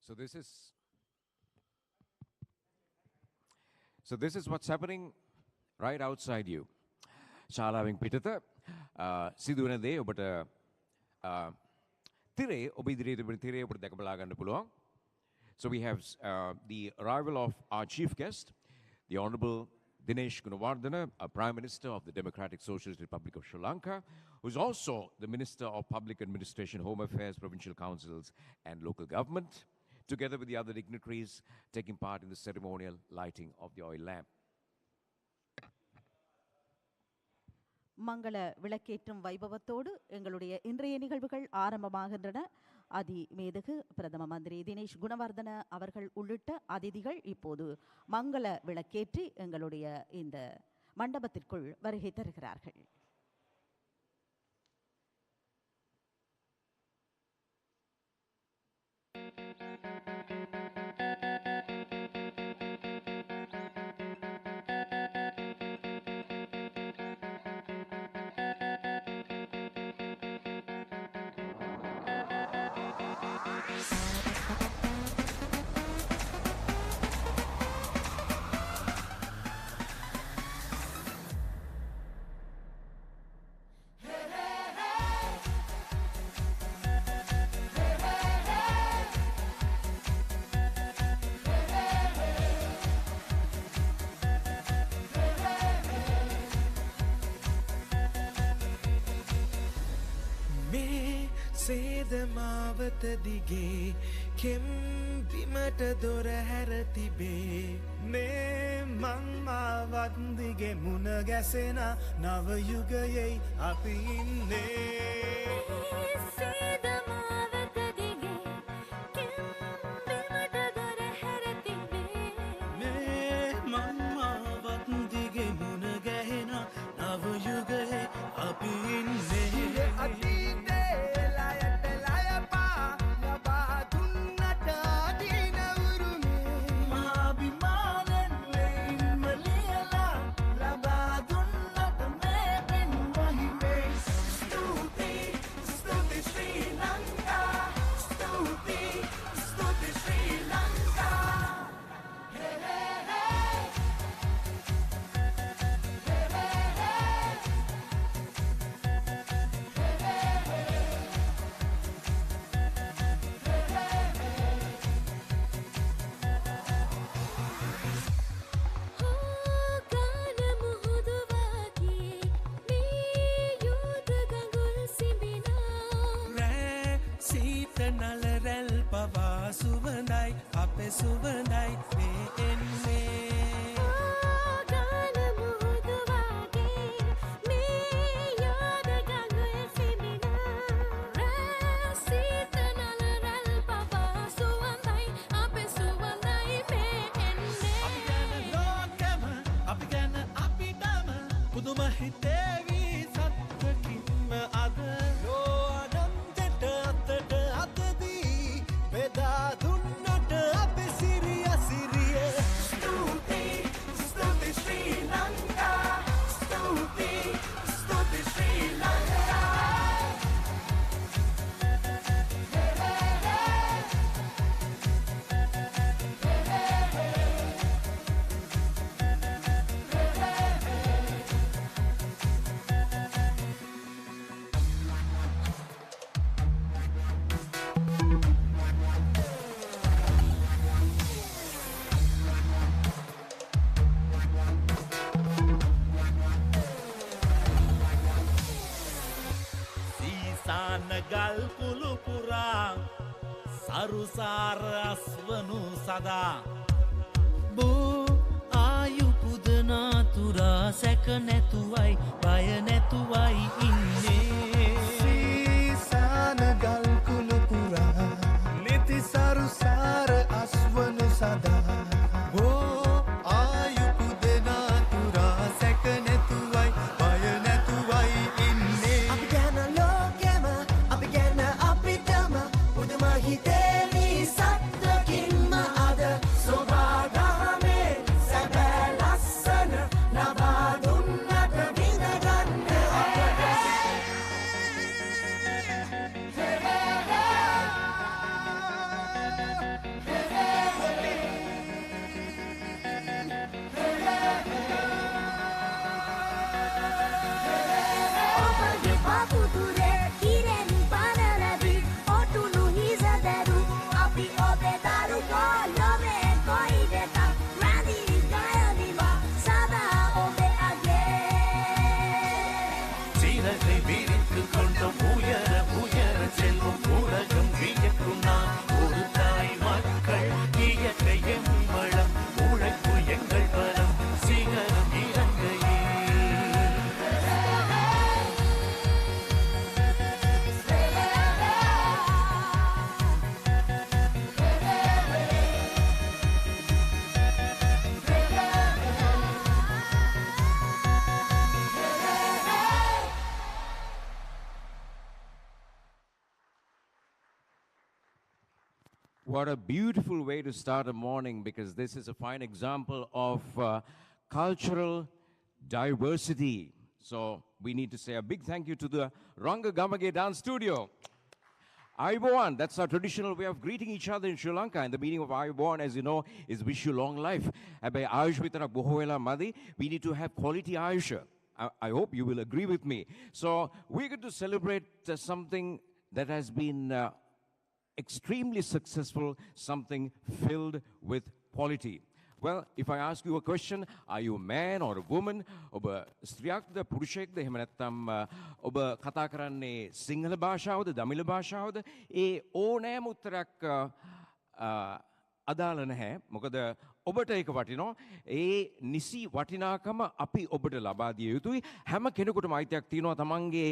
So this is what's happening right outside you. ශාලාවෙන් පිටත සිදුවන දේ ඔබට තිරේ ඔබ ඉදිරියේ තිබෙන තිරේ ඔබට දැක බලා ගන්න පුළුවන්. So we have the arrival of our chief guest, the Honourable Dinesh Gunawardena, Prime Minister of the Democratic Socialist Republic of Sri Lanka, who is also the Minister of Public Administration, Home Affairs, Provincial Councils and Local Government, together with the other dignitaries taking part in the ceremonial lighting of the oil lamp. மங்கள விளக்கேற்றும் வைபவத்தோடு எங்களுடைய இன்றைய நிகழ்வுகள் ஆரம்பமாகின்றன. மேதகு பிரதம மந்திரி தினேஷ் குணவர்தன அவர்கள் உள்ளிட்ட அதிதிகள் இப்போது மங்கள விளக்கேற்றி எங்களுடைய இந்த மண்டபத்திற்குள் வருகை தருகிறார்கள். සේදමාවත දිගේ කෙම් බිමට දොර හැර තිබේ මේ මංමාවත් දිගේ මුණ ගැසෙන නව යුගයේ අපි ඉන්නේ සේදමාවත දිගේ කෙම් බිමට දොර හැර තිබේ මේ මංමාවත් දිගේ මුණ ගැහෙන නව යුගයේ අපි ඉන්නේ සුවඳයි අපේ සුවඳයි මේ එන්නේ ගාන මුහුදු වගේ මේ යෝධ ගඟුල් සිඹිනා රැසීත නලරල් පවා සුවඳයි අපේ සුවඳයි මේ එන්නේ අපි ගැන ලෝකෙම අපි ගැන අපිටම පුදුම හිතේවි සත්‍යකින්ම අද ලෝඅනන්තට අතට අතදී බෙදා දුන්නට අපේ සිරිය සිරිය ස්තුති ස්තුති ශ්‍රී ලංකා ස්තුති ස්තුති ශ්‍රී ලංකා ගල් කුළු පුරා සරුසාර අස්වනු සදා බෝ ආයු පුදනා තුරා සැක නැතුවයි බය නැතුවයි ඉන්නේ සීසාන ගල් කුළු පුරා නිති සරුසාර අස්වනු සදා බෝ ආයු පුදනා තුරා සැක නැතුවයි බය නැතුවයි ඉන්නේ හිතේවි සත්‍යකින්ම අද සෝභාගාමේ සැබෑ ලස්සන ලබා දුන්නට What a beautiful way to start a morning, because this is a fine example of cultural diversity. So we need to say a big thank you to the Ranga Gamage Dance Studio. Ayubowan, that's our traditional way of greeting each other in Sri Lanka. And the meaning of Ayubowan, as you know, is wish you long life. We need to have quality Ayusha. I hope you will agree with me. So we're going to celebrate something that has been extremely successful, something filled with quality. Well, if I ask you a question, are you a man or a woman? Oba striyakda purushekda ehema naththam oba katha karanne sinhala bhashawada damila bhashawada e ඕනෑම උත්තරයක් අදාළ නැහැ. මොකද ඔබට ඒක වටිනවා. ඒ නිසි වටිනාකම අපි ඔබට ලබා දිය යුතුයි. හැම කෙනෙකුටම අයිතියක් තියෙනවා තමන්ගේ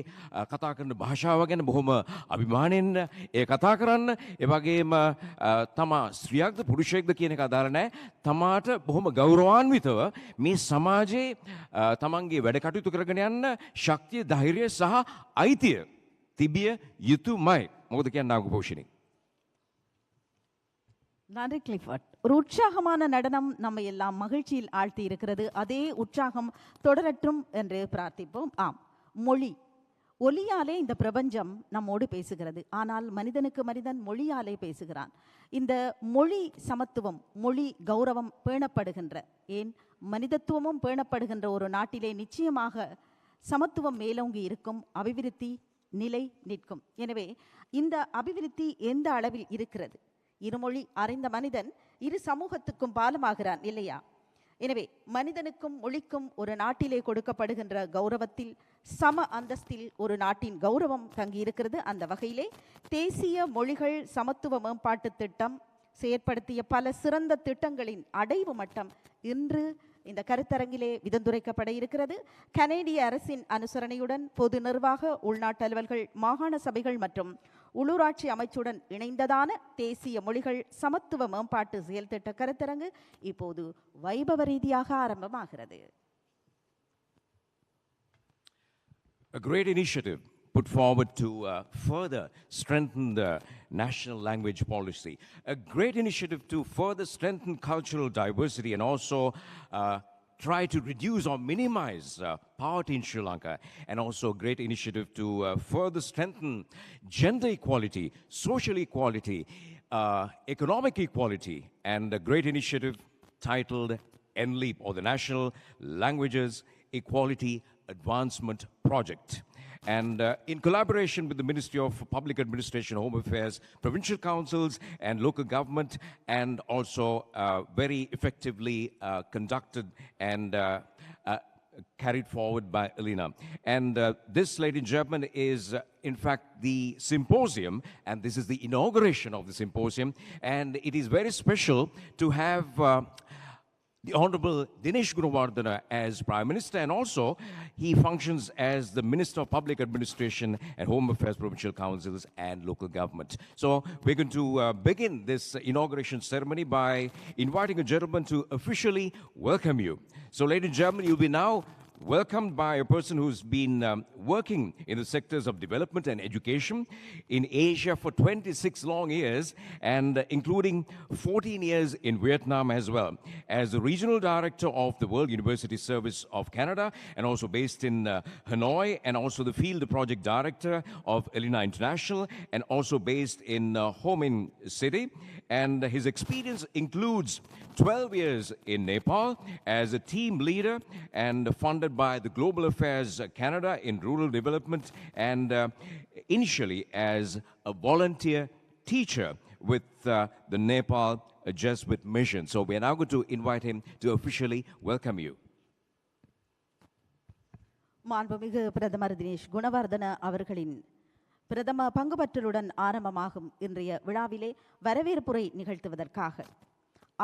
කතා කරන භාෂාව ගැන බොහොම අභිමාණයෙන් ඒ කතා කරන්න. ඒ වගේම තමා ස්ත්‍රියක්ද පුරුෂයෙක්ද කියන එක අදාළ නැහැ. තමාට බොහොම ගෞරවාන්විතව මේ සමාජයේ තමන්ගේ වැඩ කටයුතු කරගෙන යන්න ශක්තිය, ධෛර්යය සහ අයිතිය තිබිය යුතුමයි. මොකද කියන්නේ නාගපෝෂිනී? நன்றி கிளிஃபர்ட். ஒரு உற்சாகமான நடனம் நம்ம எல்லாம் மகிழ்ச்சியில் ஆழ்த்தி இருக்கிறது. அதே உற்சாகம் தொடரட்டும் என்று பிரார்த்திப்போம். ஆம், மொழி ஒலியாலே இந்த பிரபஞ்சம் நம்மோடு பேசுகிறது. ஆனால் மனிதனுக்கு மனிதன் மொழியாலே பேசுகிறான். இந்த மொழி சமத்துவம், மொழி கௌரவம் பேணப்படுகின்ற, ஏன் மனிதத்துவமும் பேணப்படுகின்ற ஒரு நாட்டிலே நிச்சயமாக சமத்துவம் மேலோங்கி இருக்கும், அபிவிருத்தி நிலை நிற்கும். எனவே இந்த அபிவிருத்தி எந்த அளவில் இருக்கிறது? இருமொழி அறிந்த மனிதன் இரு சமூகத்துக்கும் பாலமாகிறான் இல்லையா? எனவே மனிதனுக்கும் மொழிக்கும் ஒரு நாட்டிலே கொடுக்கப்படுகின்ற கௌரவத்தில் சம அந்தஸ்தில் ஒரு நாட்டின் கௌரவம் தங்கியிருக்கிறது. அந்த வகையிலே தேசிய மொழிகள் சமத்துவ மேம்பாட்டு திட்டம் செயற்படுத்திய பல சிறந்த திட்டங்களின் அடைவு மட்டம் இன்று இந்த கருத்தரங்கிலே விதந்துரைக்கப்பட இருக்கிறது. கனேடிய அரசின் அனுசரணையுடன் பொது நிர்வாக, உள்நாட்டு அலுவல்கள், மாகாண சபைகள் மற்றும் உள்ளூராட்சி அமைச்சுடன் இணைந்ததான தேசிய மொழிகள் சமத்துவ மேம்பாட்டு செயல் திட்ட கருத்தரங்கு இப்போது வைபவ ரீதியாக ஆரம்பமாகிறது. A great initiative put forward to further strengthen the national language policy. A great initiative to further strengthen cultural diversity and also try to reduce or minimize poverty in Sri Lanka. And also a great initiative to further strengthen gender equality, social equality, economic equality. And a great initiative titled NLEAP, or the National Languages Equality Advancement Project. And in collaboration with the Ministry of Public Administration, Home Affairs, provincial councils and local government, and also very effectively conducted and carried forward by Elena. And this, ladies and gentlemen, is in fact the symposium, and this is the inauguration of the symposium. And it is very special to have the Honorable Dinesh Gunawardena as Prime Minister, and also he functions as the Minister of Public Administration and Home Affairs, Provincial Councils and Local Government. So we're going to begin this inauguration ceremony by inviting a gentleman to officially welcome you. So ladies and gentlemen, you'll be now welcomed by a person who's been working in the sectors of development and education in Asia for 26 long years, and including 14 years in Vietnam as well, as the regional director of the World University Service of Canada, and also based in Hanoi, and also the field project director of Elena International, and also based in Ho Chi Minh City. And his experience includes 12 years in Nepal as a team leader and funded by the Global Affairs Canada in rural development, and initially as a volunteer teacher with the Nepal Jesuit mission. So we are now going to invite him to officially welcome you. மாண்புமிகு பிரதமர் தினேஷ் குணவர்தன அவர்களின் பிரதம பங்குபற்றலுடன் ஆரம்பமாகும் இன்றைய விழாவிலே வரவேற்புரை நிகழ்த்துவதற்காக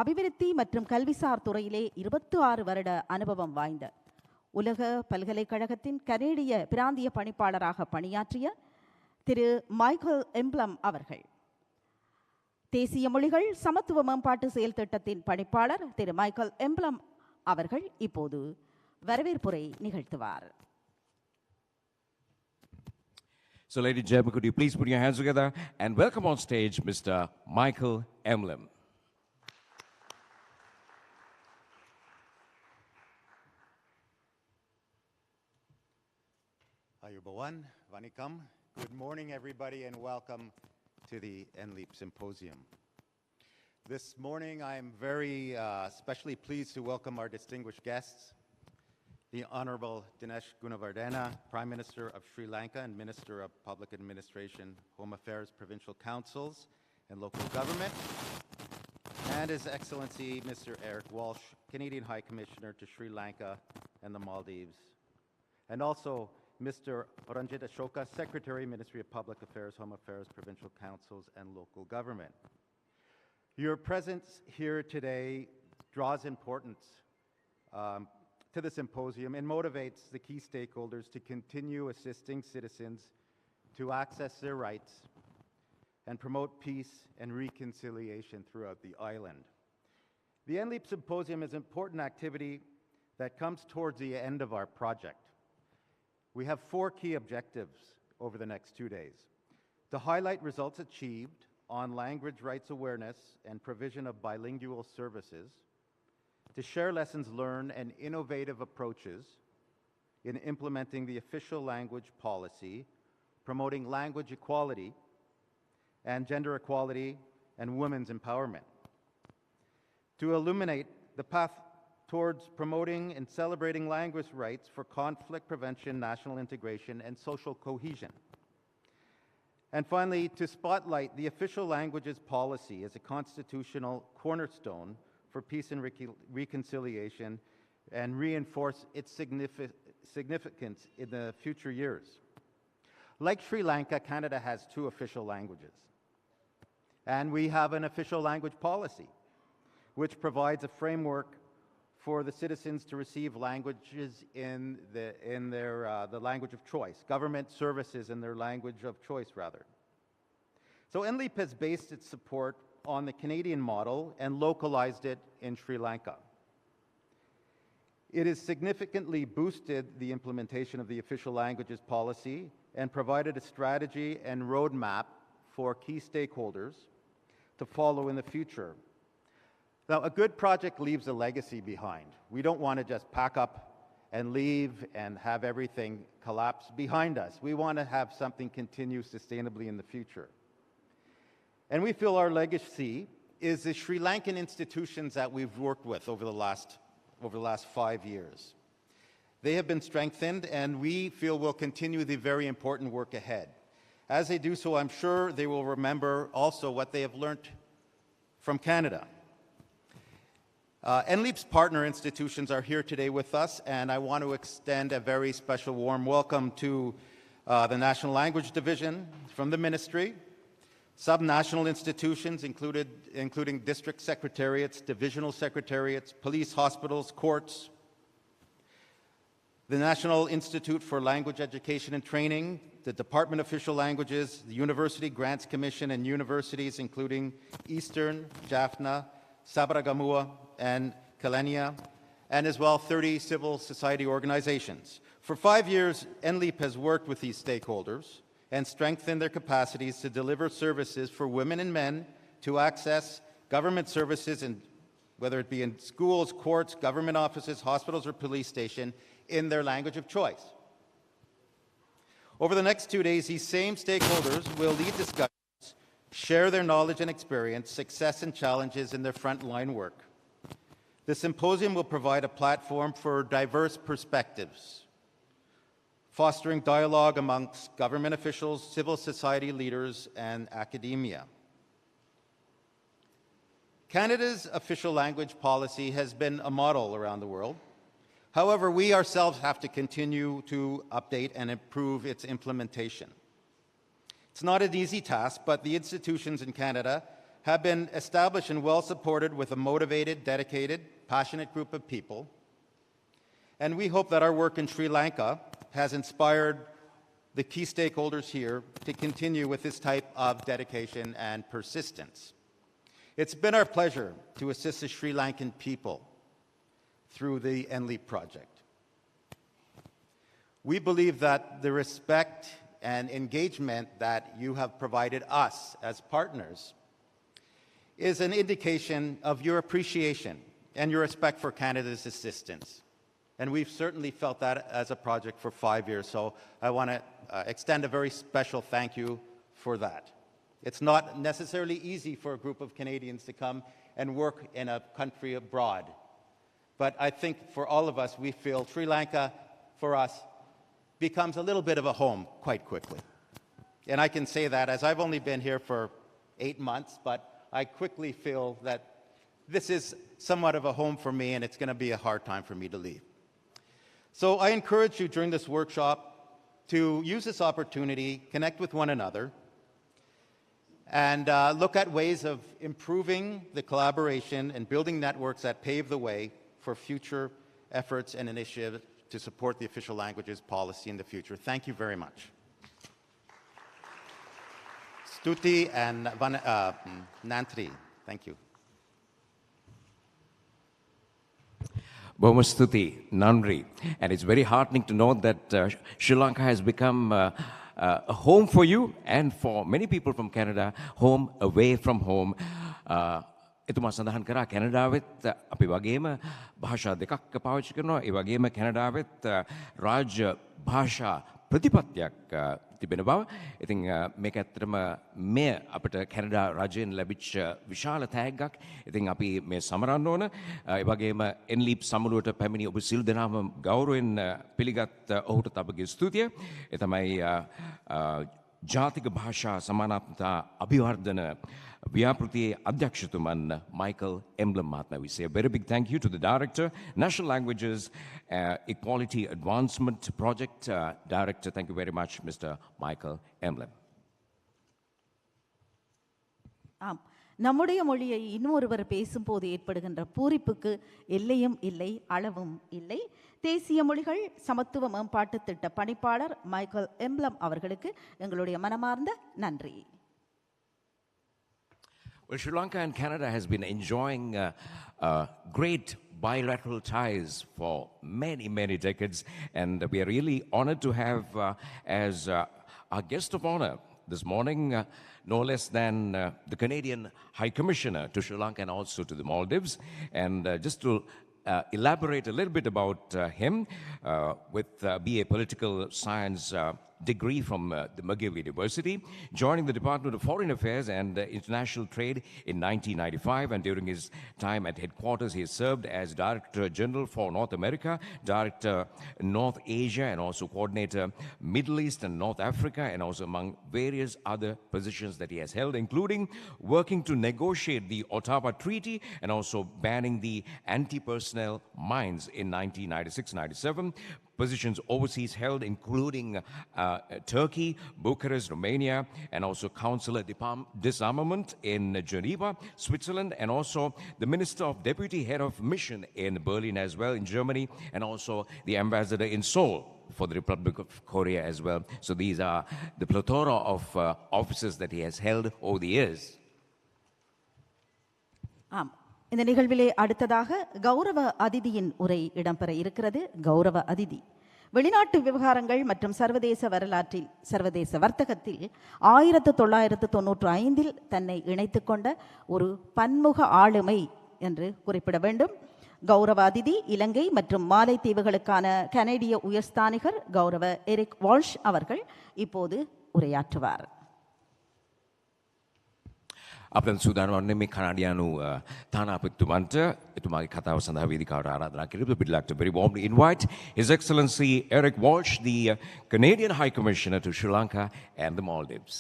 அபிவிருத்தி மற்றும் கல்விசார் துறையிலே 26 வருட அனுபவம் வாய்ந்த உலக பல்கலைக்கழகத்தின் கனேடிய பிராந்திய பணிப்பாளராக பணியாற்றிய திரு மைக்கேல் எம்ப்ளம் அவர்கள், தேசிய மொழிகள் சமத்துவ மேம்பாட்டு செயல் திட்டத்தின் பணிப்பாளர் திரு மைக்கேல் எம்ப்ளம் அவர்கள் இப்போது வரவேற்புரை நிகழ்த்துவார். So, ladies and gentlemen, could you please put your hands together and welcome on stage Mr. Michael Emlem. Ayubawan, Vanikam. Good morning, everybody, and welcome to the NLEAP Symposium. This morning, I'm very especially pleased to welcome our distinguished guests, the Honorable Dinesh Gunawardena, Prime Minister of Sri Lanka and Minister of Public Administration, Home Affairs, Provincial Councils, and Local Government, and His Excellency Mr. Eric Walsh, Canadian High Commissioner to Sri Lanka and the Maldives, and also Mr. Ranjit Ashoka, Secretary, Ministry of Public Affairs, Home Affairs, Provincial Councils, and Local Government. Your presence here today draws importance to the symposium and motivates the key stakeholders to continue assisting citizens to access their rights and promote peace and reconciliation throughout the island. The NLEAP Symposium is an important activity that comes towards the end of our project. We have 4 key objectives over the next 2 days: to highlight results achieved on language rights awareness and provision of bilingual services, to share lessons learned and innovative approaches in implementing the official language policy, promoting language equality and gender equality and women's empowerment, to illuminate the path towards promoting and celebrating language rights for conflict prevention, national integration, and social cohesion. And finally, to spotlight the official languages policy as a constitutional cornerstone for peace and reconciliation and reinforce its significance in the future years. Like Sri Lanka, Canada has 2 official languages. And we have an official language policy, which provides a framework for the citizens to receive languages in the language of choice, government services in their language of choice, rather. So NLEAP has based its support on the Canadian model and localized it in Sri Lanka. It has significantly boosted the implementation of the official languages policy and provided a strategy and roadmap for key stakeholders to follow in the future. Now, a good project leaves a legacy behind. We don't want to just pack up and leave and have everything collapse behind us. We want to have something continue sustainably in the future. And we feel our legacy is the Sri Lankan institutions that we've worked with over the last 5 years. They have been strengthened, and we feel will continue the very important work ahead. As they do so, I'm sure they will remember also what they have learned from Canada. NLEAP's partner institutions are here today with us, and I want to extend a very special warm welcome to the National Language Division from the Ministry, sub-national institutions including district secretariats, divisional secretariats, police, hospitals, courts, the National Institute for Language Education and Training, the Department of Official Languages, the University Grants Commission, and universities including Eastern, Jaffna, Sabaragamuwa, and Kelania, and as well 30 civil society organizations. For 5 years, NLEAP has worked with these stakeholders and strengthened their capacities to deliver services for women and men to access government services, whether it be in schools, courts, government offices, hospitals, or police station, in their language of choice. Over the next 2 days, these same stakeholders will lead discussions, share their knowledge and experience, success and challenges in their frontline work. The symposium will provide a platform for diverse perspectives, fostering dialogue amongst government officials, civil society leaders, and academia. Canada's official language policy has been a model around the world. However, we ourselves have to continue to update and improve its implementation. It's not an easy task, but the institutions in Canada have been established and well supported with a motivated, dedicated, passionate group of people. And we hope that our work in Sri Lanka has inspired the key stakeholders here to continue with this type of dedication and persistence. It's been our pleasure to assist the Sri Lankan people through the NLEAP project. We believe that the respect and engagement that you have provided us as partners is an indication of your appreciation and your respect for Canada's assistance. And we've certainly felt that as a project for 5 years, so I want to extend a very special thank you for that. It's not necessarily easy for a group of Canadians to come and work in a country abroad. But I think for all of us, we feel Sri Lanka, for us, becomes a little bit of a home quite quickly. And I can say that as I've only been here for 8 months, but I quickly feel that this is somewhat of a home for me, and it's going to be a hard time for me to leave. So I encourage you during this workshop to use this opportunity, connect with one another, and look at ways of improving the collaboration and building networks that pave the way for future efforts and initiatives to support the official languages policy in the future. Thank you very much. Stuti and Nantri, thank you. Bhoma Stuti, Nandri. And it's very heartening to know that Sri Lanka has become a home for you and for many people from Canada, home away from home. එතුමා සඳහන් කරා කැනඩාවෙත් අපි වගේම භාෂා දෙකක් පාවිච්චි කරනවා. ඒ වගේම කැනඩාවෙත් රාජ්‍ය භාෂා ප්‍රතිපත්තියක් තිබෙන බව. ඉතින් මේක ඇත්තටම මෙය අපිට කැනඩා රජයෙන් ලැබිච්ච විශාල තෑග්ගක්. ඉතින් අපි මේ සමරන්න ඕන. ඒ වගේම NLEAP සමුළුවට පැමිණි ඔබ සිල් දෙනාම ගෞරවයෙන් පිළිගත් ඔහුට අපගේ ස්තුතිය. ඒ තමයි ජාතික භාෂා සමානාත්මතා අභිවර්ධන ව්‍යාපෘතියේ අධ්‍යක්ෂතුමන් Michael Emblem මහත්මයා. We say a very big thank you to the Director, National Languages Equality Advancement Project Director. Thank you very much, Mr. Michael Emblem. ஆம், நம்முடைய மொழியை இன்னொருவர் பேசும்போது ஏற்படுகின்ற பூரிப்புக்கு எல்லையும் இல்லை, அளவும் இல்லை. தேசிய மொழிகள் சமத்துவ மேம்பாட்டு திட்ட பணிப்பாளர் மைக்கேல் எம்ப்ளம் அவர்களுக்கு எங்களுடைய மனமார்ந்த நன்றி. Well, Sri Lanka and Canada has been enjoying great bilateral ties for many, many decades, and we are really honored to have as our guest of honor this morning, no less than the Canadian High Commissioner to Sri Lanka and also to the Maldives. And just to elaborate a little bit about him, with BA Political Science degree from the McGill University, joining the Department of Foreign Affairs and International Trade in 1995, and during his time at headquarters, he has served as Director General for North America, Director North Asia, and also Coordinator Middle East and North Africa, and also among various other positions that he has held, including working to negotiate the Ottawa Treaty and also banning the anti-personnel mines in 1996-97. Positions overseas held, including Turkey, Bucharest, Romania, and also Consular Disarmament in Geneva, Switzerland, and also the Minister of Deputy Head of Mission in Berlin as well, in Germany, and also the Ambassador in Seoul for the Republic of Korea as well. So these are the plethora of offices that he has held over the years. இந்த நிகழ்விலே அடுத்ததாக கௌரவ அதிதியின் உரை இடம்பெற இருக்கிறது. கௌரவ அதிதி வெளிநாட்டு விவகாரங்கள் மற்றும் சர்வதேச வரலாற்றில், சர்வதேச வர்த்தகத்தில் 1995 தன்னை இணைத்துக் கொண்ட ஒரு பன்முக ஆளுமை என்று குறிப்பிட வேண்டும். கௌரவ அதிதி இலங்கை மற்றும் மாலைத்தீவுகளுக்கான கனேடிய உயர்ஸ்தானிகர் கௌரவ எரிக் வால்ஷ் அவர்கள் இப்போது உரையாற்றுவார். අපෙන් සූදානම් වන්නේ මේ කනාඩියානු තානාපතිතුමන්ට එතුමාගේ කතාව සඳහා වේදිකාවට ආරාධනා කිරීම. We'd like to very warmly invite His Excellency Eric Walsh, the Canadian High Commissioner to Sri Lanka and the Maldives.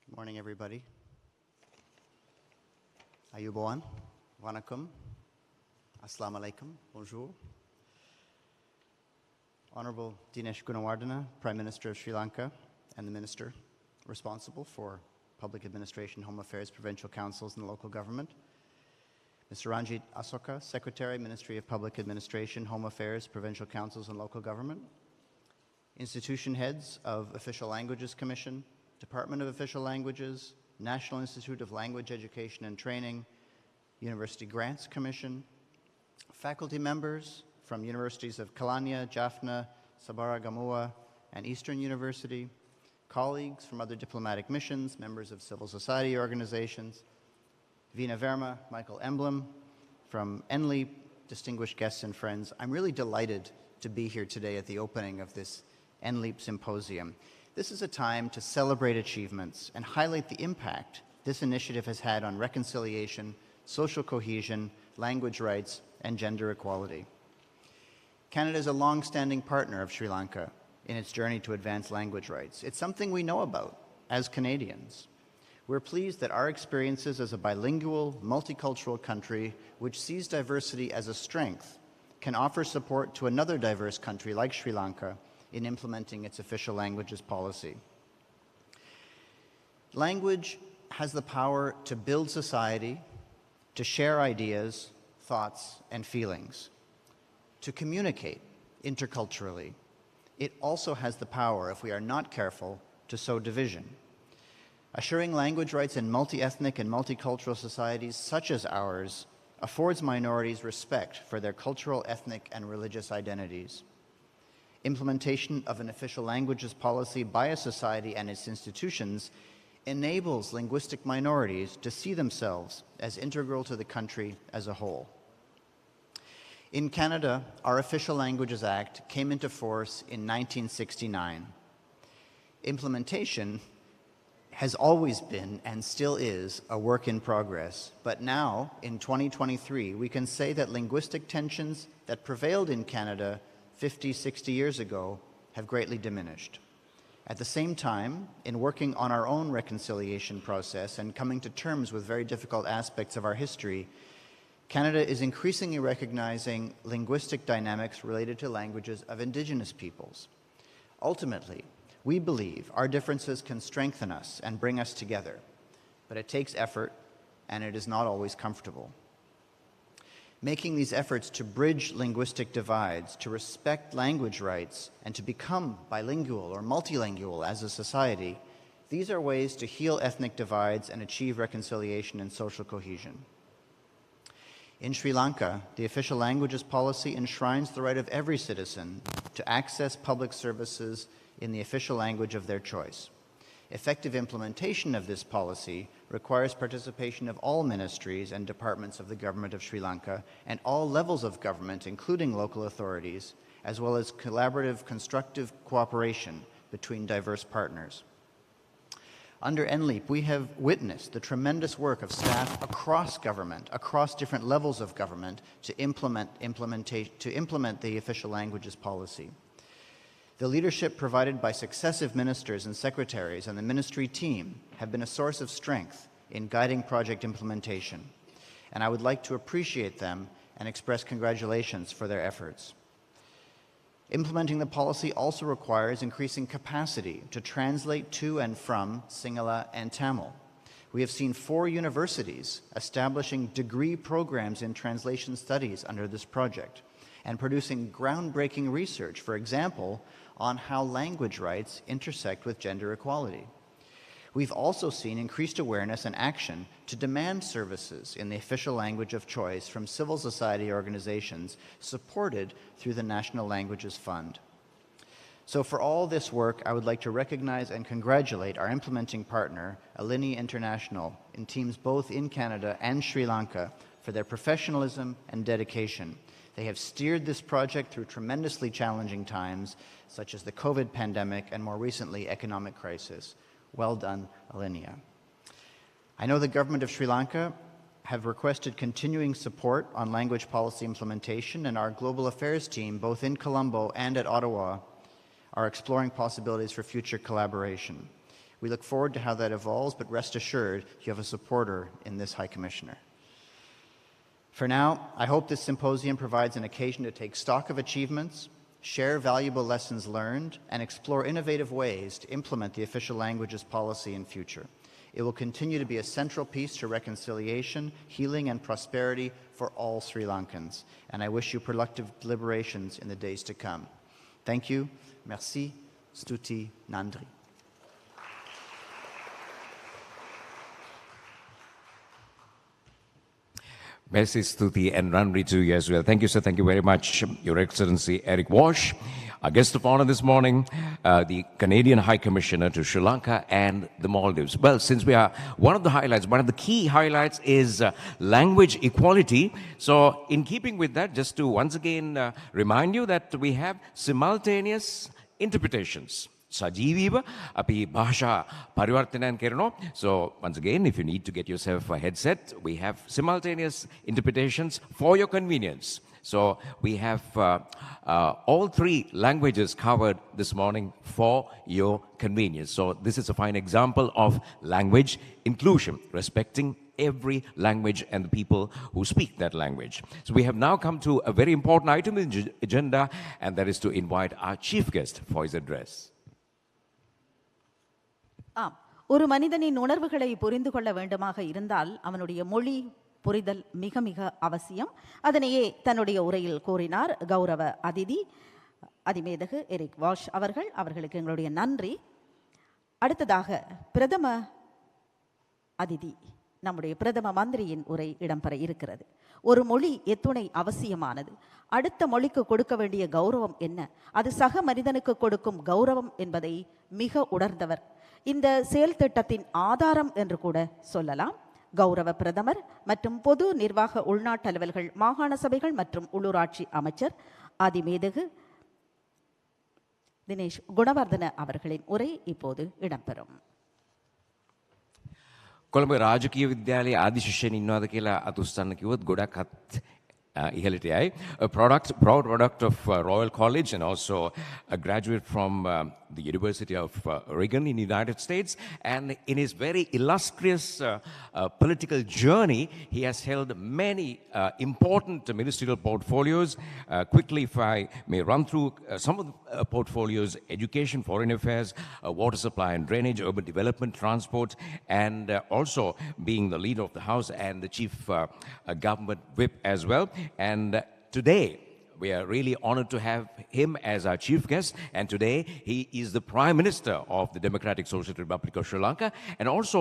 Good morning, everybody. Ayubowan, Wanakum. Assalamu alaikum, bonjour. Honorable Dinesh Gunawardena, Prime Minister of Sri Lanka and the Minister responsible for Public Administration, Home Affairs, Provincial Councils and Local Government. Mr. Ranjit Asoka, Secretary, Ministry of Public Administration, Home Affairs, Provincial Councils and Local Government. Institution Heads of Official Languages Commission, Department of Official Languages, National Institute of Language Education and Training, University Grants Commission, faculty members from universities of Kelaniya, Jaffna, Sabara-Gamoa, and Eastern University, colleagues from other diplomatic missions, members of civil society organizations, Vina Verma, Michael Emblem from NLEAP, distinguished guests and friends. I'm really delighted to be here today at the opening of this NLEAP Symposium. This is a time to celebrate achievements and highlight the impact this initiative has had on reconciliation, social cohesion, language rights, and gender equality. Canada is a long-standing partner of Sri Lanka in its journey to advance language rights. It's something we know about as Canadians. We're pleased that our experiences as a bilingual, multicultural country which sees diversity as a strength can offer support to another diverse country like Sri Lanka in implementing its official languages policy. Language has the power to build society, to share ideas, thoughts, and feelings, to communicate interculturally. It also has the power, if we are not careful, to sow division. Assuring language rights in multi-ethnic and multicultural societies such as ours affords minorities respect for their cultural, ethnic, and religious identities. Implementation of an official languages policy by a society and its institutions enables linguistic minorities to see themselves as integral to the country as a whole. In Canada, our Official Languages Act came into force in 1969. Implementation has always been and still is a work in progress, but now, in 2023, we can say that linguistic tensions that prevailed in Canada 50, 60 years ago have greatly diminished. At the same time, in working on our own reconciliation process and coming to terms with very difficult aspects of our history, Canada is increasingly recognizing linguistic dynamics related to languages of Indigenous peoples. Ultimately, we believe our differences can strengthen us and bring us together, but it takes effort and it is not always comfortable. Making these efforts to bridge linguistic divides, to respect language rights, and to become bilingual or multilingual as a society, these are ways to heal ethnic divides and achieve reconciliation and social cohesion. In Sri Lanka, the official languages policy enshrines the right of every citizen to access public services in the official language of their choice. Effective implementation of this policy requires participation of all ministries and departments of the government of Sri Lanka and all levels of government, including local authorities, as well as collaborative, constructive cooperation between diverse partners. Under NLEAP, we have witnessed the tremendous work of staff across government, across different levels of government, to implement the official languages policy. The leadership provided by successive ministers and secretaries and the ministry team have been a source of strength in guiding project implementation, and I would like to appreciate them and express congratulations for their efforts. Implementing the policy also requires increasing capacity to translate to and from Sinhala and Tamil. We have seen 4 universities establishing degree programs in translation studies under this project and producing groundbreaking research, for example, on how language rights intersect with gender equality. We've also seen increased awareness and action to demand services in the official language of choice from civil society organizations supported through the National Languages Fund. So for all this work, I would like to recognize and congratulate our implementing partner, Alinea International, in teams both in Canada and Sri Lanka for their professionalism and dedication. They have steered this project through tremendously challenging times, such as the COVID pandemic and more recently, economic crisis. Well done, Alinea. I know the government of Sri Lanka have requested continuing support on language policy implementation, and our global affairs team, both in Colombo and at Ottawa, are exploring possibilities for future collaboration. We look forward to how that evolves, but rest assured you have a supporter in this High Commissioner. For now, I hope this symposium provides an occasion to take stock of achievements, share valuable lessons learned, and explore innovative ways to implement the official languages policy in future. It will continue to be a central piece to reconciliation, healing, and prosperity for all Sri Lankans. And I wish you productive deliberations in the days to come. Thank you. Merci. Stuti Nandri. Merci, Stuti, and Ranri to you as well. Thank you, sir. Thank you very much, Your Excellency Eric Walsh. Our guest of honor this morning, the Canadian High Commissioner to Sri Lanka and the Maldives. Well, since we are, one of the key highlights is language equality. So in keeping with that, just to once again remind you that we have simultaneous interpretations. සජීවීව අපි භාෂා පරිවර්තනයන් කරනවා. So once again, if you need to get yourself a headset, we have simultaneous interpretations for your convenience. So we have all three languages covered this morning for your convenience. So this is a fine example of language inclusion, respecting every language and the people who speak that language. So we have now come to a very important item in the agenda, and that is to invite our chief guest for his address. ஆம், ஒரு மனிதனின் உணர்வுகளை புரிந்து கொள்ள வேண்டுமாக இருந்தால் அவனுடைய மொழி புரிதல் மிக மிக அவசியம். அதனையே தன்னுடைய உரையில் கூறினார் கௌரவ அதிதி அதிமேதகு எரிக் வாஷ் அவர்கள். அவர்களுக்கு எங்களுடைய நன்றி. அடுத்ததாக பிரதம அதிதி நம்முடைய பிரதம மந்திரியின் உரை இடம்பெற இருக்கிறது. ஒரு மொழி எத்துணை அவசியமானது, அடுத்த மொழிக்கு கொடுக்க வேண்டிய கௌரவம் என்ன, அது சக மனிதனுக்கு கொடுக்கும் கௌரவம் என்பதை மிக உணர்ந்தவர். இந்த செயல் திட்டத்தின் ஆதாரம் என்று கூட சொல்லலாம். கௌரவ பிரதமர் மற்றும் பொது நிர்வாக உள்நாட்டு அலுவல்கள், மாகாண சபைகள் மற்றும் உள்ளூராட்சி அமைச்சர் அதிமேதகு தினேஷ் குணவர்தன அவர்களின் உரை இப்போது இடம்பெறும். කොළඹ රාජකීය විද්‍යාලයේ ආදි ශිෂ්‍යයන් ඉන්නවාද කියලා අතුස්සන්න කිව්වොත් ගොඩක්වත් ඉහළට යයි. A proud product of Royal College and also a graduate from the University of Oregon in the United States. And in his very illustrious political journey, he has held many important ministerial portfolios. Quickly, if I may run through some of the portfolios: education, foreign affairs, water supply and drainage, urban development, transport, and also being the leader of the House and the chief government whip as well. And today, we are really honored to have him as our chief guest. And today, he is the Prime Minister of the Democratic Socialist Republic of Sri Lanka. And also,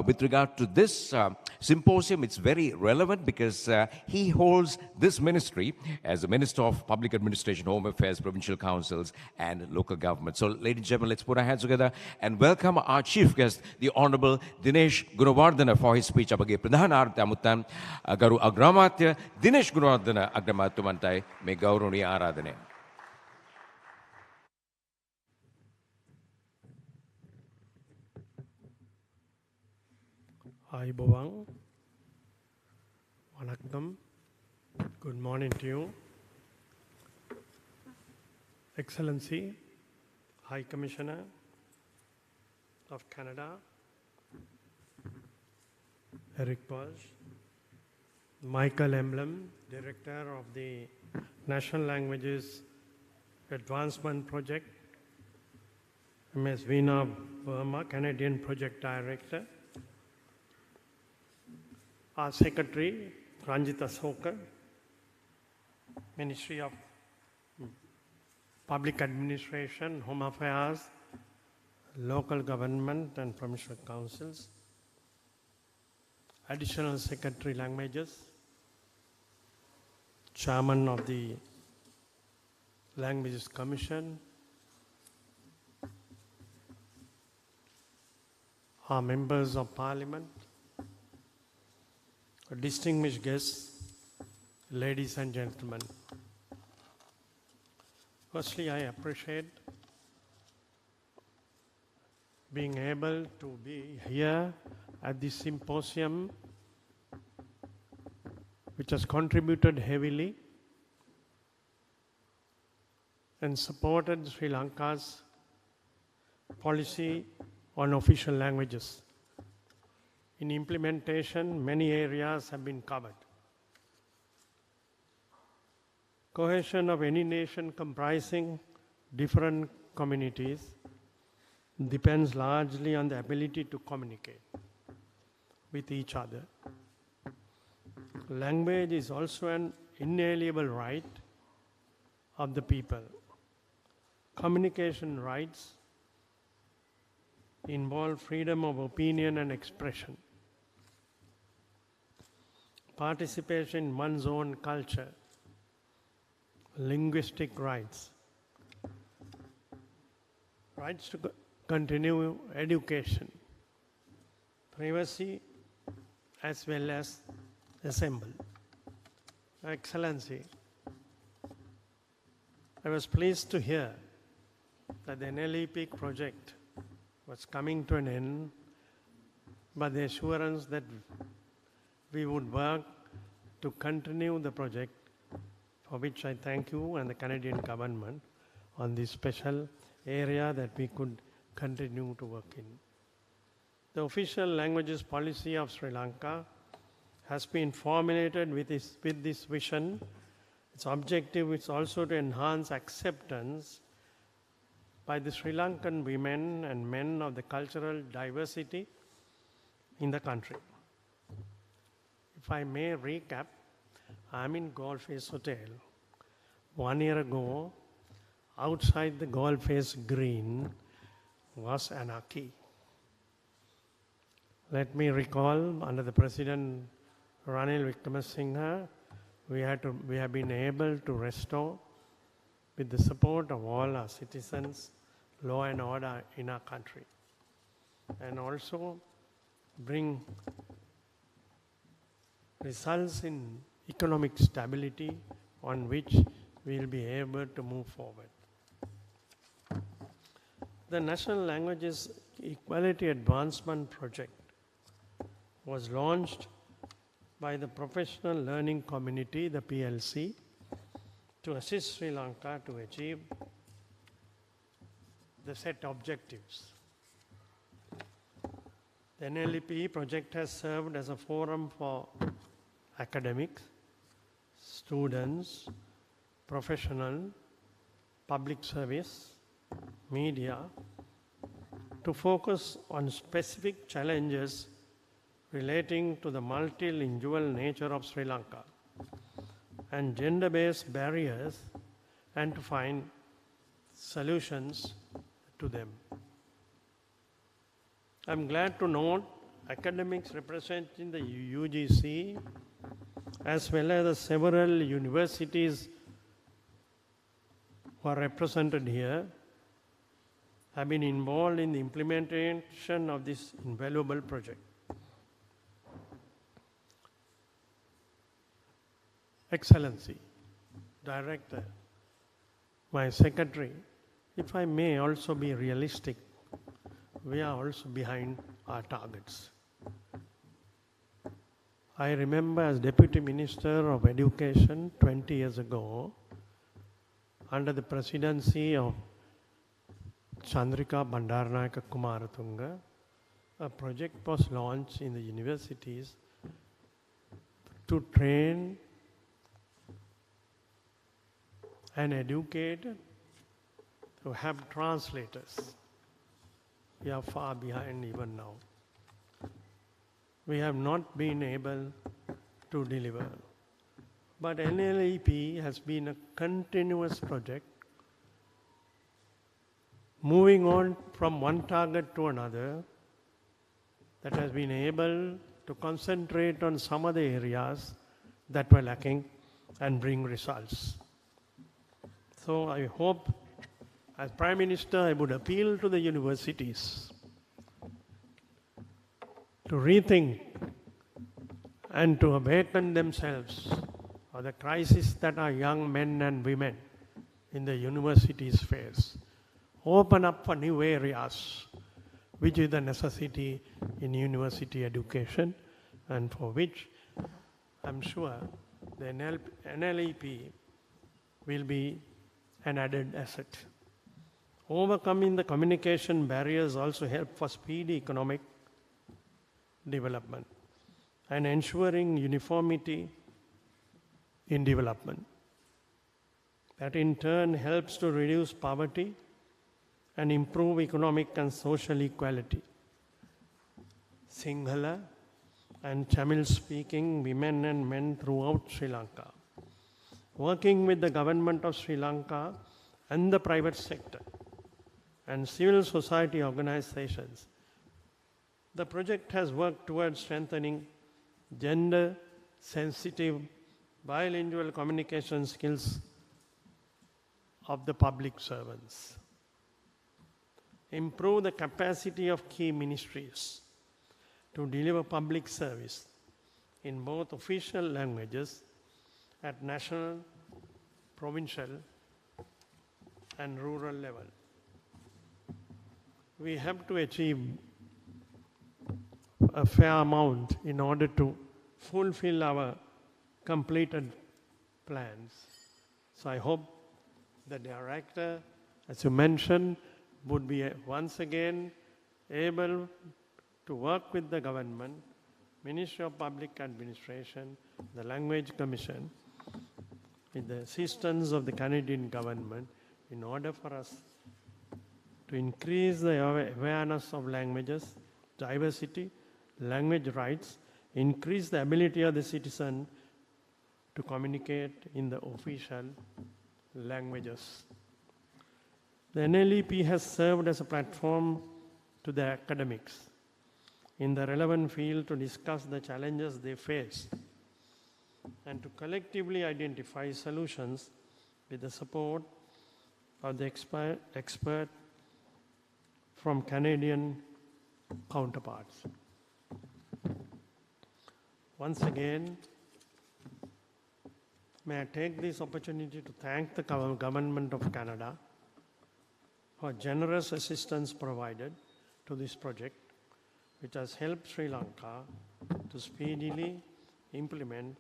with regard to this symposium, it's very relevant because he holds this ministry as the Minister of Public Administration, Home Affairs, Provincial Councils, and Local Government. So, ladies and gentlemen, let's put our hands together and welcome our chief guest, the Honorable Dinesh Gunawardena, for his speech. Apage Pradhana Arthamutan, Garu Agramatya, Dinesh Gunawardena Agramatyumantai, may ගෞරවනීය ආරාධනය. ආයුබෝවන්. වණක්කම්. Good morning to you. Excellency, High Commissioner of Canada, Eric Walsh, Michael Emblem, Director of the National Languages Advancement Project, Ms. Veena Verma, Canadian Project Director, our Secretary, Ranjita Soka, Ministry of Public Administration, Home Affairs, Local Government and Provincial Councils, Additional Secretary Languages, Chairman of the Languages Commission, our members of Parliament, distinguished guests, ladies and gentlemen. Firstly, I appreciate being able to be here at this symposium, which has contributed heavily and supported Sri Lanka's policy on official languages. In implementation, many areas have been covered. Cohesion of any nation comprising different communities depends largely on the ability to communicate with each other. Language is also an inalienable right of the people. Communication rights involve freedom of opinion and expression. participation in one's own culture, linguistic rights, rights to continue education, privacy as well as assemble. Excellency, I was pleased to hear that the NLEAP project was coming to an end, but the assurance that we would work to continue the project, for which I thank you and the Canadian government on this special area that we could continue to work in. The official languages policy of Sri Lanka has been formulated with this vision. Its objective is also to enhance acceptance by the Sri Lankan women and men of the cultural diversity in the country. If I may recap, I'm in Gold Face Hotel. 1 year ago, outside the Gold Face Green was anarchy. Let me recall, under the President Ranil Wickremesinghe, we have been able to restore, with the support of all our citizens, law and order in our country, and also bring results in economic stability on which we will be able to move forward. The National Languages Equality Advancement Project was launched by the Professional Learning Community, the PLC, to assist Sri Lanka to achieve the set objectives. The NLEAP project has served as a forum for academics, students, professional, public service, media, to focus on specific challenges relating to the multilingual nature of Sri Lanka and gender-based barriers, and to find solutions to them. I'm glad to note academics representing the UGC as well as several universities who are represented here have been involved in the implementation of this invaluable project. Excellency, Director, my Secretary, if I may also be realistic, we are also behind our targets. I remember as Deputy Minister of Education 20 years ago, under the presidency of Chandrika Bandaranaike Kumaratunga, a project was launched in the universities to train and educate, to have translators. We are far behind even now. We have not been able to deliver. But NLEAP has been a continuous project, moving on from one target to another, that has been able to concentrate on some of the areas that were lacking and bring results. So I hope, as Prime Minister, I would appeal to the universities to rethink and to awaken themselves of the crisis that our young men and women in the universities face. Open up for new areas, which is the necessity in university education, and for which I'm sure the NLEAP will be an added asset. Overcoming the communication barriers also help for speedy economic development and ensuring uniformity in development. That in turn helps to reduce poverty and improve economic and social equality. Sinhala and Tamil-speaking women and men throughout Sri Lanka, working with the government of Sri Lanka and the private sector and civil society organizations, the project has worked towards strengthening gender sensitive bilingual communication skills of the public servants. Improve the capacity of key ministries to deliver public service in both official languages at national, provincial, and rural level. We have to achieve a fair amount in order to fulfill our completed plans. So I hope the director, as you mentioned, would be once again able to work with the government, Ministry of Public Administration, the Language Commission, with the assistance of the Canadian government, in order for us to increase the awareness of languages, diversity, language rights, increase the ability of the citizen to communicate in the official languages. The NLEAP has served as a platform to the academics in the relevant field to discuss the challenges they face and to collectively identify solutions with the support of the expert from Canadian counterparts. Once again, may I take this opportunity to thank the Government of Canada for generous assistance provided to this project, which has helped Sri Lanka to speedily implement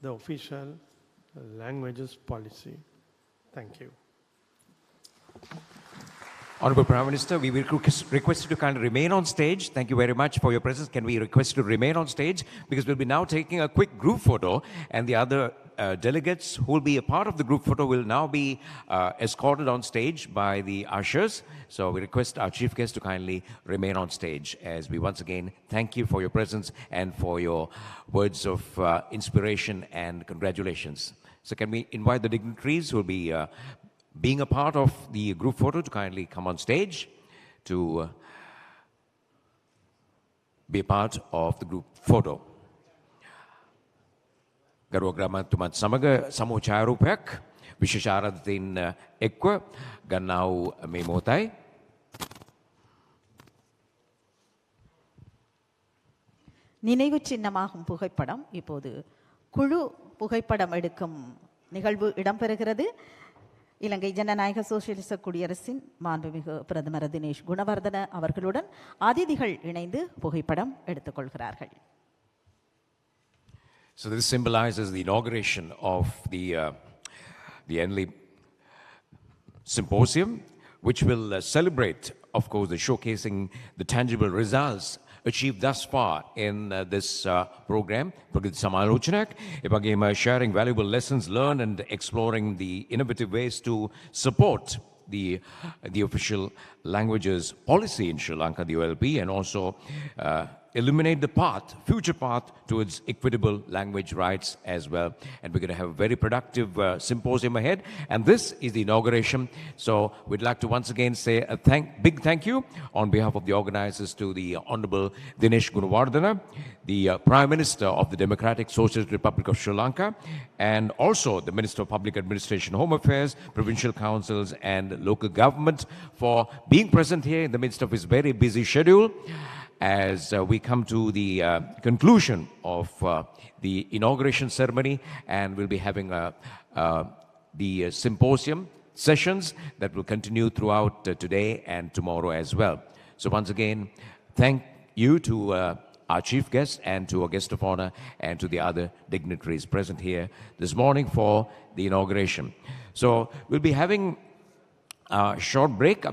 the official languages policy. Thank you. Honorable Prime Minister, we will request you to kind of remain on stage. Thank you very much for your presence. Can we request you to remain on stage? Because we'll be now taking a quick group photo, and the other delegates who will be a part of the group photo will now be escorted on stage by the ushers. So we request our chief guest to kindly remain on stage as we once again thank you for your presence and for your words of inspiration and congratulations. So can we invite the dignitaries who will be being a part of the group photo to kindly come on stage to be a part of the group photo. ගරුව ග්‍රාමතුමත් සමග සමූහ ඡායාරූපයක් විශේෂ ආරාධිතයින් එක්ව ගන්නා වූ මේ මොහොතයි. நினைவு சின்னமாகும் புகைப்படம் இப்போது குழு புகைப்படம் எடுக்கும் நிகழ்வு இடம்பெறுகிறது. இலங்கை ஜனநாயக சோசியலிச குடியரசின் மாண்புமிகு பிரதமர் தினேஷ் குணவர்தன அவர்களுடன் அதிதிகள் இணைந்து புகைப்படம் எடுத்துக்கொள்கிறார்கள். So this symbolizes the inauguration of the NLEAP Symposium, which will celebrate, of course, the showcasing the tangible results achieved thus far in this program, sharing valuable lessons learned and exploring the innovative ways to support the official languages policy in Sri Lanka, the OLP, and also illuminate the future path towards equitable language rights as well. And we're going to have a very productive symposium ahead. And this is the inauguration. So we'd like to once again say a big thank you on behalf of the organizers to the Honorable Dinesh Gunawardena, the Prime Minister of the Democratic Socialist Republic of Sri Lanka, and also the Minister of Public Administration, Home Affairs, Provincial Councils, and Local Government for being present here in the midst of his very busy schedule. As we come to the conclusion of the inauguration ceremony, and we'll be having the symposium sessions that will continue throughout today and tomorrow as well. So once again, thank you to our chief guest and to our guest of honor and to the other dignitaries present here this morning for the inauguration. So we'll be having a short break.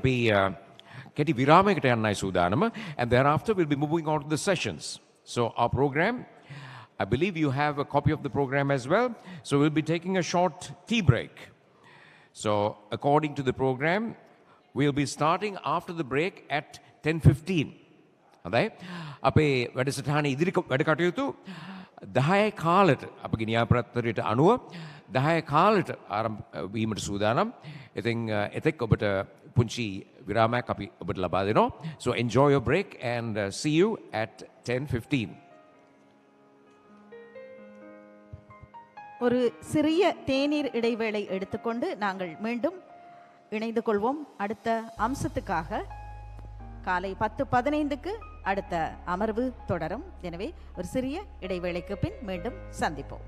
And thereafter we'll be moving on to the sessions. So our program, I believe you have a copy of the program as well. So we'll be taking a short tea break. So according to the program, we'll be starting after the break at 10:15. හොඳයි. අපේ වැඩසටහනේ ඉදිරි වැඩ කටයුතු 10 කාලට අපගේ න්‍යායපත්‍රයට අනුව 10 කාලට ආරම්භ වීමට සූදානම්. ඉතින් එතෙක් ඔබට පුංචි විරාමයක් අපි ඔබට ලබා දෙනවා. So enjoy your break and see you at 10:15. ஒரு சிறிய தேநீர் இடைவேளை எடுத்துக்கொண்டு நாங்கள் மீண்டும் இணைந்து கொள்வோம் அடுத்த அம்சத்துக்காக. காலை 10:15க்கு அடுத்த அமர்வு தொடரும். எனவே ஒரு சிறிய இடைவேளைக்கு பின் மீண்டும் சந்திப்போம்.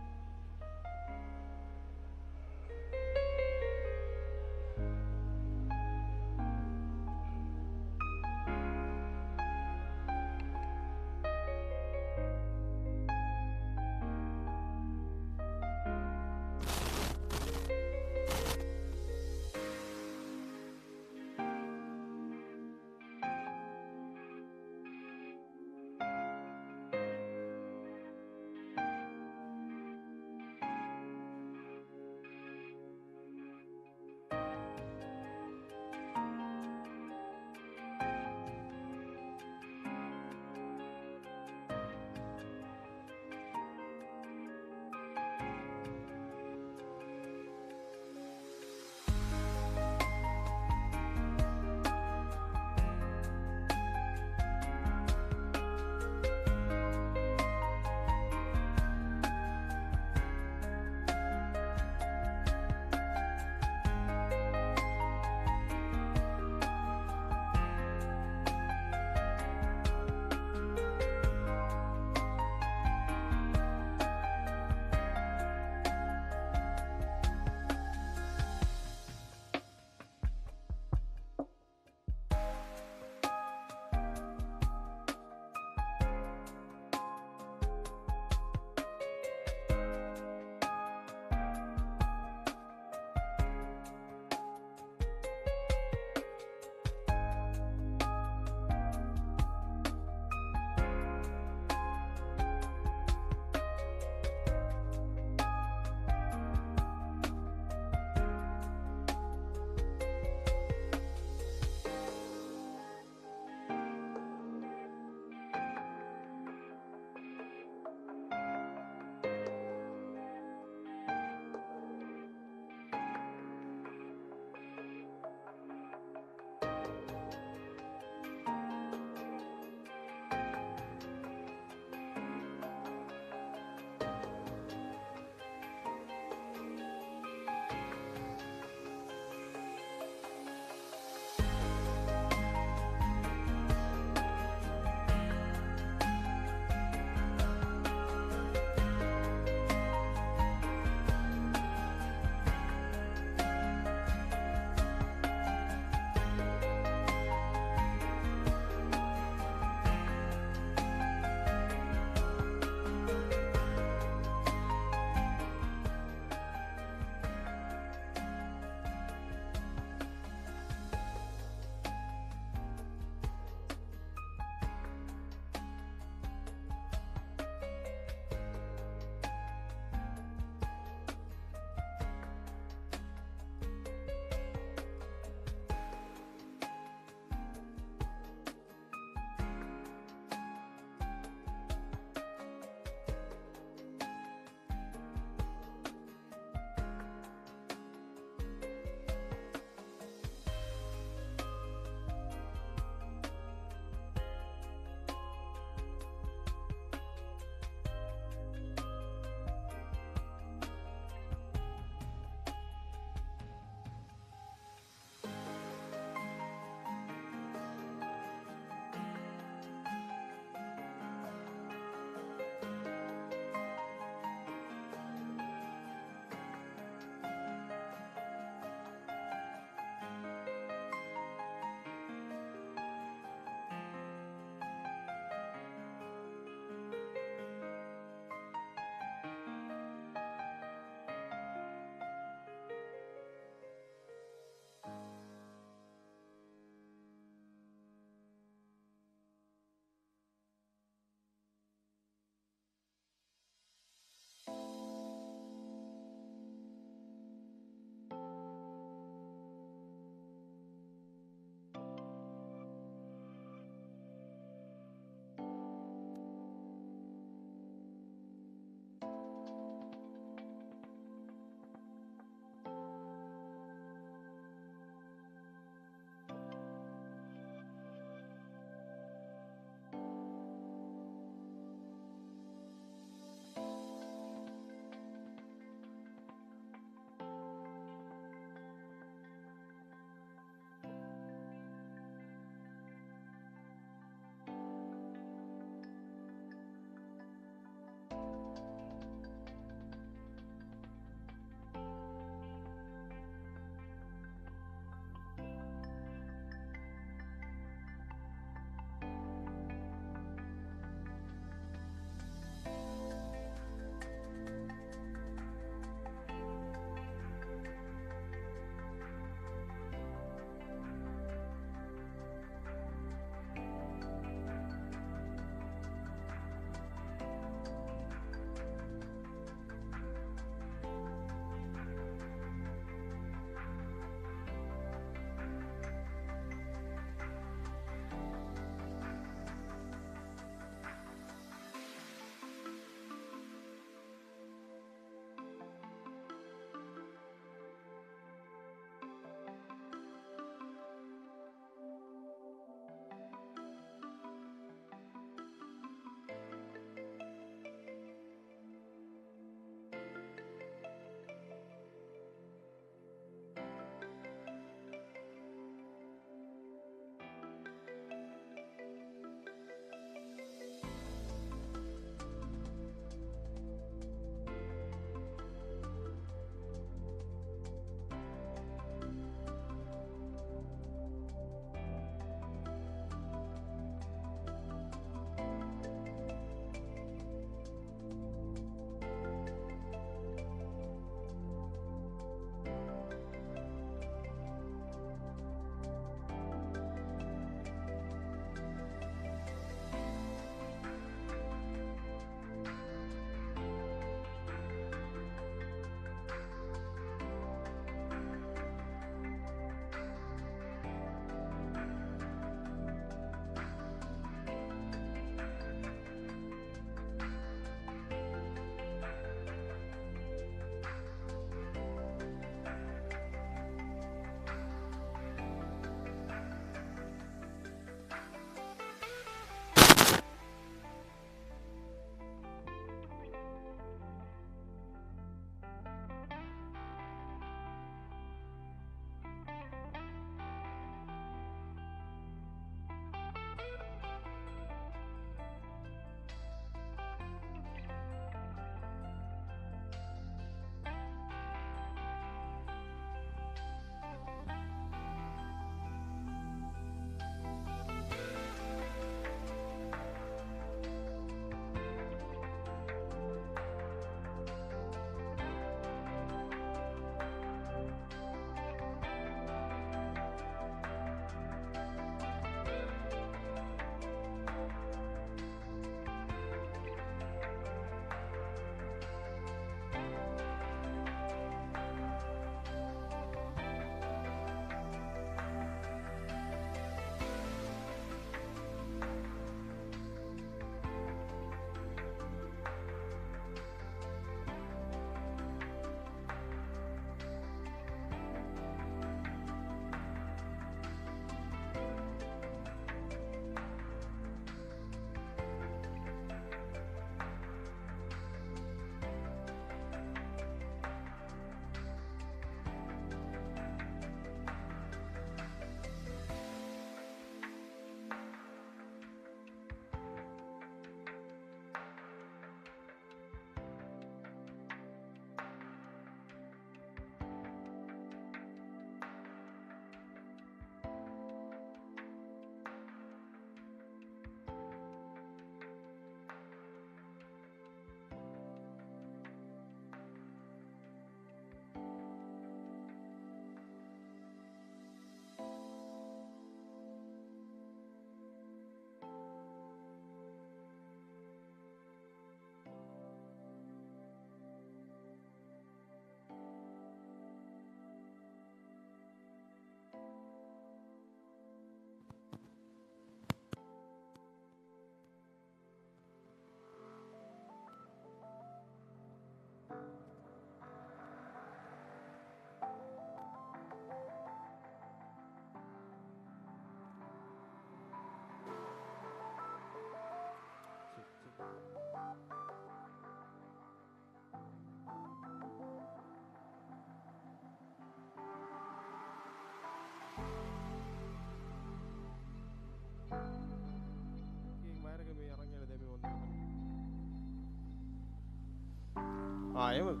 එහෙමද?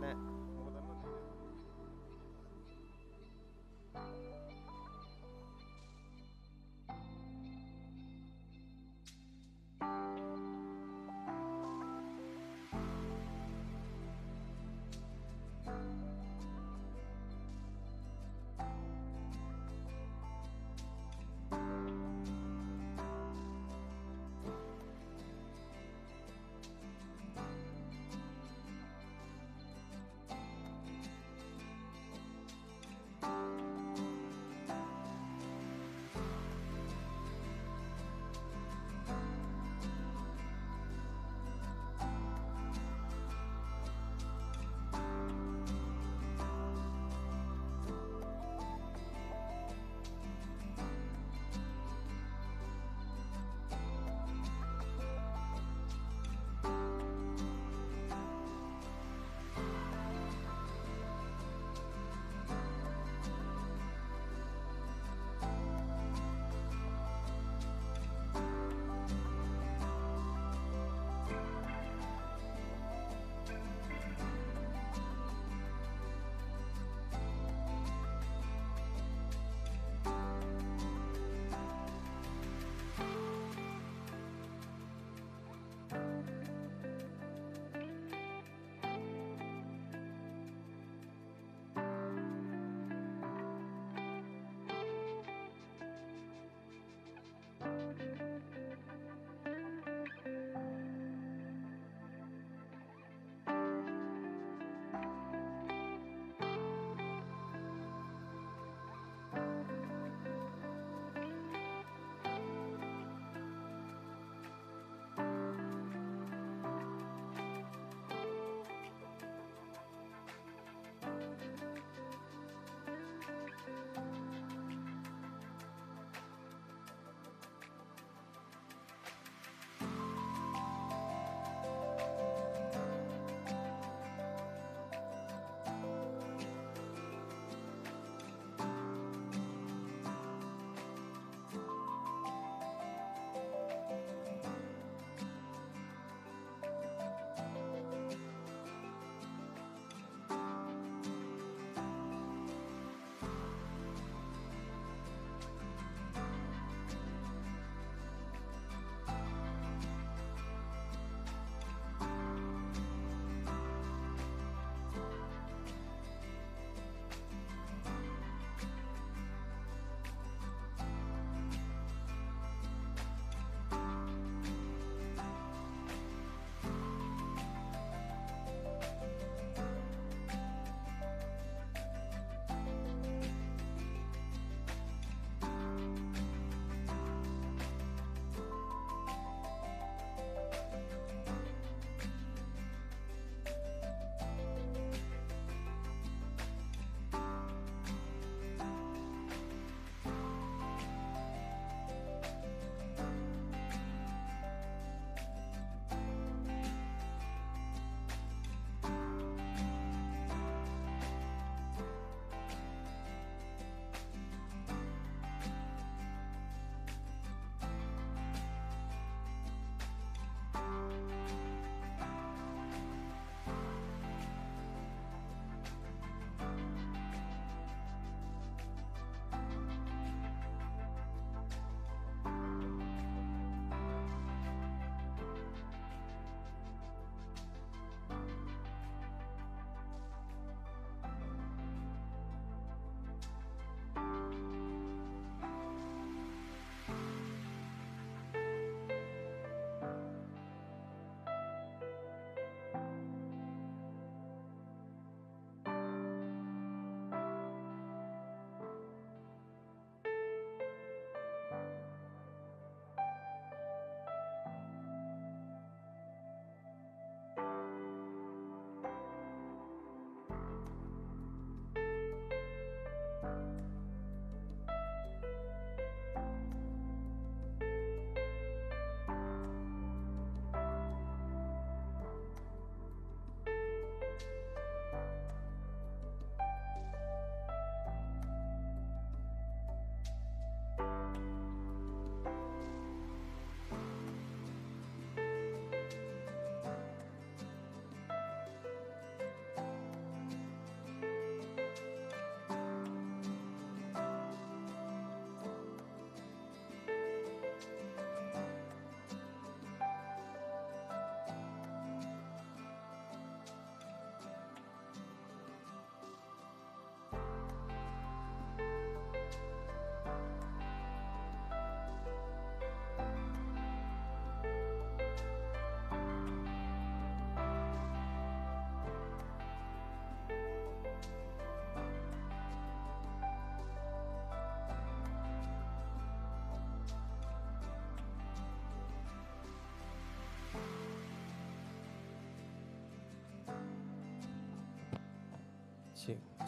නෑ. මොකද දන්නවද?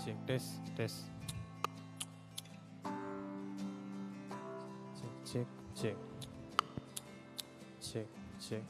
check, test, test. Check, check, check, check, check.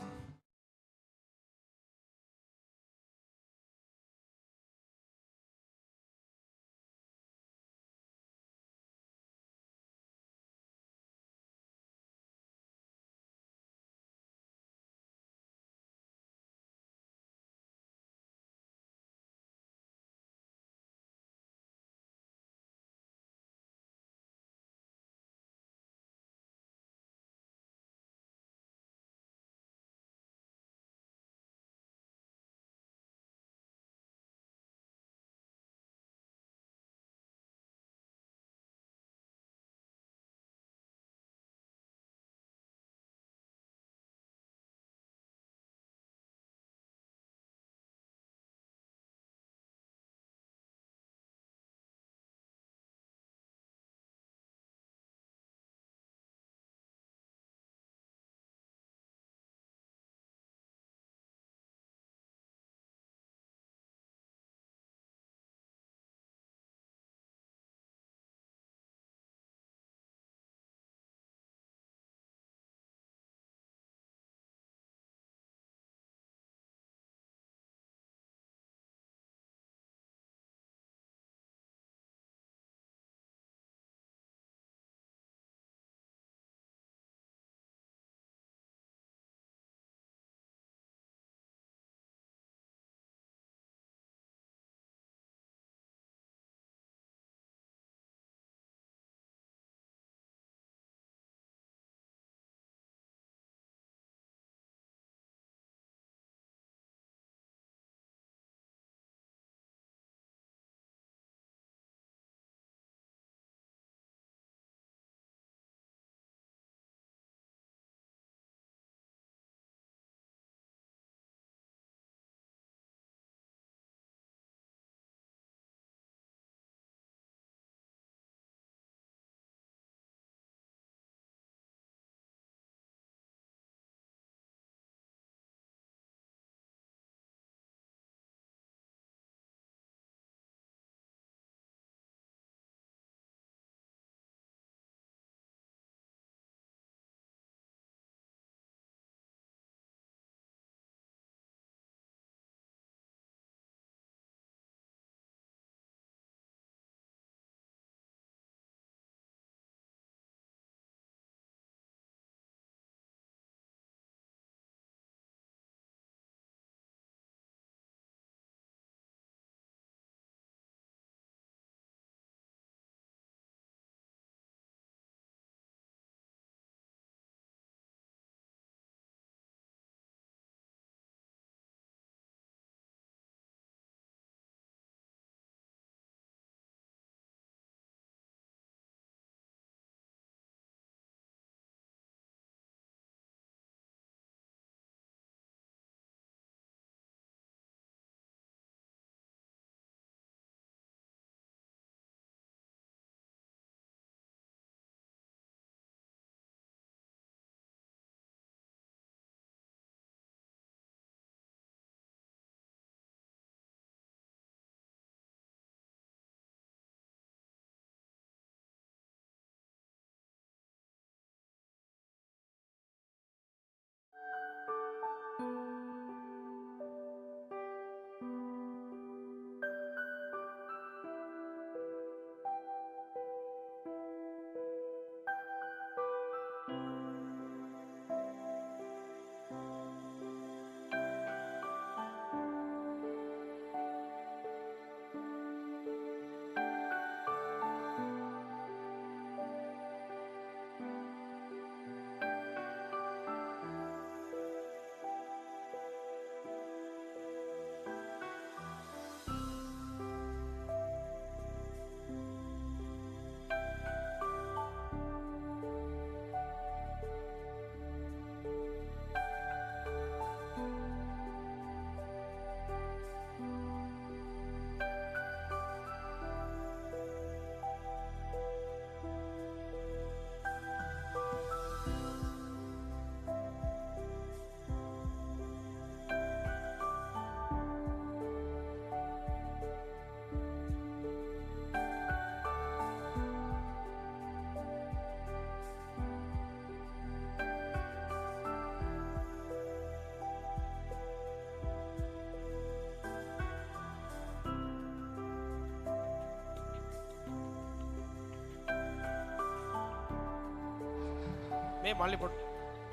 මේ මල්ලි පොඩ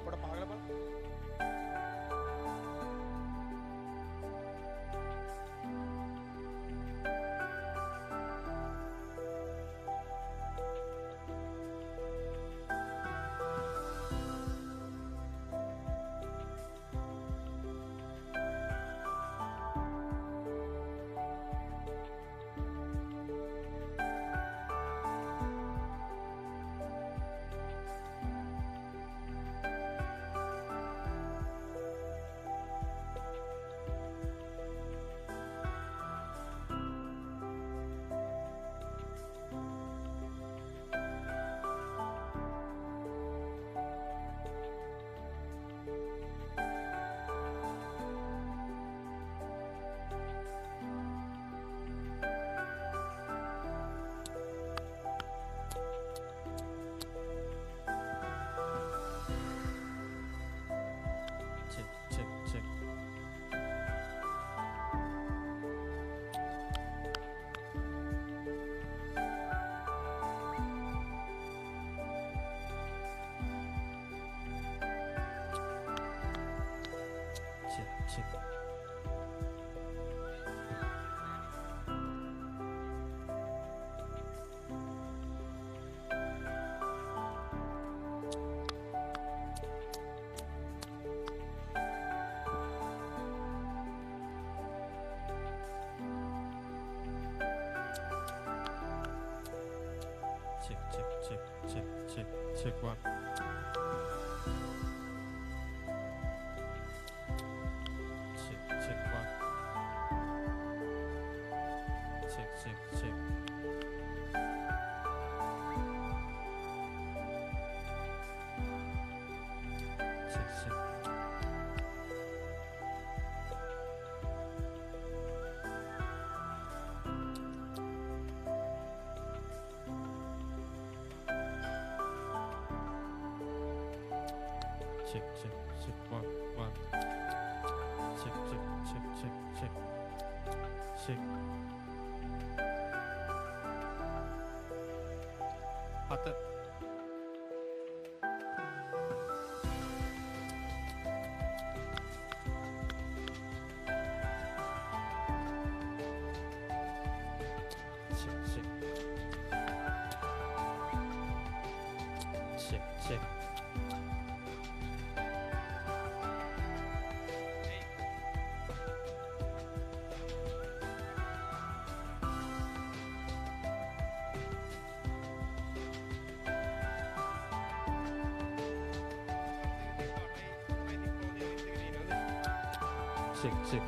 පහල බලන්න. Check one. Check one. Check. Check one. Check. හත Check. Check.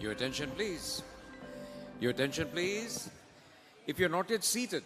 Your attention, please. Your attention, please. If you're not yet seated,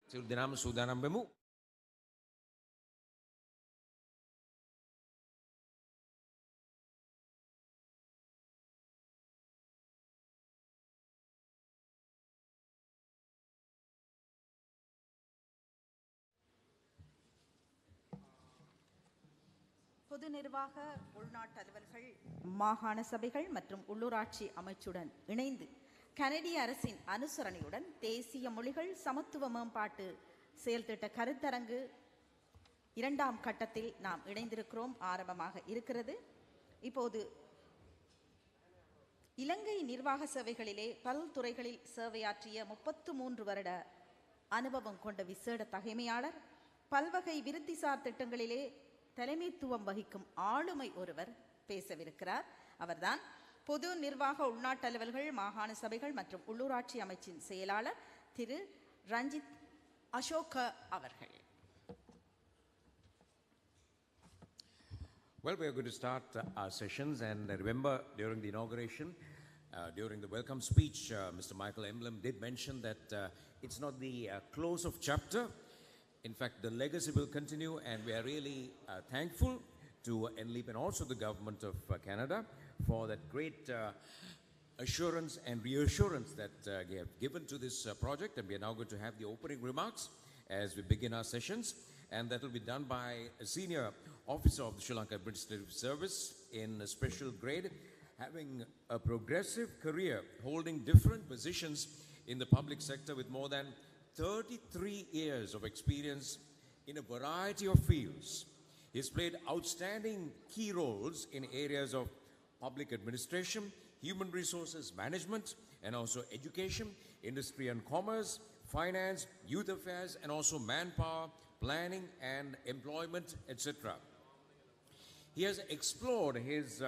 සියලු දෙනාම සූදානම් වෙමු. பொது நிர்வாக உள்நாட்டு அலுவல்கள் மாகாண சபைகள் மற்றும் உள்ளூராட்சி அமைச்சுடன் இணைந்து கனடிய அரசின் அனுசரணையுடன் தேசிய மொழிகள் சமத்துவ மேம்பாட்டு செயல்திட்ட கருத்தரங்கு இரண்டாம் கட்டத்தில் நாம் இணைந்திருக்கிறோம். ஆரம்பமாக இருக்கிறது. இப்போது இலங்கை நிர்வாக சேவைகளிலே பல்துறைகளில் சேவையாற்றிய 33 வருட அனுபவம் கொண்ட விசேட தகைமையாளர், பல்வகை விருத்திசார் திட்டங்களிலே தலைமைத்துவம் வகிக்கும் ஆளுமை ஒருவர் பேசவிருக்கிறார். அவர்தான் பொது நிர்வாக உள்நாட்டு அலுவல்கள் மாகாண சபைகள் மற்றும் உள்ளூராட்சி அமைச்சின் செயலாளர் திரு ரஞ்சித் அசோக அவர்கள். Well, we are going to start our sessions, and remember during the inauguration, during the welcome speech, Mr. Michael Emblem did mention that it's not the close of chapter. In fact, the legacy will continue, and we are really thankful to NLEAP and also the government of Canada for that great assurance and reassurance that they have given to this project. And we are now going to have the opening remarks as we begin our sessions, and that will be done by a senior officer of the Sri Lanka Administrative Service in a special grade, having a progressive career, holding different positions in the public sector with more than 33 years of experience in a variety of fields. He's played outstanding key roles in areas of public administration, human resources management, and also education, industry and commerce, finance, youth affairs, and also manpower, planning and employment, etc. He has explored his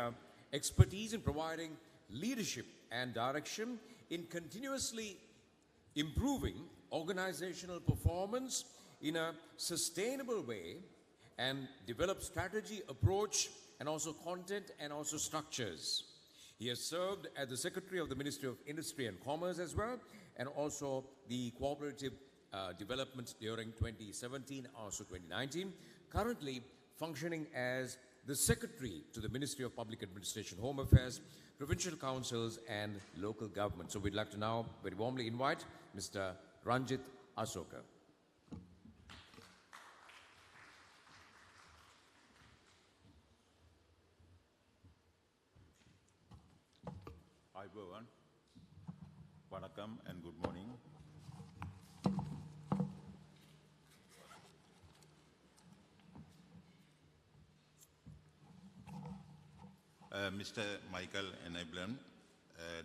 expertise in providing leadership and direction in continuously improving organizational performance in a sustainable way and develop strategy, approach, and also content and also structures. He has served as the Secretary of the Ministry of Industry and Commerce as well, and also the Cooperative Development during 2017, also 2019. Currently functioning as the Secretary to the Ministry of Public Administration, Home Affairs, Provincial Councils, and Local Government. So we'd like to now very warmly invite Mr. Ranjit Asoka. Hi everyone, Vanakkam and good morning. Mr. Michael Enablan,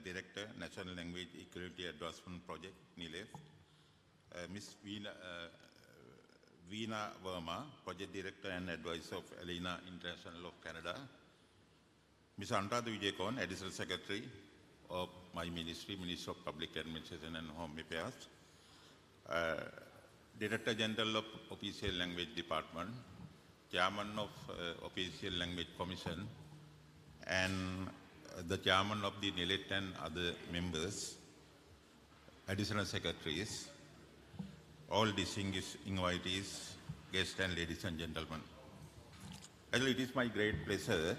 Director, National Language Equality Advancement Project, NLEAP. Ms. Veena Verma, Project Director and Advisor of ELINA International of Canada. Ms. Anta Vijayakon, Additional Secretary of my ministry, Ministry of Public Administration and Home Affairs. Director General of Official Language Department, Chairman of Official Language Commission, and the Chairman of the NLEAP and other members, Additional Secretaries, all distinguished invitees, guests and ladies and gentlemen. It is my great pleasure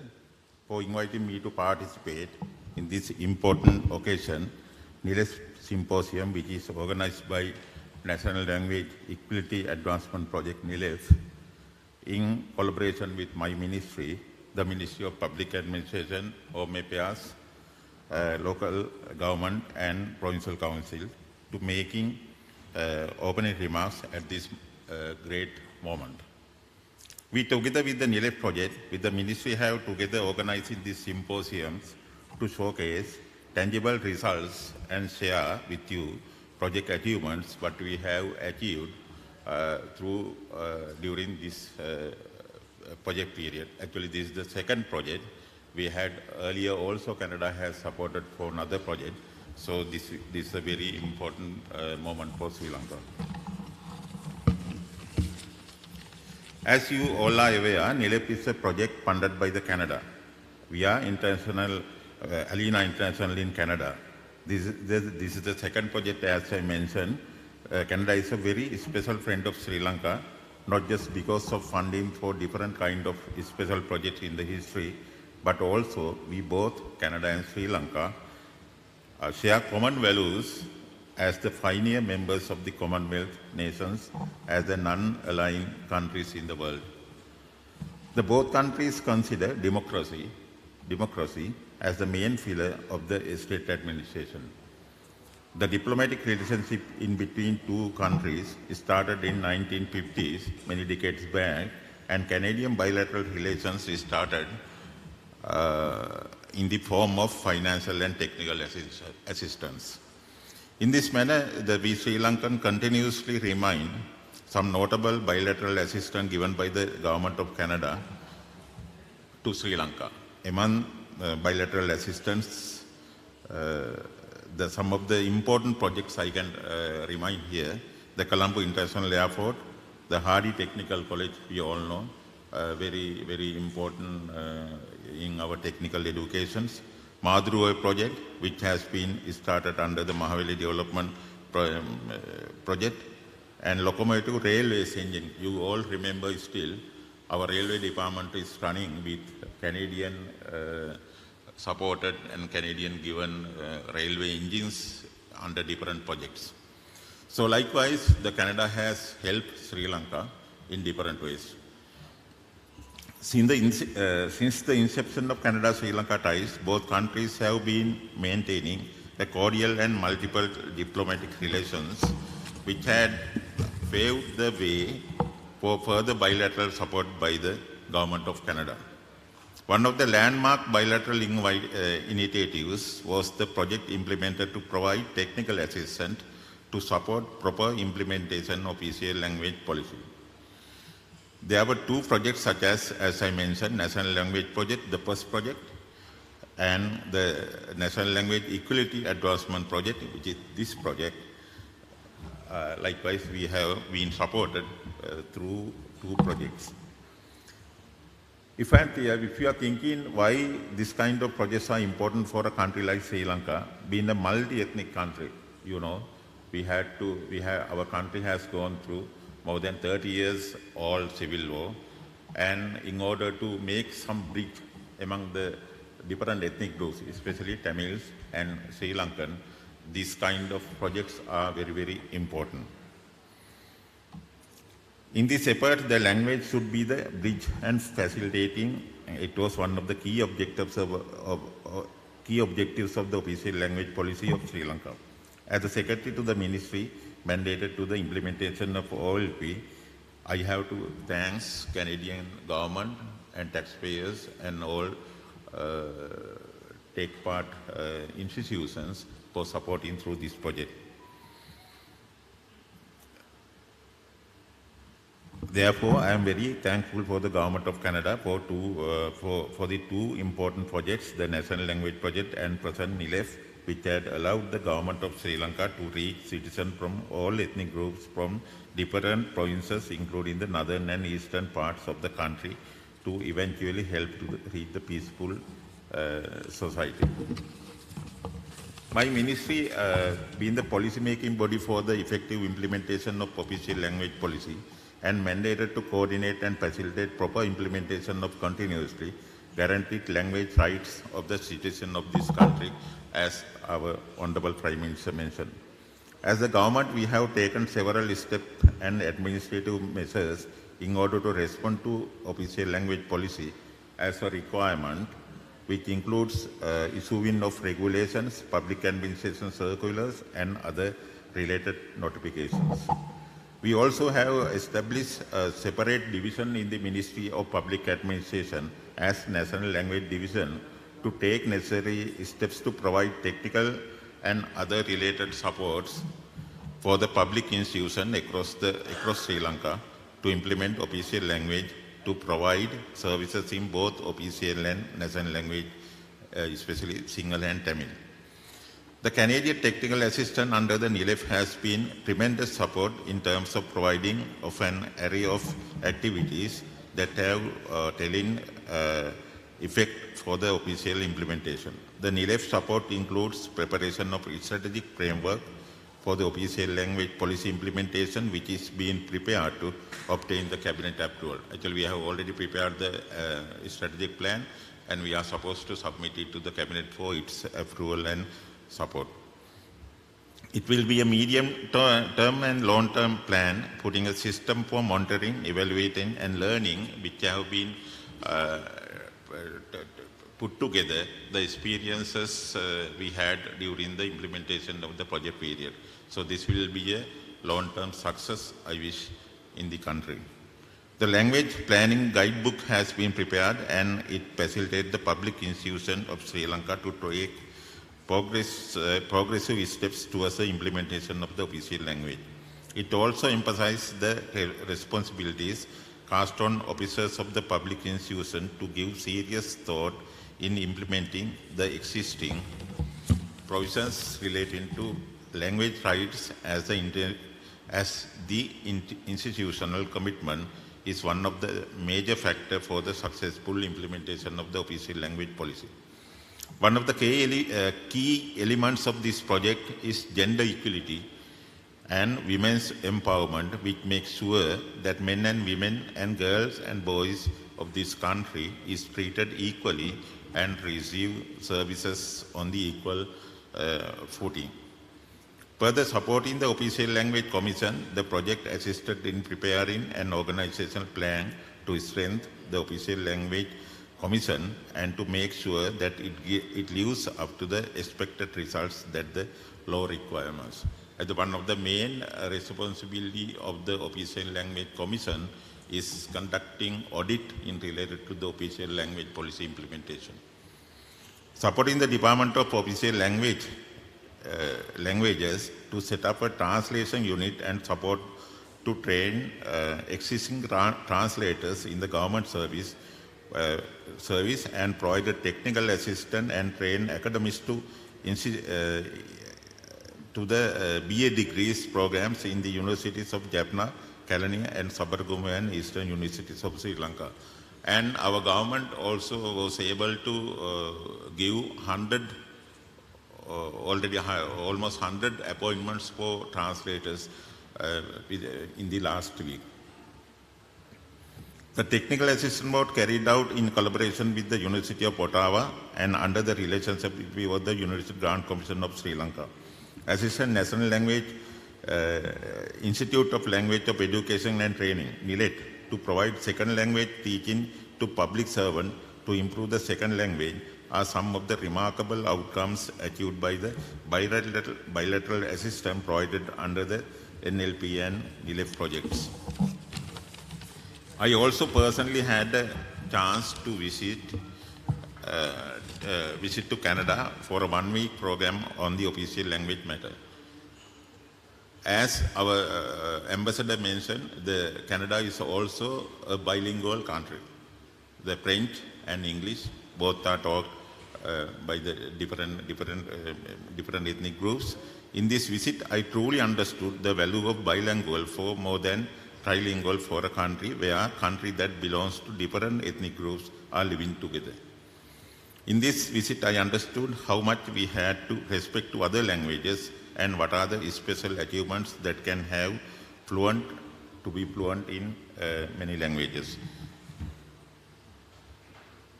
for inviting me to participate in this important occasion, NLEAP Symposium, which is organized by National Language Equality Advancement Project, NLEAP, in collaboration with my ministry, the Ministry of Public Administration, Home Affairs, Local Government and Provincial Council, to making opening remarks at this great moment. We, together with the NLEAP project, with the ministry, have together organized these symposiums to showcase tangible results and share with you project achievements, what we have achieved during this project period. Actually, this is the second project. We had earlier also Canada has supported for another project. So this is a very important moment for Sri Lanka. As you all are aware, NLEAP is a project funded by the Canada. We are international, ELINA International in Canada. This is the second project, as I mentioned. Canada is a very special friend of Sri Lanka, not just because of funding for different kind of special projects in the history, but also we both, Canada and Sri Lanka, share common values as the pioneer members of the Commonwealth nations, as the non-aligned countries in the world. The both countries consider democracy as the main pillar of the state administration. The diplomatic relationship in between two countries started in 1950s, many decades back, and Canadian bilateral relations started in the form of financial and technical assistance. In this manner, we Sri Lankan continuously remind some notable bilateral assistance given by the Government of Canada to Sri Lanka. Among bilateral assistance, some of the important projects I can remind here: the Colombo International Airport, the Hardy Technical College, we all know, very, very important in our technical educations. Madhurai project, which has been started under the Mahaveli Development Project, and locomotive railways engine. You all remember still, our railway department is running with Canadian supported and Canadian given railway engines under different projects. So likewise, the Canada has helped Sri Lanka in different ways. Since the inception of Canada-Sri Lanka ties, both countries have been maintaining a cordial and multiple diplomatic relations, which had paved the way for further bilateral support by the Government of Canada. One of the landmark bilateral initiatives was the project implemented to provide technical assistance to support proper implementation of official language policy. There were two projects such as I mentioned, National Language Project, the first project, and the National Language Equality Advancement Project, which is this project. Likewise, we have been supported through two projects. If you are thinking why this kind of projects are important for a country like Sri Lanka, being a multi-ethnic country, you know, our country has gone through more than 30 years old civil war, and in order to make some bridge among the different ethnic groups, especially Tamils and Sri Lankan, these kind of projects are very, very important. In this effort, the language should be the bridge and facilitating. It was one of the key objectives of the official language policy of Sri Lanka. As the Secretary to the Ministry mandated to the implementation of OLP, I have to thank Canadian government and taxpayers and all take part institutions for supporting through this project. Therefore, I am very thankful for the Government of Canada for the two important projects, the National Language Project and present NLEAP, which had allowed the Government of Sri Lanka to reach citizens from all ethnic groups from different provinces, including the northern and eastern parts of the country, to eventually help to reach the peaceful society. My ministry, being the policy-making body for the effective implementation of official language policy, and mandated to coordinate and facilitate proper implementation of continuously guaranteed language rights of the citizens of this country, as our Honorable Prime Minister mentioned. As the government, we have taken several steps and administrative measures in order to respond to official language policy as a requirement, which includes issuing of regulations, public administration circulars, and other related notifications. We also have established a separate division in the Ministry of Public Administration as National Language Division to take necessary steps to provide technical and other related supports for the public institution across Sri Lanka to implement official language, to provide services in both official and national language, especially Sinhala and Tamil. The Canadian technical assistance under the NLEAP has been tremendous support in terms of providing of an array of activities that have telling effect for the official implementation. The NLEAP support includes preparation of a strategic framework for the official language policy implementation, which is being prepared to obtain the cabinet approval. Actually, we have already prepared the strategic plan, and we are supposed to submit it to the cabinet for its approval and support. It will be a medium-term and long-term plan, putting a system for monitoring, evaluating, and learning, which have been put together the experiences we had during the implementation of the project period. So this will be a long-term success, I wish, in the country. The language planning guidebook has been prepared, and it facilitates the public institution of Sri Lanka to take progressive steps towards the implementation of the official language. It also emphasizes the responsibilities cast on officers of the public institution to give serious thought in implementing the existing provisions relating to language rights, as the institutional commitment is one of the major factors for the successful implementation of the official language policy. One of the key elements of this project is gender equality and women's empowerment, which makes sure that men and women and girls and boys of this country is treated equally and receive services on the equal footing. Further supporting the Official Language Commission, the project assisted in preparing an organizational plan to strengthen the Official Language Commission and to make sure that it lives up to the expected results that the law requires. As one of the main responsibility of the Official Language Commission is conducting audit in related to the official language policy implementation. Supporting the Department of Official Language languages to set up a translation unit and support to train existing translators in the government service and provide technical assistance and train academics to the BA degrees programs in the universities of Jaffna, Kelaniya and Sabaragamuwa and Eastern Universities of Sri Lanka. And our government also was able to give 100 almost 100 appointments for translators in the last week. The technical assistance was carried out in collaboration with the University of Ottawa and under the relationship with the University Grant Commission of Sri Lanka. Assistant National Language Institute of Language of Education and Training, NLEAP, to provide second language teaching to public servants to improve the second language are some of the remarkable outcomes achieved by the bilateral assistance provided under the NLP and NLEAP projects. I also personally had a chance to visit to Canada for a one-week program on the official language matter. As our ambassador mentioned, Canada is also a bilingual country. The French and English both are taught by the different ethnic groups. In this visit, I truly understood the value of bilingual for more than trilingual for a country that belongs to different ethnic groups are living together. In this visit, I understood how much we had to respect to other languages and what are the special achievements that can have to be fluent in many languages.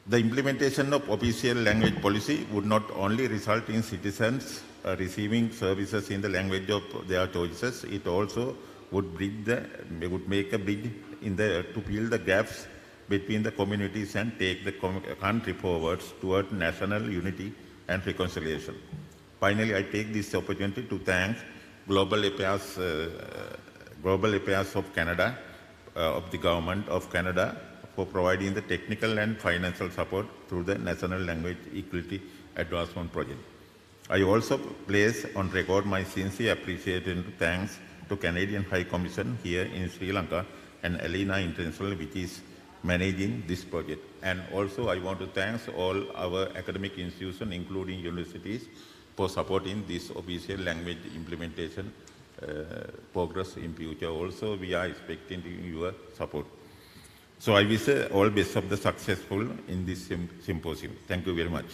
The implementation of official language policy would not only result in citizens receiving services in the language of their choices, it also would make a bridge to fill the gaps between the communities and take the country forwards toward national unity and reconciliation. Finally, I take this opportunity to thank Global Affairs of Canada, of the Government of Canada, for providing the technical and financial support through the National Language Equality Advancement Project. I also place on record my sincere appreciation and thanks to Canadian High Commission here in Sri Lanka and Elena International, which is managing this project. And also I want to thank all our academic institutions, including universities, for supporting this official language implementation progress in future. Also, we are expecting your support. So I wish all best of the successful in this symposium. Thank you very much.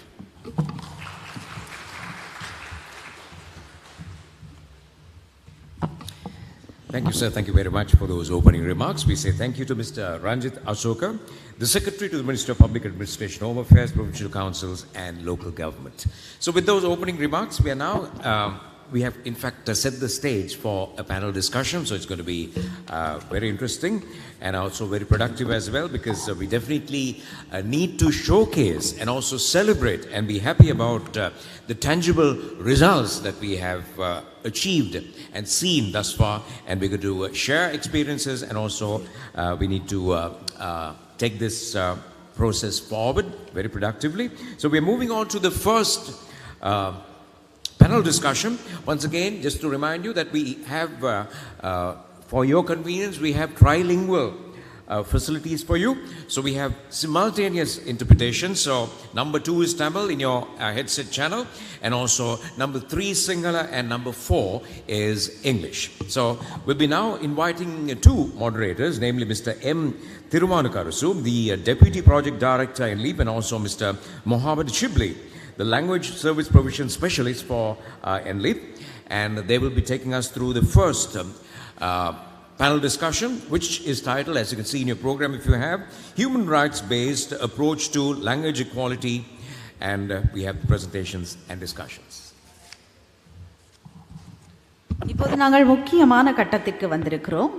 Thank you, sir. Thank you very much for those opening remarks. We say thank you to Mr. Ranjit Ashoka, the Secretary to the Minister of Public Administration, Home Affairs, Provincial Councils, and Local Government. So with those opening remarks, we are now, we have in fact set the stage for a panel discussion. So it's going to be very interesting and also very productive as well, because we definitely need to showcase and also celebrate and be happy about the tangible results that we have achieved and seen thus far, and we're going to share experiences, and also we need to take this process forward very productively. So we're moving on to the first panel discussion. Once again, just to remind you that we have, for your convenience, we have trilingual facilities for you. So we have simultaneous interpretation. So number 2 is Tamil in your headset channel, and also number 3 is Sinhala, and number 4 is English. So we'll be now inviting 2 moderators, namely Mr. M. Thirumanukarasu, the Deputy Project Director in NLEAP, and also Mr. Mohammed Shibli, the Language Service Provision Specialist for NLEAP, and they will be taking us through the first panel discussion, which is titled, as you can see in your program if you have, Human Rights-Based Approach to Language Equality, and we have presentations and discussions. இப்போது நாங்கள் முக்கியமான கட்டத்திற்கு வந்திருக்கிறோம்.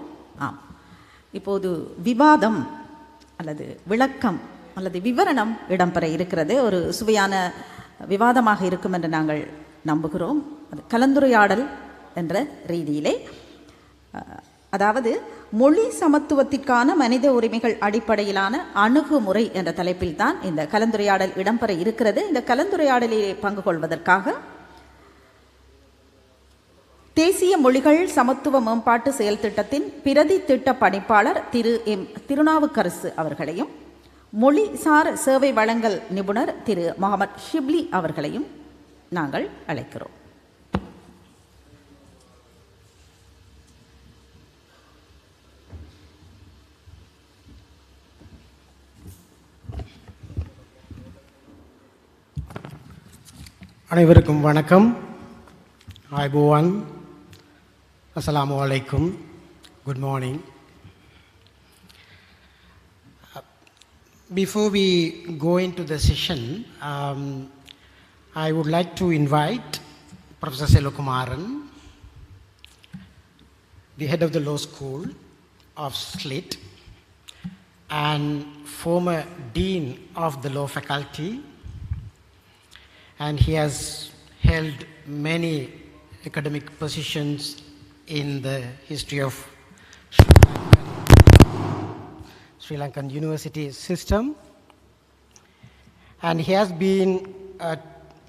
ஆம், இப்போது விவாதம் அல்லது விளக்கம் அல்லது விவரணம் இடம்பெற இருக்கிறது. ஒரு சுவையான விவாதமாக இருக்கும் என்று நாங்கள் நம்புகிறோம். அது கலந்துரையாடல் என்ற ரீதியிலே, அதாவது மொழி சமத்துவத்திற்கான மனித உரிமைகள் அடிப்படையிலான அணுகுமுறை என்ற தலைப்பில் தான் இந்த கலந்துரையாடல் இடம்பெற இருக்கிறது. இந்த கலந்துரையாடலில் பங்கு கொள்வதற்காக தேசிய மொழிகள் சமத்துவ மேம்பாட்டு செயல் திட்டத்தின் பிரதி திட்ட பணிப்பாளர் திரு எம் திருநாவுக்கரசு அவர்களையும் மொழிசார் சேவை வழங்கல் நிபுணர் திரு முகமது ஷிப்லி அவர்களையும் நாங்கள் அழைக்கிறோம். அனைவருக்கும் வணக்கம். ஐபோவான், அஸ்ஸலாமு அலைக்கும், good morning. Before we go into the session, I would like to invite Professor Selokumaran, the head of the law school of SLIT and former dean of the law faculty, and he has held many academic positions in the history of Sri Lankan university system, and he has been a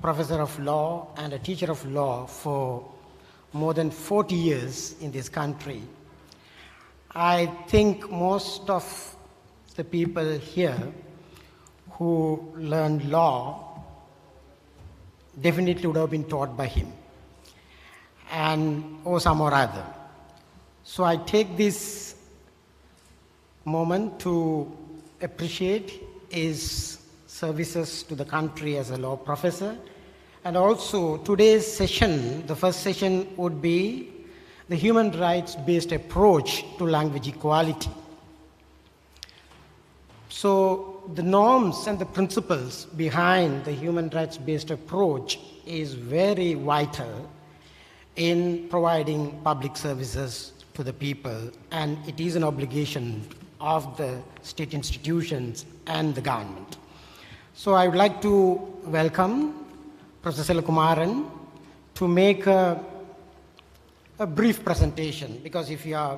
professor of law and a teacher of law for more than 40 years in this country. I think most of the people here who learned law definitely would have been taught by him, and or some or other. So I take this moment to appreciate his services to the country as a law professor. And also today's session, the first session would be the human rights based approach to language equality. So the norms and the principles behind the human rights based approach is very vital in providing public services to the people, and it is an obligation of the state institutions and the government. So I would like to welcome Professor Selokumaran to make a brief presentation, because if you are,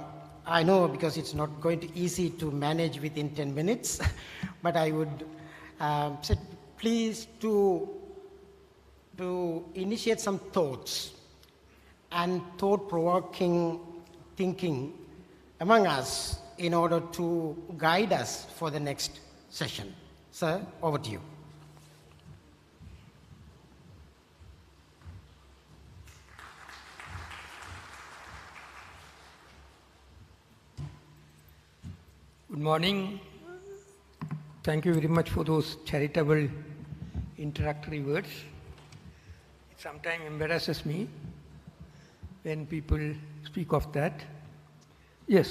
I know because it's not going to be easy to manage within 10 minutes, but I would say please to initiate some thoughts and thought-provoking thinking among us in order to guide us for the next session. Sir, over to you. Good morning. Thank you very much for those charitable introductory words. It sometimes embarrasses me when people speak of that. Yes,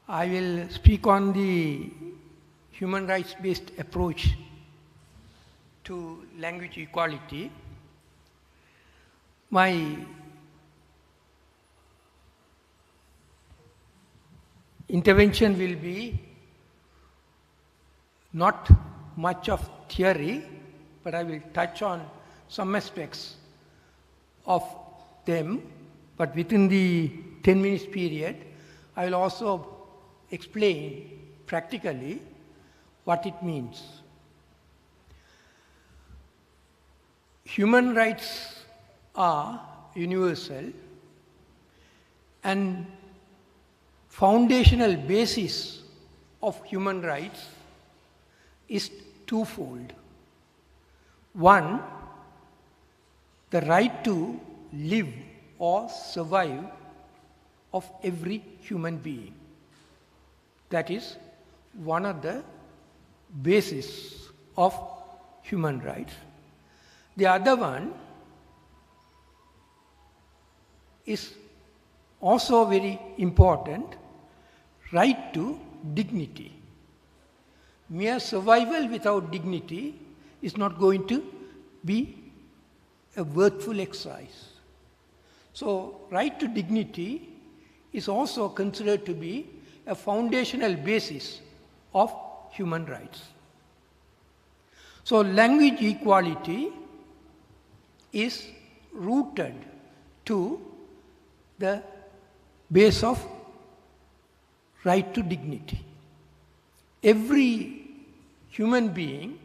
I will speak on the human rights-based approach to language equality. My intervention will be not much of theory, but I will touch on some aspects of them, but within the 10 minutes period, I will also explain practically what it means. Human rights are universal, and foundational basis of human rights is twofold. One, the right to live or survive of every human being. That is one of the basis of human rights. The other one is also very important, right to dignity. Mere survival without dignity is not going to be a worthful exercise. So right to dignity is also considered to be a foundational basis of human rights. So language equality is rooted to the base of right to dignity. Every human being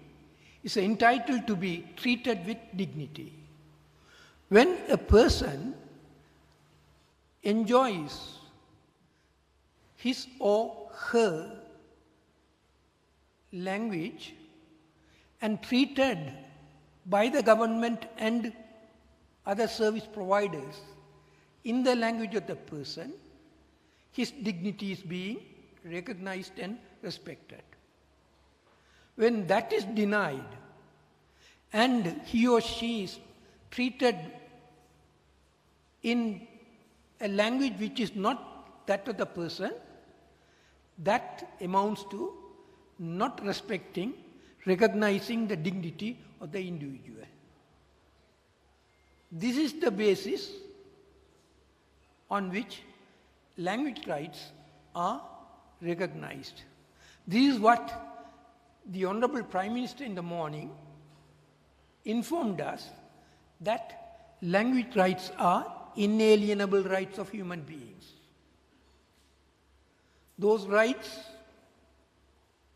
is entitled to be treated with dignity. When a person enjoys his or her language and treated by the government and other service providers in the language of the person, his dignity is being recognized and respected. When that is denied and he or she is treated in a language which is not that of the person, that amounts to not respecting, recognizing the dignity of the individual. This is the basis on which language rights are recognized. This is what the Honorable Prime Minister in the morning informed us, that language rights are inalienable rights of human beings. Those rights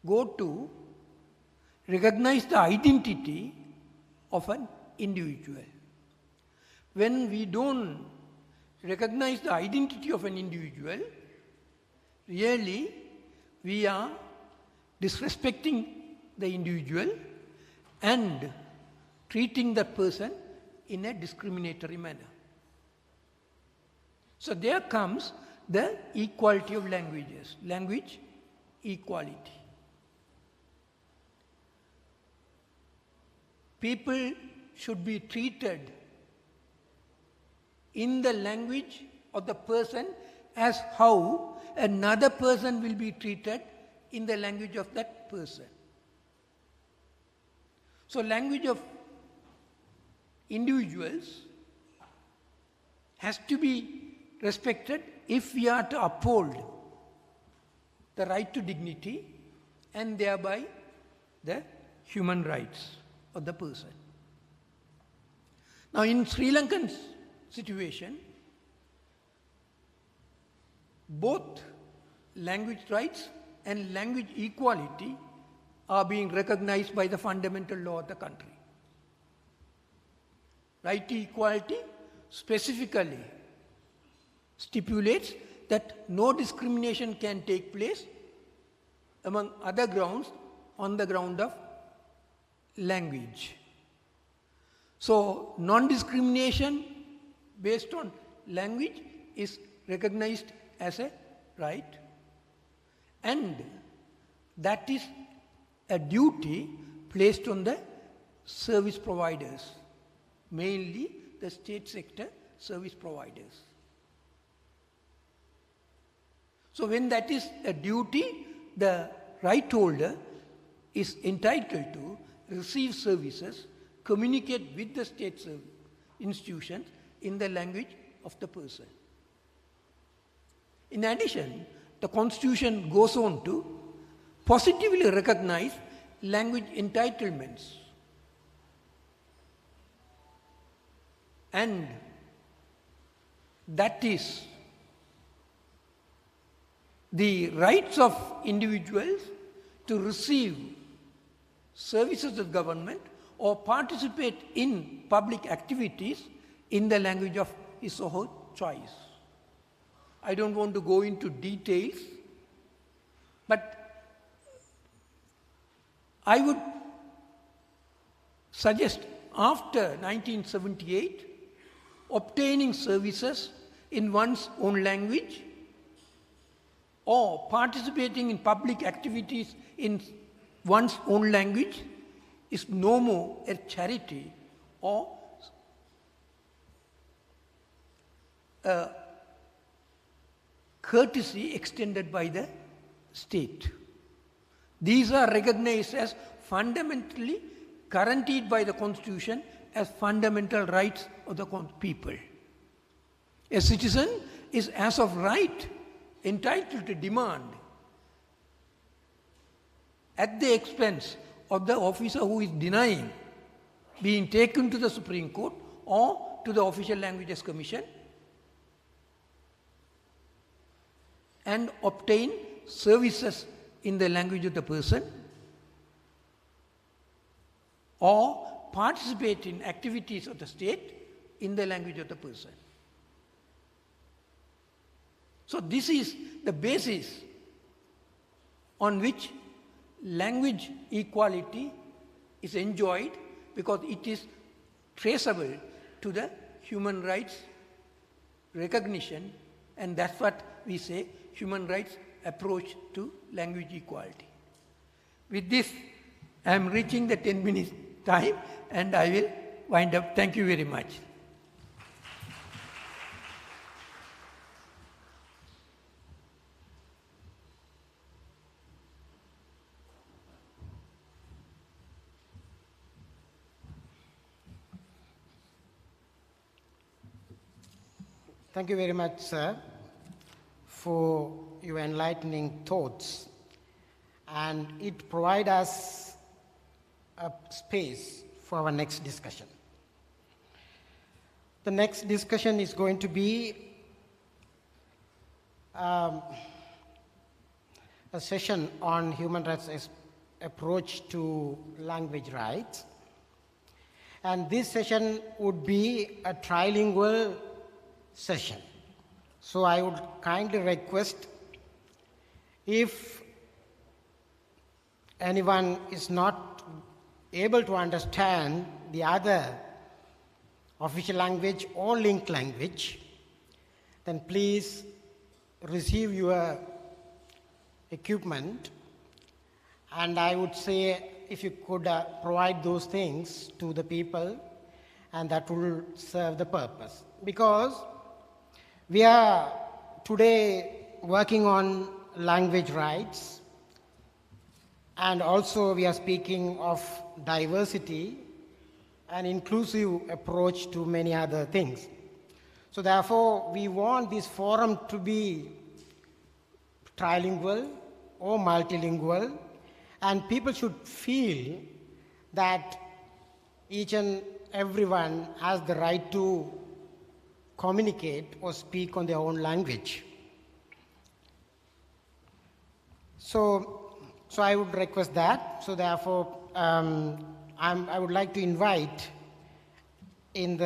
go to recognize the identity of an individual. When we don't recognize the identity of an individual, really we are disrespecting the individual and treating that person in a discriminatory manner. So there comes the equality of languages, language equality. People should be treated in the language of the person as how another person will be treated in the language of that person. So language of individuals has to be respected if we are to uphold the right to dignity and thereby the human rights of the person. Now in Sri Lankan situation, both language rights and language equality are being recognized by the fundamental law of the country. Right to equality specifically stipulates that no discrimination can take place among other grounds on the ground of language. So non-discrimination based on language is recognized as a right, and that is a duty placed on the service providers, mainly the state sector service providers. So when that is a duty, the right holder is entitled to receive services, communicate with the state institutions in the language of the person. In addition, the Constitution goes on to positively recognize language entitlements, and that is the rights of individuals to receive services of government or participate in public activities in the language of his or her choice. I don't want to go into details, but I would suggest after 1978, obtaining services in one's own language or participating in public activities in one's own language is no more a charity or a courtesy extended by the state. These are recognized as fundamentally guaranteed by the Constitution as fundamental rights of the people. A citizen is as of right entitled to demand at the expense of the officer who is denying being taken to the Supreme Court or to the Official Languages Commission and obtain services in the language of the person or participate in activities of the state in the language of the person. So this is the basis on which language equality is enjoyed, because it is traceable to the human rights recognition, and that's what we say human rights approach to language equality. With this, I am reaching the 10 minutes time and I will wind up. Thank you very much. Thank you very much, sir, for your enlightening thoughts. And it provides us a space for our next discussion. The next discussion is going to be a session on human rights approach to language rights. And this session would be a trilingual session. So I would kindly request, if anyone is not able to understand the other official language or linked language, then please receive your equipment, and I would say if you could provide those things to the people, and that will serve the purpose. Because we are today working on language rights, and also we are speaking of diversity and inclusive approach to many other things. So therefore, we want this forum to be trilingual or multilingual, and people should feel that each and everyone has the right to communicate or speak on their own language. So I would request that. So therefore, I would like to invite in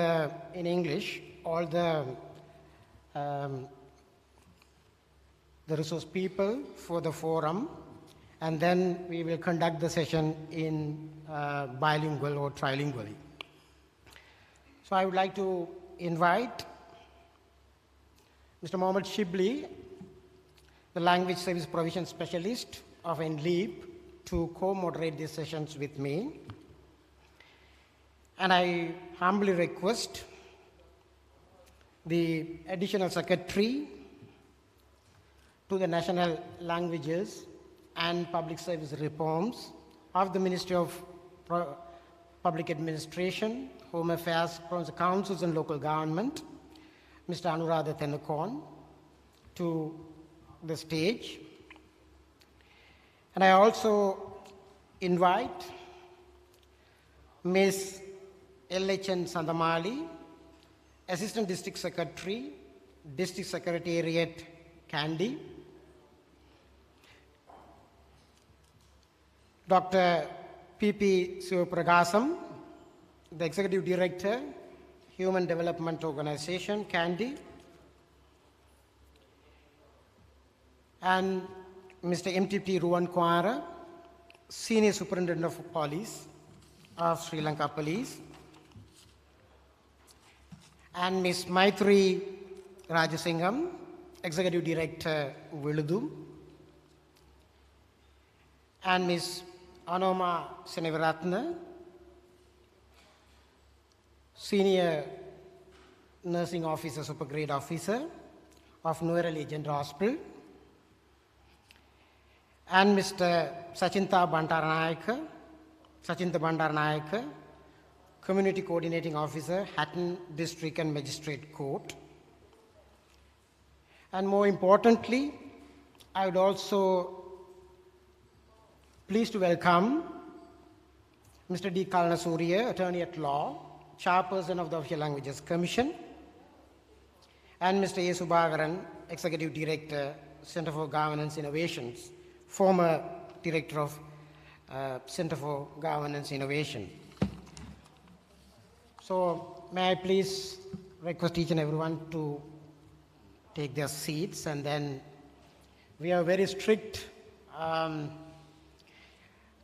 English all the resource people for the forum, and then we will conduct the session in bilingual or trilingually. So I would like to invite Mr. Mohammed Shibli, the Language Service Provision Specialist of NLEAP, to co-moderate these sessions with me. And I humbly request the Additional Secretary to the National Languages and Public Service Reforms of the Ministry of Public Administration, Home Affairs, Provincial Councils and Local Government, Mr. Anuradha Thenukon, to the stage. And I also invite Ms. L.H.N. Sandamali, Assistant District Secretary, District Secretariat, Kandy, Dr. P.P. Sivapragasam, the Executive Director, Human Development Organization, Kandy, and Mr. M.T.P. Ruwan Kwara, Senior Superintendent of Police of Sri Lanka Police, and Ms. Maitri Rajasingham, Executive Director, Viludu, and Ms. Anoma Seneviratna, Senior Nursing Officer, Supergrade Officer of Nuerali General Hospital, and Mr. Sachinta Bandaranayaka, Community Coordinating Officer, Hatton District and Magistrate Court. And more importantly, I would also pleased to welcome Mr. D. Kalanasuriya, Attorney at Law, Chairperson of the Official Languages Commission, and Mr. A. Subhagaran, Executive Director, Center for Governance Innovations, former Director of Center for Governance Innovation. So may I please request each and everyone to take their seats, and then we have very strict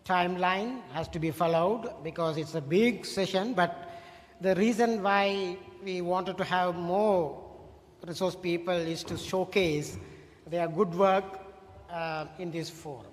timeline has to be followed because it's a big session. But the reason why we wanted to have more resource people is to showcase their good work in this forum.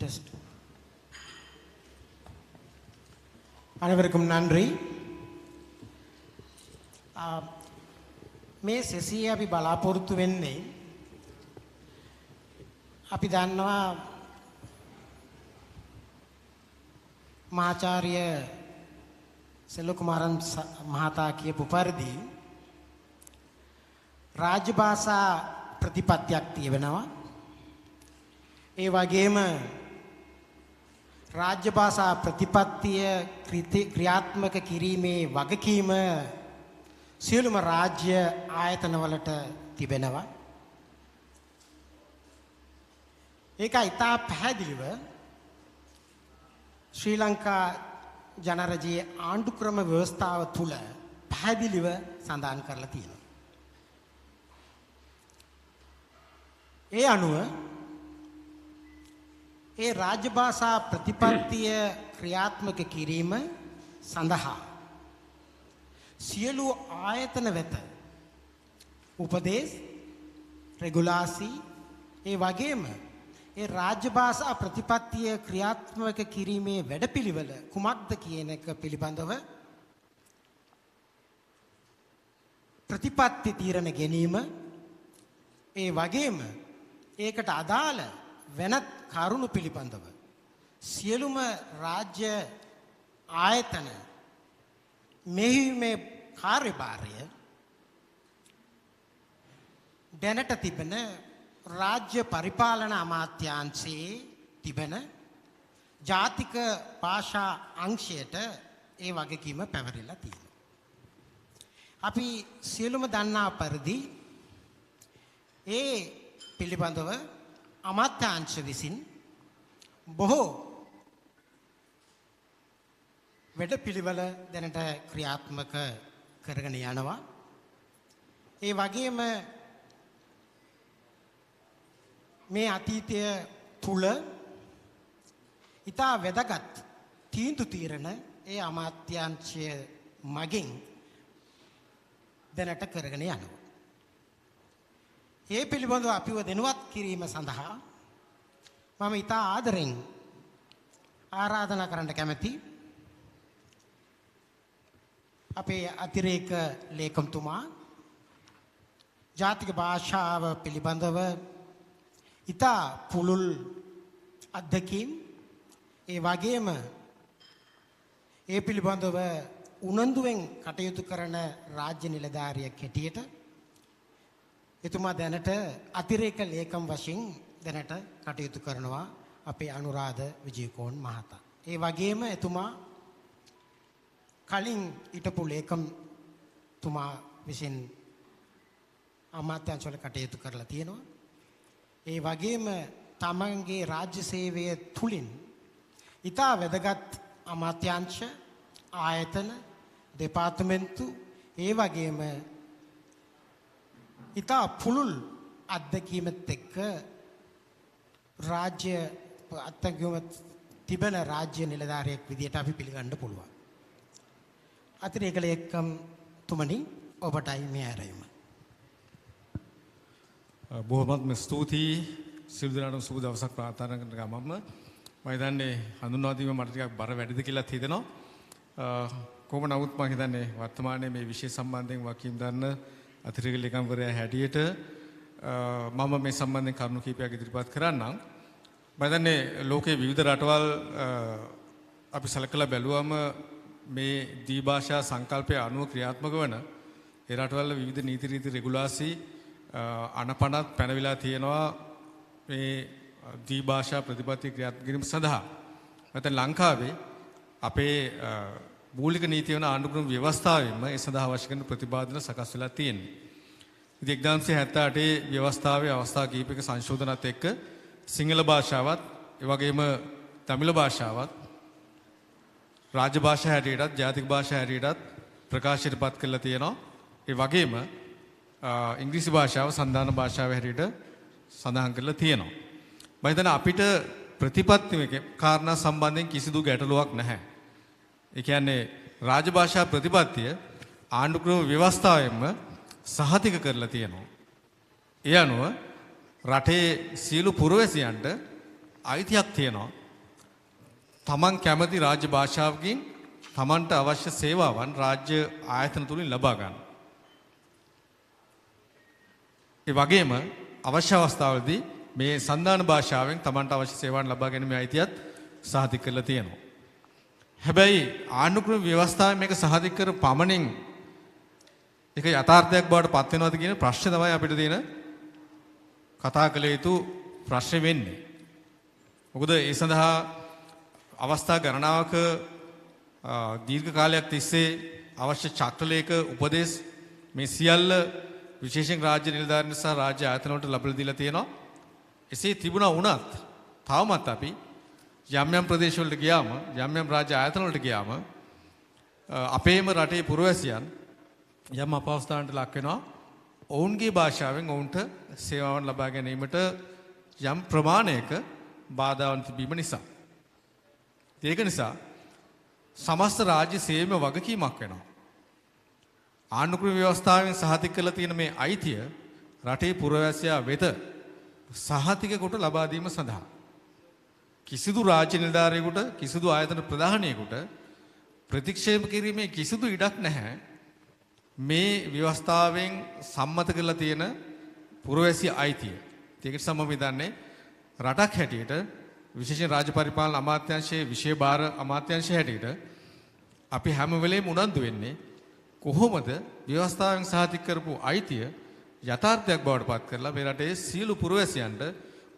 Test. அனைவருக்கும் நன்றி. මේ සෙසිය අපි බලාපොරොත්තු වෙන්නේ අපි දන්නවා මහාචාර්ය සෙල්ලකුමාරන් මහතා කියපු පරිදි රාජ්‍ය භාෂා ප්‍රතිපත්තියක් තියෙනවා. ඒ වගේම රාජ්‍ය භාෂා ප්‍රතිපත්තිය ක්‍රියාත්මක කිරීමේ වගකීම සියලුම රාජ්‍ය ආයතනවලට තිබෙනවා. ඒක ඉතා පැහැදිලිව ශ්‍රී ලංකා ජනරජයේ ආණ්ඩුක්‍රම ව්‍යවස්ථාව තුළ පැහැදිලිව සඳහන් කරලා තියෙනවා. ඒ අනුව ඒ රාජ්‍ය භාෂා ප්‍රතිපත්තිය ක්‍රියාත්මක කිරීම සඳහා සියලු ආයතන වෙත උපදේශ රෙගුලාසි ඒ වගේම ඒ රාජ්‍ය භාෂා ප්‍රතිපත්තිය ක්‍රියාත්මක කිරීමේ වැඩපිළිවෙල කුමක්ද කියන එක පිළිබඳව ප්‍රතිපත්ති තීරණ ගැනීම ඒ වගේම ඒකට අදාළ වෙනත් කරුණු පිළිබඳව සියලුම රාජ්‍ය ආයතන මෙහිමේ කාර්යභාරය දැනට තිබෙන රාජ්‍ය පරිපාලන අමාත්‍යාංශයේ තිබෙන ජාතික භාෂා අංශයට ඒ වගකීම පැවරිලා තියෙනවා. අපි සියලුම දන්නා පරිදි ඒ පිළිබඳව අමාත්‍යාංශ විසින් බොහෝ වැඩපිළිවෙල දැනට ක්‍රියාත්මක කරගෙන යනවා. ඒ වගේම මේ අතීතය තුල ඉතා වැදගත් තීන්දුව తీරන ඒ අමාත්‍යාංශය මගින් දැනට කරගෙන යනවා. ඒ පිළිබඳව අපිව දැනුවත් කිරීම සඳහා මම ඉතා ආදරෙන් ආරාධනා කරන්න කැමැති අපේ අතිරේක ලේකම්තුමා ජාතික භාෂාව පිළිබඳව ඉතා පුළුල් අත්දැකීම් ඒ වගේම ඒ පිළිබඳව උනන්දුවෙන් කටයුතු කරන රාජ්‍ය නිලධාරියෙක් හැටියට එතුමා දැනට අතිරේක ලේකම් වශයෙන් දැනට කටයුතු කරනවා අපේ අනුරාධ විජේකෝන් මහතා. ඒ වගේම එතුමා කලින් හිටපු ලේකම්තුමා විසින් අමාත්‍යාංශවල කටයුතු කරලා තියෙනවා. ඒ වගේම තමන්ගේ රාජ්‍ය සේවය තුලින් ඉතා වැදගත් අමාත්‍යාංශ ආයතන දෙපාර්තමේන්තු ඒ වගේම ඉතා පුළුල් අත්දැකීමත් එක්ක රාජ්‍ය අත්දැකීම තිබෙන රාජ්‍ය නිලධාරියෙක් විදියට අපි පිළිගන්න පුළුවන්. අතිරේක ලේකම් තුමනි ඔබටයි මේ ආරයුම. බොහොමත්ම ස්තුතියි සියලු දෙනාටම සුබ දවසක් ප්‍රාර්ථනා කරන ගමන්ම මම හිතන්නේ හඳුන්වා දීම මට ටිකක් බර වැඩිද කියලා හිතෙනවා. කොහොම නමුත් මම හිතන්නේ වර්තමානයේ මේ විෂය සම්බන්ධයෙන් වකීම් දන්න අතිරේක ලේකම්වරයා හැටියට මම මේ සම්බන්ධයෙන් කරුණු කීපයක් ඉදිරිපත් කරන්නම්. මම හිතන්නේ ලෝකයේ විවිධ රටවල් අපි සැලකලා බැලුවම මේ ද්විභාෂා සංකල්පය අනුව ක්‍රියාත්මක වන ඒ රටවල විවිධ නීති රීති රෙගුලාසි අනපනත් පැනවිලා තියෙනවා මේ ද්විභාෂා ප්‍රතිපත්ති ක්‍රියාත්මක කිරීම සඳහා. නැත්නම් ලංකාවේ අපේ මූලික නීති වන ආණ්ඩුක්‍රම ව්‍යවස්ථාවෙම ඒ සඳහා අවශ්‍ය කරන ප්‍රතිපාදන සකස් වෙලා තියෙනවා. ඉතින් 1978 ව්‍යවස්ථාවේ අවස්ථා කිහිපයක සංශෝධනත් එක්ක සිංහල භාෂාවත් ඒ වගේම තමිළ භාෂාවත් රාජ්‍ය භාෂා හැටියටත් ජාතික භාෂා හැටියටත් ප්‍රකාශයටපත් කරලා තියෙනවා. ඒ වගේම ඉංග්‍රීසි භාෂාව සන්දාන භාෂාව හැටියට සඳහන් කරලා තියෙනවා. මම හිතන්නේ අපිට ප්‍රතිපත්තියක කාරණා සම්බන්ධයෙන් කිසිදු ගැටලුවක් නැහැ. ඒ කියන්නේ රාජ්‍ය භාෂා ප්‍රතිපත්තිය ආණ්ඩුක්‍රම ව්‍යවස්ථාවෙන්ම සහතික කරලා තියෙනවා. ඒ අනුව රටේ සියලු පුරවැසියන්ට අයිතියක් තියෙනවා. තමන් කැමති රාජ්‍ය භාෂාවකින් තමන්ට අවශ්‍ය සේවාවන් රාජ්‍ය ආයතන තුලින් ලබා ගන්න. ඒ වගේම අවශ්‍ය අවස්ථාවලදී මේ සන්දාන භාෂාවෙන් තමන්ට අවශ්‍ය සේවාවන් ලබා ගැනීමේ අයිතියත් සහතික කරලා තියෙනවා. හැබැයි ආණ්ඩුක්‍රම ව්‍යවස්ථාවේ මේක සහතික කර පමණින් ඒක යථාර්ථයක් බවට පත් වෙනවද කියන ප්‍රශ්නේ තමයි අපිට තියෙන කතා කළ යුතු ප්‍රශ්නේ වෙන්නේ. මොකද ඒ සඳහා අවස්ථා ගණනාවක දීර්ඝ කාලයක් තිස්සේ අවශ්‍ය චක්‍රලේඛ උපදේශ මේ සියල්ල විශේෂයෙන් රාජ්‍ය නිලධාරීන් සහ රාජ්‍ය ආයතන වලට ලබා දීලා තියෙනවා. එසේ තිබුණා වුණත් තවමත් අපි යම් යම් ප්‍රදේශ වලට ගියාම යම් යම් රාජ්‍ය ආයතන වලට ගියාම අපේම රටේ පුරවැසියන් යම් අපහසුතාවන්ට ලක් වෙනවා. ඔවුන්ගේ භාෂාවෙන් ඔවුන්ට සේවාවන් ලබා ගැනීමට යම් ප්‍රමාණයක බාධාවන් තිබීම නිසා. ඒක නිසා සමස්ත රාජ්‍ය සේවය වගකීමක් වෙනවා. ආණ්ඩුක්‍රම ව්‍යවස්ථාවෙන් සහතික කරලා තියෙන මේ අයිතිය රටේ පුරවැසියා වෙත සහතික කොට ලබා දීම සඳහා කිසිදු රාජ්‍ය නිලධාරියෙකුට කිසිදු ආයතන ප්‍රධානියෙකුට ප්‍රතික්ෂේප කිරීමේ කිසිදු ඉඩක් නැහැ. මේ ව්‍යවස්ථාවෙන් සම්මත කරලා තියෙන පුරවැසියා අයිතිය. ඒකට සම්බන්ධව දන්නේ රටක් හැටියට විශේෂයෙන් රාජ්‍ය පරිපාලන අමාත්‍යාංශයේ විශේෂ භාර අමාත්‍යාංශය හැටියට අපි හැම වෙලේම උනන්දු වෙන්නේ කොහොමද ව්‍යවස්ථාවෙන් සහතික කරපු අයිතිය යථාර්ථයක් බවට පත් කරලා මේ රටේ සියලු පුරවැසියන්ට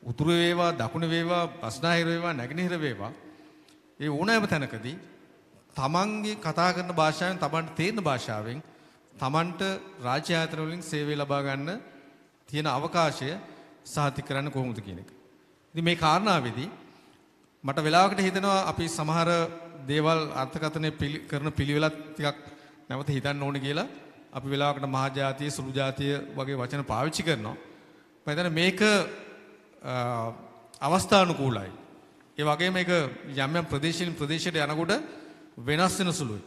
උතුරු වේවා දකුණු වේවා බස්නාහිර වේවා නැගෙනහිර වේවා ඒ ඕනෑම තැනකදී තමන්ගේ කතා කරන භාෂාවෙන් තමන්ට තේරෙන භාෂාවෙන් තමන්ට රාජ්‍ය ආයතන වලින් සේවය ලබා ගන්න තියෙන අවකාශය සහතික කරන්න කොහොමද කියන එක. ඉතින් මේ කාරණාවේදී මට වෙලාවකට හිතෙනවා අපි සමහර දේවල් අර්ථකථනය කරන පිළිවෙලක් ටිකක් නැවත හිතන්න ඕනේ කියලා අපි වෙලාවකට මහා ජාතිය සුළු ජාතිය වගේ වචන පාවිච්චි කරනවා. මම හිතන්නේ මේක අවස්ථානුකූලයි. ඒ වගේම මේක යම් යම් ප්‍රදේශයෙන් ප්‍රදේශයට යනකොට වෙනස් වෙන සුළුයි.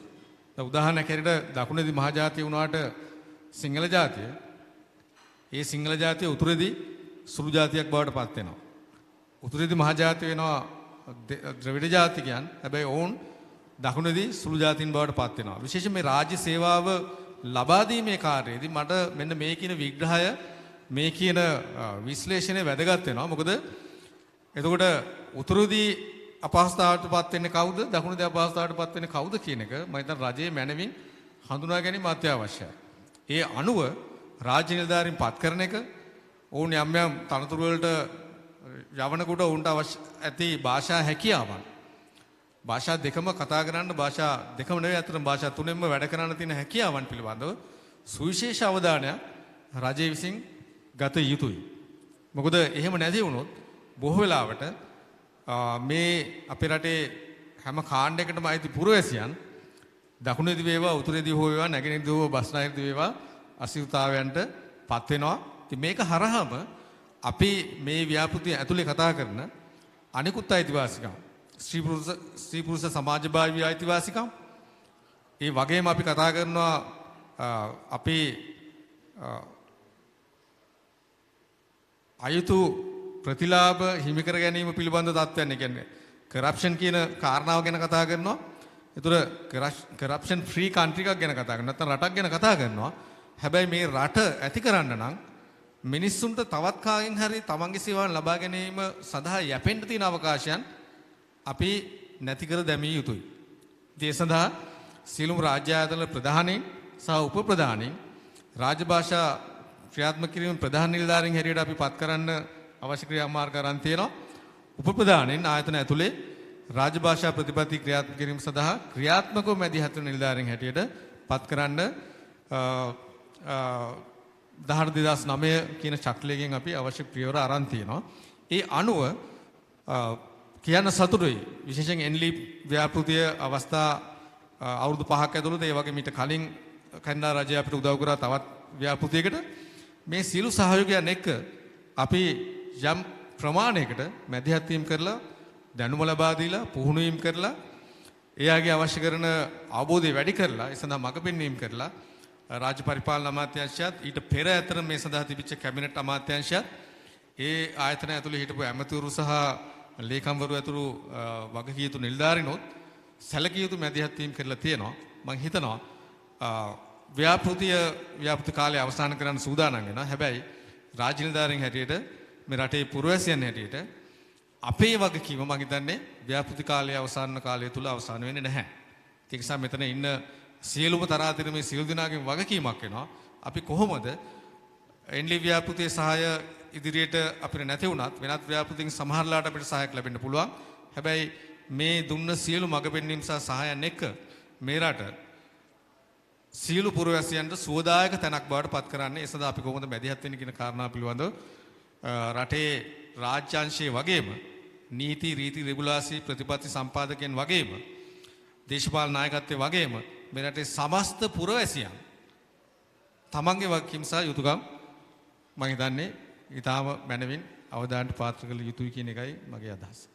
දැන් උදාහරණයක් හැටියට දකුණේදී මහා ජාතිය වුණාට සිංහල ජාතිය ඒ සිංහල ජාතිය උතුරේදී සුළු ජාතියක් බවට පත් වෙනවා. උතුරේදී මහා ජාතිය වෙනවා ද්‍රවිඩ ජාතිකයන්. හැබැයි ඔවුන් දකුණේදී සුළු ජාතීන් බවට පත් වෙනවා. විශේෂයෙන් මේ රාජ්‍ය සේවාව ලබා දීමේ කාර්යයේදී මට මෙන්න මේ කියන විග්‍රහය මේ කියන විශ්ලේෂණය වැදගත් වෙනවා. මොකද එතකොට උතුරේදී අපහසුතාවයට පත් වෙන්නේ කවුද? දකුණේදී අපහසුතාවයට පත් වෙන්නේ කවුද කියන එක මම හිතන රජයේ මැනවින් හඳුනා ගැනීම අත්‍යවශ්‍යයි. ඒ අනුව රාජ්‍ය නිලධාරීන් පත් කරන එක ඔවුන් යම් යම් තනතුරු වලට යවනකොට ඔවුන්ට අවශ්‍ය ඇති භාෂා හැකියාවන් භාෂා දෙකම කතා කරන්න භාෂා දෙකම නෙවෙයි අතන භාෂා තුනෙන්ම වැඩ කරන්න තියෙන හැකියාවන් පිළිබඳව සුවිශේෂ අවධානයක් රජය විසින් ගත යුතුයි. මොකද එහෙම නැති වුණොත් බොහෝ වෙලාවට මේ අපේ රටේ හැම කාණ්ඩයකටම අයිති පුරවැසියන් දකුණේදී වේවා උතුරේදී හෝ වේවා නැගෙනහිරදී හෝ බස්නාහිරදී වේවා අසිරිතාවයන්ට පත් වෙනවා. ඉතින් මේක හරහාම අපි මේ ව්‍යාපෘතිය ඇතුලේ කතා කරන අනිකුත් අයිතිවාසිකම් ස්ත්‍රී පුරුෂ සමාජභාවී අයිතිවාසිකම් ඒ වගේම අපි කතා කරනවා අපේ අයුතු ප්‍රතිලාභ හිමි කර ගැනීම පිළිබඳ තත්ත්වයන්. ඒ කියන්නේ කරප්ෂන් කියන කාරණාව ගැන කතා කරනවා. ඒතර කරප්ෂන් ෆ්‍රී කන්ට්‍රි එකක් ගැන කතා කරනවා. නැත්නම් රටක් ගැන කතා කරනවා. හැබැයි මේ රට ඇති කරන්න නම් මිනිස්සුන්ට තවත් කාගෙන් හරි තමන්ගේ සේවාවන් ලබා ගැනීම සඳහා යැපෙන්න තියෙන අවකාශයන් අපි නැති කර දැමිය යුතුයි. ඒ සඳහා සියලුම රාජ්‍ය ආයතන ප්‍රධානීන් සහ උප ප්‍රධානීන් රාජ්‍ය භාෂා ක්‍රියාත්මක කිරීම ප්‍රධාන නිලධාරීන් හැටියට අපි පත් කරන්න අවශ්‍ය ක්‍රියාමාර්ග අරන් තියෙනවා. උප ප්‍රධානීන් ආයතන ඇතුලේ රාජ්‍ය භාෂා ප්‍රතිපත්ති ක්‍රියාත්මක කිරීම සඳහා ක්‍රියාත්මකව මැදිහත් වෙන නිලධාරීන් හැටියට පත් කරන්න 10/2009 කියන චක්‍රයෙන් අපි අවශ්‍ය පියවර අරන් තියෙනවා. ඒ අනුව කියන්න සතුටුයි. විශේෂයෙන් NLEAP ව්‍යාපෘතිය අවස්ථා අවුරුදු 5ක් ඇතුළත ඒ වගේ මීට කලින් කැනඩා රජය අපිට උදව් කරා තවත් ව්‍යාපෘතියකට මේ සියලු සහයෝගයන් එක්ක අපි යම් ප්‍රමාණයකට මැදිහත් වීම කරලා දැනුම ලබා දීලා පුහුණු වීම කරලා එයාගේ අවශ්‍ය කරන අවබෝධය වැඩි කරලා ඒ සඳහා මඟ පෙන්වීම කරලා රාජ්‍ය පරිපාලන අමාත්‍යාංශයත් ඊට පෙර ඇතර මේ සඳහා තිබිච්ච කැබිනට් අමාත්‍යාංශයත් ඒ ආයතන ඇතුළේ හිටපු ඇමතිවරු සහ ලේකම්වරු ඇතුළු වගකිය යුතු නිලධාරීනොත් සැලකිය යුතු මැදිහත් වීම කරලා තියෙනවා. මම හිතනවා ව්‍යාපෘති කාලය අවසන් කරන්න සූදානම් වෙනවා. හැබැයි රාජ්‍ය නිලධාරීන් හැටියට මේ රටේ පුරවැසියන් හැටියට අපේ වගකීම මම හිතන්නේ ව්‍යාපෘති කාලය අවසන් කාලය තුල අවසන් වෙන්නේ නැහැ. ඒ නිසා මෙතන ඉන්න සියලුම තරාතිරමේ සියලු දෙනාගේම වගකීමක් වෙනවා. අපි කොහොමද NLEAP ව්‍යාපෘතියේ සහාය ඉදිරියට අපිට නැති වුණත් වෙනත් ව්‍යාපෘතිකින් සමහරලාට අපිට සහායක් ලැබෙන්න පුළුවන්. හැබැයි මේ දුන්න සියලු මඟ පෙන්වීම සහ සහායන් එක්ක මේ රට සියලු පුරවැසියන්ට සුවදායක තැනක් බවට පත් කරන්නේ. ඒ සඳහා අපි කොහොමද මැදිහත් වෙන්නේ කියන කාරණා පිළිබඳව රටේ රාජ්‍යාංශයේ වගේම නීති රීති රෙගුලාසි ප්‍රතිපත්ති සම්පාදකයන් වගේම දේශපාලන නායකත්වයේ වගේම මේ රටේ සමස්ත පුරවැසියන් තමන්ගේ වගකීම් සහ යුතුකම් මම හිතන්නේ ඊටාම මැනවින් අවධානයට පාත්‍ර කළ යුතුයි කියන එකයි මගේ අදහස.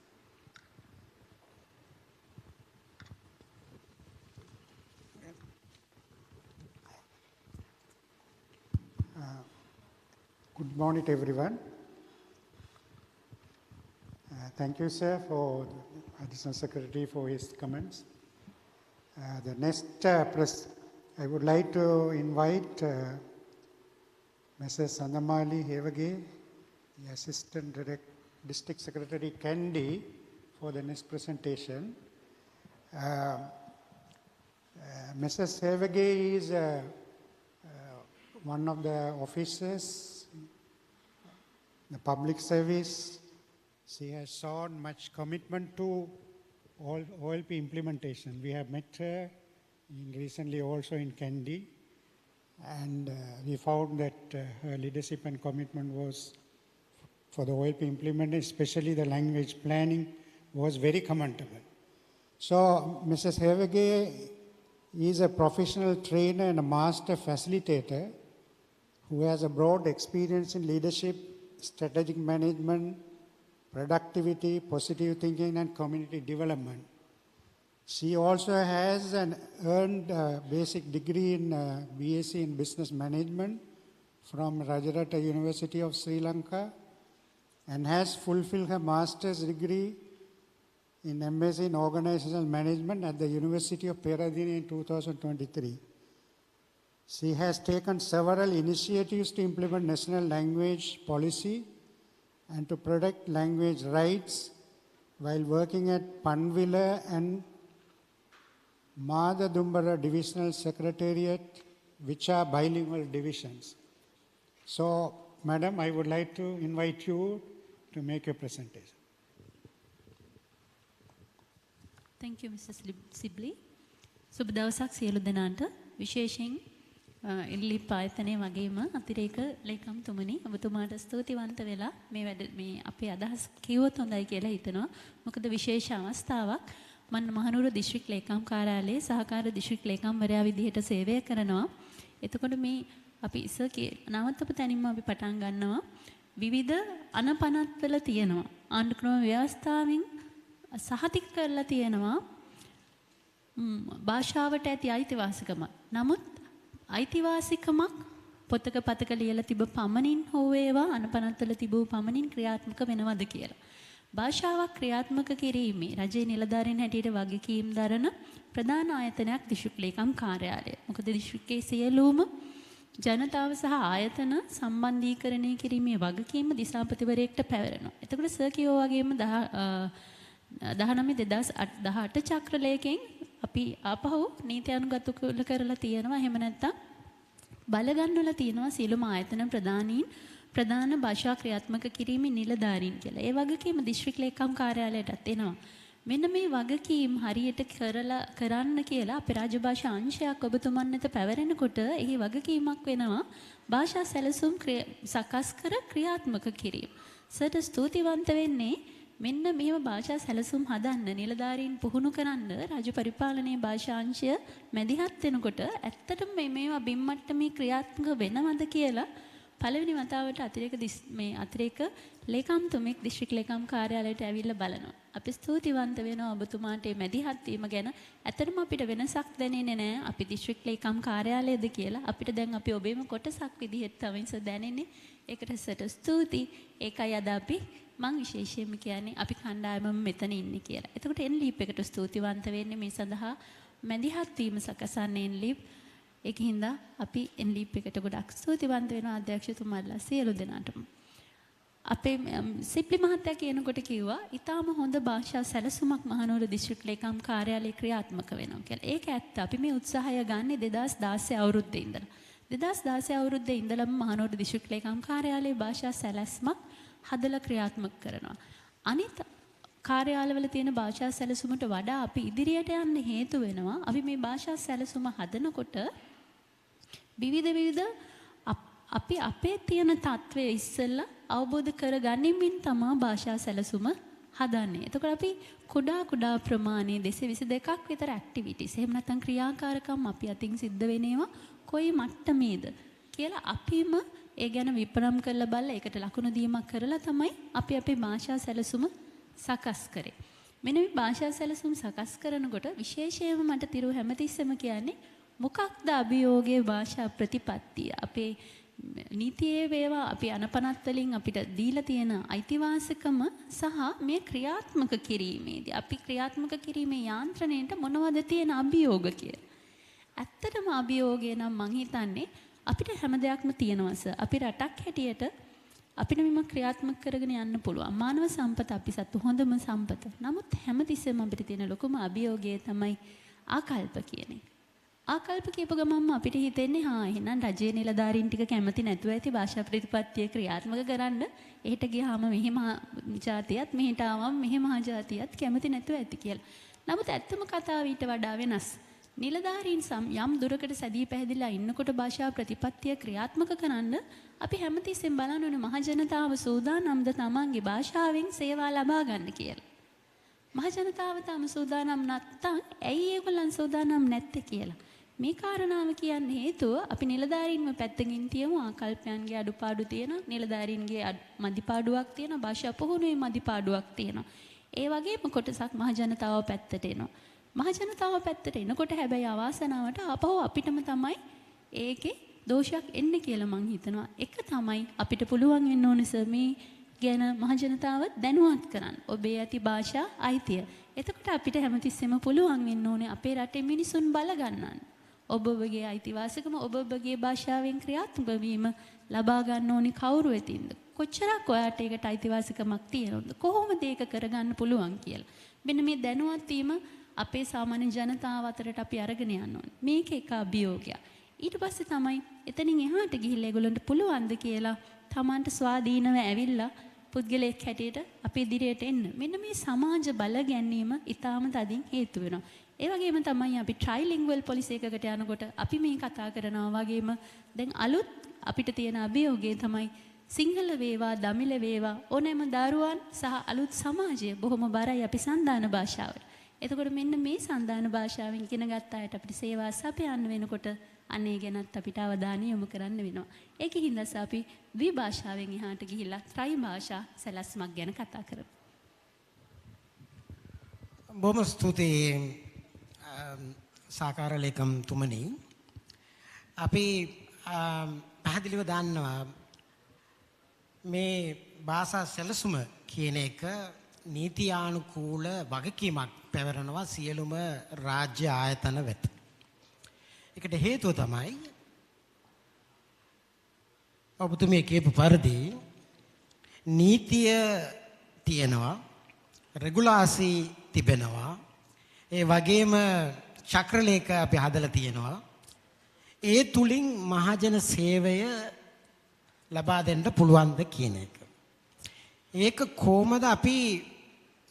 Good morning to everyone. Thank you, sir, for the Additional Secretary for his comments. The next I would like to invite Mrs. Sandamali Hevage, the Assistant District Secretary Kandy, for the next presentation. Mrs. Hevage is one of the officers in the public service. She has shown much commitment to OLP implementation. We have met her recently also in Kandy, and we found that her leadership and commitment was for the OLP implementation, especially the language planning, was very commendable. So Mrs. Hevage is a professional trainer and a master facilitator who has a broad experience in leadership, strategic management, productivity, positive thinking, and community development. She also has an earned basic degree in BSc in Business Management from Rajarata University of Sri Lanka and has fulfilled her master's degree in MSc in Organizational Management at the University of Peradeniya in 2023. She has taken several initiatives to implement national language policy and to protect language rights while working at Panvila and Madadumbara Divisional Secretariat, which are bilingual divisions. So, Madam, I would like to invite you to make your presentation. Thank you, Mrs. Sibley. සුබ දවසක් සියලු දෙනාට. විශේෂයෙන් NLEAP ආයතනයේ වගේම අතිරේක ලේකම්තුමනි ඔබතුමාට ස්තුතිවන්ත වෙලා මේ අපේ අදහස් කිව්වොත් හොඳයි කියලා හිතනවා. මොකද විශේෂ අවස්ථාවක්. මම මහනුවර දිස්ත්‍රික් ලේකම් කාර්යාලයේ සහකාර දිස්ත්‍රික් ලේකම්වරයා විදිහට සේවය කරනවා. එතකොට මේ අපි නවත්තපු තැනින්ම අපි පටන් ගන්නවා විවිධ අනපනත්වල තියෙනවා. ආණ්ඩුක්‍රම ව්‍යවස්ථාවෙන් සහතික කරලා තියෙනවා භාෂාවට ඇති අයිතිවාසිකම. නමුත් අයිතිවාසිකමක් පොතක පතක ලියලා තිබ පමණින් හෝ ඒවා අනපනත්වල තිබූ පමණින් ක්‍රියාත්මක වෙනවද කියලා. භාෂාවක් ක්‍රියාත්මක කිරීමේ රජයේ නිලධාරීන් හැටියට වගකීම් දරන ප්‍රධාන ආයතනයක් දිස්ත්‍රික් ලේකම් කාර්යාලය. මොකද දිස්ත්‍රික්කයේ සියලුම ජනතාව සහ ආයතන සම්බන්ධීකරණය කිරීමේ වගකීම දිසාපතිවරයෙක්ට පැවරෙනවා. එතකොට සර් කියෝ වගේම 19/2018 චක්‍රලේඛයෙන් අපි ආපහු නීති අනුගත කරලා තියෙනවා. එහෙම නැත්නම් බලගන්නවලා තියෙනවා සියලුම ආයතන ප්‍රධානීන් ප්‍රධාන භාෂා ක්‍රියාත්මක කිරීමේ නිලධාරීන් කියලා. ඒ වගකීම දිස්ත්‍රික් ලේකම් කාර්යාලයටත් එනවා. මෙන්න මේ වගකීම් හරියට කරන්න කියලා අපේ රාජභාෂා අංශයක් ඔබතුමන් වෙත පැවරෙනකොට එහි වගකීමක් වෙනවා භාෂා සැලසුම් සකස් කර ක්‍රියාත්මක කිරීම. සර්ට ස්තුතිවන්ත වෙන්නේ මෙන්න මේව භාෂා සැලසුම් හදන්න නිලධාරීන් පුහුණු කරන්න රාජ්‍ය පරිපාලනයේ භාෂා අංශය මැදිහත් වෙනකොට ඇත්තටම මේවා බිම්මට්ටමේ ක්‍රියාත්මක වෙනවද කියලා පළවෙනි වතාවට අතිරේක ලේකම්තුමෙක් දිස්ත්‍රික් ලේකම් කාර්යාලයට ඇවිල්ලා බලනවා. අපි ස්තුතිවන්ත වෙනවා ඔබතුමාට මේ මැදිහත් වීම ගැන. ඇත්තටම අපිට වෙනසක් දැනෙන්නේ නැහැ. අපි දිස්ත්‍රික් ලේකම් කාර්යාලයද කියලා. අපිට දැන් අපි ඔබේම කොටසක් විදිහට තමයි දැනෙන්නේ. ඒකට සට ස්තුති. ඒකයි අද අපි මම විශේෂයෙන්ම කියන්නේ අපි කණ්ඩායමම මෙතන ඉන්නේ කියලා. එතකොට NLEAP එකට ස්තුතිවන්ත වෙන්නේ මේ සඳහා මැදිහත් වීම සකසන්නේ NLEAP. ඒකින්ද අපි NLEAP එකට ගොඩක් ස්තුතිවන්ත වෙනවා අධ්‍යක්ෂතුමාලා සියලු දෙනාටම. අපේ සිප්ලි මහත්තයා කියනකොට කිව්වා ඊටාම හොඳ භාෂා සැලසුමක් මහනුවර දිස්ත්‍රික් ලේකම් කාර්යාලයේ ක්‍රියාත්මක වෙනවා කියලා. ඒක ඇත්ත. අපි මේ උත්සාහය ගන්නේ 2016 අවුරුද්දේ ඉඳලා. 2016 අවුරුද්දේ ඉඳලම මහනුවර දිස්ත්‍රික් ලේකම් කාර්යාලයේ භාෂා සැලැස්මක් හදලා ක්‍රියාත්මක කරනවා. අනිත් කාර්යාලවල තියෙන භාෂා සැලසුමට වඩා අපි ඉදිරියට යන්න හේතු වෙනවා. අපි මේ භාෂා සැලසුම හදනකොට විවිධ අපි අපේ තියෙන තත්ත්වය ඉස්සෙල්ලා අවබෝධ කරගනිමින් තමයි භාෂා සැලසුම හදන්නේ. එතකොට අපි කුඩා ප්‍රමාණයේ 222ක් විතර ඇක්ටිවිටිස් එහෙම නැත්නම් ක්‍රියාකාරකම් අපි අතින් සිද්ධ වෙනේවා කොයි මට්ටමේද කියලා අපිම ඒ ගැන විපරම් කරලා බලලා ඒකට ලකුණු දීමක් කරලා තමයි අපි අපේ භාෂා සැලසුම සකස් කරේ. මෙන්න මේ භාෂා සැලසුම් සකස් කරනකොට විශේෂයෙන්ම මට තිරු හැමතිස්සෙම කියන්නේ මොකක්ද අභියෝගයේ භාෂා ප්‍රතිපත්තිය අපේ නීතියේ වේවා අපි අනපනත් වලින් අපිට දීලා තියෙන අයිතිවාසිකම සහ මේ ක්‍රියාත්මක කිරීමේදී අපි ක්‍රියාත්මක කිරීමේ යාන්ත්‍රණයට මොනවද තියෙන අභියෝග කියලා. ඇත්තටම අභියෝගය නම් මං හිතන්නේ අපිට හැම දෙයක්ම තියෙනවා සර්. අපි රටක් හැටියට අපිට මෙම ක්‍රියාත්මක කරගෙන යන්න පුළුවන්. මානව සම්පත අපි සතු හොඳම සම්පත. නමුත් හැමතිස්සෙම අපිට තියෙන ලොකුම අභියෝගය තමයි ආකල්ප කියන එක. ආකල්ප කියපු ගමන්ම අපිට හිතෙන්නේ එහෙනම් රජයේ නිලධාරීන් ටික කැමති නැතුව ඇති භාෂා ප්‍රතිපත්තිය ක්‍රියාත්මක කරන්න. එහෙට ගියාම මෙහෙම ජාතියත් මෙහෙට ආවම මෙහෙම ජාතියත් කැමති නැතුව ඇති කියලා. නමුත් ඇත්තම කතාව ඊට වඩා වෙනස්. නිලධාරීන් යම් දුරකට සැදී පැහැදිලා ඉන්නකොට භාෂා ප්‍රතිපත්තිය ක්‍රියාත්මක කරන්න අපි හැමතිස්සෙම බලන්න ඕනේ මහ ජනතාව සූදානම්ද තමන්ගේ භාෂාවෙන් සේවා ලබා ගන්න කියලා. මහ ජනතාව තාම සූදානම් නැත්තම් ඇයි ඒගොල්ලන් සූදානම් නැත්තේ කියලා. මේ කාරණාව කියන්නේ හේතුව අපි නිලධාරීන්ම පැත්තකින් තියමු ආකල්පයන්ගේ අඩුපාඩු තියෙනවා නිලධාරීන්ගේ මදිපාඩුවක් තියෙනවා භාෂා පුහුණුවේ මදිපාඩුවක් තියෙනවා. ඒ වගේම කොටසක් මහ ජනතාව පැත්තට එනවා. මහ ජනතාව පැත්තට එනකොට හැබැයි අවාසනාවට ආපහු අපිටම තමයි ඒකේ දෝෂයක් එන්නේ කියලා මං හිතනවා. එක තමයි අපිට පුළුවන් වෙන්න ඕනේ සර් මේ ගැන මහ ජනතාව දැනුවත් කරන්න. ඔබේ ඇති භාෂා අයිතිය. එතකොට අපිට හැමතිස්සෙම පුළුවන් වෙන්න ඕනේ අපේ රටේ මිනිසුන් බල ගන්නන්න. ඔබ ඔබගේ අයිතිවාසිකම ඔබ ඔබගේ භාෂාවෙන් ක්‍රියාත්මක වීම ලබා ගන්න ඕනේ කවුරු වෙතින්ද? කොච්චරක් ඔයාට ඒකට අයිතිවාසිකමක් තියෙනවද? කොහොමද ඒක කරගන්න පුළුවන් කියලා. මෙන්න මේ දැනුවත් වීම අපේ සාමාන්‍ය ජනතාව අතරට අපි අරගෙන යන්න ඕනේ. මේක එක අභියෝගයක්. ඊට පස්සේ තමයි එතනින් එහාට ගිහිල්ලා ඒගොල්ලන්ට පුළුවන්ද කියලා Tamanට ස්වාධීනව ඇවිල්ලා පුද්ගලයෙක් හැටියට අපේ ඉදිරියට එන්න. මෙන්න මේ සමාජ බල ගැනීම ඊටාම තදින් හේතු වෙනවා. ඒ වගේම තමයි අපි ට්‍රයිලින්ගුවල් පොලිසි එකකට යනකොට අපි මේ කතා කරනවා වගේම දැන් අලුත් අපිට තියෙන අභියෝගය තමයි සිංහල වේවා දමිළ වේවා ඕනෑම දරුවන් සහ අලුත් සමාජය බොහොම බරයි අපි සන්දාන භාෂාවට. එතකොට මෙන්න මේ සන්දාන භාෂාවෙන් ඉගෙන ගත්ත අයට අපිට සේවා සපයන්න වෙනකොට අනේ ගැනත් අපිට අවධානය යොමු කරන්න වෙනවා. ඒකෙන් හින්දාස අපි ද්විභාෂාවෙන් එහාට ගිහිල්ලා ත්‍රි භාෂා සැලැස්මක් ගැන කතා කරමු. බොහොම ස්තුතියි සාකාර ලේකම් තුමනි. අපි පැහැදිලිව දන්නවා මේ භාෂා සැලසුම කියන එක නීතියානුකූල වගකීමක් පැවරනවා සියලුම රාජ්‍ය ආයතන වෙත. ඒකට හේතුව තමයි ඔබතුමිය කියපු පරිදි නීතිය තියෙනවා, රෙගුලාසි තිබෙනවා, ඒ වගේම චක්‍රලේඛ අපි හදලා තියෙනවා. ඒ තුලින් මහජන සේවය ලබා දෙන්න පුළුවන්ද කියන එක. ඒක කොහොමද අපි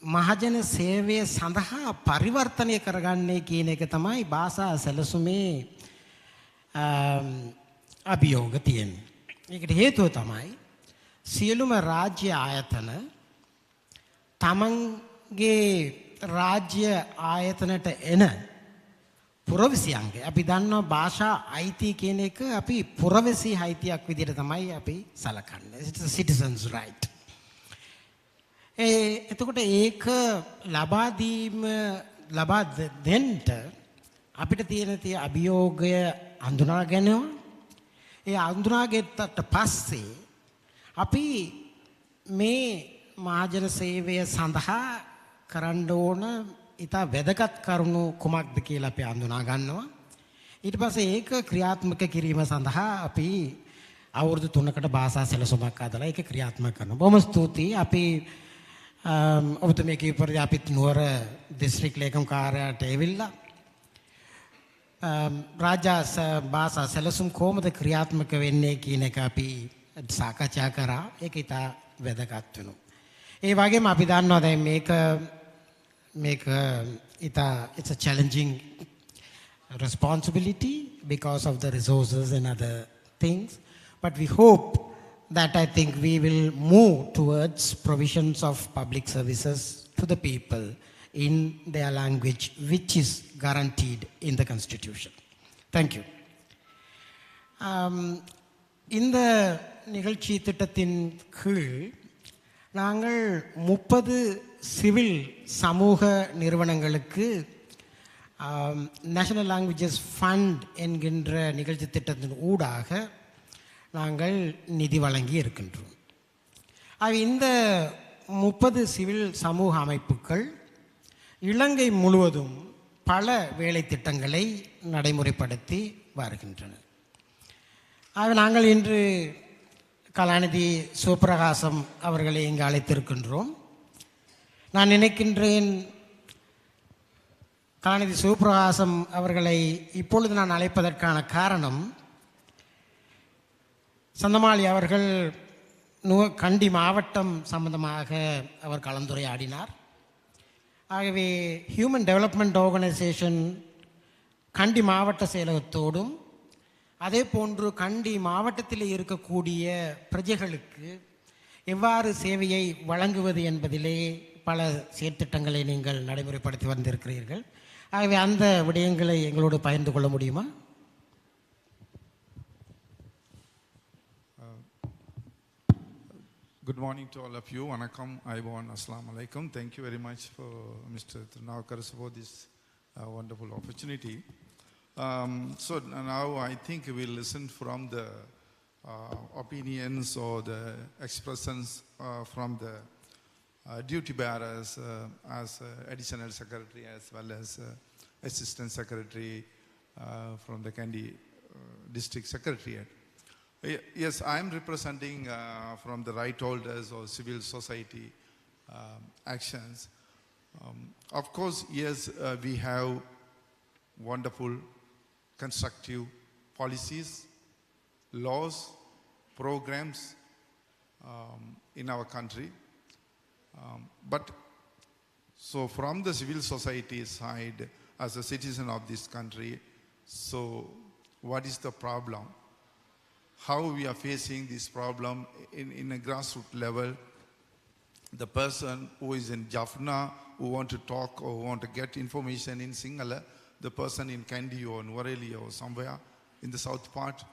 මහජන සේවය සඳහා පරිවර්තනය කරගන්නේ කියන එක තමයි භාෂා සැලසුමේ අභියෝග තියෙන්නේ. ඒකට හේතුව තමයි සියලුම රාජ්‍ය ආයතන තමන්ගේ රාජ්‍ය ආයතනට එන පුරවැසියන්ගේ අපි දන්නවා භාෂා අයිතිය කියන එක අපි පුරවැසි අයිතියක් විදිහට තමයි අපි සලකන්නේ. It's a citizen's right. එතකොට ඒක ලබා දෙන්න අපිට තියෙන අභියෝගය හඳුනා ගැනීම. ඒ හඳුනාගත්තට පස්සේ අපි මේ මහජන සේවය සඳහා කරන්න ඕන ඉතා වැදගත් කරුණු කුමක්ද කියලා අපි හඳුනා ගන්නවා. ඊට පස්සේ ඒක ක්‍රියාත්මක කිරීම සඳහා අපි අවුරුදු 3කට භාෂා සැලසුමක් හදලා ඒක ක්‍රියාත්මක කරනවා. බොහොම ස්තුතියි. අපි ඔබතුමිය කියපු පරිදි අපිත් නුවර දිස්ත්‍රික් ලේකම් කාර්යාලයට ඇවිල්ලා රාජ්‍ය භාෂා සැලසුම් කොහොමද ක්‍රියාත්මක වෙන්නේ කියන එක අපි සාකච්ඡා කරා. ඒක ඉතා වැදගත් වෙනවා. ඒ වගේම අපි දන්නවා දැන් මේක it's a challenging responsibility because of the resources and other things, but we hope that I think we will move towards provisions of public services to the people in their language, which is guaranteed in the Constitution. Thank you. இந்த நிகழ்ச்சி திட்டத்தின் கீழ் நாங்கள் 30 civil சமூக நிறுவனங்களுக்கு national languages fund என்கின்ற நிகழ்ச்சி திட்டத்தின் ஊடாக நாங்கள் நிதி வழங்கி இருக்கின்றோம். இந்த 30 சிவில் சமூக அமைப்புகள் இலங்கை முழுவதும் பல வேலை திட்டங்களை நடைமுறைப்படுத்தி வருகின்றன. நாங்கள் இன்று கலாநிதி சிவபிரகாசம் அவர்களை இங்கு அழைத்திருக்கின்றோம். நான் நினைக்கின்றேன் கலாநிதி சிவபிரகாசம் அவர்களை இப்பொழுது நான் அழைப்பதற்கான காரணம், சந்தமாளி அவர்கள் கண்டி மாவட்டம் சம்பந்தமாக அவர் கலந்துரையாடினார். ஆகவே ஹியூமன் டெவலப்மெண்ட் ஆர்கனைசேஷன் கண்டி மாவட்ட செயலகத்தோடும் அதே போன்று கண்டி மாவட்டத்தில் இருக்கக்கூடிய பிரஜைகளுக்கு எவ்வாறு சேவையை வழங்குவது என்பதிலே பல செயற்திட்டங்களை நீங்கள் நடைமுறைப்படுத்தி வந்திருக்கிறீர்கள். ஆகவே அந்த விடயங்களை எங்களோடு பகிர்ந்து கொள்ள முடியுமா? Good morning to all of you. Vanakkam, Aivan, Assalamu alaikum. Thank you very much for Mr. Trunavakar for this wonderful opportunity. So now I think we'll listen from the opinions or the expressions from the duty bearers as additional secretary as well as assistant secretary from the Kandy district secretariat. Yes, I am representing from the right holders or civil society actions. Of course, yes, we have wonderful constructive policies, laws, programs in our country. But so from the civil society side, as a citizen of this country, so what is the problem? How we are facing this problem in a grassroots level? the person who is in Jaffna, who want to talk or want to get information in Sinhala, the person in Kandy or Nuwara or somewhere in the south part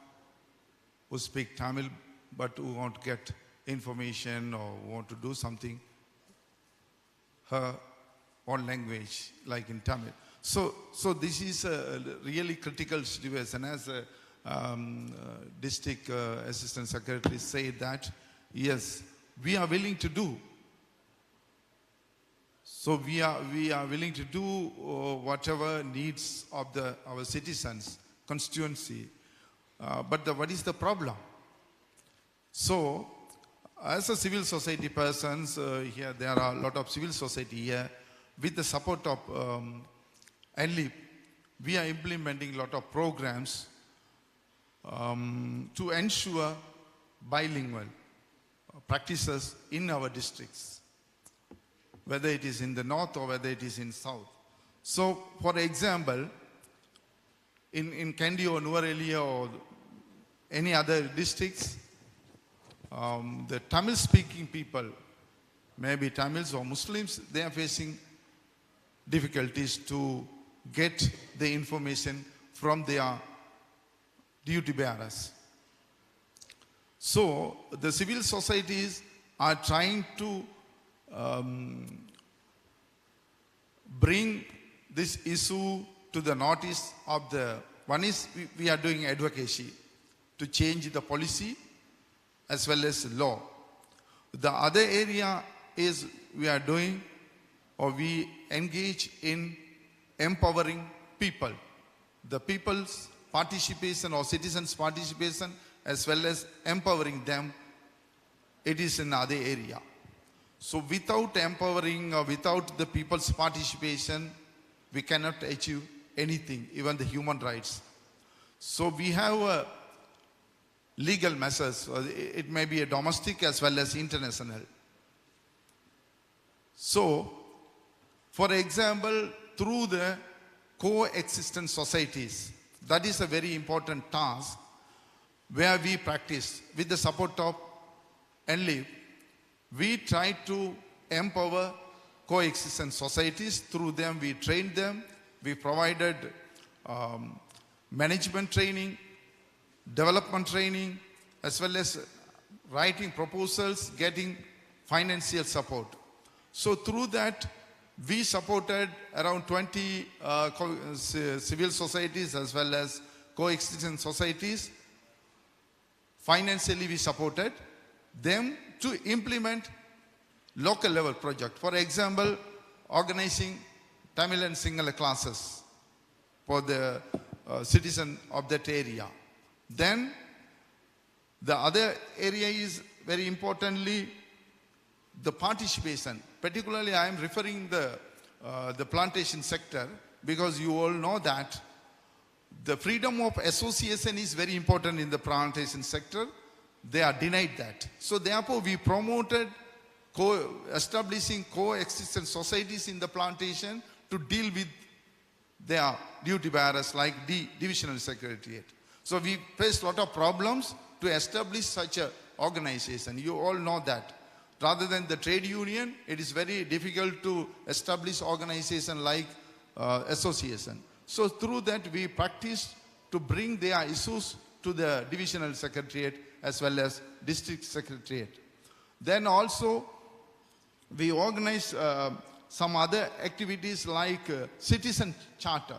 who speak Tamil but who want to get information or want to do something, her own language, like in Tamil. So this is a really critical situation. As a district assistant secretary said that, yes, we are willing to do. So we are willing to do whatever needs of our citizens, constituency. But what is the problem? So, as a civil society persons, here there are a lot of civil society here. With the support of NLEAP, we are implementing a lot of programs to ensure bilingual practices in our districts, whether it is in the north or whether it is in south. So, for example, in Kandy or Nuwara or any other districts, the Tamil-speaking people, maybe Tamils or Muslims, they are facing difficulties to get the information from their duty bearers. So the civil societies are trying to bring this issue to the notice of the, one is we are doing advocacy to change the policy as well as law. The other area is we are doing or we engage in empowering people. The people's participation or citizens' participation as well as empowering them, it is another area. So without empowering or without the people's participation, we cannot achieve anything, even the human rights. So we have legal measures, it may be a domestic as well as international. So, for example, through the coexistence societies, that is a very important task where we practice with the support of NLEAP. We try to empower coexistence societies. Through them, we trained them. We provided management training, development training, as well as writing proposals, getting financial support. So through that, we supported around 20 civil societies as well as coexistence societies. Financially, we supported them to implement local level project. For example, organizing Tamil and Sinhala classes for the citizen of that area. Then the other area is very importantly the participation. Particularly I am referring the plantation sector because you all know that the freedom of association is very important in the plantation sector. They are denied that. So therefore we promoted establishing coexistence societies in the plantation to deal with their duty bearers like the divisional secretariat. So we faced a lot of problems to establish such an organization. You all know that. Rather than the trade union, it is very difficult to establish organization like association. So through that we practiced to bring their issues to the divisional secretariat as well as district secretariat. Then also we organized some other activities like citizen charter.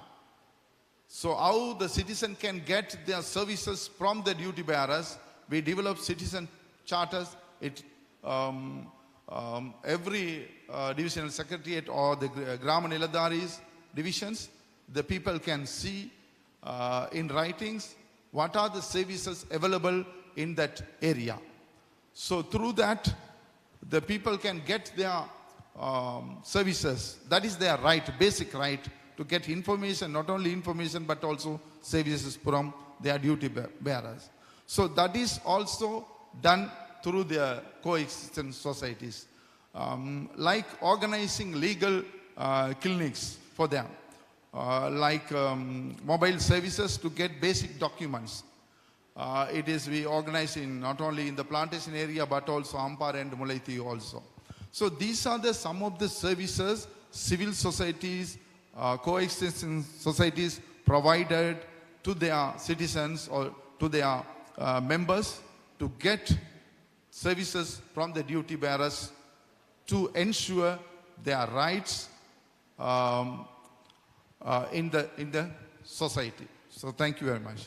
So how the citizen can get their services from the duty bearers, we developed citizen charters. Every divisional secretariat or the Grama Niladaris divisions, the people can see in writings what are the services available in that area. So through that, the people can get their services. That is their right, basic right to get information, not only information but also services from their duty bearers. So that is also done through the coexistence societies, like organizing legal clinics for them, like mobile services to get basic documents. We organize in not only in the plantation area but also Ampar and Mulaiti also. So these are some of the services civil societies, coexistence societies provided to their citizens or to their members to get services from the duty bearers to ensure their rights in the society. So thank you very much.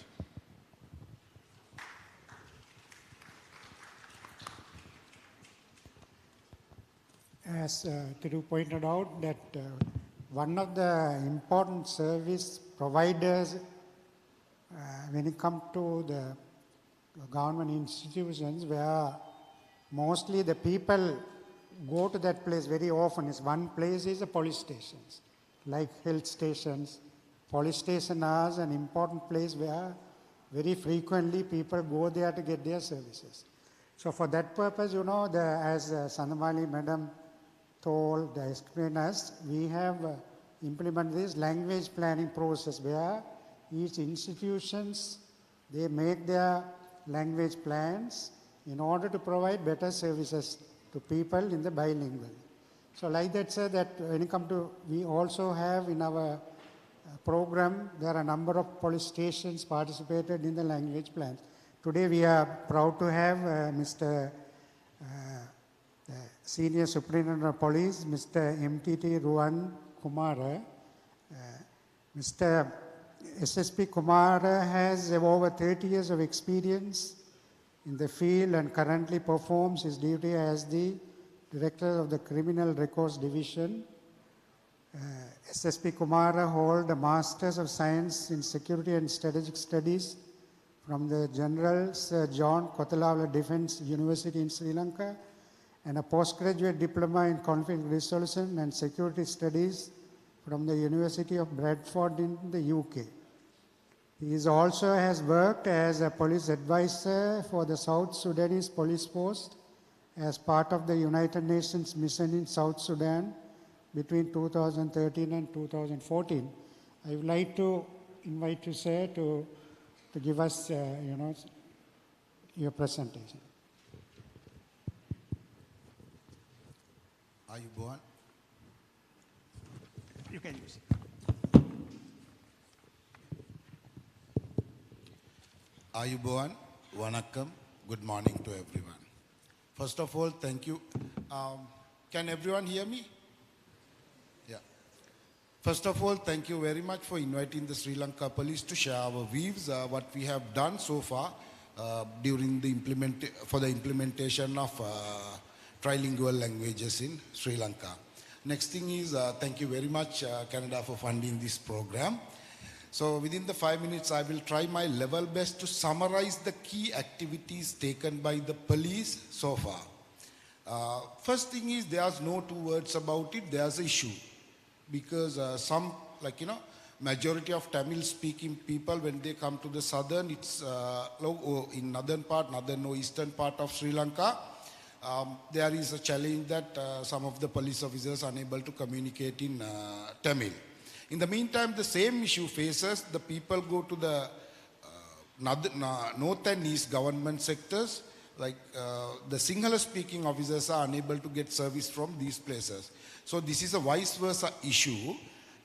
As Thiru pointed out, that one of the important service providers when it comes to the government institutions where mostly the people go to that place very often is one place is the police stations, like health stations. Police station is an important place where very frequently people go there to get their services. So for that purpose, you know, as Sandamali Madam told, explained us, we have implemented this language planning process where each institutions, they make their language plans in order to provide better services to people in the bilingual. So like that said, that when it comes to, we also have in our program, there are a number of police stations participated in the language plans. Today we are proud to have Mr. Senior Superintendent of Police, Mr. MTT Ruan Kumara. Mr. SSP Kumara has over 30 years of experience in the field and currently performs his duty as the Director of the Criminal Records Division. SSP Kumara holds a Masters of Science in Security and Strategic Studies from the General Sir John Kotalawala Defence University in Sri Lanka and a postgraduate diploma in conflict resolution and security studies from the University of Bradford in the UK. He also has worked as a police advisor for the South Sudanese Police Force as part of the United Nations mission in South Sudan between 2013 and 2014. I would like to invite you, sir, to give us, your presentation. Are you born? You can use it. Ayubowan, Vanakkam, good morning to everyone. First of all, thank you. Can everyone hear me? Yeah. First of all, thank you very much for inviting the Sri Lanka Police to share our views, what we have done so far during the implementation of trilingual languages in Sri Lanka. Next thing is, thank you very much, Canada, for funding this program. So within the 5 minutes, I will try my level best to summarize the key activities taken by the police so far. First thing is, there's no two words about it, there's an issue. Because majority of Tamil-speaking people, when they come to the southern, it's in northern or eastern part of Sri Lanka, there is a challenge that some of the police officers are unable to communicate in Tamil. In the meantime, the same issue faces the people go to the north and east government sectors, like the Sinhala-speaking officers are unable to get service from these places. So this is a vice versa issue,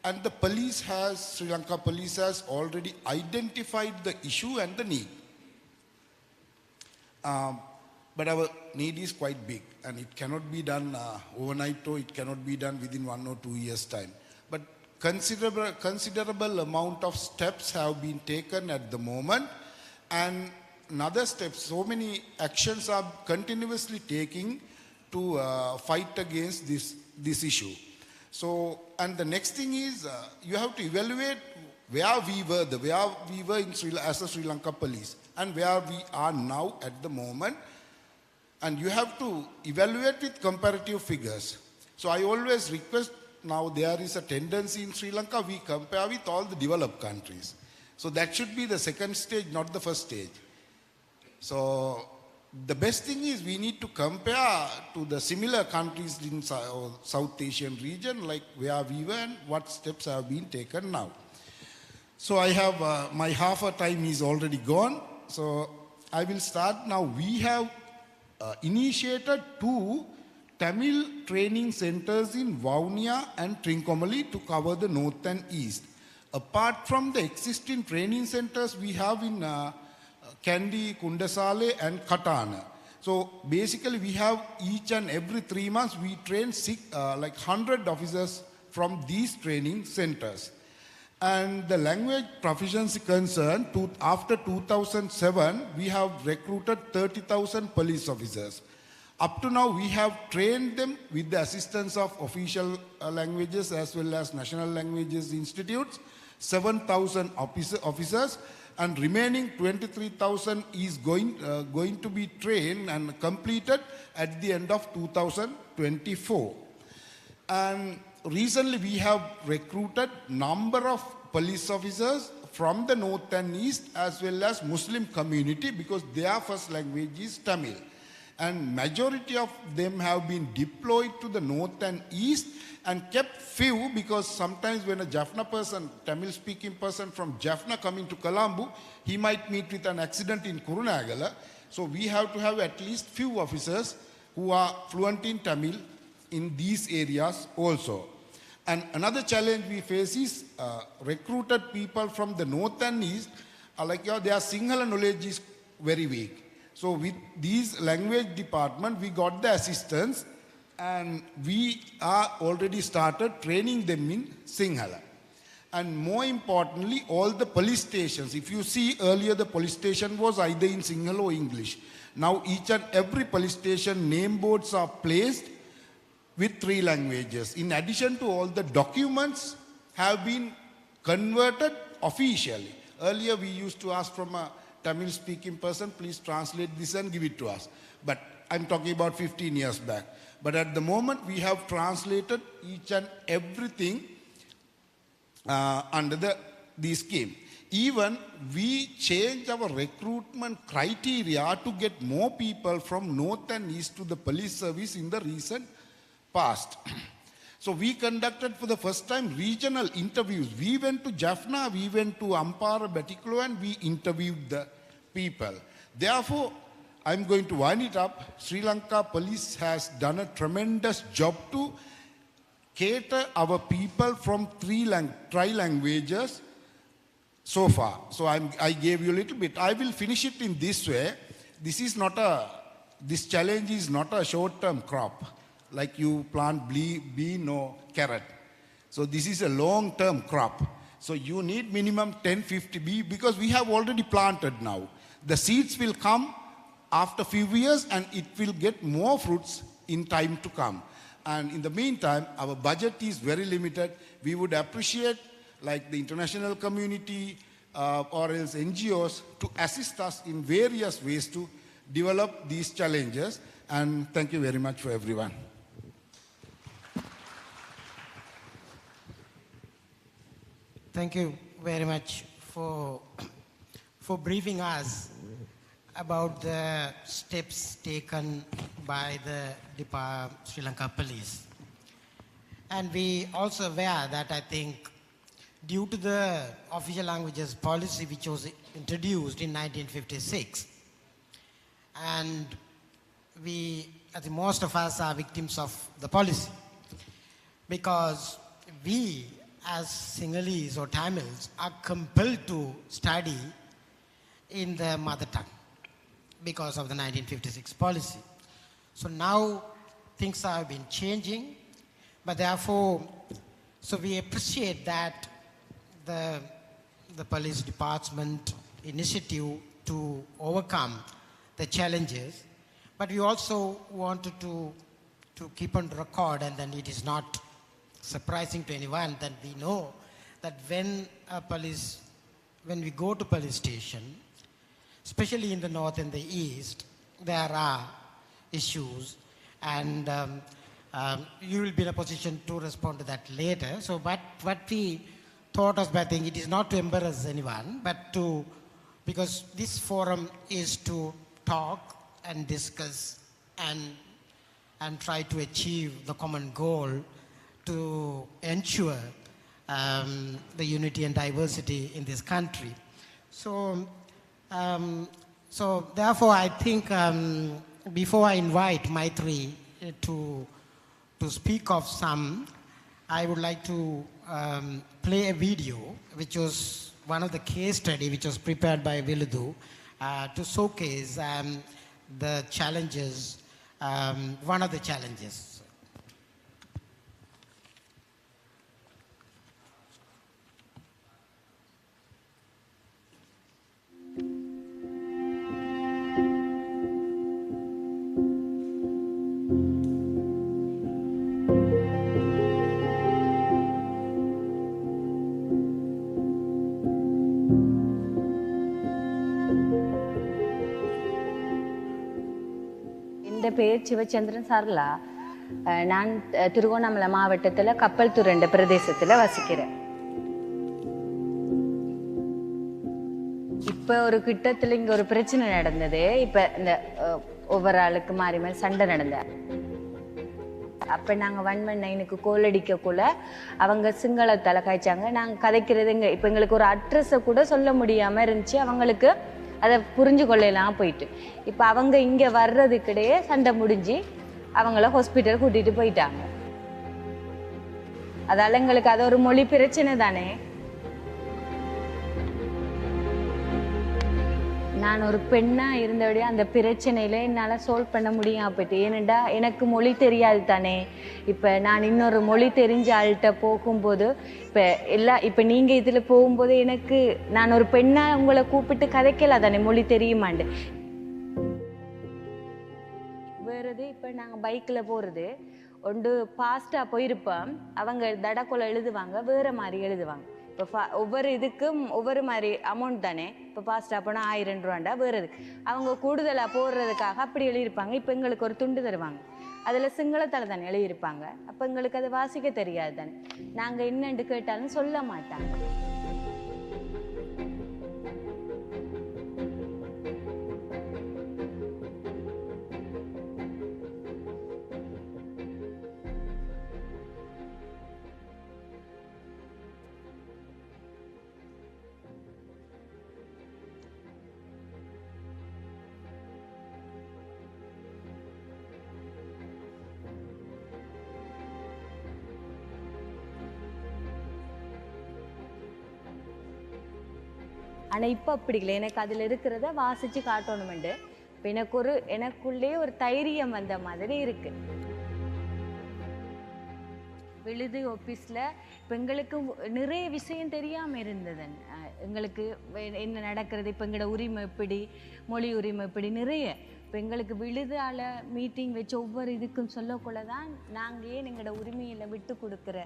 and the police Sri Lanka police has already identified the issue and the need. But our need is quite big, and it cannot be done overnight, or it cannot be done within 1 or 2 years' time. But considerable amount of steps have been taken at the moment, and another steps, so many actions are continuously taking to fight against this issue. So, and the next thing is, you have to evaluate where we were in as a Sri Lanka police, and where we are now at the moment. And you have to evaluate with comparative figures. So I always request, now there is a tendency in Sri Lanka, we compare with all the developed countries. So that should be the second stage, not the first stage. So the best thing is we need to compare to the similar countries in South Asian region, like where we were and what steps have been taken now. So I have, my half a time is already gone. So I will start now. We have initiated 2 Tamil training centers in Vaunia and Trincomalee to cover the north and east. Apart from the existing training centers we have in Kandy, Kundasale and Katana. So basically we have each and every 3 months we train like 100 officers from these training centers. And the language proficiency concern, after 2007, we have recruited 30,000 police officers. Up to now, we have trained them with the assistance of official languages as well as national languages institutes, 7,000 officers, and remaining 23,000 is going to be trained and completed at the end of 2024. And recently we have recruited number of police officers from the north and east as well as Muslim community because their first language is Tamil. And majority of them have been deployed to the north and east and kept few because sometimes when a Jaffna person, Tamil speaking person from Jaffna coming to Colombo, he might meet with an accident in Kurunagala. So we have to have at least few officers who are fluent in Tamil in these areas also. And another challenge we face is recruited people from the north and east, their Sinhala knowledge is very weak. So with these language department, we got the assistance and we are already started training them in Sinhala. And more importantly, all the police stations, if you see earlier the police station was either in Sinhala or English. Now each and every police station name boards are placed with 3 languages. In addition to all the documents have been converted officially. Earlier we used to ask from a Tamil speaking person, please translate this and give it to us. But I'm talking about 15 years back. But at the moment we have translated each and everything under the scheme. Even we change our recruitment criteria to get more people from north and east to the police service in the recent past. So we conducted for the first time regional interviews. We went to Jaffna, we went to Ampara, Batticaloa, and we interviewed the people. Therefore, I'm going to wind it up. Sri Lanka Police has done a tremendous job to cater our people from 3 languages so far. So I gave you a little bit. I will finish it in this way. This challenge is not a short-term crop, like you plant bean or carrot. So this is a long-term crop. So you need minimum 10-50 bees because we have already planted now. The seeds will come after few years and it will get more fruits in time to come. And in the meantime, our budget is very limited. We would appreciate like the international community or else NGOs to assist us in various ways to develop these challenges. And thank you very much for everyone. Thank you very much for briefing us about the steps taken by the Sri Lanka Police. And we also aware that I think due to the official languages policy which was introduced in 1956, and I think most of us are victims of the policy because we as Sinhalese or Tamils are compelled to study in the mother tongue because of the 1956 policy. So now things have been changing, but therefore, so we appreciate that the police department initiative to overcome the challenges, but we also wanted to keep on record, and then it is not surprising to anyone that we know that when we go to police station, especially in the north and the east, there are issues, and you will be in a position to respond to that later. So, but what we thought of, I think it is not to embarrass anyone, but because this forum is to talk and discuss and try to achieve the common goal to ensure the unity and diversity in this country. So, so therefore, I think before I invite Maitri to speak of some, I would like to play a video, which was one of the case study which was prepared by Viludu to showcase the challenges, one of the challenges. என் பேர் சிவச்சந்திரன் சர்லா. நான் திருகோணமலை மாவட்டத்தில் கப்பல் துரண்ட பிரதேசத்தில் வசிக்கிறேன். இப்போ ஒரு கிட்டத்தில் இங்கே ஒரு பிரச்சனை நடந்தது. இப்போ இந்த ஒவ்வொரு ஆளுக்கு மாறி மாறி சண்டை நடந்த அப்போ நாங்கள் 119க்கு கோல் அடிக்கக்குள்ள அவங்க சிங்களத்தால் காய்ச்சாங்க. நாங்கள் கதைக்கிறதுங்க இப்போ எங்களுக்கு ஒரு அட்ரஸை கூட சொல்ல முடியாமல் இருந்துச்சு. அவங்களுக்கு அதை புரிஞ்சு கொள்ளலாம் போயிட்டு இப்போ அவங்க இங்கே வர்றதுக்கிடையே சண்டை முடிஞ்சு அவங்கள ஹாஸ்பிட்டல் கூட்டிகிட்டு போயிட்டாங்க. அதால் எங்களுக்கு அது ஒரு மொழி பிரச்சனை தானே. நான் ஒரு பெண்ணாக இருந்தபடியே அந்த பிரச்சனையில என்னால் சால்வ் பண்ண முடியாம போயிட்டு. ஏனெண்டா எனக்கு மொழி தெரியாது தானே. இப்போ நான் இன்னொரு மொழி தெரிஞ்ச ஆள்கிட்ட போகும்போது இப்போ நீங்கள் இதில் போகும்போது எனக்கு நான் ஒரு பெண்ணாக உங்களை கூப்பிட்டு கதைக்கல தானே மொழி தெரியுமாண்டு. வேறது இப்போ நாங்கள் பைக்கில் போகிறது ஒன்று ஃபாஸ்ட்டாக போயிருப்போம். அவங்க தடக்கொலை எழுதுவாங்க, வேறு மாதிரி எழுதுவாங்க. இப்போ ஒவ்வொரு இதுக்கும் ஒவ்வொரு மாதிரி அமௌண்ட் தானே. இப்போ ஃபாஸ்ட்டாக போனால் 1000 ரூபாண்டா வேறு இதுக்கு அவங்க கூடுதலாக போடுறதுக்காக அப்படி எழுதியிருப்பாங்க. இப்போ எங்களுக்கு ஒரு துண்டு தருவாங்க, அதில் சிங்களத்தால் தானே எழுதியிருப்பாங்க. அப்போ எங்களுக்கு அது வாசிக்க தெரியாது தானே. நாங்கள் என்னென்று கேட்டாலும் சொல்ல மாட்டாங்க. ஆனால் இப்போ அப்படி இல்லை. எனக்கு அதில் இருக்கிறத வாசித்து காட்டணுமெண்டு இப்போ எனக்குள்ளே ஒரு தைரியம் வந்த மாதிரி இருக்கு. விழுது ஆஃபீஸில் இப்போ எங்களுக்கு நிறைய விஷயம் தெரியாமல் இருந்தது. எங்களுக்கு என்ன நடக்கிறது, இப்போ எங்களோட உரிமை எப்படி, மொழி உரிமை எப்படி, நிறைய இப்போ எங்களுக்கு விழுதால மீட்டிங் வச்சு ஒவ்வொரு இதுக்கும் சொல்லக்குள்ள தான் நாங்கள் ஏன் எங்களோட உரிமையில் விட்டு கொடுக்குற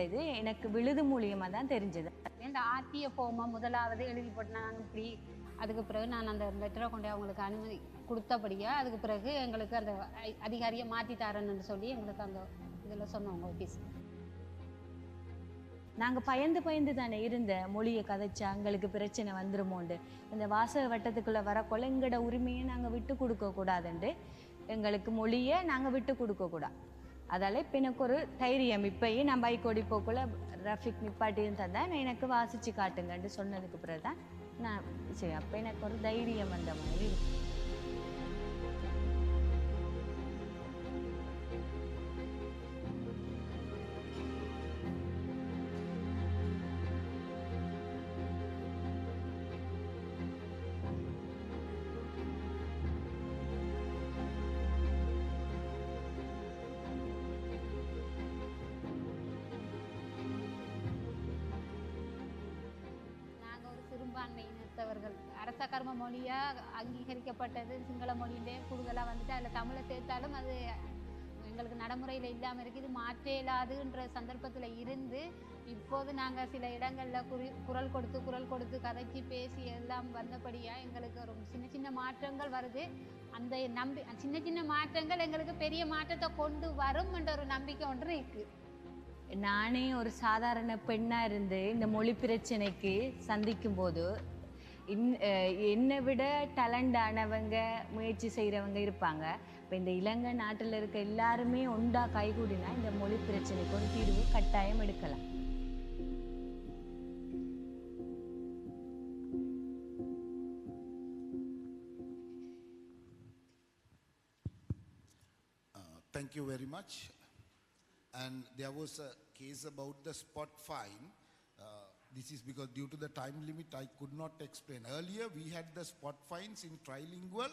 இது எனக்கு விழுது மூலியமாக தான் தெரிஞ்சது. இந்த ஆர்டிஏ ஃபார்மை முதலாவது எழுதி போட்டு நான் இப்படி அதுக்கு பிறகு நான் அந்த லெட்டரை கொண்டு அவங்களுக்கு அனுமதி கொடுத்தபடியா அதுக்கு பிறகு எங்களுக்கு அந்த அதிகாரியை மாற்றி தரேன்னு சொல்லி எங்களுக்கு அந்த இதில் சொன்னவங்க ஆஃபீஸ். நாங்கள் பயந்து தானே இருந்த மொழியை கதைச்சா எங்களுக்கு பிரச்சனை வந்துருமோண்டு. இந்த வாசக வட்டத்துக்குள்ளே வரக்குள்ள எங்களோட உரிமையை நாங்கள் விட்டு கொடுக்கக்கூடாதுண்டு, எங்களுக்கு மொழியை நாங்கள் விட்டு கொடுக்கக்கூடாது. அதால் இப்போ எனக்கு ஒரு தைரியம். இப்போயும் நான் பைக் ஓடி போக்குள்ள டிராஃபிக் நிப்பாட்டின்னு தந்தேன், எனக்கு வாசித்து காட்டுங்கன்ட்டு சொன்னதுக்கு பிறகு தான் நான் சரி அப்போ எனக்கு ஒரு தைரியம் வந்த மாதிரி இருக்கு. இனத்தவர்கள் அரச கர்ம மொழியாக அங்கீகரிக்கப்பட்டது சிங்கள மொழியிலே கூடுதலாக வந்துட்டு அதில் தமிழை சேர்த்தாலும் அது எங்களுக்கு நடைமுறையில் இல்லாமல் இருக்குது. மாற்ற இயலாதுன்ற சந்தர்ப்பத்தில் இருந்து இப்போது நாங்கள் சில இடங்களில் குரல் கொடுத்து கதைச்சி பேசி எல்லாம் வந்தபடியாக எங்களுக்கு ஒரு சின்ன மாற்றங்கள் வருது. அந்த சின்ன மாற்றங்கள் எங்களுக்கு பெரிய மாற்றத்தை கொண்டு வரும் என்ற ஒரு நம்பிக்கை ஒன்று இருக்குது. நானே ஒரு சாதாரண பெண்ணாக இருந்து இந்த மொழி பிரச்சனைக்கு சந்திக்கும் போது என்னை விட டேலண்டானவங்க முயற்சி செய்கிறவங்க இருப்பாங்க. இப்போ இந்த இலங்கை நாட்டில் இருக்க எல்லாருமே ஒன்றா கைகூடினா இந்த மொழி பிரச்சனைக்கு ஒரு தீர்வு கட்டாயம் எடுக்கலாம். Thank you very much. And there was a case about the spot fine. This is because due to the time limit, I could not explain. Earlier, we had the spot fines in trilingual,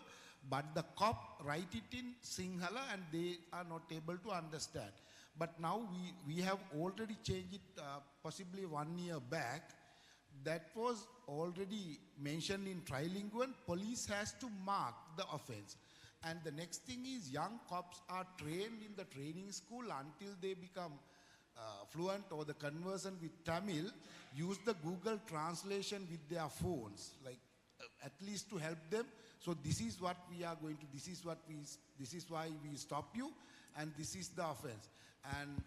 but the cop write it in Sinhala and they are not able to understand. But now we have already changed it possibly 1 year back. That was already mentioned in trilingual. Police has to mark the offense. And the next thing is young cops are trained in the training school until they become fluent or the conversant with Tamil, use the Google translation with their phones, like at least to help them. So this is what we are going to, this is why we stop you, and this is the offense. And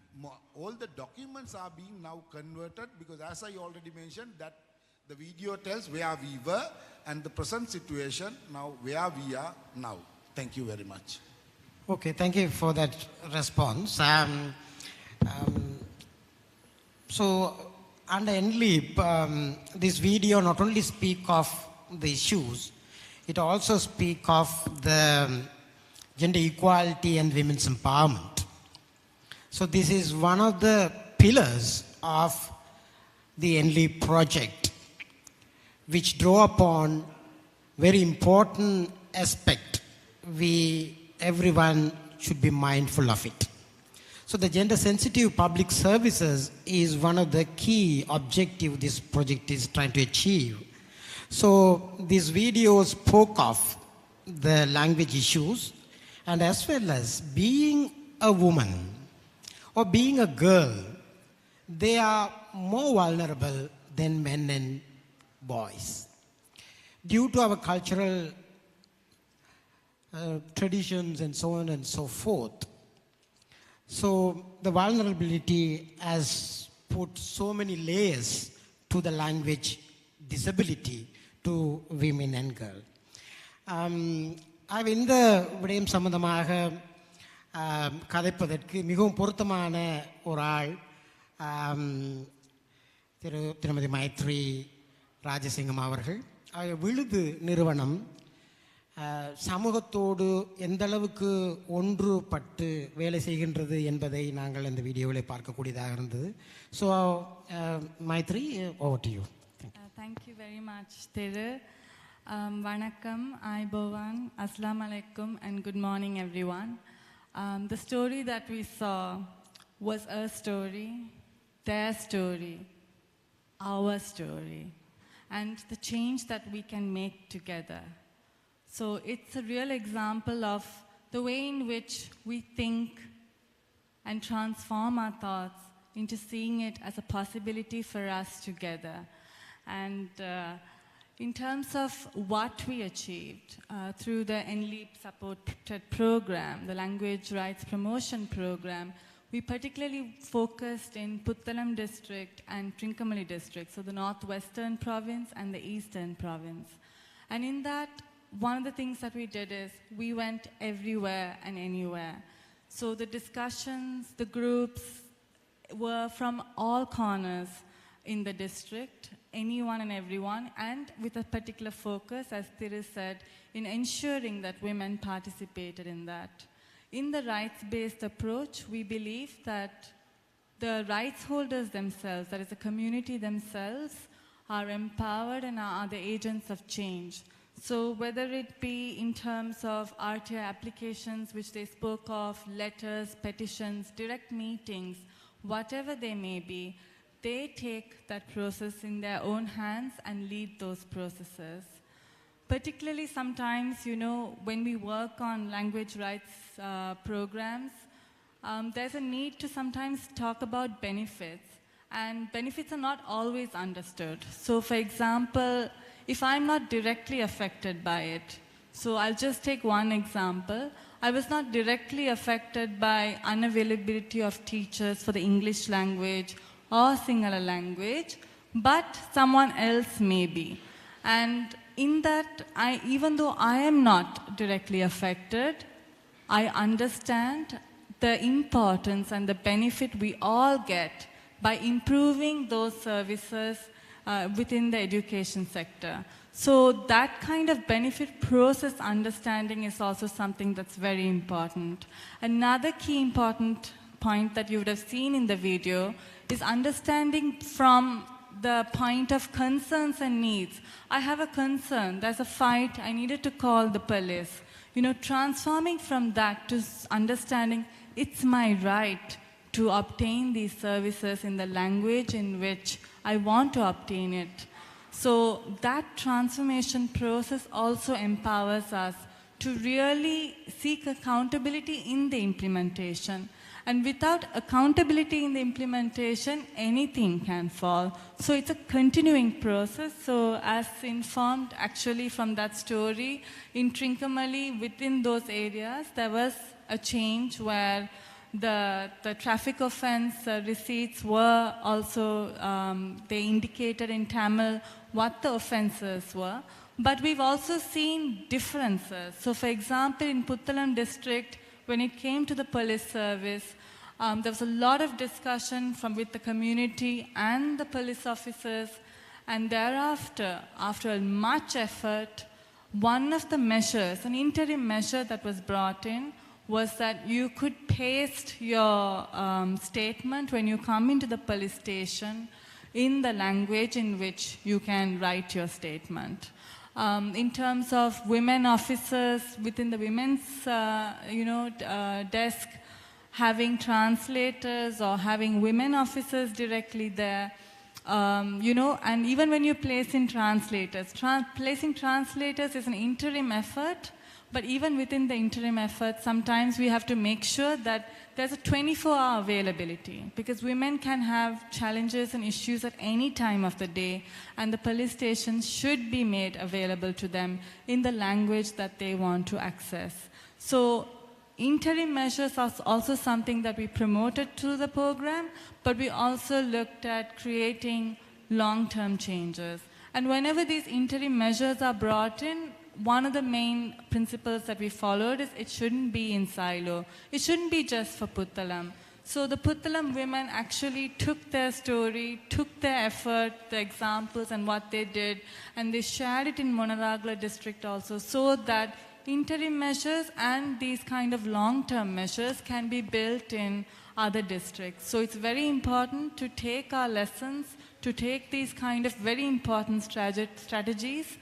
all the documents are being now converted, because as I already mentioned, that the video tells where we were and the present situation now where we are now. Thank you very much. Okay, thank you for that response. So under NLEAP, this video not only speak of the issues, it also speak of the gender equality and women's empowerment. So this is one of the pillars of the NLEAP project, which draw upon very important aspect. Everyone should be mindful of it. So the gender sensitive public services is one of the key objectives this project is trying to achieve. So this video spoke of the language issues, and as well as being a woman or being a girl, they are more vulnerable than men and boys. Due to our cultural traditions and so on and so forth. So the vulnerability has put so many layers to the language disability to women and girls. இந்த விடயம் சம்பந்தமாக கதைப்பதற்கு மிகவும் பொருத்தமான ஒரு ஆள் திருமதி மைத்ரி ராஜசிங்கம் அவர்கள். விழுது நிறுவனம் சமூகத்தோடு எந்த அளவுக்கு ஒன்றுபட்டு வேலை செய்கின்றது என்பதை நாங்கள் இந்த வீடியோவில் பார்க்கக்கூடியதாக இருந்தது. So Maithri, over to you. Thank you very much, Thiru. Vanakkam, Aibovan, Assalamu alaikum, and good morning, everyone. The story that we saw was a story, their story, our story, and the change that we can make together. So it's a real example of the way in which we think and transform our thoughts into seeing it as a possibility for us together. And in terms of what we achieved through the NLEAP supported program, the Language Rights Promotion Program, we particularly focused in Puttalam district and Trincomalee district, so the northwestern province and the eastern province. And in that, one of the things that we did is we went everywhere and anywhere. So the discussions, the groups were from all corners in the district, anyone and everyone, and with a particular focus, as Thiru said, in ensuring that women participated in that. In the rights-based approach, we believe that the rights holders themselves, that is the community themselves, are empowered and are the agents of change. So whether it be in terms of RTI applications, which they spoke of, letters, petitions, direct meetings, whatever they may be, they take that process in their own hands and lead those processes. Particularly sometimes, you know, when we work on language rights programs, there's a need to sometimes talk about benefits, and benefits are not always understood. So for example, if I'm not directly affected by it, so I'll just take one example. I was not directly affected by unavailability of teachers for the English language or Sinhala language, but someone else may be. And in that, even though I am not directly affected, I understand the importance and the benefit we all get by improving those services within the education sector. So that kind of benefit process understanding is also something that's very important. Another key important point that you would have seen in the video is understanding from the point of concerns and needs. I have a concern, there's a fight, I needed to call the police. You know, transforming from that to understanding it's my right to obtain these services in the language in which I want to obtain it. So that transformation process also empowers us to really seek accountability in the implementation. And without accountability in the implementation, anything can fall. So it's a continuing process. So as informed actually from that story, in Trincomalee, within those areas, there was a change where the traffic offense receipts were also, they indicated in Tamil what the offenses were. But we've also seen differences. So for example, in Puttalam district, when it came to the police service, there was a lot of discussion with the community and the police officers. And thereafter, after much effort, one of the measures, an interim measure that was brought in, was that you could paste your statement when you come into the police station in the language in which you can write your statement. In terms of women officers within the women's desk, having translators or having women officers directly there, and even when you place in translators, placing translators is an interim effort, but even within the interim effort, sometimes we have to make sure that there's a 24-hour availability, because women can have challenges and issues at any time of the day, and the police stations should be made available to them in the language that they want to access. So interim measures are also something that we promoted through the program, but we also looked at creating long-term changes. And whenever these interim measures are brought in, one of the main principles that we followed is it shouldn't be in silo. It shouldn't be just for Puttalam. So the Puttalam women actually took their story, took their effort, the examples and what they did, and they shared it in Monaragala district also, so that interim measures and these kind of long-term measures can be built in other districts. So it's very important to take our lessons, to take these kind of very important strategies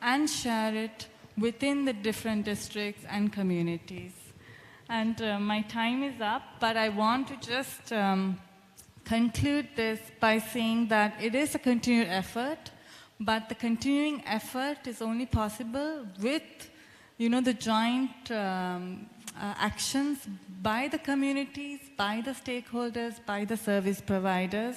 and share it within the different districts and communities. And my time is up, but I want to just conclude this by saying that it is a continued effort, but the continuing effort is only possible with the joint actions by the communities, by the stakeholders, by the service providers,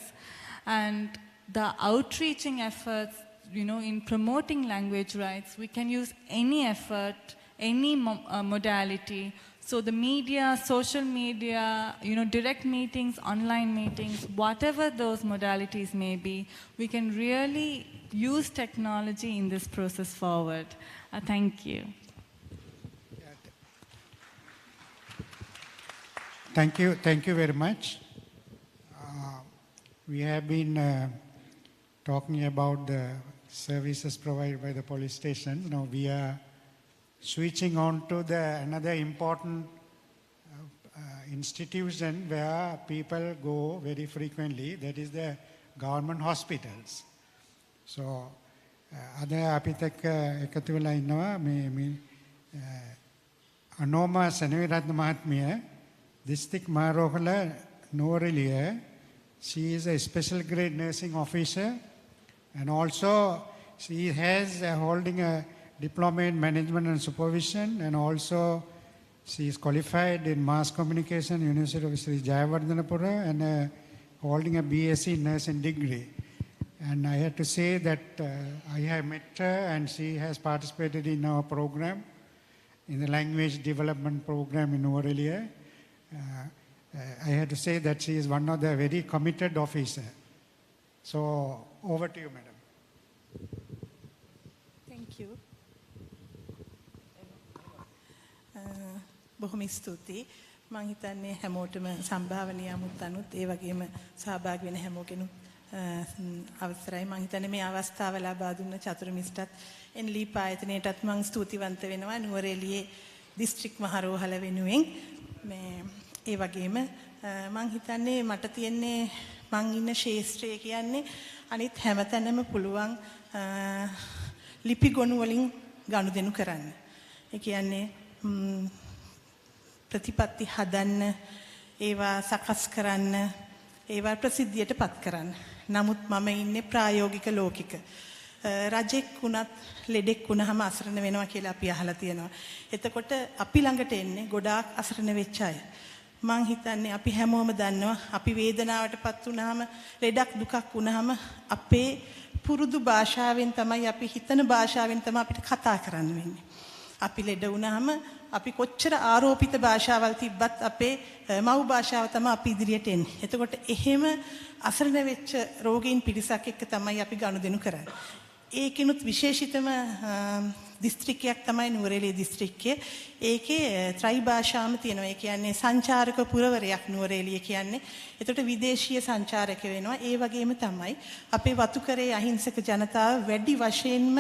and the outreaching efforts. In promoting language rights, we can use any effort, any modality. So the media, social media, direct meetings, online meetings, whatever those modalities may be, we can really use technology in this process forward. Thank you. Thank you very much. We have been talking about the services provided by the police station. Now we are switching on to another important institution where people go very frequently, that is the government hospitals. So, ada apit ekka ekathu wela innawa me Anoma Senaviratna Mahatmiya, District Marokala Norelia. She is a special grade nursing officer, and also she has holding a diploma in management and supervision, and also she is qualified in mass communication, University of Sri Jayawardhanapura, and holding a BSc nursing degree. And I have to say that I have met her, and she has participated in our program, in the language development program in Norelia. I have to say that she is one of the very committed officers. So over to you, madam. Thank you. බොහොම ස්තුතියි. මම හිතන්නේ හැමෝටම සම්භාවනීය අමුත්තනුත් ඒ වගේම සහභාගී වෙන හැමෝගෙනුත් අවසරයි. මම හිතන්නේ මේ අවස්ථාව ලබා දුන්න චතුර මිස්ටත් NLEAP ආයතනයටත් මම ස්තුතිවන්ත වෙනවා නුවරඑළියේ දිස්ත්‍රික් මහරෝහල වෙනුවෙන්. මේ ඒ වගේම මම හිතන්නේ මට තියෙන්නේ මං ඉන්න ශාස්ත්‍රය කියන්නේ අනිත් හැමතැනම පුළුවන් ලිපි ගොනු වලින් ගනුදෙනු කරන්න. ඒ කියන්නේ ප්‍රතිපත්ති හදන්න, ඒවා සකස් කරන්න, ඒවා ප්‍රසිද්ධියට පත් කරන්න. නමුත් මම ඉන්නේ ප්‍රායෝගික ලෝකික. රජෙක් වුණත් ලෙඩෙක් වුණාම අසරණ වෙනවා කියලා අපි අහලා තියෙනවා. එතකොට අපි ළඟට එන්නේ ගොඩාක් අසරණ වෙච්ච අය. මං හිතන්නේ අපි හැමෝම දන්නවා අපි වේදනාවටපත් වුණාම ලෙඩක් දුකක් වුණාම අපේ පුරුදු භාෂාවෙන් තමයි අපි හිතන භාෂාවෙන් තමයි අපිට කතා කරන්න වෙන්නේ. අපි ලෙඩ වුණාම අපි කොච්චර ආරෝපිත භාෂාවල් තිබ්බත් අපේ මව් භාෂාව තමයි අපි ඉදිරියට එන්නේ. එතකොට එහෙම අසරණ වෙච්ච රෝගීන් පිරිසක් එක්ක තමයි අපි ගනුදෙනු කරන්නේ. ඒකිනුත් විශේෂිතම දිස්ත්‍රික්කයක් තමයි නුවරඑළිය දිස්ත්‍රික්කය. ඒකේ ත්‍රයි භාෂාම තියෙනවා. ඒ කියන්නේ සංචාරක පුරවරයක් නුවරඑළිය කියන්නේ. එතකොට විදේශීය සංචාරක වෙනවා. ඒ වගේම තමයි අපේ වතුකරේ අහිංසක ජනතාව වැඩි වශයෙන්ම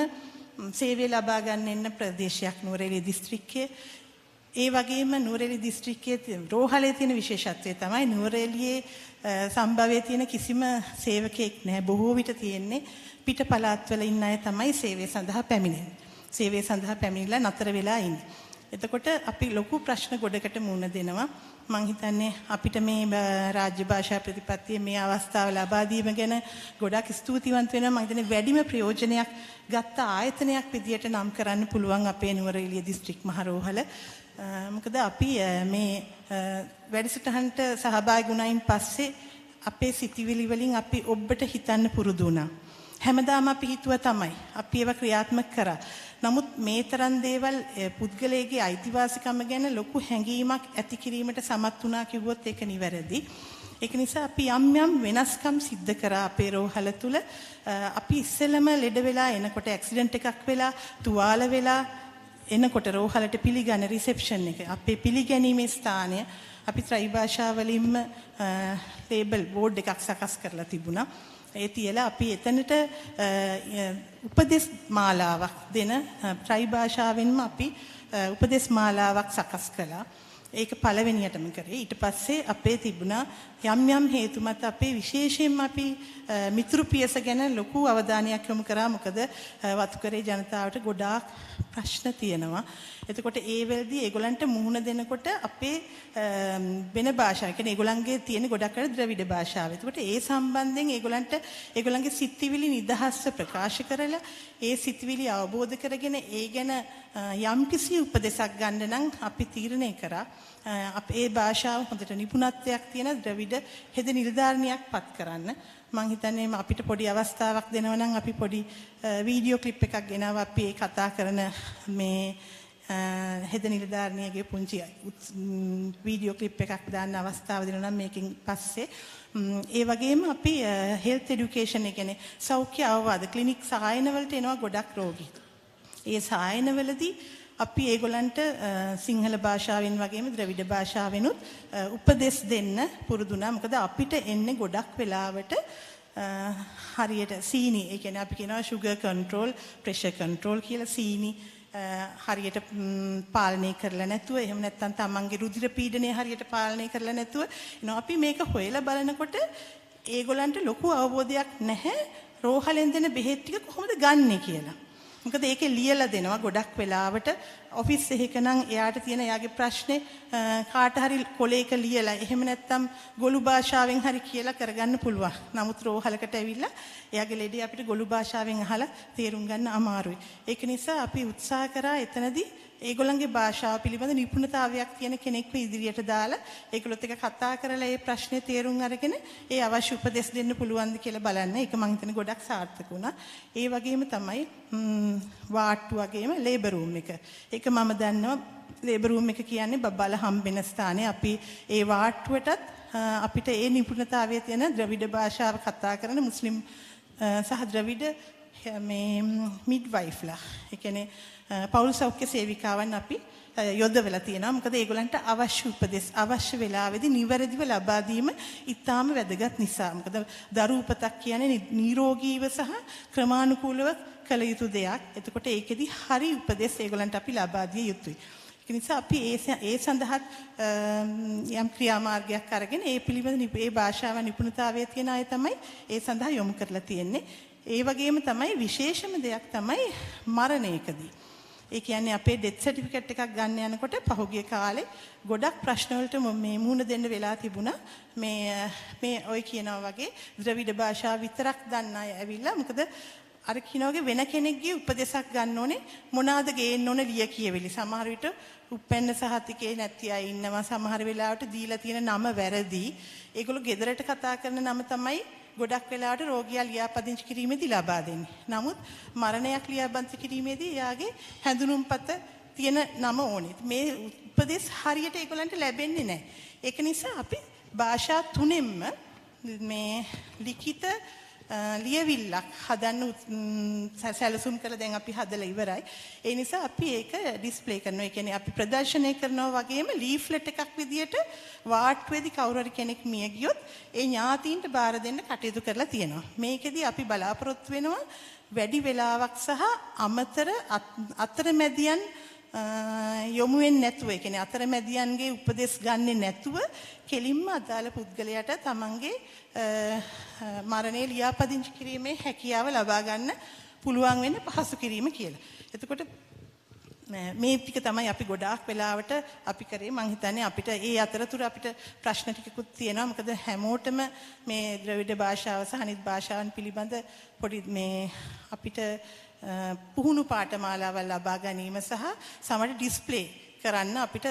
සේවය ලබා ගන්න එන්න ප්‍රදේශයක් නුවරඑළිය දිස්ත්‍රික්කය. ඒ වගේම නුවරඑළිය දිස්ත්‍රික්කයේ රෝහලේ තියෙන විශේෂත්වය තමයි නුවරඑළියේ සම්භවයේ තියෙන කිසිම සේවකයෙක් නැහැ. බොහෝ විට තියෙන්නේ පිට පළාත්වල ඉන්න අය තමයි සේවය සඳහා පැමිණෙන්නේ. සේවය සඳහා පැමිණිලා නතර වෙලා ඉන්නේ. එතකොට අපි ලොකු ප්‍රශ්න ගොඩකට මුහුණ දෙනවා. මම හිතන්නේ අපිට මේ රාජ්‍ය භාෂා ප්‍රතිපත්තියේ මේ අවස්ථාව ලබා දීම ගැන ගොඩක් ස්තුතිවන්ත වෙනවා. මම හිතන්නේ වැඩිම ප්‍රයෝජනයක් ගත්ත ආයතනයක් විදියට නම් කරන්න පුළුවන් අපේ නුවරඑළිය දිස්ත්‍රික් මහරෝහල. මොකද අපි මේ වැඩසටහනට සහභාගී වුණායින් පස්සේ අපේ සිතිවිලි වලින් අපි ඔබට හිතන්න පුරුදු වුණා. හැමදාම අපි හිතුවා තමයි. අපි ඒවා ක්‍රියාත්මක කරා. නමුත් මේ තරම් දේවල් පුද්ගලයාගේ අයිතිවාසිකම ගැන ලොකු හැඟීමක් ඇති කිරීමට සමත් වුණා කිව්වොත් ඒක නිවැරදි. ඒක නිසා අපි යම් වෙනස්කම් සිද්ධ කරා අපේ රෝහල තුල. අපි ඉස්සෙල්ලම ලෙඩ වෙලා එනකොට ඇක්සිඩන්ට් එකක් වෙලා තුවාල වෙලා එනකොට රෝහලට පිළිගන්න රිසෙප්ෂන් එක අපේ පිළිගැනීමේ ස්ථානය අපි ත්‍රයි භාෂාවලින්ම ලේබල් බෝඩ් එකක් සකස් කරලා තිබුණා. ඒ තියලා අපි එතනට උපදේශ මාලාවක් දෙන ත්‍රයි භාෂාවෙන්ම අපි උපදේශ මාලාවක් සකස් කළා. ඒක පළවෙනියටම කරේ. ඊට පස්සේ අපේ තිබුණා යම් හේතු මත අපේ විශේෂයෙන්ම අපි මිතුරු පියස ගැන ලොකු අවධානයක් යොමු කරා. මොකද වතුකරේ ජනතාවට ගොඩාක් ප්‍රශ්න තියෙනවා. එතකොට ඒ වෙලදී ඒගොල්ලන්ට මුහුණ දෙනකොට අපේ වෙන භාෂාව, කියන්නේ ඒගොල්ලන්ගේ තියෙන ගොඩක් අර ද්‍රවිඩ භාෂාව. එතකොට ඒ සම්බන්ධයෙන් ඒගොල්ලන්ගේ සිතිවිලි නිදහස්ව ප්‍රකාශ කරලා ඒ සිතිවිලි අවබෝධ කරගෙන ඒ ගැන යම්කිසි උපදේශක් ගන්න නම් අපි තීරණය කරා අපේ භාෂාව හොඳට නිපුණත්වයක් තියෙන ද්‍රවිඩ හෙද නිලධාරණයක් පත් කරන්න. මම හිතන්නේ අපිට පොඩි අවස්ථාවක් දෙනවා නම් අපි පොඩි වීඩියෝ ක්ලිප් එකක් ගෙනාවා අපි ඒ කතා කරන මේ හෙද නිලධාරණියගේ පුංචි වීඩියෝ ක්ලිප් එකක් දාන්න අවස්ථාව දෙනවා නම් මේකෙන් පස්සේ ඒ වගේම අපි හෙල්ත් එඩියුකේෂන් එක කියන්නේ සෞඛ්‍ය අවවාද ක්ලිනික් සායන වලට එනවා ගොඩක් රෝගී. ඒ සායන වලදී අපි ඒගොල්ලන්ට සිංහල භාෂාවෙන් වගේම ද්‍රවිඩ භාෂාවෙනුත් උපදෙස් දෙන්න පුරුදු වුණා. මොකද අපිට එන්නේ ගොඩක් වෙලාවට හරියට සීනි, ඒ කියන්නේ අපි කියනවා sugar control, pressure control කියලා සීනි හරියට පාලනය කරලා නැතුව, එහෙම නැත්නම් තමන්ගේ රුධිර පීඩනය හරියට පාලනය කරලා නැතුව එනවා. අපි මේක හොයලා බලනකොට ඒගොල්ලන්ට ලොකු අවබෝධයක් නැහැ රෝහලෙන් දෙන බෙහෙත් ටික කොහොමද ගන්නෙ කියලා. මොකද ඒකේ ලියලා දෙනවා ගොඩක් වෙලාවට ඔෆිස් එකක නම් එයාට තියෙන එයාගේ ප්‍රශ්නේ කාට හරි කොලේක ලියලා එහෙම නැත්නම් ගොළු භාෂාවෙන් හරි කියලා කරගන්න පුළුවන්. නමුත් රෝහලකට ඇවිල්ලා එයාගේ ලෙඩේ අපිට ගොළු භාෂාවෙන් අහලා තේරුම් ගන්න අමාරුයි. ඒක නිසා අපි උත්සාහ කරා එතනදී ඒගොල්ලන්ගේ භාෂාව පිළිබඳ නිපුණතාවයක් තියෙන කෙනෙක්ව ඉදිරියට දාලා ඒගොල්ලොත් එක්ක කතා කරලා ඒ ප්‍රශ්නේ තේරුම් අරගෙන ඒ අවශ්‍ය උපදෙස් දෙන්න පුළුවන්ද කියලා බලන්න. ඒක මම හිතන්නේ ගොඩක් සාර්ථක වුණා. ඒ වගේම තමයි වාට්ටු වගේම ලේබර් රූම් එක. ඒක මම දන්නවා ලේබර් රූම් එක කියන්නේ බබල හම්බෙන ස්ථානේ. අපි ඒ වාට්ටුවටත් අපිට ඒ නිපුණතාවය තියෙන ද්‍රවිඩ භාෂාව කතා කරන මුස්ලිම් සහ ද්‍රවිඩ මේ මිඩ්වයිෆ්ලා, ඒ කියන්නේ පෞල් සෞඛ්‍ය සේවිකාවන් අපි යොදවලා තියෙනවා. මොකද ඒගොල්ලන්ට අවශ්‍ය උපදෙස් අවශ්‍ය වෙලාවෙදී නිවැරදිව ලබා දීම ඉතාම වැදගත් නිසා. මොකද දරු උපතක් කියන්නේ නිරෝගීව සහ ක්‍රමානුකූලව කළ යුතු දෙයක්. එතකොට ඒකෙදි හරි උපදෙස් ඒගොල්ලන්ට අපි ලබා දිය යුතුයි. ඒ නිසා අපි ඒ සඳහා යම් ක්‍රියාමාර්ගයක් අරගෙන ඒ පිළිබඳ ඒ භාෂාව නිපුණතාවය තියෙන අය තමයි ඒ සඳහා යොමු කරලා තියෙන්නේ. ඒ වගේම තමයි විශේෂම දෙයක් තමයි මරණයකදී. ඒ කියන්නේ අපේ ඩෙත් සර්ටිෆිකේට් එකක් ගන්න යනකොට පහුගිය කාලේ ගොඩක් ප්‍රශ්න වලට මේ මුහුණ දෙන්න වෙලා තිබුණා. මේ ඔය කියනවා වගේ ද්‍රවිඩ භාෂාව විතරක් දන්න අය ඇවිල්ලා මොකද අර කියනවාගේ වෙන කෙනෙක්ගේ උපදේශක් ගන්න ඕනේ මොනවාද ගේන්න ඕන ලිය කියවිලි. සමහර විට උපැන්න සහතිකේ නැති අය ඉන්නවා. සමහර වෙලාවට දීලා තියෙන නම වැරදි. ඒගොල්ලෝ ගෙදරට කතා කරන නම තමයි ගොඩක් වෙලාවට රෝගියා ලියාපදිංචි කිරීමේදී ලබා දෙන්නේ. නමුත් මරණයක් ලියාපදිංචි කිරීමේදී එයාගේ හැඳුනුම්පත තියෙන නම ඕනේ. මේ උපදේශ හරියට ඒගොල්ලන්ට ලැබෙන්නේ නැහැ. ඒක නිසා අපි භාෂා තුනෙන්ම මේ ලිඛිත ලියවිල්ලක් හදන්න සැලසුම් කරලා දැන් අපි හදලා ඉවරයි. ඒ නිසා අපි ඒක ඩිස්ප්ලේ කරනවා. ඒ කියන්නේ අපි ප්‍රදර්ශනය කරනවා වගේම ලීෆ්ලට් එකක් විදියට වාට්ටුවේදී කවුරු හරි කෙනෙක් මිය ගියොත් ඒ ඥාතීන්ට බාර දෙන්න කටයුතු කරලා තියෙනවා. මේකෙදි අපි බලාපොරොත්තු වෙනවා වැඩි වෙලාවක් සහ අමතර අතරමැදියන් යොමු වෙන්නේ නැතුව, ඒ කියන්නේ අතරමැදියන්ගේ උපදෙස් ගන්නෙ නැතුව කෙලින්ම අදාළ පුද්ගලයාට තමන්ගේ මරණය ලියාපදිංචි කිරීමේ හැකියාව ලබා ගන්න පුළුවන් වෙන්න පහසු කිරීම කියලා. එතකොට මේ ටික තමයි අපි ගොඩාක් වෙලාවට අපි කරේ. මං හිතන්නේ අපිට ඒ අතරතුර අපිට ප්‍රශ්න ටිකකුත් තියෙනවා. මොකද හැමෝටම මේ ද්‍රවිඩ භාෂාව සහ අනිත් භාෂාවන් පිළිබඳ පොඩි මේ අපිට පුහුණු පාඨමාලාවල් ලබා ගැනීම සහ සමහර ඩිස්ප්ලේ කරන්න අපිට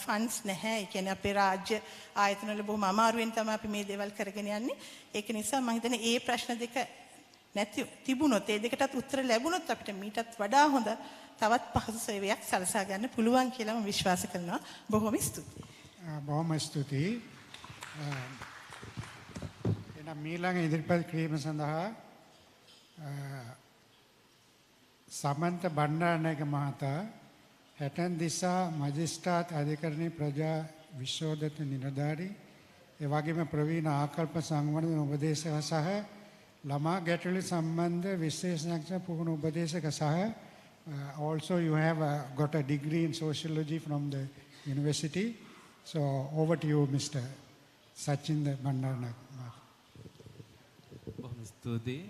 ෆන්ඩ්ස් නැහැ. ඒ කියන්නේ අපේ රාජ්‍ය ආයතන වල බොහොම අමාරුවෙන් තමයි අපි මේ දේවල් කරගෙන යන්නේ. ඒක නිසා මම හිතන්නේ මේ ප්‍රශ්න දෙක නැති තිබුණොත් ඒ දෙකටත් උත්තර ලැබුණොත් අපිට මීටත් වඩා හොඳ තවත් පහසු සේවයක් සලසා ගන්න පුළුවන් කියලා මම විශ්වාස කරනවා. බොහොම ස්තුතියි. බොහොම ස්තුතියි. එනම් මීළඟ ඉදිරිපත් කිරීම සඳහා සමන්ත බණ්ඩාරනායක මහතා හැටන් දිසා මජිස්ට්‍රාත් අධිකරණයේ ප්‍රජා විශෝධන නිලධාරී ඒ වගේම ප්‍රවීණ ආකල්ප සංවර්ධන උපදේශක සහ ළමා ගැටළු සම්බන්ධ විශේෂඥ පුහුණු උපදේශක සහ also you have got a degree in sociology from the university. So over to you, Mr. Sachinda Bandaranayak. බොහොම ස්තුතියි.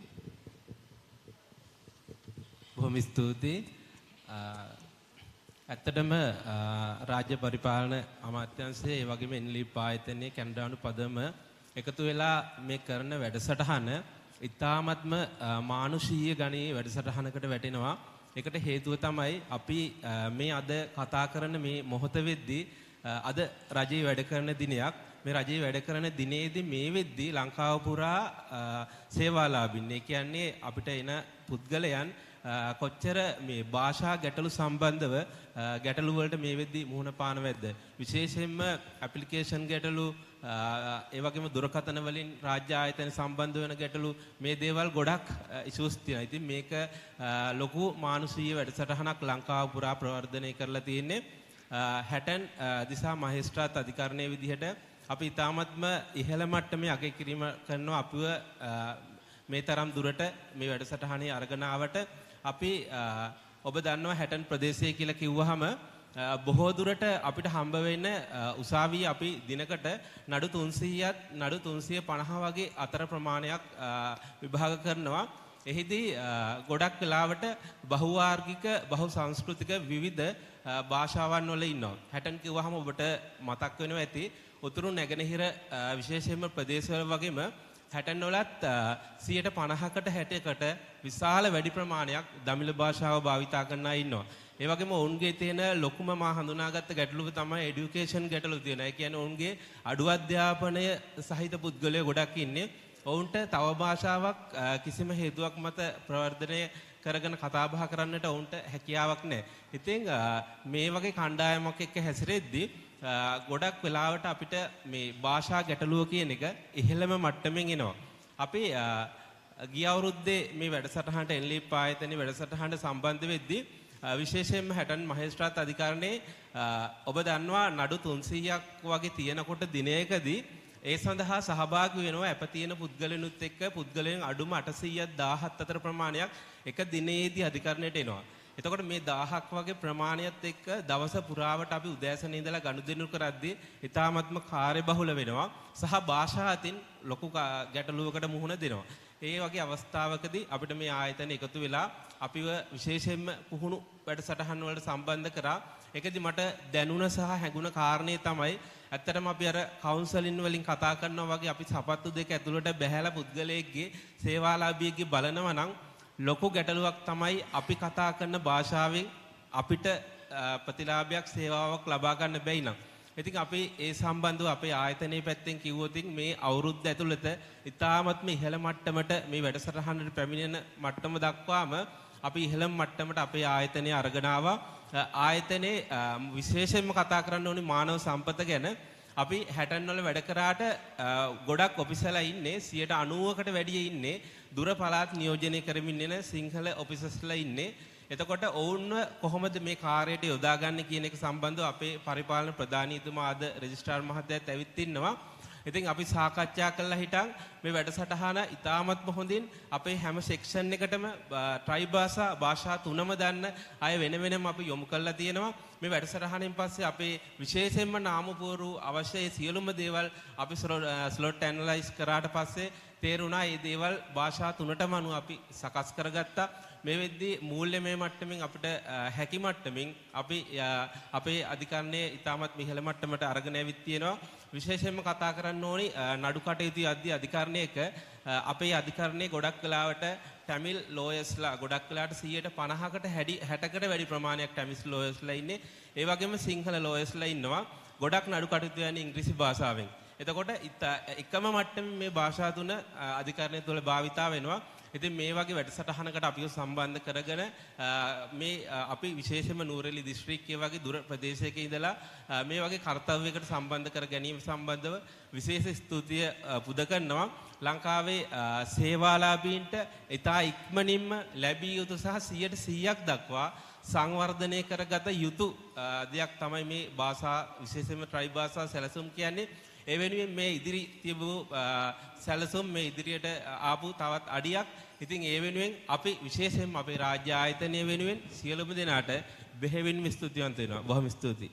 බොහොම ස්තුතියි. ඇත්තටම රාජ්‍ය පරිපාලන අමාත්‍යාංශයේ ඒ වගේම NLEAP ආයතනයේ කැනඩානු පදම එකතු වෙලා මේ කරන වැඩසටහන ඉතාමත්ම මානුෂීය ගණයේ වැඩසටහනකට වැටෙනවා. ඒකට හේතුව තමයි අපි මේ අද කතා කරන මේ මොහොත වෙද්දී අද රජයේ වැඩ කරන දිනයක්. මේ රජයේ වැඩ කරන දිනේදී මේ වෙද්දී ලංකාව පුරා සේවාලාභින්, ඒ කියන්නේ අපිට එන පුද්ගලයන් කොච්චර මේ භාෂා ගැටලු සම්බන්ධව ගැටලු වලට මේ වෙද්දී මුහුණ පානවද, විශේෂයෙන්ම ඇප්ලිකේෂන් ගැටලු ඒ වගේම දුරකථන වලින් රාජ්‍ය ආයතන සම්බන්ධ වෙන ගැටලු, මේ දේවල් ගොඩක් ඉෂුස් තියෙනවා. ඉතින් මේක ලොකු මානුෂීය වැඩසටහනක් ලංකාව පුරා ප්‍රවර්ධනය කරලා තියෙන්නේ. හැටන් දිසා මහේස්ත්‍රාත් අධිකරණයේ විදිහට අපි ඉතාමත්ම ඉහළ මට්ටමේ අගය කිරීම කරනවා අපිව මේ තරම් දුරට මේ වැඩසටහනේ අරගෙන ආවට. අපි ඔබ දන්නවා හැටන් ප්‍රදේශය කියලා කිව්වහම බොහෝ දුරට අපිට හම්බ වෙන උසාවියේ අපි දිනකට නඩු 300ත් නඩු 350 වගේ අතර ප්‍රමාණයක් විභාග කරනවා. එහිදී ගොඩක් වෙලාවට බහුවාර්ගික බහු සංස්කෘතික විවිධ භාෂාවන් වල ඉන්නවා. හැටන් කිව්වහම ඔබට මතක් වෙනවා ඇති උතුරු නැගෙනහිර විශේෂයෙන්ම ප්‍රදේශවල වගේම හැටන් වලත් 50%කට 60%කට විශාල වැඩි ප්‍රමාණයක් දමිළ භාෂාව භාවිතා කරන අය ඉන්නවා. ඒ වගේම ඔවුන්ගේ තියෙන ලොකුම මා හඳුනාගත්ත ගැටලුව තමයි এডুকেෂන් ගැටලුව තියෙනවා. ඒ කියන්නේ ඔවුන්ගේ අඩු අධ්‍යාපනය සහිත පුද්ගලයෝ ගොඩක් ඉන්නේ. ඔවුන්ට තව භාෂාවක් කිසිම හේතුවක් මත ප්‍රවර්ධනය කරගෙන කතා බහ කරන්නට ඔවුන්ට හැකියාවක් නැහැ. ඉතින් මේ වගේ කණ්ඩායමක් එක්ක හැසිරෙද්දී ගොඩක් වෙලාවට අපිට මේ භාෂා ගැටලුව කියන එක ඉහළම මට්ටමින් එනවා. අපි ගිය අවුරුද්දේ මේ වැඩසටහනට NLEAP ආයතනයේ වැඩසටහනට සම්බන්ධ වෙද්දී විශේෂයෙන්ම හැටන් මහේස්ත්‍රාත් අධිකරණයේ ඔබ දන්නවා නඩු 300ක් වගේ තියෙනකොට දිනයකදී ඒ සඳහා සහභාගී වෙනවා අප තියෙන පුද්ගලයනුත් එක්ක පුද්ගලයන් අඩුම 800ක් 17 අතර ප්‍රමාණයක් එක දිනේදී අධිකරණයට එනවා. එතකොට මේ 1000ක් වගේ ප්‍රමාණයත් එක්ක දවස පුරාවට අපි උදෑසන ඉඳලා ගනුදෙනු කරද්දී ඉතාමත්ම කාර්යබහුල වෙනවා සහ භාෂා අතින් ලොකු ගැටලුවකට මුහුණ දෙනවා. ඒ වගේ අවස්ථාවකදී අපිට මේ ආයතන එකතු වෙලා අපිව විශේෂයෙන්ම පුහුණු වැඩසටහන් වලට සම්බන්ධ කරා. ඒකදී මට දැනුණ සහ හැඟුණ කාරණේ තමයි ඇත්තටම අපි අර කවුන්සලින් වලින් කතා කරනවා වගේ අපි සපත්තු දෙක ඇතුළට බැහැලා පුද්ගලයෙක්ගේ සේවාලාභියෙක්ගේ බලනවා නම් ලොකු ගැටලුවක් තමයි අපි කතා කරන භාෂාවෙන් අපිට ප්‍රතිලාභයක් සේවාවක් ලබා ගන්න බැයි නම්. ඉතින් අපි ඒ සම්බන්ධව අපේ ආයතනයේ පැත්තෙන් කිව්වොත් මේ අවුරුද්ද ඇතුළත ඉතාමත්ම ඉහළ මට්ටමට මේ වැඩසටහනට පැමිණෙන මට්ටම දක්වාම අපි ඉහළ මට්ටමට අපේ ආයතනය අරගෙන ආවා. ආයතනයේ විශේෂයෙන්ම කතා කරන්න ඕනේ මානව සම්පත ගැන. අපි 60 වල වැඩ කරාට ගොඩක් ඔෆිසර්ලා ඉන්නේ 90%කට වැඩිය ඉන්නේ දුර පළාත් නියෝජනය කරමින් ඉන්න සිංහල ඔෆිසර්ස්ලා ඉන්නේ. එතකොට ඔවුන්ව කොහොමද මේ කාර්යයට යොදාගන්නේ කියන එක සම්බන්ධව අපේ පරිපාලන ප්‍රධානීතුමා අද රෙජිස්ට්‍රාර් මහත්තයාත් ඇවිත් ඉන්නවා. ඉතින් අපි සාකච්ඡා කළා හිටන් මේ වැඩසටහන ඉතාමත්ම හොඳින් අපේ හැම සෙක්ෂන් එකටම ට්‍රයි භාෂා තුනම දන්න අය වෙන වෙනම අපි යොමු කරලා තියෙනවා. මේ වැඩසටහනෙන් පස්සේ අපේ විශේෂයෙන්ම නාමපුවරු අවශ්‍ය සියලුම දේවල් අපි ස්ලොට් ඇනලයිස් කරාට පස්සේ තේරුණා මේ දේවල් භාෂා තුනටම අනුව අපි සකස් කරගත්තා. මේ වෙද්දී මූල්‍යමය මට්ටමින් අපිට හැකි මට්ටමින් අපි අපේ අධිකරණයේ ඉතාමත් ඉහළ මට්ටමට අරගෙන ඇවිත් තියෙනවා. විශේෂයෙන්ම කතා කරන්න ඕනි නඩු කටයුතු යද්දී අධිකරණයක අපේ අධිකරණයේ ගොඩක් වෙලාවට ටැමිල් ලෝයර්ස්ලා ගොඩක් වෙලාවට 50කට 60කට වැඩි ප්‍රමාණයක් ටැමිල් ලෝයර්ස්ලා ඉන්නේ. ඒ වගේම සිංහල ලෝයර්ස්ලා ඉන්නවා. ගොඩක් නඩු කටයුතු යන්නේ ඉංග්‍රීසි භාෂාවෙන්. එතකොට එකම මට්ටමේ මේ භාෂා තුන අධිකරණය තුළ භාවිතා වෙනවා. ඉතින් මේ වගේ වැඩසටහනකට අපිව සම්බන්ධ කරගෙන මේ අපි විශේෂයෙන්ම නූරෙලි දිස්ත්‍රික්කයේ වගේ දුර ප්‍රදේශයක ඉඳලා මේ වගේ කාර්යයකට සම්බන්ධ කර ගැනීම සම්බන්ධව විශේෂ ස්තුතිය පුද කරනවා. ලංකාවේ සේවාලාභීන්ට ඉතා ඉක්මනින්ම ලැබිය යුතු සහ 100% දක්වා සංවර්ධනය කරගත යුතු දෙයක් තමයි මේ භාෂා විශේෂයෙන්ම ට්‍රයි භාෂා සැලසුම් කියන්නේ. ඒ වෙනුවෙන් මේ ඉදිරි තිබූ සැලසුම් මේ ඉදිරියට ආපු තවත් අඩියක්. ඉතින් ඒ වෙනුවෙන් අපි විශේෂයෙන්ම අපේ රාජ්‍ය ආයතනය වෙනුවෙන් සියලුම දෙනාට බෙහෙවින්ම ස්තුතිවන්ත වෙනවා. බොහොම ස්තුතියි.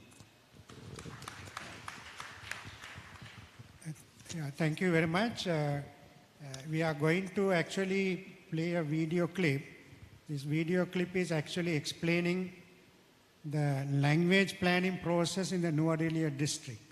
Thank you very much. We are going to actually play a video clip. This video clip is actually explaining the language planning process in the Nuwara Eliya district.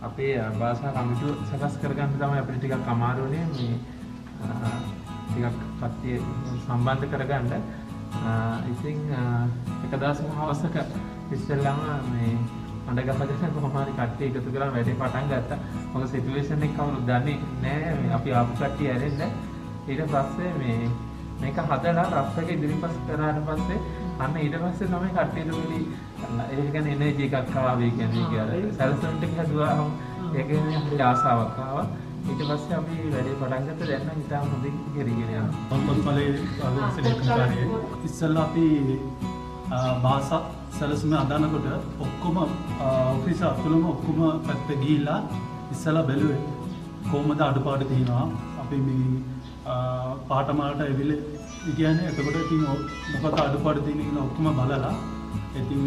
අපේ භාෂා කමිටුව සකස් කරගන්න තමයි අපිට ටිකක් අමාරු වෙන්නේ මේ ටිකක් කට්ටිය සම්බන්ධ කරගන්න. ඉතින් එක දවසක හවසක ඉස්සෙල්ලාම මේ අඬ ගහගෙන කොහොම හරි කට්ටිය එකතු කරලා වැඩේ පටන් ගත්තා. මොකද සිටුේෂන් එක කවුරුත් දන්නේ නැහැ. මේ අපි ආපු කට්ටිය ඇරෙන්න. ඊට පස්සේ මේක හදලා රෆ් එක ඉදිරිපත් කරාට පස්සේ අන්න ඊට පස්සේ තමයි කට්ටියට වෙලි ඒක කියන්නේ එනර්ජි එකක් ආවා කියන්නේ සැලසුම් ටික හදුවාම ඒකෙන් හරි ආසාවක් ආවා. ඊට පස්සේ අපි වැඩේ පටන් ගත්තා. දැන් නම් ඉතාලම හොඳින් කරගෙන යනවා. පොත්පලේ අදහසලේකාරී ඉස්සෙල්ලා අපි භාෂා සැලසුම අදානකොට ඔක්කොම ඔෆිස් අතුලම ඔක්කොම පැත්ත ගිහිල්ලා ඉස්සෙල්ලා බැලුවේ කොහොමද අඩපාඩු තියෙනවා. අපි මේ පාඨමාලට ඇවිල්ලා කියන්නේ එතකොට ඉතින් මොකද අඩපාඩු තියෙන කියලා ඔක්කොම බලලා ඉතින්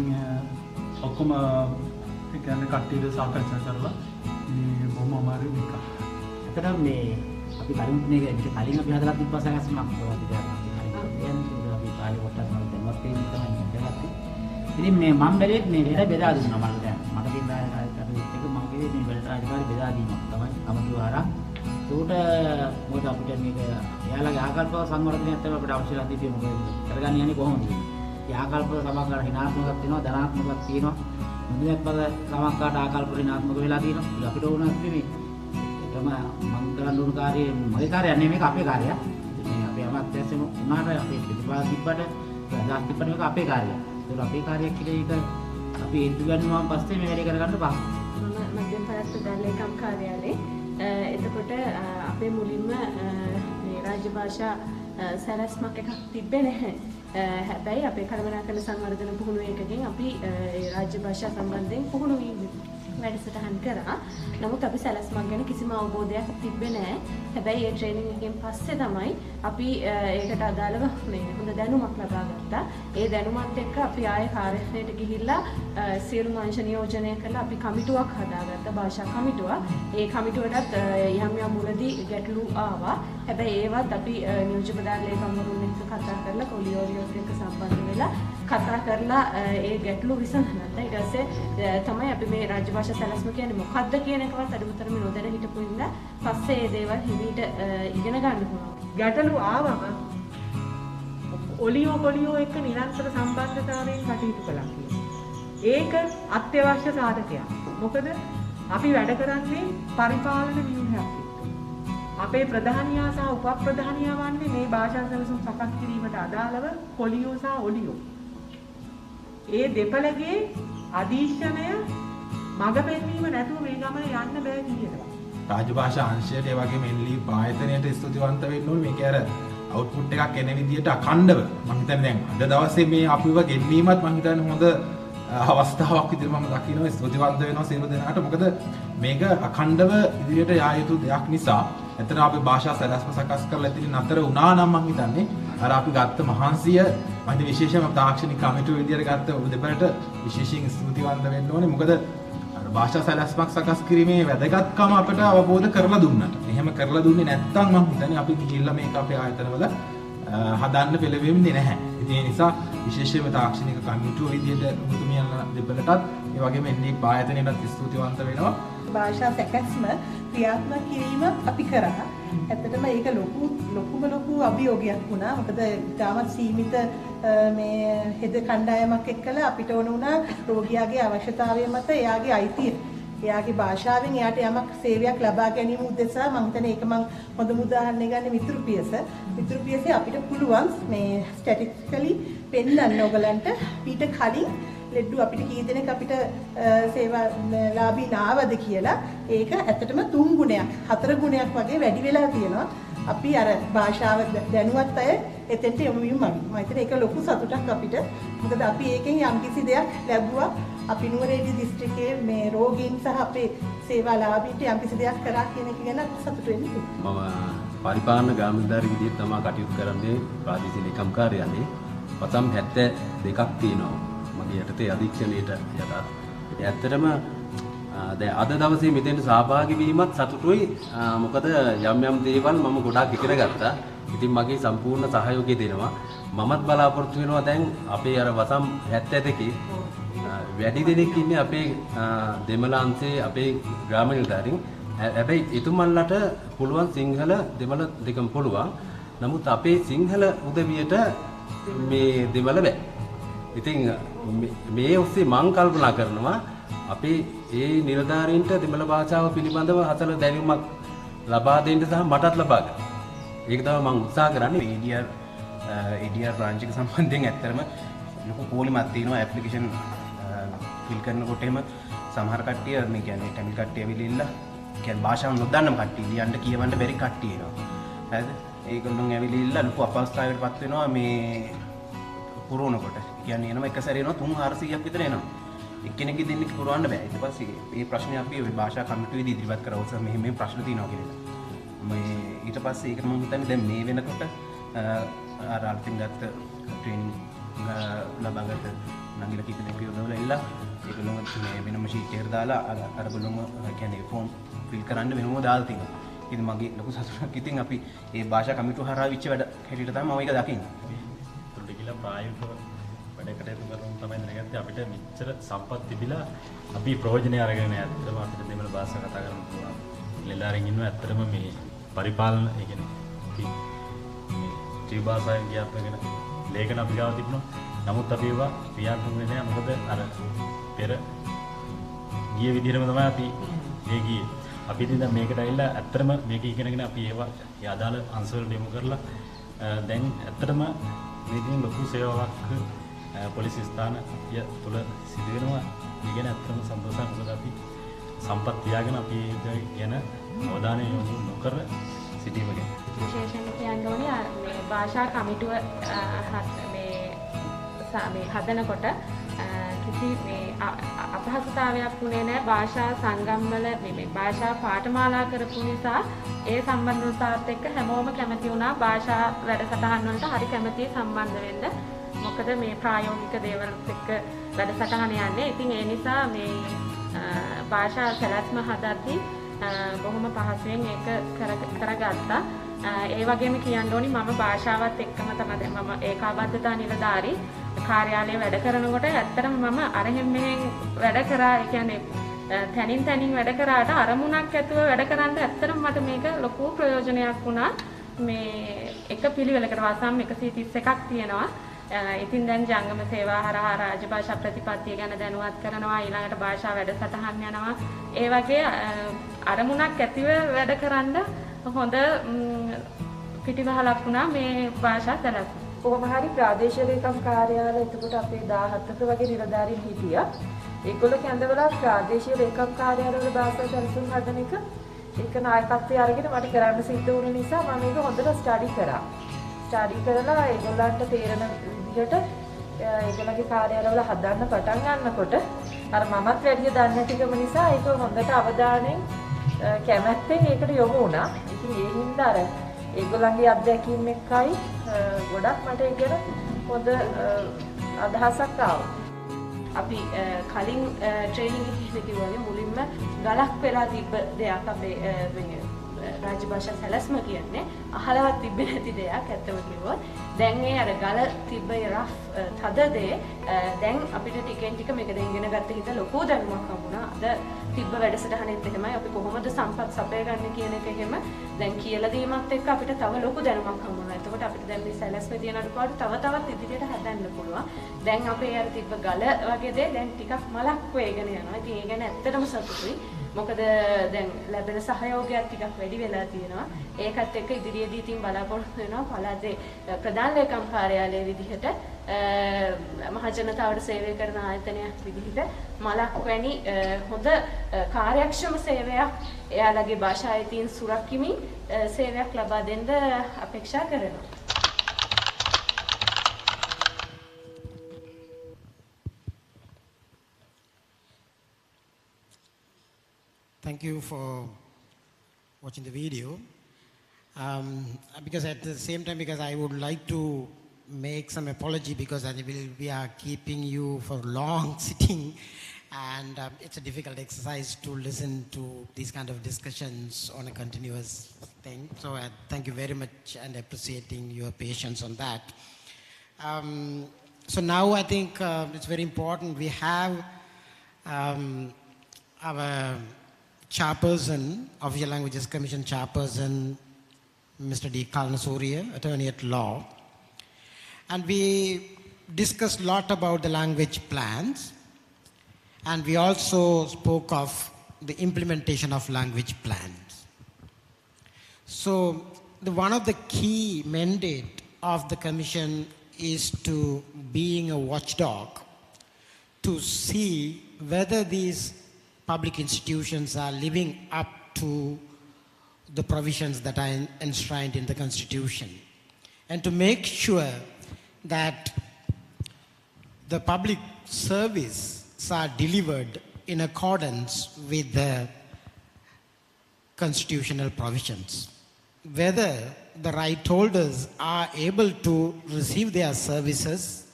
ඔක්කොම ඒ කියන්නේ කට්ටියට සාකච්ඡා කරලා මේ බොහොම අමාරු මේක. ඇත්තටම මේ අපි කලින් අපි හදලා තිබ්බ සංස්කෘතියක් වගේ අපි කාලේ කොටස් වල දැන්වත් තියෙන තමයි ඉඳගත්තේ. ඉතින් මේ මම බැලුවේ මේ වෙන බෙදා දුන්නා මම දැන් මට තියෙන එක මම කිව්වේ මේ වලට අධිකාරී බෙදා දීමක් තමයි අමුතු ආරක්. ඒකට මොකද අපිට මේක එයාලගේ ආකල්ප සංවර්ධනයත් තමයි අපිට අවශ්‍යලා තිබෙන්නේ මොකද කරගන්න යන්නේ කොහොමද? ඒ ආකල්ප සමහරකට හිනාත්මකක් තියෙනවා ධනාත්මකක් තියෙනවා. මුදිනපද සමහරකට ආකල්ප ඍණාත්මක වෙලා තියෙනවා. ඒක අපිට ඕනත් නෙමෙයි. ඒකම මම කරන්න ඕන කාර්යය මගේ කාර්යයක් නෙමෙයි මේක අපේ කාර්යයක්. මේ අපේ අමාත්‍යංශෙම උනාට අපේ ප්‍රතිපා තිබ්බට ප්‍රදාස් තිබ්බට මේක අපේ කාර්යයක්. ඒක අපේ කාර්යයක් කියලා ඒක අපි ඉදු ගන්නවා පස්සේ මේ වැඩේ කරගන්න බෑ. මම මධ්‍යම පළාත් දලේකම් කාර්යාලයේ එතකොට අපේ මුලින්ම මේ රාජ්‍ය භාෂා සැලැස්මක් එකක් තිබ්බේ නැහැ. හැබැයි අපේ කළමනාකරණ සංවර්ධන පුහුණුව එකකින් අපි රාජ්‍ය භාෂා සම්බන්ධයෙන් පුහුණු වැඩසටහන් කරා. නමුත් අපි සැලැස්මක් ගැන කිසිම අවබෝධයක් තිබ්බේ නැහැ. හැබැයි ඒ ට්‍රේනින් එකෙන් පස්සේ තමයි අපි ඒකට අදාළව මේ හොඳ දැනුමක් ලබා ගත්තා. ඒ දැනුමත් එක්ක අපි ආයේ කාර්යාලයට ගිහිල්ලා සියලුම අංශ නියෝජනය කරලා අපි කමිටුවක් හදාගත්තා භාෂා කමිටුවක්. ඒ කමිටුවටත් යම් යම් මුලදී ගැටලු ආවා. හැබැයි ඒවත් අපි නියෝජ්‍ය ප්‍රධාන ලේකම්වරුන් එක්ක කතා කරලා කොලියෝරියෝත් එක්ක සම්බන්ධ වෙලා කතා කරලා ඒ ගැටලු විසඳගත්තා. ඊට පස්සේ තමයි අපි මේ රාජ්‍ය භාෂා සැලැස්ම කියන්නේ මොකක්ද කියන එකවත් අඩුතරම නොදැන හිටපු ඉඳලා පස්සේ මේ දේවල් හිමීට ඉගෙන ගන්න පුළුවන්. ගැටලු ආවම ඔලියෝ කොලියෝ එක්ක නිරන්තර සම්බන්ධතාවයෙන් කටයුතු කළා කියලා. ඒක අත්‍යවශ්‍ය සාධකයක්. මොකද අපි වැඩ කරන්නේ පරිපාලන ව්‍යුහයක්. අපේ ප්‍රධානියා සහ උපප්‍රධානියා වන්නේ මේ භාෂා සැලසුම් සකස් කිරීමට අදාළව කොලියෝ සහ ඔලියෝ. ඒ දෙපළගේ අධීක්ෂණය මඟ පෙන්වීම නැතුව මේ ගමන යන්න බෑ කියනවා. රාජ්‍ය භාෂා අංශයට ඒ වගේම NLEAP ආයතනයට ස්තුතිවන්ත වෙන්න ඕනේ. මේක අර අවුට්පුට් එකක් එන විදිහට අඛණ්ඩව මම හිතන්නේ දැන් අද දවසේ මේ අපිව ගෙන්වීමත් මම හිතන්නේ හොඳ අවස්ථාවක් විදිහට මම දකිනවා. ස්තුතිවන්ත වෙනවා සියලු දෙනාට. මොකද මේක අඛණ්ඩව ඉදිරියට යා යුතු දෙයක් නිසා එතන අපි භාෂා සැලැස්ම සකස් කරලා ඉතින් නතර වුණා නම් මම හිතන්නේ අර අපි ගත්ත මහන්සිය මම විශේෂයෙන්ම තාක්ෂණික කමිටුව විදිහට ගත්ත දෙපළට විශේෂයෙන් ස්තුතිවන්ත වෙන්න ඕනේ. මොකද අර භාෂා සැලැස්මක් සකස් කිරීමේ වැදගත්කම අපිට අවබෝධ කරලා දුන්නට. එහෙම කරලා දුන්නේ නැත්නම් මම හිතන්නේ අපි ගිහිල්ලා මේක අපේ ආයතනවල හදන්න පෙළවෙන්නේ නැහැ. ඉතින් ඒ නිසා විශේෂයෙන්ම තාක්ෂණික කමිටුව විදිහට ඔබතුමියන් දෙපළටත් ඒ වගේම NLEAP ආයතනයටත් ස්තුතිවන්ත වෙනවා. භාෂා සැකස්ම ක්‍රියාත්මක කිරීම අපි කරා. ඇත්තටම ඒක ලොකු අභියෝගයක් වුණා. මොකද ඉතාමත් සීමිත මේ හෙද කණ්ඩායමක් එක්කලා අපිට ඕන වුණා රෝගියාගේ අවශ්‍යතාවය මත එයාගේ අයිතිය. එයාගේ භාෂාවෙන් එයාට යමක් සේවයක් ලබා ගැනීම උදෙසා මම හිතන්නේ ඒක මම හොඳම උදාහරණයක් ගන්න මිතුරු පියස. මිතුරු පියසේ අපිට පුළුවන් මේ ස්ටැටිස්ටිකලි පෙන්වන්න ඕගලන්ට ඊට කලින් ලෙඩ්ඩු අපිට කී දෙනෙක් අපිට සේවා ලාභී නාවද කියලා. ඒක ඇත්තටම 3 ගුණයක් 4 ගුණයක් වගේ වැඩි වෙලා තියෙනවා. අපි අර භාෂාව දැනුවත් අය එතෙන්ට යොමු වීම මගින්. මම හිතන්නේ ඒක ලොකු සතුටක් අපිට. මොකද අපි ඒකෙන් යම්කිසි දෙයක් ලැබුවා. අපි නුවරඑළිය දිස්ත්‍රික්කයේ මේ රෝගීන් සහ අපේ සේවා ලාභීන්ට යම්කිසි දෙයක් කරා කියන එක ගැන සතුටු වෙන්න පුළුවන්. මම පරිපාලන ගාමිණීදාරි විදිහට තමයි කටයුතු කරන්නේ ප්‍රාදේශීය ලේකම් කාර්යාලයේ. වසම් 72ක් තියෙනවා. මගේ යටතේ අධීක්ෂණයට යටත්. ඇත්තටම දැන් අද දවසේ මෙතෙන් සහභාගී වීමත් සතුටුයි. මොකද යම් දේවල් මම ගොඩාක් ඉගෙන ගත්තා. ඉතින් මගේ සම්පූර්ණ සහයෝගය දෙනවා. මමත් බලාපොරොත්තු වෙනවා දැන් අපේ අර වසම් 72 වැඩි දෙනෙක් ඉන්නේ අපේ දෙමළ අංශයේ අපේ ග්‍රාම නිලධාරීන්. හැබැයි එතුමන්ලට පුළුවන් සිංහල දෙමළ දෙකම පුළුවන්. නමුත් අපේ සිංහල උදවියට මේ දෙමළ බෑ. ඉතින් මේ ඔස්සේ මම කල්පනා කරනවා අපේ ඒ නිලධාරීන්ට දෙමළ භාෂාව පිළිබඳව හතර දැනුමක් ලබා දෙන්න සහ මටත් ලබා ගන්න. ඒක තමයි මම උත්සාහ කරන්නේ. ADR බ්‍රාන්ච් එක සම්බන්ධයෙන් ඇත්තටම ලොකු පොලිමක් තියෙනවා. ඇප්ලිකේෂන් ෆිල් කරනකොට එහෙම සමහර කට්ටිය මේ කියන්නේ ටැමිල් කට්ටිය ඇවිල්ලා කියන්නේ භාෂාව නොදන්නම කට්ටිය ලියන්න කියවන්න බැරි කට්ටිය එනවා. හරිද? ඒගොල්ලොන් ඇවිල්ලා ලොකු අපහසුතාවයකටපත් වෙනවා මේ පුරවනකොට. කියන්නේ එනවා එක සැරේ එනවා 300-400ක් විතර එනවා. එක්කෙනෙක්ගේ දෙන්නෙක් පුරවන්න බෑ. ඊට පස්සේ මේ ප්‍රශ්නේ අපි ওই භාෂා කමිටුවේදී ඉදිරිපත් කරා. ඔසම මෙහෙම ප්‍රශ්න තියෙනවා කියලා. මේ ඊට පස්සේ ඒකට මම හිතන්නේ දැන් මේ වෙනකොට අර අලුතින් ගත්ත ට්‍රේනින් ලබාගත්ත නංගිලා කීප දෙනෙක් යොදවලා ඉල්ලා ඒගොල්ලෝ මේ වෙනම ෂීට් එකකට දාලා අරගොල්ලෝම කියන්නේ ෆෝම් ෆිල් කරන්න වෙනම දාලා තියෙනවා. ඉතින් මගේ ලොකු සතුටක්. ඉතින් අපි මේ භාෂා කමිටුව හරහා විච්ච වැඩ හැටියට තමයි මම ඒක දකින්නේ. ඒකට කියලා ප්‍රායෝගිකව වැඩ කටයුතු කරන තමයි දැනගත්තේ අපිට මෙච්චර සම්පත් තිබිලා අපි ප්‍රයෝජනය අරගෙන ඇත්තටම අපිට දෙමළ භාෂාව කතා කරන්න පුළුවන්. ලෙලාරින් ඉන්නවා ඇත්තටම මේ පරිපාලන ඒ කියන්නේ මේ ත්‍රි භාෂාවෙන් කියපගෙන ලේඛන අපි ගාව තිබුණා. නමුත් අපි ඒවා ක්‍රියාත්මක වෙන්නේ නැහැ. මොකද අර පෙර ගිය විදිහටම තමයි අපි මේ ගියේ. අපි ඉතින් දැන් මේකට ඇවිල්ලා ඇත්තටම මේක ඉගෙනගෙන අපි ඒවා ඒ අදාළ අංශවලට යොමු කරලා දැන් ඇත්තටම මේකෙන් ලොකු සේවාවක් පොලිස් ස්ථානය තුළ සිදු වෙනවා. ඉගෙන ඇත්තටම සන්තෝෂයි. මොකද අපි සම්පත් තියාගෙන අපි ඒක ගැන අවධානය යොමු නොකර සිටීම ගැන. විශේෂයෙන් කියන්න ඕනේ මේ භාෂා කමිටුව මේ හදනකොට කිසි මේ අපහසුතාවයක් වුණේ නැහැ. භාෂා සංගම්වල මේ භාෂා පාඨමාලා කරපු නිසා ඒ සම්බන්ධතාවත් එක්ක හැමෝම කැමති වුණා. භාෂා වැඩසටහන් වලට හරි කැමතියි සම්බන්ධ වෙන්න. මොකද මේ ප්‍රායෝගික දේවල් එක්ක වැඩසටහන යන්නේ. ඉතින් ඒ නිසා මේ භාෂා සැලැස්ම හදද්දී බොහොම පහසුවෙන් ඒක කරගත්තා. ඒ වගේම කියන්න ඕනි මම භාෂාවත් එක්කම තමයි මම ඒකාබද්ධතා නිලධාරී කාර්යාලයේ වැඩ කරනකොට ඇත්තටම මම අරහෙන් මෙහෙන් වැඩ කරා. ඒ කියන්නේ තනින් තනින් වැඩ කරාට අරමුණක් ඇතුව වැඩ කරන්න ඇත්තටම මට මේක ලොකු ප්‍රයෝජනයක් වුණා. මේ එක පිළිවෙලකට වසම් 131ක් තියෙනවා. ඉතින් දැන් ජංගම සේවා හරහා රාජභාෂා ප්‍රතිපත්තිය ගැන දැනුවත් කරනවා. ඊළඟට භාෂා වැඩසටහන් යනවා. ඒ වගේ අරමුණක් ඇතිව වැඩ කරන්න හොඳ පිටිවහලක් වුණා මේ භාෂා සැලැස්ම. කොහොම හරි ප්‍රාදේශීය ලේකම් කාර්යාලය එතකොට අපේ 17ක වගේ නිලධාරීන් හිටියා. ඒගොල්ලෝ කැඳවලා ප්‍රාදේශීය ලේකම් කාර්යාලවල භාෂා සැලසුම් හදන එක ඒක නායකත්වය අරගෙන මට කරන්න සිද්ධ වුණ නිසා මම මේක හොඳට ස්ටඩි කරා. ස්ටඩි කරලා ඒගොල්ලන්ට තේරෙන විදිහට ඒගොල්ලන්ගේ කාර්යාලවල හදන්න පටන් ගන්නකොට අර මමත් වැඩි දන්නේ නැතිකම නිසා ඒක හොඳට අවධානයෙන් කැමැත්තෙන් ඒකට යොමු වුණා. ඉතින් ඒ හින්දා අර ඒගොල්ලන්ගේ අත්දැකීම් එක්කයි ගොඩක් මට ඒක ගැන හොඳ අදහසක් ආවා. අපි කලින් ට්‍රේනින් එකේ කිව්වානේ මුලින්ම ගලක් වෙලා තිබ්බ දෙයක් අපේ මේ රාජ්‍ය භාෂා සැලැස්ම කියන්නේ අහලවත් තිබෙන්නේ නැති දෙයක් ඇත්තම කිව්වොත්. දැන් ඒ අර ගල තිබ්බ රෆ් තද දේ දැන් අපිට ටිකෙන් ටික මේක දැන් ඉගෙන ගත්ත හින්දා ලොකු දැනුමක් හම්බුණා. අද තිබ්බ වැඩසටහනෙත් එහෙමයි අපි කොහොමද සම්පත් සපය ගන්න කියන එක එහෙම දැන් කියලා දීමත් එක්ක අපිට තව ලොකු දැනුමක් හම්බුණා. එතකොට අපිට දැන් මේ සැලැස්මේ තියෙන අඩුපාඩු තවත් ඉදිරියට හදන්න පුළුවන්. දැන් අපේ අර තිබ්බ ගල වගේ දේ දැන් ටිකක් මලක් වේගෙන යනවා. ඉතින් ඒ ගැන ඇත්තටම සතුටුයි. මොකද දැන් ලැබෙන සහයෝගයක් ටිකක් වැඩි වෙලා තියෙනවා. ඒකත් එක්ක ඉදිරියේදී ඉතින් බලාපොරොත්තු වෙනවා පළාතේ ප්‍රධාන ලේකම් කාර්යාලයේ විදිහට මහ ජනතාවට සේවය කරන ආයතනයක් විදිහට මලක් වැනි හොඳ කාර්යක්ෂම සේවයක් එයාලගේ භාෂා අයිතීන් සුරකිමින් සේවයක් ලබා දෙන්න අපේක්ෂා කරනවා. Thank you for watching the video. Because at the same time, because I would like to make some apology because we are keeping you for long sitting, and it's a difficult exercise to listen to these kind of discussions on a continuous thing. So thank you very much and appreciating your patience on that. So now I think it's very important we have our chairperson, Official Languages Commission chairperson, Mr. D. Kalnasuriya, attorney at law. And we discussed a lot about the language plans. And we also spoke of the implementation of language plans. So one of the key mandate of the commission is to being a watchdog to see whether these public institutions are living up to the provisions that are enshrined in the Constitution, and to make sure that the public services are delivered in accordance with the constitutional provisions. Whether the right holders are able to receive their services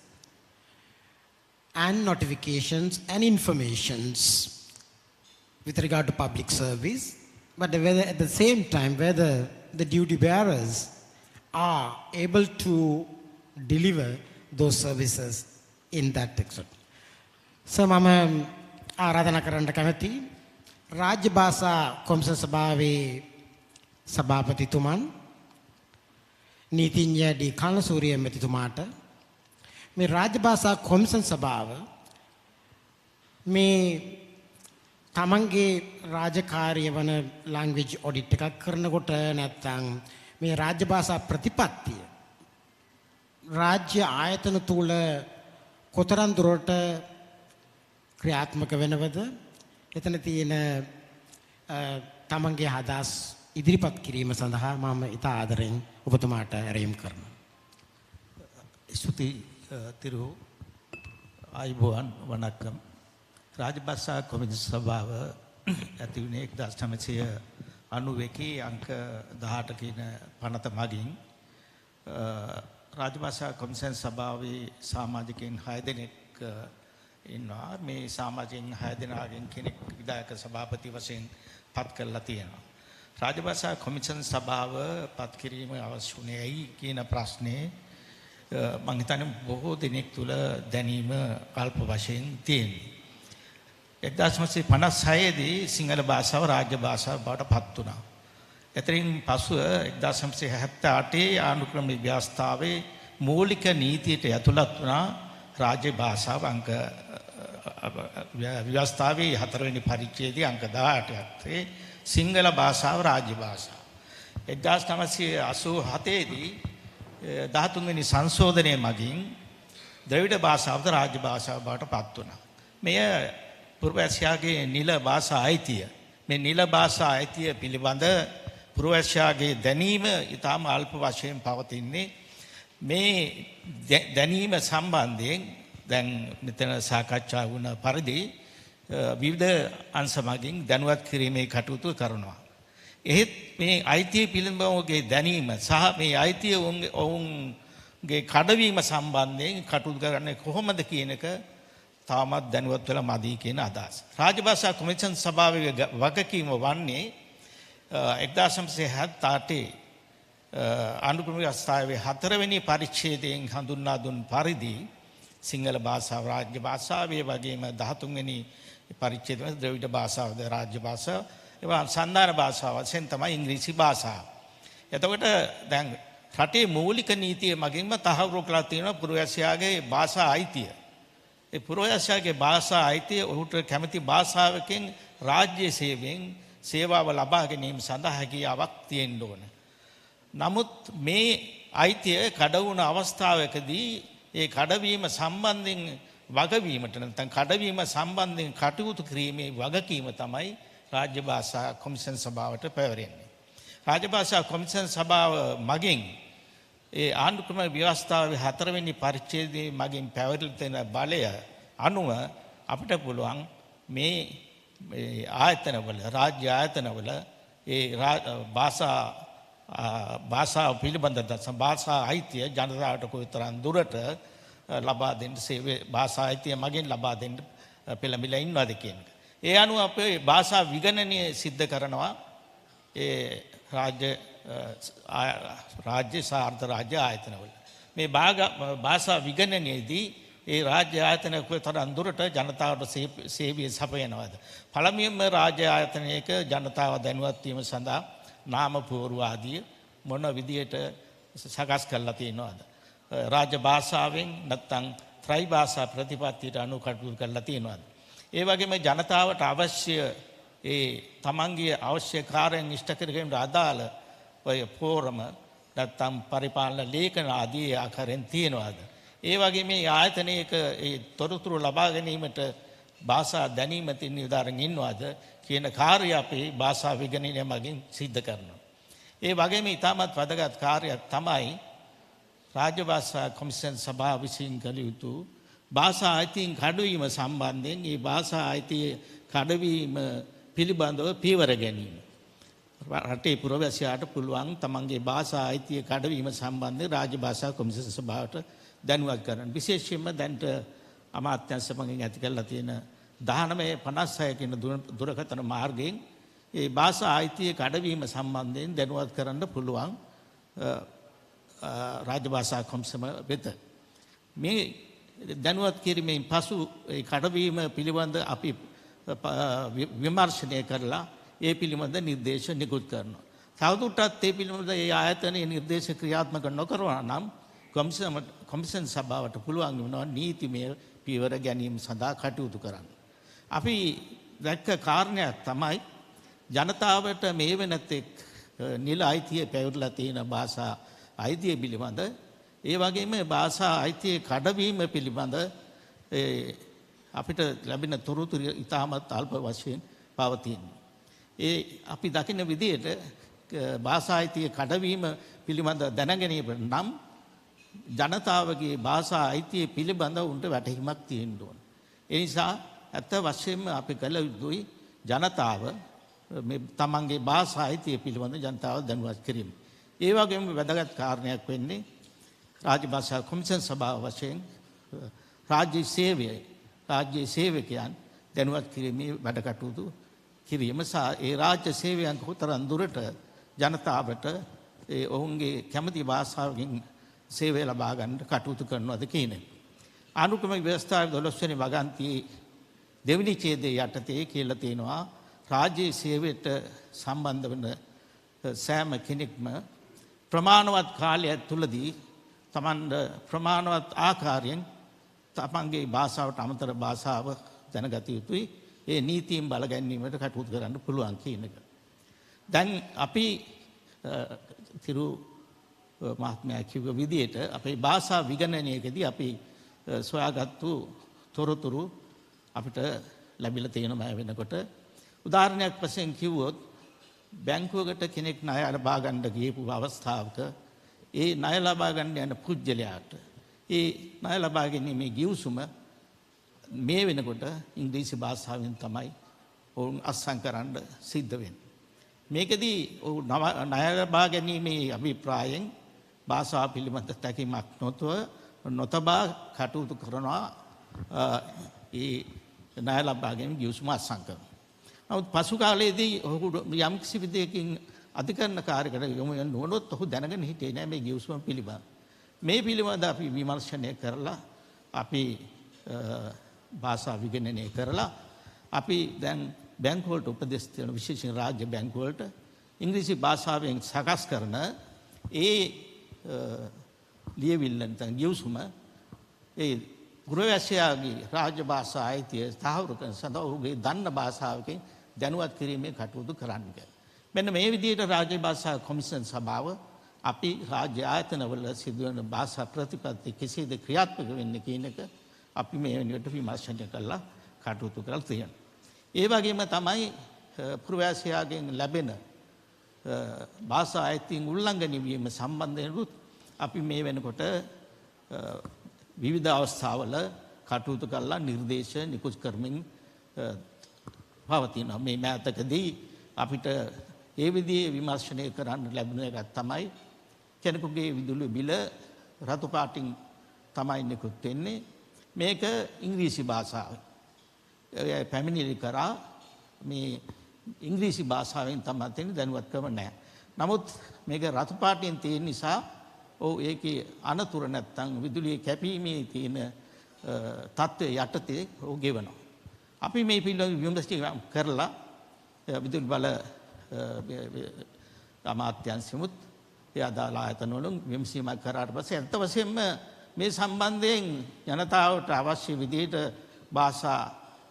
and notifications and informations with regard to public service, but whether at the same time whether the duty bearers are able to deliver those services in that extent. So mama ආරාධනා කරන්න කැමැති රාජ්‍ය භාෂා කොමිසම සභාවේ සභාපතිතුමන් නීතිඥ ඩී කල්නසූරිය මැතිතුමාට මේ රාජ්‍ය භාෂා කොමිෂන් සභාව මේ තමන්ගේ රාජකාරිය වන ලැන්ග්වේජ් ඔඩිට් එකක් කරනකොට නැත්නම් මේ රාජ්‍ය භාෂා ප්‍රතිපත්තිය රාජ්‍ය ආයතන තුල කොතරම් දුරට ක්‍රියාත්මක වෙනවද? එතන තියෙන තමන්ගේ අදහස් ඉදිරිපත් කිරීම සඳහා මම ඉතා ආදරෙන් ඔබතුමාට ඇරයුම් කරනවා. ස්තුති තිරු ආයුබෝවන් වණක්කම්. රාජභාෂා කොමිෂන් සභාව ඇති වුණේ 1991 අංක 18 කියන පනත මගින් රාජභාෂා කොමිෂන් සභාවේ සමාජිකයන් 6 දෙනෙක් ඉන්නවා. මේ සමාජිකයන් 6 දෙනාගෙන් කෙනෙක් විධායක සභාපති වශයෙන් පත් කරලා තියෙනවා. රාජභාෂා කොමිෂන් සභාව පත් කිරීම අවශ්‍ය වුණේ ඇයි කියන ප්‍රශ්නේ මම හිතන්නේ බොහෝ දෙනෙක් තුල දැනීම අල්ප වශයෙන් තියෙනවා. 1956 දී සිංහල භාෂාව රාජ්‍ය භාෂාව බවට පත් වුණා. එතරින් පසුව 1978 ආණ්ඩුක්‍රම ව්‍යවස්ථාවේ මූලික නීතියට ඇතුළත් වුණා රාජ්‍ය භාෂාව අංක ව්‍යවස්ථාවේ 4 වෙනි පරිච්ඡේදයේ අංක 18 සිංහල භාෂාව රාජ්‍ය භාෂාව. 1987 දී 13 වෙනි සංශෝධනය මගින් ද්‍රවිඩ භාෂාවද රාජ්‍ය භාෂාව බවට පත් වුණා. මෙය పూర్ව ඇසියාගේ නිල භාෂා අයිතිය. මේ නිල භාෂා අයිතිය පිළිබඳ పూర్ව ඇසියාගේ දැනීම ඊටම අල්ප වශයෙන් පවතින්නේ. මේ දැනීම සම්බන්ධයෙන් දැන් මෙතන සාකච්ඡා වුණ පරිදි විවිධ අංශ මගින් දැනුවත් කිරීමේ කටයුතු කරනවා. එහෙත් මේ අයිතිය පිළිබඳවගේ දැනීම සහ මේ අයිතිය ඔවුන්ගේ කඩවීම සම්බන්ධයෙන් කටයුතු කරන්නේ කොහොමද කියන එක තාමත් දැනුවත් වෙලා මදි කියන අදහස. රාජභාෂා කොමිෂන් සභාවේ වගකීම වන්නේ 1978 ආණ්ඩුක්‍රම ව්‍යවස්ථාවේ 4 වෙනි පරිච්ඡේදයෙන් හඳුන්වා දුන් පරිදි සිංහල භාෂාව රාජ්‍ය භාෂාවේ වගේම 13 වෙනි පරිච්ඡේදයේ ද්‍රවිඩ භාෂාවද රාජ්‍ය භාෂාව ඒවා සන්ධාන භාෂාව වශයෙන් තමයි ඉංග්‍රීසි භාෂාව. එතකොට දැන් රටේ මූලික නීතිය මගින්ම තහවුරු කරලා තියෙනවා పూర్ව ඇසියාගේ භාෂා අයිතිය. ඒ పూర్ව ඇසියාගේ භාෂා අයිතිය ඔහුට කැමති භාෂාවකින් රාජ්‍ය සේවයෙන් සේවාව ලබා ගැනීම සඳහා හැකියාවක් තියෙන්න ඕන. නමුත් මේ අයිතිය කඩවුණ අවස්ථාවකදී ඒ කඩවීම සම්බන්ධයෙන් වගවීමට නැත්නම් කඩවීම සම්බන්ධයෙන් කටයුතු කිරීමේ වගකීම තමයි රාජ්‍ය භාෂා කොමිෂන් සභාවට පැවරෙන්නේ. රාජ්‍ය භාෂා කොමිෂන් සභාව මගින් ඒ ආණ්ඩුක්‍රම ව්‍යවස්ථාවේ 4 වෙනි පරිච්ඡේදයේ මගින් පැවරෙන තියෙන බලය අනුව අපිට පුළුවන් මේ ආයතනවල රාජ්‍ය ආයතනවල ඒ භාෂා පිළිබඳ භාෂා අයිතිය ජනතාවට කොයිතරම් දුරට ලබා දෙන්න සේවය භාෂා අයිතිය මගින් ලබා දෙන්න පෙළඹිලා ඉන්නවද කියන එක. ඒ අනුව අපේ භාෂා විගණනය සිද්ධ කරනවා ඒ රාජ්‍ය සාර්ථ රාජ්‍ය ආයතනවල. මේ භාෂා විගණනයේදී ඒ රාජ්‍ය ආයතන කොතරම් දුරට ජනතාවට සේවය සපයනවද. පළමුවෙන්ම රාජ්‍ය ආයතනයක ජනතාව දැනුවත් වීම සඳහා නාම පුවරු ආදිය මොන විදියට සකස් කරලා තියෙනවද. රාජ්‍ය භාෂාවෙන් නැත්නම් ත්‍රයි භාෂා ප්‍රතිපත්තියට අනුව කටයුතු කරලා තියෙනවද. ඒ වගේම ජනතාවට අවශ්‍ය ඒ තමන්ගේ අවශ්‍ය කාර්යයන් ඉෂ්ට කර ගැනීමට අදාළ ඔය ෆෝරම නැත්නම් පරිපාලන ලේඛන ආදී ආකාරයෙන් තියෙනවාද. ඒ වගේ මේ ආයතනයක ඒ තොරතුරු ලබා ගැනීමට භාෂා දැනීම තියෙන උදාහරණ ඉන්නවාද කියන කාර්යය අපේ භාෂා විගණනය මගින් සිද්ධ කරනවා. ඒ වගේම ඉතාමත් වැදගත් කාර්යයක් තමයි රාජ්‍ය භාෂා කොමිෂන් සභාව විසින් කළ යුතු භාෂා අයිතීන් කඩවීම සම්බන්ධයෙන් මේ භාෂා අයිතිය කඩවීම පිළිබඳව පියවර ගැනීම. රටේ පුරවැසියාට පුළුවන් තමන්ගේ භාෂා අයිතිය කඩවීම සම්බන්ධයෙන් රාජ්‍ය භාෂා කොමිෂන් සභාවට දැනුවත් කරන්න. විශේෂයෙන්ම දැන්ට අමාත්‍යාංශ මගින් ඇති කරලා තියෙන 1956 කියන දුරකථන මාර්ගයෙන් ඒ භාෂා අයිතිය කඩවීම සම්බන්ධයෙන් දැනුවත් කරන්න පුළුවන් රාජ්‍ය භාෂා කොමිෂම වෙත. මේ දැනුවත් කිරීමෙන් පසු ඒ කඩවීම පිළිබඳ අපි විමර්ශනය කරලා ඒ පිළිබඳ නිර්දේශ නිකුත් කරනවා. තවදුරටත් ඒ පිළිබඳ ඒ ආයතනයේ නිර්දේශ ක්‍රියාත්මක නොකරනවා නම් කොමිෂන් සභාවට පුළුවන් වෙනවා නීතිමය පියවර ගැනීම සඳහා කටයුතු කරන්න. අපි දැක්ක කාරණයක් තමයි ජනතාවට මේ වෙනතෙක් නිල අයිතිය පැවරලා තියෙන භාෂා අයිතිය පිළිබඳ ඒ වගේම භාෂා අයිතිය කඩවීම පිළිබඳ අපිට ලැබෙන තොරතුරු ඉතාමත් අල්ප වශයෙන් පවතින. ඒ අපි දකින විදිහට භාෂා අයිතිය කඩවීම පිළිබඳ දැනගැනීමට නම් ජනතාවගේ භාෂා අයිතිය පිළිබඳ උන්ට වැටහීමක් තියෙන්න ඕන. ඒ නිසා ඇත්ත වශයෙන්ම අපි කළ යුතුයි ජනතාව මේ තමන්ගේ භාෂා අයිතිය පිළිබඳ ජනතාව දැනුවත් කිරීම. ඒ වගේම වැදගත් කාරණයක් වෙන්නේ රාජ්‍ය භාෂා කොමිෂන් සභාව වශයෙන් රාජ්‍ය සේවකයන් දැනුවත් කිරීමේ වැඩ කටයුතු කිරීම සහ ඒ රාජ්‍ය සේවයන් කොතරම් දුරට ජනතාවට ඔවුන්ගේ කැමති භාෂාවකින් සේවය ලබා ගන්නට කටයුතු කරනවද කියන එක. ආණ්ඩුක්‍රමික ව්‍යවස්ථාවේ 12 වෙනි වගන්තියේ දෙවෙනි ඡේදයේ යටතේ කියලා තියෙනවා රාජ්‍ය සේවයට සම්බන්ධ වන සෑම කෙනෙක්ම ප්‍රමාණවත් කාලය තුලදී තමන්ට ප්‍රමාණවත් ආකාරයෙන් තමන්ගේ භාෂාවට අමතර භාෂාව දැනගත යුතුයි. ඒ නීතීන් බල ගැනීමට කටයුතු කරන්න පුළුවන් කියන එක. දැන් අපි තිරු මහත්මයා කිව්ව විදිහට අපේ භාෂා විගණනයකදී අපි සොයාගත්තු තොරතුරු අපිට ලැබිලා තියෙනවා වෙනකොට උදාහරණයක් වශයෙන් කිව්වොත් බැංකුවකට කෙනෙක් ණය ලබා ගන්න ගියපු අවස්ථාවක ඒ ණය ලබා ගන්න යන පුජ්‍යලයාට ඒ ණය ලබා ගැනීමේ ගිවිසුම මේ වෙනකොට ඉංග්‍රීසි භාෂාවෙන් තමයි ඔවුන් අත්සන් කරන්න සිද්ධ වෙන්නේ. මේකදී ණය ලබා ගැනීමේ අභිප්‍රායෙන් භාෂාව පිළිබඳ තැකීමක් නොතබා කටයුතු කරනවා ඒ ණය ලබා ගැනීම ගිවිසුම අත්සන් කරනවා. නමුත් පසු කාලයේදී ඔහු යම් කිසි විදියකින් අධිකරණ කාර්යකට යොමු වෙන නොනොත් ඔහු දැනගෙන හිටියේ නැහැ මේ ගිවිසුම පිළිබඳ. මේ පිළිබඳ අපි විමර්ශනය කරලා අපි භාෂා විගණනය කරලා අපි දැන් බැංකු වලට උපදෙස් දෙන විශේෂයෙන් රාජ්‍ය බැංකු වලට ඉංග්‍රීසි භාෂාවෙන් සකස් කරන ඒ ලියවිල්ල නැත්නම් ගිවිසුම ඒ ගෘහවැසියාගේ රාජ්‍ය භාෂා අයිතිය තහවුරු කරන සඳහා ඔහුගේ දන්න භාෂාවකින් දැනුවත් කිරීමේ කටයුතු කරන්න. මෙන්න මේ විදිහට රාජ්‍ය භාෂා කොමිෂන් සභාව අපි රාජ්‍ය ආයතනවල සිදුවන භාෂා ප්‍රතිපත්ති කෙසේද ක්‍රියාත්මක වෙන්නේ කියන එක අපි මේ වෙනුවට විමර්ශනය කරලා කටයුතු කරලා තියෙනවා. ඒ වගේම තමයි පුරවැසියාගෙන් ලැබෙන භාෂා අයිතීන් උල්ලංඝනය වීම සම්බන්ධයෙන් අපි මේ වෙනකොට විවිධ අවස්ථාවල කටයුතු කරලා නිර්දේශ නිකුත් කරමින් පවතිනවා. මේ මෑතකදී අපිට ඒ විදිහේ විමර්ශනය කරන්න ලැබුණ එකක් තමයි කෙනෙකුගේ විදුලි බිල රතු පාටින් තමයි නිකුත් වෙන්නේ. මේක ඉංග්‍රීසි භාෂාවෙන්. පැමිණිලි කරා මේ ඉංග්‍රීසි භාෂාවෙන් තමයි තියෙන්නේ දැනුවත්කම නැහැ. නමුත් මේක රතු පාටින් තියෙන නිසා ඒකේ අනතුරු නැත්තම් විදුලිය කැපීමේ තියෙන තත්ත්වය යටතේ ගෙවනවා. අපි මේ පිළිබඳව විමර්ශනය කරලා විදුලි බල අමාත්‍යාංශෙමුත් ඒ අදාළ ආයතනවලින් විමසීමක් කරාට පස්සේ අන්ත වශයෙන්ම මේ සම්බන්ධයෙන් ජනතාවට අවශ්‍ය විදිහට භාෂා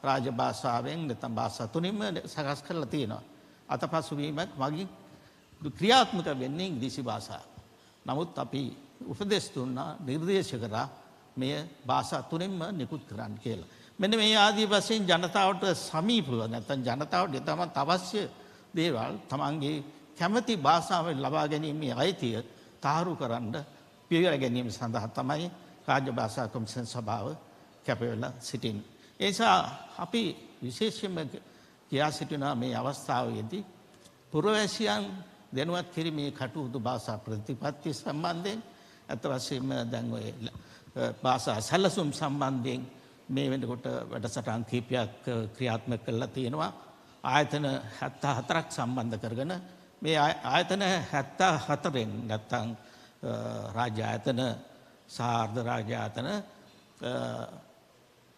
රාජ භාෂාවෙන් නැත්නම් භාෂා තුනින්ම සකස් කරලා තියෙනවා. අතපසු වීමක් මගින් ක්‍රියාත්මක වෙන්නේ ඉංග්‍රීසි භාෂාව. නමුත් අපි උපදෙස් දුන්නා නිර්දේශ කරා මේ භාෂා තුනෙන්ම නිකුත් කරන්න කියලා. මෙන්න මේ ආදී වශයෙන් ජනතාවට සමීපව නැත්නම් ජනතාවට තමත් අවශ්‍ය දේවල් තමන්ගේ කැමැති භාෂාවෙන් ලබා ගැනීමේ අයිතිය තහවුරු කරන්න පියවර ගැනීම සඳහා තමයි රාජ්‍ය භාෂා කොමිෂන් සභාව කැපවෙලා සිටින්නේ. ඒ නිසා අපි විශේෂයෙන්ම කියා සිටිනා මේ අවස්ථාවේදී පුරවැසියන් දැනුවත් කිරීමේ කටයුතු භාෂා ප්‍රතිපත්ති සම්බන්ධයෙන් අත වශයෙන්ම දැන් ඔය භාෂා සැලසුම් සම්බන්ධයෙන් මේ වෙනකොට වැඩසටහන් කීපයක් ක්‍රියාත්මක කරලා තියෙනවා. ආයතන 74ක් සම්බන්ධ කරගෙන මේ ආයතන 74න් නැත්තම් රාජ්‍ය ආයතන සහ අර්ධ රාජ්‍ය ආයතන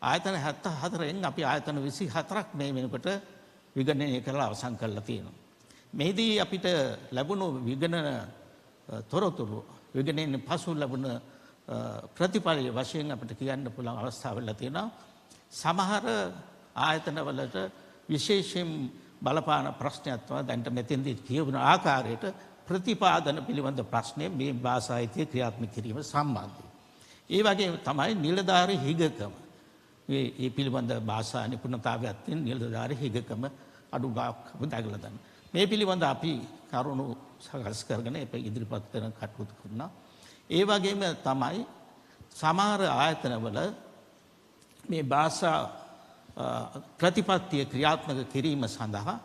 ආයතන 74න් අපි ආයතන 24ක් මේ වෙනකොට විගණනය කරලා අවසන් කරලා තියෙනවා. මෙහිදී අපිට ලැබුණු විගණන තොරතුරු විගණනයෙන් පසු ලැබුණ ප්‍රතිඵලය වශයෙන් අපිට කියන්න පුළුවන් අවස්ථාවල තියෙනවා. සමහර ආයතනවලට විශේෂයෙන් බලපාන ප්‍රශ්නයක් තමයි දැන්ට මෙතෙන්දී කියවන ආකාරයට ප්‍රතිපාදන පිළිබඳ ප්‍රශ්නය මේ භාෂායිතිය ක්‍රියාත්මක කිරීම සම්බන්ධයි. ඒ වගේම තමයි නිලධාරී හිගකම. මේ පිළිබඳ භාෂා නිපුණතාවයක් තියෙන නිලධාරී හිගකම අඩු ගාක් දැකලා ගන්න. මේ පිළිබඳ අපි කරුණු සකස් කරගෙන ඉදිරිපත් කරන කටයුතු කරනවා. ඒ වගේම තමයි සමහර ආයතනවල මේ භාෂා ප්‍රතිපත්තිය ක්‍රියාත්මක කිරීම සඳහා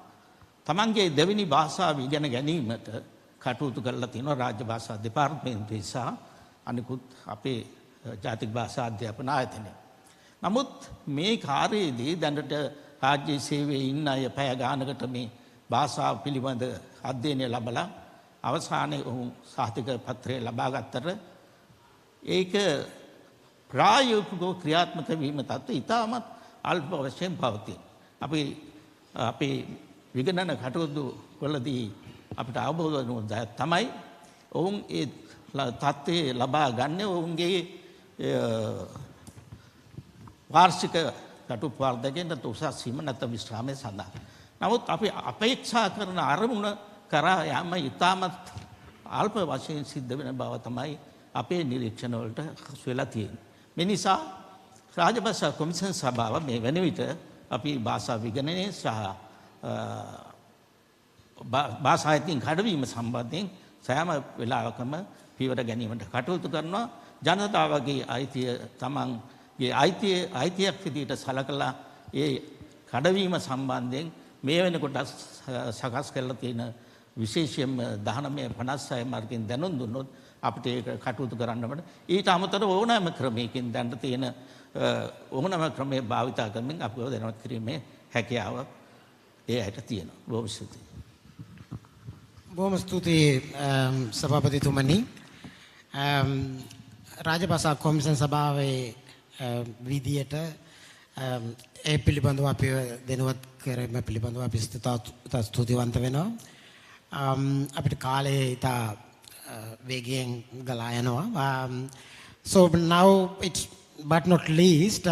තමන්ගේ දෙවෙනි භාෂාව ඉගෙන ගැනීමට කටයුතු කරලා තියෙනවා රාජ්‍ය භාෂා දෙපාර්තමේන්තුවේ සහ අනිකුත් අපේ ජාතික භාෂා අධ්‍යාපන ආයතනය. නමුත් මේ කාර්යයේදී දැනට රාජ්‍ය සේවයේ ඉන්න අය පැය ගානකට මේ භාෂාව පිළිබඳ අධ්‍යයනය ලැබලා අවසානයේ ඔවුන් සහතික පත්‍රය ලබා ගත්තට ඒක ප්‍රායෝගිකව ක්‍රියාත්මක වීම තත්ත්වය ඉතාමත් අල්ප වශයෙන් පවතී. අපි විගණන කටයුතු වලදී අපිට අවබෝධ වුණ තමයි ඔවුන් ඒ තත්ත්වයේ ලබා ගන්න ඔවුන්ගේ වාර්ෂික කටුපාර්ධකෙන් උසස් වීම නැත්නම් විශ්‍රාමයේ සඳහා. නමුත් අපි අපේක්ෂා කරන අරමුණ කරා යෑම ඉතාමත් අල්ප වශයෙන් සිද්ධ වෙන බව තමයි අපේ නිරීක්ෂණ වලට හසු වෙලා තියෙන්නේ. මේ නිසා රාජභාෂා කොමිෂන් සභාව මේ වෙන විට අපි භාෂා විගණනය සහ භාෂායිතින් කඩවීම සම්බන්ධයෙන් සෑම වෙලාවකම පියවර ගැනීමට කටයුතු කරනවා. ජනතාවගේ අයිතිය තමන්ගේ අයිතියක් විදිහට සලකලා ඒ කඩවීම සම්බන්ධයෙන් මේ වෙනකොට සකස් කරලා තියෙන විශේෂයෙන්ම 1956 මාර්ගයෙන් දැනුම් දුන්නොත් අපිට ඒක කටයුතු කරන්න බෑ. ඊට අමතරව ඕනෑම ක්‍රමයකින් දැන් තියෙන ඕනෑම ක්‍රමයේ භාවිතා කරමින් අපිව දැනුවත් කිරීමේ හැකියාව ඒ ඇයට තියෙනවා. බොහොම ස්තුතියි. බොහොම ස්තුතියි සභාපතිතුමනි. රාජභාෂා කොමිෂන් සභාවේ විදියට ඒ පිළිබඳව අපි දැනුවත් කිරීම පිළිබඳව අපි ස්තුතිවන්ත වෙනවා. අපිට කාලේ ඉතා වේගයෙන් ගලා යනවා. So now it's but not least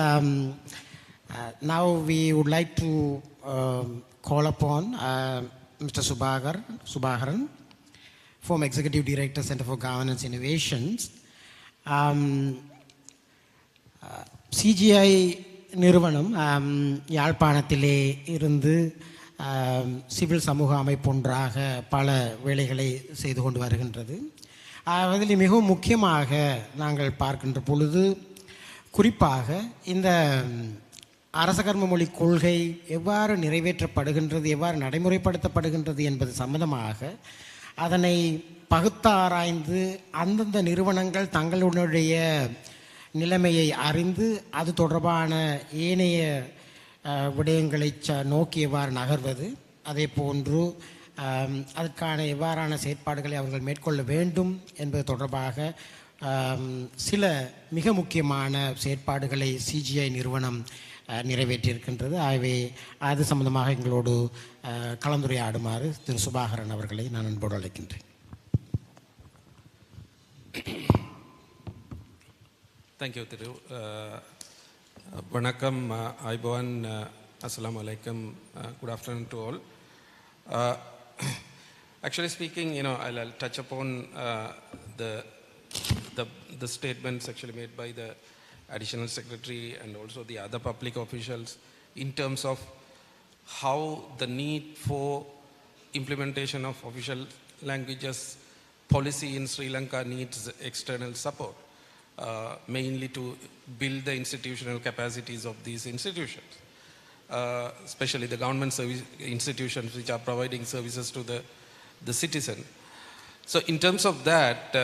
now we would like to call upon Mr. Subharan, former Executive Director, Center for Governance Innovations. CGI நிறுவனம் யாழ்ப்பாணத்திலே இருந்து சிவில் சமூக அமைப்பொன்றாக பல வேலைகளை செய்து கொண்டு வருகின்றது. அதில் மிகவும் முக்கியமாக நாங்கள் பார்க்கின்ற பொழுது குறிப்பாக இந்த அரச கர்ம மொழி கொள்கை எவ்வாறு நிறைவேற்றப்படுகின்றது, எவ்வாறு நடைமுறைப்படுத்தப்படுகின்றது என்பது சம்பந்தமாக அதனை பகுத்தாராய்ந்து அந்தந்த நிறுவனங்கள் தங்களுடைய நிலைமையை அறிந்து அது தொடர்பான ஏனைய விடயங்களை நோக்கி எவ்வாறு நகர்வது, அதே போன்று அதற்கான எவ்வாறான செயற்பாடுகளை அவர்கள் மேற்கொள்ள வேண்டும் என்பது தொடர்பாக சில மிக முக்கியமான செயற்பாடுகளை சிஜிஐ நிறுவனம் நிறைவேற்றியிருக்கின்றது. ஆகவே அது சம்பந்தமாக எங்களோடு கலந்துரையாடுமாறு திரு சுபாகரன் அவர்களை நான் அன்போடு அழைக்கின்றேன். Thank you, Thiru. Vanakkam, Aibowan, Assalamu alaikum, good afternoon to all. Actually speaking, I'll touch upon the statements actually made by the Additional Secretary and also the other public officials in terms of how the need for implementation of official languages policy in Sri Lanka needs external support. Mainly to build the institutional capacities of these institutions, especially the government service institutions which are providing services to the citizen. So in terms of that,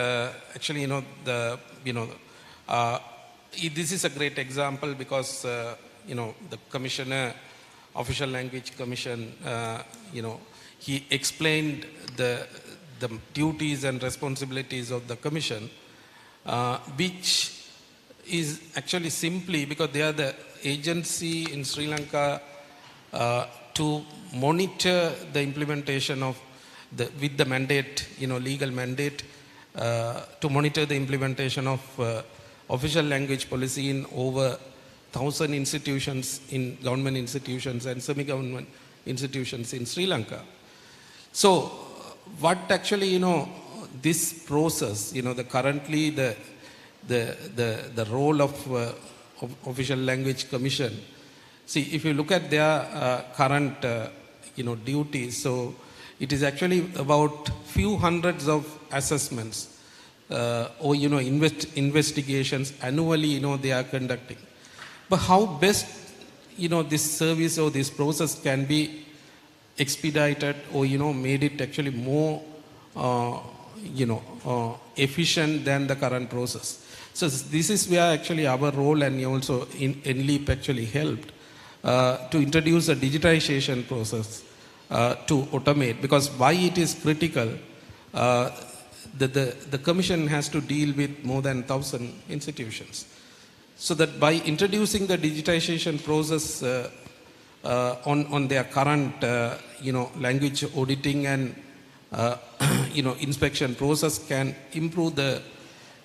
actually, this is a great example because, the Commissioner, Official Language Commission, he explained the duties and responsibilities of the Commission, which is actually simply because they are the agency in Sri Lanka to monitor the implementation of with the mandate, legal mandate, to monitor the implementation of official language policy in over 1,000 institutions, in government institutions and semi-government institutions in Sri Lanka. So what actually, this process, currently the role of Official Language Commission, see, if you look at their current, duties, so it is actually about few hundreds of assessments or, investigations annually, they are conducting. But how best, this service or this process can be expedited or, made it actually more, efficient than the current process. So this is where actually our role and also in NLEAP actually helped to introduce a digitization process to automate, because why it is critical, the commission has to deal with more than 1,000 institutions. So that by introducing the digitization process on their current, language auditing and, inspection process can improve the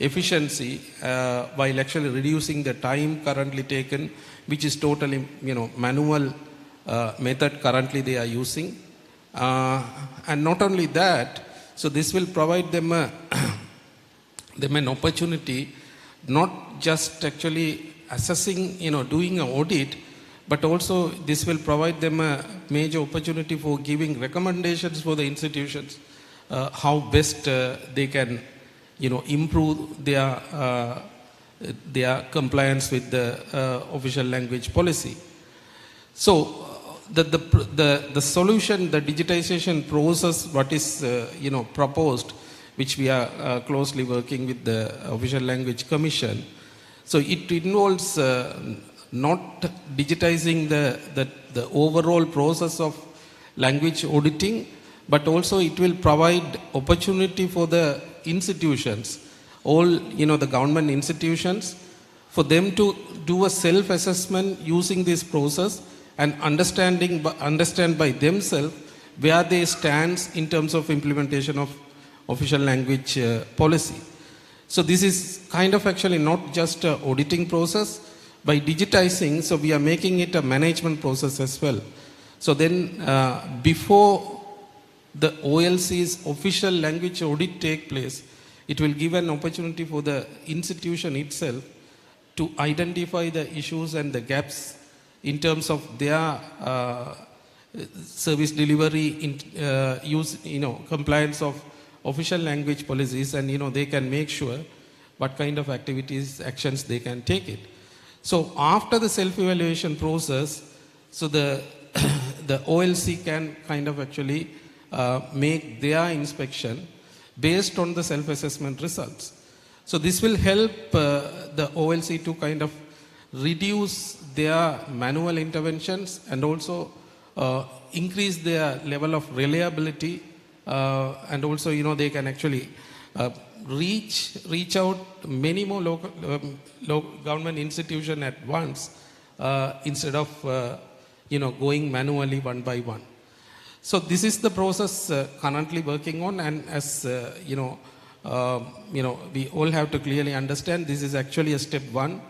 efficiency while actually reducing the time currently taken, which is totally, manual method currently they are using. And not only that, so this will provide them an opportunity, not just actually assessing, doing an audit, but also this will provide them a major opportunity for giving recommendations for the institutions, how best they can, improve their compliance with the official language policy. So the solution, the digitization process, what is proposed, which we are closely working with the Official Language Commission. So it involves not digitizing the overall process of language auditing, but also it will provide opportunity for the institutions, all the government institutions, for them to do a self-assessment using this process and understand by themselves where they stand in terms of implementation of official language policy. So this is kind of actually not just an auditing process. By digitizing, so we are making it a management process as well. So then before the OLC's official language audit take place, it will give an opportunity for the institution itself to identify the issues and the gaps in terms of their service delivery, compliance of official language policies, and they can make sure what kind of activities, actions they can take it. So after the self-evaluation process, so the OLC can kind of actually make their inspection based on the self-assessment results. So this will help the OLC to kind of reduce their manual interventions and also increase their level of reliability, and also they can actually reach out many more local government institutions at once instead of going manually one by one. So this is the process currently working on, and as we all have to clearly understand, this is actually a step one.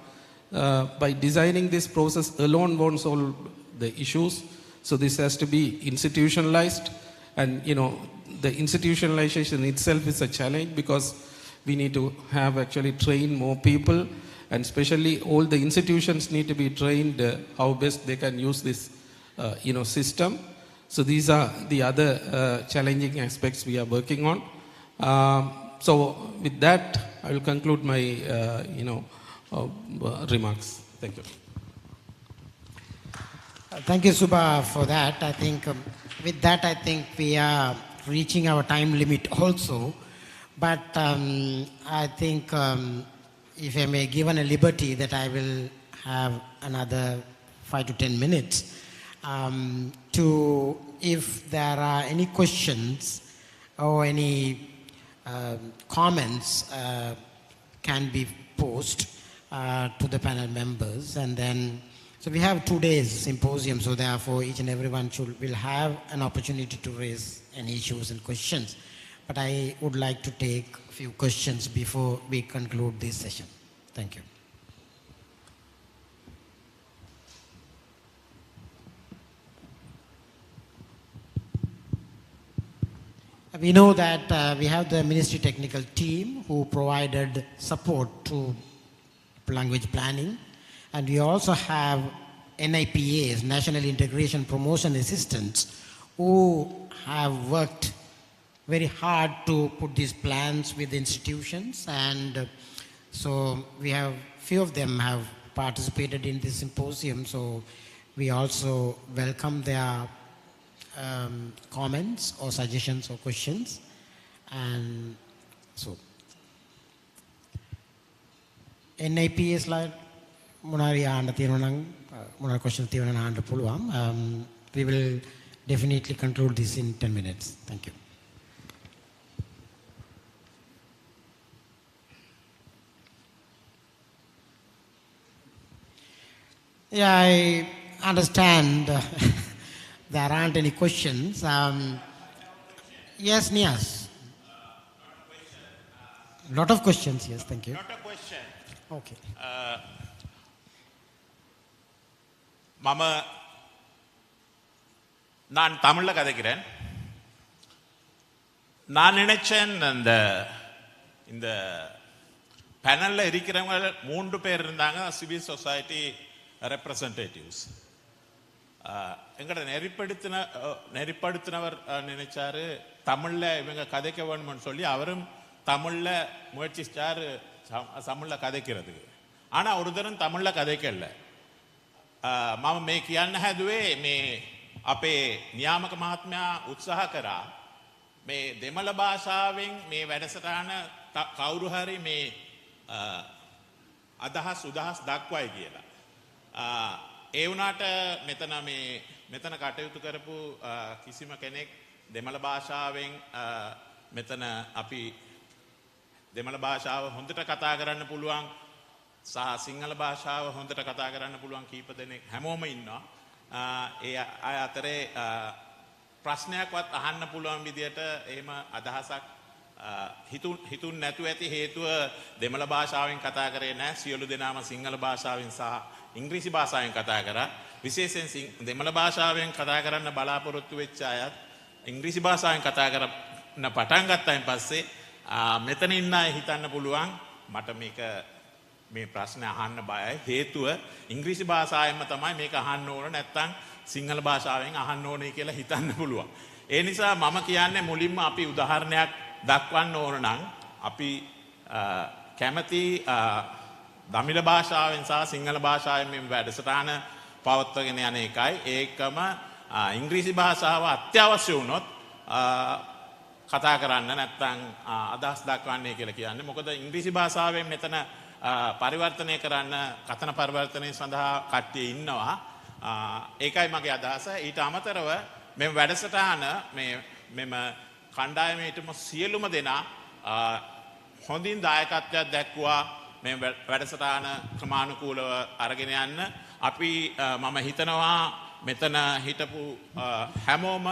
By designing this process alone won't solve the issues. So this has to be institutionalized, and the institutionalization itself is a challenge, because we need to have actually train more people, and especially all the institutions need to be trained how best they can use this system. So these are the other challenging aspects we are working on. So with that, I will conclude my remarks. Thank you. Thank you, Subha, for that. I think with that, I think we are reaching our time limit also. But I think if I may given a liberty that I will have another 5 to 10 minutes to, if there are any questions or any comments can be posed to the panel members, and then so we have 2 days symposium, so therefore each and everyone will have an opportunity to raise any issues and questions. But I would like to take few questions before we conclude this session. Thank you. We know that we have the ministry technical team who provided support to language planning, and we also have NIPAs, National Integration Promotion Assistants, who have worked very hard to put these plans with institutions, and so we have few of them have participated in this symposium, so we also welcome their comments or suggestions or questions. And so NIPA slide මොනාරි ආන්න තියෙනවා නම් මොනාරි questions තියෙනවා නම් ආන්න පුළුවන්. We will definitely conclude this in 10 minutes. Thank you. Yeah, I understand there aren't any questions. Yes, Nias. Lot of questions, yes, thank you. Not a question. Okay. நான் தமிழ்ல கதைக்கிறேன். நான் நினைச்சேன் இந்த பேனல்ல இருக்கிறவங்க 3 பேர் இருந்தாங்க, சிவில் சொசைட்டி ரெப்ரசன்டேட்டிவ்ஸ். எங்கட நெறிப்படுத்தினவர் நினைச்சாரு தமிழ்ல இவங்க கதைக்க வேணும்னு சொல்லி அவரும் தமிழ்ல முயற்சிச்சாரு தமிழ்ல கதைக்கிறதுக்கு. ஆனா ஒரு தரம் தமிழ்ல கதைக்கல. මම මේ කියන්න හැදුවේ මේ අපේ නියාමක මහත්මයා උත්සාහ කරා මේ දෙමළ භාෂාවෙන් මේ වැඩසටහන කවුරු හරි මේ අදහස් උදහස් දක්වයි කියලා. ඒ වුණාට මෙතන කටයුතු කරපු කිසිම කෙනෙක් දෙමළ භාෂාවෙන් මෙතන අපි දෙමළ භාෂාව හොඳට කතා කරන්න පුළුවන් සහ සිංහල භාෂාව හොඳට කතා කරන්න පුළුවන් කීප දෙනෙක් හැමෝම ඉන්නවා. ඒ අය අතරේ ප්‍රශ්නයක්වත් අහන්න පුළුවන් විදියට එහෙම අදහසක් හිතුන් නැතුව ඇති හේතුව දෙමළ භාෂාවෙන් කතා කරේ නැහැ. සියලු දෙනාම සිංහල භාෂාවෙන් සහ ඉංග්‍රීසි භාෂාවෙන් කතා කරා. විශේෂයෙන් දෙමළ භාෂාවෙන් කතා කරන්න බලාපොරොත්තු වෙච්ච අයත් ඉංග්‍රීසි භාෂාවෙන් කතා කරන්න පටන් ගත්තායින් පස්සේ මෙතන ඉන්න අය හිතන්න පුළුවන් මට මේ ප්‍රශ්න අහන්න බයයි. හේතුව ඉංග්‍රීසි භාෂාවෙන්ම තමයි මේක අහන්න ඕන, නැත්නම් සිංහල භාෂාවෙන් අහන්න ඕනේ කියලා හිතන්න පුළුවන්. ඒ නිසා මම කියන්නේ මුලින්ම අපි උදාහරණයක් දක්වන්න ඕන නම් අපි කැමති දමිළ භාෂාවෙන් සහ සිංහල භාෂාවෙන් මේ වැඩසටහන පවත්වාගෙන යන එකයි. ඒකම ඉංග්‍රීසි භාෂාව අත්‍යවශ්‍ය වුණොත් කතා කරන්න නැත්නම් අදහස් දක්වන්නේ කියලා කියන්නේ. මොකද ඉංග්‍රීසි භාෂාවෙන් මෙතන පරිවර්තනය කරන්න කතන පරිවර්තනය සඳහා කට්ටිය ඉන්නවා. ඒකයි මගේ අදහස. ඊට අමතරව මෙම වැඩසටහන මෙම කණ්ඩායමේටම සියලුම දෙනා හොඳින් දායකත්වයක් දැක්වුවා. මේ වැඩසටහන ක්‍රමානුකූලව අරගෙන යන්න අපි මම හිතනවා මෙතන හිටපු හැමෝම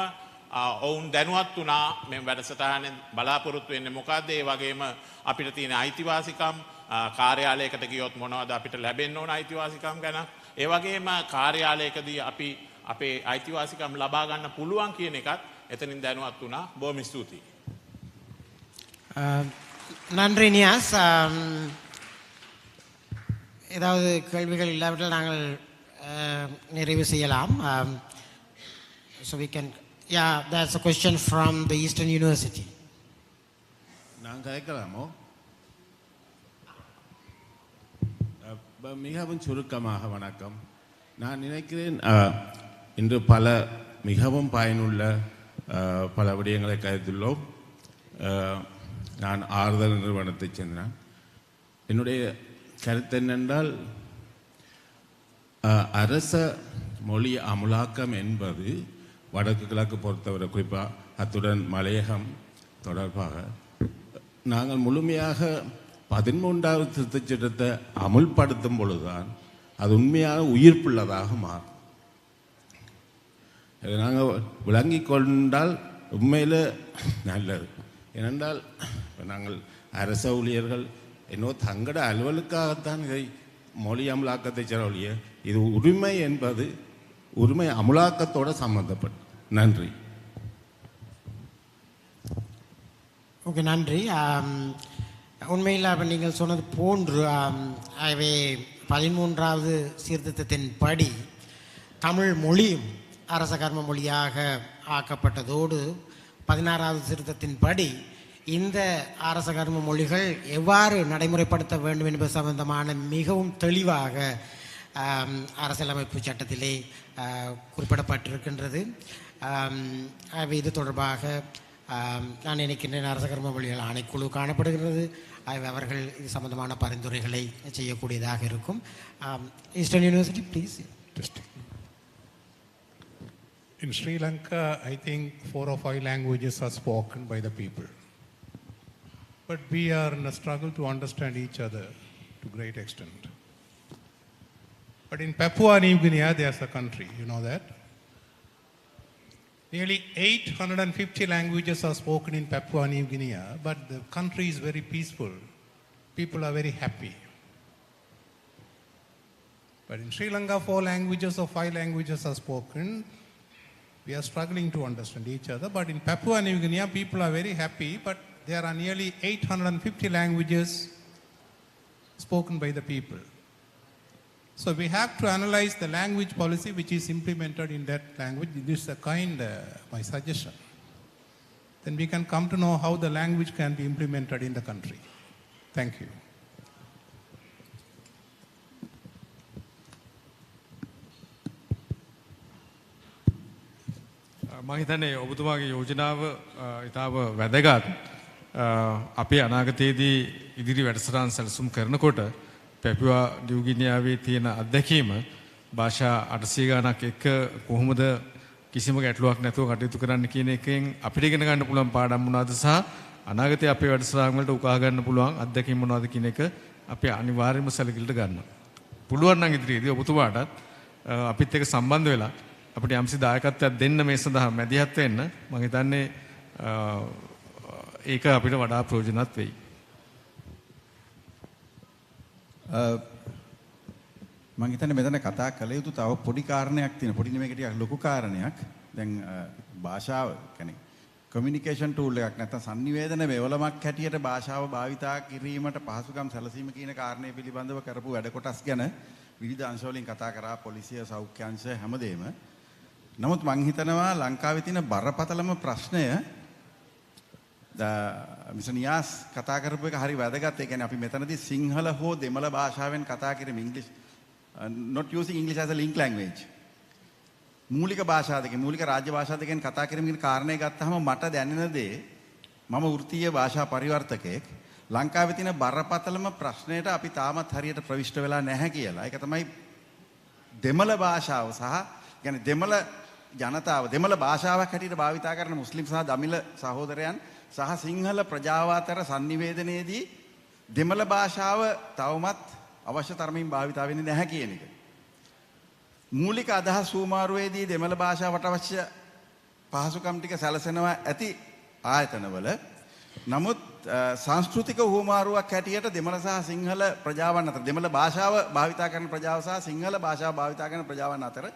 ඔවුන් දැනුවත් වුණා මේ වැඩසටහනෙන් බලාපොරොත්තු වෙන්නේ මොකද්ද, ඒ වගේම අපිට තියෙන අයිතිවාසිකම්, කාර්යාලයකට ගියොත් මොනවද අපිට ලැබෙන්න ඕන අයිතිවාසිකම් ගැන, ඒ වගේම කාර්යාලයකදී අපි අපේ අයිතිවාසිකම් ලබා ගන්න පුළුවන් කියන එකත් එතනින් දැනුවත් වුණා. බොහොම ස්තුතියි. நன்றி நியாஸ். ஏதாவது கேள்விகள் இல்லாவிட்டால் நாங்கள் நிறைவு செய்யலாம். So we can, yeah, that's a question from the Eastern University. நான் கேட்கலாமோ? மிகவும் சுருக்கமாக வணக்கம். நான் நினைக்கிறேன் இன்று பல மிகவும் பயனுள்ள பல விடயங்களை கருத்துள்ளோம். நான் ஆறுதல் நிறுவனத்தைச் சேர்ந்தேன். என்னுடைய கருத்து என்னென்றால் அரச மொழி அமுலாக்கம் என்பது வடக்கு கிழக்கு பொறுத்தவரை குறிப்பாக அத்துடன் மலையகம் தொடர்பாக நாங்கள் முழுமையாக 13வது திருத்தச் சட்டத்தை அமுல்படுத்தும் பொழுதுதான் அது உண்மையாக உயிர்ப்புள்ளதாக மாறும். இதை நாங்கள் விளங்கி கொண்டால் உண்மையில் நல்லது. ஏனென்றால் நாங்கள் அரச ஊழியர்கள் என்னோ தங்களோட அலுவலுக்காகத்தான் இதை மொழி அமலாக்கத்தை செலவழிய இது உரிமை என்பது உரிமை அமலாக்கத்தோடு சம்பந்தப்பட்டு. நன்றி. ஓகே, நன்றி. உண்மையில் அப்போ நீங்கள் சொன்னது போன்று அவை 13வது சீர்திருத்தத்தின் படி தமிழ் மொழியும் அரச கர்ம மொழியாக ஆக்கப்பட்டதோடு 16வது சீர்திருத்தத்தின் படி இந்த அரச கர்ம மொழிகள் எவ்வாறு நடைமுறைப்படுத்த வேண்டும் என்பது சம்பந்தமான மிகவும் தெளிவாக அரசியலமைப்பு சட்டத்திலே குறிப்பிடப்பட்டிருக்கின்றது. இது தொடர்பாக நான் நினைக்கின்றேன் அரச கர்ம மொழிகள் ஆணைக்குழு காணப்படுகிறது. அவர்கள் இது சம்பந்தமான பரிந்துரைகளை செய்யக்கூடியதாக இருக்கும். Eastern university, please. In Sri Lanka, I think 4 or 5 languages are spoken by the people. But we are in a struggle to understand each other to great extent. But in Papua New Guinea, there's a country, you know that? Nearly 850 languages are spoken in Papua New Guinea, but the country is very peaceful. People are very happy. But in Sri Lanka, 4 languages or 5 languages are spoken. We are struggling to understand each other. But in Papua New Guinea, people are very happy, but there are nearly 850 languages spoken by the people. So we have to analyze the language policy which is implemented in that language. This is a kind, my suggestion. Then we can come to know how the language can be implemented in the country. Thank you. මම හිතන්නේ ඔබතුමාගේ යෝජනාව ඉතාම වැදගත්. අපේ අනාගතයේදී ඉදිරි වැඩසටහන් සැලසුම් කරනකොට පැපුවා නිව් ගිනියාවේ තියෙන අත්දැකීම භාෂා 800 ගණක් එක්ක කොහොමද කිසිම ගැටලුවක් නැතුව කටයුතු කරන්න කියන එකෙන් අපිට ඉගෙන ගන්න පුළුවන් පාඩම් මොනවද සහ අනාගතයේ අපේ වැඩසටහන් වලට උකහා ගන්න පුළුවන් අත්දැකීම් මොනවද කියන එක අපි අනිවාර්යයෙන්ම සැලකිලිට ගන්නවා. පුළුවන් නම් ඉදිරියේදී ඔබතුමාටත් අපිත් එක්ක සම්බන්ධ වෙලා අපිට යම්සි දායකත්වයක් දෙන්න මේ සඳහා මැදිහත් වෙන්න මම හිතන්නේ ඒක අපිට වඩා ප්‍රයෝජනවත් වෙයි. මම හිතන්නේ මෙතන කතා කළ යුතු තව පොඩි කාරණයක් තියෙනවා. පොඩි නෙමෙයි ටිකක් ලොකු කාරණයක්. දැන් භාෂාව කියන්නේ කමියුනිකේෂන් ටූල් එකක් නැත්නම් sannivedana මෙවලමක් හැටියට භාෂාව භාවිතා කිරීමට පහසුකම් සැලසීම කියන කාරණේ පිළිබඳව කරපු වැඩ කොටස් ගැන විවිධ අංශ වලින් කතා කරා. පොලිසිය, සෞඛ්‍ය අංශ හැමදේම. නමුත් මම හිතනවා ලංකාවේ තියෙන බරපතලම ප්‍රශ්නය මිස්ටර් නියාස් කතා කරපු එක හරි වැදගත්. ඒ කියන්නේ අපි මෙතනදී සිංහල හෝ දෙමළ භාෂාවෙන් කතා කරමු. English not using English as a link language. මූලික භාෂා දෙකෙන්, මූලික රාජ්‍ය භාෂා දෙකෙන් කතා කරමින් කියන කාරණේ ගත්තාම මට දැනෙන දේ, මම වෘත්තීය භාෂා පරිවර්තකයෙක්, ලංකාවේ තියෙන බරපතලම ප්‍රශ්නයට අපි තාමත් හරියට ප්‍රවිෂ්ඨ වෙලා නැහැ කියලා. ඒක තමයි දෙමළ භාෂාව සහ කියන්නේ දෙමළ ජනතාව දෙමළ භාෂාවක් හැටියට භාවිතා කරන මුස්ලිම් සහ දමිළ සහෝදරයන් සහ සිංහල ප්‍රජාව අතර sannivedanayේදී දෙමළ භාෂාව තවමත් අවශ්‍ය තරමින් භාවිතා වෙන්නේ නැහැ කියන එක. මූලික අදහස් සූමාරුවේදී දෙමළ භාෂාවට අවශ්‍ය පහසුකම් ටික සැලසෙනවා ඇති ආයතනවල. නමුත් සංස්කෘතික හුවමාරුවක් හැටියට දෙමළ සහ සිංහල ප්‍රජාවන් අතර දෙමළ භාෂාව භාවිතා කරන ප්‍රජාව සහ සිංහල භාෂාව භාවිතා කරන ප්‍රජාවන් අතර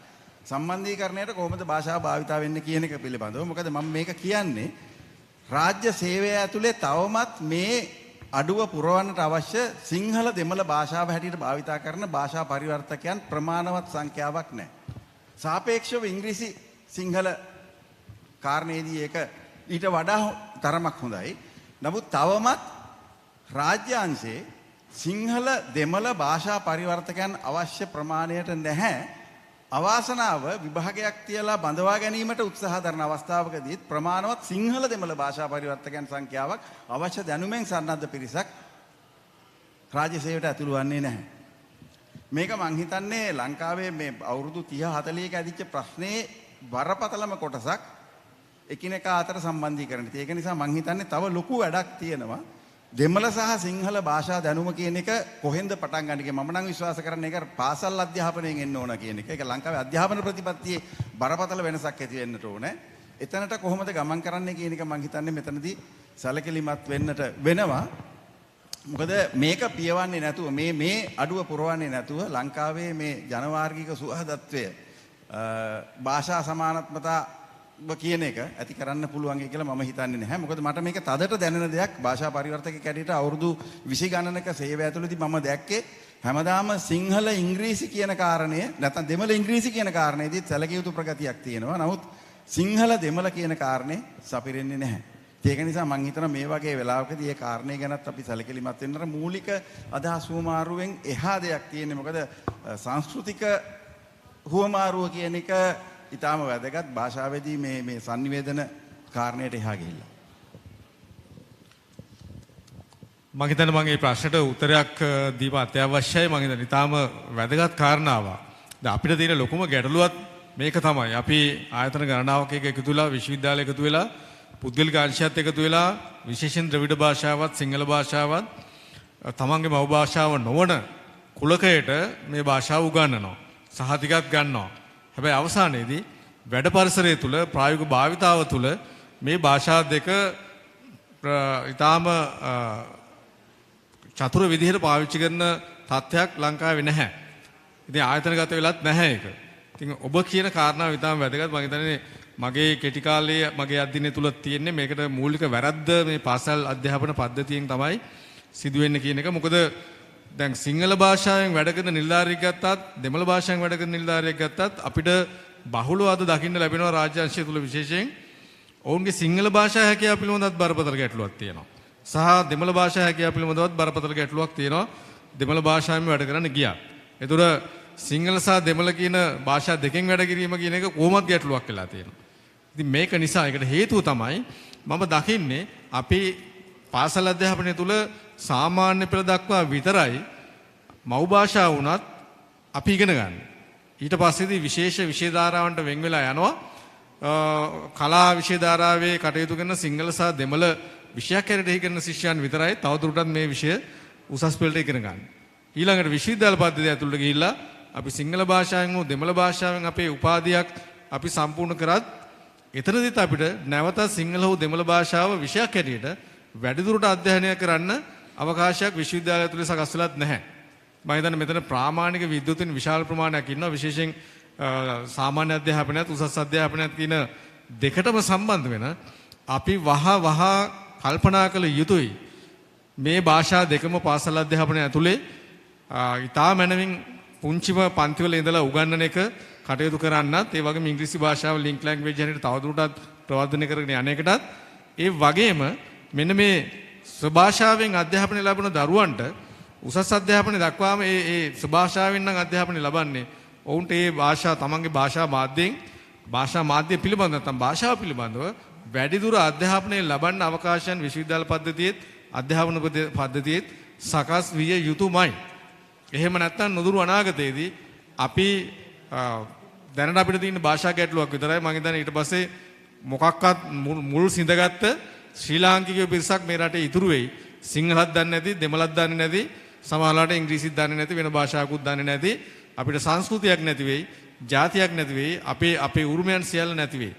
සම්බන්ධීකරණයට කොහොමද භාෂාව භාවිතා වෙන්නේ කියන එක පිළිබඳව. මොකද මම මේක කියන්නේ රාජ්‍ය සේවය ඇතුලේ තවමත් මේ අඩුව පුරවන්නට අවශ්‍ය සිංහල දෙමළ භාෂාව හැටියට භාවිතා කරන භාෂා පරිවර්තකයන් ප්‍රමාණවත් සංඛ්‍යාවක් නැහැ. සාපේක්ෂව ඉංග්‍රීසි සිංහල කාරණේදී ඒක ඊට වඩා තරමක් හොඳයි. නමුත් තවමත් රාජ්‍ය අංශයේ සිංහල දෙමළ භාෂා පරිවර්තකයන් අවශ්‍ය ප්‍රමාණයට නැහැ. අවාසනාව විභාගයක් තියලා බඳවා ගැනීමට උත්සාහ දරන අවස්ථාවකදී ප්‍රමාණවත් සිංහල දෙමළ භාෂා පරිවර්තකයන් සංඛ්‍යාවක් අවශ්‍ය දැනුමෙන් සන්නද්ධ පිරිසක් රාජ්‍ය සේවයට ඇතුළු වන්නේ නැහැ. මේක මං හිතන්නේ ලංකාවේ මේ අවුරුදු 30 40ක ඇදිච්ච ප්‍රශ්නේ බරපතලම කොටසක් එකිනෙකා අතර සම්බන්ධීකරණය. ඒක නිසා මං හිතන්නේ තව ලොකු වැඩක් තියෙනවා. දෙමළ සහ සිංහල භාෂා දැනුම කියන එක කොහෙන්ද පටන් ගන්න එක මම නම් විශ්වාස කරන්නේ ඒක පාසල් අධ්‍යාපනයෙන් එන්න ඕන කියන එක. ඒක ලංකාවේ අධ්‍යාපන ප්‍රතිපත්තියේ බරපතල වෙනසක් ඇති වෙන්නට ඕනේ. එතනට කොහොමද ගමන් කරන්නේ කියන එක මම හිතන්නේ මෙතනදී සැලකිලිමත් වෙන්නට වෙනවා. මොකද මේක පියවන්නේ නැතුව මේ අඩුව පුරවන්නේ නැතුව ලංකාවේ මේ ජනවාර්ගික සුහදත්වය භාෂා සමානත්වතා කියන එක ඇති කරන්න පුළුවන් කියලා මම හිතන්නේ නැහැ. මොකද මට මේක තදට දැනෙන දෙයක්. භාෂා පරිවර්තක කැඩේට අවුරුදු 20 ගණනක සේවය ඇතුළතදී මම දැක්කේ හැමදාම සිංහල ඉංග්‍රීසි කියන කාරණය නැත්නම් දෙමළ ඉංග්‍රීසි කියන කාරණේදී සැලකිය යුතු ප්‍රගතියක් තියෙනවා. නමුත් සිංහල දෙමළ කියන කාරණේ සපිරෙන්නේ නැහැ. ඒක නිසා මම හිතනවා මේ වගේ වෙලාවකදී මේ කාරණේ ගැනත් අපි සැලකිලිමත් වෙන්න මූලික අදහස් හුවමාරුවෙන් එහා දෙයක් තියෙන්නේ. මොකද සංස්කෘතික හුවමාරුව කියන එක ඊටාම වැදගත් භාෂාවේදී මේ sannivedana කාරණයට එහා ගිහිල්ලා. මම හිතන්නේ මම මේ ප්‍රශ්නට උත්තරයක් දීම අත්‍යවශ්‍යයි. මම හිතන්නේ ඊටාම වැදගත් කාරණාවක්. දැන් අපිට තියෙන ලොකුම ගැටලුවත් මේක තමයි. අපි ආයතන ගණනාවක එකතු වෙලා විශ්වවිද්‍යාල එකතු වෙලා පුද්ගලික අංශයත් එකතු වෙලා විශේෂයෙන් ද්‍රවිඩ භාෂාවත් සිංහල භාෂාවත් තමන්ගේ මව් භාෂාව නොවන කුලකයට මේ භාෂාව උගන්වනවා. සහතිකත් ගන්නවා. හැබැයි අවසානයේදී වැඩ පරිසරය තුල ප්‍රායෝගික භාවිතාව තුල මේ භාෂා දෙක ඊටාම චතුර විදිහට පාවිච්චි කරන තත්ත්වයක් ලංකාවේ නැහැ. ඉතින් ආයතනගත වෙලත් නැහැ ඒක. ඉතින් ඔබ කියන කාරණාව ඊටාම වැදගත්. මම හිතන්නේ මගේ කෙටි කාලයේ මගේ අධ්‍යයනය තුල තියෙන්නේ මේකට මූලික වැරද්ද මේ පාසල් අධ්‍යාපන පද්ධතියෙන් තමයි සිදුවෙන්නේ කියන එක. මොකද දැන් සිංහල භාෂාවෙන් වැඩ කරන නිලධාරියෙක් ගත්තත් දෙමළ භාෂාවෙන් වැඩ කරන නිලධාරියෙක් ගත්තත් අපිට බහුලව අද දකින්න ලැබෙනවා රාජ්‍ය අංශය තුල විශේෂයෙන් ඔවුන්ගේ සිංහල භාෂා හැකියාව පිළිබඳවත් බරපතල ගැටලුවක් තියෙනවා. සහ දෙමළ භාෂා හැකියාව පිළිබඳවත් බරපතල ගැටලුවක් තියෙනවා. දෙමළ භාෂාවෙන් වැඩ කරන්න ගියා. ඒතර සිංහල සහ දෙමළ කියන භාෂා දෙකෙන් වැඩ කිරීම කියන එක කොහොමද ගැටලුවක් වෙලා තියෙනවා. ඉතින් මේක නිසා ඒකට හේතුව තමයි මම දකින්නේ අපි පාසල් අධ්‍යාපනය තුල සාමාන්‍ය පෙළ දක්වා විතරයි මව් භාෂාව වුණත් අපි ඉගෙන ගන්න. ඊට පස්සේදී විශේෂ විෂය ධාරාවන්ට වෙන් වෙලා යනවා. කලා විෂය ධාරාවේ කටයුතු කරන සිංහල සහ දෙමළ විෂයක් හැරෙට එහි කරන ශිෂ්‍යයන් විතරයි තවදුරටත් මේ විෂය උසස් පෙළට ඉගෙන ගන්න. ඊළඟට විශ්වවිද්‍යාල පද්ධතිය ඇතුළට ගිහිල්ලා අපි සිංහල භාෂාවෙන් හෝ දෙමළ භාෂාවෙන් අපේ උපාධියක් අපි සම්පූර්ණ කරත් එතනදිත් අපිට නැවතත් සිංහල හෝ දෙමළ භාෂාව විෂයක් හැටියට වැඩිදුරට අධ්‍යයනය කරන්න අවකාශයක් විශ්වවිද්‍යාලය තුළ සකස් වෙලත් නැහැ. මම හිතන්නේ මෙතන ප්‍රාමාණික විද්වතුන් විශාල ප්‍රමාණයක් ඉන්නවා. විශේෂයෙන් සාමාන්‍ය අධ්‍යාපනයත් උසස් අධ්‍යාපනයත් කියන දෙකටම සම්බන්ධ වෙන අපි වහ කල්පනා කළ යුතුයි. මේ භාෂා දෙකම පාසල් අධ්‍යාපනය ඇතුලේ ඉතා මැනවින් පුංචිම පන්තිවල ඉඳලා උගන්වන එක කටයුතු කරන්නත් ඒ වගේම ඉංග්‍රීසි භාෂාව ලින්ක් ලැන්ග්වේජ් හැටියට තවදුරටත් ප්‍රවර්ධනය කරගෙන යන එකටත් ඒ වගේම මෙන්න මේ ස්වභාෂාවෙන් අධ්‍යාපනය ලැබුණ දරුවන්ට උසස් අධ්‍යාපනය දක්වාම ඒ ස්වභාෂාවෙන් නම් අධ්‍යාපනය ලබන්නේ ඔවුන්ට ඒ භාෂා තමන්ගේ භාෂා මාධ්‍ය පිළිබඳව නැත්නම් භාෂාව පිළිබඳව වැඩිදුර අධ්‍යාපනය ලබන්න අවකාශයන් විශ්වවිද්‍යාල පද්ධතියේත් අධ්‍යාපන පද්ධතියේත් සකස් විය යුතුමයි. එහෙම නැත්නම් නොදුරු අනාගතයේදී අපි දැනට අපිට තියෙන භාෂා ගැටලුවක් විතරයි. මම හිතන්නේ ඊට පස්සේ මොකක්වත් මුල් සිඳගත්ත ශ්‍රී ලාංකික පිරිසක් මේ රටේ ඉතුරු වෙයි. සිංහලත් දන්නේ නැති, දෙමළත් දන්නේ නැති, සමහරවිට ඉංග්‍රීසිත් දන්නේ නැති, වෙන භාෂාවකුත් දන්නේ නැති. අපිට සංස්කෘතියක් නැති වෙයි, ජාතියක් නැති වෙයි, අපේ උරුමයන් සියල්ල නැති වෙයි.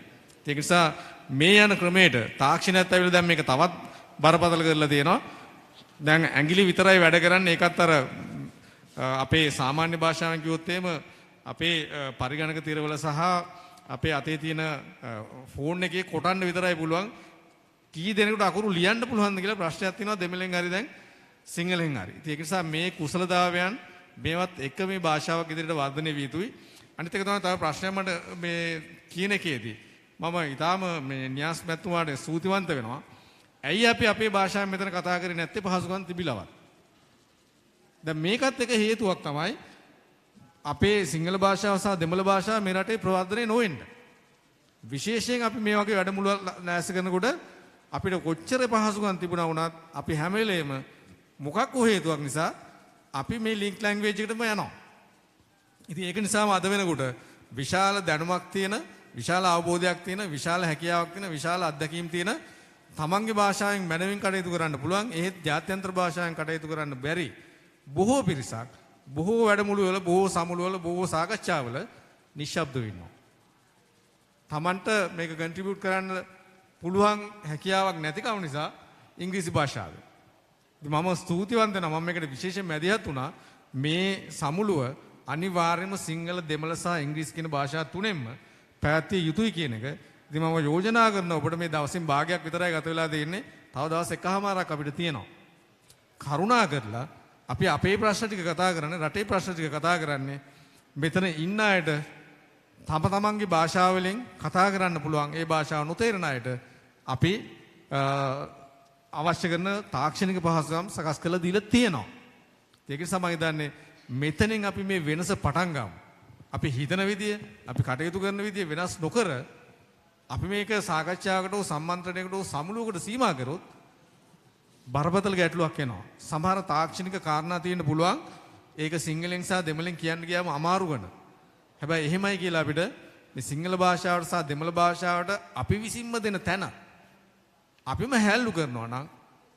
ඒක නිසා මේ යන ක්‍රමයට තාක්ෂණයත් ඇවිල්ලා දැන් මේක තවත් බරපතල කරලා තියෙනවා. දැන් ඇඟිලි විතරයි වැඩ කරන්නේ. ඒකත් අර අපේ සාමාන්‍ය භාෂාවෙන් කිව්වොත් එහෙම අපේ පරිගණක තිරවල සහ අපේ අතේ තියෙන ෆෝන් එකේ කොටන්න විතරයි පුළුවන්. කී දෙනෙකුට අකුරු ලියන්න පුළුවන්ද කියලා ප්‍රශ්නයක් තියෙනවා. දෙමළෙන් හරි දැන් සිංහලෙන් හරි. ඒක නිසා මේ කුසලතාවයන් මේවත් එක මේ භාෂාවක් ඉදිරියට වර්ධනය විය යුතුයි. අනිත් එක තමයි තව ප්‍රශ්නයක් මට මේ කියන එකේදී මම ඊටාම මේ න්‍යාස් මැතිතුමාට ස්තුතිවන්ත වෙනවා. ඇයි අපි අපේ භාෂාවෙන් මෙතන කතා කරන්නේ නැත්තේ පහසුකම් තිබිලවත්? දැන් මේකත් එක හේතුවක් තමයි අපේ සිංහල භාෂාව සහ දෙමළ භාෂාව මේ රටේ ප්‍රවර්ධනය නොවෙන්න. විශේෂයෙන් අපි මේ වගේ වැඩමුළු නැස් කරනකොට අපිට කොච්චර පහසුකම් තිබුණා වුණත් අපි හැම වෙලේම මොකක් හේතුවක් නිසා අපි මේ ලින්ක් ලැන්ග්වේජ් එකටම යනවා. ඉතින් ඒක නිසාම අද වෙනකොට විශාල දැනුමක් තියෙන, විශාල අවබෝධයක් තියෙන, විශාල හැකියාවක් තියෙන, විශාල අත්දැකීම් තියෙන තමන්ගේ භාෂාවෙන් මැනවින් කටයුතු කරන්න පුළුවන්. ඒත් ජාත්‍යන්තර භාෂාවෙන් කටයුතු කරන්න බැරි බොහෝ පිරිසක් බොහෝ වැඩමුළු වල, බොහෝ සමුළු වල, බොහෝ සාකච්ඡාවල නිශ්ශබ්ද වෙනවා. තමන්ට මේක කන්ට්‍රිබියුට් කරන්න පුළුවන් හැකියාවක් නැතිකම නිසා ඉංග්‍රීසි භාෂාව. මම ස්තුතිවන්ත වෙනවා. මම මේකට විශේෂයෙන් මැදිහත් වුණා. මේ සමුළුව අනිවාර්යයෙන්ම සිංහල දෙමළ සහ ඉංග්‍රීසි කියන භාෂා තුනෙන්ම පැවැත්විය යුතුයි කියන එක. ඉතින් මම යෝජනා කරනවා ඔබට මේ දවසින් භාගයක් විතරයි ගත වෙලා තියෙන්නේ. තව දවස් එකමාරක් අපිට තියෙනවා. කරුණා කරලා අපි අපේ ප්‍රශ්න ටික කතා කරන්නේ, රටේ ප්‍රශ්න ටික කතා කරන්නේ මෙතන ඉන්න අයට තම තමන්ගේ භාෂාවලින් කතා කරන්න පුළුවන්. ඒ භාෂාව නොතේරෙන අයට අපි අවශ්‍ය කරන තාක්ෂණික පහසුකම් සකස් කරලා දීලා තියෙනවා. ඒක නිසා මම හිතන්නේ මෙතනින් අපි මේ වෙනස පටන් ගමු. අපි හිතන විදිය, අපි කටයුතු කරන විදිය වෙනස් නොකර අපි මේක සාකච්ඡාවකට හෝ සම්මන්ත්‍රණයකට හෝ සමුළුවකට සීමා කරොත් බරපතල ගැටලුවක් එනවා. සමහර තාක්ෂණික කාරණා තියෙන්න පුළුවන්. ඒක සිංහලෙන් සහ දෙමළෙන් කියන්න ගියාම අමාරු වෙන. හැබැයි එහෙමයි කියලා අපිට මේ සිංහල භාෂාවට සහ දෙමළ භාෂාවට අපි විසින්ම දෙන තැන අපිම හැල්ලු කරනවා නම්,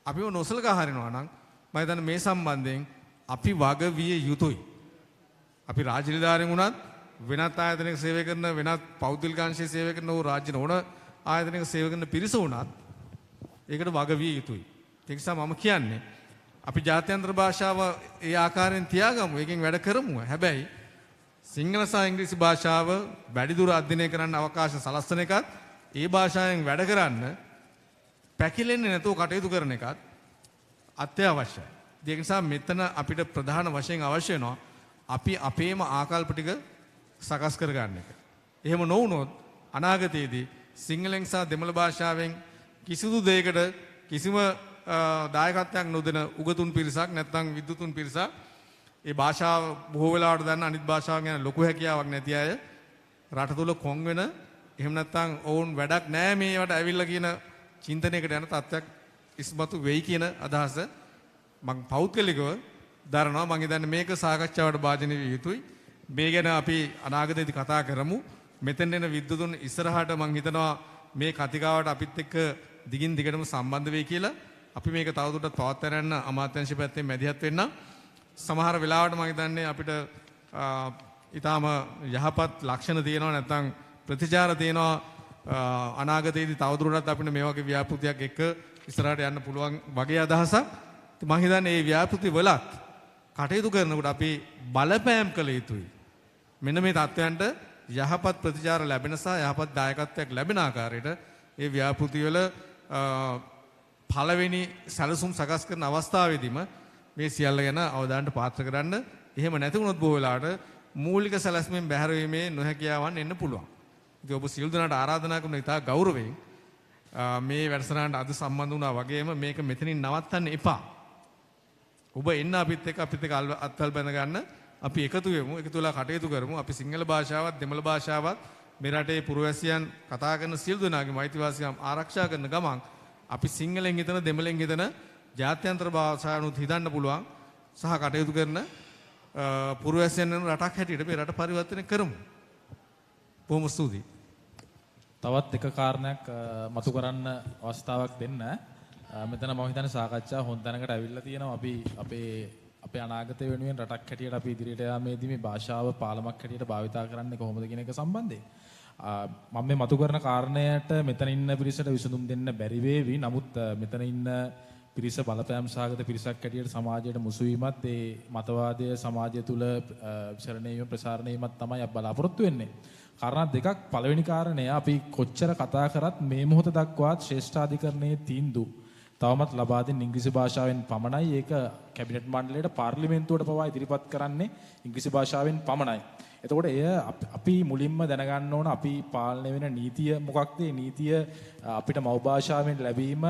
අපිම නොසලකා හරිනවා නම් මම හිතන්නේ මේ සම්බන්ධයෙන් අපි වග විය යුතුයි. අපි රාජ්‍ය නිලධාරීන් වුණත්, වෙනත් ආයතනයක සේවය කරන, වෙනත් පෞද්ගලික අංශයේ සේවය කරන ඕ රාජ්‍ය නොවන ආයතනයක සේවය කරන පිරිස වුණත් ඒකට වග විය යුතුයි. ඒ නිසා මම කියන්නේ අපි ජාත්‍යන්තර භාෂාව ඒ ආකාරයෙන් තියාගමු. ඒකෙන් වැඩ කරමු. හැබැයි සිංහල සහ ඉංග්‍රීසි භාෂාව වැඩිදුර අධ්‍යයනය කරන්න අවකාශ සලස්වන එකත්, ඒ භාෂාවෙන් වැඩ කරන්න පැකිලෙන්නේ නැතුව කටයුතු කරන එකත් අත්‍යවශ්‍යයි. ඒ නිසා මෙතන අපිට ප්‍රධාන වශයෙන් අවශ්‍ය වෙනවා අපි අපේම ආකල්ප ටික සකස් කරගන්න එක. එහෙම නොවුනොත් අනාගතයේදී සිංහලෙන් සහ දෙමළ භාෂාවෙන් කිසිදු දෙයකට කිසිම දායකත්වයක් නොදෙන උගතුන් පිරිසක් නැත්නම් විද්වතුන් පිරිසක්, ඒ භාෂාව බොහෝ වෙලාවට දන්න අනිත් භාෂාවන් ගැන ලොකු හැකියාවක් නැති අය රට තුල කොන් වෙන, එහෙම නැත්නම් ඔවුන් වැඩක් නැහැ මේවට ඇවිල්ලා කියන චින්තනයකට යන තත්ත්වයක් ඉස්මතු වෙයි කියන අදහස මම පෞද්ගලිකව දරනවා. මම හිතන්නේ මේක සාකච්ඡාවට භාජනය විය යුතුයි. මේ ගැන අපි අනාගතයේදී කතා කරමු. මෙතෙන් එන විද්වතුන් ඉස්සරහට මම හිතනවා මේ කතිකාවට අපිත් එක්ක දිගින් දිගටම සම්බන්ධ වෙයි කියලා. අපි මේක තවදුරටත් පවත්වාගෙන යන්න අමාත්‍යාංශ පැත්තෙන් මැදිහත් වෙන්න. සමහර වෙලාවට මම හිතන්නේ අපිට ඊටාම යහපත් ලක්ෂණ තියෙනවා, නැත්නම් ප්‍රතිචාර තියෙනවා. අනාගතයේදී තවදුරටත් අපිට මේ වගේ ව්‍යාපෘතියක් එක්ක ඉස්සරහට යන්න පුළුවන් වගේ අදහසක්. මම හිතන්නේ මේ ව්‍යාපෘති වලත් කටයුතු කරනකොට අපි බලපෑම් කළ යුතුයි. මෙන්න මේ තත්ත්වයන්ට යහපත් ප්‍රතිචාර ලැබෙන සහ යහපත් දායකත්වයක් ලැබෙන ආකාරයට මේ ව්‍යාපෘති වල පළවෙනි සැලසුම් සකස් කරන අවස්ථාවේදීම මේ සියල්ල ගැන අවධානයට පාත්‍ර කරන්න. එහෙම නැති වුණොත් බොහෝ වෙලාවට මූලික සැලැස්මෙන් බැහැර වීමේ නොහැකියාවන් එන්න පුළුවන්. ඉතින් ඔබ සියලු දෙනාට ආරාධනා කරන ඉතා ගෞරවයෙන් මේ වැඩසටහනට අද සම්බන්ධ වුණා වගේම මේක මෙතනින් නවත්තන්න එපා. ඔබ එන්න අපිත් එක්ක අත්වල බැඳ ගන්න. අපි එකතු වෙමු, එකතු වෙලා කටයුතු කරමු. අපි සිංහල භාෂාවත් දෙමළ භාෂාවත් මේ රටේ පුරවැසියන් කතා කරන සියලු දෙනාගේම අයිතිවාසිකම් ආරක්ෂා කරන ගමන් අපි සිංහලෙන් හිතන, දෙමළෙන් හිතන ජාත්‍යන්තර භාෂාවනුත් හිතන්න පුළුවන් සහ කටයුතු කරන පුරවැසියන් වෙන රටක් හැටියට මේ රට පරිවර්තනය කරමු. බොහොම ස්තුතියි. තවත් එක කාරණයක් මතු කරන්න අවස්ථාවක් දෙන්න. මෙතන මම හිතන්නේ සාකච්ඡා හොඳ තැනකට ඇවිල්ලා තියෙනවා. අපි අපේ අනාගතය වෙනුවෙන් රටක් හැටියට අපි ඉදිරියට යාමේදී මේ භාෂාව පාලමක් හැටියට භාවිතා කරන්නේ කොහොමද කියන එක සම්බන්ධයෙන් මම මේ මතු කරන කාරණයට මෙතන ඉන්න පිරිසට විසඳුම් දෙන්න බැරි වේවි. නමුත් මෙතන ඉන්න පිරිස බලපෑම් සහගත පිරිසක් හැටියට සමාජයට මුසු වීමත්, ඒ මතවාදය සමාජය තුළ විසරණය වීම, ප්‍රසාරණය වීමත් තමයි අපි බලාපොරොත්තු වෙන්නේ. කාරණා දෙකක්. පළවෙනි කාරණය, අපි කොච්චර කතා කරත් මේ මොහොත දක්වාත් ශ්‍රේෂ්ඨාධිකරණයේ තීන්දුව තවමත් ලබා දෙන ඉංග්‍රීසි භාෂාවෙන් පමණයි. ඒක කැබිනට් මණ්ඩලයට, පාර්ලිමේන්තුවට පවා ඉදිරිපත් කරන්නේ ඉංග්‍රීසි භාෂාවෙන් පමණයි. එතකොට එය අපි මුලින්ම දැනගන්න ඕන අපි පාලනය වෙන නීතිය මොකක්ද? මේ නීතිය අපිට මව් භාෂාවෙන් ලැබීම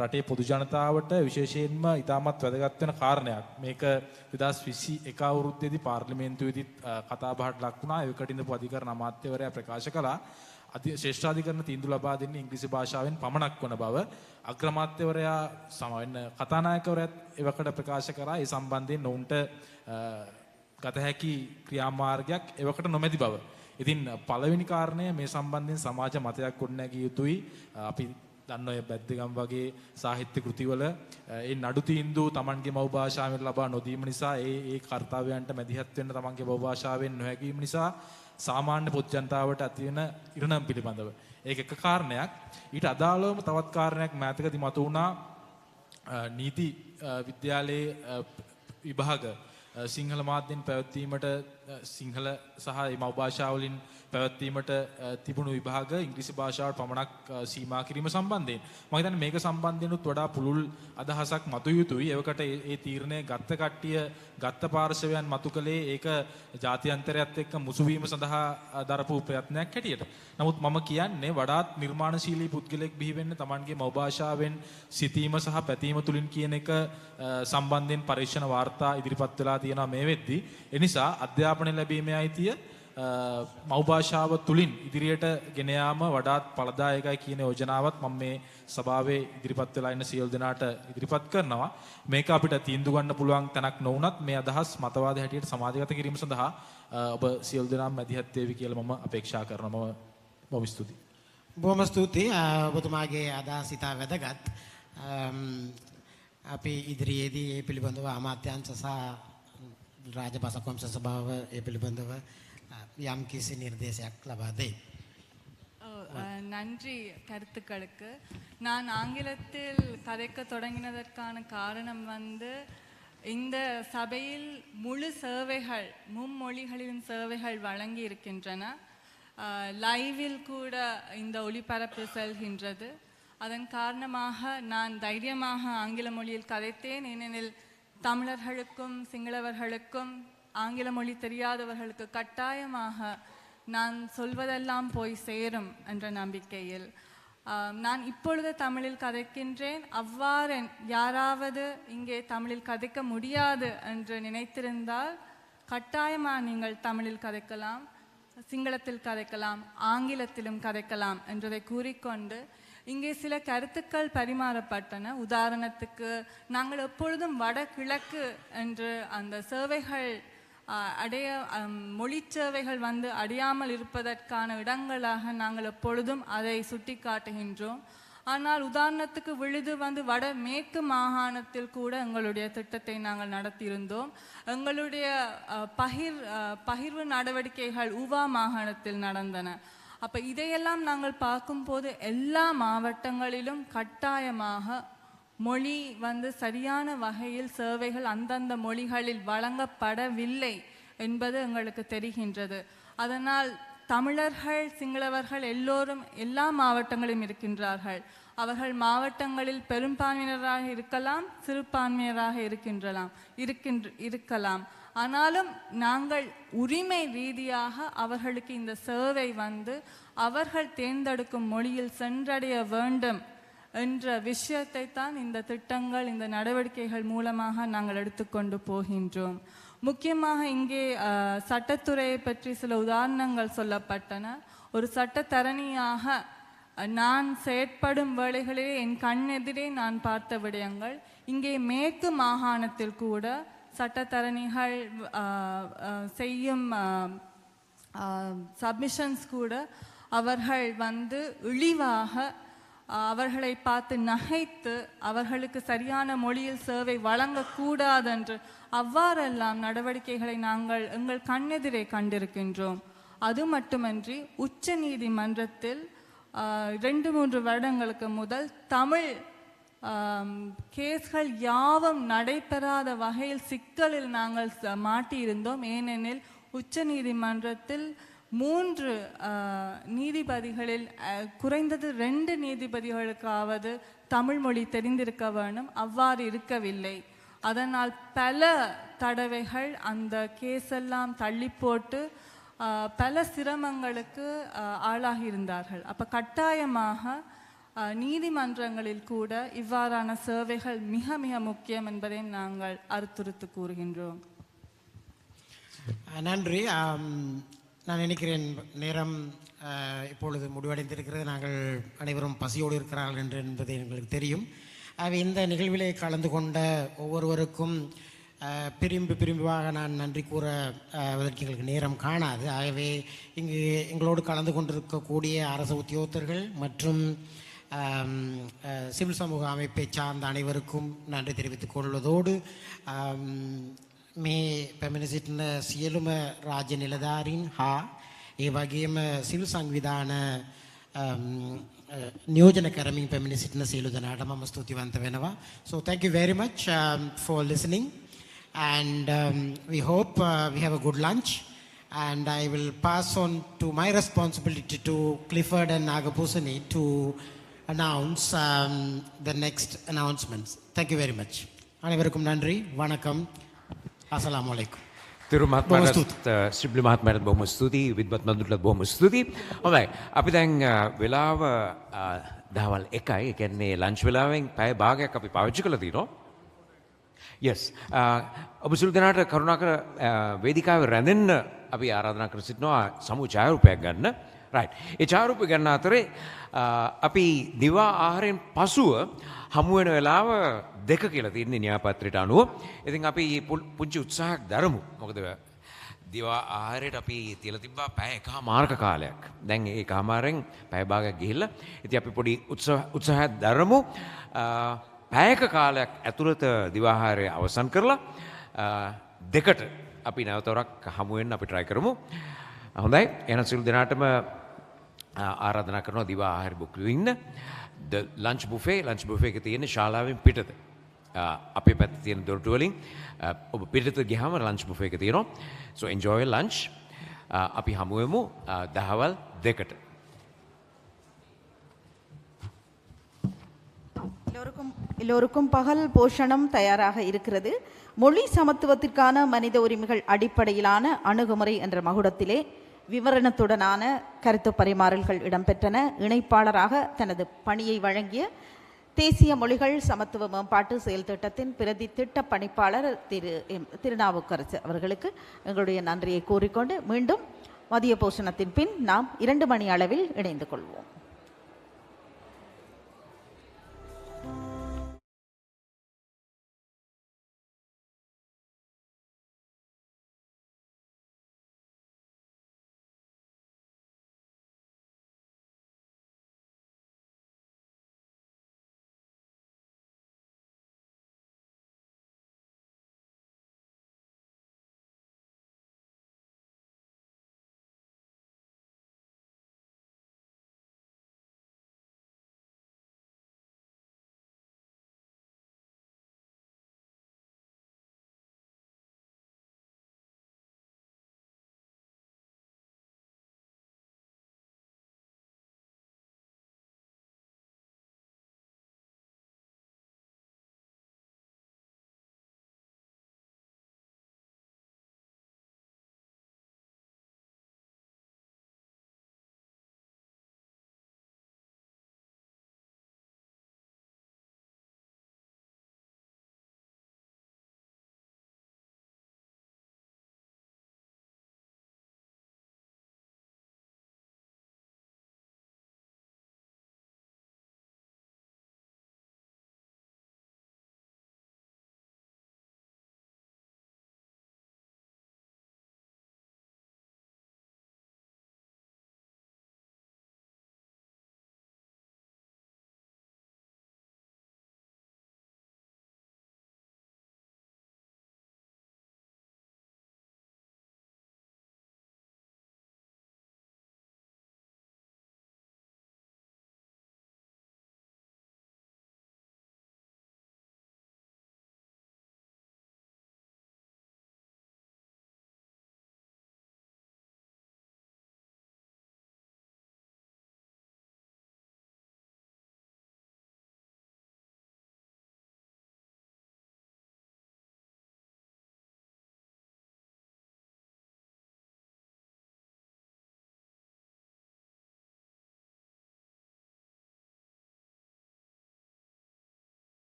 රටේ පොදු ජනතාවට විශේෂයෙන්ම ඉතාමත් වැදගත් වෙන කාරණයක්. මේක 2021 අවුරුද්දේදී පාර්ලිමේන්තුවේදී කතා බහට ලක් වුණා. ඒකට ඉඳපු අධිකරණ අමාත්‍යවරයා ප්‍රකාශ කළා ශ්‍රේෂ්ඨාධිකරණ තීන්දුව ලබා දෙන්නේ ඉංග්‍රීසි භාෂාවෙන් පමණක් වන බව. අග්‍රාමාත්‍යවරයා සමවෙන්න කතානායකවරයාත් එවකට ප්‍රකාශ කරා. ඒ සම්බන්ධයෙන් ඔවුන්ට ගත හැකි ක්‍රියාමාර්ගයක් එවකට නොමැති බව. ඉතින් පළවෙනි කාරණය මේ සම්බන්ධයෙන් සමාජ මතයක් ගොඩනැගිය යුතුයි. අපි දන්න ඔය බැද්දගම් වගේ සාහිත්‍ය කෘතිවල ඒ නඩු තීන්දුව Tamanගේ මව් භාෂාවෙන් ලබා නොදීම නිසා ඒ කාර්යයන්ට මැදිහත් වෙන්න Tamanගේ මව් භාෂාවෙන් නොහැකීම නිසා සාමාන්‍ය පොදු ජනතාවට ඇති වෙන ඉරණම් පිළිබඳව. ඒක එක කාරණයක්. ඊට අදාළවම තවත් කාරණයක් මෑතකදී මතු වුණා. නීති විද්‍යාලයේ විභාග සිංහල මාධ්‍යෙන් පැවැත්වීමට සිංහල සහ මව් භාෂාවලින් පැවැත්වීමට තිබුණු විභාග ඉංග්‍රීසි භාෂාවට පමණක් සීමා කිරීම සම්බන්ධයෙන් මම හිතන්නේ මේක සම්බන්ධයෙන්ුත් වඩා පුළුල් අදහසක් මතු යුතුයි. ඒවකට ඒ තීරණය ගත්ත කට්ටිය ගත්ත පාර්ශවයන් මතු කළේ ඒක ජාත්‍යන්තරයත් එක්ක මුසු වීම සඳහා දරපු ප්‍රයත්නයක් හැටියට. නමුත් මම කියන්නේ වඩාත් නිර්මාණශීලී පුද්ගලෙක් බිහි වෙන්න Tamanගේ මව් භාෂාවෙන් සිතීම සහ පැතීම තුලින් කියන එක සම්බන්ධයෙන් පරීක්ෂණ වාර්තා ඉදිරිපත් වෙලා තියෙනවා මේ වෙද්දී. ඒ නිසා අධ්‍යාපනය ලැබීමේ අයිතිය මව් භාෂාව තුලින් ඉදිරියට ගෙන යාම වඩාත් ඵලදායකයි කියන යෝජනාවත් මම මේ සභාවේ ඉදිරිපත් වෙලා ඉන්න සියලු දෙනාට ඉදිරිපත් කරනවා. මේක අපිට තීන්දුව ගන්න පුළුවන් තැනක් නොවුනත් මේ අදහස් මතවාද හැටියට සමාජගත කිරීම සඳහා ඔබ සියලු දෙනාම මැදිහත් වේවි කියලා මම අපේක්ෂා කරනවා. බොහොම ස්තුතියි. බොහොම ස්තුතියි. ඔබතුමාගේ අදහස් ඉතා වැදගත්. අපි ඉදිරියේදී මේ පිළිබඳව අමාත්‍යාංශ සහ රාජභාෂා කොමිසම සභාව මේ පිළිබඳව යම් කිසි නිර්දේශයක් ලබා දෙයි. நன்றி கருத்துக்களுக்கு. நான் ஆங்கிலத்தில் கதைக்க தொடங்கினதற்கான காரணம் இந்த சபையில் முழு சேவைகள் மும்மொழிகளின் சேவைகள் வழங்கி இருக்கின்றன. லைவில் கூட இந்த ஒளிபரப்பு செல்கின்றது. அதன் காரணமாக நான் தைரியமாக ஆங்கில மொழியில் கதைத்தேன். ஏனெனில் தமிழர்களுக்கும் சிங்களவர்களுக்கும் ஆங்கில மொழி தெரியாதவர்களுக்கு கட்டாயமாக நான் சொல்வதெல்லாம் போய் சேரும் என்ற நம்பிக்கையில் நான் இப்பொழுது தமிழில் கதைக்கின்றேன். அவ்வாறு யாராவது இங்கே தமிழில் கதைக்க முடியாது என்று நினைத்திருந்தால் கட்டாயமாக நீங்கள் தமிழில் கதைக்கலாம், சிங்களத்தில் கதைக்கலாம், ஆங்கிலத்திலும் கதைக்கலாம் என்றதை கூறிக்கொண்டு இங்கே சில கருத்துக்கள் பரிமாறப்பட்டன. உதாரணத்துக்கு நாங்கள் எப்பொழுதும் வடகிழக்கு என்று அந்த சேவைகள் மொழி சேவைகள் அடையாமல் இருப்பதற்கான இடங்களாக நாங்கள் எப்பொழுதும் அதை சுட்டி காட்டுகின்றோம். ஆனால் உதாரணத்துக்கு விழுது வடமேற்கு மாகாணத்தில் கூட எங்களுடைய திட்டத்தை நாங்கள் நடத்தியிருந்தோம். எங்களுடைய பகிர்வு நடவடிக்கைகள் ஊவா மாகாணத்தில் நடந்தன. அப்போ இதையெல்லாம் நாங்கள் பார்க்கும்போது எல்லா மாவட்டங்களிலும் கட்டாயமாக மொழி சரியான வகையில் சேவைகள் அந்தந்த மொழிகளில் வழங்கப்படவில்லை என்பது எங்களுக்கு தெரிகின்றது. அதனால் தமிழர்கள் சிங்களவர்கள் எல்லோரும் எல்லா மாவட்டங்களிலும் இருக்கின்றார்கள். அவர்கள் மாவட்டங்களில் பெரும்பான்மையினராக இருக்கலாம், சிறுபான்மையினராக இருக்கலாம். ஆனாலும் நாங்கள் உரிமை ரீதியாக அவர்களுக்கு இந்த சேவை அவர்கள் தேர்ந்தெடுக்கும் மொழியில் சென்றடைய வேண்டும் என்ற விஷயத்தை தான் இந்த திட்டங்கள் இந்த நடவடிக்கைகள் மூலமாக நாங்கள் எடுத்துக்கொண்டு போகின்றோம். முக்கியமாக இங்கே சட்டத்துறையை பற்றி சில உதாரணங்கள் சொல்லப்பட்டன. ஒரு சட்டத்தரணியாக நான் செயற்படும் வேளைகளிலே என் கண்ணெதிரே நான் பார்த்த விடயங்கள். இங்கே மேற்கு மாகாணத்தில் கூட சட்டத்தரணிகள் செய்யும் சப்மிஷன்ஸ் கூட அவர்கள் இழிவாக அவர்களை பார்த்து நகைத்து அவர்களுக்கு சரியான மொழியில் சேவை வழங்கக்கூடாது என்று அவ்வாறெல்லாம் நடவடிக்கைகளை நாங்கள் எங்கள் கண்ணெதிரே கண்டிருக்கின்றோம். அது மட்டுமன்றி உச்ச நீதிமன்றத்தில் 2-3 வருடங்களுக்கு முதல் தமிழ் கேஸ்கள் யாவும் நடைபெறாத வகையில் சிக்கலில் நாங்கள் மாட்டியிருந்தோம். ஏனெனில் உச்ச நீதிமன்றத்தில் 3 நீதிபதிகளில் குறைந்தது 2 நீதிபதிகளுக்காவது தமிழ் மொழி தெரிந்திருக்க வேண்டும். அவ்வாறு இருக்கவில்லை. அதனால் பல தடவைகள் அந்த கேஸெல்லாம் தள்ளி போட்டு பல சிரமங்களுக்கு ஆளாகி இருந்தார்கள். அப்போ கட்டாயமாக நீதிமன்றங்களில் கூட இவ்வாறான சேவைகள் மிக மிக முக்கியம் என்பதை நாங்கள் அறுத்துறுத்து கூறுகின்றோம். நன்றி. நான் நினைக்கிறேன் நேரம் இப்பொழுது முடிவடைந்திருக்கிறது. நாங்கள் அனைவரும் பசியோடு இருக்கிறார்கள் என்பது எங்களுக்கு தெரியும். இந்த நிகழ்விலே கலந்து கொண்ட ஒவ்வொருவருக்கும் பிரிவாக நான் நன்றி கூறுவதற்கு எங்களுக்கு நேரம் காணாது. ஆகவே இங்கு எங்களோடு கலந்து கொண்டிருக்கக்கூடிய அரசு உத்தியோகத்தர்கள் மற்றும் සිවිල් සමූහ அமைப்பை சார்ந்த අனைவருக்கும் நன்றி தெரிவித்துக் கொள்வதோடு මේ පැමිණ සිටින සියලුම රාජ්‍ය නිලධාරීන් හා ඒ වගේම සිවිල් සංවිධාන නියෝජන කරමින් පැමිණ සිටින සියලු දෙනාට මම ස්තුතිවන්ත වෙනවා. So thank you very much for listening, and we hope we have a good lunch, and I will pass on to my responsibility to Clifford and Nagapusani to announce the next announcements. Thank you very much. அனைவருக்கும் நன்றி, வணக்கம், அஸ்ஸலாமு அலைக்கும். තිරු මහත්මයාට ශ්‍රිබ්ලි මහත්මයාට බොහොම ස්තුතියි, විද්වත් මඳුරටත් බොහොම ස්තුතියි. හොඳයි, අපි දැන් වෙලාව දහවල් 1යි. ඒ කියන්නේ ලන්ච් වෙලාවෙන් පැය භාගයක් අපි පාවිච්චි කරලා තිනවා. yes ඔබ සියලු දෙනාට කරුණාකර වේදිකාවේ රැඳෙන්න අපි ආරාධනා කර සිටිනවා සමූහ ඡායාරූපයක් ගන්න. right. ඒ ඡායාරූපය ගන්න අතරේ අපි දිවා ආහාරයෙන් පසුව හමු වෙන වෙලාව 2 කියලා තියෙන්නේ න්‍යායපත්‍රයට අනුව. ඉතින් අපි පුංචි උත්සාහයක් දරමු. මොකද දිවා ආහාරයට අපි තියලා තිබ්බා පැය එකමාරක කාලයක්. දැන් ඒ එකමාරෙන් පැය භාගයක් ගිහිල්ලා. ඉතින් අපි පොඩි උත්සාහයක් දරමු. පැයක කාලයක් ඇතුළත දිවා ආහාරය අවසන් කරලා 2ට අපි නැවතවරක් හමු වෙන්න අපි try කරමු. හොඳයි. එහෙනම් සියලු දෙනාටම ආරාධනා කරනවා දිවා ආහාර බුක් වෙන්න. the lunch buffet එක තියෙන්නේ ශාලාවෙන් පිටත. අපේ පැත්තේ තියෙන දොරටු වලින් ඔබ පිටත ගියාම lunch buffet එක තියෙනවා. so enjoy your lunch. අපි හමු වෙමු දහවල් 2ට. எல்லோருக்கும் பகல் போஷணம் தயாராக இருக்கிறது. மொழி சமத்துவத்திற்கான மனித உரிமைகள் அடிப்படையிலான அணுகுமுறை என்ற மகுடத்திலே விவரணத்துடனான கருத்து பரிமாறல்கள் இடம்பெற்றன. இணைப்பாளராக தனது பணியை வழங்கிய தேசிய மொழிகள் சமத்துவ மேம்பாட்டு செயல் திட்டத்தின் பிரதி திட்ட பணிப்பாளர் திருநாவுக்கரசு அவர்களுக்கு எங்களுடைய நன்றியை கூறிக்கொண்டு மீண்டும் மதிய போஷணத்தின் பின் நாம் 2 மணி அளவில் இணைந்து கொள்வோம்.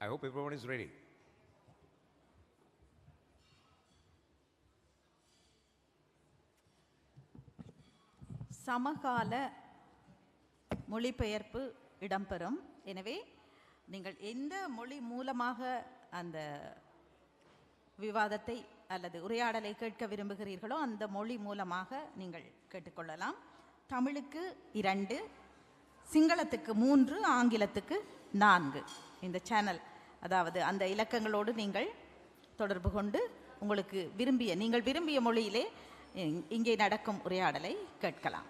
I hope everyone is ready. சமகால மொழிபெயர்ப்பு இடம்பெறும். எனவே நீங்கள் எந்த மொழி மூலமாக அந்த விவாதத்தை அல்லது உரையாடலை கேட்க விரும்புகிறீர்களோ அந்த மொழி மூலமாக நீங்கள் கேட்டுக்கொள்ளலாம். தமிழுக்கு 2, சிங்களத்துக்கு 3, ஆங்கிலத்துக்கு 4 இந்த சேனல், அதாவது அந்த இலக்கங்களோடு நீங்கள் தொடர்பு கொண்டு நீங்கள் விரும்பிய மொழியிலே இங்கே நடக்கும் உரையாடலை கேட்கலாம்.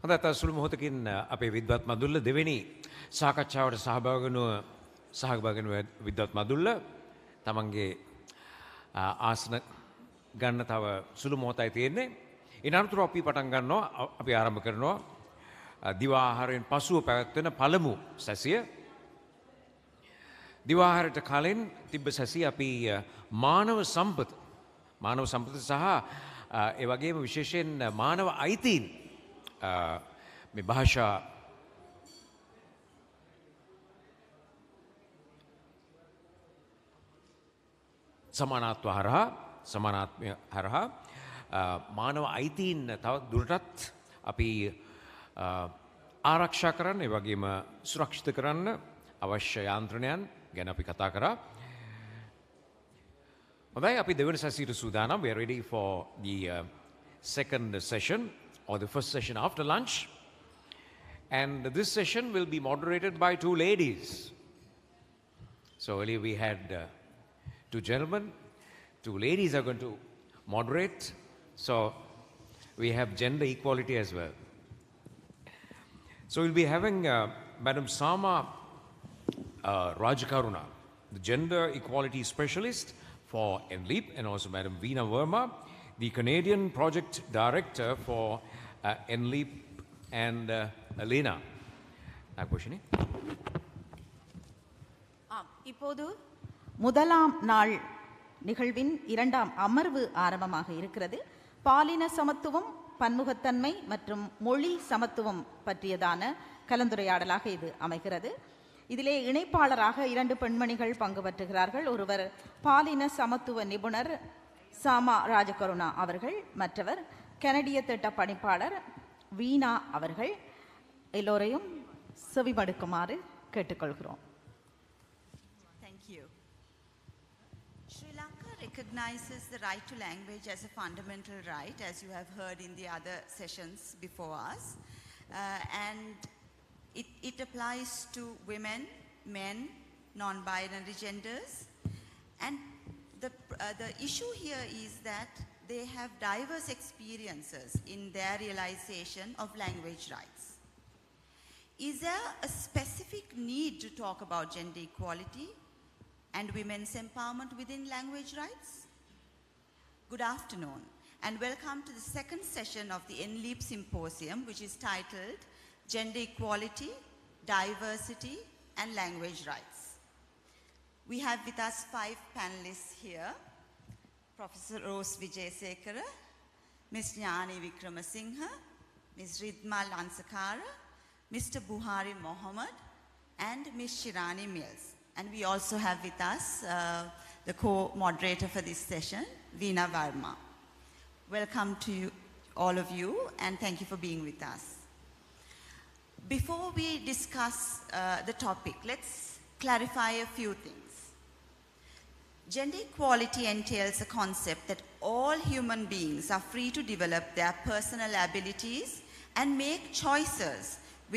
හොඳත් සුළු මොහොතකින් අපේ විද්වත් මදුල්ල දෙවෙනි සාකච්ඡාවට සහභාගී වෙන විද්වත් මදුල්ල තමන්ගේ ආසන ගන්න තව සුළු මොහොතයි තියෙන්නේ. ඉන් අනතුරු අපි පටන් ගන්නවා, අපි ආරම්භ කරනවා දිවා ආහාරයෙන් පසුව පැවැත්වෙන පළමු සැසිය. දිවා ආහාරයට කලින් තිබ්බ සැසිය අපි මානව සම්පත සහ ඒ වගේම විශේෂයෙන් මානව අයිතීන් මේ භාෂා සමානාත්මය හරහා මානව අයිතීන් තව දුරටත් අපි ආරක්ෂා කරන්න, ඒ වගේම සුරක්ෂිත කරන්න අවශ්‍ය යාන්ත්‍රණයන් ගැන අපි කතා කරා. හොඳයි, අපි දෙවන සැසියට සූදානම්. We are ready for the second session, or the first session after lunch. And this session will be moderated by 2 ladies. So earlier we had 2 gentlemen, 2 ladies are going to moderate. So we have gender equality as well. So we'll be having Madam Sama Rajakaruna, the gender equality specialist for NLEAP, and also Madam Veena Verma, the Canadian project director for NLEAP and Elena. Question? இப்போது முதலாம் நாள் நிகழ்வின் 2ஆம் அமர்வு ஆரம்பமாக இருக்கிறது. பாலின சமத்துவம், பன்முகத்தன்மை மற்றும் மொழி சமத்துவம் பற்றியதான கலந்துரையாடலாக இது அமைகிறது. இதிலே இணைப்பாளராக 2 பெண்மணிகள் பங்கு பெற்றுகிறார்கள். ஒருவர் பாலின சமத்துவ நிபுணர் சாமா ராஜகருணா அவர்கள், மற்றவர் கனடிய திட்ட பணிப்பாளர் வீணா அவர்கள். எல்லோரையும் செவிமடுக்குமாறு கேட்டுக்கொள்கிறோம். Thank you. Sri Lanka recognizes the right to language as a fundamental right, as you have heard in the other sessions before us, and it applies to women, men, non-binary genders, and the issue here is that they have diverse experiences in their realization of language rights. Is there a specific need to talk about gender equality and women's empowerment within language rights? Good afternoon, and welcome to the second session of the NLEAP Symposium, which is titled Gender Equality, Diversity and Language Rights. We have with us 5 panelists here: Professor Rose Vijayasekara, Ms. Jnani Vikramasinghe, Ms. Ridma Lansakara, Mr. Buhari Mohammed, and Ms. Shirani Mills. And we also have with us the co-moderator for this session, Veena Verma. Welcome to you, all of you, and thank you for being with us. Before we discuss the topic, let's clarify a few things. Gender equality entails a concept that all human beings are free to develop their personal abilities and make choices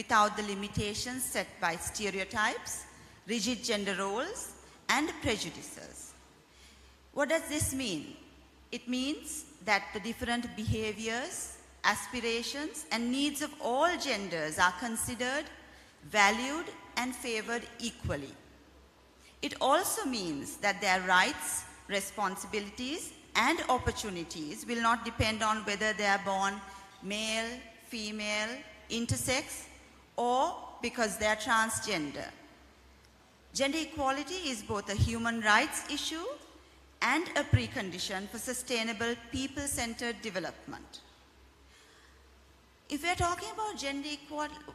without the limitations set by stereotypes, rigid gender roles, and prejudices. What does this mean? It means that the different behaviors, aspirations, and needs of all genders are considered, valued, and favored equally. It also means that their rights, responsibilities, and opportunities will not depend on whether they are born male, female, intersex, or because they are transgender. Gender equality is both a human rights issue and a precondition for sustainable people-centered development. If we are talking about gender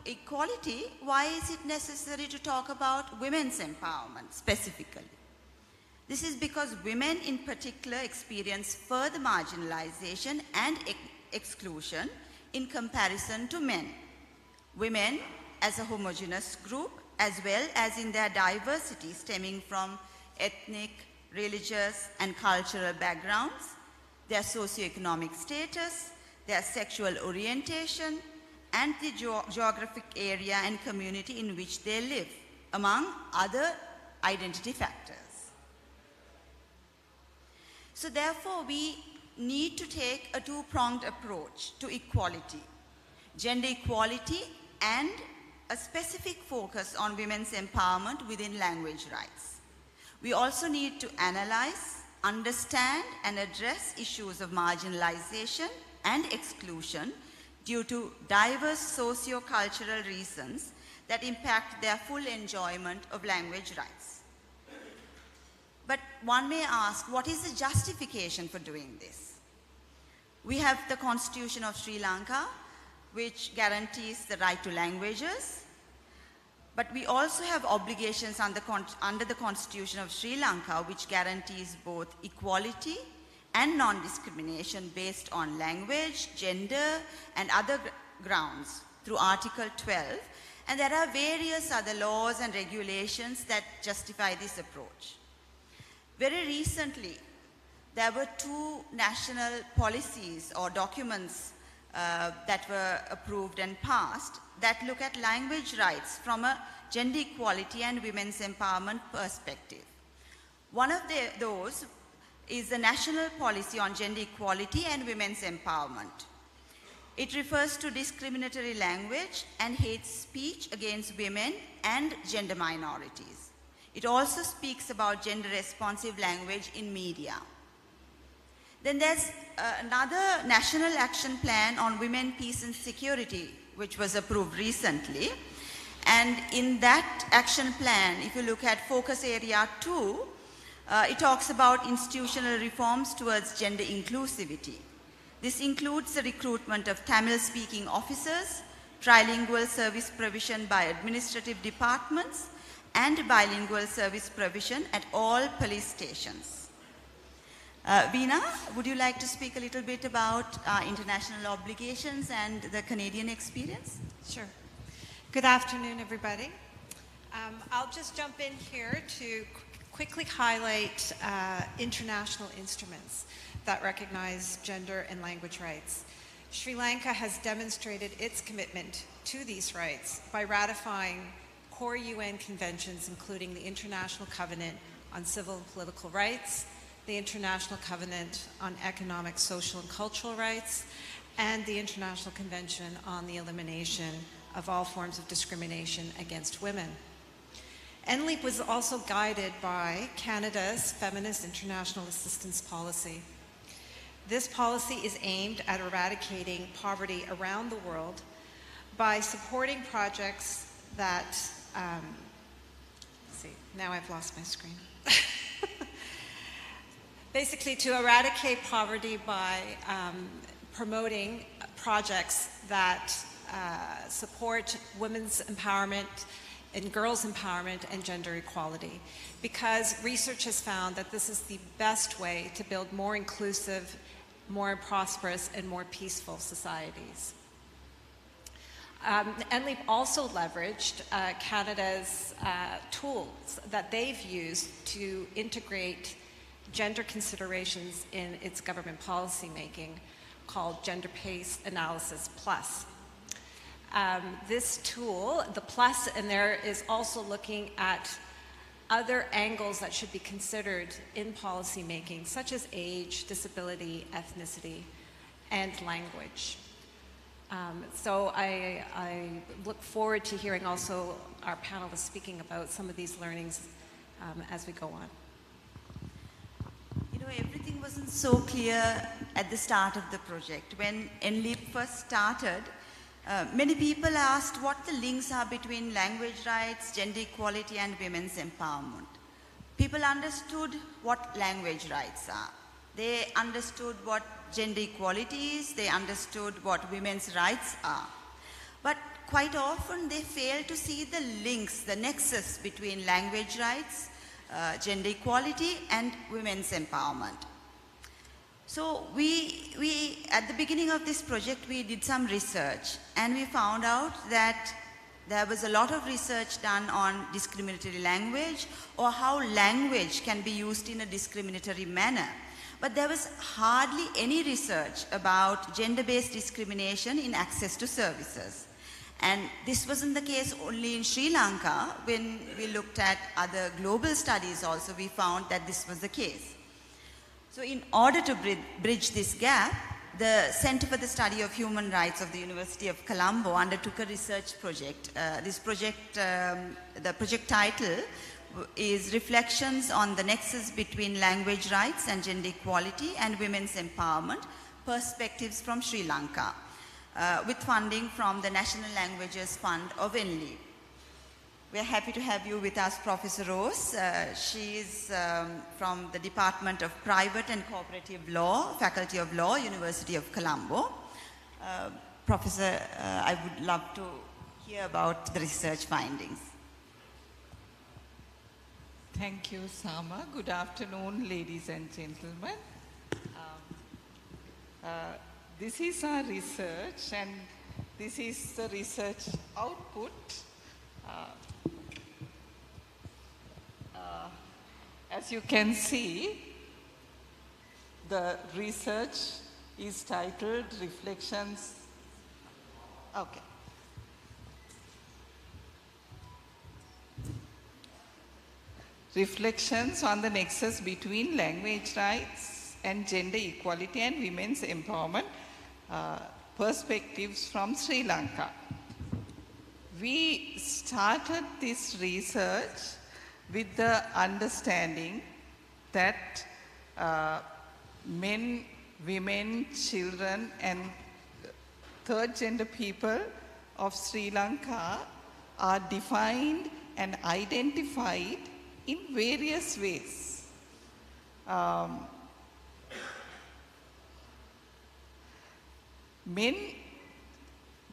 equality, why is it necessary to talk about women's empowerment specifically? This is because women in particular experience further marginalization and exclusion in comparison to men. Women as a homogeneous group, as well as in their diversity stemming from ethnic, religious, and cultural backgrounds, their socioeconomic status, their sexual orientation, and the geographic area and community in which they live, among other identity factors. So therefore, we need to take a two-pronged approach to equality: gender equality and a specific focus on women's empowerment within language rights. We also need to analyze, understand, and address issues of marginalization and exclusion due to diverse socio-cultural reasons that impact their full enjoyment of language rights. But one may ask, what is the justification for doing this? We have the Constitution of Sri Lanka, which guarantees the right to languages, but we also have obligations under the Constitution of Sri Lanka, which guarantees both equality and non-discrimination based on language, gender, and other grounds through Article 12. And there are various other laws and regulations that justify this approach. Very recently, there were 2 national policies or documents that were approved and passed that look at language rights from a gender equality and women's empowerment perspective. One of those is the National Policy on Gender Equality and Women's Empowerment. It refers to discriminatory language and hate speech against women and gender minorities. It also speaks about gender-responsive language in media. Then there's another National Action Plan on Women, Peace and Security, which was approved recently. And in that action plan, if you look at Focus Area 2, it talks about institutional reforms towards gender inclusivity. This includes the recruitment of Tamil-speaking officers, trilingual service provision by administrative departments, and bilingual service provision at all police stations. Veena, would you like to speak a little bit about international obligations and the Canadian experience? Sure. Good afternoon, everybody. I'll just jump in here to quickly highlight international instruments that recognize gender and language rights. Sri Lanka has demonstrated its commitment to these rights by ratifying core UN conventions, including the International Covenant on Civil and Political Rights, the International Covenant on Economic, Social, and Cultural Rights, and the International Convention on the Elimination of all forms of discrimination against women. NLEAP was also guided by Canada's Feminist International Assistance Policy. This policy is aimed at eradicating poverty around the world by supporting projects that, let's see, now I've lost my screen. Basically, to eradicate poverty by promoting projects that support women's empowerment and girls' empowerment and gender equality, because research has found that this is the best way to build more inclusive, more prosperous, and more peaceful societies. NLEAP also leveraged Canada's tools that they've used to integrate gender considerations in its government policy making, called Gender Pace Analysis Plus. This tool, the plus in there, is also looking at other angles that should be considered in policy making, such as age, disability, ethnicity, and language. So I look forward to hearing also our panelists speaking about some of these learnings as we go on. You know, everything wasn't so clear at the start of the project. When NLEAP first started, many people asked what the links are between language rights, gender equality, and women's empowerment. People understood what language rights are, They understood what gender equality is, they understood what women's rights are. But quite often they fail to see the links, the nexus between language rights, gender equality and women's empowerment. So we at the beginning of this project, we did some research and we found out that there was a lot of research done on discriminatory language or how language can be used in a discriminatory manner. But there was hardly any research about gender-based discrimination in access to services. And this wasn't the case only in Sri Lanka. When we looked at other global studies also, we found that this was the case. So in order to bridge this gap, the Center for the Study of Human Rights of the University of Colombo undertook a research project. This project, the project title is Reflections on the Nexus Between Language Rights and Gender Equality and Women's Empowerment, Perspectives from Sri Lanka, with funding from the National Languages Fund of NLEAP. We're happy to have you with us, Professor Rose. She is from the Department of Private and Cooperative Law, Faculty of Law, University of Colombo. Professor, I would love to hear about the research findings. Thank you, Sama. Good afternoon, ladies and gentlemen. This is our research, and this is the research output. As you can see, the research is titled Reflections. Okay. Reflections on the nexus between language rights and gender equality and women's empowerment, perspectives from Sri Lanka. We started this research with the understanding that men, women, children and third gender people of Sri Lanka are defined and identified in various ways.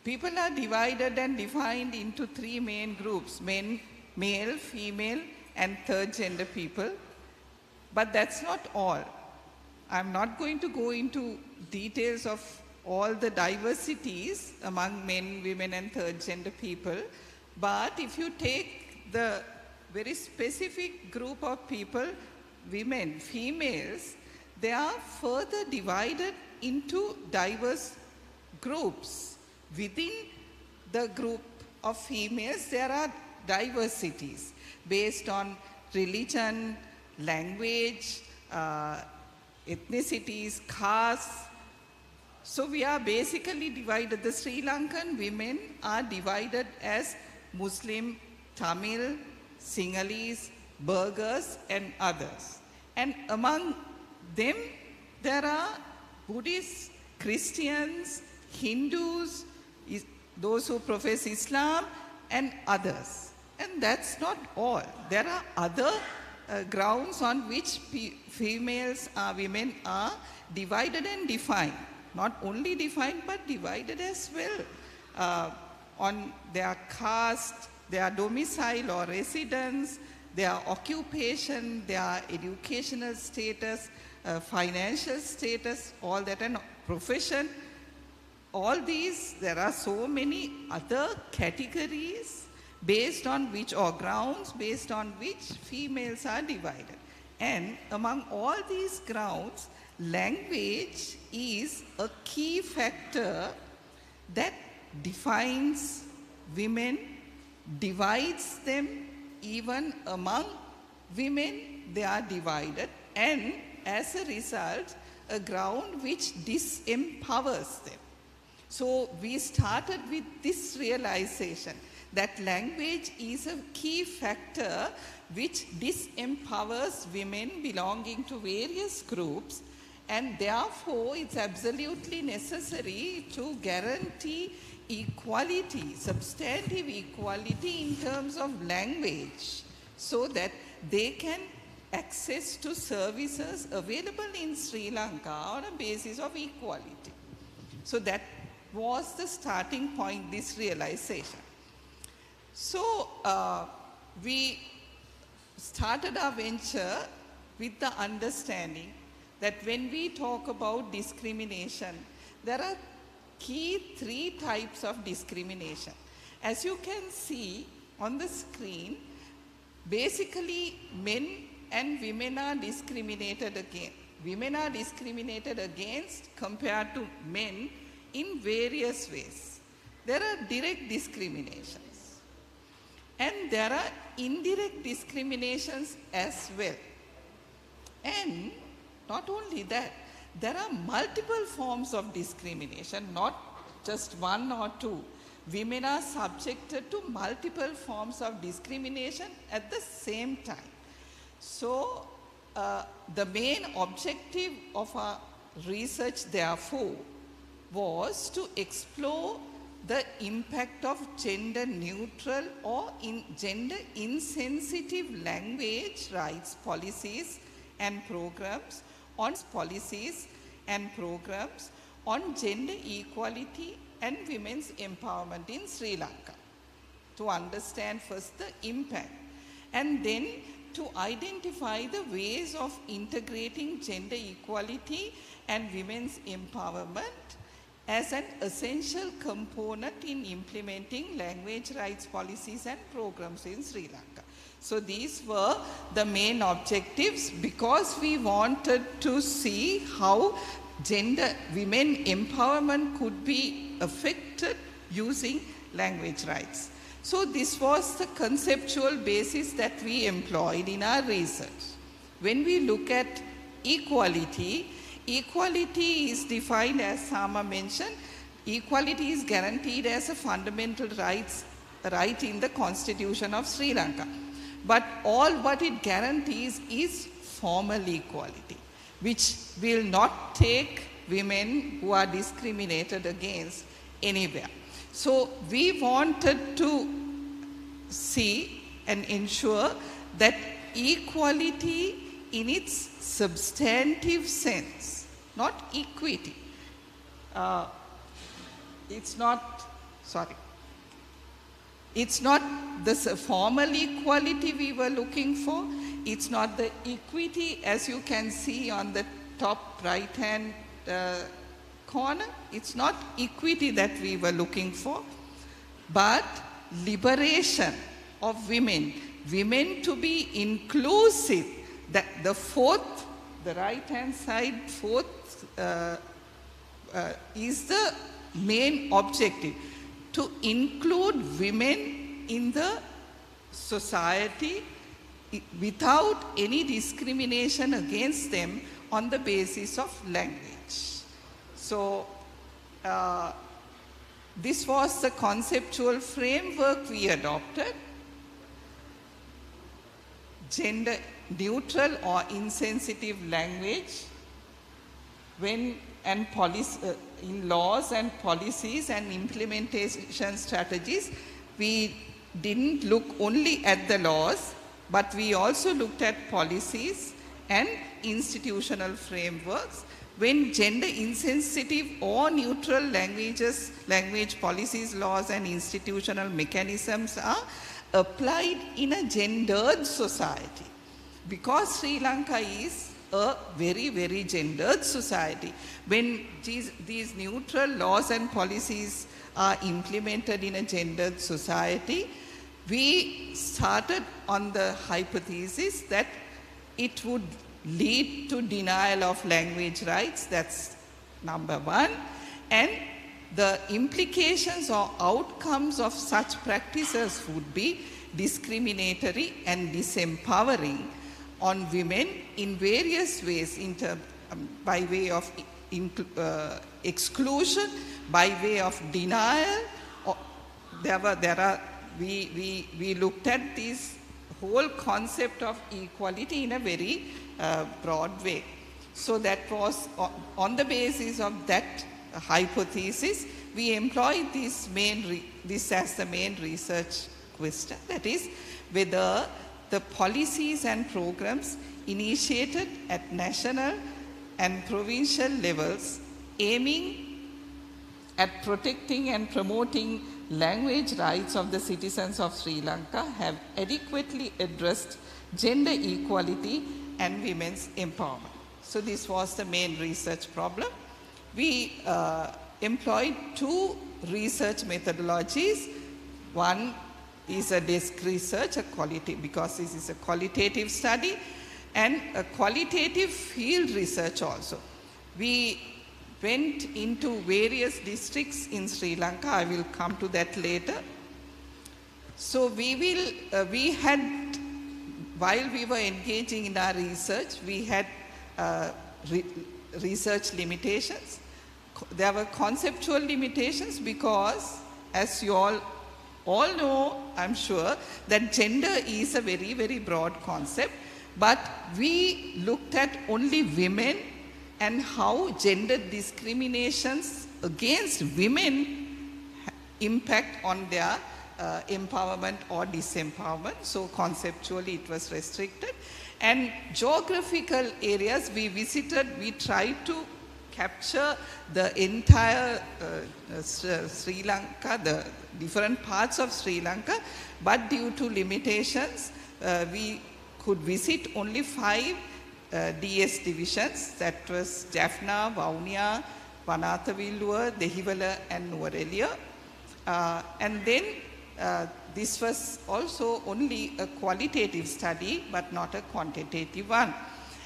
People are divided and defined into three main groups: men, male, female, and third gender people. But that's not all. I'm not going to go into details of all the diversities among men, women, and third gender people. But if you take the very specific group of people, women, females, they are further divided into diverse groups. Within the group of females, there are diversities based on religion, language, ethnicities, castes. So we are basically divided. The Sri Lankan women are divided as Muslim, Tamil, Sinhalese, Burghers, and others. And among them, there are Buddhists, Christians, Hindus, those who profess Islam, and others. And that's not all. There are other grounds on which females or women are divided and defined. Not only defined, but divided as well. On their caste, their domicile or residence, their occupation, their educational status, financial status, all that, and profession. All these, there are so many other categories based on which, or grounds based on which females are divided. And among all these grounds, language is a key factor that defines women, divides them. Even among women, they are divided, and as a result, a ground which disempowers them. So we started with this realization that language is a key factor which disempowers women belonging to various groups, and therefore it's absolutely necessary to guarantee equality, substantive equality in terms of language, so that they can access to services available in Sri Lanka on a basis of equality. So that was the starting point, this realization. So we started our venture with the understanding that when we talk about discrimination, there are key 3 types of discrimination. As you can see on the screen, basically men and women are discriminated against. Women are discriminated against compared to men in various ways. There are direct discriminations and there are indirect discriminations as well. And not only that, there are multiple forms of discrimination, not just 1 or 2. Women are subjected to multiple forms of discrimination at the same time. So the main objective of our research, therefore, was to explore the impact of gender neutral or gender insensitive language rights policies and programs on gender equality and women's empowerment in Sri Lanka. To understand first the impact and then to identify the ways of integrating gender equality and women's empowerment as an essential component in implementing language rights policies and programs in Sri Lanka. So these were the main objectives because we wanted to see how women empowerment could be affected using language rights. So this was the conceptual basis that we employed in our research. When we look at equality, equality is defined as Sama mentioned, equality is guaranteed as a fundamental right in the Constitution of Sri Lanka. But all what it guarantees is formal equality, which will not take women who are discriminated against anywhere. So we wanted to see and ensure that equality in its substantive sense, not equity. It's not the formal equality we were looking for. It's not the equity as you can see on the top right hand corner. It's not equity that we were looking for, but liberation of women. Women to be inclusive. The right hand side, is the main objective. To include women in the society without any discrimination against them on the basis of language. So this was the conceptual framework we adopted. Gender neutral or insensitive language in laws and policies and implementation strategies. We didn't look only at the laws, but we also looked at policies and institutional frameworks. When gender insensitive or neutral language policies, laws and institutional mechanisms are applied in a gendered society. Because Sri Lanka is a very, very gendered society, when these neutral laws and policies are implemented in a gendered society, we started on the hypothesis that it would lead to denial of language rights. That's number one. And the implications or outcomes of such practices would be discriminatory and disempowering on women in various ways, by way of exclusion, by way of denial. We looked at this whole concept of equality in a very broad way. So that was on the basis of that hypothesis, we employed this as the main research question, that is whether the policies and programs initiated at national and provincial levels aiming at protecting and promoting language rights of the citizens of Sri Lanka have adequately addressed gender equality and women's empowerment. So this was the main research problem. We employed two research methodologies. One is a desk research, because this is a qualitative study, and a qualitative field research also. We went into various districts in Sri Lanka. I will come to that later. So we had, while we were engaging in our research, we had research limitations. There were conceptual limitations because, as you all know, I'm sure, that gender is a very, very broad concept. But we looked at only women and how gender discriminations against women impact on their empowerment or disempowerment. So conceptually it was restricted. And geographical areas we visited, we tried to capture the entire Sri Lanka, the different parts of Sri Lanka, but due to limitations, we could visit only 5 DS divisions, that was Jaffna, Vaunia, Vanathavilluwa, Dehiwala and Nuwara. And then this was also only a qualitative study, but not a quantitative one.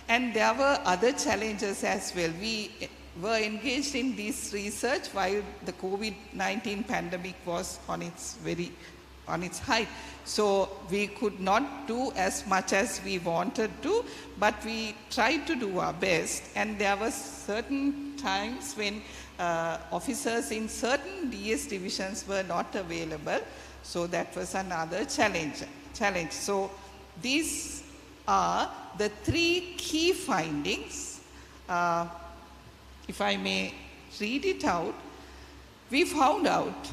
And there were other challenges as well. We were engaged in this research while the COVID-19 pandemic was on its height. So we could not do as much as we wanted to, but we tried to do our best. And there were certain times when officers in certain DS divisions were not available. So that was another challenge. So these are the 3 key findings. If I may read it out, we found out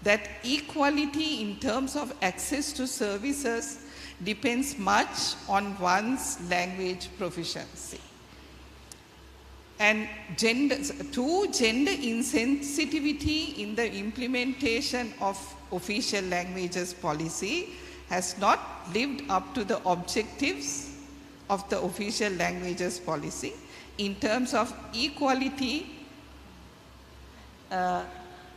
that equality in terms of access to services depends much on one's language proficiency. And gender insensitivity in the implementation of official languages policy has not lived up to the objectives of the official languages policy in terms of equality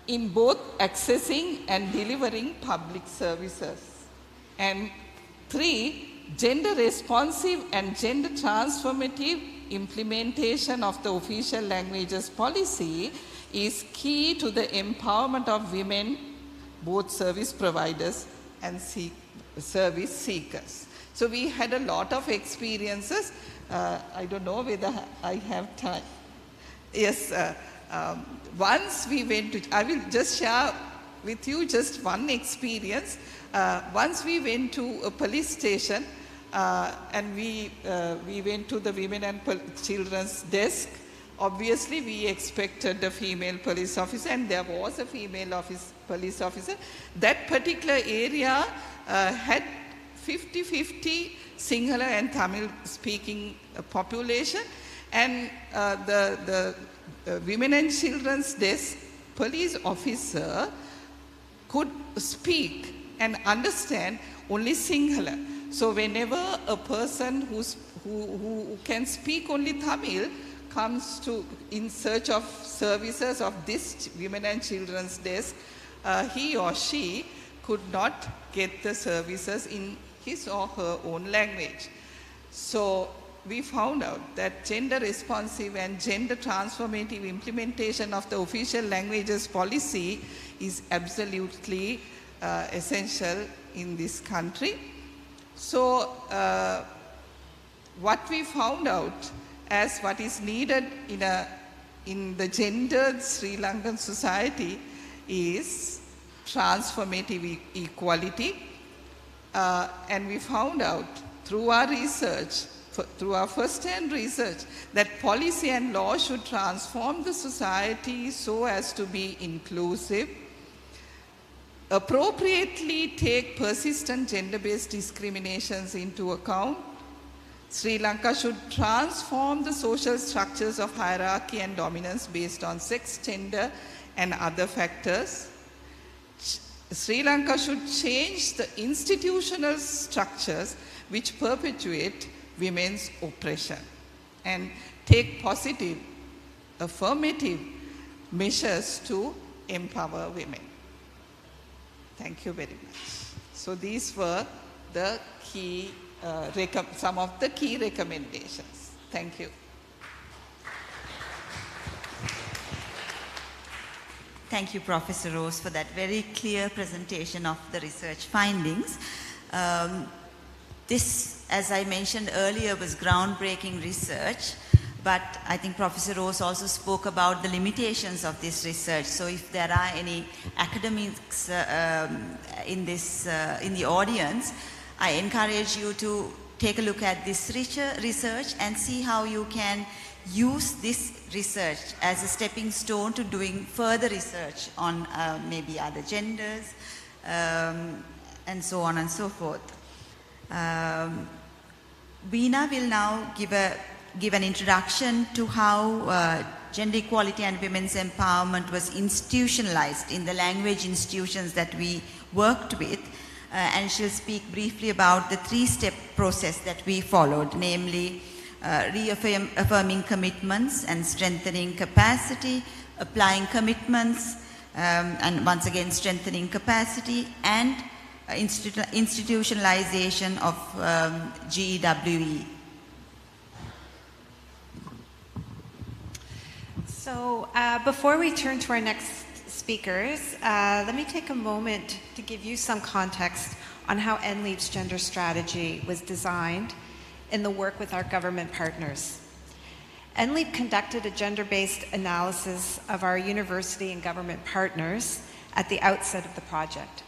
in both accessing and delivering public services. And 3, gender responsive and gender transformative implementation of the official languages policy is key to the empowerment of women, both service providers and service seekers. So we had a lot of experiences. I don't know whether I have time. Yes, once we went to, I will just share with you just one experience. Once we went to a police station and we went to the Women and Children's desk. Obviously, we expected a female police officer, and there was a female police officer. That particular area had 50-50 Sinhala and Tamil speaking population, and the Women and Children's desk police officer could speak and understand only Sinhala. So whenever a person who can speak only Tamil comes to in search of services of this Women and Children's desk, he or she could not get the services in his or her own language. So we found out that gender responsive and gender transformative implementation of the official languages policy is absolutely essential in this country. So what we found out as what is needed in the gendered Sri Lankan society is transformative equality. And we found out through our research, through our first-hand research, that policy and law should transform the society so as to be inclusive, appropriately take persistent gender-based discriminations into account. Sri Lanka should transform the social structures of hierarchy and dominance based on sex, gender, and other factors. Sri Lanka should change the institutional structures which perpetuate women's oppression and take positive, affirmative measures to empower women. Thank you very much. So these were the key, some of the key recommendations. Thank you. Thank you, Professor Rose, for that very clear presentation of the research findings. This, as I mentioned earlier, was groundbreaking research, but I think Professor Rose also spoke about the limitations of this research. So if there are any academics in the audience, I encourage you to take a look at this research and see how you can use this research as a stepping stone to doing further research on maybe other genders and so on and so forth. Veena will now give an introduction to how gender equality and women's empowerment was institutionalized in the language institutions that we worked with, and she'll speak briefly about the three-step process that we followed, namely reaffirming commitments and strengthening capacity, applying commitments, and once again strengthening capacity, and institutionalization of GEWE. So before we turn to our next speakers, let me take a moment to give you some context on how NLEAP's gender strategy was designed in the work with our government partners. NLEAP conducted a gender-based analysis of our university and government partners at the outset of the project.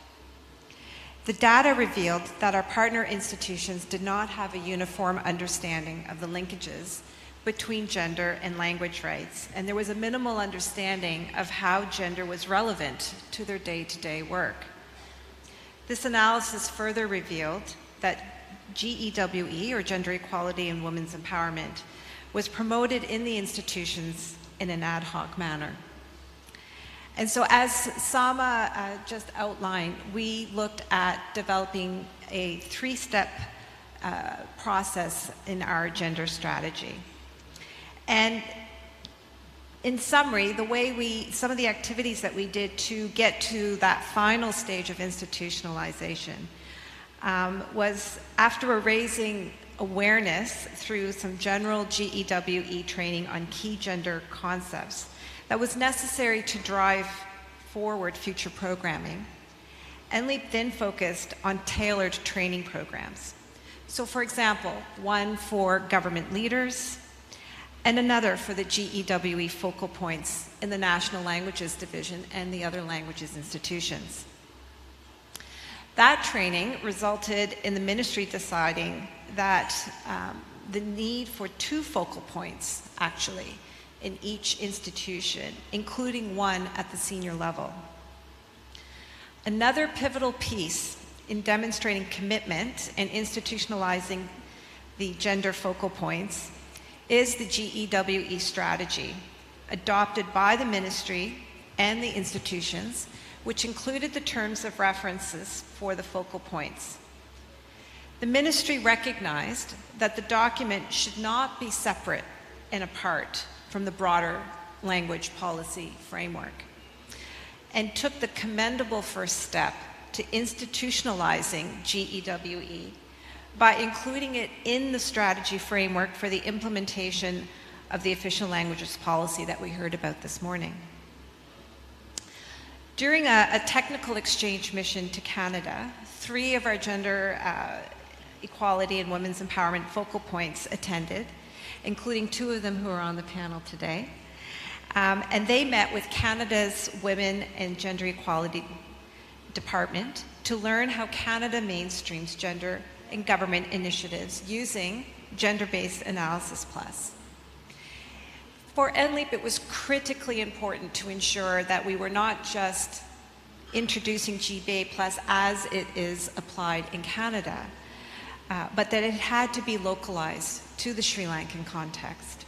The data revealed that our partner institutions did not have a uniform understanding of the linkages between gender and language rights, and there was a minimal understanding of how gender was relevant to their day-to-day work. This analysis further revealed that GEWE, or Gender Equality and Women's Empowerment, was promoted in the institutions in an ad hoc manner. And so as Sama just outlined, we looked at developing a three-step process in our gender strategy. And in summary, some of the activities that we did to get to that final stage of institutionalization was after raising awareness through some general GEWE training on key gender concepts that was necessary to drive forward future programming. NLEAP then focused on tailored training programs. So for example, one for government leaders and another for the GEWE focal points in the National Languages Division and the other languages institutions. That training resulted in the ministry deciding that the need for 2 focal points, actually, in each institution, including one at the senior level. Another pivotal piece in demonstrating commitment and institutionalizing the gender focal points is the GEWE strategy, adopted by the ministry and the institutions, which included the terms of references for the focal points. The ministry recognized that the document should not be separate and apart from the broader language policy framework, and took the commendable first step to institutionalizing GEWE by including it in the strategy framework for the implementation of the official languages policy that we heard about this morning. During a technical exchange mission to Canada, 3 of our gender equality and women's empowerment focal points attended, including 2 of them who are on the panel today. And they met with Canada's Women and Gender Equality Department to learn how Canada mainstreams gender in government initiatives using Gender-Based Analysis Plus. For NLEAP, it was critically important to ensure that we were not just introducing GBA Plus as it is applied in Canada, but that it had to be localized to the Sri Lankan context.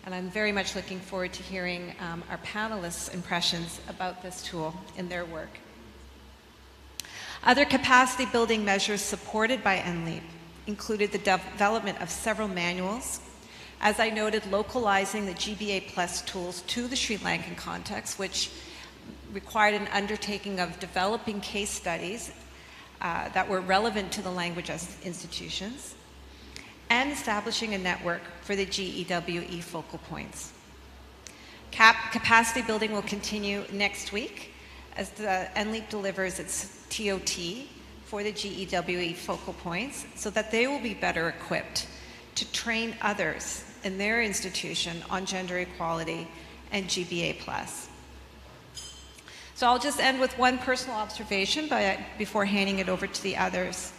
And I'm very much looking forward to hearing our panelists' impressions about this tool in their work. Other capacity building measures supported by NLEAP included the development of several manuals. As I noted, localizing the GBA Plus tools to the Sri Lankan context, which required an undertaking of developing case studies that were relevant to the language institutions, and establishing a network for the GEWE focal points. Capacity building will continue next week as the NLEAP delivers its TOT for the GEWE focal points so that they will be better equipped to train others in their institution on gender equality and GBA+. So I'll just end with one personal observation before handing it over to the others.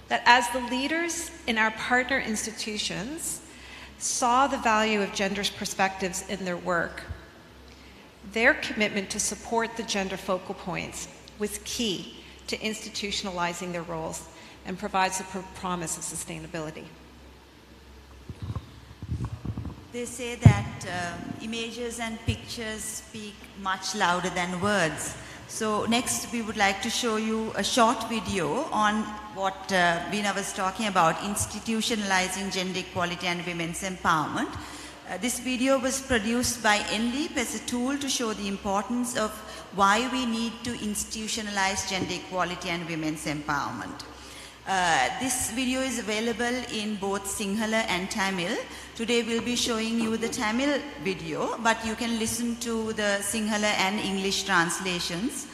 That as the leaders in our partner institutions saw the value of gender perspectives in their work, their commitment to support the gender focal points was key to institutionalizing their roles and provides a promise of sustainability. They say that images and pictures speak much louder than words. So next we would like to show you a short video on what Veena was talking about, institutionalizing gender equality and women's empowerment. This video was produced by NLEAP as a tool to show the importance of why we need to institutionalize gender equality and women's empowerment. This video is available in both Sinhala and Tamil. Today we'll be showing you the Tamil video, but you can listen to the Sinhala and English translations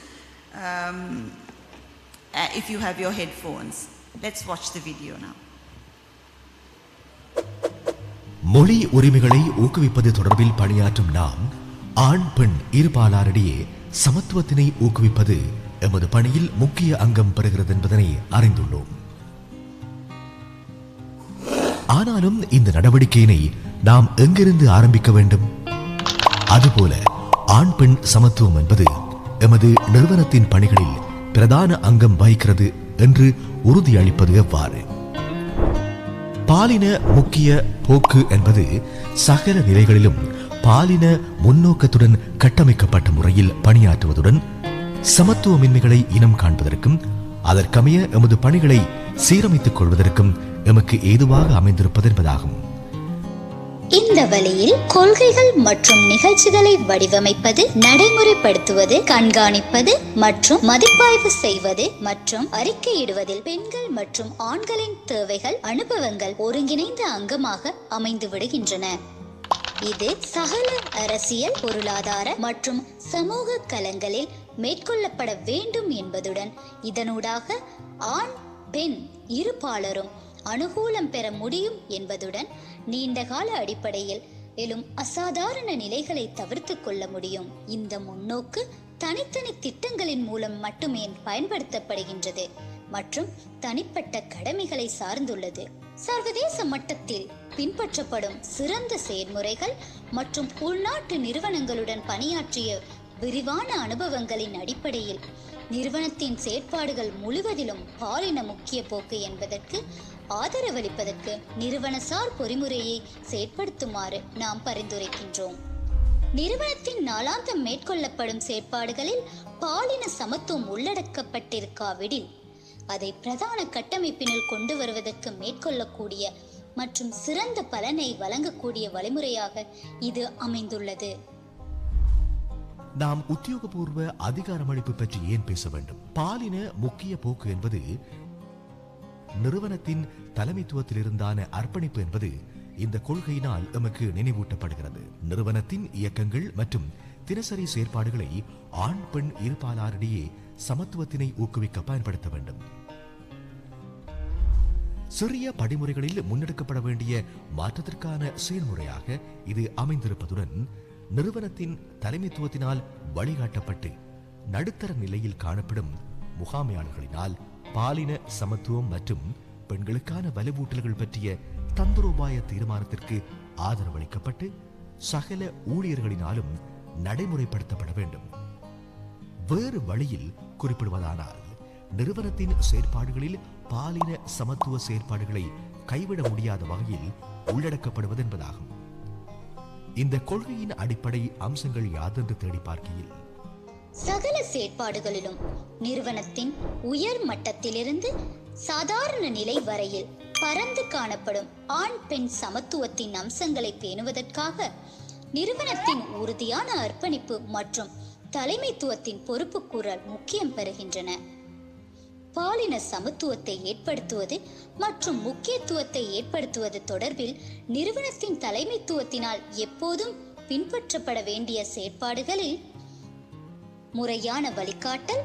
if you have your headphones. Let's watch the video now. மொழி உரிமைகளை ஊக்குவிப்பது தொடர்பில் பணியாற்றும் நாம் ஆண் பெண் இருபாலாரிடையே சமத்துவத்தினை ஊக்குவிப்பது எமது பணியில் முக்கிய அங்கம் பெறுகிறது என்பதனை அறிந்துள்ளோம். ஆனாலும் இந்த நடவடிக்கையினை நாம் எங்கிருந்து ஆரம்பிக்க வேண்டும்? அதுபோல ஆண் பெண் சமத்துவம் என்பது எமது நிறுவனத்தின் பணிகளில் பிரதான அங்கம் வகிக்கிறது என்று உறுதியளிப்பது எவ்வாறு? பாலின முக்கிய போக்கு என்பது சகல நிலைகளிலும் பாலின முன்னோக்கத்துடன் கட்டமைக்கப்பட்ட முறையில் பணியாற்றுவதுடன் சமத்துவமின்மைகளை இனம் காண்பதற்கும் அதற்கமைய எமது பணிகளை சீரமைத்துக் கொள்வதற்கும் எமக்கு ஏதுவாக அமைந்திருப்பது என்பதாகும். இந்த வழியில் கொள்கைகள் மற்றும் நிகழ்ச்சிகளை வடிவமைப்பது, நடைமுறைப்படுத்துவது, கண்காணிப்பது மற்றும் மதிப்பாய்வு செய்வது மற்றும் அறிக்கையிடுவதில் பெண்கள் மற்றும் ஆண்களின் தேவைகள், அனுபவங்கள் ஒருங்கிணைந்த அங்கமாக அமைந்து விடுகின்றன. இது சகல அரசியல், பொருளாதார மற்றும் சமூக களங்களில் மேற்கொள்ளப்பட வேண்டும் என்பதுடன் இதனூடாக ஆண் பெண் இருபாலரும் அனுகூலம் பெற முடியும் என்பதுடன் நீண்டகால அடிப்படையில் எழும் அசாதாரண நிலைகளை தவிர்த்து கொள்ள முடியும். இந்த முன்னோக்கு தனித்தனி திட்டங்களின் மூலம் மட்டுமே பயன்படுத்தப்படுகின்றது மற்றும் தனிப்பட்ட கடமைகளை சார்ந்துள்ளது. சர்வதேச மட்டத்தில் பின்பற்றப்படும் சிறந்த செயல்முறைகள் மற்றும் உள்நாட்டு நிறுவனங்களுடன் பணியாற்றிய விரிவான அனுபவங்களின் அடிப்படையில் நிறுவனத்தின் செயற்பாடுகள் முழுவதிலும் பாலின முக்கிய போக்கு என்பதற்கு ஆதரவளிப்பதற்கு நிறுவனசார் பொறிமுறையை செயற்படுத்துமாறு நாம் பரிந்துரைக்கின்றோம். நிறுவனத்தின் நாளாந்தம் மேற்கொள்ளப்படும் செயற்பாடுகளில் பாலின சமத்துவம் உள்ளடக்கப்பட்டிருக்காவிடில் அதை பிரதான கட்டமைப்பினுள் கொண்டு வருவதற்கு மேற்கொள்ளக்கூடிய மற்றும் சிறந்த பலனை வழங்கக்கூடிய வழிமுறையாக இது அமைந்துள்ளது. நாம் உத்தியோகபூர்வ அதிகாரமளிப்பு பற்றி ஏன் பேச வேண்டும்? பாலின முக்கிய போக்கு என்பது நிறுவனத்தின் தலைமைத்துவத்திலிருந்தான அர்ப்பணிப்பு என்பது இந்த கொள்கையினால் எமக்கு நினைவூட்டப்படுகிறது. நிறுவனத்தின் இயக்கங்கள் மற்றும் தினசரி செயற்பாடுகளை ஆண் பெண் இருபாலாரிடையே சமத்துவத்தினை ஊக்குவிக்க பயன்படுத்த வேண்டும். சிறிய படிமுறைகளில் முன்னெடுக்கப்பட வேண்டிய மாற்றத்திற்கான செயல்முறையாக இது அமைந்திருப்பதுடன் நிறுவனத்தின் தலைமைத்துவத்தினால் வழிகாட்டப்பட்டு நடுத்தர நிலையில் காணப்படும் முகாமையாளர்களினால் பாலின சமத்துவம் மற்றும் பெண்களுக்கான வலுவூட்டல்கள் பற்றிய தந்திரோபாய தீர்மானத்திற்கு ஆதரவளிக்கப்பட்டு சகல ஊழியர்களினாலும் நடைமுறைப்படுத்தப்பட வேண்டும். வேறு வழியில் குறிப்பிடுவதானால் நிறுவனத்தின் செயற்பாடுகளில் பாலின சமத்துவ செயற்பாடுகளை கைவிட முடியாத வகையில் உள்ளடக்கப்படுவது என்பதாகும். இந்த கொள்கையின் அடிப்படை அம்சங்கள் யாதென்று தேடி பார்க்கையில் சகல செயற்பாடுகளிலும் நிறுவனத்தின் உயர் மட்டத்திலிருந்து சாதாரண நிலை வரையில் பரந்து காணப்படும் ஆண் பெண் சமத்துவத்தின் அம்சங்களை பேணுவதற்காக நிறுவனத்தின் உறுதியான அர்ப்பணிப்பு மற்றும் தலைமைத்துவத்தின் பொறுப்புக்கூறல் முக்கியம் பெறுகின்றன. பாலின சமத்துவத்தை ஏற்படுத்துவது மற்றும் முக்கியத்துவத்தை ஏற்படுத்துவது தொடர்பில் நிறுவனத்தின் தலைமைத்துவத்தினால் எப்போதும் பின்பற்றப்பட வேண்டிய செயற்பாடுகளில் முறையான வழிகாட்டல்,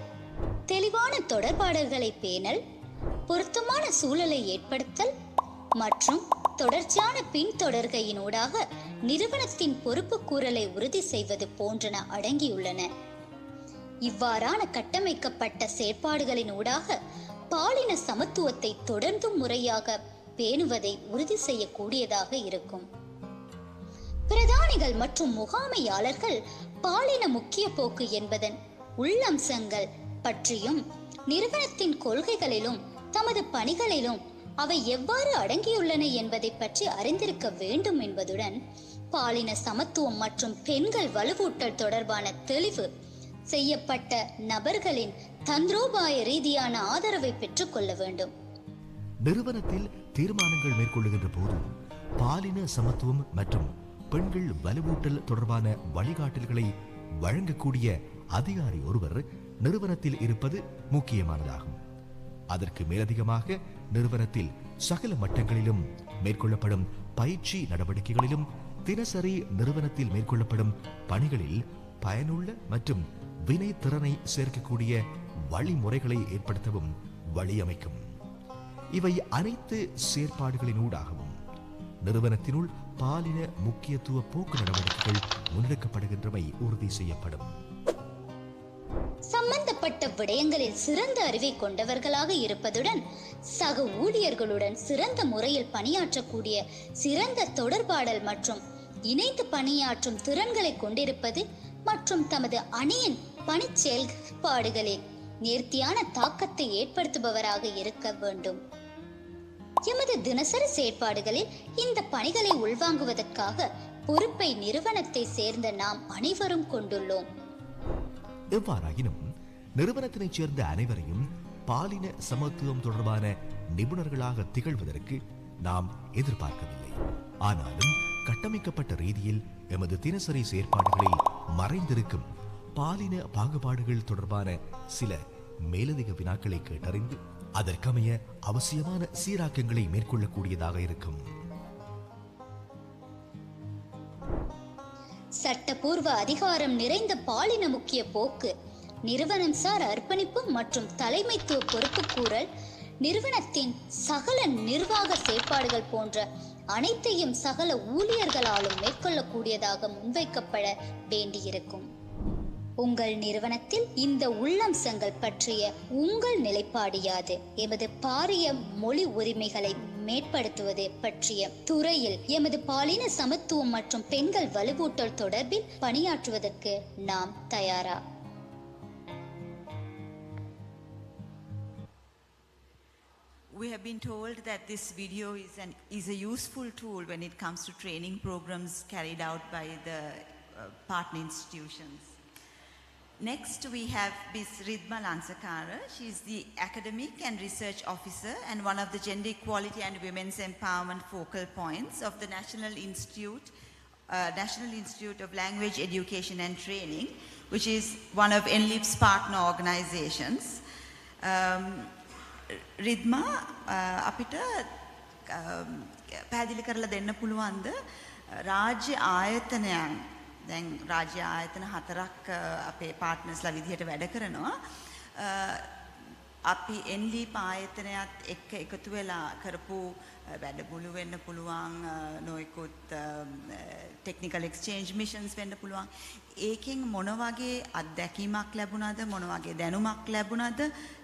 தெளிவான தொடர்பாடல்களை பேணல், பொருத்தமான சூழலை ஏற்படுத்தல் மற்றும் தொடர்ச்சியான பின்தொடர்கையினூடாக நிறுவனத்தின் பொறுப்புக்கூறலை உறுதி செய்வது போன்றன அடங்கியுள்ளன. இவ்வாறான கட்டமைக்கப்பட்ட செயற்பாடுகளினூடாக பாலின சமத்துவத்தை தொடர்ந்து முறையாக பேணுவதை உறுதி செய்யக்கூடியதாக இருக்கும். பிரதானிகள் மற்றும் முகாமையாளர்கள் பாலின முக்கிய போக்கு என்பதன் உள்ளம்சங்கள் பற்றியும் நிறுவனத்தின் கொள்கைகளிலும் தமது பணிகளிலும் அவை எவ்வாறு அடங்கியுள்ளன என்பதை பற்றி அறிந்திருக்க வேண்டும் என்பதுடன் பாலின சமத்துவம் மற்றும் பெண்கள் வலுவூட்டல் தொடர்பான தெளிவு செய்யப்பட்ட நபர்களின் தந்திரோபாய ரீதியான ஆதரவை பெற்றுக் கொள்ள வேண்டும். நிறுவனத்தில் தீர்மானங்கள் மேற்கொள்ளுகின்ற போது பாலின சமத்துவம் மற்றும் பெண்கள் வலுவூட்டல் தொடர்பான வழிகாட்டல்களை வழங்கக்கூடிய அதிகாரி ஒருவர் நிறுவனத்தில் இருப்பது முக்கியமானதாகும். அதற்கு மேலதிகமாக நிறுவனத்தில் சகல மட்டங்களிலும் மேற்கொள்ளப்படும் பயிற்சி நடவடிக்கைகளிலும் தினசரி நிறுவனத்தில் மேற்கொள்ளப்படும் பணிகளில் பயனுள்ள மற்றும் வினை திறனை சேர்க்கக்கூடிய வழிமுறைகளை ஏற்படுத்தவும் வழியமைக்கும். இவை அனைத்து செயற்பாடுகளினூடாகவும் நிறுவனத்தினுள் பாலின முக்கியத்துவ போக்கு நடவடிக்கைகள் முன்னெடுக்கப்படுகின்றமை உறுதி செய்யப்படும். சம்பந்தப்பட்ட விடயங்களில் சிறந்த அறிவை கொண்டவர்களாக இருப்பதுடன் சக ஊழியர்களுடன் சிறந்த முறையில் பணியாற்றக்கூடிய சிறந்த தொடர்பாடல் மற்றும் இணைந்து பணியாற்றும் திறன்களை கொண்டிருப்பது மற்றும் தமது அணியின் பணி செயல்பாடுகளில் நேர்த்தியான தாக்கத்தை ஏற்படுத்துபவராக இருக்க வேண்டும். எமது தினசரி செயற்பாடுகளில் இந்த பணிகளை உள்வாங்குவதற்காக பொறுப்பை நிறுவனத்தை சேர்ந்த நாம் அனைவரும் கொண்டுள்ளோம். எவ்வாறாயினும் நிறுவனத்தினைச் சேர்ந்த அனைவரையும் பாலின சமத்துவம் தொடர்பான நிபுணர்களாக திகழ்வதற்கு நாம் எதிர்பார்க்கவில்லை. ஆனாலும் கட்டமைக்கப்பட்ட ரீதியில் எமது தினசரி செயற்பாடுகளில் மறைந்திருக்கும் பாலின பாகுபாடுகள் தொடர்பான சில மேலதிக வினாக்களை கேட்டறிந்து அதற்கமைய அவசியமான சீராக்கங்களை மேற்கொள்ளக்கூடியதாக இருக்கும். சட்டபூர்வ அதிகாரம் நிறைந்த பாலின முக்கிய போக்கு, நிறுவனம் சார் அர்ப்பணிப்பு மற்றும் தலைமைத்துவ பொறுப்புக்கூறல் நிறுவனத்தின் சகல நிர்வாக செயற்பாடுகள் போன்ற அனைத்தையும் சகல ஊழியர்களாலும் மேற்கொள்ளக்கூடியதாக முன்வைக்கப்பட வேண்டியிருக்கும். உங்கள் நிறுவனத்தில் இந்த உள்ளம்சங்கள் பற்றிய உங்கள் நிலைப்பாடு யாது? எமது பாரிய மொழி உரிமைகளை மேம்படுத்துவது பற்றிய துறையில் எமது பாலின சமத்துவம் மற்றும் பெண்கள் வலுவூட்டல் தொடர்பில் பணியாற்றுவதற்கு நாம் தயாரா? We have been told that this video is a useful tool when it comes to training programs carried out by the partner institutions. Next, we have Ms. Ridma Lansakara. She is the Academic and Research Officer and one of the Gender Equality and Women's Empowerment focal points of the National Institute of Language Education and Training, which is one of NLEAP's partner organizations. රිද්මා අපිට පැහැදිලි කරලා දෙන්න පුළුවන්ද රාජ්‍ය ආයතනයන් දැන් රාජ්‍ය ආයතන 4ක් අපේ පාර්ට්නර්ස්ලා විදිහට වැඩ කරනවා අපි NLEAP ආයතනයත් එක්ක එකතු වෙලා කරපු වැඩමුළු වෙන්න පුළුවන් නොයෙකුත් ටෙක්නිකල් එක්ස්චේන්ජ් මිෂන්ස් වෙන්න පුළුවන් ඒකෙන් මොන වගේ අත්දැකීමක් ලැබුණාද මොන වගේ දැනුමක් ලැබුණාද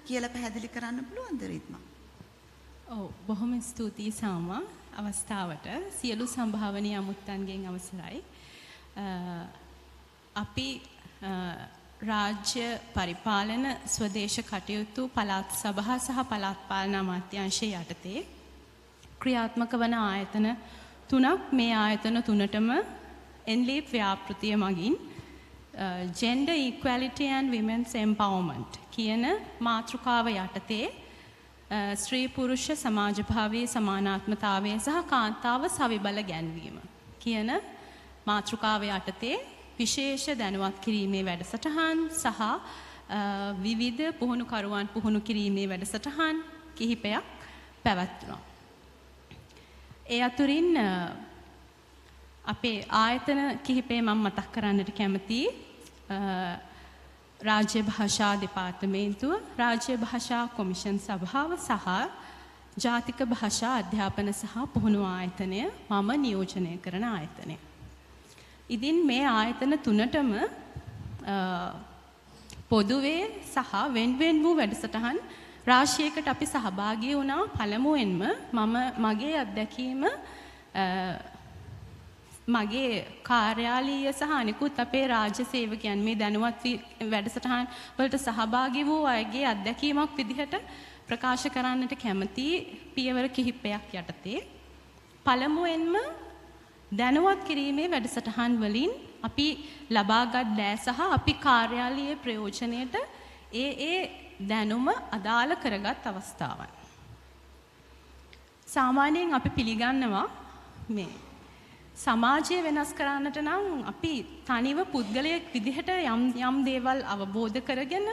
කියලා පැහැදිලි කරන්න පුළුවන්ද රිද්මා? ඔව් බොහොම ස්තුතියි සාමා අවස්ථාවට සියලු සම්භාවනීය අමුත්තන්ගෙන් අවසරයි. අපි රාජ්‍ය පරිපාලන ස්වදේශ කටයුතු පළාත් සභා සහ පළාත් පාලන අමාත්‍යාංශය යටතේ ක්‍රියාත්මක වන ආයතන 3ක් මේ ආයතන 3ටම NLEAP ව්‍යාපෘතිය මගින් Gender Equality and Women's Empowerment කියන මාතෘකාව යටතේ ස්ත්‍රී පුරුෂ සමාජභාවයේ සමානාත්මතාවය සහ කාන්තාව සවිබල ගැන්වීම කියන මාතෘකාව යටතේ විශේෂ දැනුවත් කිරීමේ වැඩසටහන් සහ විවිධ පුහුණුකරුවන් පුහුණු කිරීමේ වැඩසටහන් කිහිපයක් පැවැත්වුණා. ඒ අතුරින් අපේ ආයතන කිහිපය මම මතක් කරන්නට කැමතියි. රාජ්‍ය භාෂා දෙපාර්තමේන්තුව, රාජ්‍ය භාෂා කොමිෂන් සභාව සහ ජාතික භාෂා අධ්‍යාපන සහ පුහුණු ආයතනය මම නියෝජනය කරන ආයතනය. ඉතින් මේ ආයතන 3ටම පොදුවේ සහ වෙන්වෙන් වූ වැඩසටහන් රාශියකට අපි සහභාගී වුණා. පළමුවෙන්ම මම මගේ අත්දැකීම මගේ කාර්යාලීය සහ අනිකුත් අපේ රාජ්‍ය සේවකයන් මේ දැනුවත් වැඩසටහන් වලට සහභාගී වූ අයගේ අත්දැකීමක් විදිහට ප්‍රකාශ කරන්නට කැමති පියවර කිහිපයක් යටතේ. පළමුවෙන්ම දැනුවත් කිරීමේ වැඩසටහන් වලින් අපි ලබාගත් දෑ සහ අපි කාර්යාලීය ප්‍රයෝජනයට ඒ දැනුම අදාළ කරගත් අවස්ථාවන්. සාමාන්‍යයෙන් අපි පිළිගන්නවා මේ සමාජය වෙනස් කරන්නට නම් අපි තනිව පුද්ගලයෙක් විදිහට යම් දේවල් අවබෝධ කරගෙන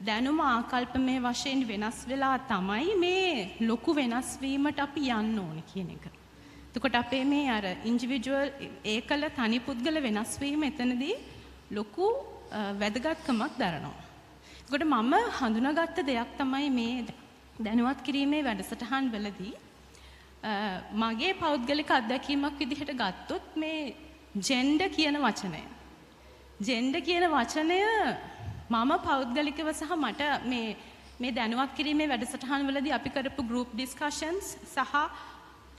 දැනුම ආකල්පමය වශයෙන් වෙනස් වෙලා තමයි මේ ලොකු වෙනස් වීමට අපි යන්න ඕනේ කියන එක. එතකොට අපේ මේ අර ඉන්ඩිවිජුවල් ඒකල තනි පුද්ගල වෙනස් වීම එතනදී ලොකු වැදගත්කමක් දරනවා. එතකොට මම හඳුනාගත්ත දෙයක් තමයි මේ දැනුවත් කිරීමේ වැඩසටහන් වලදී මගේ පෞද්ගලික අත්දැකීමක් විදිහට ගත්තොත් මේ ජෙන්ඩර් කියන වචනය. ජෙන්ඩර් කියන වචනය මම පෞද්ගලිකව සහ මට මේ දැනුවත් කිරීමේ වැඩසටහන් වලදී අපි කරපු group discussions සහ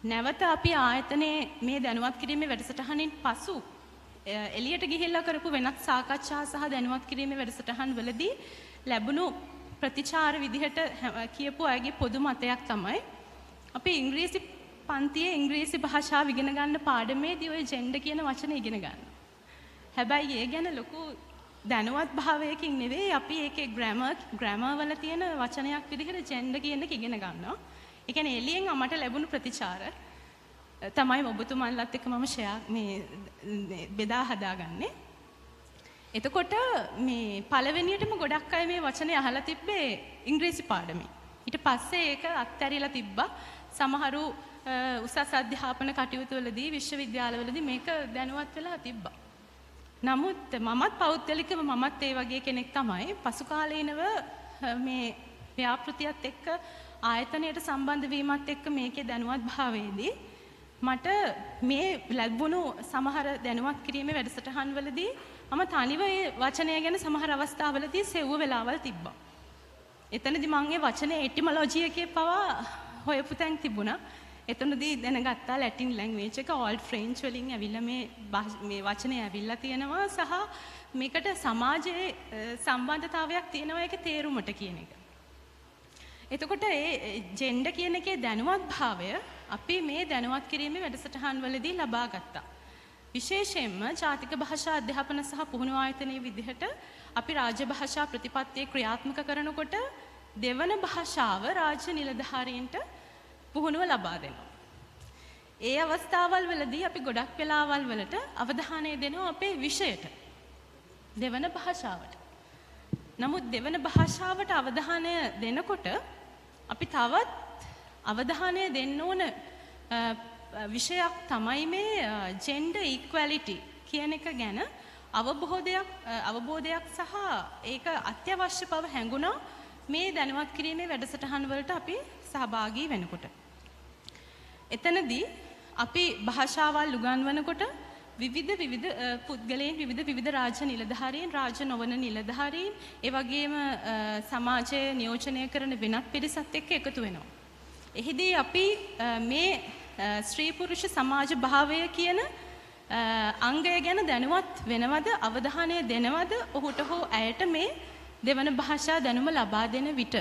නැවත අපි ආයතනයේ මේ දැනුවත් කිරීමේ වැඩසටහනින් පසු එළියට ගිහිල්ලා කරපු වෙනත් සාකච්ඡා සහ දැනුවත් කිරීමේ වැඩසටහන් වලදී ලැබුණු ප්‍රතිචාර විදිහට කියපු අයගේ පොදු මතයක් තමයි අපි ඉංග්‍රීසි පන්තියේ ඉංග්‍රීසි භාෂාව ඉගෙන ගන්න පාඩමේදී ওই ජෙන්ඩර් කියන වචනේ ඉගෙන ගන්නවා. හැබැයි ඒ ගැන ලොකු දැනුවත් භාවයකින් නෙවෙයි අපි ඒකේ ග්‍රැමර් වල තියෙන වචනයක් විදිහට ජෙන්ඩර් කියන එක ඉගෙන ගන්නවා. ඒ කියන්නේ එළියෙන් මට ලැබුණු ප්‍රතිචාර තමයි ඔබතුමන්ලත් එක්ක මම බෙදා හදාගන්නේ. එතකොට මේ පළවෙනියටම ගොඩක් අය මේ වචනේ අහලා තිබ්බේ ඉංග්‍රීසි පාඩමේ. ඊට පස්සේ ඒක අත්හැරිලා තිබ්බා. සමහරු උසස් අධ්‍යාපන කටයුතු වලදී විශ්වවිද්‍යාලවලදී මේක දැනුවත් වෙලා තිබ්බා. නමුත් මමත් පෞද්ගලිකව මමත් ඒ වගේ කෙනෙක් තමයි. පසු කාලීනව මේ ව්‍යාපෘතියත් එක්ක ආයතනයට සම්බන්ධ වීමත් එක්ක මේකේ දැනුවත් භාවයේදී මට මේ ලැබුණු සමහර දැනුවත් කිරීමේ වැඩසටහන් වලදී මම තනිව ඒ වචනය ගැන සමහර අවස්ථාවලදී සෙව්ව වෙලාවල් තිබ්බා. එතනදී මම ඒ වචනේ එටිමොලොජි එකේ පවා හොයපු තැන් තිබුණා. එතනදී දැනගත්තා ලැටින් ලැන්ග්වේජ් එක ඕල්ඩ් ෆ්‍රෙන්ච් වලින් ඇවිල්ලා මේ වචනේ ඇවිල්ලා තියෙනවා සහ මේකට සමාජයේ සම්බන්ධතාවයක් තියෙනවා ඒකේ තේරුමට කියන එක. එතකොට ඒ ජෙන්ඩර් කියන එකේ දැනුවත් භාවය අපි මේ දැනුවත් කිරීමේ වැඩසටහන් වලදී ලබා ගත්තා. විශේෂයෙන්ම ජාතික භාෂා අධ්‍යාපන සහ පුහුණු ආයතනයේ විදිහට අපි රාජ්‍ය භාෂා ප්‍රතිපත්තිය ක්‍රියාත්මක කරනකොට දෙවන භාෂාව රාජ්‍ය නිලධාරීන්ට පුහුණුව ලබා දෙනවා. ඒ අවස්ථාවල් වලදී අපි ගොඩක් වෙලාවල් වලට අවධානය දෙනවා අපේ විෂයට. දෙවන භාෂාවට. නමුත් දෙවන භාෂාවට අවධානය දෙනකොට අපි තවත් අවධානය දෙන්න ඕන විෂයක් තමයි මේ ජෙන්ඩර් ඉක්වැලිටි කියන එක ගැන අවබෝධයක් සහ ඒක අත්‍යවශ්‍ය බව හැඟුණා මේ දැනුවත් කිරීමේ වැඩසටහන් වලට අපි සහභාගී වෙනකොට. එතනදී අපි භාෂාවල් උගන්වනකොට විවිධ පුද්ගලයන් විවිධ රාජ්‍ය නිලධාරීන් රාජ්‍ය නොවන නිලධාරීන් ඒ වගේම සමාජයේ නියෝජනය කරන වෙනත් පිරිසත් එක්ක එකතු වෙනවා. එහිදී අපි මේ ස්ත්‍රී පුරුෂ සමාජ භාවය කියන අංගය ගැන දැනුවත් වෙනවද අවධානය දෙනවද ඔහුට හෝ ඇයට මේ දෙවන භාෂා දැනුම ලබා දෙන විට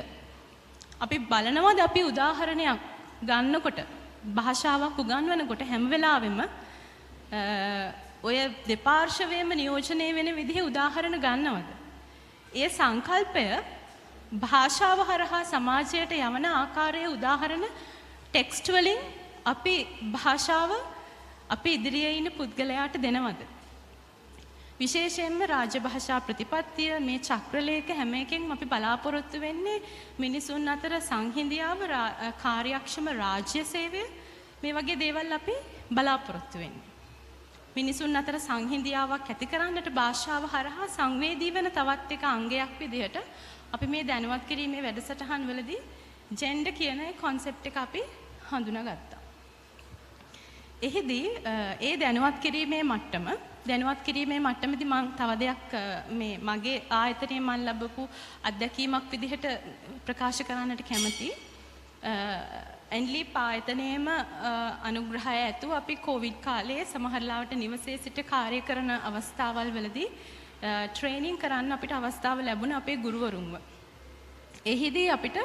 අපි බලනවාද අපි උදාහරණයක් ගන්නකොට භාෂාවක් උගන්වනකොට හැම වෙලාවෙම ඔය දෙපාර්ශවයේම නියෝජනය වෙන විදිහේ උදාහරණ ගන්නවද? ඒ සංකල්පය භාෂාව හරහා සමාජයට යවන ආකාරයේ උදාහරණ ටෙක්ස්ට් වලින් අපි භාෂාව අපි ඉදිරියේ ඉන්න පුද්ගලයාට දෙනවද? විශේෂයෙන්ම රාජභාෂා ප්‍රතිපත්තිය මේ චක්‍රලේඛ හැම එකෙන් අපි බලාපොරොත්තු වෙන්නේ මිනිසුන් අතර සංහිඳියාව කාර්යක්ෂම රාජ්‍ය සේවය මේ වගේ දේවල් අපි බලාපොරොත්තු වෙන්නේ. මිනිසුන් අතර සංහිඳියාවක් ඇති කරන්නට භාෂාව හරහා සංවේදී වෙන තවත් එක අංගයක් විදිහට අපි මේ දැනුවත් කිරීමේ වැඩසටහන් වලදී ජෙන්ඩර් කියන කොන්සෙප්ට් එක අපි හඳුනාගත්තා. එහිදී ඒ දැනුවත් කිරීමේ මට්ටමේදී මම තව දෙයක් මේ මගේ ආයතනයේ මම ලැබපු අත්දැකීමක් විදිහට ප්‍රකාශ කරන්නට කැමතියි. NLEAP ආයතනයේම අනුග්‍රහය ඇතුව අපි කොවිඩ් කාලයේ සමහරලාවට නිවසේ සිට කාර්ය කරන අවස්ථාවල් වලදී ට්‍රේනින් කරන්න අපිට අවස්ථාව ලැබුණා අපේ ගුරුවරුන්ව. එහිදී අපිට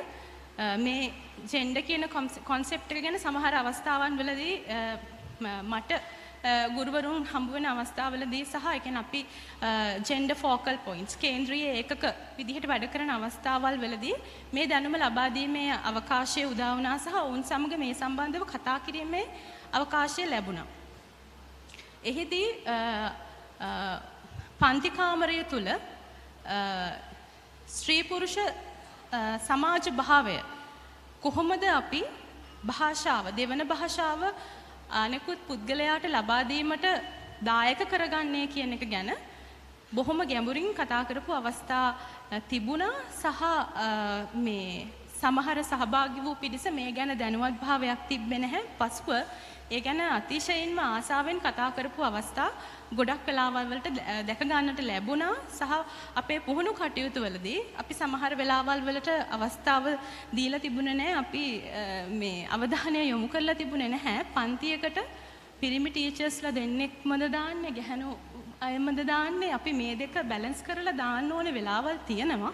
මේ ජෙන්ඩර් කියන කොන්සෙප්ට් එක ගැන සමහර අවස්ථාවන් වලදී මට ගුරුවරුන් හම්බ වෙන අවස්ථාවලදී සහ ඒ කියන්නේ අපි ජෙන්ඩර් ෆෝකල් පොයින්ට්ස් කේන්ද්‍රීය ඒකක විදිහට වැඩ කරන අවස්ථාවල් වලදී මේ දැනුම ලබා දීමේ අවකාශය උදා වුණා සහ ඔවුන් සමග මේ සම්බන්ධව කතා කිරීමේ අවකාශය ලැබුණා. එහිදී පන්ති කාමරය තුල ස්ත්‍රී පුරුෂ සමාජ භාවය කොහොමද අපි භාෂාව දෙවන භාෂාව අනෙකුත් පුද්ගලයාට ලබා දීමට දායක කරගන්නේ කියන එක ගැන බොහොම ගැඹුරින් කතා කරපු අවස්ථා තිබුණා සහ මේ සමහර සහභාගී වූ පිරිස මේ ගැන දැනුවත් භාවයක් තිබ්බේ නැහැ. පසුව ඒ ගැන අතිශයින්ම ආසාවෙන් කතා කරපු අවස්ථා ගොඩක් වෙලාවල් වලට දැක ගන්නට ලැබුණා සහ අපේ පුහුණු කටයුතු වලදී අපි සමහර වෙලාවල් වලට අවස්ථාව දීලා තිබුණේ නැහැ. අපි මේ අවධානය යොමු කරලා තිබුණේ නැහැ. පන්තියකට පිරිමි ටීචර්ස්ලා දෙන්නෙක්මද දාන්නේ ගැහණු අයමද දාන්නේ අපි මේ දෙක බැලන්ස් කරලා දාන්න ඕනේ වෙලාවල් තියෙනවා.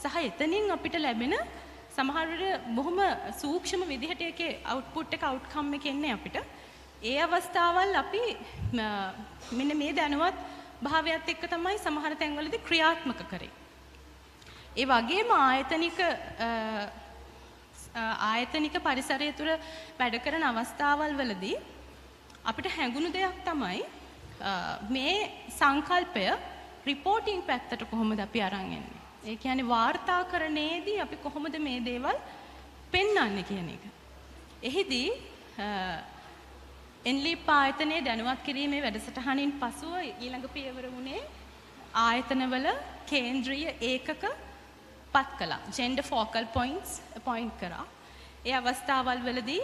සහ එතනින් අපිට ලැබෙන සමහර වෙලාවට බොහොම සූක්ෂම විදිහට ඒකේ අවුට්පුට් එක අවුට්කම් එක එන්නේ අපිට. ඒ අවස්ථාවල් අපි මෙන්න මේ දැනුවත් භාවයත් එක්ක තමයි සමහර තැන්වලදී ක්‍රියාත්මක කරේ. ඒ වගේම ආයතනික පරිසරය තුළ වැඩ කරන අවස්ථාවල් වලදී අපිට හැඟුණු දෙයක් තමයි මේ සංකල්පය රිපෝටිං පැත්තට කොහොමද අපි අරන් එන්නේ. ඒ කියන්නේ වාර්තාකරණයේදී අපි කොහොමද මේ දේවල් පෙන්වන්නේ කියන එක. එහිදී NLEAP ආයතනයේ දැනුවත් කිරීමේ වැඩසටහනින් පසුව ඊළඟ පියවර වුණේ ආයතනවල කේන්ද්‍රීය ඒකක පත් කළා. ජෙන්ඩර් ෆෝකල් පොයින්ට්ස් අපොයින්ට් කරා. ඒ අවස්ථාවල් වලදී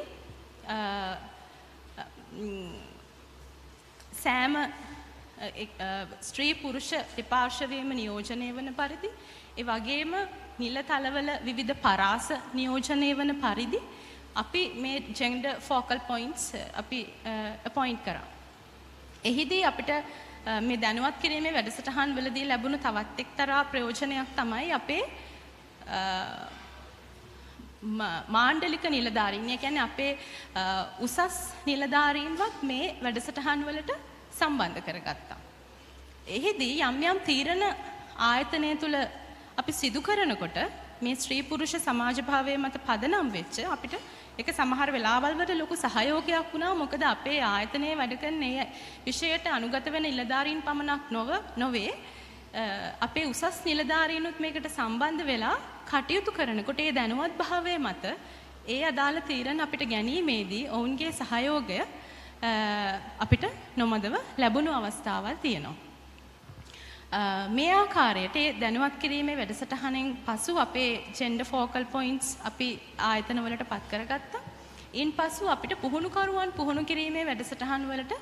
සෑම ස්ත්‍රී පුරුෂ දෙපාර්ශවයේම නියෝජනය වන පරිදි ඒ වගේම නිලතලවල විවිධ පරාස නියෝජනය වන පරිදි අපි මේ ජෙන්ඩර් ෆෝකල් පොයින්ට්ස් අපි අපොයින්ට් කරා. එහිදී අපිට මේ දැනුවත් කිරීමේ වැඩසටහන් වලදී ලැබුණු තවත් එක්තරා ප්‍රයෝජනයක් තමයි අපේ මාණ්ඩලික නිලධාරීන්. ඒ කියන්නේ අපේ උසස් නිලධාරීන්වත් මේ වැඩසටහන් වලට සම්බන්ධ කරගත්තා. එහිදී යම් තීරණ ආයතනය තුල අපි සිදු කරනකොට මේ ස්ත්‍රී පුරුෂ සමාජ භාවයේ මත පදනම් වෙච්ච අපිට ඒක සමහර වෙලාවල් වලට ලොකු සහයෝගයක් වුණා. මොකද අපේ ආයතනයේ වැඩ කරන මේ විෂයට අනුගත වෙන නිලධාරීන් පමණක් නොවේ අපේ උසස් නිලධාරීනුත් මේකට සම්බන්ධ වෙලා කටයුතු කරනකොට ඒ දැනුවත් භාවයේ මත ඒ අදාළ තීරණ අපිට ගැනීමේදී ඔවුන්ගේ සහයෝගය අපිට නොමදව ලැබුණු අවස්ථාවල් තියෙනවා. මේ ආකාරයට දැනුවත් කිරීමේ වැඩසටහනෙන් පසු අපේ ජෙන්ඩර් ෆෝකල් පොයින්ට්ස් අපි ආයතන වලට පත් කරගත්තා. ඉන්පසු අපිට පුහුණුකරුවන් පුහුණු කිරීමේ වැඩසටහන් වලට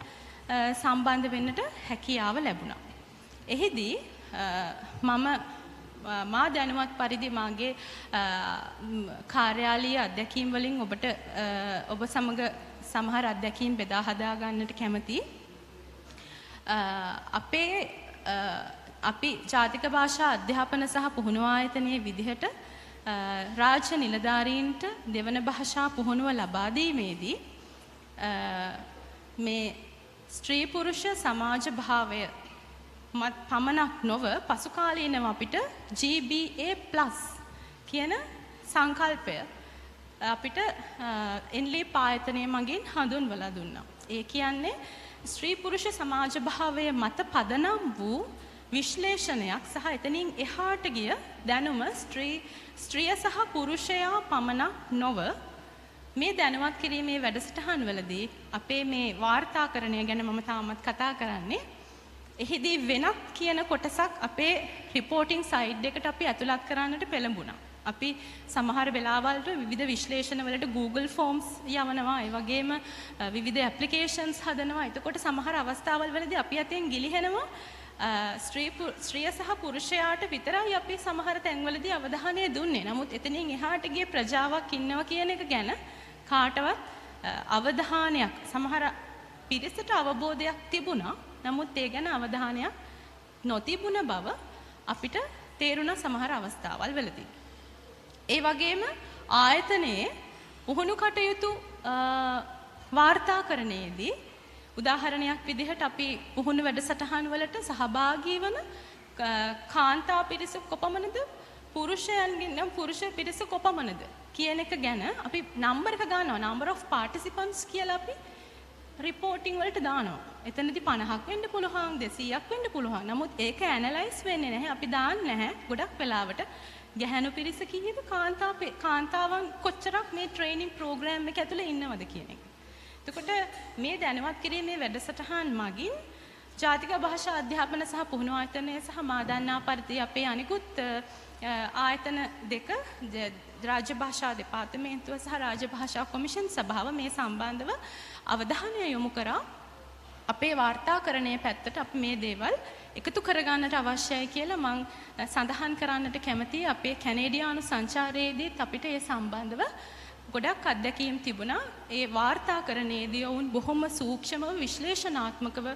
සම්බන්ධ වෙන්නට හැකියාව ලැබුණා. එහිදී මා දැනුවත් පරිදි මාගේ කාර්යාලීය අත්දැකීම් වලින් ඔබ සමග සමහර අත්දැකීම් බෙදා හදා ගන්නට කැමතියි. අපි ජාතික භාෂා අධ්‍යාපන සහ පුහුණුව ආයතනයේ විදිහට රාජ්‍ය නිලධාරීන්ට දෙවන භාෂා පුහුණුව ලබා දීමේදී මේ ස්ත්‍රී පුරුෂ සමාජ භාවය පමණක් නොව පසු කාලීනව අපිට GBA+ කියන සංකල්පය අපිට NLEAP ආයතනය මගින් හඳුන්වලා දුන්නා. ඒ කියන්නේ ස්ත්‍රී පුරුෂ සමාජ භාවය මත පදනම් වූ විශ්ලේෂණයක් සහ එතනින් එහාට ගිය දැනුම ස්ත්‍රිය සහ පුරුෂයා පමණක් නොව මේ දැනුවත් කිරීමේ වැඩසටහන් වලදී අපේ මේ වාර්තාකරණය ගැන මම තාමත් කතා කරන්නේ. එහිදී වෙනත් කියන කොටසක් අපේ රිපෝටිං සයිට් එකට අපි ඇතුළත් කරන්නට පෙළඹුණා. අපි සමහර වෙලාවලට විවිධ විශ්ලේෂණ වලට Google Forms යවනවා. ඒ වගේම විවිධ ඇප්ලිකේෂන්ස් හදනවා. එතකොට සමහර අවස්ථාවල් වලදී අපි අතෙන් ගිලිහෙනවා ස්ත්‍රිය සහ පුරුෂයාට විතරයි අපි සමහර තැන්වලදී අවධානය දුන්නේ. නමුත් එතනින් එහාට ගිය ප්‍රජාවක් ඉන්නවා කියන එක ගැන කාටවත් අවධානයක් සමහර පිරිසට අවබෝධයක් තිබුණා. නමුත් ඒ ගැන අවධානයක් නොතිබුණ බව අපිට තේරුණා සමහර අවස්ථාවල් වලදී. ඒ වගේම ආයතනයේ පුහුණු කටයුතු වාර්තාකරණයේදී උදාහරණයක් විදිහට අපි පුහුණු වැඩසටහන් වලට සහභාගී වන කාන්තා පිරිස කොපමණද පුරුෂයන්ගෙන් නම් පුරුෂ පිරිස කොපමණද කියන එක ගැන අපි නම්බර් එක ගන්නවා. number of participants කියලා අපි රිපෝටිං වලට දානවා. එතනදී 50ක් වෙන්න පුළුවන් 200ක් වෙන්න පුළුවන්. නමුත් ඒක ඇනලයිස් වෙන්නේ නැහැ. අපි දාන්නේ නැහැ. ගොඩක් වෙලාවට ගැහැණු පිරිස කීයද කාන්තාවන් කොච්චරක් මේ ට්‍රේනින් ප්‍රෝග්‍රෑම් එක ඇතුලේ ඉන්නවද කියන එක. එතකොට මේ දැනුවත් කිරීමේ වැඩසටහන් මගින් ජාතික භාෂා අධ්‍යාපන සහ පුහුණුව ආයතනය සහ මා දන්නා පරිදි අපේ අනිකුත් ආයතන දෙක රාජ්‍ය භාෂා දෙපාර්තමේන්තුව සහ රාජ්‍ය භාෂා කොමිෂන් සභාව මේ සම්බන්ධව අවධානය යොමු කරා. අපේ වාර්තාකරණයේ පැත්තට අපි මේ දේවල් එකතු කරගන්නට අවශ්‍යයි කියලා මම සඳහන් කරන්නට කැමතියි. අපේ කැනේඩියානු සංචාරයේදීත් අපිට ඒ සම්බන්ධව ගොඩක් අත්දැකීම් තිබුණා. ඒ වාර්තාකරණයේදී වුන් බොහොම සූක්ෂමව විශ්ලේෂණාත්මකව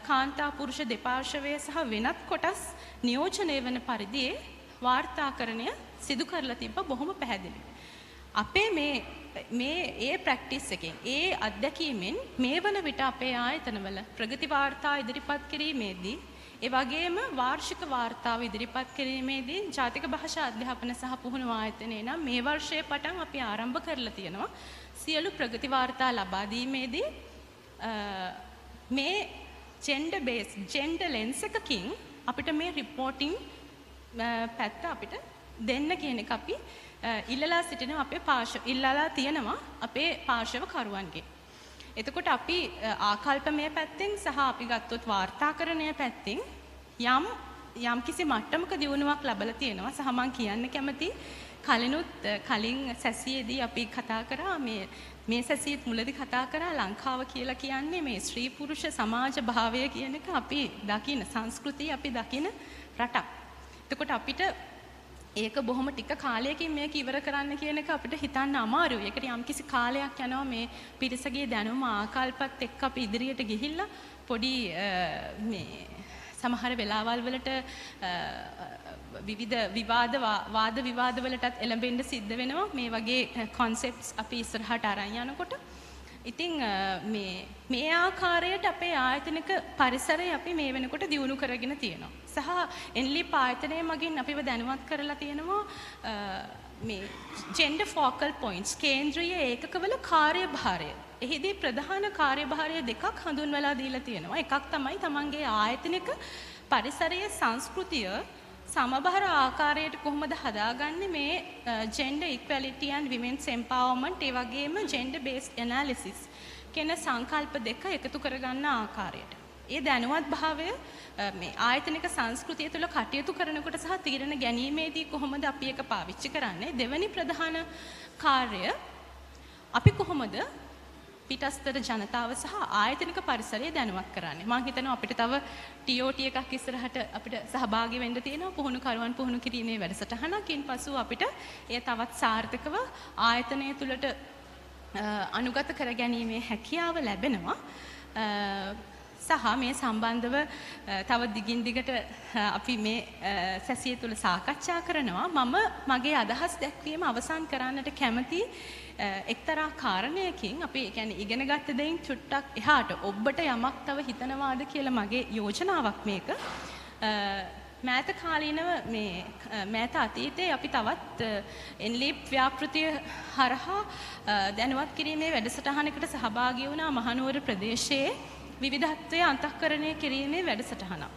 කාන්තා පුරුෂ දෙපාර්ශවයේ සහ වෙනත් කොටස් නියෝජනය වන පරිදි වාර්තාකරණය සිදු කරලා තිබ්බ බොහොම පැහැදිලි. අපේ මේ ඒ ප්‍රැක්ටිස් එකෙන් ඒ අත්දැකීමෙන් මේ වන විට අපේ ආයතනවල ප්‍රගති වාර්තා ඉදිරිපත් කිරීමේදී ඒ වගේම වාර්ෂික වාර්තාව ඉදිරිපත් කිරීමේදී ජාතික භාෂා අධ්‍යාපන සහ පුහුණුව ආයතනය නම් මේ වර්ෂයේ පටන් අපි ආරම්භ කරලා තියෙනවා. සියලු ප්‍රගති වාර්තා ලබා දීමේදී මේ ජෙන්ඩර් ලෙන්ස් එකකින් අපිට මේ රිපෝටිං පැත්ත අපිට දෙන්න කියන එක අපි ඉල්ලලා සිටිනවා අපේ ඉල්ලලා තියෙනවා අපේ පාර්ශව කරුවන්ගේ. එතකොට අපි ආකල්පමය පැත්තෙන් සහ අපි ගත්තොත් වාර්තාකරණය පැත්තෙන් යම් කිසි මට්ටමක දියුණුවක් ලැබලා තියෙනවා. සහ මම කියන්න කැමති කලින් සැසියේදී අපි කතා කරා මේ සැසියෙත් මුලදී කතා කරා ලංකාව කියලා කියන්නේ මේ ස්ත්‍රී පුරුෂ සමාජ භාවය කියන එක අපි දකින සංස්කෘතිය අපි දකින රටක්. එතකොට අපිට ඒක බොහොම ටික කාලයකින් මේක ඉවර කරන්න කියන එක අපිට හිතන්න අමාරුයි. ඒකට යම්කිසි කාලයක් යනවා මේ පිරිසගේ දැනුම ආකල්පත් එක්ක අපි ඉදිරියට ගිහිල්ලා පොඩි මේ සමහර වෙලාවල් වලට විවිධ වාද විවාද වලටත් එළඹෙන්න සිද්ධ වෙනවා මේ වගේ concepts අපි ඉස්සරහට අරන් යනකොට. ඉතින් මේ ආකාරයට අපේ ආයතනික පරිසරය අපි මේ වෙනකොට දියුණු කරගෙන තියෙනවා. සහ NLEAP ආයතනය මගින් අපිව දැනුවත් කරලා තියෙනවා මේ gender focal points කේන්ද්‍රීය ඒකකවල කාර්යභාරය. එහිදී ප්‍රධාන කාර්යභාරය දෙකක් හඳුන්වලා දීලා තියෙනවා. එකක් තමයි තමන්ගේ ආයතනික පරිසරයේ සංස්කෘතිය සමබර ආකාරයට කොහොමද හදාගන්නේ මේ gender equality and women's empowerment ඒ වගේම gender based analysis කියන සංකල්ප දෙක එකතු කරගන්න ආකාරයට. ඒ දැනුවත් භාවය මේ ආයතනික සංස්කෘතිය තුළ කටයුතු කරනකොට සහ තීරණ ගැනීමේදී කොහොමද අපි ඒක පාවිච්චි කරන්නේ? දෙවැනි ප්‍රධාන කාර්යය අපි කොහොමද පිටස්තර ජනතාව සහ ආයතනික පරිසරය දැනුවත් කරන්නේ. මම හිතනවා අපිට තව TOT එකක් ඉස්සරහට අපිට සහභාගී වෙන්න තියෙනවා පුහුණු කරුවන් පුහුණු කිරීමේ වැඩසටහනක්. ඉන්පසු අපිට එය තවත් සාර්ථකව ආයතනය තුළට අනුගත කර ගැනීමේ හැකියාව ලැබෙනවා. සහ මේ සම්බන්ධව තව දිගින් දිගට අපි මේ සැසිය තුල සාකච්ඡා කරනවා. මම මගේ අදහස් දැක්වීම අවසන් කරන්නට කැමති එක්තරා කාරණයකින් අපි කියන්නේ ඉගෙන ගත්ත දෙයින් චුට්ටක් එහාට ඔබට යමක් තව හිතනවාද කියලා මගේ යෝජනාවක් මේක. මෑත කාලීනව මේ මෑත අතීතයේ අපි තවත් NLEAP ව්‍යාපෘතිය හරහා දැනුවත් කිරීමේ වැඩසටහනකට සහභාගී වුණා මහනුවර ප්‍රදේශයේ විවිධත්වය අන්තఃකරණය කිරීමේ වැඩසටහනක්.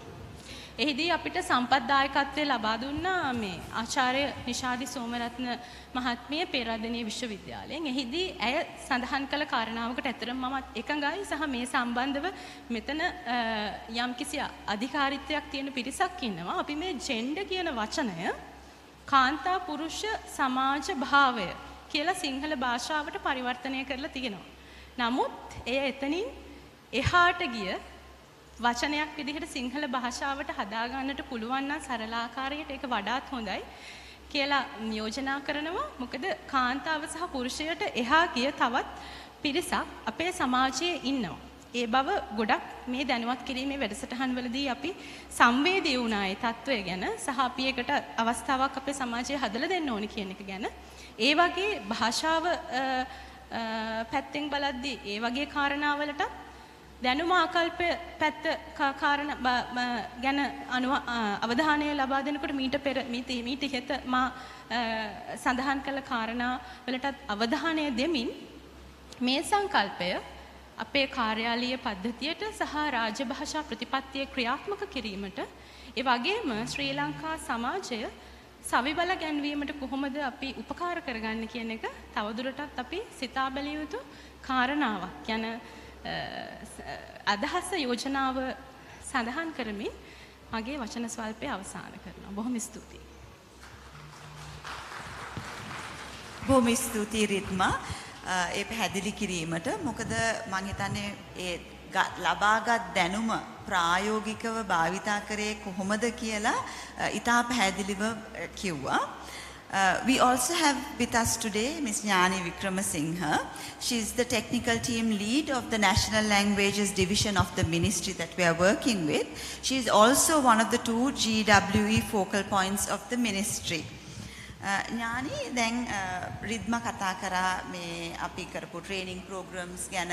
එහිදී අපිට සම්පත්දායකත්වය ලබා දුන්නා මේ ආචාර්ය නිශාදි සෝමරත්න මහත්මිය පේරාදෙණිය විශ්වවිද්‍යාලයෙන්. එහිදී ඇය සඳහන් කළ කාරණාවකට ඇතරම මමත් එකඟයි සහ මේ සම්බන්ධව මෙතන යම්කිසි අධිකාරීත්වයක් තියෙන පිරිසක් ඉන්නවා. අපි මේ ජෙන්ඩර් කියන වචනය කාන්තා පුරුෂ සමාජ භාවය කියලා සිංහල භාෂාවට පරිවර්තනය කරලා තියෙනවා. නමුත් එය එතනින් එහාට ගිය වචනයක් විදිහට සිංහල භාෂාවට හදාගන්නට පුළුවන් නම් සරලාකාරයට ඒක වඩාත් හොඳයි කියලා යෝජනා කරනවා. මොකද කාන්තාව සහ පුරුෂයට එහා ගිය තවත් පිරිසක් අපේ සමාජයේ ඉන්නවා. ඒ බව ගොඩක් මේ දැනුවත් කිරීමේ වැඩසටහන්වලදී අපි සංවේදී වුණා ඒ තත්ත්වය ගැන සහ අපි ඒකට අවස්ථාවක් අපේ සමාජයේ හදලා දෙන්න ඕනේ කියන එක ගැන. ඒ වගේ භාෂාව පැත්තෙන් බලද්දී ඒ වගේ කාරණාවලට දැනුම ආකල්ප පැත්ත ගැන අවධානය ලබා දෙනකොට මීට ඉහත මා සඳහන් කළ කාරණා වලටත් අවධානය දෙමින් මේ සංකල්පය අපේ කාර්යාලීය පද්ධතියට සහ රාජ්‍ය භාෂා ප්‍රතිපත්තිය ක්‍රියාත්මක කිරීමට ඒ වගේම ශ්‍රී ලංකා සමාජය සවිබල ගැන්වීමට කොහොමද අපි උපකාර කරගන්න කියන එක තවදුරටත් අපි සිතා බැලිය යුතු කාරණාවක් යන අදහස යෝජනාව සඳහන් කරමින් මගේ වචන ස්වල්පය අවසන් කරනවා. බොහොම ස්තුතියි. බොහොම ස්තුතියි රිද්මා ඒ පැහැදිලි කිරීමට. මොකද මම හිතන්නේ ඒ ලබාගත් දැනුම ප්‍රායෝගිකව භාවිතා කරේ කොහොමද කියලා ඉතා පැහැදිලිව කිව්වා. We also have with us today Ms. Jnani Wickramasinghe. She is the technical team lead of the National Languages Division of the ministry that we are working with. She is also one of the 2 GWE focal points of the ministry. ඥානි දැන් රිද්මා කතා කරා මේ අපි කරපු training programmes ගැන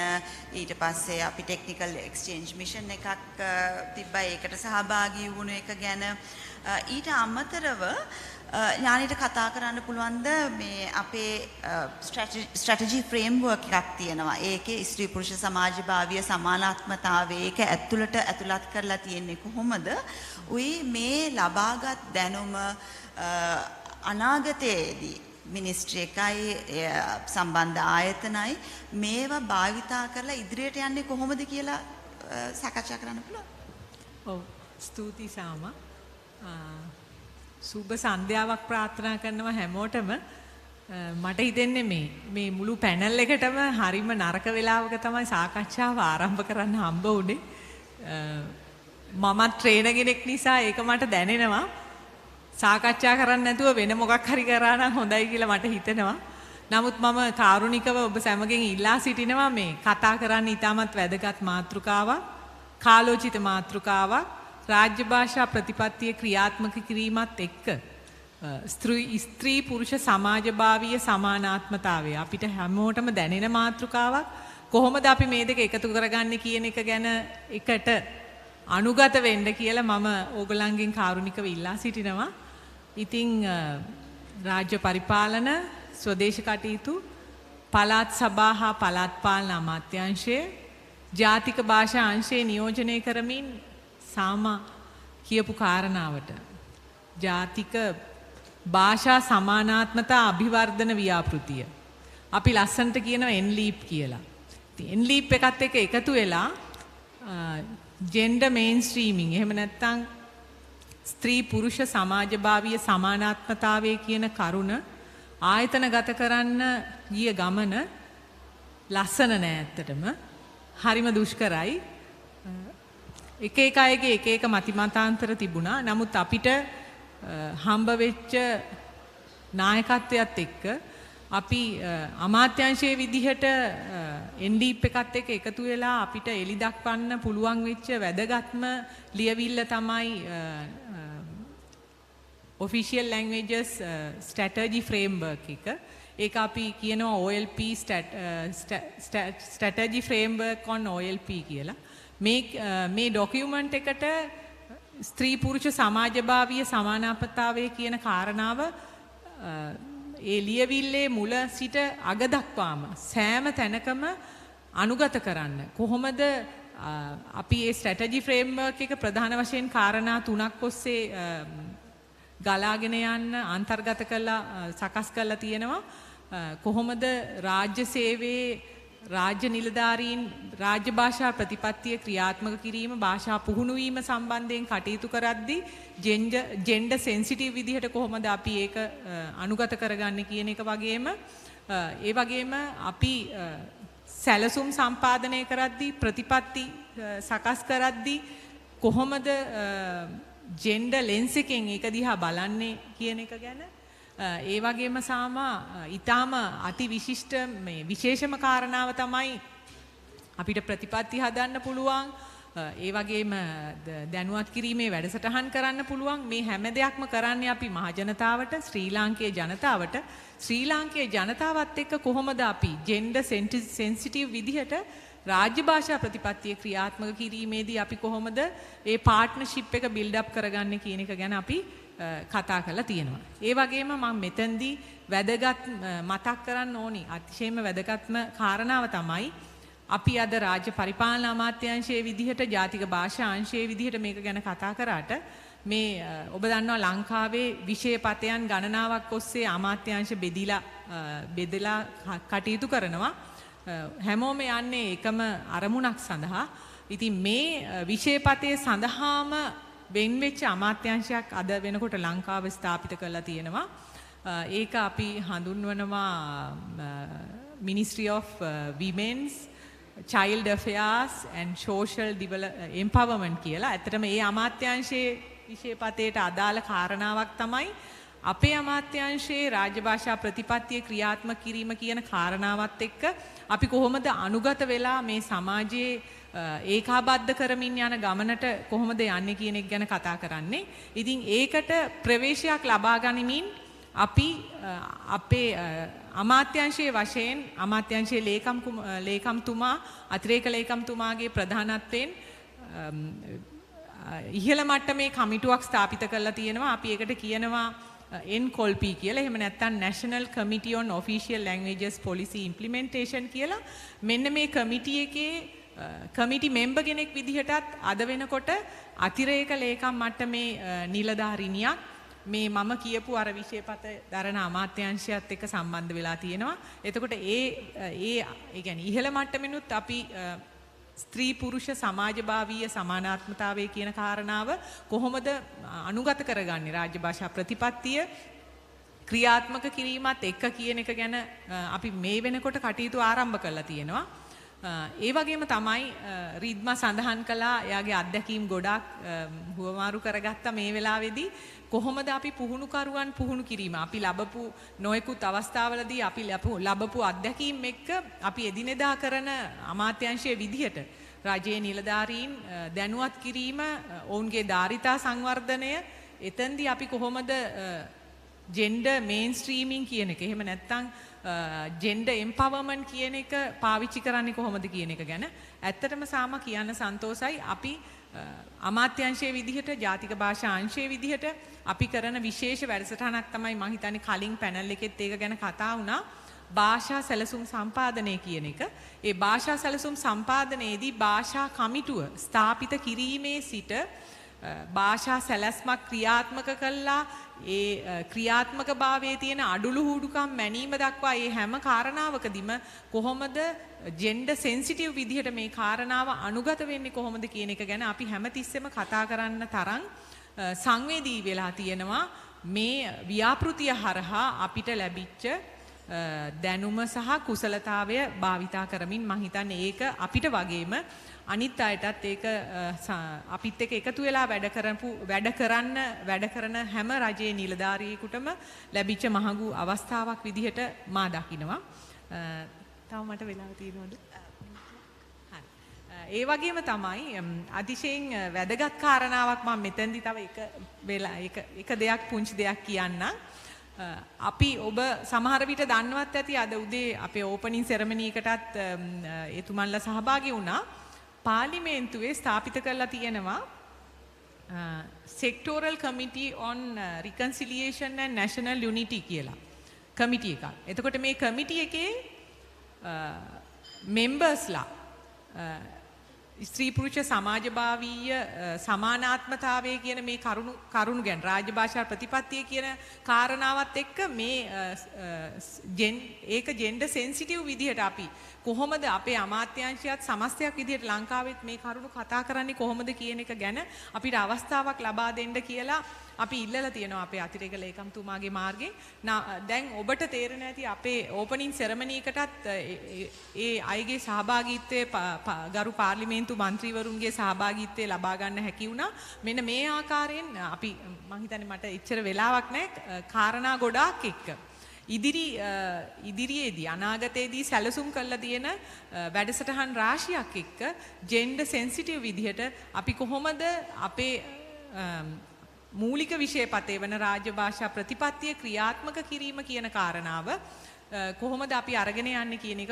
ඊට පස්සේ අපි ටෙක්නිකල් එක්ස්චේන්ජ් මිෂන් එකක් තිබ්බා ඒකට සහභාගී වුණු එක ගැන ඊට අමතරව ඥානිට කතා කරන්න පුළුවන්ද මේ අපේ ස්ට්‍රැටජි ෆ්‍රේම්වර්ක් එකක් තියෙනවා ඒකේ ස්ත්‍රී පුරුෂ සමාජභාවීය සමානාත්මතාවය ඒක ඇතුළත් කරලා තියෙන්නේ කොහොමද උයි මේ ලබාගත් දැනුම අනාගතයේදී මිනිස්ට්‍රි එකයි සම්බන්ධ ආයතනයි මේවා භාවිතා කරලා ඉදිරියට යන්නේ කොහොමද කියලා සාකච්ඡා කරන්න පුළුවන්. ඔව් ස්තුතියි සාමා. සුබ සන්ධ්‍යාවක් ප්‍රාර්ථනා කරනවා හැමෝටම. මට හිතෙන්නේ මේ මුළු පැනල් එකටම හරිම නරක වෙලාවක තමයි සාකච්ඡාව ආරම්භ කරන්න හම්බ වුණේ. මමත් ට්‍රේනර් කෙනෙක් නිසා ඒක මට දැනෙනවා. සාකච්ඡා කරන්න නැතුව වෙන මොකක් හරි කරා නම් හොඳයි කියලා මට හිතෙනවා. නමුත් මම කාරුණිකව ඔබ සැමගෙන් ඉල්ලා සිටිනවා මේ කතා කරන්න ඉතාමත් වැදගත් මාතෘකාවක්, කාලෝචිත මාතෘකාවක්, රාජ්‍ය භාෂා ප්‍රතිපත්තිය ක්‍රියාත්මක කිරීමත් එක්ක ස්ත්‍රී පුරුෂ සමාජභාවීය සමානාත්මතාවය අපිට හැමෝටම දැනෙන මාතෘකාවක්. කොහොමද අපි මේ දෙක එකතු කරගන්නේ කියන එක ගැන එකට අනුගත වෙන්න කියලා මම ඕගොල්ලන්ගෙන් කාරුණිකව ඉල්ලා සිටිනවා. ඉතින් රාජ්‍ය පරිපාලන ස්වදේශ කටයුතු පළාත් සභා හා පළාත් පාලන අමාත්‍යාංශය ජාතික භාෂා අංශය නියෝජනය කරමින් සාමා කියපු කාරණාවට ජාතික භාෂා සමානාත්මතා අභිවර්ධන ව්‍යාපෘතිය අපි ලස්සනට කියනවා NLEAP කියලා. ඉතින් NLEAP එකත් එක්ක එකතු වෙලා ජෙන්ඩර් මේන්ස්ට්‍රීමින් එහෙම නැත්නම් ස්ත්‍රී පුරුෂ සමාජභාවීය සමානාත්මතාවය කියන කරුණ ආයතනගත කරන්න ගිය ගමන ලස්සන නෑ ඇත්තටම. හරිම දුෂ්කරයි. එක එක අයගේ එක එක මතිමතාන්තර තිබුණා. නමුත් අපිට හම්බ වෙච්ච නායකත්වයත් එක්ක අපි අමාත්‍යාංශයේ විදිහට NLEAP එකත් එක්ක එකතු වෙලා අපිට එලි දක්වන්න පුළුවන් වෙච්ච වැදගත්ම ලියවිල්ල තමයි official languages strategy framework එක. ඒක අපි කියනවා OLP strategy framework on OLP කියලා. මේ ડોකියුමන්ට් එකට ස්ත්‍රී පුරුෂ සමාජභාවීය සමානාපතාවය කියන කාරණාව ඒ ලියවිල්ලේ මුල සිට අග දක්වාම සෑම තැනකම අනුගත කරන්න. කොහොමද අපි මේ ස්ට්‍රැටජි ෆ්‍රේම්වර්ක් එක ප්‍රධාන වශයෙන් කාරණා තුනක් ඔස්සේ ගලාගෙන යන්න අන්තර්ගත කරලා සකස් කරලා තියෙනවා. කොහොමද රාජ්‍ය සේවයේ රාජ්‍ය නිලධාරීන් රාජ්‍ය භාෂා ප්‍රතිපත්තිය ක්‍රියාත්මක කිරීම භාෂා පුහුණු වීම සම්බන්ධයෙන් කටයුතු කරද්දී ජෙන්ඩර් සෙන්සිටිව් විදිහට කොහොමද අපි ඒක අනුගත කරගන්නේ කියන එක වගේම ඒ වගේම අපි සැලසුම් සම්පාදනය කරද්දී ප්‍රතිපත්ති සකස් කරද්දී කොහොමද ජෙන්ඩර් ලෙන්ස් එකෙන් ඒක දිහා බලන්නේ කියන එක ගැන ඒ වගේම ඊටාම අති විශිෂ්ට මේ විශේෂම කාරණාව තමයි අපිට ප්‍රතිපත්ති හදන්න පුළුවන් ඒ වගේම දැනුවත් කිරීමේ වැඩසටහන් කරන්න පුළුවන් මේ හැම දෙයක්ම කරන්නේ අපි මහ ජනතාවට ශ්‍රී ලාංකේය ජනතාවට ශ්‍රී ලාංකේය ජනතාවත් එක්ක කොහොමද අපි ජෙන්ඩර් සෙන්සිටිව් විදිහට රාජ්‍ය භාෂා ප්‍රතිපත්තිය ක්‍රියාත්මක කිරීමේදී අපි කොහොමද මේ පාර්ට්නර්ෂිප් එක බිල්ඩ් අප් කරගන්නේ කියන එක ගැන අපි කතා කරලා තියෙනවා. ඒ වගේම මම මෙතෙන්දී වැදගත් මතක් කරන්න ඕනි අතිශයින්ම වැදගත්ම කාරණාව තමයි අපි අද රාජ්‍ය පරිපාලන අමාත්‍යාංශයේ විදිහට ජාතික භාෂා අංශයේ විදිහට මේක ගැන කතා කරාට මේ ඔබ දන්නවා ලංකාවේ විෂයපතයන් ගණනාවක් ඔස්සේ අමාත්‍යාංශ බෙදලා කටයුතු කරනවා. හැමෝම යන්නේ එකම අරමුණක් සඳහා. ඉතින් මේ විෂයපතේ සඳහාම වෙන්වෙච්ච අමාත්‍යාංශයක් අද වෙනකොට ලංකාව ස්ථාපිත කරලා තියෙනවා. ඒක අපි හඳුන්වනවා Ministry of Women's Child Affairs and Social Empowerment කියලා. ඇත්තටම මේ අමාත්‍යාංශයේ විෂයපතේට අදාළ කාරණාවක් තමයි අපේ අමාත්‍යාංශයේ රාජ්‍ය භාෂා ප්‍රතිපත්තිය ක්‍රියාත්මක කිරීම කියන කාරණාවත් එක්ක අපි කොහොමද අනුගත වෙලා මේ සමාජයේ ඒකාබද්ධ කරමින් යන ගමනට කොහොමද යන්නේ කියන එක ගැන කතා කරන්නේ. ඉතින් ඒකට ප්‍රවේශයක් ලබා ගනිමින් අපි අපේ අමාත්‍යාංශයේ වශයෙන් අමාත්‍යාංශයේ ලේකම්තුමා අතිරේක ලේකම්තුමාගේ ප්‍රධානත්වයෙන් ඉහළ මට්ටමේ කමිටුවක් ස්ථාපිත කරලා තියෙනවා. අපි ඒකට කියනවා NLEAP කියලා. එහෙම නැත්නම් National Committee on Official Languages Policy Implementation කියලා. මෙන්න මේ කමිටි එකේ කමිටි මෙම්බර් කෙනෙක් විදිහටත් අද වෙනකොට අතිරේක ලේකම් මට්ටමේ නිලධාරිනියක් මේ මම කියපු අර විෂයපත දරන අමාත්‍යාංශයත් එක්ක සම්බන්ධ වෙලා තියෙනවා. එතකොට ඒ කියන්නේ ඉහළ මට්ටමිනුත් අපි ස්ත්‍රී පුරුෂ සමාජභාවීය සමානාත්මතාවය කියන කාරණාව කොහොමද අනුගත කරගන්නේ රාජ්‍ය භාෂා ප්‍රතිපත්තිය ක්‍රියාත්මක කිරීමත් එක්ක කියන එක ගැන අපි මේ වෙනකොට කටයුතු ආරම්භ කරලා තියෙනවා. ඒ වගේම තමයි රීද්මා සඳහන් කළා එයාගේ අත්දැකීම් ගොඩාක් හුවමාරු කරගත්ත මේ වෙලාවේදී කොහොමද අපි පුහුණුකරුවන් පුහුණු කිරීම අපි ලැබපු නොයෙකුත් අවස්ථාවලදී අපි ලැබපු අත්දැකීම් එක්ක අපි එදිනෙදා කරන අමාත්‍යාංශයේ විදිහට රජයේ නිලධාරීන් දැනුවත් කිරීම ඔවුන්ගේ ධාරිතා සංවර්ධනය එතෙන්දී අපි කොහොමද ජෙන්ඩර් මේන්ස්ට්‍රීමින් කියන එක එහෙම නැත්නම් ජෙන්ඩර් එම්පවර්මන්ට් කියන එක පාවිච්චි කරන්නේ කොහොමද කියන එක ගැන ඇත්තටම සාම කියන්න සන්තෝසයි. අපි අමාත්‍යාංශයේ විදිහට ජාතික භාෂා අංශයේ විදිහට අපි කරන විශේෂ වැඩසටහනක් තමයි මම හිතන්නේ කලින් පැනල් එකෙත් ඒක ගැන කතා වුණා. භාෂා සැලසුම් සම්පාදනය කියන එක. ඒ භාෂා සැලසුම් සම්පාදනයේදී භාෂා කමිටුව ස්ථාපිත කිරීමේ සිට භාෂා සැලැස්මක් ක්‍රියාත්මක කළා ඒ ක්‍රියාත්මක භාවයේ තියෙන අඩුළු හුඩුකම් මැනීම දක්වා මේ හැම කාරණාවකදීම කොහොමද ජෙන්ඩර් සෙන්සිටිව් විදිහට මේ කාරණාව අනුගත වෙන්නේ කොහොමද කියන එක ගැන අපි හැමතිස්සෙම කතා කරන්න තරම් සංවේදී වෙලා තියෙනවා. මේ ව්‍යාපෘතිය හරහා අපිට ලැබිච්ච දැනුම සහ කුසලතාවය භාවිතා කරමින් මම හිතන්නේ ඒක අපිට වගේම අනිත් අයටත් ඒක අපිත් එක්ක එකතු වෙලා වැඩ කරන හැම රජයේ නිලධාරියෙකුටම ලැබිච්ච මහඟු අවස්ථාවක් විදිහට මා දකිනවා. තව මට වෙලාව තියෙනවද? ඒ වගේම තමයි අතිශයින් වැදගත් කාරණාවක් මම මෙතෙන්දි තව එක දෙයක් පුංචි දෙයක් කියන්නම්. අපි ඔබ සමහර විට දන්නවත් ඇති අද උදේ අපේ ඕපනින් සෙරමනි එකටත් එතුමන්ලා සහභාගී වුණා. පාර්ලිමේන්තුවේ ස්ථාපිත කරලා තියෙනවා Sectoral Committee on Reconciliation and National Unity කියලා කමිටි එකක්. එතකොට මේ කමිටි එකේ මෙම්බර්ස්ලා ස්ත්‍රී පුරුෂ සමාජභාවීය සමානාත්මතාවය කියන මේ කරුණු ගැන රාජ්‍ය භාෂා ප්‍රතිපත්තිය කියන කාරණාවත් එක්ක මේ ඒක ජෙන්ඩර් සෙන්සිටිව් විදිහට අපි කොහොමද අපේ අමාත්‍යාංශයත් සමස්තයක් විදිහට ලංකාවෙත් මේ කරුණු කතා කරන්නේ කොහොමද කියන එක ගැන අපිට අවස්ථාවක් ලබා දෙන්න කියලා අපි ඉල්ලලා තියෙනවා අපේ අතිරේක ලේකම්තුමාගේ මාර්ගයෙන්. දැන් ඔබට තේරෙන ඇති අපේ ඕපනින් සෙරමනි එකටත් ඒ අයගේ සහභාගීත්වය ගරු පාර්ලිමේන්තු මන්ත්‍රීවරුන්ගේ සහභාගීත්වය ලබා ගන්න හැකි වුණා. මෙන්න මේ ආකාරයෙන් අපි මම හිතන්නේ මට එච්චර වෙලාවක් නැහැ කාරණා ගොඩාක් එක්ක ඉදිරියේදී අනාගතයේදී සැලසුම් කරලා තියෙන වැඩසටහන් රාශියක් එක්ක ජෙන්ඩර් සෙන්සිටිව් විදිහට අපි කොහොමද අපේ මූලික විෂයපතේ වන රාජ්‍ය භාෂා ප්‍රතිපත්තිය ක්‍රියාත්මක කිරීම කියන කාරණාව කොහොමද අපි අරගෙන යන්නේ කියන එක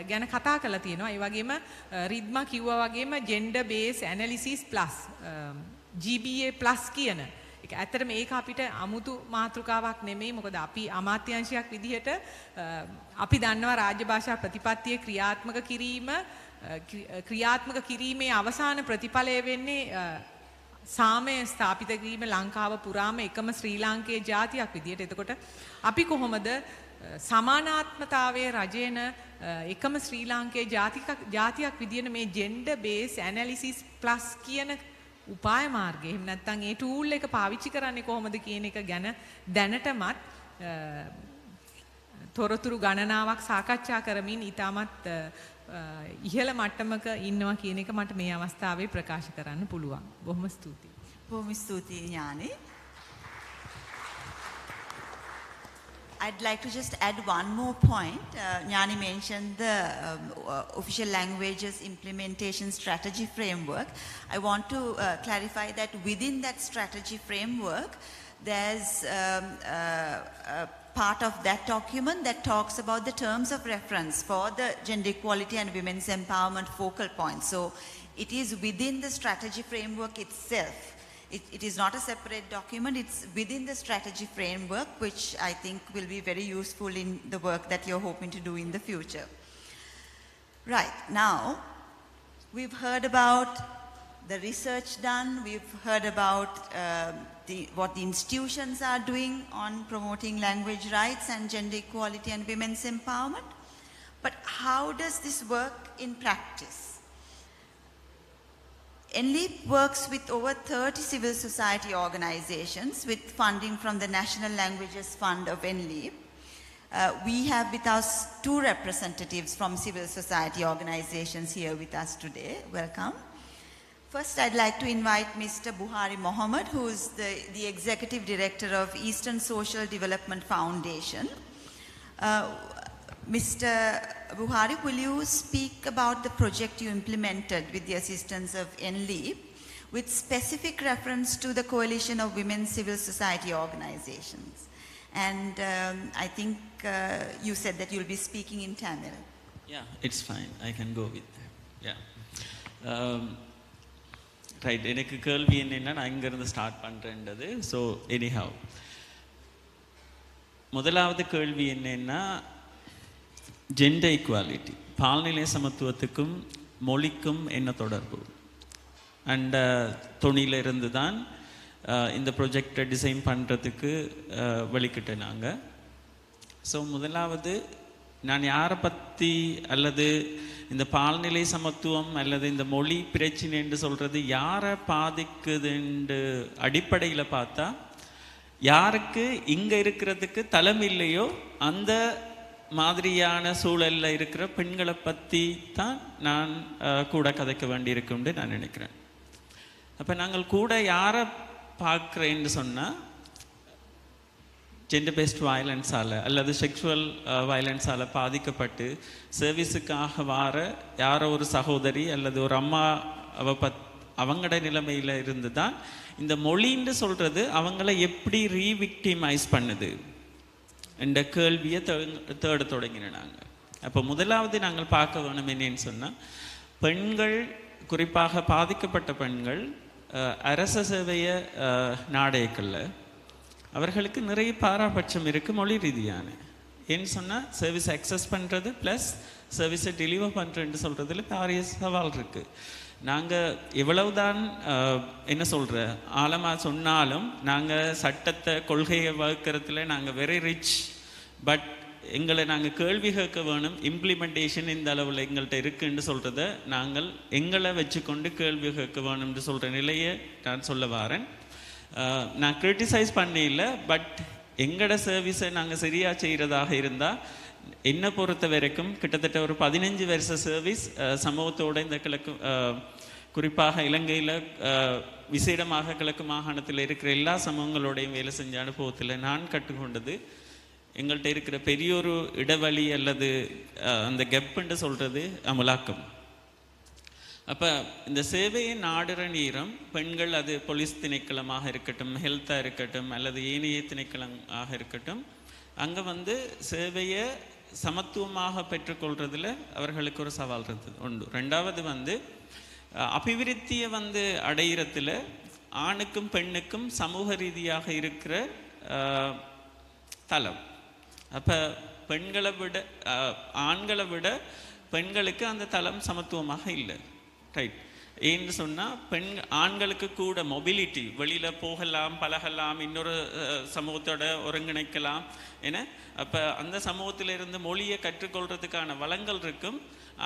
ගැන කතා කරලා තියෙනවා. ඒ වගේම රිද්මා කිව්වා වගේම gender based analysis plus GBA+ කියන ඒක ඇත්තටම ඒක අපිට අමුතු මාතෘකාවක් නෙමෙයි. මොකද අපි අමාත්‍යාංශයක් විදිහට අපි දන්නවා රාජ්‍ය භාෂා ප්‍රතිපත්තිය ක්‍රියාත්මක කිරීමේ අවසාන ප්‍රතිඵලය වෙන්නේ සාමය ස්ථාපිත කිරීම ලංකාව පුරාම එකම ශ්‍රී ලාංකේය ජාතියක් විදියට. එතකොට අපි කොහොමද සමානාත්මතාවයේ රජයන එකම ශ්‍රී ලාංකේය ජාතියක් විදියට මේ gender based analysis plus කියන උපාය මාර්ගය එහෙම නැත්නම් ඒ ටූල් එක පාවිච්චි කරන්නේ කොහොමද කියන එක ගැන දැනටමත් තොරතුරු ගණනාවක් සාකච්ඡා කරමින් ඊටමත් ඉහළ මට්ටමක ඉන්නවා කියන එක මට මේ අවස්ථාවේ ප්‍රකාශ කරන්න පුළුවන්. බොහොම ස්තුතියි. බොහොම ස්තුතියි ඥානි. I'd like to just add one more point. Jnani mentioned the official languages implementation strategy framework. I want to clarify that within that strategy framework, there's part of that document that talks about the terms of reference for the gender equality and women's empowerment focal points. So it is within the strategy framework itself. It is not a separate document, it's within the strategy framework, which I think will be very useful in the work that you're hoping to do in the future. Right, now we've heard about the research done, we've heard about what the institutions are doing on promoting language rights and gender equality and women's empowerment. But how does this work in practice? NLEAP works with over 30 civil society organizations with funding from the National Languages Fund of NLEAP. We have with us 2 representatives from civil society organizations here with us today. Welcome. First, I'd like to invite Mr. Buhari Mohammed, who is the Executive Director of Eastern Social Development Foundation. Mr. Buhari, will you speak about the project you implemented with the assistance of NLEAP with specific reference to the Coalition of Women Civil Society Organizations? And I think you said that you'll be speaking in Tamil. Yeah, it's fine. I can go with that. Yeah. Right, எனக்கு கேள்வி என்னன்னா நான் இங்கிருந்து start பண்ணுறேன்றது. So anyhow முதலாவது கேள்வி என்னன்னா gender equality பால்நிலை சமத்துவத்துக்கும் மொழிக்கும் என்ன தொடர்பு அண்ட் துணியிலிருந்து தான் இந்த ப்ரொஜெக்டை டிசைன் பண்ணுறதுக்கு வழிக்கிட்டேன் நாங்கள். ஸோ முதலாவது நான் யாரை பற்றி அல்லது இந்த பால்நிலை சமத்துவம் அல்லது இந்த மொழி பிரச்சனைன்னு சொல்கிறது யாரை பாதிக்குதுன்னு அடிப்படையில் பார்த்தா யாருக்கு இங்கே இருக்கிறதுக்கு தளம் இல்லையோ அந்த மாதிரியான சூழலில் இருக்கிற பெண்களை பற்றி தான் நான் கூட கதைக்க வேண்டியிருக்கும்னு நான் நினைக்கிறேன். அப்போ நாங்கள் கூட யாரை பார்க்குறேன்னு சொன்னால் ஜெண்டர் பேஸ்ட் வயலன்ஸால் அல்லது செக்ஷுவல் வயலன்ஸால் பாதிக்கப்பட்டு சர்வீஸுக்காக வார யாரோ ஒரு சகோதரி அல்லது ஒரு அம்மா அவங்களோட நிலைமையில் இருந்து தான் இந்த மொழின்னு சொல்கிறது அவங்கள எப்படி ரீவிக்டிமைஸ் பண்ணுது என்ற கேள்வியை தேட தொடங்கின நாங்கள். அப்போ முதலாவது நாங்கள் பார்க்க வேணும் என்னன்னு சொன்னால், பெண்கள் குறிப்பாக பாதிக்கப்பட்ட பெண்கள் அரச சேவையை நாடேக்கல்ல அவர்களுக்கு நிறைய பாராபட்சம் இருக்குது மொழி ரீதியான. ஏன்னு சொன்னால் சர்வீஸ் அக்சஸ் பண்ணுறது ப்ளஸ் சர்வீஸை டெலிவர் பண்ணுறேன்னு சொல்கிறதுல பாரிய சவால் இருக்குது. நாங்கள் எவ்வளவுதான் என்ன சொல்கிற ஆழமாக சொன்னாலும் நாங்கள் சட்டத்தை கொள்கையை வகுக்கிறதுல நாங்கள் வெரி ரிச். பட் எங்களை நாங்கள் கேள்வி கேட்க வேணும். இம்ப்ளிமெண்டேஷன் இந்த அளவில் எங்கள்கிட்ட இருக்குன்னு சொல்கிறத நாங்கள் எங்களை வச்சுக்கொண்டு கேள்வி கேட்க வேணும்னு சொல்கிற நிலையை நான் சொல்ல வரேன். நான் கிரிட்டிசைஸ் பண்ணல, பட் எங்களோட சர்வீஸை நாங்கள் சரியாக செய்கிறதாக இருந்தால் என்னை பொறுத்த வரைக்கும் கிட்டத்தட்ட ஒரு 15 வருஷ சர்வீஸ் சமூகத்தோடு இந்த கிழக்கு குறிப்பாக இலங்கையில் விசேடமாக கிழக்கு மாகாணத்தில் இருக்கிற எல்லா சமூகங்களோடையும் வேலை செஞ்ச அனுபவத்தில் நான் கற்றுக்கொண்டது எங்கள்கிட்ட இருக்கிற பெரியொரு இடைவெளி அல்லது அந்த கெப்புன்னு சொல்கிறது அமலாக்கம். அப்போ இந்த சேவையை நாடுற நேரம் பெண்கள் அது போலீஸ் திணைக்களமாக இருக்கட்டும், ஹெல்த்தாக இருக்கட்டும் அல்லது ஏனைய திணைக்களமாக இருக்கட்டும், அங்கே வந்து சேவையை சமத்துவமாக பெற்றுக்கொள்றதுல அவர்களுக்கு ஒரு சவால் இருந்தது உண்டு. ரெண்டாவது வந்து அபிவிருத்தியை வந்து அடையிறதுல ஆணுக்கும் பெண்ணுக்கும் சமூக ரீதியாக இருக்கிற தளம். அப்போ பெண்களை விட ஆண்களை விட பெண்களுக்கு அந்த தளம் சமத்துவமாக இல்லை. ரைட். ஏன்னு சொன்னால் ஆண்களுக்கு கூட மொபிலிட்டி, வெளியில் போகலாம், பழகலாம், இன்னொரு சமூகத்தோட ஒருங்கிணைக்கலாம் என. அப்போ அந்த சமூகத்தில் இருந்து மொழியை கற்றுக்கொள்கிறதுக்கான வளங்கள் இருக்கும்.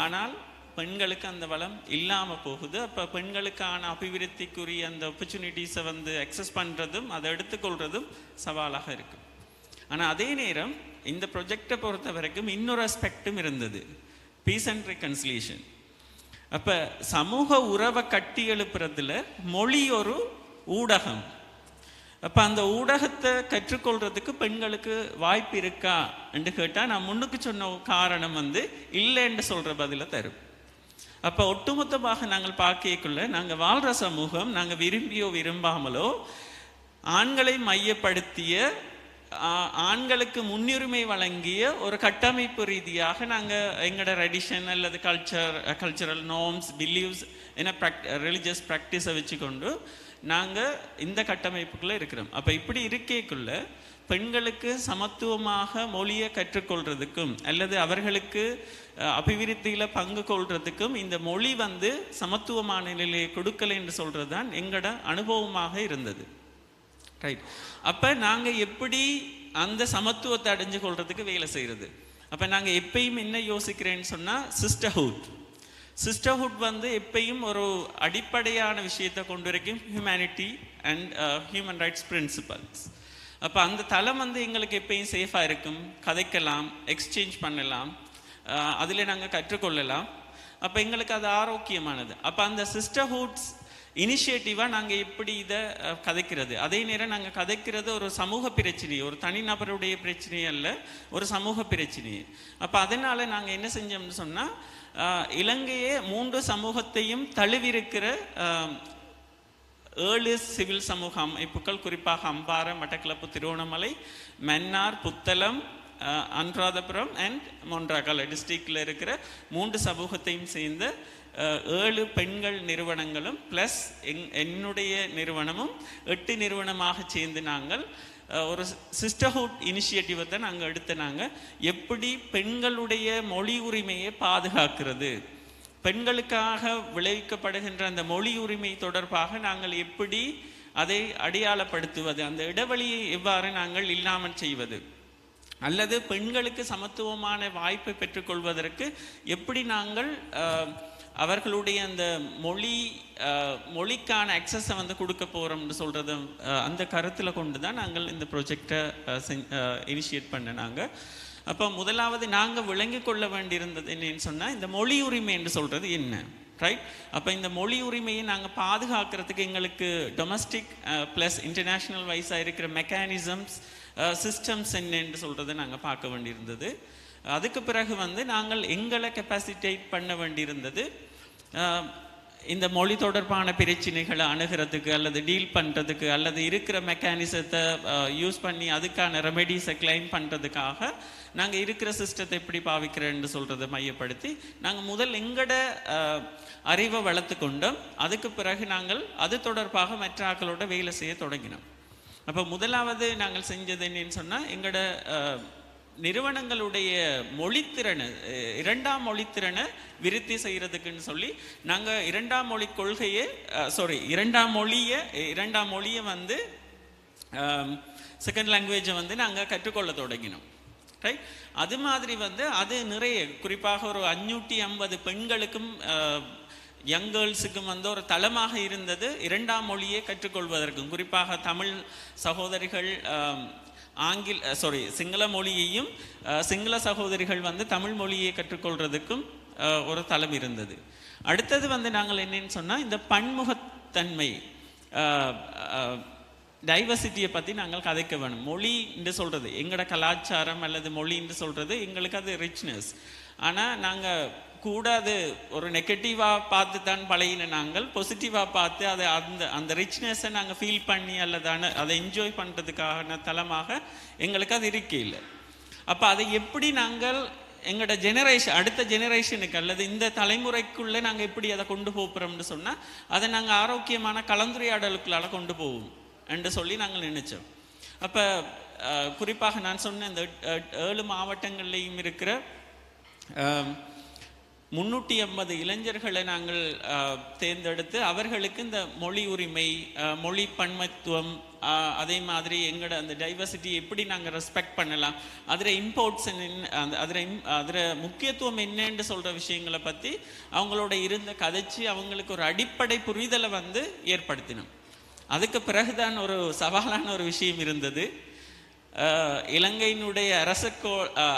ஆனால் பெண்களுக்கு அந்த வளம் இல்லாமல் போகுது. அப்போ பெண்களுக்கான அபிவிருத்திக்குரிய அந்த ஆப்பர்ச்சுனிட்டிஸை வந்து அக்சஸ் பண்ணுறதும் அதை எடுத்துக்கொள்கிறதும் சவாலாக இருக்கும். ஆனால் அதே நேரம் இந்த ப்ரொஜெக்டை பொறுத்த வரைக்கும் இன்னொரு அஸ்பெக்டும் இருந்தது, பீஸ் அண்ட் ரெக்கன்சிலியேஷன். அப்போ சமூக உறவை கட்டி எழுப்புறதுல மொழி ஒரு ஊடகம். அப்போ அந்த ஊடகத்தை கற்றுக்கொள்றதுக்கு பெண்களுக்கு வாய்ப்பு இருக்கா என்று கேட்டால் நான் முன்னுக்கு சொன்ன காரணம் வந்து இல்லைன்னு சொல்கிற பதிலை தரும். அப்போ ஒட்டுமொத்தமாக நாங்கள் பார்க்கக்குள்ள நாங்கள் வாழ்கிற சமூகம் நாங்கள் விரும்பியோ விரும்பாமலோ ஆண்களை மையப்படுத்திய ஆண்களுக்கு முன்னுரிமை வழங்கிய ஒரு கட்டமைப்பு ரீதியாக நாங்கள் எங்களோட ட்ரெடிஷன் அல்லது கல்ச்சரல் நார்ம்ஸ், பிலீவ்ஸ் என்ன ரிலிஜியஸ் ப்ராக்டிஸை வச்சுக்கொண்டு நாங்கள் இந்த கட்டமைப்புக்குள்ளே இருக்கிறோம். அப்போ இப்படி இருக்கேக்குள்ள பெண்களுக்கு சமத்துவமாக மொழியை கற்றுக்கொள்றதுக்கும் அல்லது அவர்களுக்கு அபிவிருத்தியில் பங்கு கொள்றதுக்கும் இந்த மொழி வந்து சமத்துவமான நிலையை கொடுக்கலை என்று சொல்கிறது தான் எங்களோட அனுபவமாக இருந்தது. ரைட். அப்போ நாங்கள் எப்படி அந்த சமத்துவத்தை அடைஞ்சு கொள்றதுக்கு வேலை செய்கிறது? அப்போ நாங்கள் எப்பயும் என்ன யோசிக்கிறேன்னு சொன்னால் சிஸ்டர்ஹுட் வந்து எப்பயும் ஒரு அடிப்படையான விஷயத்தை கொண்டு வரைக்கும் humanity and human rights principles. அப்போ அந்த தளம் வந்து எங்களுக்கு எப்பயும் சேஃபாக இருக்கும், கதைக்கலாம், எக்ஸ்சேஞ்ச் பண்ணலாம், அதில் நாங்கள் கற்றுக்கொள்ளலாம். அப்போ எங்களுக்கு அது ஆரோக்கியமானது. அப்போ அந்த சிஸ்டர்ஹுட்ஸ் இனிஷியேட்டிவாக நாங்கள் எப்படி இதை கதைக்கிறது, அதே நேரம் நாங்கள் கதைக்கிறது ஒரு சமூக பிரச்சனை, ஒரு தனிநபருடைய பிரச்சனை அல்ல, ஒரு சமூக பிரச்சனை. அப்போ அதனால் நாங்கள் என்ன செஞ்சோம்னு சொன்னால், இலங்கையே 3 சமூகத்தையும் தழுவிருக்கிற 7 சிவில் சமூக அமைப்புகள், குறிப்பாக அம்பாறை, மட்டக்களப்பு, திருவண்ணாமலை, மன்னார், புத்தளம், அனுராதபுரம் அண்ட் மொன்றாகலை டிஸ்ட்ரிக்டில் இருக்கிற 3 சமூகத்தையும் சேர்ந்த 7 பெண்கள் நிறுவனங்களும் ப்ளஸ் என்னுடைய நிறுவனமும் 8 நிறுவனமாக சேர்ந்து நாங்கள் ஒரு சிஸ்டர்ஹுட் இனிஷியேட்டிவை தான் நாங்கள் எடுத்து எப்படி பெண்களுடைய மொழி உரிமையை பாதுகாக்கிறது, பெண்களுக்காக விளைவிக்கப்படுகின்ற அந்த மொழி உரிமை தொடர்பாக நாங்கள் எப்படி அதை அடையாளப்படுத்துவது, அந்த இடைவெளியை எவ்வாறு நாங்கள் இல்லாமல் செய்வது, அல்லது பெண்களுக்கு சமத்துவமான வாய்ப்பை பெற்றுக்கொள்வதற்கு எப்படி நாங்கள் அவர்களுடைய அந்த மொழிக்கான அக்சஸை வந்து கொடுக்க போகிறோம்னு சொல்கிறத அந்த கருத்தில் கொண்டு தான் நாங்கள் இந்த ப்ராஜெக்டை இனிஷியேட் பண்ணினாங்க. அப்போ முதலாவது நாங்கள் விளங்கி கொள்ள வேண்டியிருந்தது என்னன்னு சொன்னால் இந்த மொழி உரிமை என்று சொல்கிறது என்ன, ரைட்? அப்போ இந்த மொழி உரிமையை நாங்கள் பாதுகாக்கிறதுக்கு எங்களுக்கு டொமஸ்டிக் ப்ளஸ் இன்டர்நேஷ்னல் வைஸாக இருக்கிற மெக்கானிசம்ஸ் சிஸ்டம்ஸ் என்னன்னு சொல்கிறத நாங்கள் பார்க்க வேண்டியிருந்தது. அதுக்கு பிறகு நாங்கள் எங்களை கெப்பாசிட்டேட் பண்ண வேண்டியிருந்தது இந்த மொழி தொடர்பான பிரச்சனைகளை அணுகிறதுக்கு அல்லது டீல் பண்ணுறதுக்கு அல்லது இருக்கிற மெக்கானிசத்தை யூஸ் பண்ணி அதுக்கான ரெமெடிஸை கிளைம் பண்ணுறதுக்காக நாங்கள் இருக்கிற சிஸ்டத்தை எப்படி பாவிக்கிறேன்னு சொல்கிறத மையப்படுத்தி நாங்கள் முதல் எங்களோட அறிவை வளர்த்து கொண்டோம். அதுக்கு பிறகு நாங்கள் அது தொடர்பாக மற்ற ஆக்களோட வேலை செய்ய தொடங்கினோம். அப்போ முதலாவது நாங்கள் செஞ்சது என்னன்னு சொன்னால் எங்களோட நிறுவனங்களுடைய மொழித்திறனை இரண்டாம் மொழித்திறனை விருத்தி செய்கிறதுக்குன்னு சொல்லி நாங்கள் இரண்டாம் மொழி கொள்கையை இரண்டாம் மொழியை செகண்ட் லாங்குவேஜை நாங்கள் கற்றுக்கொள்ள தொடங்கினோம், ரைட்? அது மாதிரி அது நிறைய குறிப்பாக ஒரு 550 பெண்களுக்கும் யங் கேர்ள்ஸுக்கும் ஒரு தளமாக இருந்தது இரண்டாம் மொழியை கற்றுக்கொள்வதற்கும். குறிப்பாக தமிழ் சகோதரிகள் சிங்கள மொழியையும் சிங்கள சகோதரிகள் தமிழ் மொழியை கற்றுக்கொள்றதுக்கும் ஒரு தளம் இருந்தது. அடுத்தது நாங்கள் என்னன்னு சொன்னால் இந்த பன்முகத்தன்மை டைவர்சிட்டியை பற்றி நாங்கள் கதைக்க வேணும். மொழி என்று சொல்கிறது எங்களோட கலாச்சாரம் அல்லது மொழி என்று சொல்கிறது எங்களுக்கு அது ரிச்னஸ். ஆனால் நாங்கள் கூட அது ஒரு நெகட்டிவாக பார்த்து தான் பழகின நாங்கள் பாசிட்டிவாக பார்த்து அதை அந்த ரிச்னஸை நாங்கள் ஃபீல் பண்ணி அல்லது அதை என்ஜாய் பண்ணுறதுக்கான தளமாக எங்களுக்கு அது இருக்கே இல்லை. அப்போ அதை எப்படி நாங்கள் எங்களோட அடுத்த ஜெனரேஷனுக்கு அல்லது இந்த தலைமுறைக்குள்ளே நாங்கள் எப்படி அதை கொண்டு போகிறோம்னு சொன்னால் அதை நாங்கள் ஆரோக்கியமான கலந்துரையாடலுக்குள்ளால் கொண்டு போவோம் என்று சொல்லி நாங்கள் நினைச்சோம். அப்போ குறிப்பாக நான் சொன்ன இந்த 7 மாவட்டங்கள்லையும் இருக்கிற 350 இளைஞர்களை நாங்கள் தேர்ந்தெடுத்து அவர்களுக்கு இந்த மொழி உரிமை, மொழி பன்மத்துவம், அதே மாதிரி எங்களோட அந்த டைவர்சிட்டி எப்படி நாங்கள் ரெஸ்பெக்ட் பண்ணலாம், அதில் இம்போர்ட்ஸ் அதில் முக்கியத்துவம் என்னன்னு சொல்கிற விஷயங்களை பற்றி அவங்களோட இருந்த கதைச்சி அவங்களுக்கு ஒரு அடிப்படை புரிதலை ஏற்படுத்தினோம். அதுக்கு பிறகுதான் ஒரு சவாலான ஒரு விஷயம் இருந்தது. இலங்கையினுடைய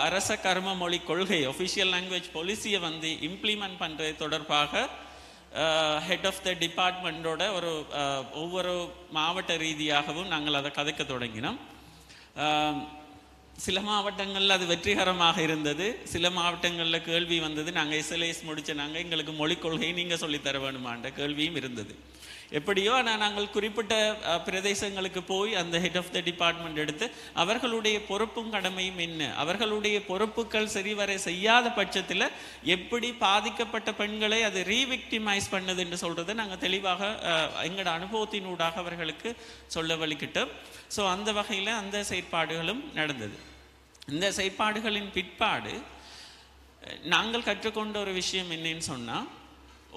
அரச கர்ம மொழி கொள்கை ஒஃபிஷியல் லாங்குவேஜ் பாலிசியை இம்ப்ளிமெண்ட் பண்ணுறது தொடர்பாக ஹெட் ஆஃப் த டிபார்ட்மெண்ட்டோட ஒவ்வொரு மாவட்ட ரீதியாகவும் நாங்கள் அதை கதைக்க தொடங்கினோம். சில மாவட்டங்களில் அது வெற்றிகரமாக இருந்தது, சில மாவட்டங்களில் கேள்வி வந்தது. நாங்கள் SLAs முடித்த எங்களுக்கு மொழிக் கொள்கை நீங்கள் சொல்லித்தர வேணுமான்ற கேள்வியும் இருந்தது. எப்படியோ ஆனால் நாங்கள் குறிப்பிட்ட பிரதேசங்களுக்கு போய் அந்த ஹெட் ஆஃப் த டிபார்ட்மெண்ட் எடுத்து அவர்களுடைய பொறுப்பும் கடமையும் என்ன, அவர்களுடைய பொறுப்புகள் சரிவரை செய்யாத பட்சத்தில் எப்படி பாதிக்கப்பட்ட பெண்களை அது ரீவிக்டிமைஸ் பண்ணுது என்று சொல்கிறத நாங்கள் தெளிவாக எங்களோட அனுபவத்தினூடாக அவர்களுக்கு சொல்ல வலிக்கிட்டோம். ஸோ அந்த வகையில் அந்த செயற்பாடுகளும் நடந்தது. இந்த செயற்பாடுகளின் பிற்பாடு நாங்கள் கற்றுக்கொண்ட ஒரு விஷயம் என்னன்னு சொன்னால்,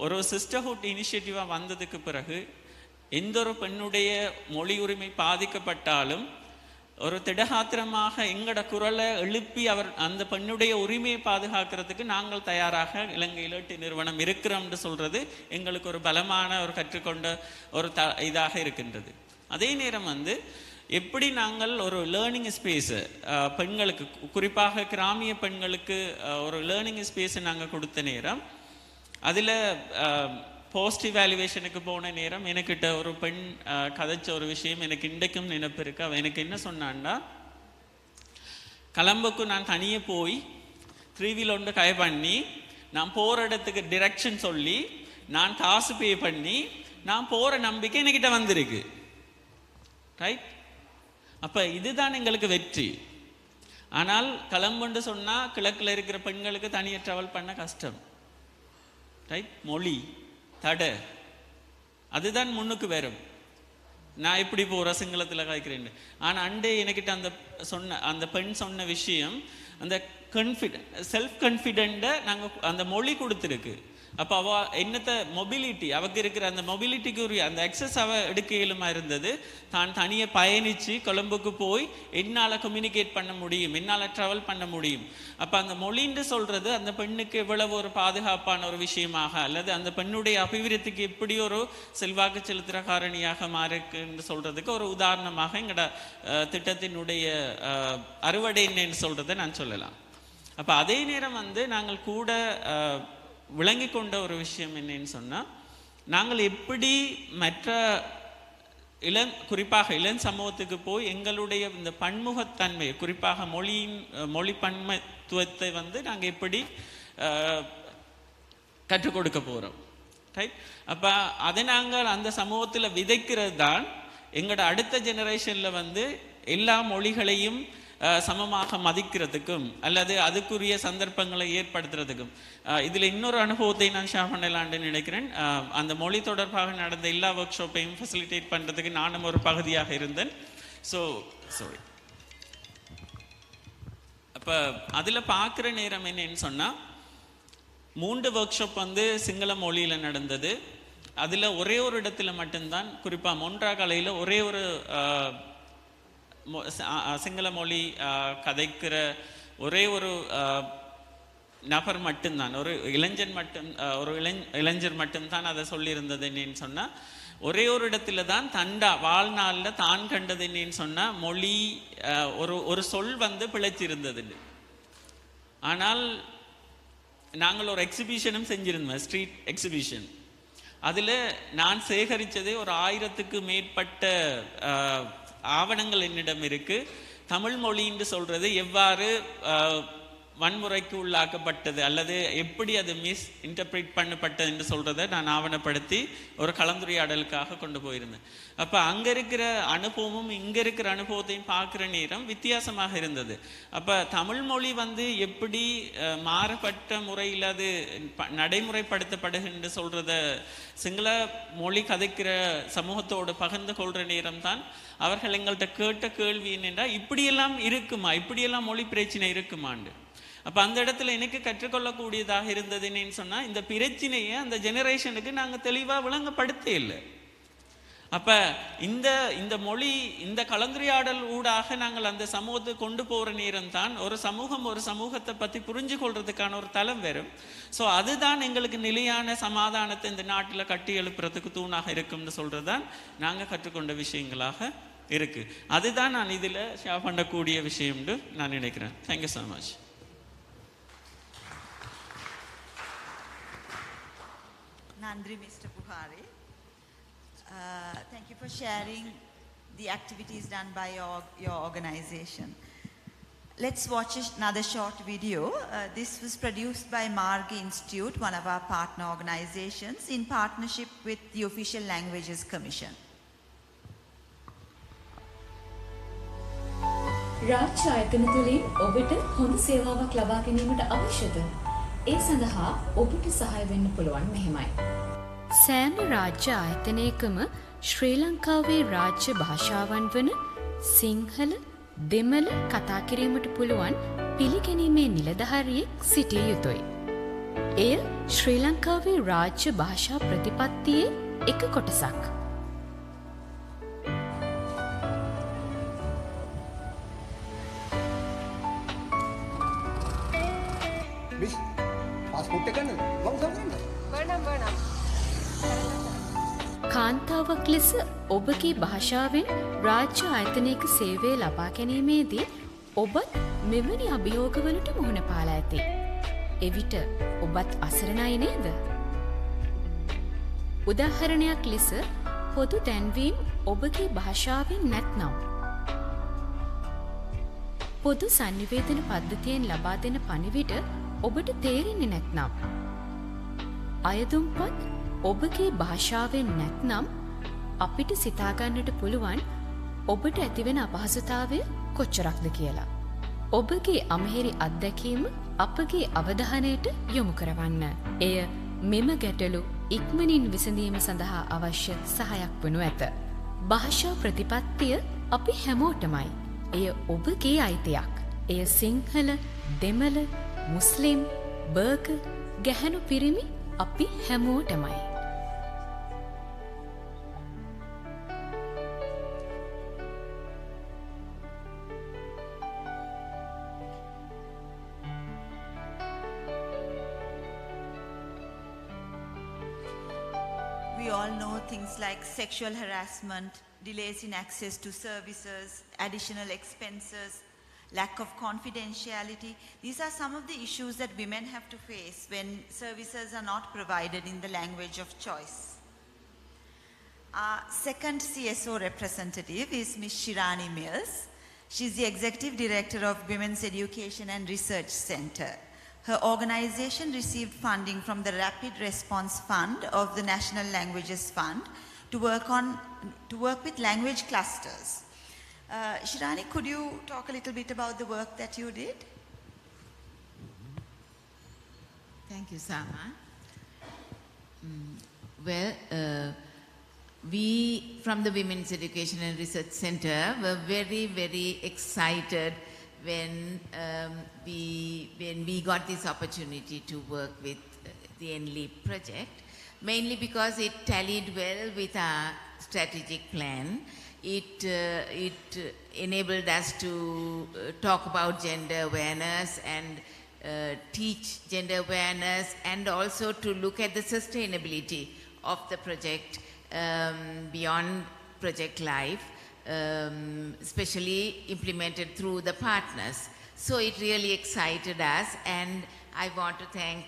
ஒரு சிஸ்டர்ஹுட் இனிஷியேட்டிவாக வந்ததுக்கு பிறகு எந்த ஒரு பெண்ணுடைய மொழி உரிமை பாதிக்கப்பட்டாலும் ஒரு திடகாத்திரமாக எங்களோட குரலை எழுப்பி அந்த பெண்ணுடைய உரிமையை பாதுகாக்கிறதுக்கு நாங்கள் தயாராக இலங்கையில் நிறுவனம் இருக்கிறோம்னு சொல்கிறது எங்களுக்கு ஒரு பலமான ஒரு கற்றுக்கொண்ட ஒரு இதாக இருக்கின்றது. அதே நேரம் எப்படி நாங்கள் ஒரு லேர்னிங் ஸ்பேஸு பெண்களுக்கு, குறிப்பாக கிராமிய பெண்களுக்கு ஒரு லேர்னிங் ஸ்பேஸை நாங்கள் கொடுத்த நேரம், அதில் போஸ்ட் இவாலுவேஷனுக்கு போன நேரம் எனக்கிட்ட ஒரு பெண் கதைச்ச ஒரு விஷயம் எனக்கு இன்றைக்கும் நினைப்பு இருக்கு. அவன் எனக்கு என்ன சொன்னான்னா, கலம்புக்கு நான் தனியே போய் 3-wheel ஒன்று கை பண்ணி நான் போகிற இடத்துக்கு டிரெக்ஷன் சொல்லி நான் காசு பே பண்ணி நான் போகிற நம்பிக்கை என்கிட்ட வந்திருக்கு, ரைட்? அப்போ இதுதான் எங்களுக்கு வெற்றி. ஆனால் கலம்புன்னு சொன்னால் கிழக்கில் இருக்கிற பெண்களுக்கு தனியாக ட்ராவல் பண்ண கஷ்டம், ரைட்? மொழி தடை அதுதான் முன்னுக்கு வரும். நான் எப்படி போகிற சிங்களத்தில் காய்க்கிறேன். ஆனால் அண்டே எனக்கிட்ட அந்த பெண் சொன்ன விஷயம், அந்த செல்ஃப் கான்ஃபிடென்ட்டை நாங்கள் அந்த மொழி கொடுத்துருக்கு. அப்போ அவள் என்னத்தை மொபிலிட்டி அவருக்கு இருக்கிற அந்த மொபிலிட்டிக்குரிய அந்த அக்சஸ் அவள் எடுக்க இயலுமா இருந்தது. தான் தனியாக பயணித்து கொழும்புக்கு போய் என்னால் கம்யூனிகேட் பண்ண முடியும், என்னால் ட்ராவல் பண்ண முடியும். அப்போ அந்த மொழின்னு சொல்கிறது அந்த பெண்ணுக்கு எவ்வளவு ஒரு பாதுகாப்பான ஒரு விஷயமாக அல்லது அந்த பெண்ணுடைய அபிவிருத்திக்கு எப்படி ஒரு செல்வாக்கு செலுத்துகிற காரணியாக மாறிக்குன்னு சொல்கிறதுக்கு ஒரு உதாரணமாக எங்களோட திட்டத்தினுடைய அறுவடை என்னன்னு சொல்கிறத நான் சொல்லலாம். அப்போ அதே நேரம் நாங்கள் கூட விளங்கி கொண்ட ஒரு விஷயம் என்னன்னு சொன்னால், நாங்கள் எப்படி மற்ற குறிப்பாக இளம் சமூகத்துக்கு போய் எங்களுடைய இந்த பன்முகத்தன்மை குறிப்பாக மொழி பன்மத்துவத்தை நாங்கள் எப்படி கற்றுக் கொடுக்க போகிறோம், ரைட்? அப்போ அதை நாங்கள் அந்த சமூகத்தில் விதைக்கிறது தான் எங்களோட அடுத்த ஜெனரேஷனில் எல்லா மொழிகளையும் சமமாக மதிக்கிறதுக்கும் அல்லது அதுக்குரிய சந்தர்ப்பங்களை ஏற்படுத்துறதுக்கும். இதில் இன்னொரு அனுபவத்தை நான் ஷேர் பண்ணலான்னு நினைக்கிறேன். அந்த மொழி தொடர்பாக நடந்த எல்லா ஒர்க் ஷாப்பையும் ஃபெசிலிட்டேட் பண்ணுறதுக்கு நானும் ஒரு பகுதியாக இருந்தேன். சாரி. அப்போ அதில் பார்க்குற நேரம் என்னன்னு சொன்னால், 3 ஒர்க் ஷாப் சிங்கள மொழியில் நடந்தது. அதில் ஒரே ஒரு இடத்துல மட்டும்தான், குறிப்பாக மொன்றாகலையில் ஒரே ஒரு சிங்கள மொழி கதைக்கிற ஒரே ஒரு நபர் மட்டும்தான், ஒரு இளைஞர் மட்டும்தான் அதை சொல்லியிருந்தது. என்னன்னு சொன்னால், ஒரே ஒரு இடத்துல தான் வாழ்நாளில் தான் கண்டது என்னன்னு சொன்னால், மொழி ஒரு சொல் பிழைச்சிருந்தது. ஆனால் நாங்கள் ஒரு எக்ஸிபிஷனும் செஞ்சிருந்தோம், ஸ்ட்ரீட் எக்ஸிபிஷன். அதில் நான் சேகரித்ததே ஒரு 1000க்கு மேற்பட்ட ஆவணங்கள் என்னிடம் இருக்கு. தமிழ் மொழின்னு சொல்றது எவ்வாறு வன்முறைக்கு உள்ளாக்கப்பட்டது அல்லது எப்படி அது மிஸ் இன்டர்பிரேட் பண்ணப்பட்டது என்று சொல்றதை நான் ஆவணப்படுத்தி ஒரு கலந்துரையாடலுக்காக கொண்டு போயிருந்தேன். அப்போ அங்கே இருக்கிற அனுபவமும் இங்கே இருக்கிற அனுபவத்தையும் பார்க்குற நேரம் வித்தியாசமாக இருந்தது. அப்போ தமிழ் மொழி எப்படி மாறுபட்ட முறையில் அது நடைமுறைப்படுத்தப்படுகின்ற சொல்கிறத சிங்கள மொழி கதைக்கிற சமூகத்தோடு பகிர்ந்து கொள்கிற நேரம் தான் அவர்கள் எங்கள்கிட்ட கேட்ட கேள்வி என்னென்னா, இப்படியெல்லாம் இருக்குமா, இப்படியெல்லாம் மொழி பிரச்சனை இருக்குமாண்டு. அப்போ அந்த இடத்துல எனக்கு கற்றுக்கொள்ளக்கூடியதாக இருந்தது என்னன்னு சொன்னால், இந்த பிரச்சனையை அந்த ஜெனரேஷனுக்கு நாங்கள் தெளிவாக விளங்கப்படுத்த இல்லை. அப்போ இந்த மொழி இந்த கலந்துரையாடல் ஊடாக நாங்கள் அந்த சமூகத்தை கொண்டு போகிற நேரம் தான் ஒரு சமூகத்தை பற்றி புரிஞ்சு கொள்றதுக்கான ஒரு தளம் வரும். ஸோ அதுதான் எங்களுக்கு நிலையான சமாதானத்தை இந்த நாட்டில் கட்டி எழுப்புறதுக்கு தூணாக இருக்கும்னு சொல்கிறது தான் நாங்கள் கற்றுக்கொண்ட விஷயங்களாக இருக்குது. அதுதான் நான் இதில் ஷேர் பண்ணக்கூடிய விஷயம்னு நான் நினைக்கிறேன். Thank you so much. Nandri, Mr. Buhari. Thank you for sharing the activities done by your organization. Let's watch another short video. This was produced by Margi Institute, one of our partner organizations, in partnership with the Official Languages Commission. රාජ්‍ය ආයතන තුලින් ඔබට හොඳ සේවාවක් ලබා ගැනීමට අවශ්‍යද? ඒ සඳහා ඔබට සහාය වෙන්න පුළුවන් මෙහෙමයි. සෑම රාජ්‍ය ආයතනයකම ශ්‍රී ලංකාවේ රාජ්‍ය භාෂාවන් වන සිංහල, දෙමළ කතා කිරීමට පුළුවන් පිළිගැනීමේ නිලධාරියෙක් සිටිය යුතුයි. එය ශ්‍රී ලංකාවේ රාජ්‍ය භාෂා ප්‍රතිපත්තියේ එක කොටසක්. කාන්තාවක් ලෙස ඔබගේ භාෂාවෙන් රාජ්‍ය ආයතනයක සේවය ලබා ගැනීමේදී ඔබත් මෙවැනි අභියෝගවලට මුහුණ පාලා ඇති. එවිට ඔබත් අසරණයි නේද? උදාහරණයක් ලෙස පොදු දැන්වීම් ඔබගේ භාෂාවෙන් නැත්නම් පොදු සංනිවේදන පද්ධතියෙන් ලබා දෙන පණිවිඩ ඔබට තේරෙන්නේ නැත්නම් අයදුම්පත් ඔබගේ භාෂාවෙන් නැත්නම් අපිට සිතාගන්නට පුළුවන් ඔබට ඇතිවෙන අපහසුතාවය කොච්චරක්ද කියලා. ඔබගේ අමහිරි අත්දැකීම අපගේ අවධානයට යොමු කරවන්න. එය මෙම ගැටලු ඉක්මනින් විසඳීම සඳහා අවශ්‍ය සහයක් වනු ඇත. භාෂා ප්‍රතිපත්තිය අපි හැමෝටමයි. එය ඔබගේ අයිතියක්. එය සිංහල, දෙමළ, මුස්ලිම්, බර්ග, ගැහැණු පිරිමි අපි හැමෝටමයි. We all know things like sexual harassment, delays in access to services, additional expenses, lack of confidentiality. These are some of the issues that women have to face when services are not provided in the language of choice. Our second CSO representative is Ms. Shirani Mills. She's the Executive Director of Women's Education and Research Center. Her organization received funding from the Rapid Response Fund of the National Languages Fund to work with language clusters. Shirani, could you talk a little bit about the work that you did? Thank you, Sama. Well, we from the Women's Education and Research Center were very, very excited when we got this opportunity to work with the NLEAP project, mainly because it tallied well with our strategic plan. It enabled us to talk about gender awareness and teach gender awareness, and also to look at the sustainability of the project beyond project life, especially implemented through the partners. So it really excited us, and I want to thank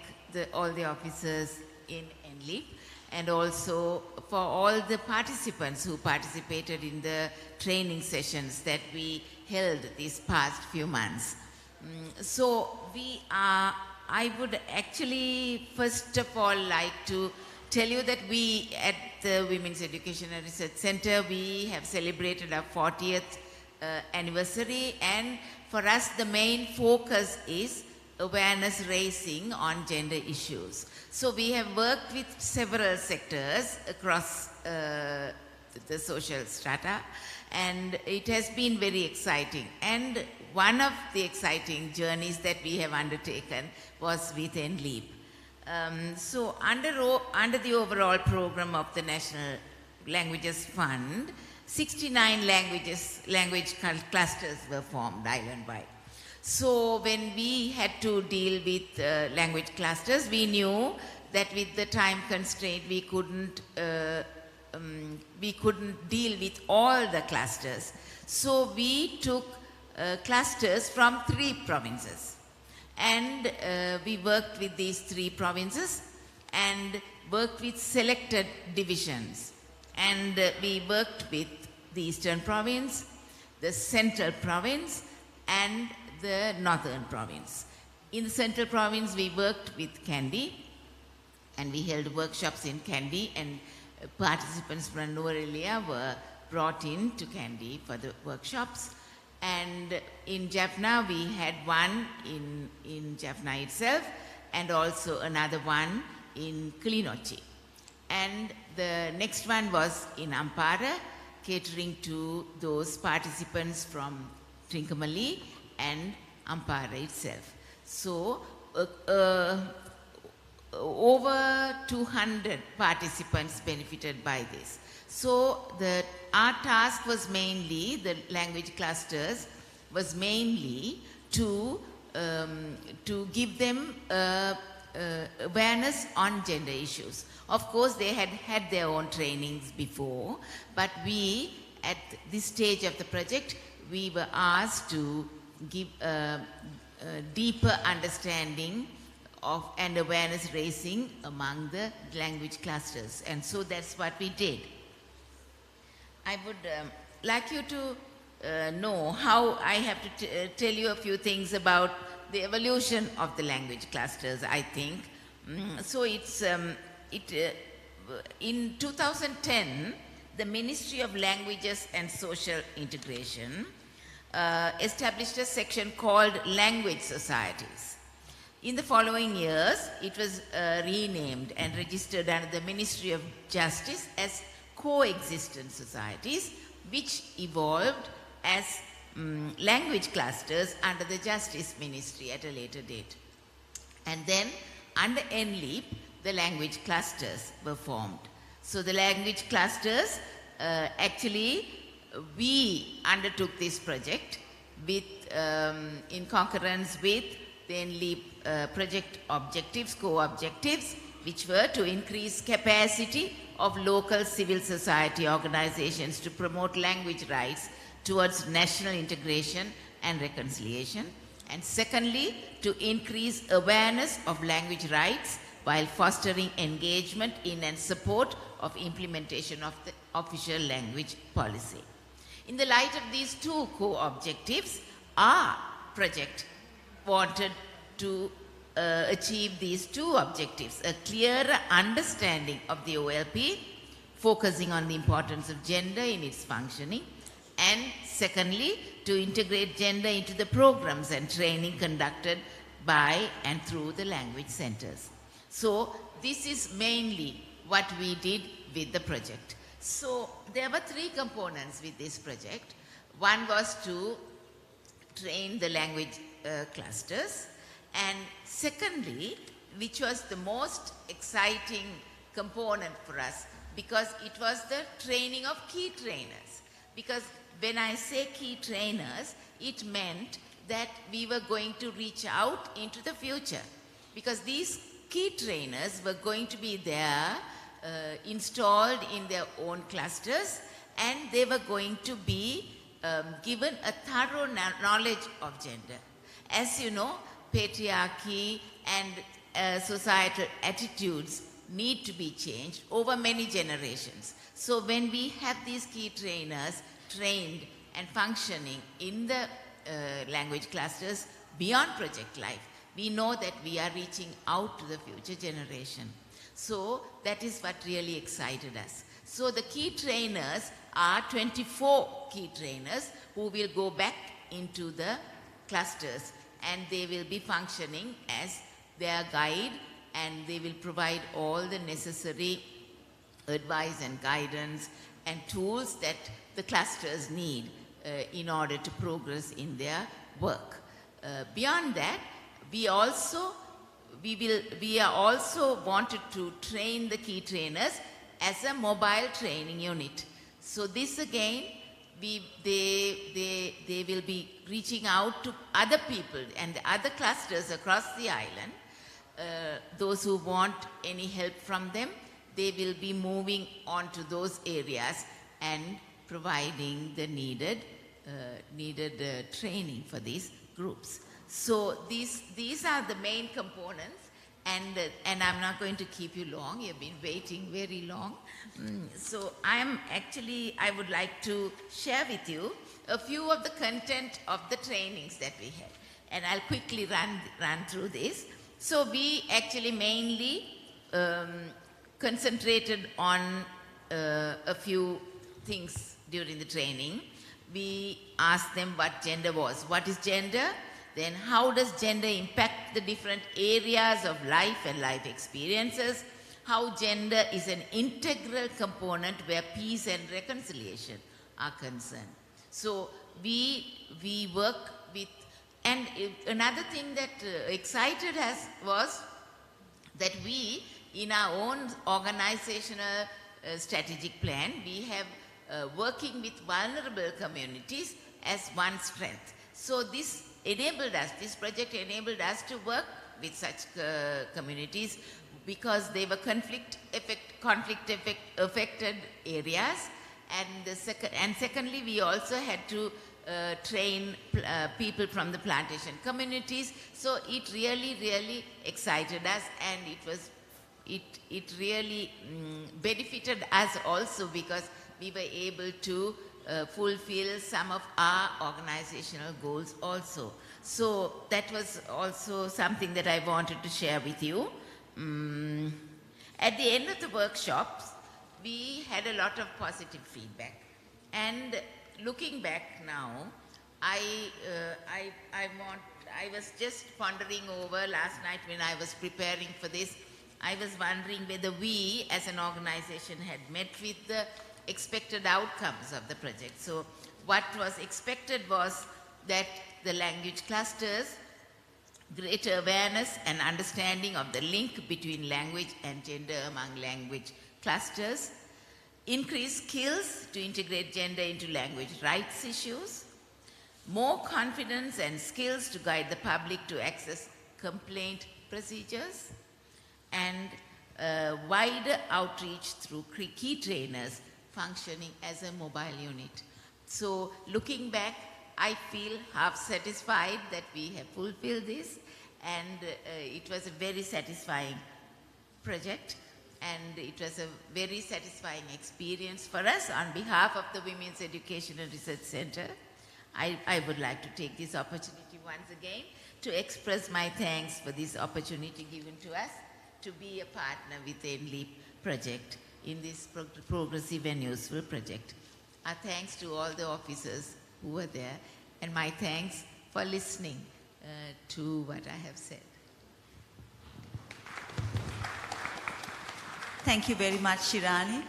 all the officers in NLEAP, and also for all the participants who participated in the training sessions that we held these past few months. So I would actually first of all like to tell you that we at the Women's Education and Research Center, we have celebrated our 40th anniversary, and for us the main focus is awareness raising on gender issues. So we have worked with several sectors across the social strata, and it has been very exciting. And one of the exciting journeys that we have undertaken was with NLEAP. So under the overall program of the National Languages Fund, 69 language clusters were formed island-wide. So when we had to deal with language clusters, we knew that with the time constraint we couldn't deal with all the clusters. So we took clusters from 3 provinces. And we worked with these 3 provinces and worked with selected divisions. And we worked with the Eastern Province, the Central Province, and the Northern Province. In the Central Province, we worked with Kandy, and we held workshops in Kandy, and participants from Nuwara were brought in to Kandy for the workshops. And in Jaffna, we had one in Jaffna itself, and also another one in Kilinochchi. And the next one was in Ampara, catering to those participants from Trincomalee and Ampara itself. So over 200 participants benefited by this. So our task was mainly, the language clusters was mainly to give them awareness on gender issues. Of course, they had had their own trainings before, but we, at this stage of the project, we were asked to give a deeper understanding of and awareness raising among the language clusters. And so that's what we did. I would like you to know how I have to tell you a few things about the evolution of the language clusters, I think. So in 2010, the Ministry of Languages and Social Integration established a section called Language Societies. In the following years, it was renamed and registered under the Ministry of Justice as coexistent societies, which evolved as language clusters under the Justice Ministry at a later date. And then under NLEAP, the language clusters were formed. So the language clusters, actually, we undertook this project with, in concurrence with the NLEAP project objectives, core objectives, which were to increase capacity of local civil society organizations to promote language rights towards national integration and reconciliation. And secondly, to increase awareness of language rights while fostering engagement in and support of implementation of the official language policy. In the light of these two core objectives, our project wanted to achieve these two objectives: a clearer understanding of the OLP, focusing on the importance of gender in its functioning, and secondly, to integrate gender into the programs and training conducted by and through the language centers. So this is mainly what we did with the project. So there were three components with this project. One was to train the language clusters, and secondly, which was the most exciting component for us, because it was the training of key trainers. Because when I say key trainers, it meant that we were going to reach out into the future, because these key trainers were going to be there, installed in their own clusters, and they were going to be given a thorough knowledge of gender. As you know, patriarchy and societal attitudes need to be changed over many generations. So when we have these key trainers trained and functioning in the language clusters beyond Project Life, we know that we are reaching out to the future generation. So that is what really excited us. So the key trainers are 24 key trainers who will go back into the clusters, and they will be functioning as their guide, and they will provide all the necessary advice and guidance and tools that the clusters need in order to progress in their work. Beyond that, we are also wanted to train the key trainers as a mobile training unit. So this again, they will be reaching out to other people and the other clusters across the island. Those who want any help from them, they will be moving on to those areas and providing the needed training for these groups. So these are the main components, and I'm not going to keep you long. You've been waiting very long. So I would like to share with you a few of the content of the trainings that we had, and I'll quickly run through this. So we actually mainly concentrated on a few things during the training. We asked them what gender was. What is gender? Then how does gender impact the different areas of life and life experiences? How gender is an integral component where peace and reconciliation are concerned. So we work with, and another thing that excited us was that we, in our own organizational strategic plan, we have working with vulnerable communities as one strength. So this project enabled us to work with such communities because they were conflict affected areas, and secondly, we also had to train people from the plantation communities. So it really excited us, and it really benefited us also, because we were able to fulfill some of our organizational goals also. So that was also something that I wanted to share with you. At the end of the workshops, we had a lot of positive feedback. And looking back now, I was just pondering over last night when I was preparing for this. I was wondering whether we as an organization had met with the expected outcomes of the project. So what was expected was that the language clusters greater awareness and understanding of the link between language and gender among language clusters, increase skills to integrate gender into language rights issues, more confidence and skills to guide the public to access complaint procedures, and wider outreach through key trainers functioning as a mobile unit. So looking back, I feel half satisfied that we have fulfilled this, and it was a very satisfying project, and it was a very satisfying experience for us. On behalf of the Women's Education and Research Center, I would like to take this opportunity once again to express my thanks for this opportunity given to us to be a partner with the NLEAP project in this progressive and useful project. Our thanks to all the officers who were there, and my thanks for listening to what I have said. Thank you very much, Shirani.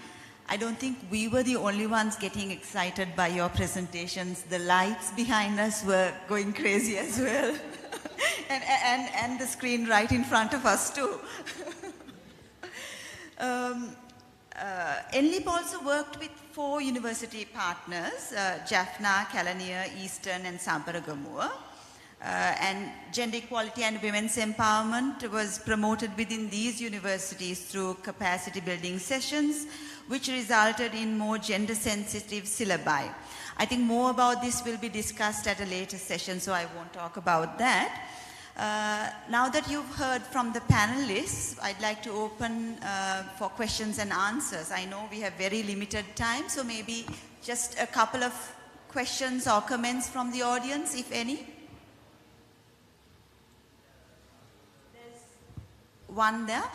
I don't think we were the only ones getting excited by your presentations. The lights behind us were going crazy as well. and the screen right in front of us too. NLEAP also worked with 4 university partners, Jaffna, Kelaniya, Eastern and Samparagamua. And gender equality and women's empowerment was promoted within these universities through capacity building sessions, which resulted in more gender sensitive syllabi. I think more about this will be discussed at a later session, so I won't talk about that. Now that you've heard from the panelists, I'd like to open for questions and answers. I know we have very limited time, so maybe just a couple of questions or comments from the audience, if any. There's one there.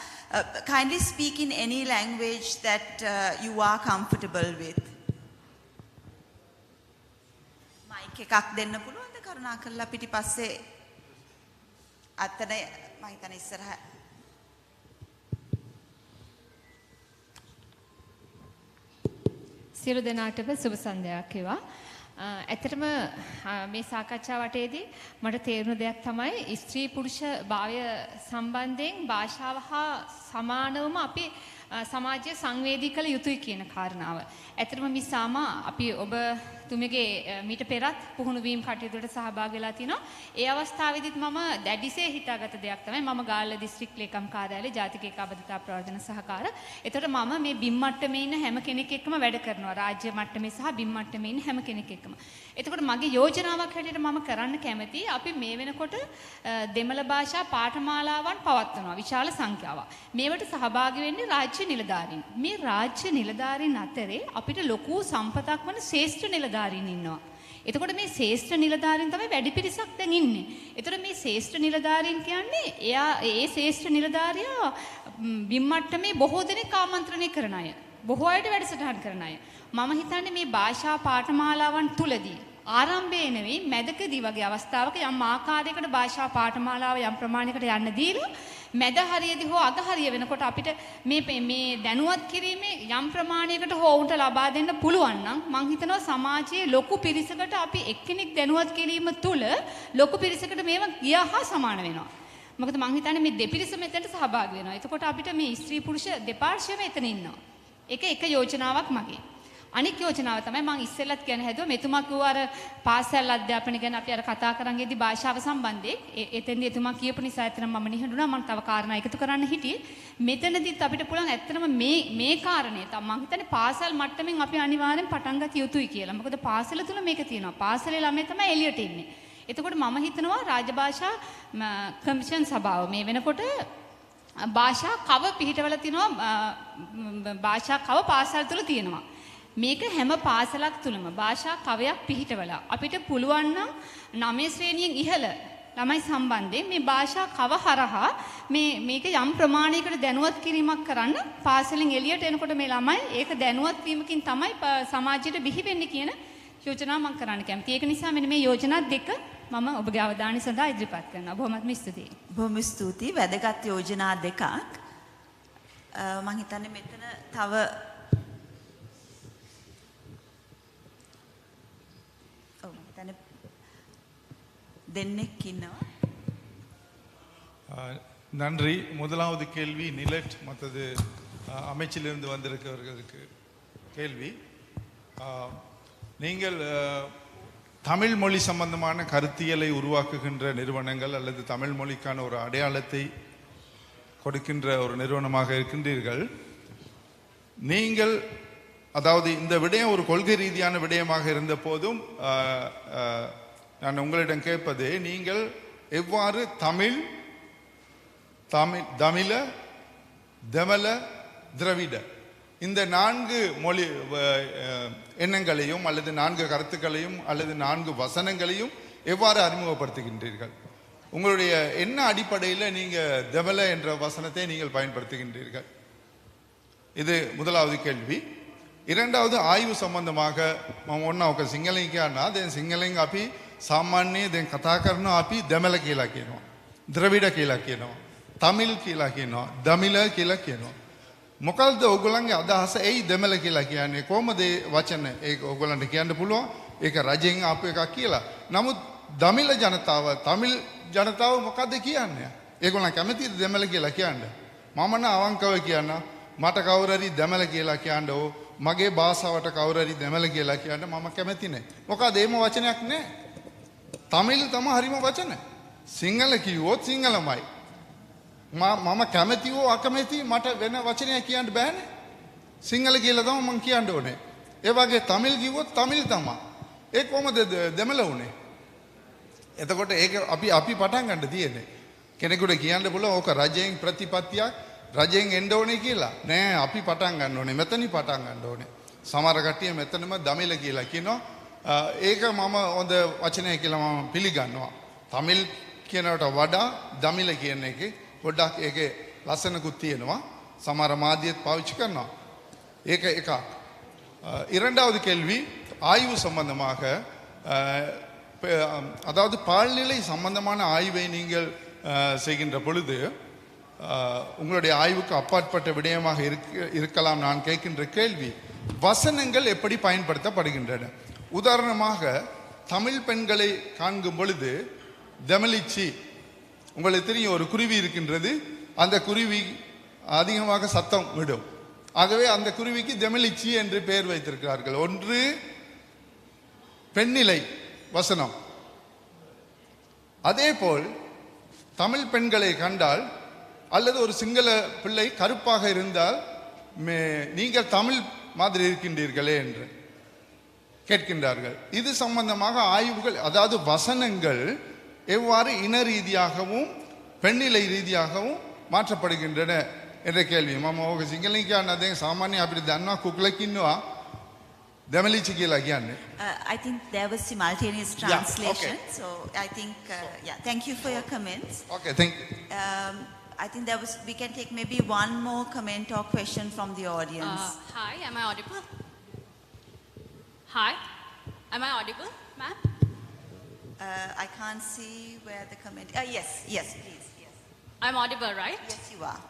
Kindly speak in any language that you are comfortable with. Mic එකක් දෙන්න පුළුවන්ද කරුණාකරලා පිටිපස්සේ අතන මම හිතන්නේ ඉස්සරහ සියලු දෙනාටම සුබ සන්ධ්‍යාවක් වේවා. ඇත්තටම මේ සාකච්ඡා වටේදී මට තේරුණ දෙයක් තමයි ස්ත්‍රී පුරුෂ භාවය සම්බන්ධයෙන් භාෂාව හා සමානවම අපි සමාජය සංවේදී කළ යුතුයි කියන කාරණාව. ඇත්තටම මේ සාමා අපි ඔබ තුමගේ මීට පෙරත් පුහුණු වීම කටයුතු වලට සහභාගී වෙලා තිනවා. ඒ අවස්ථාවේදීත් මම දැඩිසේ හිතාගත දෙයක් තමයි මම ගාල්ල දිස්ත්‍රික් ලේකම් කාර්යාලයේ ජාතික ඒකාබද්ධතා ප්‍රවර්ධන සහකාර. එතකොට මම මේ බිම් මට්ටමේ ඉන්න හැම කෙනෙක් එක්කම වැඩ කරනවා. රාජ්‍ය මට්ටමේ සහ බිම් මට්ටමේ ඉන්න හැම කෙනෙක් එක්කම. එතකොට මගේ යෝජනාවක් හැටියට මම කරන්න කැමතියි අපි මේ වෙනකොට දෙමළ භාෂා පාඨමාලාවන් පවත්වනවා විශාල සංඛ්‍යාවක්. මේවට සහභාගී වෙන්නේ රාජ්‍ය නිලධාරීන්. මේ රාජ්‍ය නිලධාරීන් අතරේ අපිට ලොකු සම්පතක් වන ශ්‍රේෂ්ඨ නිලධාරීන් ඉන්නවා. එතකොට මේ ශ්‍රේෂ්ඨ නිලධාරීන් තමයි වැඩි පිරිසක් දැන් ඉන්නේ. එතකොට මේ ශ්‍රේෂ්ඨ නිලධාරීන් කියන්නේ ඒ ශ්‍රේෂ්ඨ නිලධාරියා බිම් මට්ටමේ බොහෝ දෙනෙක් ආමන්ත්‍රණය කරන අය. බොහෝ අයට වැඩසටහන් කරන අය. මම හිතන්නේ මේ භාෂා පාඨමාලාවන් තුලදී ආරම්භයේ නෙවෙයි මැදකදී වගේ අවස්ථාවක යම් ආකාරයකට භාෂා පාඨමාලාව යම් ප්‍රමාණයකට යන්න දීලා මැද හරියදී හෝ අග හරිය වෙනකොට අපිට මේ දැනුවත් කිරීමේ යම් ප්‍රමාණයකට හෝ උන්ට ලබා දෙන්න පුළුවන් නම් මම හිතනවා සමාජයේ ලොකු පිරිසකට අපි එක්කෙනෙක් දැනුවත් කිරීම තුළ ලොකු පිරිසකට මේව ගියා හා සමාන වෙනවා. මොකද මම හිතන්නේ මේ දෙපිරිස මෙතනට සහභාගී වෙනවා. එතකොට අපිට මේ ස්ත්‍රී පුරුෂ දෙපාර්ශ්වයම එතන ඉන්නවා. ඒක එක යෝජනාවක් මගේ. අනික් යෝජනාව තමයි මම ඉස්සෙල්ලත් කියන හැදුවා මෙතුමා කිව්වා අර පාසල් අධ්‍යාපනය ගැන අපි අර කතා කරන් ගියදී භාෂාව සම්බන්ධයෙන් එතෙන්දී එතුමා කියපු නිසා ඇත්තටම මම නිහඬුණා මම තව කාරණා එකතු කරන්න හිටියේ මෙතනදිත් අපිට පුළුවන් ඇත්තටම මේ කාරණේ තමයි මම හිතන්නේ පාසල් මට්ටමින් අපි අනිවාර්යෙන් පටන් ගත යුතුයි කියලා. මොකද පාසල තුල මේක තියෙනවා. පාසලේ ළමයි තමයි එළියට එන්නේ. එතකොට මම හිතනවා රාජභාෂා කමිෂන් සභාව මේ වෙනකොට භාෂා කව පිළිහිටවල තිනවා භාෂා කව පාසල් තුල තියෙනවා. මේක හැම පාසලක් තුලම භාෂා කවයක් පිළිහිටවලා අපිට පුළුවන් නම් 9 ශ්‍රේණියෙන් ඉහළ ළමයි සම්බන්ධයෙන් මේ භාෂා කව හරහා මේක යම් ප්‍රමාණයකට දැනුවත් කිරීමක් කරන්න පාසලෙන් එළියට එනකොට මේ ළමයි ඒක දැනුවත් වීමකින් තමයි සමාජයට බිහි වෙන්නේ කියන යෝජනාව මම කරන්න කැමතියි. ඒක නිසා මෙන්න මේ යෝජනා දෙක මම ඔබගේ අවධානය සඳහා ඉදිරිපත් කරනවා. බොහොමත්ම ස්තුතියි. බොහොම ස්තුතියි. වැදගත් යෝජනා දෙකක්. මම හිතන්නේ මෙතන තව දෙන්නෙක් ඉන්නවා. நன்றி. முதலாவது கேள்வி நிலட், மற்றது அமைச்சிலிருந்து வந்திருக்கிறவர்களுக்கு கேள்வி. நீங்கள் தமிழ் மொழி சம்பந்தமான கருத்தியலை உருவாக்குகின்ற நிறுவனங்கள் அல்லது தமிழ் மொழிக்கான ஒரு அடையாளத்தை கொடுக்கின்ற ஒரு நிறுவனமாக இருக்கின்றீர்கள். நீங்கள் அதாவது இந்த விடயம் ஒரு கொள்கை ரீதியான விடயமாக இருந்த போதும் நான் உங்களிடம் கேட்பது, நீங்கள் எவ்வாறு தமிழ், தமிழ, தெமல, திராவிட இந்த 4 மொழி எண்ணங்களையும் அல்லது 4 கருத்துக்களையும் அல்லது 4 வசனங்களையும் எவ்வாறு அறிமுகப்படுத்துகின்றீர்கள்? உங்களுடைய என்ன அடிப்படையில் நீங்கள் தெமல என்ற வசனத்தை நீங்கள் பயன்படுத்துகின்றீர்கள்? இது முதலாவது கேள்வி. இரண்டாவது ආයු සම්බන්ධமாக මම ඔන්න ඔක සිංහලෙන් කියනවා. දැන් සිංහලෙන් අපි සාමාන්‍යයෙන් දැන් කතා කරනවා අපි දෙමළ කියලා කියනවා. ද්‍රවිඩ කියලා කියනවා. තමිල් කියලා කියනවා. දමිළ කියලා කියනවා. මොකල්ද ඔයගොල්ලන්ගේ අදහස? එයි දෙමළ කියලා කියන්නේ කොහොමද වචන? ඒක ඔයගොල්ලන්ට කියන්න පුළුවන්. ඒක රජෙන් ආපු එකක් කියලා. නමුත් දමිළ ජනතාව, තමිල් ජනතාව මොකද්ද කියන්නේ? ඒගොල්ලන් කැමතිද දෙමළ කියලා කියන්නේ? මම නම් අවංකව කියන්න, මට කවුරු හරි දෙමළ කියලා කියන්නෝ, මගේ භාෂාවට කවුරු හරි දෙමළ කියලා කියන්න මම කැමති නැහැ. මොකද එහෙම වචනයක් නැහැ. තමිල් තමයි හරිම වචන. සිංහල කිව්වොත් සිංහලමයි. මම කැමති හෝ අකමැති මට වෙන වචනයක් කියන්න බෑනේ. සිංහල කියලා තමයි මම කියන්න ඕනේ. ඒ වගේ තමිල් කිව්වොත් තමිල් තමයි. ඒ කොහොමද දෙමළ උනේ? එතකොට ඒක අපි පටන් ගන්න තියෙන්නේ. කෙනෙකුට කියන්න පුළුවන් ඕක රජයෙන් ප්‍රතිපත්තියක්, රජයෙන් එන්න ඕනේ කියලා. නෑ, අපි පටන් ගන්න ඕනේ. මෙතනින් පටන් ගන්න ඕනේ. සමහර කට්ටිය මෙතනම දමිළ කියලා කියනවා. ඒක මම හොඳ වචනය කියලා මම පිළිගන්නවා. තමිල් කියනකට වඩා දමිළ කියන එකේ පොඩ්ඩක් ඒකේ ලස්සනකුත් තියෙනවා. සමහර මාධ්‍යත් පාවිච්චි කරනවා. ඒක එකක්. இரண்டாவது கேள்வி ஆய்வு சம்பந்தமாக, அதாவது பால்நிலை சம்பந்தமான ஆய்வை நீங்கள் செய்கின்ற பொழுது உங்களுடைய ஆய்வுக்கு அப்பாற்பட்ட விடயமாக இருக்கலாம். நான் கேட்கின்ற கேள்வி, வசனங்கள் எப்படி பயன்படுத்தப்படுகின்றன? உதாரணமாக தமிழ் பெண்களை காண்கும் பொழுது தெமலிச்சி, உங்களுக்கு தெரியும் ஒரு குருவி இருக்கின்றது, அந்த குருவி அதிகமாக சத்தம் விடும். ஆகவே அந்த குருவிக்கு தெமலிச்சி என்று பெயர் வைத்திருக்கிறார்கள். ஒன்று பெண்ணிலை வசனம். அதேபோல் தமிழ் பெண்களை கண்டால் அல்லது ஒரு சிங்கள பிள்ளை கருப்பாக இருந்தால் நீங்கள் தமிழ் மாதிரி இருக்கின்றீர்களே என்று கேட்கின்றார்கள். இது சம்பந்தமாக ஆய்வுகள், அதாவது வசனங்கள் எவ்வாறு இன ரீதியாகவும் பெண்ணிலை ரீதியாகவும் மாற்றப்படுகின்றன என்ற கேள்வி. මම ඕක සිංහලෙන් කියන්න දැන් සාමාන්‍යයෙන් අපිට දන්නවා කුකුලෙක් ඉන්නවා දෙමලිච්ච කියලා කියන්නේ. I think there was simultaneous translation. Yeah, okay. So I think thank you for your comments. Okay, thank you. I think we can take maybe one more comment or question from the audience. Hi, am I audible? Hi, am I audible, ma'am? I can't see where the comment. Yes, please. Yes. I'm audible, right? Yes, you are.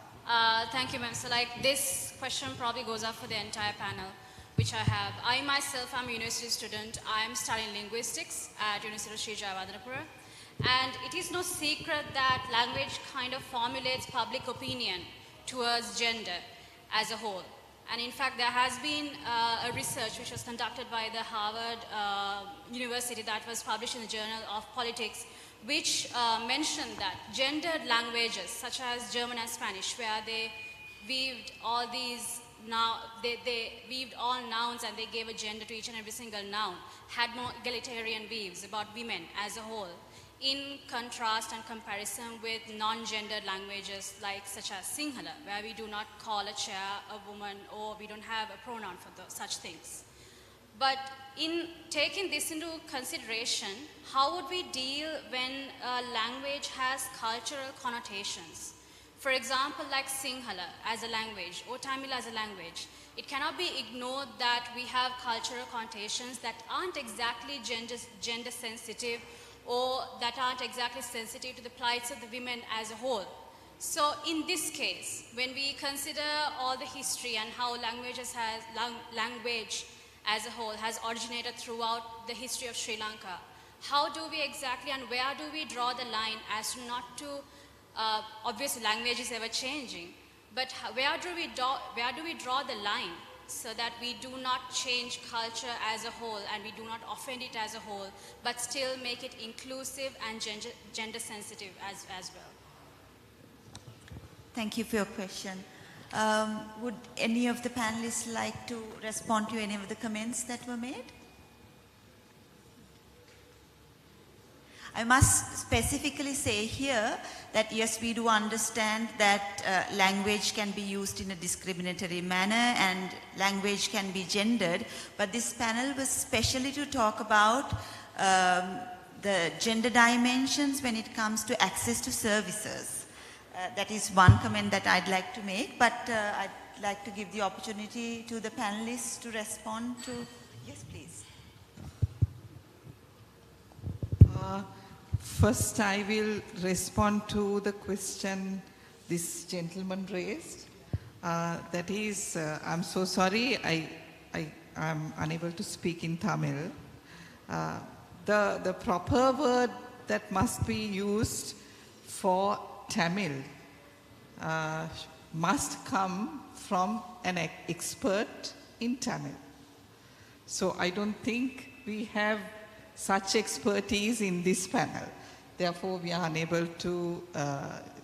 Thank you, ma'am. So this question probably goes up for the entire panel, which I have. I myself am a university student. I am studying linguistics at University of Sri Jayawardhanapura. And it is no secret that language kind of formulates public opinion towards gender as a whole. And in fact, there has been a research which was conducted by the Harvard University that was published in the Journal of Politics, which mentioned that gendered languages such as German and Spanish, where they weaved all these they weaved all nouns and they gave a gender to each and every single noun, had more egalitarian views about women as a whole, in contrast and comparison with non-gendered languages such as Sinhala, where we do not call a chair a woman or we don't have a pronoun for such things. But in taking this into consideration, how would we deal when a language has cultural connotations? For example, like Sinhala as a language or Tamil as a language, it cannot be ignored that we have cultural connotations that aren't exactly gender sensitive or that aren't exactly sensitive to the plights of the women as a whole. So in this case, when we consider all the history and how language as a whole has originated throughout the history of Sri Lanka, how do we exactly and where do we draw the line as to not to Obviously, language is ever changing, but where do we draw the line so that we do not change culture as a whole and we do not offend it as a whole, but still make it inclusive and gender sensitive as well? Thank you for your question. Would any of the panelists like to respond to any of the comments that were made? I must specifically say here that yes, we do understand that language can be used in a discriminatory manner and language can be gendered, but this panel was specially to talk about the gender dimensions when it comes to access to services. That is one comment that I'd like to make, but I'd like to give the opportunity to the panelists to respond to. Yes, please. First, I will respond to the question this gentleman raised. That is, I'm so sorry, I'm unable to speak in Tamil. The proper word that must be used for Tamil must come from an expert in Tamil. So I don't think we have such expertise in this panel. Therefore, we are unable to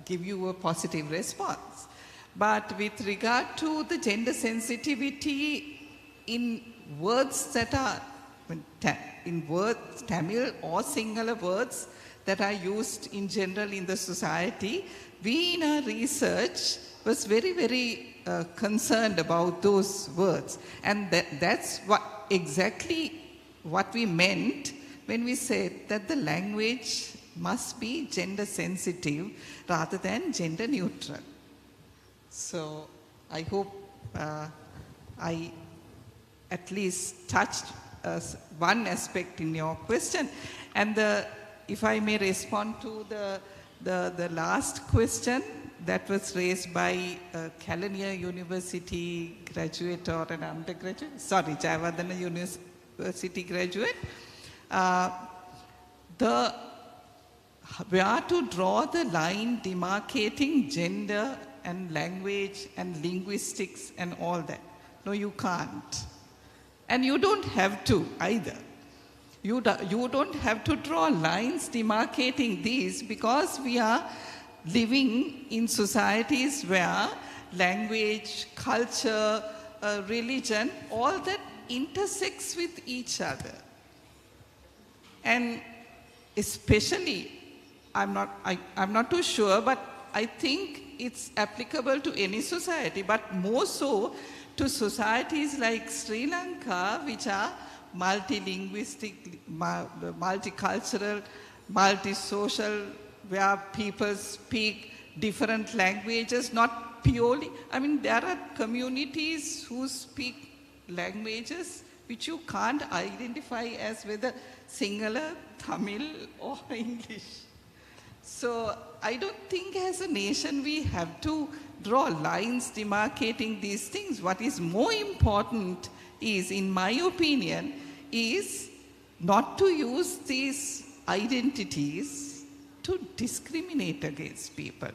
give you a positive response. But with regard to the gender sensitivity in words that are, in words, Tamil or Sinhala words that are used in general in the society, we in our research was very, very concerned about those words. And that's exactly what we meant when we said that the language must be gender sensitive rather than gender neutral. So I hope I at least touched one aspect in your question. And if I may respond to the last question that was raised by a California University graduate or an undergraduate, sorry, Jayavardhana University graduate, where to draw the line demarcating gender and language and linguistics and all that. No, you can't. And you don't have to either. You don't have to draw lines demarcating these because we are living in societies where language, culture, religion, all that intersects with each other. And especially, I'm not too sure, but I think it's applicable to any society, but more so to societies like Sri Lanka, which are multilinguistic, multicultural, multisocial, where people speak different languages, not purely, I mean, there are communities who speak languages which you can't identify as whether Sinhala, Tamil or English. So I don't think as a nation we have to draw lines demarcating these things. What is more important is, in my opinion, is not to use these identities to discriminate against people,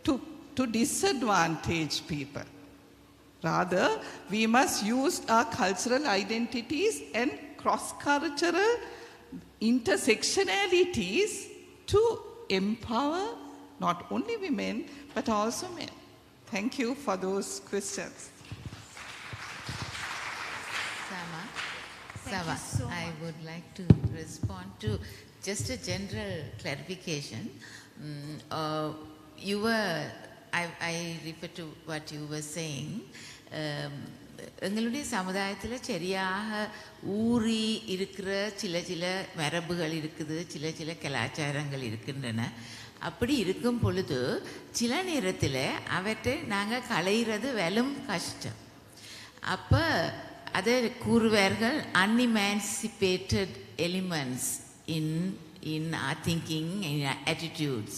to disadvantage people. Rather, we must use our cultural identities and cross-cultural intersectionalities to empower not only women, but also men. Thank you for those questions. Sama, I would like to respond to just a general clarification. I refer to what you were saying. எங்களுடைய சமுதாயத்தில் சரியாக ஊறி இருக்கிற சில மரபுகள் இருக்குது, சில கலாச்சாரங்கள் இருக்கின்றன. அப்படி இருக்கும் பொழுது சில நேரத்தில் அவற்றை நாங்கள் களையிறது வெறும் கஷ்டம். அப்போ அதை கூறுவார்கள் unemancipated elements in our thinking, in our attitudes.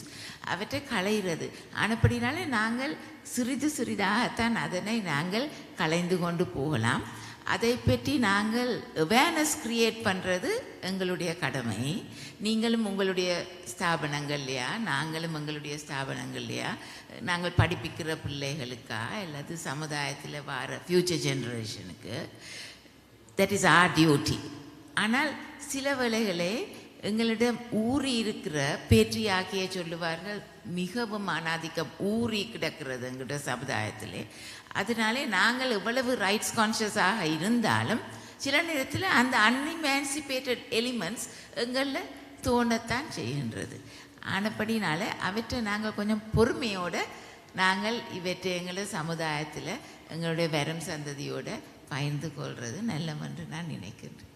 அவற்றை களையிறது. ஆனப்படினாலே நாங்கள் சிறிதாகத்தான் அதனை நாங்கள் களைந்து கொண்டு போகலாம். அதை பற்றி நாங்கள் அவேர்னஸ் கிரியேட் பண்ணுறது எங்களுடைய கடமை. நீங்களும் உங்களுடைய ஸ்தாபனங்கள்லையா, நாங்களும் எங்களுடைய ஸ்தாபனங்கள்லையா நாங்கள் படிப்பிக்கிற பிள்ளைகளுக்கா அல்லது சமுதாயத்தில் வர ஃப்யூச்சர் ஜென்ரேஷனுக்கு, தட் இஸ் ஆர் டியூட்டி. ஆனால் சில வேளைகளே எங்களிடம் ஊறி இருக்கிற பேற்றியாக்கிய சொல்லுவார்கள், மிகவும் அனாதிக்கம் ஊறி கிடக்கிறது எங்களுடைய சமுதாயத்திலே. அதனாலே நாங்கள் எவ்வளவு ரைட்ஸ் கான்ஷியஸாக இருந்தாலும் சில நேரத்தில் அந்த அன்இமான்சிபேட்டட் எலிமெண்ட்ஸ் எங்களில் தோணத்தான் செய்கின்றது. ஆனப்படினால அவற்றை நாங்கள் கொஞ்சம் பொறுமையோடு நாங்கள் இவற்றை எங்களோட சமுதாயத்தில் எங்களுடைய வரும் சந்ததியோடு பகிர்ந்து கொள்வது நல்லவென்று நான் நினைக்கின்றேன்.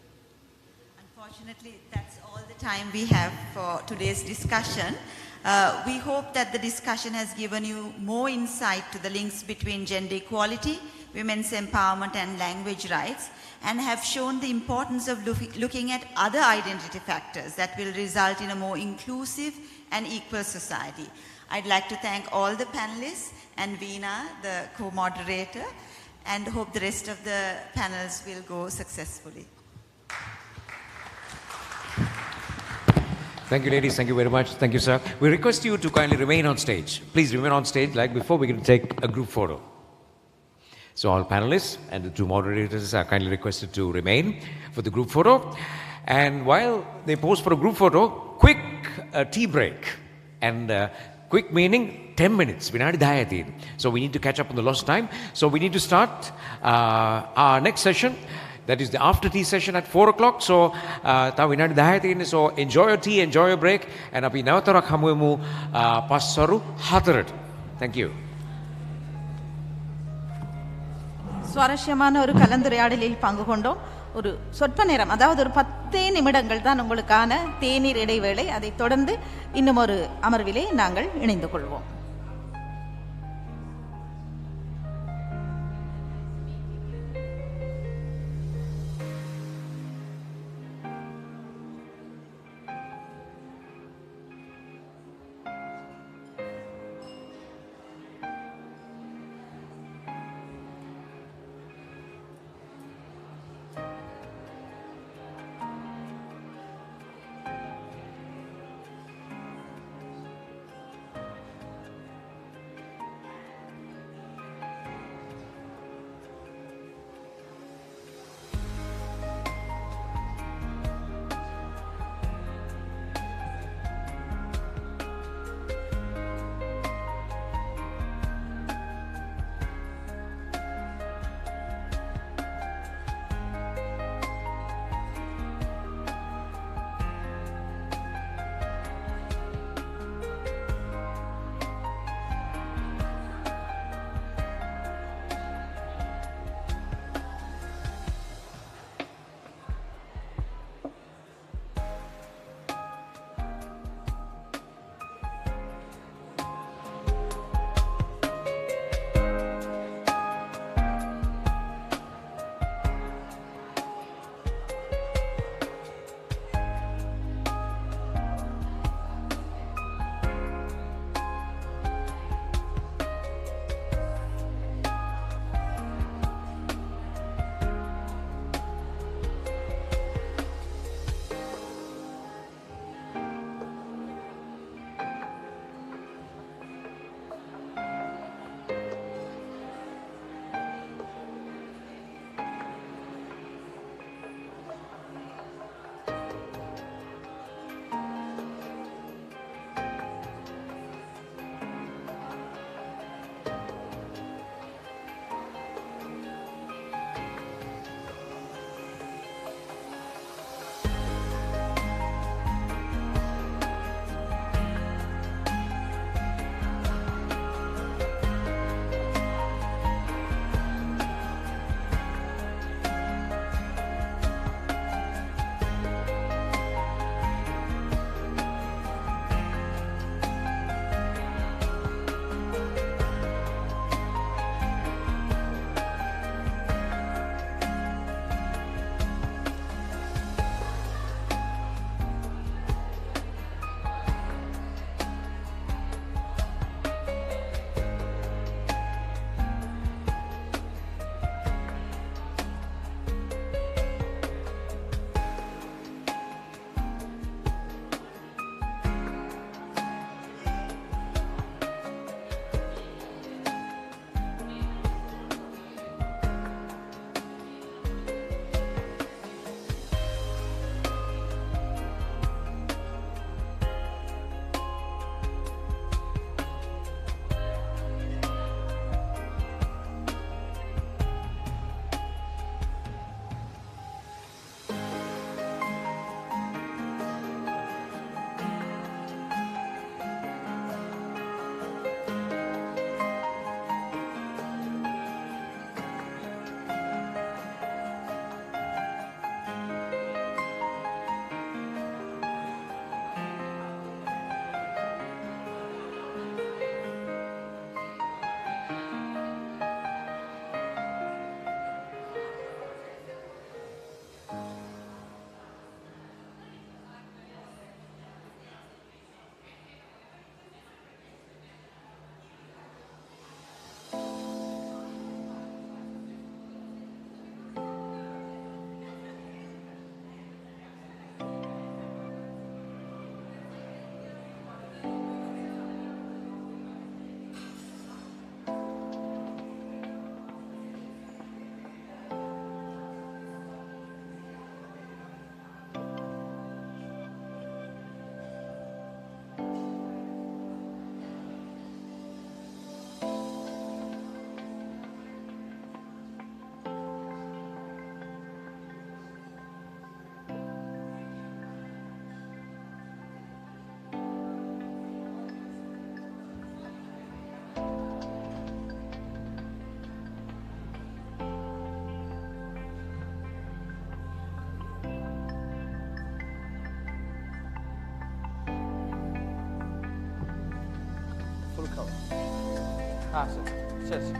Unfortunately, that's all the time we have for today's discussion. We hope that the discussion has given you more insight to the links between gender equality, women's empowerment and language rights, and have shown the importance of looking at other identity factors that will result in a more inclusive and equal society. I'd like to thank all the panelists and Veena, the co-moderator, and hope the rest of the panels will go successfully. Thank you, ladies. Thank you very much. Thank you, sir. We request you to kindly remain on stage. Please remain on stage. Like before, we're going to take a group photo. So all panelists and the two moderators are kindly requested to remain for the group photo. And while they pose for a group photo, quick tea break. And quick meaning 10 minutes. So we need to catch up on the lost time. So we need to start our next session. That is the after tea session at 4 o'clock. So, so enjoy your tea, enjoy your break. And api nawatarak hamuemu passaru hatarat. Thank you. சுவாரஸ்யமான ஒரு கலந்துரையாடலில் பங்கு கொண்டோம். ஒரு சொற்ப நேரம், அதாவது ஒரு 10 நிமிடங்கள் தான் உங்களுக்கான தேநீர் இடைவேளை. அதைத் தொடர்ந்து இன்னும் ஒரு அமர்விலே நாங்கள் இணைந்து கொள்வோம். cover. சரி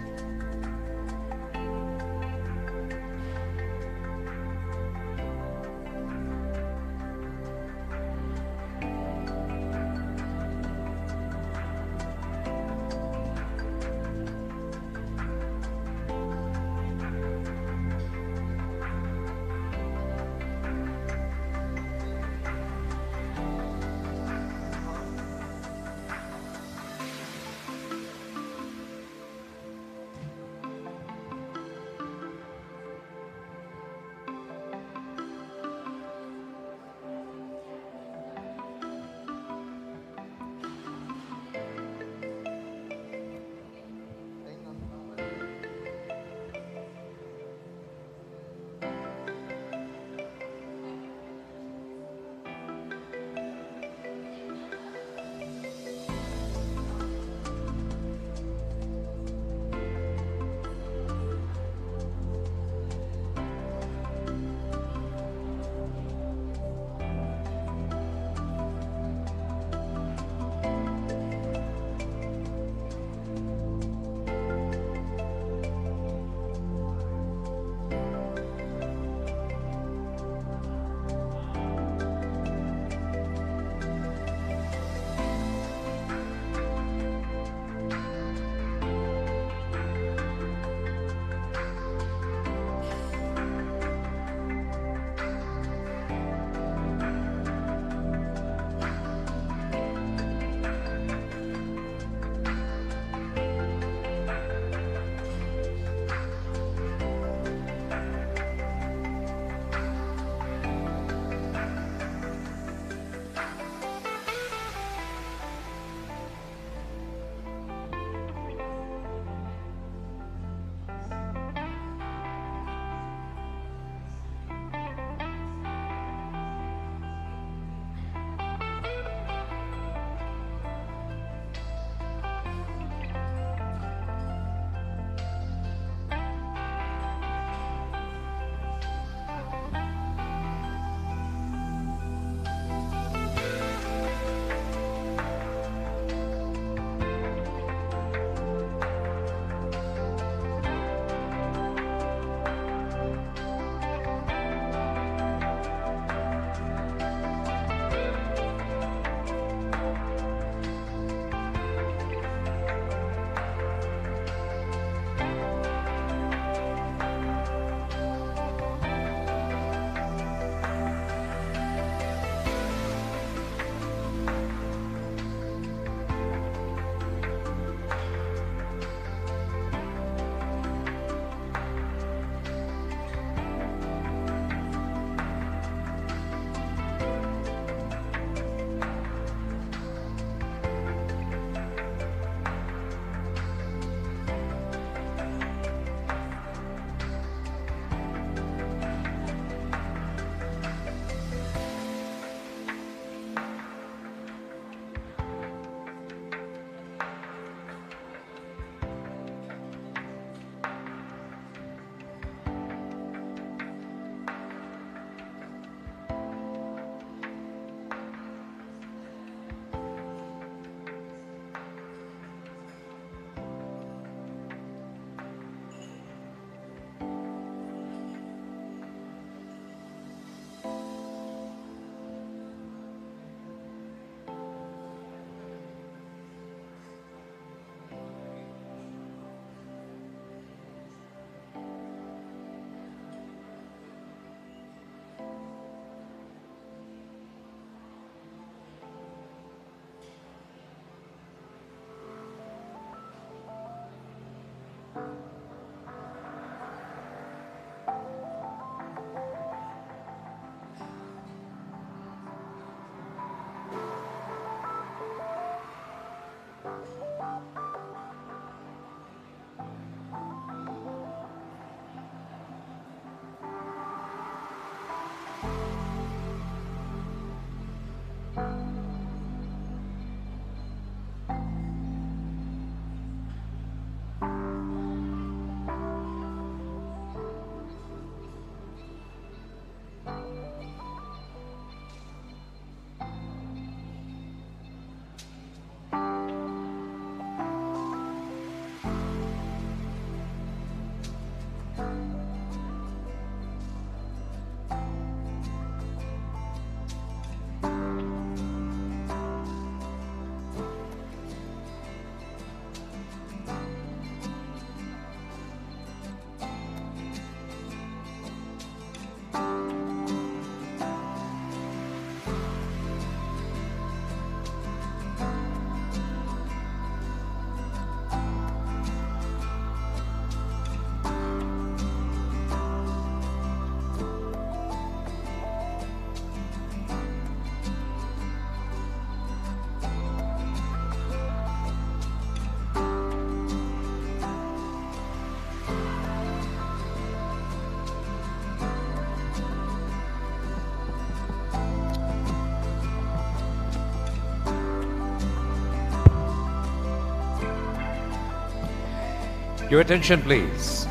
Your attention, please.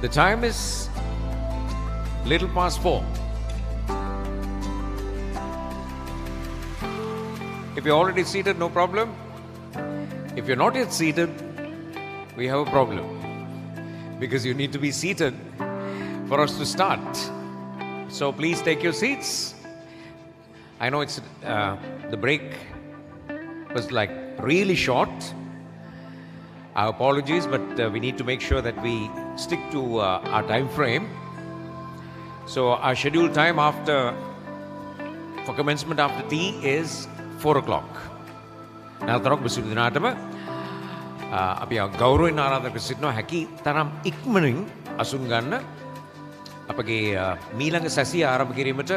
The time is little past 4. If you're already seated, no problem. If you're not yet seated, we have a problem. Because you need to be seated for us to start. So please take your seats. I know it's the break was like really short. Our apologies, but we need to make sure that we stick to our time frame. So our scheduled time for commencement after tea is 4 o'clock. නැවතරක් බසු දිනාටම අපි ගෞරවයෙන් ආරාධනා කර සිටිනවා හැකි තරම් ඉක්මනින් අසුන් ගන්න අපගේ මීළඟ සැසිය ආරම්භ කිරීමට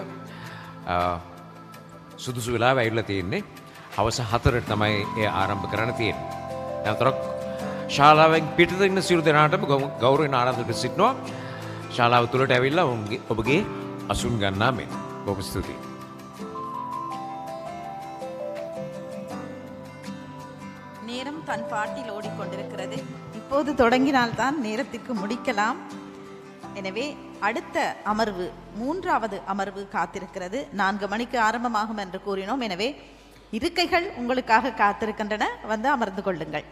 සුදුසු වෙලාව ඇවිල්ලා තියෙන්නේ. හවස 4ට තමයි ඒ ආරම්භ කරන්න තියෙන්නේ. නැවතරක් ශාලාවෙන් පිටත ඉන්න සියලු දෙනාටම ගෞරවයෙන් ආරාධනා කර සිටිනවා. ශාලාව තුලට ඇවිල්ලා ඔබගේ අසුන් ගන්නා මෙන්. බොහොම ස්තුතියි. நேரம் தன் பாட்டில் ஓடிக்கொண்டிருக்கிறது. இப்போது தொடங்கினால்தான் நேரத்திற்கு முடிக்கலாம். எனவே அடுத்த அமர்வு 3வது அமர்வு காத்திருக்கிறது. 4 மணிக்கு ஆரம்பமாகும் என்று கூறினோம். எனவே இருக்கைகள் உங்களுக்காக காத்திருக்கின்றன. வந்து அமர்ந்து கொள்ளுங்கள்.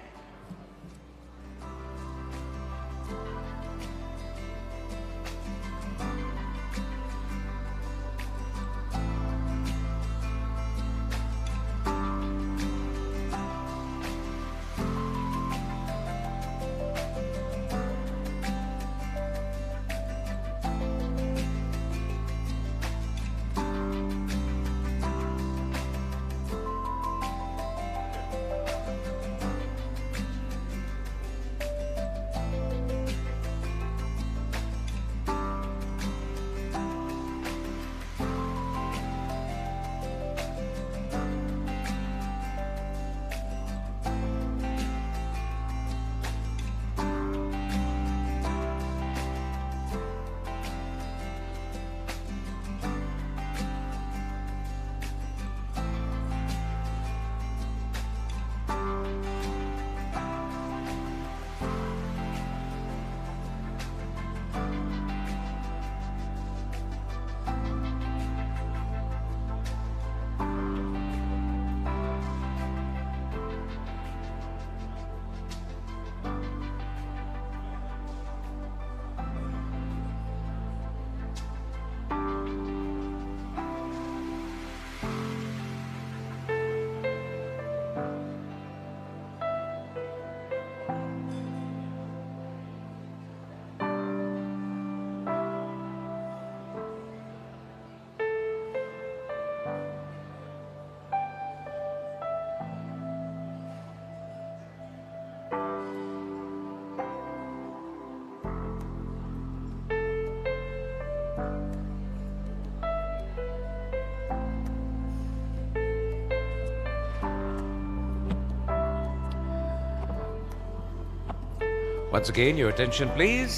Once again, your attention, please.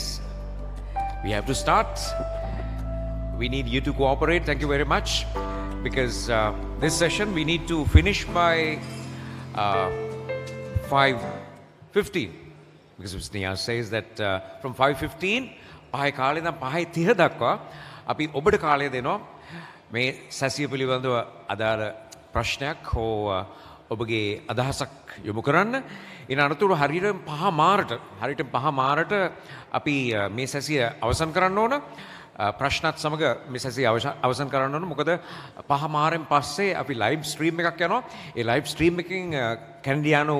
We have to start. We need you to cooperate. Thank you very much. Because this session, we need to finish by 5:15. Because Mr. Niaz says that from 5:15, පහයි කාලේ ඉඳන් 5:30 දක්වා අපි ඔබට කාලය දෙනවා මේ සැසිය පිළිබඳව අදාළ ප්‍රශ්නයක් හෝ ඔබගේ අදහසක් යොමු කරන්න. ඉන් අනතුරු හරියට 5 මාරට අපි මේ සැසිය අවසන් කරන්න ඕන. ප්‍රශ්නත් සමග මේ සැසිය අවසන් කරන්න ඕන. මොකද 5 මාරෙන් පස්සේ අපි ලයිව් ස්ට්‍රීම් එකක් යනවා. ඒ ලයිව් ස්ට්‍රීම් එකකින් කැනඩියානු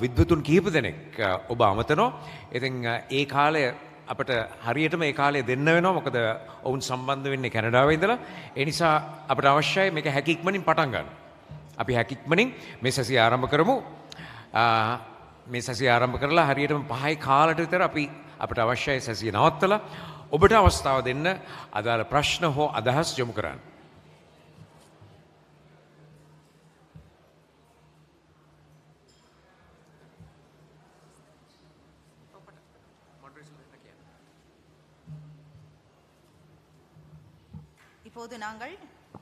විද්වතුන් කිහිප දෙනෙක් ඔබ අමතනවා. ඉතින් ඒ කාලය අපට හරියටම ඒ කාලය දෙන්න වෙනවා. මොකද ඔවුන් සම්බන්ධ වෙන්නේ කැනඩාවේ ඉඳලා. ඒ නිසා අපට අවශ්‍යයි මේක හැකි ඉක්මනින් පටන් ගන්න. අපි හැකි ඉක්මනින් මේ සැසිය ආරම්භ කරමු. මේ සැසිය ආරම්භ කරලා හරියටම 5යි කාලට විතර අපට අවශ්‍යයි සැසිය නවත්තලා ඔබට අවස්ථාව දෙන්න අදාළ ප්‍රශ්න හෝ අදහස් යොමු කරන්න.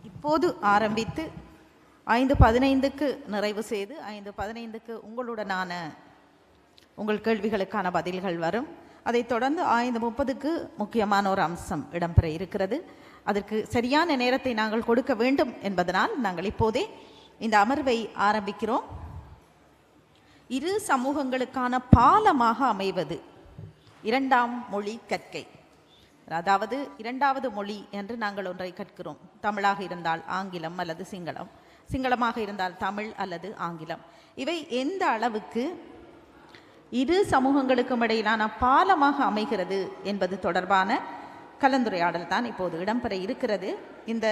இப்போது ஆரம்பித்து 5:15க்கு நிறைவு செய்து 5:15க்கு உங்களுடனான உங்கள் கேள்விகளுக்கான பதில்கள் வரும். அதைத் தொடர்ந்து 5:30க்கு முக்கியமான ஒரு அம்சம் இடம்பெற இருக்கிறது. அதற்கு சரியான நேரத்தை நாங்கள் கொடுக்க வேண்டும் என்பதனால் நாங்கள் இப்போதே இந்த அமர்வை ஆரம்பிக்கிறோம். இரு சமூகங்களுக்கான பாலமாக அமைவது இரண்டாம் மொழி கற்கை. அதாவது இரண்டாவது மொழி என்று நாங்கள் ஒன்றை கற்கிறோம். தமிழாக இருந்தால் ஆங்கிலம் அல்லது சிங்களம், சிங்களமாக இருந்தால் தமிழ் அல்லது ஆங்கிலம். இவை எந்த அளவுக்கு இரு சமூகங்களுக்கும் இடையிலான பாலமாக அமைகிறது என்பது தொடர்பான கலந்துரையாடல் தான் இப்போது இடம்பெற இருக்கிறது. இந்த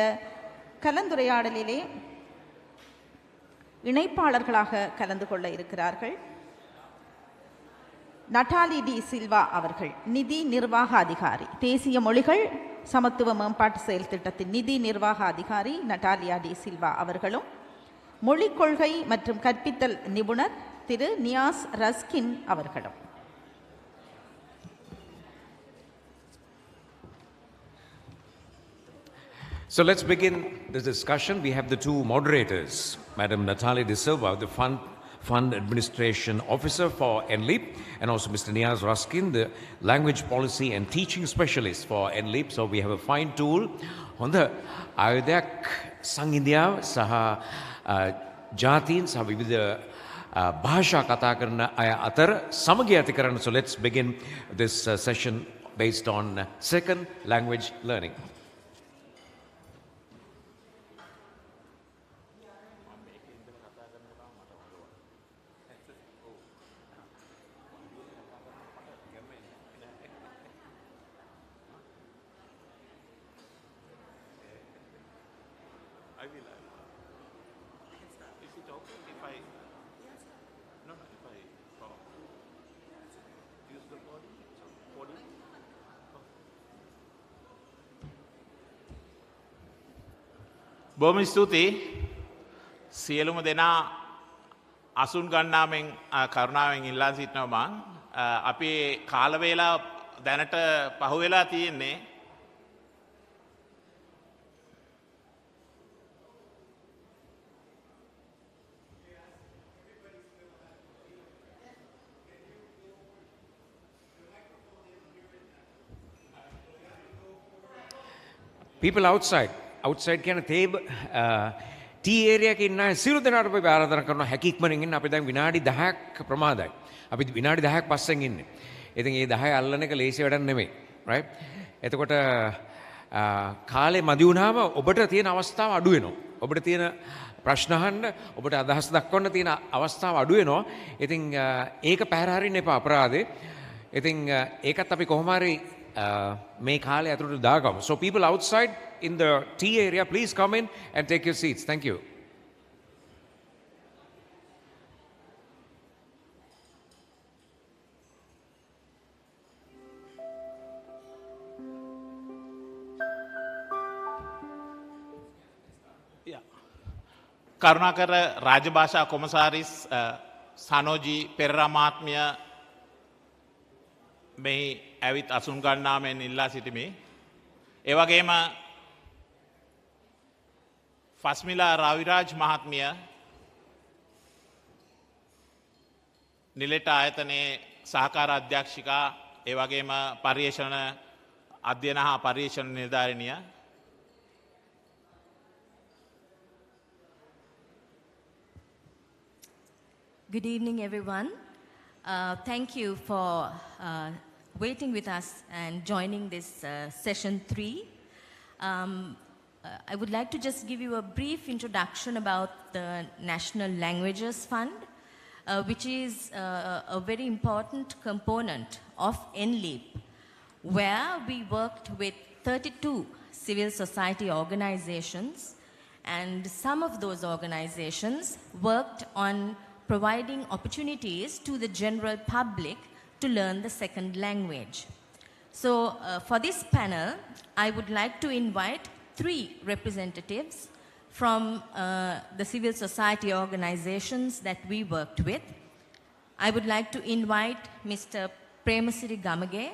கலந்துரையாடலிலே இணைப்பாளர்களாக கலந்து கொள்ள இருக்கிறார்கள் நட்டாலி டி சில்வா அவர்கள், நிதி நிர்வாக அதிகாரி, தேசிய மொழிகள் சமத்துவ மேம்பாட்டு செயல் திட்டத்தின் நிதி நிர்வாக அதிகாரி நட்டாலியா டி சில்வா அவர்களும், மொழிக் கொள்கை மற்றும் கற்பித்தல் நிபுணர் திரு நியாஸ் ரஸ்கின் அவர்களும். So let's begin this discussion. We have the two moderators, Madam Natalie De Silva, the Fund Administration Officer for NLEAP, and also Mr. Niaz Raskin, the Language Policy and Teaching Specialist for NLEAP. So we have a fine tool on the Ayodhyak Sangindya Saha Jatin Saha Vividha Bhasha Kata Karana Aya Atar Samagya Ati Karana. So let's begin this session based on second language learning. බොහොම ස්තුතියි සියලුම දෙනා අසුන් ගන්නාමෙන් කරුණාවෙන් ඉල්ලා සිටිනවා මං අපි කාල වේලා දැනට පහුවෙලා තියෙන්නේ People outside කියන තේබ ටී ඒරියා එකේ ඉන්න සියලු දෙනාට අපි ආරාධනා කරනවා හැකියක්මනින් ඉන්න. අපි දැන් විනාඩි 10ක් ප්‍රමාදයි. අපි විනාඩි 10ක් පස්සෙන් ඉන්නේ. ඉතින් මේ 10 අල්ලන එක ලේසි වැඩක් නෙමෙයි. right? එතකොට කාලේ මදි වුණාම ඔබට තියෙන අවස්ථාව අඩු වෙනවා. ඔබට තියෙන ප්‍රශ්න අහන්න, ඔබට අදහස් දක්වන්න තියෙන අවස්ථාව අඩු වෙනවා. ඉතින් ඒක පැහැර හරින්න එපා අපරාධේ. ඉතින් ඒකත් අපි කොහොම හරි මේ කාලේ අතුරට දාගමු. So people outside in the tea area, please come in and take your seats. Thank you. කරුණාකර රාජභාෂා කොමසාරිස් සනෝජී පෙරේරා මහත්මිය මෙහි ඇවිත් අසුන් ගන්නාමෙන් ඉල්ලා සිටිමි. ඒ වගේම ෆස්මිලා රවිරාජ් මහත්මිය නිලෙට ආයතනයේ සහකාර අධ්‍යක්ෂිකා ඒ වගේම පර්යේෂණ අධ්‍යයන හා පර්යේෂණ නිලධාරිනිය Good evening, everyone. Thank you for waiting with us and joining this session 3. I would like to just give you a brief introduction about the National Languages Fund, which is a very important component of NLEAP, where we worked with 32 civil society organizations, and some of those organizations worked on providing opportunities to the general public to learn the second language. So for this panel, I would like to invite 3 representatives from the civil society organizations that we worked with. I would like to invite Mr. Premasiri Gamage,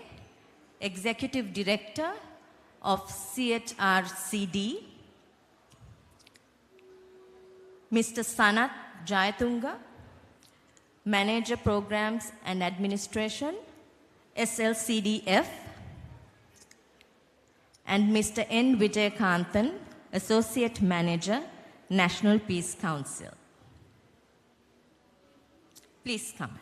Executive Director of CHRCD, Mr. Sanat Jayatunga, Manager Programs and Administration, SLCDF, and Mr. N. Vijayakanthan, Associate Manager, National Peace Council. Please come.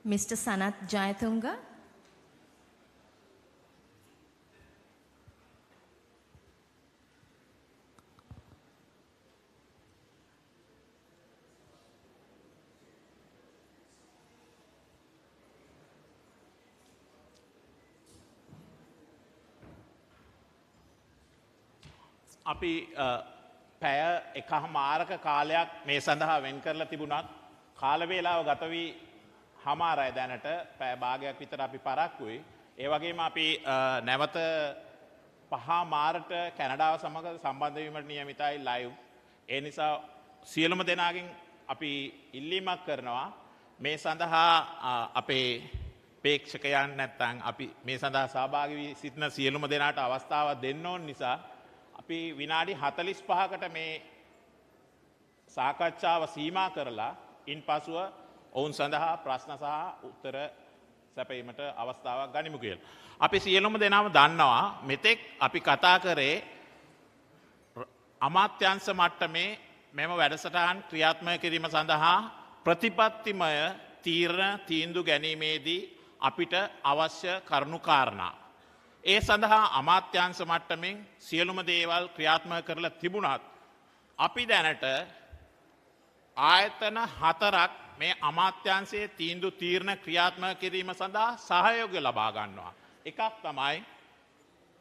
Mr. Sanath Jayatunga. අපි පැය එකහමාරක කාලයක් මේ සඳහා වෙන් කරලා තිබුණත් කාලවේලාව ගත වී හමාරයි දැනට පැය භාගයක් විතර අපි පරක්කුයි. ඒ වගේම අපි නැවත පහා මාරට කැනඩාව සමග සම්බන්ධ වීමට නියමිතයි ලයිව්. ඒ නිසා සියලුම දෙනාගෙන් අපි ඉල්ලීමක් කරනවා මේ සඳහා අපේ ප්‍රේක්ෂකයන් නැත්තම් අපි මේ සඳහා සහභාගී වී සිටින සියලුම දෙනාට අවස්ථාවක් දෙන්න ඕන නිසා අපි විනාඩි 45කට මේ සාකච්ඡාව සීමා කරලා ඉන්පසුව ඔවුන් සඳහා ප්‍රශ්න සහ උත්තර සැපීමට අවස්ථාවක් ගනිමු කියලා. අපි සියලුම දෙනාම දන්නවා මෙතෙක් අපි කතා කරේ අමාත්‍යාංශ මට්ටමේ මෙම වැඩසටහන් ක්‍රියාත්මක කිරීම සඳහා ප්‍රතිපත්තිමය තීරණ තීන්දුව ගැනීමේදී අපිට අවශ්‍ය කරුණු කාරණා. ඒ සඳහා අමාත්‍යාංශ මට්ටමින් සියලුම දේවල් ක්‍රියාත්මක කරලා තිබුණත් අපි දැනට ආයතන 4ක් මේ අමාත්‍යාංශයේ තීන්දුව තීරණ ක්‍රියාත්මක කිරීම සඳහා සහයෝගය ලබා ගන්නවා. එකක් තමයි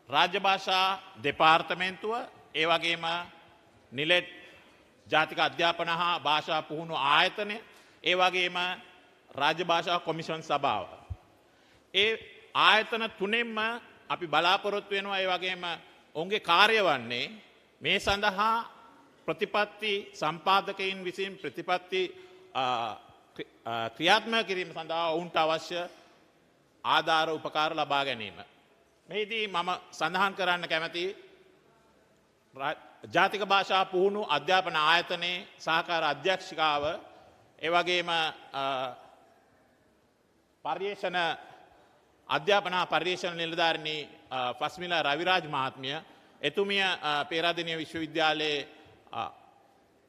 රාජ්‍ය භාෂා දෙපාර්තමේන්තුව, ඒ වගේම නිලෙට් ජාතික අධ්‍යාපන හා භාෂා පුහුණු ආයතනය, ඒ වගේම රාජ්‍ය භාෂා කොමිෂන් සභාව. ඒ ආයතන තුනෙන්ම අපි බලාපොරොත්තු වෙනවා. ඒ වගේම ඔවුන්ගේ කාර්ය වන්නේ මේ සඳහා ප්‍රතිපත්ති සම්පාදකයින් විසින් ප්‍රතිපත්ති ක්‍රියාත්මක කිරීම සඳහා ඔවුන්ට අවශ්‍ය ආධාර උපකාර ලබා ගැනීම. මෙහිදී මම සඳහන් කරන්න කැමති ජාතික භාෂා පුහුණු අධ්‍යාපන ආයතනයේ සහකාර අධ්‍යක්ෂිකාව, ඒ වගේම පර්යේෂණ අධ්‍යාපන පර්යේෂණ නිලධාරිණී ෆස්මිලා රවිරාජ් මහත්මිය, එතුමිය පේරාදෙණිය විශ්වවිද්‍යාලයේ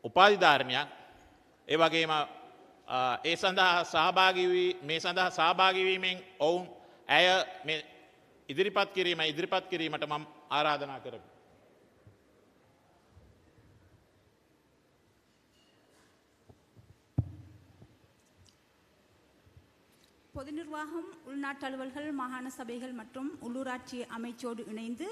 උපාධිධාරණයක්, ඒ වගේම ඒ සඳහා සහභාගී වීමෙන් ඔවුන් ඇය මේ ඉදිරිපත් කිරීමට මම ආරාධනා කරමි. பொது நிர்வாகம், உள்நாட்டு அலுவல்கள், மாகாண சபைகள் மற்றும் உள்ளூராட்சி அமைச்சோடு இணைந்து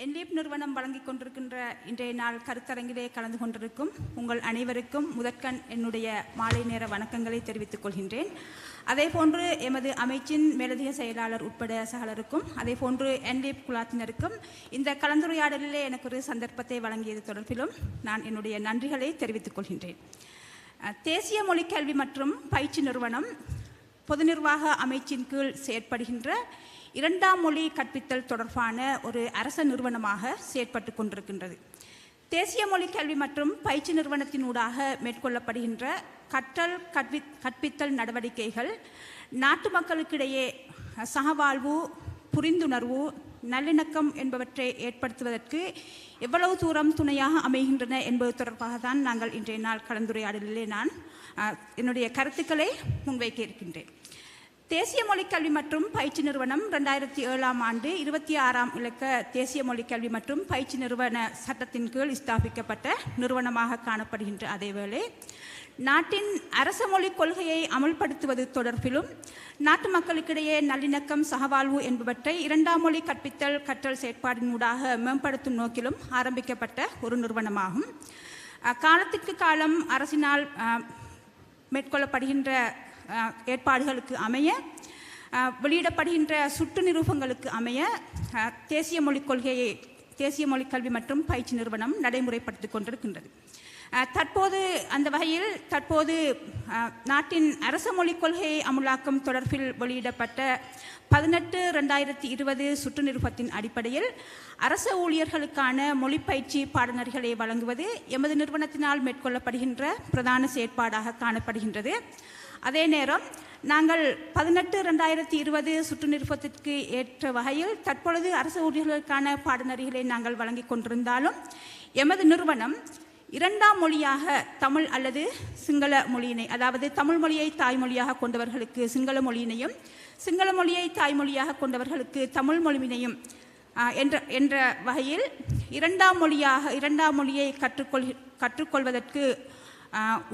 NLEAP நிறுவனம் வழங்கிக் கொண்டிருக்கின்ற இன்றைய நாள் கருத்தரங்கிலே கலந்து கொண்டிருக்கும் உங்கள் அனைவருக்கும் முதற்கண் என்னுடைய மாலை நேர வணக்கங்களை தெரிவித்துக் கொள்கின்றேன். அதேபோன்று எமது அமைச்சின் மேலதிக செயலாளர் உட்பட சகலருக்கும், அதேபோன்று NLEAP குழாத்தினருக்கும் இந்த கலந்துரையாடலிலே எனக்கு ஒரு சந்தர்ப்பத்தை வழங்கியது தொடர்பிலும் நான் என்னுடைய நன்றிகளை தெரிவித்துக் கொள்கின்றேன். தேசிய மொழிக் கல்வி மற்றும் பயிற்சி நிறுவனம் பொது நிர்வாக அமைச்சின் கீழ் செயற்படுகின்ற இரண்டாம் மொழி கற்பித்தல் தொடர்பான ஒரு அரச நிறுவனமாக செயற்பட்டு கொண்டிருக்கின்றது. தேசிய மொழி கல்வி மற்றும் பயிற்சி நிறுவனத்தினூடாக மேற்கொள்ளப்படுகின்ற கற்பித்தல் நடவடிக்கைகள் நாட்டு மக்களுக்கிடையே சகவாழ்வு, புரிந்துணர்வு, நல்லிணக்கம் என்பவற்றை ஏற்படுத்துவதற்கு எவ்வளவு தூரம் துணையாக அமைகின்றன என்பது தொடர்பாக தான் நாங்கள் இன்றைய நாள் கலந்துரையாடலிலே நான் என்னுடைய கருத்துக்களை முன்வைக்க இருக்கின்றேன். தேசிய மொழிக்கல்வி மற்றும் பயிற்சி நிறுவனம் 2007ஆம் ஆண்டு 26ஆம் இலக்க தேசிய மொழிக்கல்வி மற்றும் பயிற்சி நிறுவன சட்டத்தின் கீழ் ஸ்தாபிக்கப்பட்ட நிறுவனமாக காணப்படுகின்ற அதேவேளை நாட்டின் அரச மொழிக் கொள்கையை அமல்படுத்துவது தொடர்பிலும் நாட்டு மக்களுக்கிடையே நல்லிணக்கம், சகவாழ்வு என்பவற்றை இரண்டாம் மொழி கற்றல் செயற்பாடினூடாக மேம்படுத்தும் நோக்கிலும் ஆரம்பிக்கப்பட்ட ஒரு நிறுவனமாகும். காலத்திற்கு காலம் அரசினால் மேற்கொள்ளப்படுகின்ற ஏற்பாடுகளுக்கு அமைய, வெளியிடப்படுகின்ற சுட்டு நிரூபங்களுக்கு அமைய தேசிய மொழிக் கொள்கையை தேசிய மொழிக் கல்வி மற்றும் பயிற்சி நிறுவனம் நடைமுறைப்படுத்திக் கொண்டிருக்கின்றது. தற்போது அந்த வகையில் தற்போது நாட்டின் அரச மொழிக் கொள்கையை அமுலாக்கம் தொடர்பில் வெளியிடப்பட்ட 18/2020 சுற்று நிருபத்தின் அடிப்படையில் அரச ஊழியர்களுக்கான மொழிப்பயிற்சி பாடநெறிகளை வழங்குவது எமது நிறுவனத்தினால் மேற்கொள்ளப்படுகின்ற பிரதான செயற்பாடாக காணப்படுகின்றது. அதே நேரம் நாங்கள் 18/2020 சுற்று நிருபத்திற்கு ஏற்ற வகையில் தற்பொழுது அரசு ஊழியர்களுக்கான பாடநெறிகளை நாங்கள் வழங்கிக் கொண்டிருந்தாலும் எமது நிறுவனம் இரண்டாம் மொழியாக தமிழ் அல்லது சிங்கள மொழியினை, அதாவது தமிழ் மொழியை தாய்மொழியாக கொண்டவர்களுக்கு சிங்கள மொழியினையும், சிங்கள மொழியை தாய்மொழியாக கொண்டவர்களுக்கு தமிழ் மொழியினையும் என்ற வகையில் இரண்டாம் மொழியை கற்றுக்கொள்வதற்கு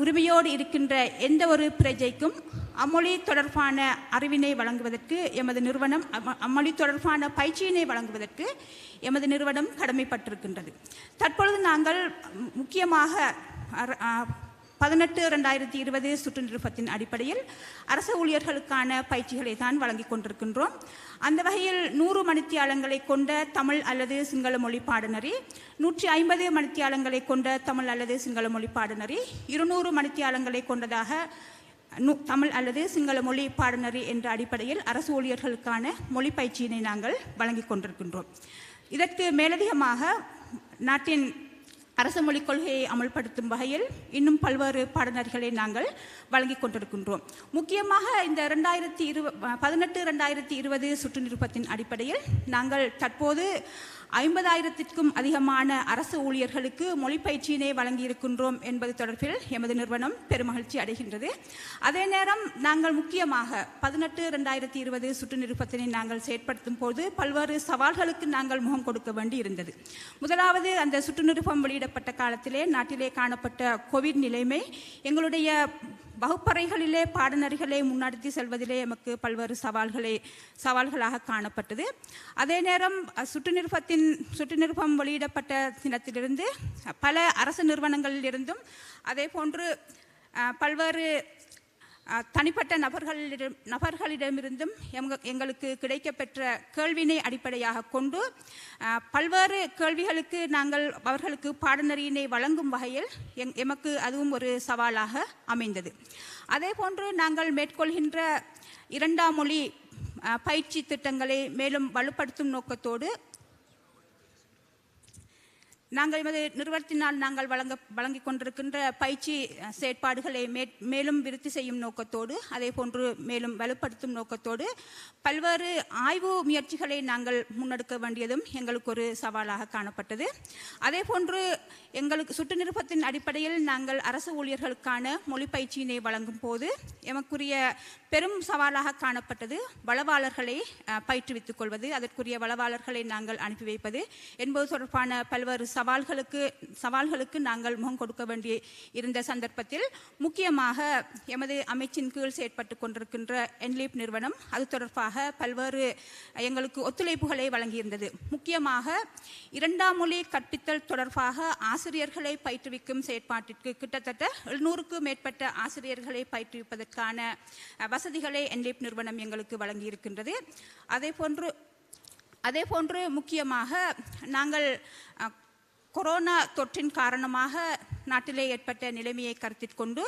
உரிமையோடு இருக்கின்ற எந்த ஒரு பிரஜைக்கும் அம்மொழி தொடர்பான அறிவினை வழங்குவதற்கு எமது நிறுவனம், அம்மொழி தொடர்பான பயிற்சியினை வழங்குவதற்கு எமது நிறுவனம் கடமைப்பட்டிருக்கின்றது. தற்பொழுது நாங்கள் முக்கியமாக 18/2020 சுற்று நிருபத்தின் அடிப்படையில் அரச ஊழியர்களுக்கான பயிற்சிகளை தான் வழங்கிக் கொண்டிருக்கின்றோம். அந்த வகையில் 100 மணித்தியாலங்களை கொண்ட தமிழ் அல்லது சிங்கள மொழி பாடநெறி, 150 மணித்தியாலங்களை கொண்ட தமிழ் அல்லது சிங்கள மொழி பாடநெறி, 200 மணித்தியாலங்களை கொண்டதாக தமிழ் அல்லது சிங்கள மொழி பாடநெறி என்ற அடிப்படையில் அரசு ஊழியர்களுக்கான மொழி பயிற்சியினை நாங்கள் வழங்கிக் கொண்டிருக்கின்றோம். இதற்கு மேலதிகமாக நாட்டின் அரச மொழிக் கொள்கையை அமல்படுத்தும் வகையில் இன்னும் பல்வேறு பாடநெறிகளை நாங்கள் வழங்கிக் கொண்டிருக்கின்றோம். முக்கியமாக இந்த 18/2020 சுற்று நிருபத்தின் அடிப்படையில் நாங்கள் தற்போது 50,000க்கும் அதிகமான அரசு ஊழியர்களுக்கு மொழிப்பயிற்சியினை வழங்கியிருக்கின்றோம் என்பது தொடர்பில் எமது நிறுவனம் பெருமகிழ்ச்சி அடைகின்றது. அதே நேரம் நாங்கள் முக்கியமாக 18/2020 சுற்று நிருபத்தினை நாங்கள் செயற்படுத்தும் போது பல்வேறு சவால்களுக்கு நாங்கள் முகம் கொடுக்க வேண்டி இருந்தது. முதலாவது, அந்த சுற்று நிருபம் வெளியிடப்பட்ட காலத்திலே நாட்டிலே காணப்பட்ட கோவிட் நிலைமை எங்களுடைய வகுப்பறைகளிலே பாடநெறிகளை முன்னெடுத்து செல்வதிலே எமக்கு பல்வேறு சவால்களாக காணப்பட்டது. அதே நேரம் சுற்று நிருபம் வெளியிடப்பட்ட தினத்திலிருந்து பல அரசு நிறுவனங்களிலிருந்தும் அதே போன்று பல்வேறு தனிப்பட்ட நபர்களிடமிருந்தும் எங்களுக்கு கிடைக்கப்பெற்ற கேள்வியினை அடிப்படையாக கொண்டு பல்வேறு கேள்விகளுக்கு நாங்கள் அவர்களுக்கு பாடநெறியினை வழங்கும் வகையில் எமக்கு அதுவும் ஒரு சவாலாக அமைந்தது. அதே போன்று நாங்கள் மேற்கொள்கின்ற இரண்டாம் மொழி பயிற்சி திட்டங்களை மேலும் வலுப்படுத்தும் நோக்கத்தோடு நாங்கள் எமது நிறுவனத்தினால் நாங்கள் வழங்கிக் கொண்டிருக்கின்ற பயிற்சி செயற்பாடுகளை மேலும் விருத்தி செய்யும் நோக்கத்தோடு, அதே போன்று மேலும் வலுப்படுத்தும் நோக்கத்தோடு பல்வேறு ஆய்வு முயற்சிகளை நாங்கள் முன்னெடுக்க வேண்டியதும் எங்களுக்கு ஒரு சவாலாக காணப்பட்டது. அதே போன்று எங்களுக்கு சுற்று நிருபத்தின் அடிப்படையில் நாங்கள் அரசு ஊழியர்களுக்கான மொழி பயிற்சியினை வழங்கும் போது எமக்குரிய பெரும் சவாலாக காணப்பட்டது வளவாளர்களை பயிற்றுவித்துக் கொள்வது, அதற்குரிய வளவாளர்களை நாங்கள் அனுப்பி வைப்பது என்பது தொடர்பான பல்வேறு சவால்களுக்கு நாங்கள் முகம் கொடுக்க வேண்டி இருந்த சந்தர்ப்பத்தில் முக்கியமாக எமது அமைச்சின் கீழ் செயற்பட்டு கொண்டிருக்கின்ற NLEAP நிறுவனம் அது தொடர்பாக பல்வேறு எங்களுக்கு ஒத்துழைப்புகளை வழங்கியிருந்தது. முக்கியமாக இரண்டாம் மொழி கற்பித்தல் தொடர்பாக ஆசிரியர்களை பயிற்றுவிக்கும் செயற்பாட்டிற்கு கிட்டத்தட்ட 700க்கும் மேற்பட்ட ஆசிரியர்களை பயிற்றுவிப்பதற்கான வசதிகளை NLEAP நிறுவனம் எங்களுக்கு வழங்கியிருக்கின்றது. அதே போன்று முக்கியமாக நாங்கள் கொரோனா தொற்றின் காரணமாக நாட்டிலே ஏற்பட்ட நிலைமையை கருத்தில் கொண்டு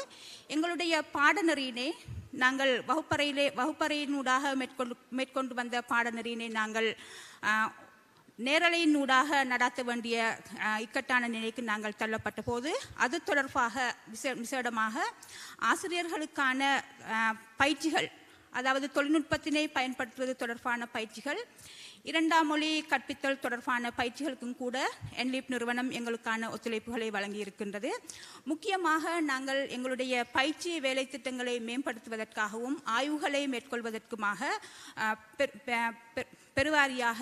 எங்களுடைய பாடநெறியினை நாங்கள் வகுப்பறையினூடாக மேற்கொண்டு வந்த பாடநெறியினை நாங்கள் நேரலையினூடாக நடாத்த வேண்டிய இக்கட்டான நிலைக்கு நாங்கள் தள்ளப்பட்ட போது அது தொடர்பாக விசேடமாக ஆசிரியர்களுக்கான பயிற்சிகள், அதாவது தொழில்நுட்பத்தினை பயன்படுத்துவது தொடர்பான பயிற்சிகள், இரண்டாம் மொழி கற்பித்தல் தொடர்பான பயிற்சிகளுக்கும் கூட NLEAP நிறுவனம் எங்களுக்கான ஒத்துழைப்புகளை வழங்கியிருக்கின்றது. முக்கியமாக நாங்கள் எங்களுடைய பயிற்சி வேலை திட்டங்களை மேம்படுத்துவதற்காகவும் ஆய்வுகளை மேற்கொள்வதற்குமாக பெருவாரியாக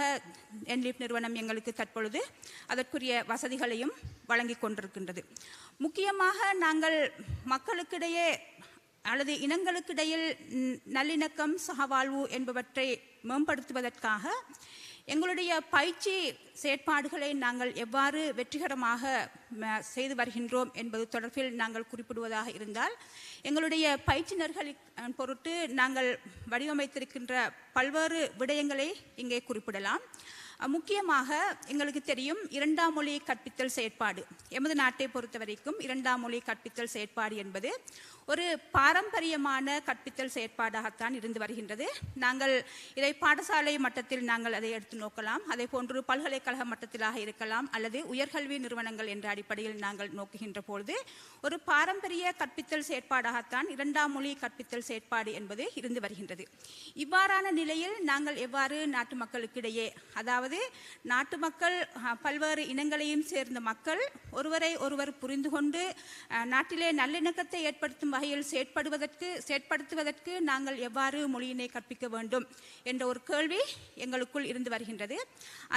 NLEAP நிறுவனம் எங்களுக்கு தற்பொழுது அதற்குரிய வசதிகளையும் வழங்கிக் கொண்டிருக்கின்றது. முக்கியமாக நாங்கள் மக்களுக்கிடையே அல்லது இனங்களுக்கிடையில் நல்லிணக்கம், சகவாழ்வு என்பவற்றை மேம்படுத்துவதற்காக எங்களுடைய பயிற்சி செயற்பாடுகளை நாங்கள் எவ்வாறு வெற்றிகரமாக செய்து வருகின்றோம் என்பது தொடர்பில் நாங்கள் குறிப்பிடுவதாக இருந்தால், எங்களுடைய பயிற்சினர்களின் பொருட்டு நாங்கள் வடிவமைத்திருக்கின்ற பல்வேறு விடயங்களை இங்கே குறிப்பிடலாம். முக்கியமாக எங்களுக்கு தெரியும் இரண்டாம் மொழி கற்பித்தல் செயற்பாடு எமது நாட்டை பொறுத்த வரைக்கும் இரண்டாம் மொழி கற்பித்தல் செயற்பாடு என்பது ஒரு பாரம்பரியமான கற்பித்தல் செயற்பாடாகத்தான் இருந்து வருகின்றது. நாங்கள் இதை பாடசாலை மட்டத்தில் நாங்கள் அதை எடுத்து நோக்கலாம், அதே போன்று பல்கலைக்கழக மட்டத்திலாக இருக்கலாம் அல்லது உயர்கல்வி நிறுவனங்கள் என்ற அடிப்படையில் நாங்கள் நோக்குகின்ற பொழுது ஒரு பாரம்பரிய கற்பித்தல் செயற்பாடாகத்தான் இரண்டாம் மொழி கற்பித்தல் செயற்பாடு என்பது இருந்து வருகின்றது. இவ்வாறான நிலையில் நாங்கள் எவ்வாறு நாட்டு மக்களுக்கிடையே, அதாவது நாட்டு மக்கள் பல்வேறு இனங்களையும் சேர்ந்த மக்கள் ஒருவரை ஒருவர் புரிந்து கொண்டு நாட்டிலே நல்லிணக்கத்தை ஏற்படுத்தும் வகையில் செயற்படுத்துவதற்கு நாங்கள் எவ்வாறு மொழியினை கற்பிக்க வேண்டும் என்ற ஒரு கேள்வி எங்களுக்குள் இருந்து வருகின்றது.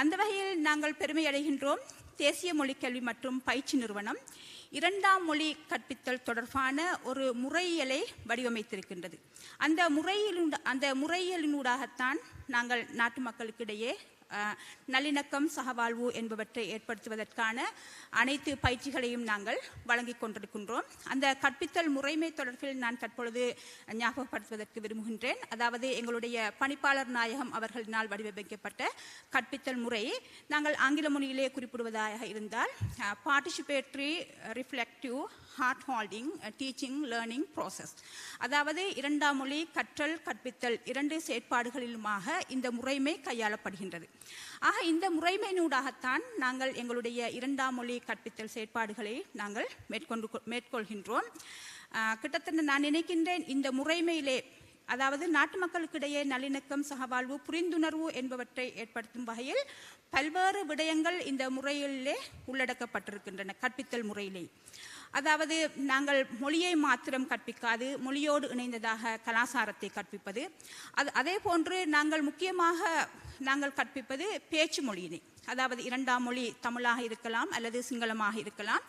அந்த வகையில் நாங்கள் பெருமை அடைகின்றோம். தேசிய மொழிக்கல்வி மற்றும் பயிற்சி நிறுவனம் இரண்டாம் மொழி கற்பித்தல் தொடர்பான ஒரு முறையியலை வடிவமைத்திருக்கின்றது. அந்த முறையியலினூடாகத்தான் நாங்கள் நாட்டு மக்களுக்கிடையே நல்லிணக்கம், சகவாழ்வு என்பவற்றை ஏற்படுத்துவதற்கான அனைத்து பயிற்சிகளையும் நாங்கள் வழங்கிக் கொண்டிருக்கின்றோம். அந்த கற்பித்தல் முறைமை தொடர்பில் நான் தற்பொழுது ஞாபகப்படுத்துவதற்கு விரும்புகின்றேன். அதாவது எங்களுடைய பணிப்பாளர் நாயகம் அவர்களினால் வடிவமைக்கப்பட்ட கற்பித்தல் முறை நாங்கள் ஆங்கில மொழியிலே குறிப்பிடுவதாக இருந்தால் participatory, reflective, hard holding, teaching, learning process. அதாவது இரண்டாம் மொழி கற்றல் கற்பித்தல் இரண்டு செயற்பாடுகளிலுமாக இந்த முறைமை கையாளப்படுகின்றது. ஆக இந்த முறைமையினூடாகத்தான் நாங்கள் எங்களுடைய இரண்டாம் மொழி கற்பித்தல் செயற்பாடுகளை நாங்கள் மேற்கொள்கின்றோம். கிட்டத்தட்ட நான் நினைக்கின்றேன் இந்த முறைமையிலே, அதாவது நாட்டு மக்களுக்கிடையே நல்லிணக்கம், சகவாழ்வு, புரிந்துணர்வு என்பவற்றை ஏற்படுத்தும் வகையில் பல்வேறு விடயங்கள் இந்த முறையிலே உள்ளடக்கப்பட்டிருக்கின்றன. கற்பித்தல் முறையிலே அதாவது நாங்கள் மொழியை மாத்திரம் கற்பிக்காது, மொழியோடு இணைந்ததாக கலாசாரத்தை கற்பிப்பது, அதே போன்று நாங்கள் முக்கியமாக நாங்கள் கற்பிப்பது பேச்சு மொழியினை. அதாவது இரண்டாம் மொழி தமிழாக இருக்கலாம் அல்லது சிங்களமாக இருக்கலாம்.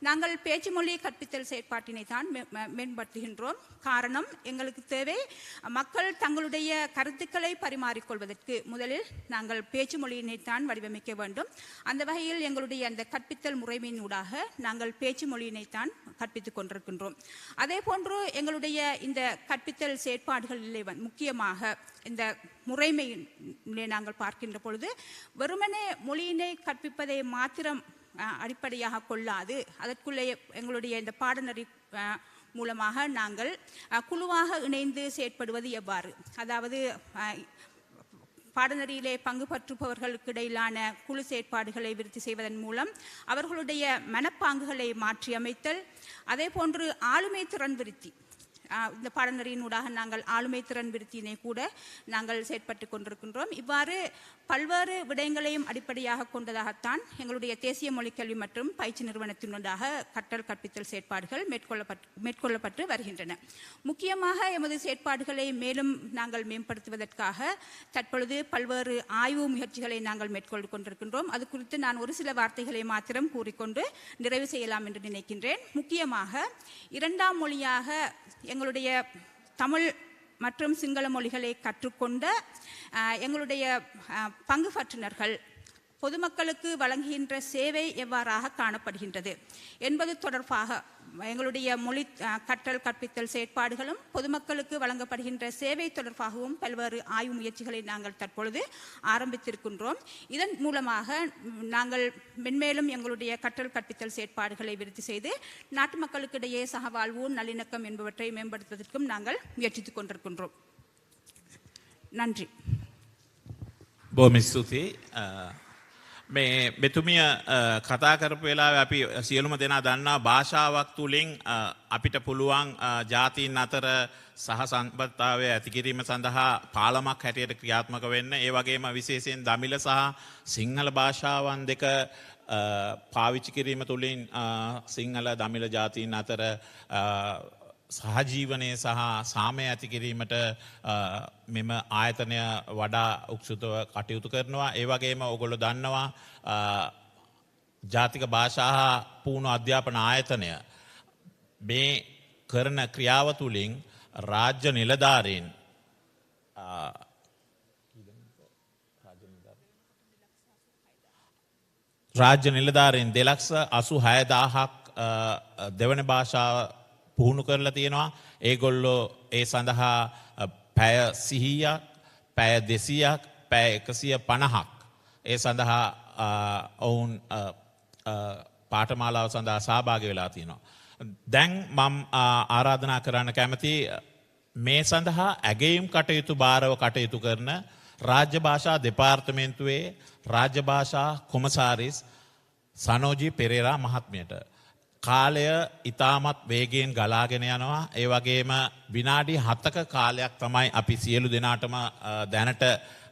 நாங்கள் பேச்சு மொழி கற்பித்தல் செயற்பாட்டினை தான் மேம்படுத்துகின்றோம். காரணம், எங்களுக்கு தேவை மக்கள் தங்களுடைய கருத்துக்களை பரிமாறிக்கொள்வதற்கு முதலில் நாங்கள் பேச்சு மொழியினைத்தான் வடிவமைக்க வேண்டும். அந்த வகையில் எங்களுடைய அந்த கற்பித்தல் முறைமையினூடாக நாங்கள் பேச்சு மொழியினைத்தான் கற்பித்துக் கொண்டிருக்கின்றோம். அதே போன்று எங்களுடைய இந்த கற்பித்தல் செயற்பாடுகளிலே முக்கியமாக இந்த முறைமையிலே நாங்கள் பார்க்கின்ற பொழுது வெறுமனே மொழியினை கற்பிப்பதை மாத்திரம் அடிப்படையாக கொள்ளாது, அதற்குள்ளே எங்களுடைய இந்த பாடநெறி மூலமாக நாங்கள் குழுவாக இணைந்து செயற்படுவது எவ்வாறு, அதாவது பாடநெறியிலே பங்கு பற்றுபவர்களுக்கு இடையிலான குழு செயற்பாடுகளை விருத்தி செய்வதன் மூலம் அவர்களுடைய மனப்பாங்குகளை மாற்றியமைத்தல், அதே போன்று ஆளுமை திறன் விருத்தி. இந்த பாடநெறியினூடாக நாங்கள் ஆளுமை திறன் விருத்தியினை கூட நாங்கள் செயற்பட்டு கொண்டிருக்கின்றோம். இவ்வாறு பல்வேறு விடயங்களையும் அடிப்படையாக கொண்டதாகத்தான் எங்களுடைய தேசிய மொழிக்கல்வி மற்றும் பயிற்சி நிறுவனத்தினூடாக கற்றல் கற்பித்தல் செயற்பாடுகள் மேற்கொள்ளப்பட்டு வருகின்றன. முக்கியமாக எமது செயற்பாடுகளை மேலும் நாங்கள் மேம்படுத்துவதற்காக தற்பொழுது பல்வேறு ஆய்வு முயற்சிகளை நாங்கள் மேற்கொண்டு கொண்டிருக்கின்றோம். அது குறித்து நான் ஒரு சில வார்த்தைகளை மாத்திரம் கூறிக்கொண்டு நிறைவு செய்யலாம் என்று நினைக்கின்றேன். முக்கியமாக இரண்டாம் மொழியாக எங்களுடைய தமிழ் மற்றும் சிங்கள மொழிகளை கற்றுக்கொண்ட எங்களுடைய பங்கு பற்றுனர்கள் பொதுமக்களுக்கு வழங்குகின்ற சேவை எவ்வாறாக காணப்படுகின்றது என்பது தொடர்பாக எங்களுடைய மொழி கற்றல் கற்பித்தல் செயற்பாடுகளும் பொதுமக்களுக்கு வழங்கப்படுகின்ற சேவை தொடர்பாகவும் பல்வேறு ஆய்வு முயற்சிகளை நாங்கள் தற்பொழுது ஆரம்பித்திருக்கின்றோம். இதன் மூலமாக நாங்கள் மென்மேலும் எங்களுடைய கற்றல் கற்பித்தல் செயற்பாடுகளை விருத்தி செய்து நாட்டு மக்களுக்கிடையே சகவாழ்வு, நல்லிணக்கம் என்பவற்றை மேம்படுத்துவதற்கும் நாங்கள் முயற்சித்துக் கொண்டிருக்கின்றோம். நன்றி. බොහොම ස්තුතියි. මේ මෙතුමිය කතා කරපු වෙලාවේ අපි සියලුම දෙනා දන්නා භාෂාවක් තුලින් අපිට පුළුවන් ජාතීන් අතර සහ සම්බන්ධතාවය ඇති කිරීම සඳහා පාලමක් හැටියට ක්‍රියාත්මක වෙන්න, ඒ වගේම විශේෂයෙන් දමිළ සහ සිංහල භාෂාවන් දෙක පාවිච්චි කිරීම තුලින් සිංහල දමිළ ජාතීන් අතර සහජීවනය සහ සාමය ඇති කිරීමට මෙම ආයතනය වඩා උක්සුතව කටයුතු කරනවා. ඒ වගේම ඔයගොල්ලෝ දන්නවා ජාතික භාෂා හා පුහුණු අධ්‍යාපන ආයතනය මේ කරන ක්‍රියාව තුළින් රාජ්‍ය නිලධාරීන් රාජ්‍ය නිලධාරීන් 2,86,000ක් දෙවන භාෂාව පුහුණු කරලා තියෙනවා. ඒගොල්ලෝ ඒ සඳහා පැය 100ක්, පැය 200ක්, පැය 150ක් ඒ සඳහා ඔවුන් පාඨමාලාව සඳහා සහභාගී වෙලා තියෙනවා. දැන් මම ආරාධනා කරන්න කැමති මේ සඳහා ඇගයීම් කටයුතු භාරව කටයුතු කරන රාජ්‍ය භාෂා දෙපාර්තමේන්තුවේ රාජ්‍ය භාෂා කොමසාරිස් සනෝජී පෙරේරා මහත්මියට. කාලය ඉතාමත් වේගයෙන් ගලාගෙන යනවා. ඒ වගේම විනාඩි 7ක කාලයක් තමයි අපි සියලු දෙනාටම දැනට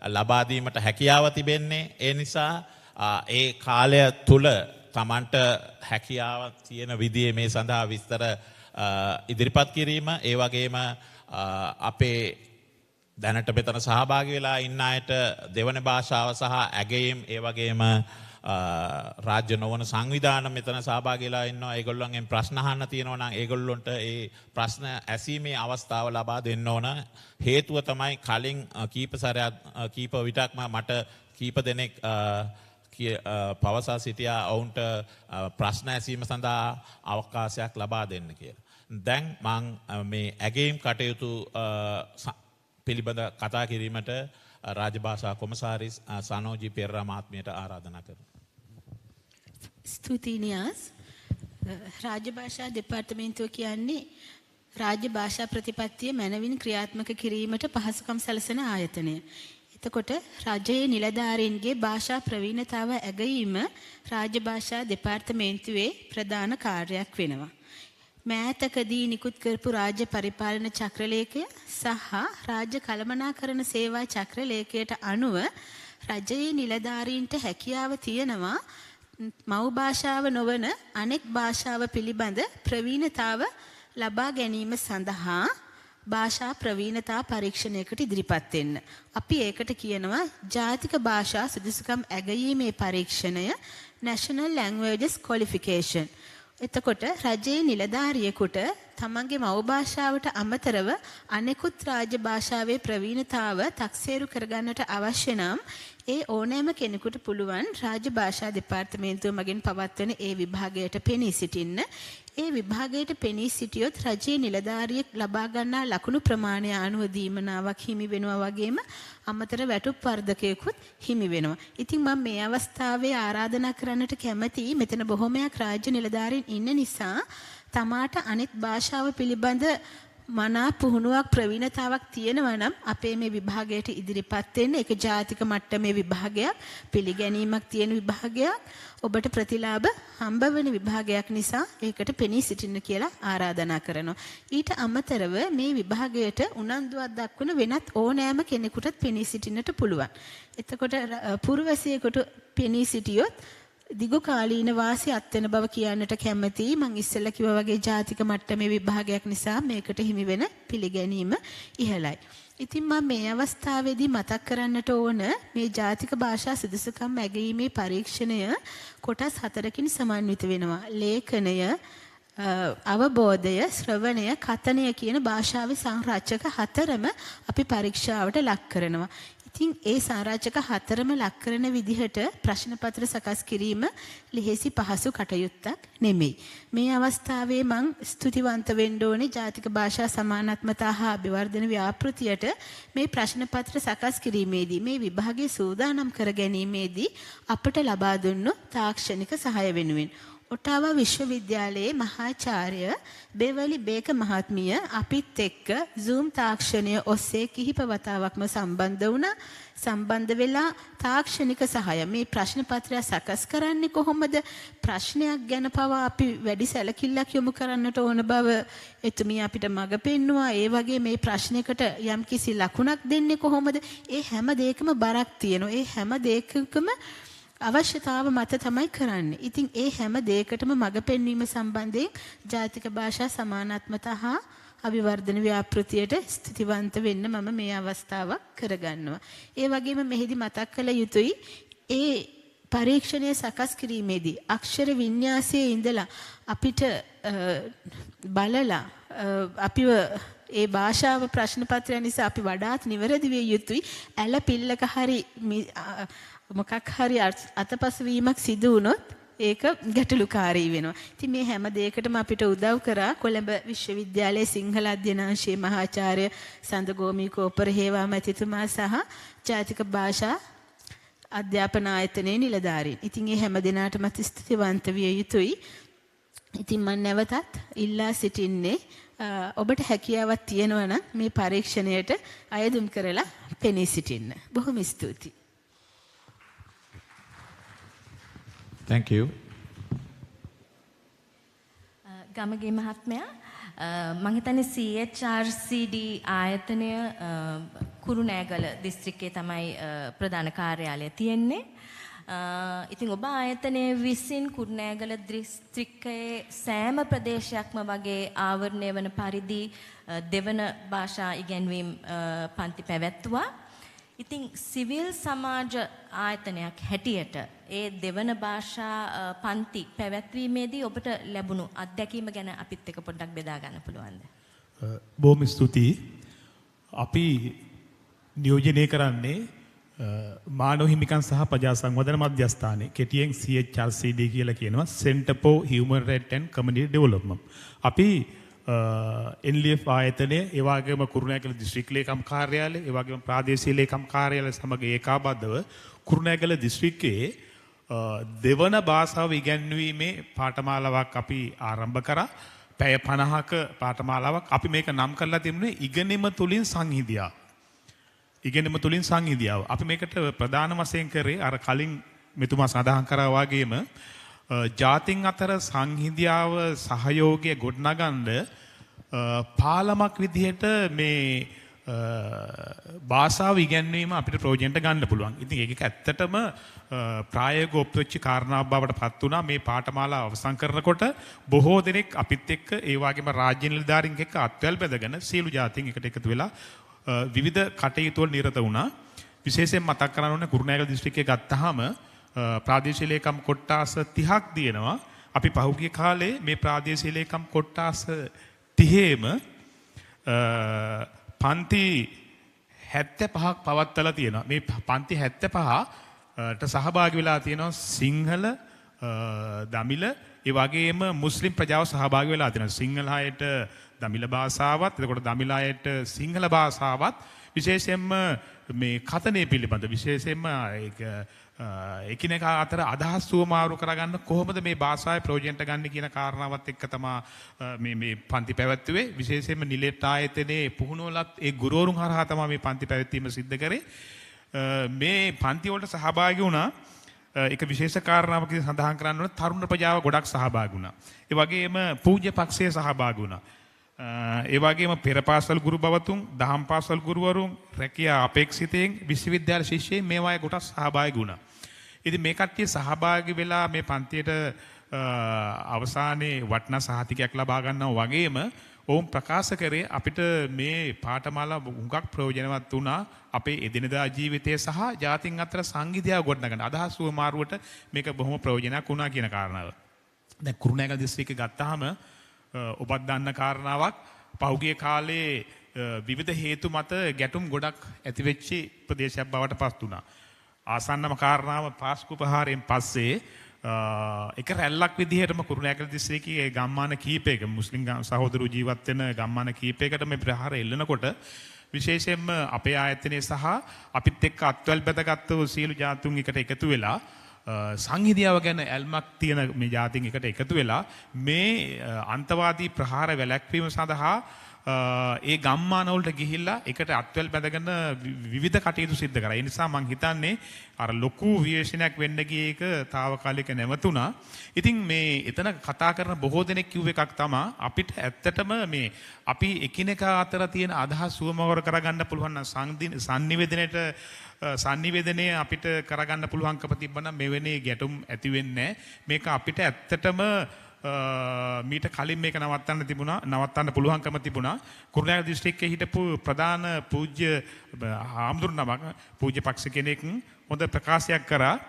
ලබා දීමට හැකියාව තිබෙන්නේ. ඒ නිසා ඒ කාලය තුල තමන්ට හැකියාව තියෙන විදිහේ මේ සඳහා විස්තර ඉදිරිපත් කිරීම, ඒ වගේම අපේ දැනට මෙතන සහභාගී වෙලා ඉන්න අයට දෙවන භාෂාව සහ ඇගයීම්, ඒ වගේම රාජ්‍ය නොවන සංවිධාන මෙතන සහභාගී වෙලා ඉන්නවා. ඒගොල්ලන්ගෙන් ප්‍රශ්න අහන්න තියෙනවා නම් ඒගොල්ලොන්ට ඒ ප්‍රශ්න ඇසීමේ අවස්ථාව ලබා දෙන්න ඕන. හේතුව තමයි කලින් කීප විටක්ම මට කීප දෙනෙක් පවසා සිටියා ඔවුන්ට ප්‍රශ්න ඇසීම සඳහා අවකාශයක් ලබා දෙන්න කියලා. දැන් මං මේ ඇගයීම් කටයුතු පිළිබඳ කතා කිරීමට රාජ්‍ය භාෂා කොමසාරිස් සනෝජී පෙරේරා මහත්මියට ආරාධනා කරනවා. ස්තුතියි නියාස්. රාජ්‍ය භාෂා දෙපාර්තමේන්තුව කියන්නේ රාජ්‍ය භාෂා ප්‍රතිපත්තිය මැනවින් ක්‍රියාත්මක කිරීමට පහසුකම් සැලසෙන ආයතනය. එතකොට රජයේ නිලධාරීන්ගේ භාෂා ප්‍රවීණතාව ඇගයීම රාජ්‍ය භාෂා දෙපාර්තමේන්තුවේ ප්‍රධාන කාර්යයක් වෙනවා. මෑතකදී නිකුත් කරපු රාජ්‍ය පරිපාලන චක්‍රලේඛය සහ රාජ්‍ය කළමනාකරණ සේවා චක්‍රලේඛයට අනුව රජයේ නිලධාරීන්ට හැකියාව තියෙනවා මව් භාෂාව නොවන අනෙක් භාෂාව පිළිබඳ ප්‍රවීණතාව ලබා ගැනීම සඳහා භාෂා ප්‍රවීණතා පරීක්ෂණයකට ඉදිරිපත් වෙන්න. අපි ඒකට කියනවා ජාතික භාෂා සුදුසුකම් ඇගයීමේ පරීක්ෂණය National Languages Qualification. එතකොට රජයේ නිලධාරියෙකුට තමන්ගේ මව් භාෂාවට අමතරව අනෙකුත් රාජ්‍ය භාෂාවේ ප්‍රවීණතාව තක්සේරු කරගන්නට අවශ්‍ය නම් ඒ ඕනෑම කෙනෙකුට පුළුවන් රාජ්‍ය භාෂා දෙපාර්තමේන්තුව මගින් පවත්වන ඒ විභාගයට පෙනී සිටින්න. ඒ විභාගයට පෙනී සිටියොත් රජයේ නිලධාරියෙක් ලබා ගන්නා ලකුණු ප්‍රමාණය අනුව දීමනාවක් හිමි වෙනවා වගේම අමතර වැටුප් වර්ධකයකුත් හිමි වෙනවා. ඉතින් මම මේ අවස්ථාවේ ආරාධනා කරන්නට කැමතියි මෙතන බොහොමයක් රාජ්‍ය නිලධාරීන් ඉන්න නිසා තමාට අනිත් භාෂාව පිළිබඳ මනා පුහුණුවක් ප්‍රවීණතාවක් තියෙනවා නම් අපේ මේ විභාගයට ඉදිරිපත් වෙන්න. ඒක ජාතික මට්ටමේ විභාගයක්, පිළිගැනීමක් තියෙන විභාගයක්, ඔබට ප්‍රතිලාභ හම්බ වෙන විභාගයක් නිසා ඒකට පෙනී සිටින්න කියලා ආරාධනා කරනවා. ඊට අමතරව මේ විභාගයට උනන්දුවක් දක්වන වෙනත් ඕනෑම කෙනෙකුටත් පෙනී සිටින්නට පුළුවන්. එතකොට පුරවැසියෙකුට පෙනී සිටියොත් දිගු කාලීන වාසි අත්වෙන බව කියන්නට කැමතියි. මම ඉස්සෙල්ලා කිව්වා වගේ ජාතික මට්ටමේ විභාගයක් නිසා මේකට හිමි වෙන පිළිගැනීම ඉහළයි. ඉතින් මම මේ අවස්ථාවේදී මතක් කරන්නට ඕන මේ ජාතික භාෂා සුදුසුකම් ඇගීමේ පරීක්ෂණය කොටස් 4කින් සමන්විත වෙනවා. ලේඛනය, අවබෝධය, ශ්‍රවණය, කථනය කියන භාෂාවේ සංරචක 4ම අපි පරීක්ෂාවට ලක් කරනවා. ඉතින් ඒ සංරචක 4ම ලක් කරන විදිහට ප්‍රශ්න පත්‍ර සකස් කිරීම ලිහිසි පහසු කටයුත්තක් නෙමෙයි. මේ අවස්ථාවේ මම ස්තුතිවන්ත වෙන්න ඕනේ ජාතික භාෂා සමානාත්මතා හා අභිවර්ධන ව්‍යාපෘතියට මේ ප්‍රශ්න පත්‍ර සකස් කිරීමේදී මේ විභාගයේ සූදානම් කර ගැනීමේදී අපට ලබා දුන්නු තාක්ෂණික සහාය වෙනුවෙන්. ඔටාවා විශ්වවිද්‍යාලයේ මහාචාර්ය බෙවලි බේක මහත්මිය අපිත් එක්ක Zoom තාක්ෂණය ඔස්සේ කිහිප වතාවක්ම සම්බන්ධ වුණා. සම්බන්ධ වෙලා තාක්ෂණික සහාය මේ ප්‍රශ්න පත්‍රය සකස් කරන්නේ කොහොමද? ප්‍රශ්නයක් ගැන පවා අපි වැඩි සැලකිල්ලක් යොමු කරන්නට ඕන බව එතුමිය අපිට මඟ පෙන්නුවා. ඒ වගේ මේ ප්‍රශ්නයකට යම්කිසි ලකුණක් දෙන්නේ කොහොමද? ඒ හැම දෙයකම බරක් තියෙනවා. ඒ හැම දෙයකම අවශ්‍යතාව මත තමයි කරන්නේ. ඉතින් ඒ හැම දෙයකටම මඟ පෙන්වීම සම්බන්ධයෙන් ජාතික භාෂා සමානාත්මතා හා අභිවර්ධන ව්‍යාපෘතියට ස්තුතිවන්ත වෙන්න මම මේ අවස්ථාවක් කරගන්නවා. ඒ වගේම මෙහිදී මතක් කළ යුතුයි ඒ පරීක්ෂණය සකස් කිරීමේදී අක්ෂර වින්‍යාසයේ ඉඳලා අපිට බලලා අපිව ඒ භාෂාව ප්‍රශ්න පත්‍රය නිසා අපි වඩාත් නිවැරදි විය යුතුයි. ඇල පිල්ලක හරි මොකක් හරි අතපසු වීමක් සිදු වුණොත් ඒක ගැටලුකාරී වෙනවා. ඉතින් මේ හැම දෙයකටම අපිට උදව් කරා කොළඹ විශ්වවිද්‍යාලයේ සිංහල අධ්‍යනාංශයේ මහාචාර්ය සඳගෝමී කෝපර හේවා මැතිතුමා සහ ජාතික භාෂා අධ්‍යාපන ආයතනයේ නිලධාරීන්. ඉතින් ඒ හැම දිනාටමත් ස්තුතිවන්ත විය යුතුයි. ඉතින් මම නැවතත් ඉල්ලා සිටින්නේ ඔබට හැකියාවක් තියෙනවා නම් මේ පරීක්ෂණයට අයදුම් කරලා පෙනී සිටින්න. බොහොම ස්තුතියි. Thank you. ගමගේ මහත්මයා මම හිතන්නේ CHRCD ආයතනය කුරුණෑගල දිස්ත්‍රික්කයේ තමයි ප්‍රධාන කාර්යාලය තියෙන්නේ. ඉතින් ඔබ ආයතනයේ විසින් කුරුණෑගල දිස්ත්‍රික්කයේ සෑම ප්‍රදේශයක්ම වගේ ආවරණය වන පරිදි දෙවන භාෂා ඉගැන්වීම් පන්ති පැවැත්වුවා. ඉතින් සිවිල් සමාජ ආයතනයක් හැටියට ඒ දෙවන භාෂා පන්ති පැවැත්වීමේදී ඔබට ලැබුණු අත්දැකීම ගැන අපිත් එක්ක පොඩ්ඩක් බෙදා ගන්න පුළුවන්ද? බොහොම ස්තුතියි. අපි නියෝජනය කරන්නේ මානව හිමිකම් සහ ප්‍රජා සංවර්ධන මධ්‍යස්ථානයේ කෙටියෙන් CHRCD කියලා කියනවා Center for Human Rights and Community Development. අපි NLEAP ආයතනය, ඒ වගේම කුරුණෑගල දිස්ත්‍රික් ලේකම් කාර්යාලය, ඒ වගේම ප්‍රාදේශීය ලේකම් කාර්යාලය සමග ඒකාබද්ධව කුරුණෑගල දිස්ත්‍රික්කයේ දෙවන භාෂාව ඉගැන්වීමේ පාඨමාලාවක් අපි ආරම්භ කරා. පැය 50ක පාඨමාලාවක් අපි මේක නම් කරලා තිබුණේ ඉගෙනීම තුලින් සංහිඳියාව. ඉගෙනීම තුලින් සංහිඳියාව. අපි මේකට ප්‍රධාන වශයෙන් කරේ අර කලින් මෙතුමා සඳහන් කරා වගේම ජාතින් අතර සංහිඳියාව සහයෝගය ගොඩනගන්න පාලමක් විදිහට මේ භාෂාව ඉගැන්වීම අපිට ප්‍රයෝජනට ගන්න පුළුවන්. ඉතින් ඒක ඇත්තටම ප්‍රායෝගික ඔප්පෙච්ච කාරණාවක් බවට පත් වුණා. මේ පාඨමාලා අවසන් කරනකොට බොහෝ දෙනෙක් අපිත් එක්ක ඒ වගේම රාජ්‍ය නිලධාරීන් එක්ක අත්වැල් බැඳගෙන සියලු ජාතීන් එකට එකතු වෙලා විවිධ කටයුතු වල නිරත වුණා. විශේෂයෙන් මතක් කරන්න ඕනේ කුරුණෑගල දිස්ත්‍රික්කයේ ගත්තාම ප්‍රාදේශීය ලේකම් කොට්ටාස 30ක් තියෙනවා. අපි පහුගිය කාලේ මේ ප්‍රාදේශීය ලේකම් කොට්ටාස 30ෙම පන්ති 75ක් පවත්වලා තියෙනවා. මේ පන්ති 75ට සහභාගී වෙලා තියෙනවා සිංහල, දමිළ, ඒ වගේම මුස්ලිම් ප්‍රජාව සහභාගී වෙලා තියෙනවා. සිංහල අයට දමිළ භාෂාවත්, එතකොට දමිළ අයට සිංහල භාෂාවත්, විශේෂයෙන්ම මේ කතනේ පිළිබඳ විශේෂයෙන්ම ඒක එකිනෙකා අතර අදහස් සුවමාරු කරගන්න කොහොමද මේ භාෂාවේ ප්‍රයෝජනට ගන්න කියන කාරණාවත් එක්ක තමයි මේ පන්ති පැවැත්වුවේ. විශේෂයෙන්ම නිලෙට් ආයතනයේ පුහුණුවලත් ඒ ගුරුවරුන් හරහා තමයි මේ පන්ති පැවැත්වීම සිද්ධ කරේ. මේ පන්ති වලට සහභාගී වුණා එක විශේෂ කාරණාවක් සඳහන් කරන්න ඕන තරුණ ප්‍රජාව ගොඩක් සහභාගී වුණා. ඒ වගේම පූජ්‍ය පක්ෂයේ සහභාගී වුණා. ඒ වගේම පෙර පාසල් ගුරු බවතුන්, දහම් පාසල් ගුරුවරුන්, රැකියා අපේක්ෂිතයින්, විශ්වවිද්‍යාල ශිෂ්‍යයින් මේවායේ කොටස් සහභාගී වුණා. ඉතින් මේ කට්ටිය සහභාගී වෙලා මේ පන්තියට අවසානයේ වටිනා සහතිකයක් ලබා ගන්නවා වගේම ඔවුන් ප්‍රකාශ කරේ අපිට මේ පාඨමාලා හුඟක් ප්‍රයෝජනවත් වුණා අපේ එදිනදා ජීවිතය සහ ජාතීන් අතර සංගීතය ගොඩනගන අදහස් මාරුවට මේක බොහොම ප්‍රයෝජනයක් වුණා කියන කාරණාව. දැන් කුරුණෑගල දිස්ත්‍රික්කය ගත්තාම ඔබත් දන්න කාරණාවක් පහුගිය කාලේ විවිධ හේතු මත ගැටුම් ගොඩක් ඇතිවෙච්ච ප්‍රදේශයක් බවට පත් වුණා. ආසන්නම කාරණාව පාස්කු ප්‍රහාරයෙන් පස්සේ එක රැල්ලක් විදිහටම කුරුණෑගල දිස්ත්‍රික්කයේ ගම්මාන කීපයක මුස්ලිම් සහෝදරයෝ ජීවත් වෙන ගම්මාන කීපයකට මේ ප්‍රහාර එල්ලනකොට විශේෂයෙන්ම අපේ ආයතනයේ සහ අපිත් එක්ක අත්වැල් බැඳගත්තු සියලු ජාතුන් එකට එකතු වෙලා සංහිඳියාව ගැන ඇල්මක් තියෙන මේ ජාතීන් එකට එකතු වෙලා මේ අන්තවාදී ප්‍රහාර වැළැක්වීම සඳහා ඒ ගම්මාන වලට ගිහිල්ලා එකට අත්වැල් බැඳගෙන විවිධ කටයුතු සිද්ධ කරා. ඒ නිසා මම හිතන්නේ අර ලොකු විශේෂණයක් වෙන්න ගියේ එක తాවකාලික නැවතුණා. ඉතින් මේ එතන කතා කරන බොහෝ දෙනෙක් කිව්ව එකක් තමයි අපිට ඇත්තටම මේ අපි එකිනෙකා අතර තියෙන අදහස් සුවමවර කරගන්න පුළුවන් නම් සංනිවේදනය අපිට කරගන්න පුළුවන්කම තිබ්බනම් මෙවැනි ගැටුම් ඇති වෙන්නේ නැහැ. මේක අපිට ඇත්තටම මීට කලින් මේක නවත්තන්න පුළුවන්කම තිබුණා. කුරුණෑගල දිස්ත්‍රික්කයේ හිටපු ප්‍රධාන පූජ්‍ය හාමුදුරුවෝ පූජ්‍ය පක්ෂ කෙනෙක් හොඳ ප්‍රකාශයක් කරා.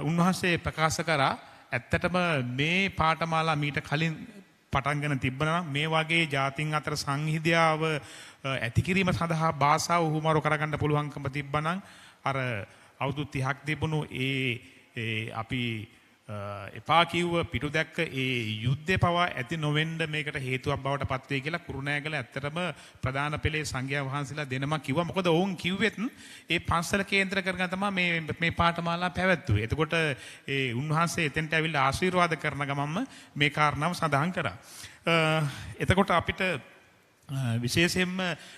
උන්වහන්සේ ප්‍රකාශ කරා ඇත්තටම මේ පාඨමාලා මීට කලින් පටන්ගෙන තිබ්බනම් මේ වගේ ජාතීන් අතර සංහිඳියාව ඇති කිරීම සඳහා භාෂාව උහුමාරු කරගන්න පුළුවන්කම තිබ්බනම් අර අවුරුදු 30ක් තිබුණු ඒ අපි එපා කිව්ව පිටු දැක්ක ඒ යුද්ධේ පවා ඇති නොවෙන්න මේකට හේතුවක් බවට පත් වෙයි කියලා කුරුණෑගල ඇත්තටම ප්‍රධාන පෙළේ සංඝයා වහන්සේලා දෙනම කිව්වා. මොකද ඔවුන් කිව්වෙත් ඒ පන්සල කේන්ද්‍ර කරගෙන තමයි මේ පාඨමාලා පැවැත්වුවේ. එතකොට ඒ උන්වහන්සේ එතෙන්ට ඇවිල්ලා ආශිර්වාද කරන ගමන්ම මේ කාරණාව සඳහන් කරා. එතකොට අපිට විශේෂයෙන්ම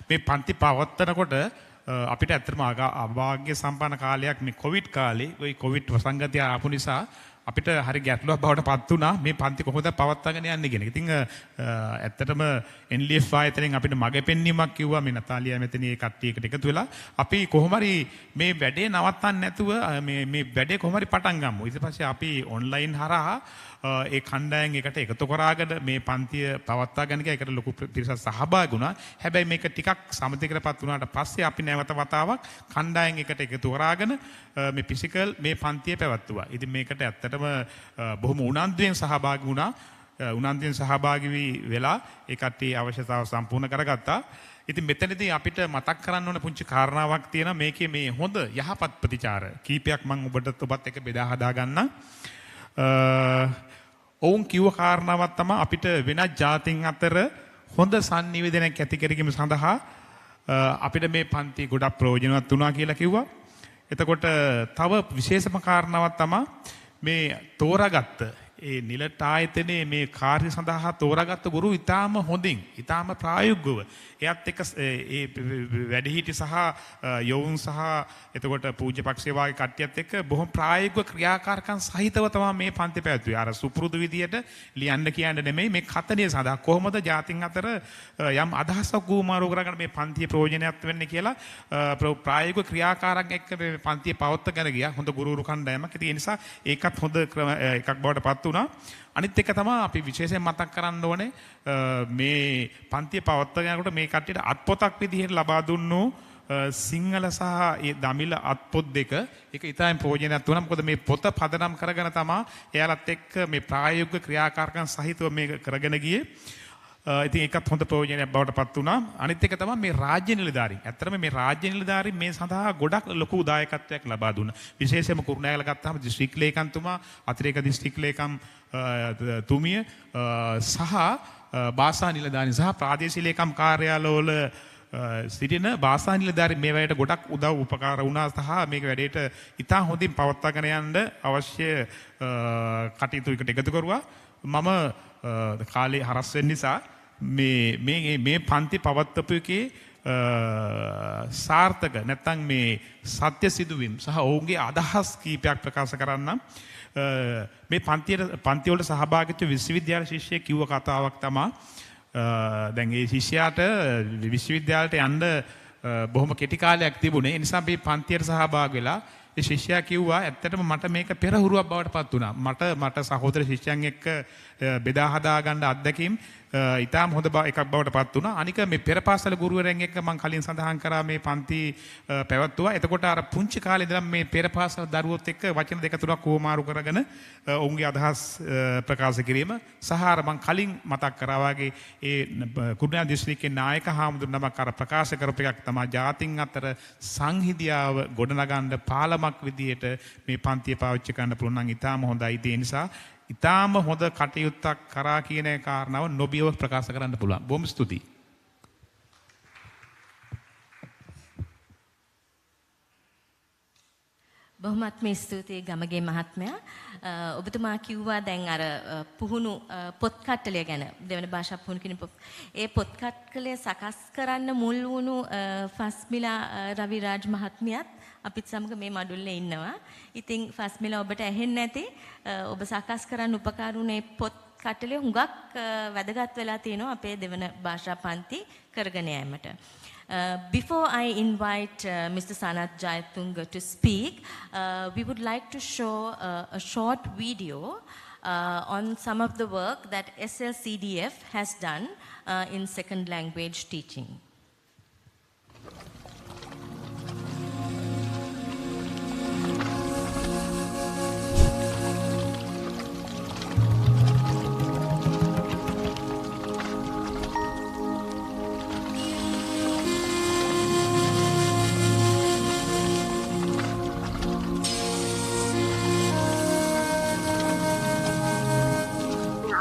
මේ පන්ති පවත්වනකොට අපිට ඇත්තටම අභාග්‍ය සම්පන්න කාලයක් මේ කොවිඩ් කාලේ ওই කොවිඩ් වසංගතය ආපු නිසා අපිට හරි ගැටලුවක් බවට පත් වුණා මේ පන්ති කොහොමද පවත්වාගෙන යන්නේ කියන එක. ඉතින් ඇත්තටම NLEAP ආයතනයෙන් අපිට මඟ පෙන්වීමක් කිව්වා මේ නතාලියා මෙතන ඒ කට්ටියකට එකතු වෙලා අපි කොහොම හරි මේ වැඩේ නවත්තන්න නැතුව මේ වැඩේ කොහොම හරි පටන් ගමු. ඊට පස්සේ අපි ඔන්ලයින් හරහා ඒ කණ්ඩායම් එකට එකතු කරාගෙන මේ පන්තිය පවත්වා ගන්න එක ඒකට ලොකු පිරිසක් සහභාගී වුණා. හැබැයි මේක ටිකක් සමතිකරපත් වුණාට පස්සේ අපි නැවත වතාවක් කණ්ඩායම් එකට එකතු කරාගෙන මේ ෆිසිකල් මේ පන්තිය පැවැත්වුවා. ඉතින් මේකට ඇත්තටම බොහොම උනන්දුවෙන් සහභාගී වුණා. උනන්දුවෙන් සහභාගී වෙලා ඒ කට්ටිය අවශ්‍යතාව සම්පූර්ණ කරගත්තා. ඉතින් මෙතනදී අපිට මතක් කරන්න ඕන පුංචි කාරණාවක් තියෙනවා. මේකේ මේ හොඳ යහපත් ප්‍රතිචාර කීපයක් මම ඔබත් එක්ක බෙදා හදා ගන්නම්. ඔවුන් කිව්ව කාරණාවක් තමයි අපිට වෙනත් ජාතීන් අතර හොඳ sannivedanayak ඇති කර ගැනීම සඳහා අපිට මේ පන්ති ගොඩක් ප්‍රයෝජනවත් වුණා කියලා කිව්වා. එතකොට තව විශේෂම කාරණාවක් තමයි මේ තෝරාගත්ත ඒ නිලට ආයතනයේ මේ කාර්ය සඳහා තෝරාගත්ත ගුරු ඉතාම හොඳින් ඉතාම ප්‍රායෝගිකව එයත් එක්ක ඒ වැඩිහිටි සහ යොවුන් සහ එතකොට පූජ්‍ය පක්ෂේ වාගේ කට්ටියත් එක්ක බොහොම ප්‍රායෝගික ක්‍රියාකාරකම් සහිතව තමයි මේ පන්ති පැවැත්වුවේ. අර සුපුරුදු විදියට ලියන්න කියන්න නෙමෙයි මේ කතනිය සඳහා කොහොමද ජාතින් අතර යම් අදහසක් ගුමාරු කරගෙන මේ පන්තියේ ප්‍රයෝජනයක් වෙන්නේ කියලා ප්‍රායෝගික ක්‍රියාකාරකම් එක්ක මේ පන්තිය පවත්වාගෙන ගියා. හොඳ ගුරුවරු කණ්ඩායමක්. ඉතින් ඒ නිසා ඒකත් හොඳ එකක් බවට පත් වුණා. අනිත් එක තමයි අපි විශේෂයෙන් මතක් කරන්න ඕනේ මේ පන්තිය පවත්වාගෙන යනකොට මේ කට්ටියට අත්පොතක් විදිහට ලබා දුන්නු සිංහල සහ ඒ දමිළ අත්පොත් දෙක ඒක ඉතාම ප්‍රයෝජනවත් වුණා. මොකද මේ පොත පදනම් කරගෙන තමයි එයාලත් එක්ක මේ ප්‍රායෝගික ක්‍රියාකාරකම් සහිතව මේක කරගෙන ගියේ. ඉතින් ඒකත් හොඳ ප්‍රයෝජනයක් බවට පත් වුණා. අනිත් එක තමයි මේ රාජ්‍ය නිලධාරීන්. ඇත්තටම මේ රාජ්‍ය නිලධාරීන් මේ සඳහා ගොඩක් ලොකු දායකත්වයක් ලබා දුන්නා. විශේෂයෙන්ම කුරුණෑගල ගත්තාම දිස්ත්‍රික් ලේකම්තුමා, අතිරේක දිස්ත්‍රික් ලේකම් තුමිය සහ භාෂා නිලධාරීන් සහ ප්‍රාදේශීය ලේකම් කාර්යාලවල සිටින භාෂා නිලධාරීන් මේ වැඩේට ගොඩක් උදව් උපකාර වුණා සහ මේක වැඩේට ඉතා හොඳින් පවත්වාගෙන යන්න අවශ්‍ය කටයුතු එකට එකතු කරුවා. මම කාලේ හරස් වෙන්න නිසා මේ පන්ති පවත්වපු එකේ සාර්ථක නැත්නම් මේ සත්‍ය සිදුවීම් සහ ඔවුන්ගේ අදහස් කීපයක් ප්‍රකාශ කරන්නම්. මේ පන්ති වලට සහභාගී වෙච්ච විශ්වවිද්‍යාල ශිෂ්‍යයෙක් කිව්ව කතාවක් තමයි දැන් ඒ ශිෂ්‍යයාට විශ්වවිද්‍යාලයට යන්න බොහොම කෙටි කාලයක් තිබුණේ. ඒ නිසා මේ පන්තියට සහභාගී වෙලා ඒ ශිෂ්‍යයා කිව්වා ඇත්තටම මට මේක පෙරහුරුවක් බවට පත් වුණා. මට සහෝදර ශිෂ්‍යයන් එක්ක බෙදා හදා ගන්න අත්දැකීම් ඉතාම හොඳ එකක් බවට පත් වුණා. අනික මේ පෙරපාසල ගුරුවරයන් එක්ක මම කලින් සඳහන් කරා මේ පන්ති පැවැත්වුවා. එතකොට අර පුංචි කාලේ ඉඳලා මේ පෙරපාසල දරුවොත් එක්ක වචන දෙක තුනක් කොමාරු කරගෙන ඔවුන්ගේ අදහස් ප්‍රකාශ කිරීම සහ අර මම කලින් මතක් කරා වගේ ඒ කුරුණෑගල දිස්ත්‍රික්කයේ නායක හාමුදුරුවෝ නමක් අර ප්‍රකාශ කරපු එකක් තමයි ජාතින් අතර සංහිඳියාව ගොඩනගන්න පාලමක් විදියට මේ පන්තිය පාවිච්චි කරන්න පුළුවන් නම් ඉතාම හොඳයි. ඒ නිසා ඉතාම හොඳ කටයුත්තක් කරා කියන කාරණාව නොබියව ප්‍රකාශ කරන්න පුළුවන්. බොහොම ස්තුතියි. බොහොමත්ම ස්තුතියි ගමගේ මහත්මයා. ඔබතුමා කිව්වා දැන් අර පුහුණු පොත් කට්ටලය ගැන දෙවන භාෂා පුහුණු කියන ඒ පොත් කට්ටලය සකස් කරන්න මුල් වුණු ෆස්මිලා රවිරාජ් මහත්මියත් අපිත් සමග මේ මඩුල්ලේ ඉන්නවා. ඉතින් ෆස්මිලා ඔබට ඇහෙන්නේ නැති ඔබ සකස් කරන්න උපකාර වුණේ පොත් කට්ටලය හුඟක් වැදගත් වෙලා තියෙනවා අපේ දෙවන භාෂා පන්ති කරගෙන යාමට. Before I invite Mr. Sanath Jayatunga to speak, we would like to show a short video on some of the work that SLCDF has done in second language teaching.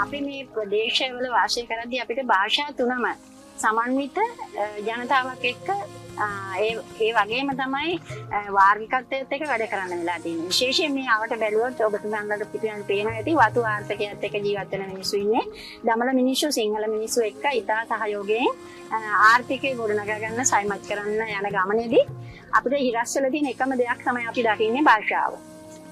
අපි මේ ප්‍රදේශවල වාසය කරද්දී අපිට භාෂා තුනම සමන්විත ජනතාවක් එක්ක ඒ වගේම තමයි වාර්ගිකත්වයත් එක්ක වැඩ කරන්න වෙලා තියෙන්නේ. විශේෂයෙන් මේ අවට බැලුවොත් ඔබතුමාලට පිටින් පේනවා ඇති වතු ආර්ථකයත් එක්ක ජීවත් වෙන මිනිස්සු ඉන්නේ. දමල මිනිස්සු සිංහල මිනිස්සු එක්ක ඉතා සහයෝගයෙන් ආර්ථිකය ගොඩනගා ගන්න සයිමත් කරන්න යන ගමනේදී අපිට හිරස් වෙලා තියෙන එකම දෙයක් තමයි අපි දකින්නේ භාෂාව.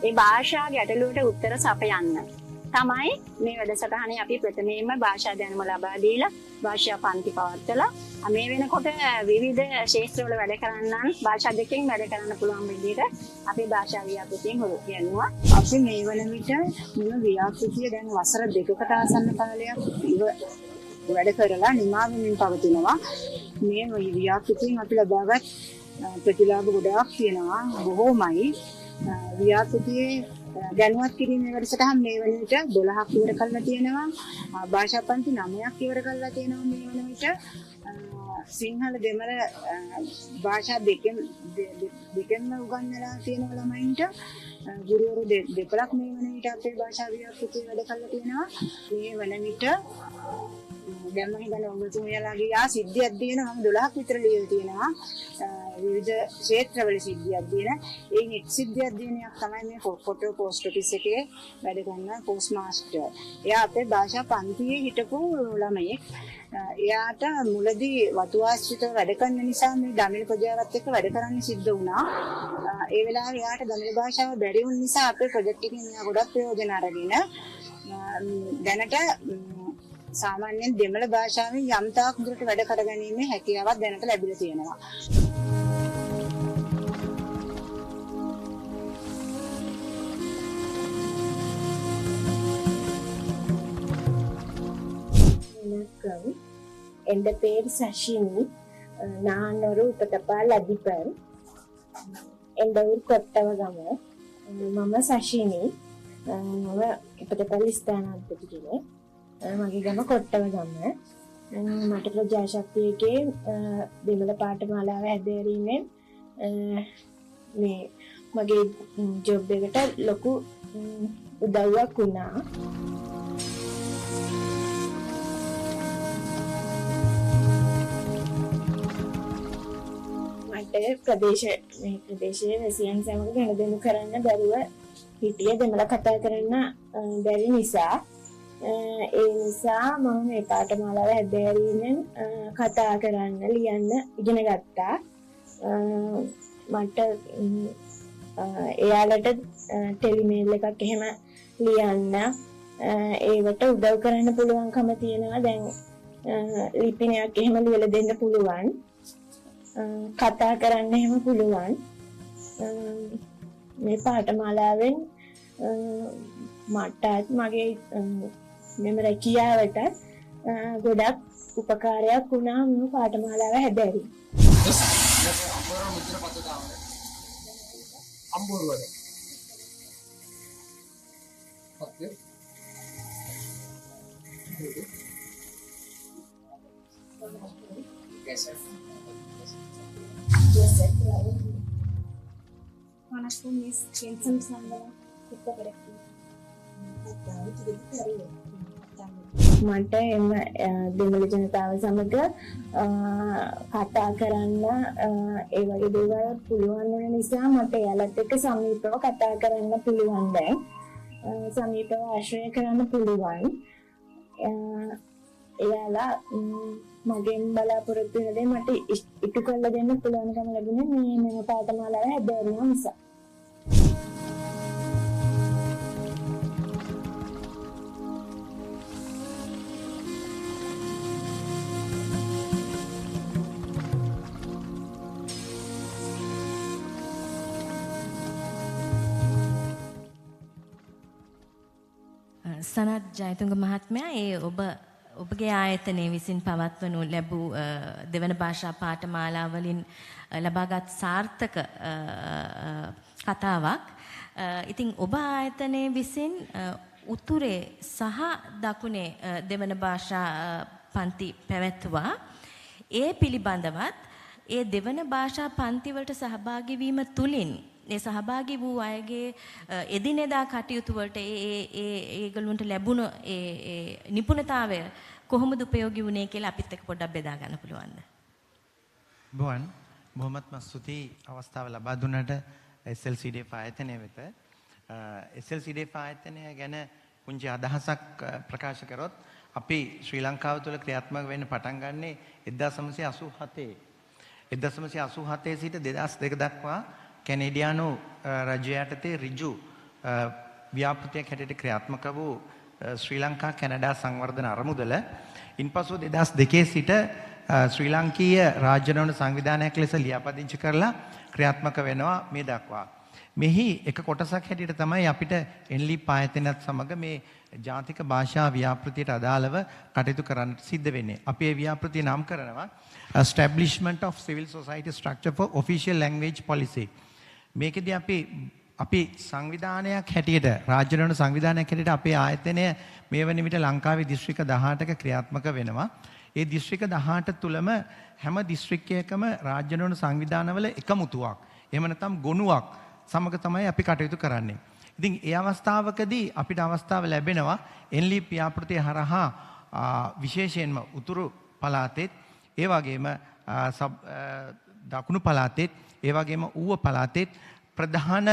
ඒ භාෂා ගැටලුවට උත්තර සපයන්න තමයි මේ වැඩසටහනේ අපි ප්‍රථමයෙන්ම භාෂා දැනුම ලබා දීලා භාෂා පන්ති පවත්වලා මේ වෙනකොට විවිධ ක්ෂේත්‍රවල වැඩ කරන්නන් භාෂා දෙකෙන් වැඩ කරන්න පුළුවන් විදිහට අපි භාෂා ව්‍යාපෘතියෙන් හුරු කියනවා. අපි මේ වන විට මුල ව්‍යාපෘතිය දැන් වසර 2කට ආසන්න කාලයක් වැඩ කරලා නිමා වෙමින් පවතිනවා. මේ ව්‍යාපෘතියෙන් අපි ලබාගත් ප්‍රතිලාභ ගොඩාක් තියෙනවා. බොහෝමයි ව්‍යාපෘතියේ දැනුවත් කිරීමේ වැඩසටහන් මේ වන විට 12ක් ඉවර කරලා තියෙනවා. භාෂා පන්ති 9ක් ඉවර කරලා තියෙනවා මේ වන විට. සිංහල දෙමළ භාෂා දෙකෙන්ම උගන්වලා තියෙන ළමයින්ට ගුරුවරු දෙපළක් මේ වන විට අපේ භාෂා ව්‍යාපෘතිය වැඩ කරලා තියෙනවා. මේ වන විට දැන් මම හිතන්නේ ඔබතුමියලාගේ සිද්ධියක් දින මම 12ක් විතර ලියලා තියෙනවා. විවිධ ක්ෂේත්‍රවල සිද්ධියක් දින. ඒ නෙට් සිද්ධියක් දිනයක් තමයි මේ ෆොටෝ පෝස්ට් ඔෆිස් එකේ වැඩ කරන පෝස්ට් මාස්ටර්. එයා අපේ භාෂා පන්තියේ හිටපු ළමයෙක්. එයාට මුලදී වතු ආශ්‍රිතව වැඩ කරන නිසා මේ දමිළ ප්‍රජාවත් එක්ක වැඩ කරන්න සිද්ධ වුණා. ඒ වෙලාවේ එයාට දමිළ භාෂාව බැරි වුණ නිසා අපේ ප්‍රොජෙක්ට් එකෙන් එයා ගොඩක් ප්‍රයෝජන අරගෙන දැනට සාමාන්‍යයෙන් දෙමළ භාෂාවෙන් යම් තාක් දුරට වැඩ කරගැනීමේ හැකියාවක් දැනට ලැබිලා තියෙනවා. எந்த பேர் சஷினி. நான் ஒரு உப்பத்தப்பால் அதிபர். எந்த ஊர் கொட்டவகම. මම සශිනි. මම උපතපල් ස්ථානාධිපතිතුමා. මගේ ගම කොට්ටවගම. මට ප්‍රජාශක්තියකේ දෙමළ පාඨමාලාව හැදෑරීමෙන් මේ මගේ ජොබ් එකට ලොකු උදව්වක් වුණා. මට ප්‍රදේශයේ වැසියන් සමග ගනුදෙනු කරන්න බැරුව හිටිය දෙමළ කතා කරන්න බැරි නිසා ඒ නිසා මම මේ පාඨමාලාව හැදෑරීමෙන් කතා කරන්න ලියන්න ඉගෙන ගත්තා. මට එයාලට ටෙලිමේල් එකක් එහෙම ලියන්න ඒවට උදව් කරන්න පුළුවන්කම තියෙනවා. දැන් ලිපිනයක් එහෙම ලියලා දෙන්න පුළුවන්. කතා කරන්න එහෙම පුළුවන්. මේ පාඨමාලාවෙන් මටත් මගේ මෙම රැකියාවට ගොඩක් උපකාරයක් වුණා මේ පාඨමාලාව හැදෑරීම. Wanafunzi Miss Jensen Sandra kutoka මට එම දෙමළ ජනතාව සමග කතා කරන්න ඒ වගේ දේවල් පුළුවන් වෙන නිසා මට එයාලත් එක්ක සමීපව කතා කරන්න පුළුවන්. දැන් සමීපව ආශ්‍රය කරන්න පුළුවන්. එයාලා මගෙන් බලාපොරොත්තු වෙන දේ මට ඉටු කරලා දෙන්න පුළුවන්කම ලැබුණේ මේ පාඨමාලාව හැදෑරීම නිසා. සනත් ජයතුංග මහත්මයා ඒ ඔබගේ ආයතනයේ විසින් පවත්වනු ලැබූ දෙවන භාෂා පාඨමාලා වලින් ලබාගත් සාර්ථක කතාවක්. ඉතින් ඔබ ආයතනයේ විසින් උතුරේ සහ දකුණේ දෙවන භාෂා පන්ති පැවැත්වුවා. ඒ පිළිබඳවත් ඒ දෙවන භාෂා පන්ති වලට සහභාගී වීම තුලින් ඒ සහභාගී වූ අයගේ එදිනෙදා කටයුතු වලට ඒගොල්ලන්ට ලැබුණ ඒ නිපුණතාවය කොහොමද උපයෝගී වුණේ කියලා අපිත් එක්ක පොඩ්ඩක් බෙදා ගන්න පුළුවන්ද? බොහොම බොහොමත්ම ස්තුතියි අවස්ථාව ලබා දුන්නට SLCDF ආයතනය වෙත. SLCDF ආයතනය ගැන පුංචි අදහසක් ප්‍රකාශ කරොත් අපි ශ්‍රී ලංකාව තුළ ක්‍රියාත්මක වෙන්න පටන් ගන්නේ 1987. 1987 සිට 2002 දක්වා කැනේඩියානු රජය යටතේ ඍජු ව්‍යාපෘතියක් හැටියට ක්‍රියාත්මක වූ ශ්‍රී ලංකා කැනඩා සංවර්ධන අරමුදල ඉන්පසු 2002 සිට ශ්‍රී ලාංකීය රාජ්‍යනෝන සංවිධානයක් ලෙස ලියාපදිංචි කරලා ක්‍රියාත්මක වෙනවා මේ දක්වා. මෙහි එක කොටසක් හැටියට තමයි අපිට NLEAP ආයතනයත් සමග මේ ජාතික භාෂා ව්‍යාපෘතියට අදාළව කටයුතු කරන්නට සිද්ධ වෙන්නේ. අපි මේ ව්‍යාපෘතිය නම් කරනවා Establishment of Civil Society Structure for Official Language Policy. මේකෙදී අපි සංවිධානයක් හැටියට රාජ්‍යනෝන සංවිධානයක් හැටියට අපේ ආයතනය මේ වන විට ලංකාවේ දිස්ත්‍රික්ක 18ක ක්‍රියාත්මක වෙනවා. ඒ දිස්ත්‍රික්ක 18 තුලම හැම දිස්ත්‍රික්කයකම රාජ්‍යනෝන සංවිධානවල එකමුතුවක් එහෙම නැත්නම් ගොනුවක් සමග තමයි අපි කටයුතු කරන්නේ. ඉතින් ඒ අවස්ථාවකදී අපිට අවස්ථාව ලැබෙනවා NLEAP ව්‍යාපෘතිය හරහා විශේෂයෙන්ම උතුරු පළාතෙත් ඒ වගේම දකුණු පළාතෙත් ඒ වගේම ඌව පළාතෙත් ප්‍රධාන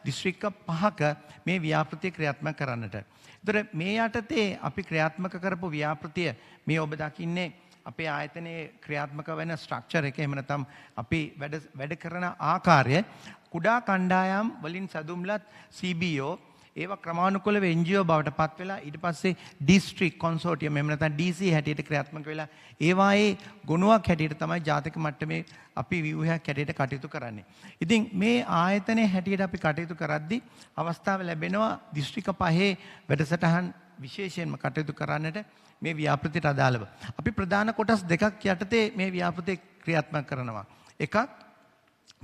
දිස්ත්‍රික්ක 5ක මේ ව්‍යාපෘතිය ක්‍රියාත්මක කරන්නට. ඒතර මේ යටතේ අපි ක්‍රියාත්මක කරපු ව්‍යාපෘතිය මේ ඔබ දකින්නේ අපේ ආයතනයේ ක්‍රියාත්මක වෙන ස්ට්‍රක්චර් එක. එහෙම නැත්නම් අපි වැඩ කරන ආකාරය කුඩා කණ්ඩායම් වලින් සැදුම්ලත් CBO ඒවා ක්‍රමානුකූලව NGO බවට පත් වෙලා ඊට පස්සේ ඩිස්ට්‍රික්ට් කොන්සෝටියම් එහෙම නැත්නම් DC හැටියට ක්‍රියාත්මක වෙලා ඒවායේ ගුණයක් හැටියට තමයි ජාතික මට්ටමේ අපි ව්‍යුහයක් හැටියට කටයුතු කරන්නේ. ඉතින් මේ ආයතනයේ හැටියට අපි කටයුතු කරද්දී අවස්ථාව ලැබෙනවා දිස්ත්‍රික්ක 5 වැඩසටහන් විශේෂයෙන්ම කටයුතු කරන්නට මේ ව්‍යාපෘතියට අදාළව. අපි ප්‍රධාන කොටස් දෙකක් යටතේ මේ ව්‍යාපෘතිය ක්‍රියාත්මක කරනවා. එකක්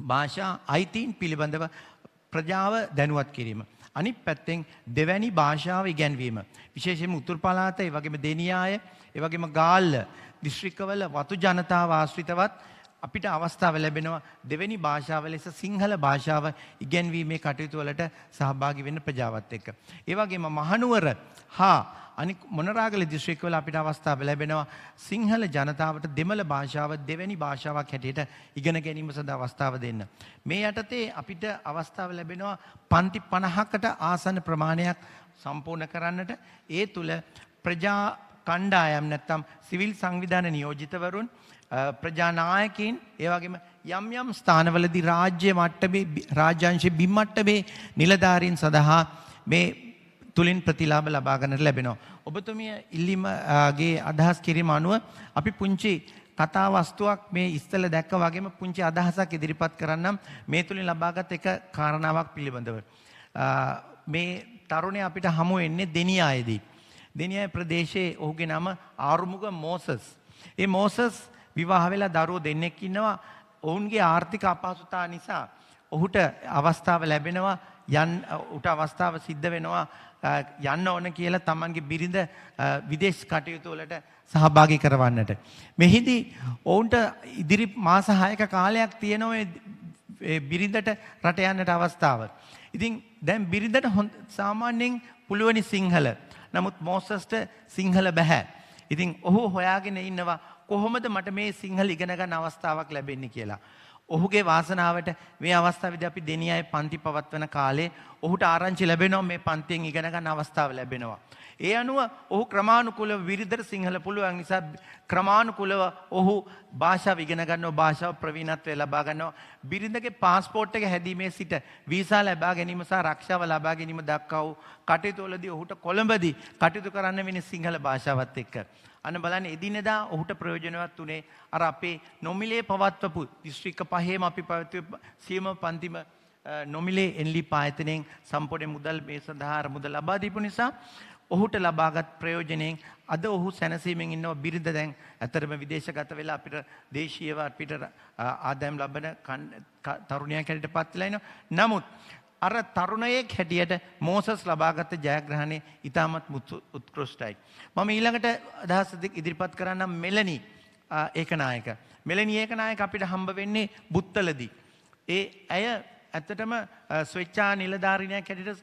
භාෂා අයිතීන් පිළිබඳව ප්‍රජාව දැනුවත් කිරීම. අනිත් පැත්තෙන් දෙවැනි භාෂාව ඉගැන්වීම. විශේෂයෙන්ම උතුරු පළාත, ඒ වගේම දෙනියාය, ඒ වගේම ගාල්ල දිස්ත්‍රික්කවල වතු ජනතාව ආශ්‍රිතවත් අපිට අවස්ථාව ලැබෙනවා දෙවැනි භාෂාව ලෙස සිංහල භාෂාව ඉගැන්වීමේ කටයුතු වලට සහභාගී වෙන්න ප්‍රජාවත් එක්ක. ඒ වගේම මහනුවර හා අනික මොනරාගල දිස්ත්‍රික්කවල අපිට අවස්ථාව ලැබෙනවා සිංහල ජනතාවට දෙමළ භාෂාව දෙවැනි භාෂාවක් හැටියට ඉගෙන ගැනීම සඳහා අවස්ථාව දෙන්න. මේ යටතේ අපිට අවස්ථාව ලැබෙනවා පන්ති 50කට ආසන්න ප්‍රමාණයක් සම්පූර්ණ කරන්නට. ඒ තුල ප්‍රජා කණ්ඩායම් නැත්නම් සිවිල් සංවිධාන නියෝජිතවරුන් ප්‍රජානායකයින් ඒ වගේම යම් යම් ස්ථානවලදී රාජ්‍ය මට්ටමේ රාජ්‍යාංශ බිම් මට්ටමේ නිලධාරීන් සඳහා මේ තුලින් ප්‍රතිලාභ ලබා ගන්නට ලැබෙනවා. ඔබතුමිය ඉල්ලීමගේ අදහස් කිරීම අනුව අපි පුංචි කතා වස්තුවක් මේ ඉස්සෙල්ලා දැක්ක වගේම පුංචි අදහසක් ඉදිරිපත් කරන්නම් මේ තුලින් ලබාගත් එක කාරණාවක් පිළිබඳව. මේ තරුණයා අපිට හමු වෙන්නේ දෙනියායේදී. දෙනියාය ප්‍රදේශයේ ඔහුගේ නම ආරුමුග මෝසස්. ඒ මෝසස් විවාහ වෙලා දරුවෝ දෙන්නෙක් ඉන්නවා. ඔවුන්ගේ ආර්ථික අපහසුතාව නිසා ඔහුට අවස්ථාව ලැබෙනවා උට අවස්ථාව සිද්ධ වෙනවා යන්න ඕන කියලා තමන්ගේ බිරිඳ විදේශ කටයුතු වලට සහභාගී කරවන්නට. මෙහිදී ඔවුන්ට ඉදිරි මාස 6ක කාලයක් තියෙනවා බිරිඳට රට යන්නට අවස්ථාව. ඉතින් දැන් බිරිඳට සාමාන්‍යයෙන් පුළුවනි සිංහල. නමුත් මෝසස්ට සිංහල බෑ. ඉතින් ඔහු හොයාගෙන ඉන්නවා කොහොමද මට මේ සිංහල ඉගෙන ගන්න අවස්ථාවක් ලැබෙන්නේ කියලා. ඔහුගේ වාසනාවට මේ අවස්ථාවේදී අපි දෙනියයි පන්ති පවත්වන කාලේ ඔහුට ආරංචි ලැබෙනවා මේ පන්තියෙන් ඉගෙන ගන්න අවස්ථාව ලැබෙනවා. ඒ අනුව ඔහු ක්‍රමානුකූලව විරිදට සිංහල පුළුවන් නිසා ක්‍රමානුකූලව ඔහු භාෂාව ඉගෙන ගන්නවා, භාෂාව ප්‍රවීණත්වය ලබා ගන්නවා. බිරිඳගේ පාස්පෝර්ට් එක හැදීමේ සිට වීසා ලබා ගැනීම සහ ආරක්ෂාව ලබා ගැනීම දක්වා වූ කටයුතු වලදී ඔහුට කොළඹදී කටයුතු කරන්න වෙන්නේ සිංහල භාෂාවත් එක්ක. අන්න බලන්න එදිනෙදා ඔහුට ප්‍රයෝජනවත් උනේ අර අපේ නොමිලේ පවත්වපු දිස්ත්‍රික්ක 5ේම අපි පවත්වපු සියම පන්තිම නොමිලේ NLEAP ආයතනයෙන් සම්පූර්ණ මුදල් මේ සඳහා මුදල් ලබා දීපු නිසා ඔහුට ලබාගත් ප්‍රයෝජනයෙන් අද ඔහු සැනසීමෙන් ඉන්නවා. බිරිඳ දැන් ඇත්තටම විදේශගත වෙලා අපිට දේශීයව අපිට ආදායම් ලබන තරුණයෙක් හැටියට පත් වෙලා ඉනවා. නමුත් අර තරුණයෙක් හැටියට මෝසස් ලබාගත් ජයග්‍රහණය ඉතාමත් උත්කෘෂ්ටයි. මම ඊළඟට අදහස් ඉදිරිපත් කරන්නම් මෙලනි ඒකනායක. මෙලනි ඒකනායක අපිට හම්බ වෙන්නේ බුත්තලදී. ඇය ඇත්තටම ස්වේච්ඡා නිලධාරිණයක් හැටියට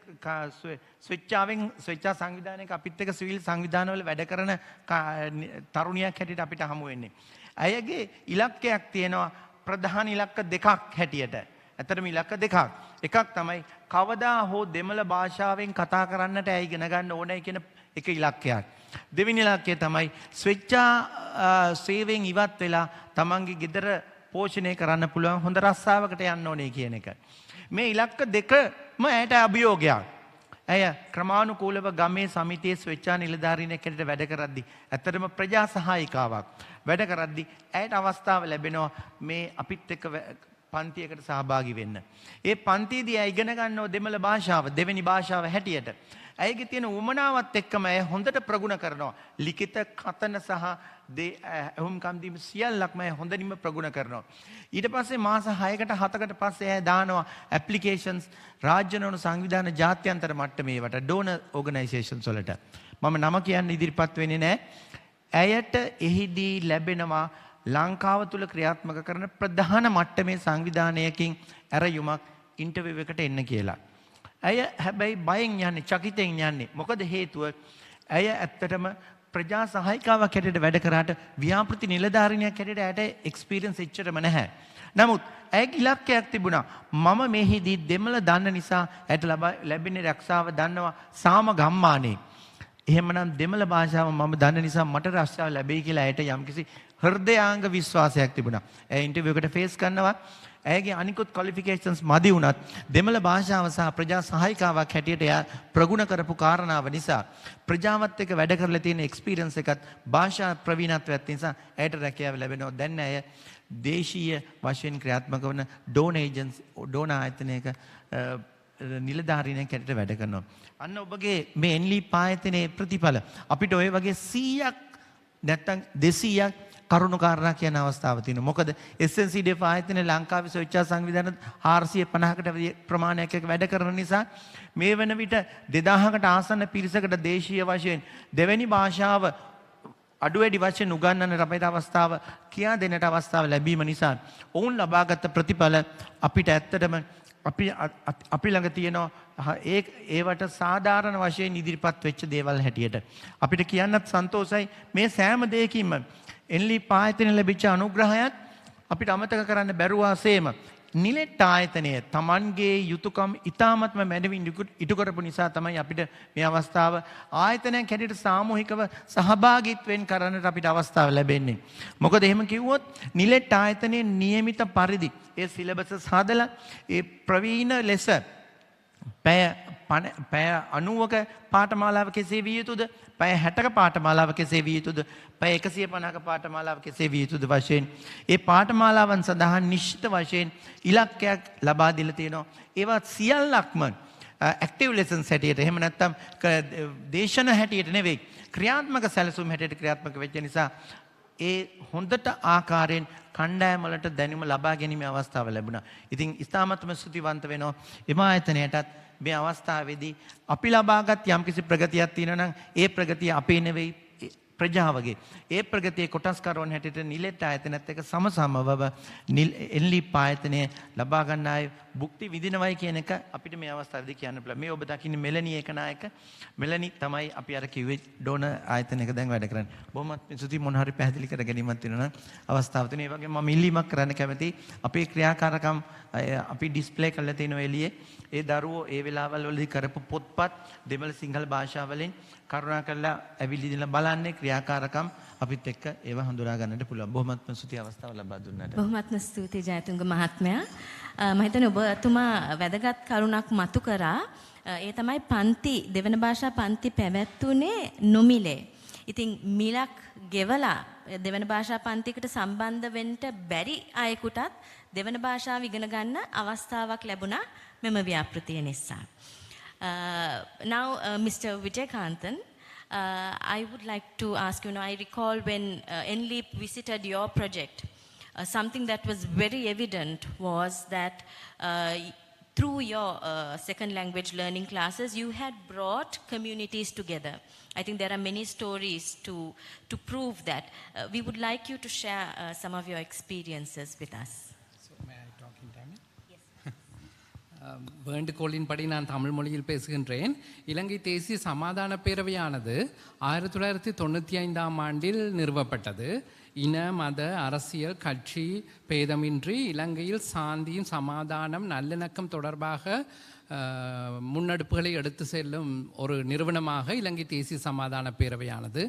ස්වේච්ඡා සංවිධානයක අපිත් එක්ක සිවිල් සංවිධානවල වැඩ කරන තරුණියක් හැටියට අපිට හමු වෙන්නේ. ඇයගේ ඉලක්කයක් තියෙනවා ප්‍රධාන ඉලක්ක දෙකක් හැටියට. ඇත්තටම ඉලක්ක දෙකක්. එකක් තමයි කවදා හෝ දෙමළ භාෂාවෙන් කතා කරන්නට ඇය ඉගෙන ගන්න ඕනේ කියන එක ඉලක්කයක්. දෙවෙනි ඉලක්කය තමයි ස්වේච්ඡා සේවයෙන් ඉවත් වෙලා තමන්ගේ ගෙදර පෝෂණය කරන්න පුළුවන් හොඳ රස්සාවකට යන්න ඕනේ කියන එක. මේ ඉලක්ක දෙකම ඇයට අභියෝගයක්. ඇය ක්‍රමානුකූලව ගමේ සමිතියේ ස්වේච්ඡා නිලධාරීණියක් හැටියට වැඩ කරද්දී ඇත්තටම ප්‍රජා සහායිකාවක් වැඩ කරද්දී ඇයට අවස්ථාව ලැබෙනවා මේ අපිත් එක්ක පන්තියකට සහභාගී වෙන්න. ඒ පන්තියේදී ඇය ඉගෙන ගන්නව දෙමළ භාෂාව දෙවෙනි භාෂාව හැටියට. ඇයගේ තියෙන උමනාවත් එක්කම ඇය හොඳට ප්‍රගුණ කරනවා. ලිඛිත කතන සහ ඇහුම්කන් දීම සියල්ලක්ම ඇය හොඳින්ම ප්‍රගුණ කරනවා. ඊට පස්සේ මාස 6කට 7කට පස්සේ ඇය දානවා ඇප්ලිකේෂන්ස් රාජ්‍ය නොවන සංවිධාන ජාත්‍යන්තර මට්ටමේ වට ඩෝනර් ඕගනයිසේෂන්ස් වලට. මම නම කියන්න ඉදිරිපත් වෙන්නේ නැහැ. ඇයට එහිදී ලැබෙනවා ලංකාව තුල ක්‍රියාත්මක කරන ප්‍රධාන මට්ටමේ සංවිධානයකින් ඇරයුමක් ඉන්ටර්විව් එකට එන්න කියලා. ඇය හැබැයි බයෙන් යන්නේ චකිතෙන් යන්නේ. මොකද හේතුව ඇය ඇත්තටම ප්‍රජා සහායිකාවක් හැටියට වැඩ කරාට ව්‍යාපෘති නිලධාරිණියක් හැටියට ඇයට එක්ස්පීරියන්ස් එච්චරම නැහැ. නමුත් ඇයගේ ඉලක්කයක් තිබුණා. මම මෙහිදී දෙමළ දන්න නිසා ඇයට ලැබෙන රක්ෂාව දන්නවා සාම ගම්මානේ. එහෙමනම් දෙමළ භාෂාව මම දන්න නිසා මට රක්ෂාව ලැබෙයි කියලා ඇයට යම්කිසි හෘදයාංග විශ්වාසයක් තිබුණා. ඇය ඉන්ටර්විව් එකට ෆේස් කරනවා. ඇයගේ අනිකුත් ක්වොලිෆිකේෂන්ස් මදි වුණත් දෙමළ භාෂාව සහ ප්‍රජා සහායිකාවක් හැටියට එයා ප්‍රගුණ කරපු කාරණාව නිසා ප්‍රජාවත් එක්ක වැඩ කරලා තියෙන එක්ස්පීරියන්ස් එකත් භාෂා ප්‍රවීණත්වයත් නිසා ඇයට රැකියාව ලැබෙනවා. දැන් ඇය දේශීය වශයෙන් ක්‍රියාත්මක වන ඩෝන ආයතනයක නිලධාරීණියක් හැටියට වැඩ කරනවා. අන්න ඔබගේ මේ NLEAP ආයතනයේ ප්‍රතිඵල අපිට ඔය වගේ 100ක් නැත්තම් 200ක් කරුණු කාරණා කියන අවස්ථාව තියෙනවා. මොකද SNCDF ආයතනයේ ලංකාවේ ස්වේච්ඡා සංවිධාන 450කට ප්‍රමාණයක් එක වැඩ කරන නිසා මේ වන විට 2000කට ආසන්න පිරිසකට දේශීය වශයෙන් දෙවැනි භාෂාව අඩු වැඩි වශයෙන් උගන්වන්නට අපිට අවස්ථාව කියා දෙන්නට අවස්ථාව ලැබීම නිසා ඔවුන් ලබාගත් ප්‍රතිඵල අපිට ඇත්තටම අපි ළඟ තියෙනවා ඒවට සාධාරණ වශයෙන් ඉදිරිපත් වෙච්ච දේවල් හැටියට අපිට කියන්නත් සන්තෝෂයි මේ සෑම දෙයකින්ම NLEAP ආයතනය ලැබිච්ච අනුග්‍රහයත් අපිට අමතක කරන්න බැරුවාසේම නිලෙට් ආයතනය Tamanගේ යුතුයකම් ඉතාමත්ම මැනවින් ඉටු කරපු නිසා තමයි අපිට මේ අවස්ථාව ආයතනයක් හැටියට සාමූහිකව සහභාගීත්වයෙන් කරන්නට අපිට අවස්ථාව ලැබෙන්නේ. මොකද එහෙම කිව්වොත් නිලෙට් ආයතනයේ නියමිත පරිදි ඒ සිලබස් හදලා ඒ ප්‍රවීණ ලෙස පැය 90ක පාඨමාලාව කෙසේ විය යුතුද? පැය 60ක පාඨමාලාව කෙසේ විය යුතුද? පැය 150ක පාඨමාලාව කෙසේ විය යුතුද වශයෙන් ඒ පාඨමාලාවන් සඳහා නිශ්චිත වශයෙන් ඉලක්කයක් ලබා දීලා තියෙනවා. ඒවා සියල්ලක්ම ඇක්ටිව් ලෙසන්ස් හැටියට එහෙම නැත්නම් දේශන හැටියට නෙවෙයි ක්‍රියාත්මක සැලසුම් හැටියට ක්‍රියාත්මක වෙච්ච නිසා ඒ හොඳට ආකාරයෙන් කණ්ඩායම වලට දැනුම ලබා ගැනීමේ අවස්ථාව ලැබුණා. ඉතින් ඉස්තාමත්ම ස්තුතිවන්ත වෙනවා එම ආයතනයටත් මේ අවස්ථාවේදී අපි ලබාගත් යම්කිසි ප්‍රගතියක් තියෙනවා නම් ඒ ප්‍රගතිය අපේ නෙවෙයි ප්‍රජාවගේ. ඒ ප්‍රගතියේ කොටස්කරුවන් හැටියට නිලෙට් ආයතනයත් එක්ක සමසමව NLEAP ආයතනය ලබා ගන්න අය භුක්ති විඳිනවයි කියන එක අපිට මේ අවස්ථාවේදී කියන්න පුළුවන්. මේ ඔබ දකින්නේ මෙලනි ඒකනායක. මෙලනි තමයි අපි අර කිව්වේ ඩෝනර් ආයතනයක දැන් වැඩ කරන්නේ. බොහොමත් ස්තුතියි මොන හරි පැහැදිලි කර ගැනීමක් තියෙනවා නම් අවස්ථාව තියෙනවා. ඒ වගේම මම ඉල්ලීමක් කරන්න කැමතියි. අපේ ක්‍රියාකාරකම් අපි ඩිස්ප්ලේ කරලා තියෙනවා එළියේ. ඒ දරුවෝ ඒ වෙලාවල් වලදී කරපු පොත්පත් දෙමළ සිංහල භාෂාවලින් කරුණාකරලා ඇවිල්ලා බලන්නේ ක්‍රියාකාරකම් අපිත් එක්ක ඒවා හඳුනා ගන්නට පුළුවන්. බොහොමත්ම ස්තුතියි අවස්ථාව ලබා දුන්නාට. බොහොමත්ම ස්තුතියි ජයතුංග මහත්මයා. මම හිතන්නේ ඔබතුමා වැදගත් කරුණක් මතු කරා. ඒ තමයි පන්ති දෙවන භාෂා පන්ති පැවැත්වුනේ නොමිලේ. ඉතින් මිලක් ගෙවලා දෙවන භාෂා පන්තිකට සම්බන්ධ වෙන්න බැරි අයෙකුටත් දෙවන භාෂාව ඉගෙන ගන්න අවස්ථාවක් ලැබුණා මෙම ව්‍යාපෘතිය නිසා. Now, Mr. Vijayakantan, I would like to ask you, I recall when NLEAP visited your project, something that was very evident was that through your second language learning classes, you had brought communities together. I think there are many stories to prove that. We would like you to share some of your experiences with us. So may I talk in Tamil? Yes. வேண்டுகோளின்படி நான் தமிழ் மொழியில் பேசுகின்றேன். இலங்கை தேசிய சமாதான பேரவையானது 1995ஆம் ஆண்டில் நிறுவப்பட்டது. இன மத அரசியல் கட்சி பேதமின்றி இலங்கையில் சாந்தியும் சமாதானம் நல்லிணக்கம் தொடர்பாக முன்னெடுப்புகளை எடுத்து செல்லும் ஒரு நிறுவனமாக இலங்கை தேசிய சமாதான பேரவையானது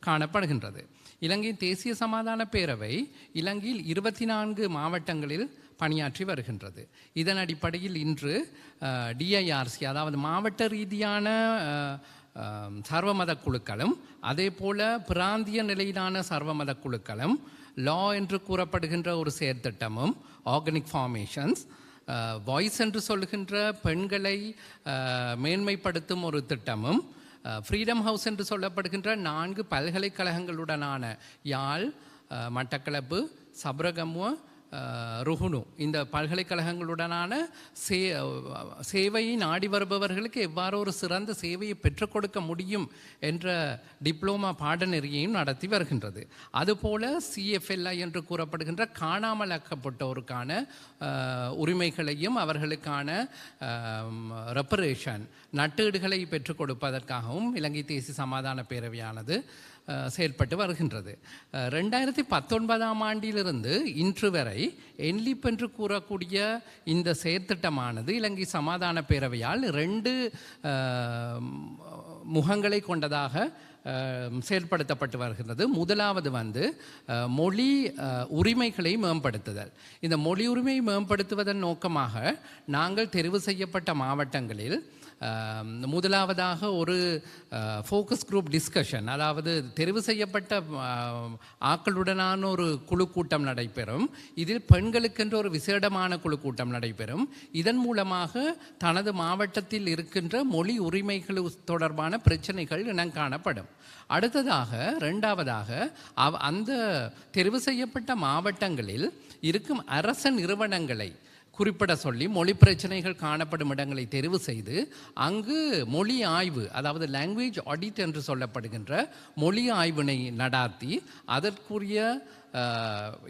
காணப்படுகின்றது. இலங்கை தேசிய சமாதான பேரவை இலங்கையில் 24 மாவட்டங்களில் பணியாற்றி வருகின்றது. இதன் அடிப்படையில் இன்று டிஐஆர்சி, அதாவது மாவட்ட ரீதியான சர்வமத குழுக்களும் அதே போல பிராந்திய நிலையிலான சர்வமத குழுக்களும் லா என்று கூறப்படுகின்ற ஒரு செயற்திட்டமும் ஆர்கானிக் ஃபார்மேஷன்ஸ், வாய்ஸ் என்று சொல்லுகின்ற பெண்களை மேன்மைப்படுத்தும் ஒரு திட்டமும், ஃப்ரீடம் ஹவுஸ் என்று சொல்லப்படுகின்ற 4 பல்கலைக்கழகங்களுடனான யாழ், மட்டக்களப்பு, சப்ரகமுவ, ருகுணு இந்த பல்கலைக்கழகங்களுடனான சேவையை நாடி வருபவர்களுக்கு எவ்வாறு ஒரு சிறந்த சேவையை பெற்றுக் கொடுக்க முடியும் என்ற டிப்ளோமா பாடநெறியையும் நடத்தி வருகின்றது. அதுபோல சிஎஃப்எல்ஐ என்று கூறப்படுகின்ற காணாமல் ஆக்கப்பட்டோருக்கான உரிமைகளையும் அவர்களுக்கான ரெப்பரேஷன் நட்டீடுகளை பெற்றுக் கொடுப்பதற்காகவும் இலங்கை தேசிய சமாதான பேரவையானது செயல்பட்டு வருகின்றது. 2019ஆம் ஆண்டிலிருந்து இன்று வரை NLEAP என்று கூறக்கூடிய இந்த செயற்திட்டமானது இலங்கை சமாதான பேரவையால் 2 முகங்களை கொண்டதாக செயல்படுத்தப்பட்டு வருகின்றது. முதலாவது மொழி உரிமைகளை மேம்படுத்துதல். இந்த மொழி உரிமையை மேம்படுத்துவதன் நோக்கமாக நாங்கள் தெரிவு செய்யப்பட்ட மாவட்டங்களில் முதலாவதாக ஒரு ஃபோக்கஸ் குரூப் டிஸ்கஷன், அதாவது தெரிவு செய்யப்பட்ட ஆக்களுடனான ஒரு குழு கூட்டம் நடைபெறும். இதில் பெண்களுக்கென்று ஒரு விசேடமான குழு கூட்டம் நடைபெறும். இதன் மூலமாக தனது மாவட்டத்தில் இருக்கின்ற மொழி உரிமைகள் தொடர்பான பிரச்சனைகள் இனங்காணப்படும். அடுத்ததாக 2வதாக அந்த தெரிவு செய்யப்பட்ட மாவட்டங்களில் இருக்கும் அரச நிறுவனங்களை குறிப்பிட சொல்லி மொழி பிரச்சனைகள் காணப்படும் இடங்களை தெரிவு செய்து அங்கு மொழி ஆய்வு, அதாவது லாங்குவேஜ் ஆடிட் என்று சொல்லப்படுகின்ற மொழி ஆய்வினை நடாத்தி அதற்குரிய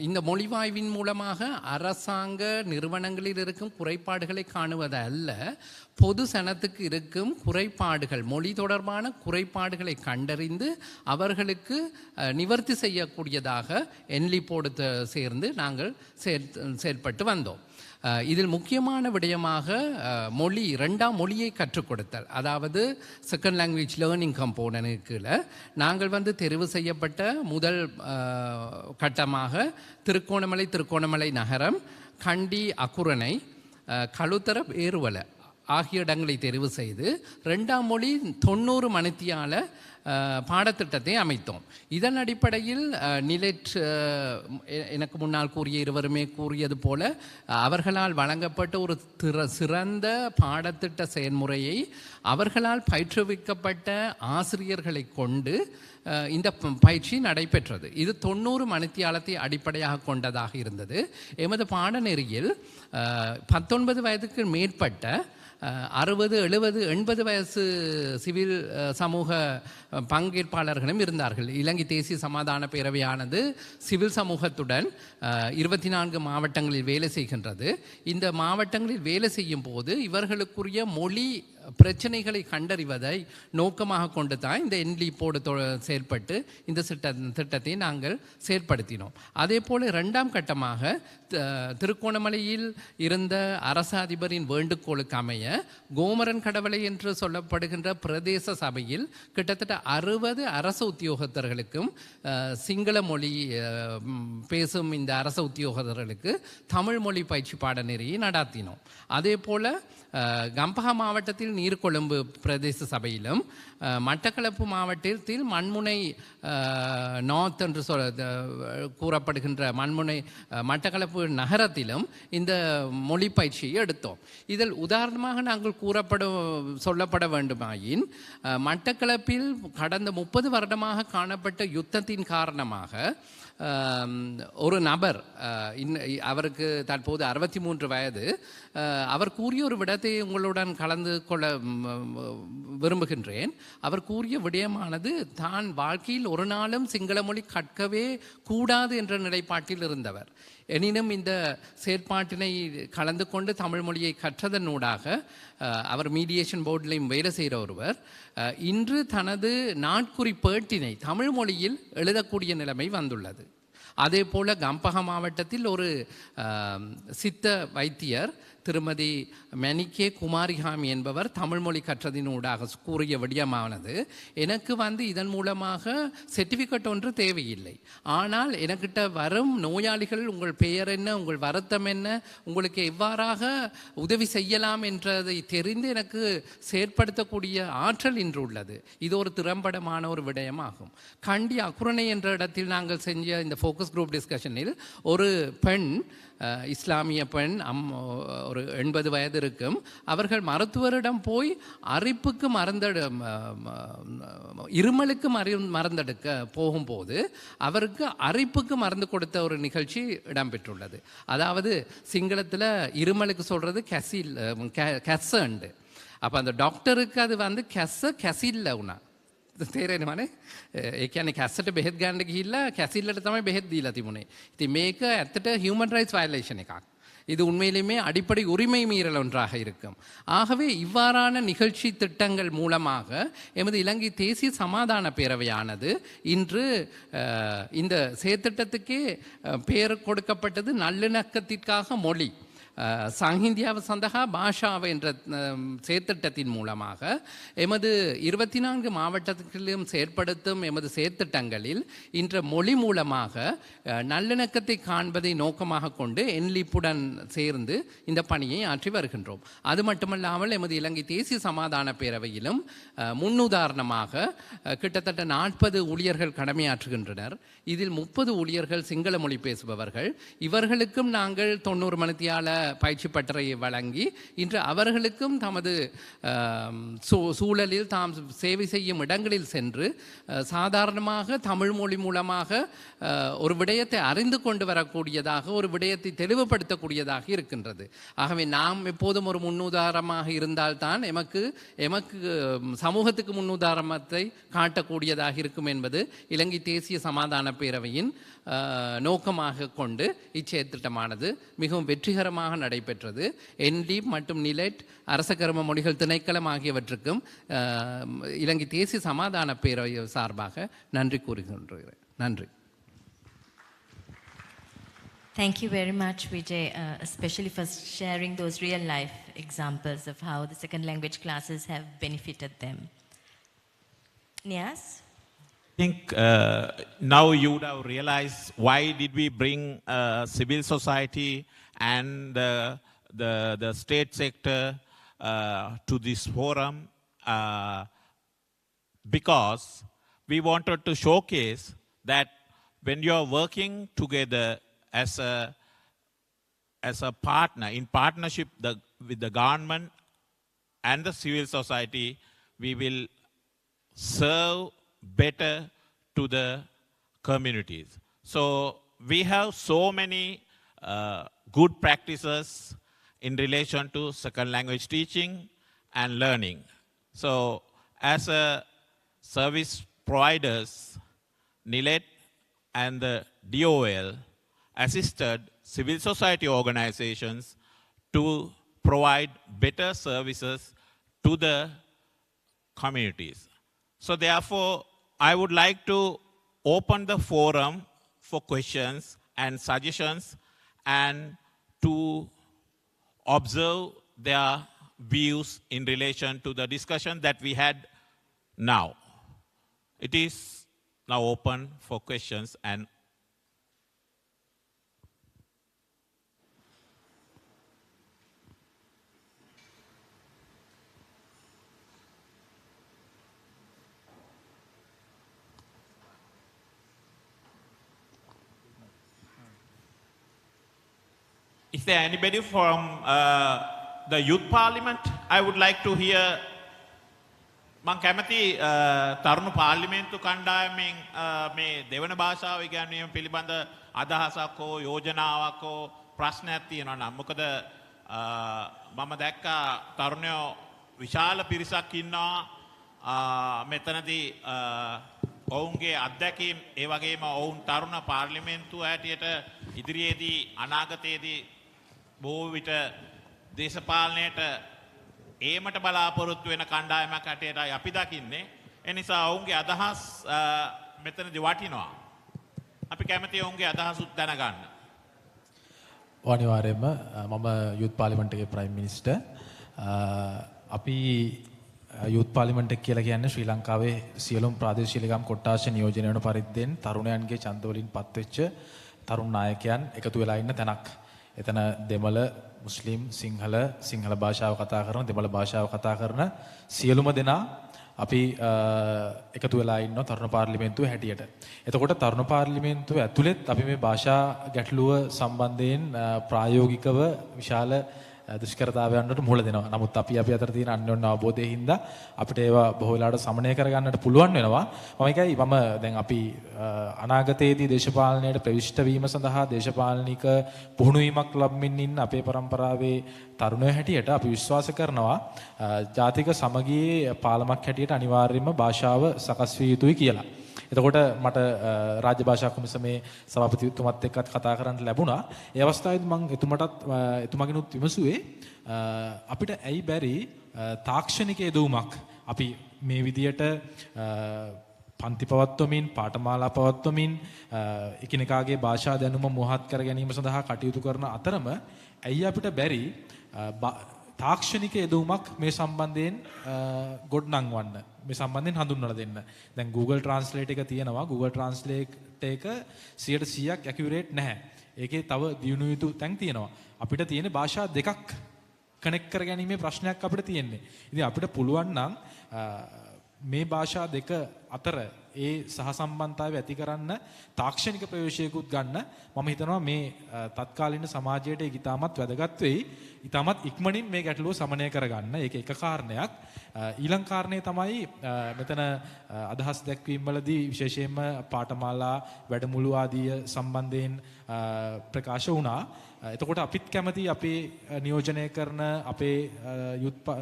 இந்த மொழிவாய்வின் மூலமாக அரசாங்க நிறுவனங்களில் இருக்கும் குறைபாடுகளை காணுவது அல்ல, பொது சனத்துக்கு இருக்கும் குறைபாடுகள், மொழி தொடர்பான குறைபாடுகளை கண்டறிந்து அவர்களுக்கு நிவர்த்தி செய்யக்கூடியதாக NLEAPோடு சேர்ந்து நாங்கள் செயல்பட்டு வந்தோம். இதில் முக்கியமான விடயமாக மொழி 2ஆம் மொழியை கற்றுக் கொடுத்தல், அதாவது செகண்ட் லாங்குவேஜ் லேர்னிங் கம்போனன்ட்ல நாங்கள் தெரிவு செய்யப்பட்ட முதல் கட்டமாக திருகோணமலை நகரம், கண்டி அக்குரணை, களுத்தர ஏறுவல ஆகிய இடங்களை தெரிவு செய்து 2ஆம் மொழி 90 மணித்தியால பாடத்திட்டத்தை அமைத்தோம். இதன் அடிப்படையில் நிலெட் எனக்கு முன்னால் கூறிய இருவருமே கூறியது போல அவர்களால் வழங்கப்பட்ட ஒரு சிறந்த பாடத்திட்ட செயல்முறையை அவர்களால் பயிற்றுவிக்கப்பட்ட ஆசிரியர்களை கொண்டு இந்த பயிற்சி நடைபெற்றது. இது 90 மணித்தியாலத்தை அடிப்படையாக கொண்டதாக இருந்தது. எமது பாடநெறியில் 19 வயதுக்கு மேற்பட்ட 60, 70, 80 வயசு சிவில் சமூக பங்கேற்பாளர்களும் இருந்தார்கள். இலங்கை தேசிய சமாதான பேரவையானது சிவில் சமூகத்துடன் 24 மாவட்டங்களில் வேலை செய்கின்றது. இந்த மாவட்டங்களில் வேலை செய்யும் போது இவர்களுக்குரிய மொழி பிரச்சனைகளை கண்டறிவதை நோக்கமாக கொண்டு தான் இந்த NLEAPோடு செயல்பட்டு இந்த திட்டத்தை நாங்கள் செயல்படுத்தினோம். அதே போல் 2ஆம் கட்டமாக திருகோணமலையில் இருந்த அரச அதிபரின் வேண்டுகோளுக்கு அமைய கோமரன் கடவளை என்று சொல்லப்படுகின்ற பிரதேச சபையில் கிட்டத்தட்ட 60 அரச உத்தியோகத்தர்களுக்கும் சிங்கள மொழி பேசும் இந்த அரச உத்தியோகத்தர்களுக்கு தமிழ் மொழி பயிற்சி பாடநெறியை நடாத்தினோம். அதே போல் கம்பஹா மாவட்டத்தில் நீர்கொழும்பு பிரதேச சபையிலும் மட்டக்களப்பு மாவட்டத்தில் மண்முனை நார்த் என்று கூறப்படுகின்ற மண்முனை மட்டக்களப்பு நகரத்திலும் இந்த மொழி பயிற்சியை எடுத்தோம். இதில் உதாரணமாக நாங்கள் சொல்லப்பட வேண்டுமாயின் மட்டக்களப்பில் கடந்த 30 வருடமாக காணப்பட்ட யுத்தத்தின் காரணமாக ஒரு நபர், அவருக்கு தற்போது 63 வயது, அவர் கூறிய ஒரு விடத்தை உங்களுடன் கலந்து கொள்ள விரும்புகின்றேன். அவர் கூறிய விடயமானது தான் வாழ்க்கையில் ஒரு நாளும் சிங்கள மொழி கற்கவே கூடாது என்ற நிலைப்பாட்டில் இருந்தவர். எனினும் இந்த செயற்பாட்டினை கலந்து கொண்டு தமிழ் மொழியை கற்றதனூடாக அவர் மீடியேஷன் போர்டிலையும் வேலை செய்கிற ஒருவர் இன்று தனது நாட்குறி பேட்டினை தமிழ் மொழியில் எழுதக்கூடிய நிலைமை வந்துள்ளது. அதே போல் கம்பக மாவட்டத்தில் ஒரு சித்த வைத்தியர் திருமதி மெனிகே குமாரிகாமி என்பவர் தமிழ் மொழி கற்றதினூடாக கூறிய விடயமானது, எனக்கு இதன் மூலமாக சர்டிஃபிகேட் ஒன்று தேவையில்லை, ஆனால் எனக்கிட்ட வரும் நோயாளிகள் உங்கள் பெயர் என்ன, உங்கள் வருத்தம் என்ன, உங்களுக்கு எவ்வாறாக உதவி செய்யலாம் என்றதை தெரிந்து எனக்கு செயற்படுத்தக்கூடிய ஆற்றல் இன்று உள்ளது. இது ஒரு திறம்படமான ஒரு விடயமாகும். கண்டி அக்குரணை என்ற இடத்தில் நாங்கள் செஞ்ச இந்த ஃபோக்கஸ் குரூப் டிஸ்கஷனில் ஒரு பெண், இஸ்லாமிய பெண், ஒரு 80 வயது இருக்கும், அவர்கள் மருத்துவரிடம் போய் அரிப்புக்கு இருமலுக்கு மருந்தெடுக்க போகும்போது அவருக்கு அரிப்புக்கு மருந்து கொடுத்த ஒரு நிகழ்ச்சி இடம்பெற்றுள்ளது. அதாவது சிங்களத்தில் இருமலுக்கு சொல்கிறது கெசண்டு. அப்போ அந்த டாக்டருக்கு அது කැසිල්ල වුණා. තේරෙනවනේ. ඒ කියන්නේ කැස්සට බෙහෙත් ගන්න ගිහිල්ලා කැසිල්ලට තමයි බෙහෙත් දීලා තිබුණේ. ඉතින් මේක ඇත්තට ஹியூமன் ரைட்ஸ் வயலேஷன் එකක්. இது உண்மையிலுமே அடிப்படை உரிமை மீறல் ஒன்றாக இருக்கும். ஆகவே இவ்வாறான நிகழ்ச்சி திட்டங்கள் மூலமாக எமது இலங்கை தேசிய சமாதான பேரவையானது இன்று இந்த செயற்திட்டத்துக்கே பெயர் கொடுக்கப்பட்டது நல்லிணக்கத்திற்காக மொழி සංහින්දියාව සඳහා භාෂාව என்ற செயற்திட்டத்தின் மூலமாக எமது 24 மாவட்டத்திலும் செயற்படுத்தும் எமது செயற்திட்டங்களில் இன்ற மொழி மூலமாக நல்லிணக்கத்தை காண்பதை நோக்கமாக கொண்டு NLEAP-உடன் சேர்ந்து இந்த பணியை ஆற்றி வருகின்றோம். அது மட்டுமல்லாமல் எமது இலங்கை தேசிய சமாதான பேரவையிலும் முன்னுதாரணமாக கிட்டத்தட்ட 40 ஊழியர்கள் கடமையாற்றுகின்றனர். இதில் 30 ஊழியர்கள் சிங்கள மொழி பேசுபவர்கள். இவர்களுக்கும் நாங்கள் 90 மணித்தியால பயிற்சி பட்டறையை வழங்கி இன்று அவர்களுக்கும் தமது சூழலில் தாம் சேவை செய்யும் இடங்களில் சென்று சாதாரணமாக தமிழ் மொழி மூலமாக ஒரு விடயத்தை அறிந்து கொண்டு வரக்கூடியதாக, ஒரு விடயத்தை தெளிவுபடுத்தக்கூடியதாக இருக்கின்றது. ஆகவே நாம் எப்போதும் ஒரு முன்னுதாரணமாக இருந்தால்தான் எமக்கு சமூகத்துக்கு முன்னுதாரணத்தை காட்டக்கூடியதாக இருக்கும் என்பது இலங்கை தேசிய சமாதான பேரவையின் நோக்கமாக கொண்டு இச்செயற்திட்டமானது மிகவும் வெற்றிகரமாக நடைபெற்றது. NLEAP மற்றும் NLEAP அரச கர்ம மொழிகள் திணைக்களம் ஆகியவற்றுக்கும் இலங்கை தேசிய சமாதான பேரவை சார்பாக நன்றி கூறுகின்றேன். நன்றி. Thank you very much, Vijay, especially for sharing those real life examples of how the second language classes have benefited them. Nias? I think now you would have realized why did we bring civil society and the state sector to this forum, because we wanted to showcase that when you are working together as a partner, in partnership with the government and the civil society, we will serve better to the communities. So we have so many good practices in relation to second language teaching and learning. So as a service providers, NLEAP and the DOL assisted civil society organizations to provide better services to the communities. So therefore, I would like to open the forum for questions and suggestions and to observe their views in relation to the discussion that we had now. It is now open for questions and is there anybody from the youth parliament? I would like to hear. මං කැමති තරුණ පාර්ලිමේන්තු කණ්ඩායමෙන් මේ දෙවන භාෂාව ඉගැන්වීම පිළිබඳ අදහසක් හෝ යෝජනාවක් හෝ ප්‍රශ්නයක් තියෙනවා නම්. මොකද මම දැක්කා තරුණයෝ විශාල පිරිසක් ඉන්නවා මෙතනදී ඔවුන්ගේ අත්දැකීම් ඒ වගේම ඔවුන් තරුණ පාර්ලිමේන්තුව හැටියට ඉදිරියේදී අනාගතයේදී බොහෝ විට දේශපාලනයට ඒමට බලාපොරොත්තු වෙන කණ්ඩායමක් හැටියටයි අපි දකින්නේ. ඒ නිසා ඔවුන්ගේ අදහස් මෙතනදී වටිනවා. අපි කැමති ඔවුන්ගේ අදහසුත් දැනගන්න. අනිවාර්යයෙන්ම මම යුත් පාර්ලිමේන්තු එකේ ප්‍රයිම් මිනිස්ටර්. අපි යුත් පාර්ලිමේන්තු එක කියලා කියන්නේ ශ්‍රී ලංකාවේ සියලුම ප්‍රාදේශීය ලේකම් කොට්ටාශ නියෝජනය වන පරිද්දෙන් තරුණයන්ගේ ඡන්ද වලින් පත්වෙච්ච තරුණ නායකයන් එකතු වෙලා ඉන්න තැනක්. එතන දෙමළ, මුස්ලිම්, සිංහල භාෂාව කතා කරන, දෙමළ භාෂාව කතා කරන සියලුම දෙනා අපි එකතු වෙලා ඉන්නවා තරුණ පාර්ලිමේන්තුව හැටියට. එතකොට තරුණ පාර්ලිමේන්තුව ඇතුළෙත් අපි මේ භාෂා ගැටලුව සම්බන්ධයෙන් ප්‍රායෝගිකව විශාල දුෂ්කරතාවයන්ට මුහුණ දෙනවා. නමුත් අපි අතර තියෙන අන්‍යෝන්‍ය අවබෝධයෙන් හින්දා අපිට ඒවා බොහෝ වෙලාවට සමනය කරගන්නට පුළුවන් වෙනවා. මම දැන් අපි අනාගතයේදී දේශපාලනයට ප්‍රවිෂ්ඨ වීම සඳහා දේශපාලනික පුහුණුවීමක් ලබමින් ඉන්න අපේ પરම්පරාවේ තරුණයෝ හැටියට අපි විශ්වාස කරනවා ජාතික සමගියේ පාලමක් හැටියට අනිවාර්යයෙන්ම භාෂාව සකස් විය යුතුයි කියලා. එතකොට මට රාජ්‍ය භාෂා කොමිසමේ සභාපතිතුමත් එක්කත් කතා කරන්න ලැබුණා. ඒ අවස්ථාවේදී මම එතුමගෙනුත් විමසුවේ අපිට ඇයි බැරි තාක්ෂණික යෙදවීමක් අපි මේ විදියට පන්ති පවත්වමින් පාඨමාලා පවත්වමින් එකිනෙකාගේ භාෂා දැනුම මුවහත් කර ගැනීම සඳහා කටයුතු කරන අතරම ඇයි අපිට බැරි තාක්ෂණික යෙදවීමක් මේ සම්බන්ධයෙන් ගොඩනංවන්න, මේ සම්බන්ධයෙන් හඳුන්වලා දෙන්න. දැන් Google Translate එක තියෙනවා. Google Translate එක 100% accurate නැහැ. ඒකේ තව දියුණු යුතු තැන් තියෙනවා. අපිට තියෙන භාෂා දෙකක් කනෙක්ට් කර ගැනීමේ ප්‍රශ්නයක් අපිට තියෙන්නේ. ඉතින් අපිට පුළුවන් නම් මේ භාෂා දෙක අතර ඒ සහසම්බන්ධතාවය ඇති කරන්න තාක්ෂණික ප්‍රවේශයකුත් ගන්න මම හිතනවා මේ තත්කාලීන සමාජයට ඒක ඉතාමත් වැදගත් වෙයි. ඉතාමත් ඉක්මනින් මේ ගැටලුව සමනය කරගන්න. ඒක එක කාරණයක්. ඊළඟ කාරණේ තමයි මෙතන අදහස් දැක්වීම් වලදී විශේෂයෙන්ම පාඨමාලා වැඩමුළු ආදී සම්බන්ධයෙන් ප්‍රකාශ වුණා. එතකොට අපිත් කැමති අපේ නියෝජනය කරන අපේ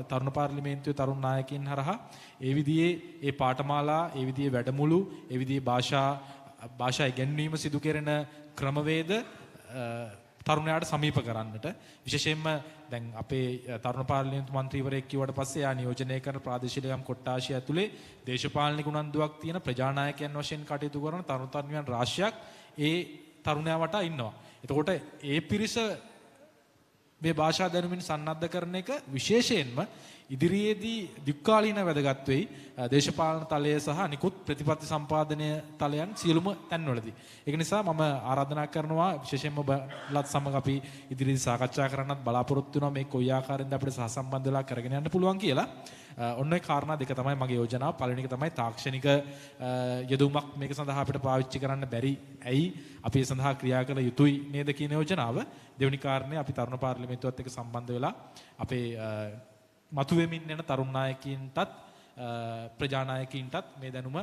තරුණ පාර්ලිමේන්තුවේ තරුණ නායකින් හරහා ඒ විදිහේ ඒ පාඨමාලා, ඒ විදිහේ වැඩමුළු, ඒ විදිහේ භාෂා ඉගෙනීම සිදු කෙරෙන ක්‍රමවේද තරුණයාට සමීප කරන්නට. විශේෂයෙන්ම දැන් අපේ තරුණ පාර්ලිමේන්තු මන්ත්‍රීවරයෙක් කිව්වට පස්සේ යා නියෝජනය කරන ප්‍රාදේශීය ලේකම් කොට්ටාශය ඇතුලේ දේශපාලනික උනන්දුවක් තියෙන ප්‍රජානායකයන් වශයෙන් කටයුතු කරන තරුණ තරුණියන් රාශියක් ඒ තරුණයා වටා ඉන්නවා. එතකොට ඒ පිරිස මේ භාෂා දැනුමින් සන්නද්ධ කරන එක විශේෂයෙන්ම ඉදිරියේදී දික්කාලීන වැදගත් වෙයි දේශපාලන තලය සහ නිකුත් ප්‍රතිපත්ති සම්පාදනය තලයන් සියලුම තැන්වලදී. ඒක නිසා මම ආරාධනා කරනවා විශේෂයෙන්ම ඔබලත් සමග අපි ඉදිරියේදී සාකච්ඡා කරන්නත් බලාපොරොත්තු වෙනවා මේ කොයි ආකාරයෙන්ද අපිට සහසම්බන්ධ වෙලා කරගෙන යන්න පුළුවන් කියලා. ඔන්න ඔය කාරණා දෙක තමයි මගේ යෝජනාව. පළවෙනි එක තමයි තාක්ෂණික යෙදවීමක් මේක සඳහා අපිට පාවිච්චි කරන්න බැරි. ඇයි අපි ඒ සඳහා ක්‍රියා කළ යුතුයි නේද කියන යෝජනාව. දෙවෙනි කාරණේ අපි තරුණ පාර්ලිමේන්තුවත් එක්ක සම්බන්ධ වෙලා අපේ මතුවෙමින් යන තරුණ නායකයින්ටත් ප්‍රජානායකයින්ටත් මේ දැනුම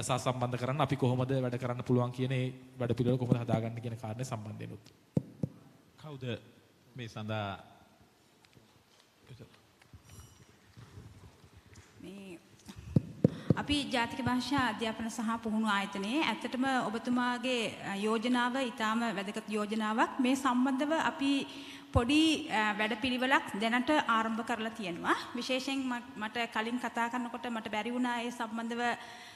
සහසම්බන්ධ කරන්න අපි කොහොමද වැඩ කරන්න පුළුවන් කියන ඒ වැඩ පිළිවෙල කොහොමද හදාගන්න කියන කාරණේ සම්බන්ධයෙන් උත්. කවුද මේ සඳහා අපි ජාතික භාෂා අධ්‍යාපන සහ පුහුණු ආයතනයේ ඇත්තටම ඔබතුමාගේ යෝජනාව ඊටාම වැදගත් යෝජනාවක්. මේ සම්බන්ධව අපි පොඩි වැඩපිළිවෙලක් දැනට ආරම්භ කරලා තියෙනවා. විශේෂයෙන් මට කලින් කතා කරනකොට මට බැරි වුණා ඒ සම්බන්ධව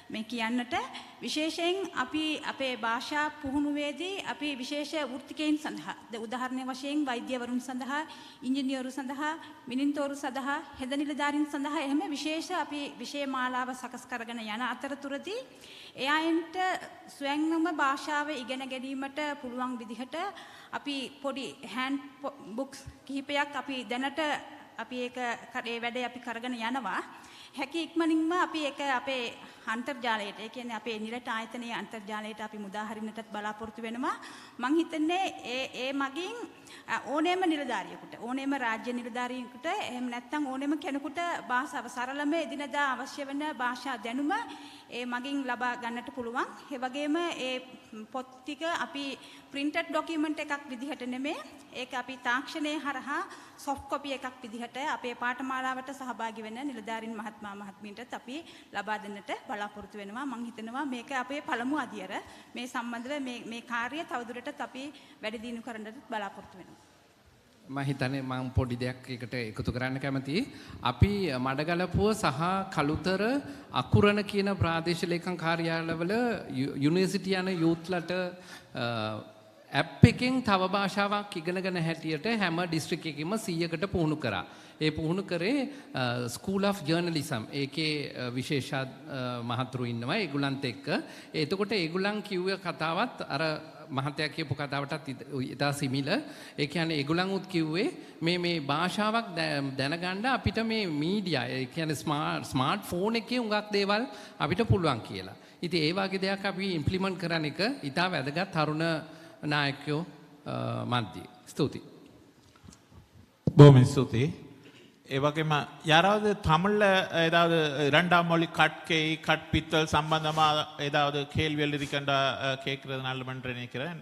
මේ කියන්නට. විශේෂයෙන් අපි අපේ භාෂා පුහුණුවේදී අපි විශේෂ වෘත්තිකයන් සඳහා උදාහරණ වශයෙන් වෛද්‍යවරුන් සඳහා, ඉංජිනේරු සඳහා, මිනින්තෝරු සඳහා, හෙද නිලධාරීන් සඳහා එහෙම විශේෂ අපි විෂය මාලාව සකස් කරගෙන යන අතරතුරදී එයායින්ට ස්වයංම භාෂාව ඉගෙන ගැනීමට පුළුවන් විදිහට අපි පොඩි හෑන්ඩ් බුක්ස් කිහිපයක් අපි දැනට අපි ඒක ඒ වැඩේ අපි කරගෙන යනවා. හැකි ඉක්මනින්ම අපි ඒක අපේ අන්තර්ජාලයට, ඒ කියන්නේ අපේ නිරට ආයතනයේ අන්තර්ජාලයට අපි මුදා හරින්නටත් බලාපොරොත්තු වෙනවා. මං හිතන්නේ ඒ මගින් ඕනෑම නිලධාරියෙකුට, ඕනෑම රාජ්‍ය නිලධාරියෙකුට, එහෙම නැත්නම් ඕනෑම කෙනෙකුට භාෂාව සරලම එදිනදා අවශ්‍ය වෙන භාෂා දැනුම ඒ මගින් ලබා ගන්නට පුළුවන්. ඒ වගේම ඒ පොත් ටික අපි printed document එකක් විදිහට නෙමෙයි, ඒක අපි තාක්ෂණයේ හරහා soft copy එකක් විදිහට අපේ පාඨමාලාවට සහභාගී වෙන නිලධාරීන් මහත්මයා මහත්මයා මහත්මියන්ටත් අපි ලබා දෙන්නට බලාපොරොත්තු වෙනවා. මම හිතනවා මේක අපේ පළමු අදියර. මේ සම්බන්ධව මේ කාර්යය තවදුරටත් අපි වැඩි දියුණු කරන්නට බලාපොරොත්තු වෙනවා. මම හිතන්නේ මම පොඩි දෙයක් එකට එකතු කරන්න කැමතියි. අපි මඩගලපුව සහ කළුතර අකුරණ කියන ප්‍රාදේශීය ලේකම් කාර්යාලවල යුනිවර්සිටි යන යූත්ලට ඇප් එකෙන් තව භාෂාවක් ඉගෙනගෙන හැටියට හැම ඩිස්ට්‍රික්ට් එකකම 100කට පුහුණු කරා. ඒ පුහුණු කරේ ස්කූල් ඔෆ් ජර්නලිසම්. ඒකේ විශේෂ මහතුරු ඉන්නවා ඒගොල්ලන්ත් එක්ක. එතකොට ඒගොල්ලන් කිව්ව කතාවත් අර මහත්තයා කියපු කතාවටත් ඉතා සිමිල. ඒ කියන්නේ ඒගොල්ලන් උත් කිව්වේ මේ භාෂාවක් දැනගන්න අපිට මේ මීඩියා ඒ කියන්නේ ස්මාර්ට් ෆෝන් එකේ උඟක් දේවල් අපිට පුළුවන් කියලා. ඉතින් ඒ වගේ දෙයක් අපි ඉම්ප්ලිමන්ට් කරන එක ඉතා වැදගත් තරුණ நாயக்கோ மத்திய ஸ்துதி பூமி ஸ்துதி வகைම யாராவது தமிழில் ஏதாவது இரண்டாம் மொழி கற்கை கற்பித்தல் சம்பந்தமாக ஏதாவது கேள்விகள் இருக்கின்ற கேட்கறது நல்லமென்று நினைக்கிறேன்.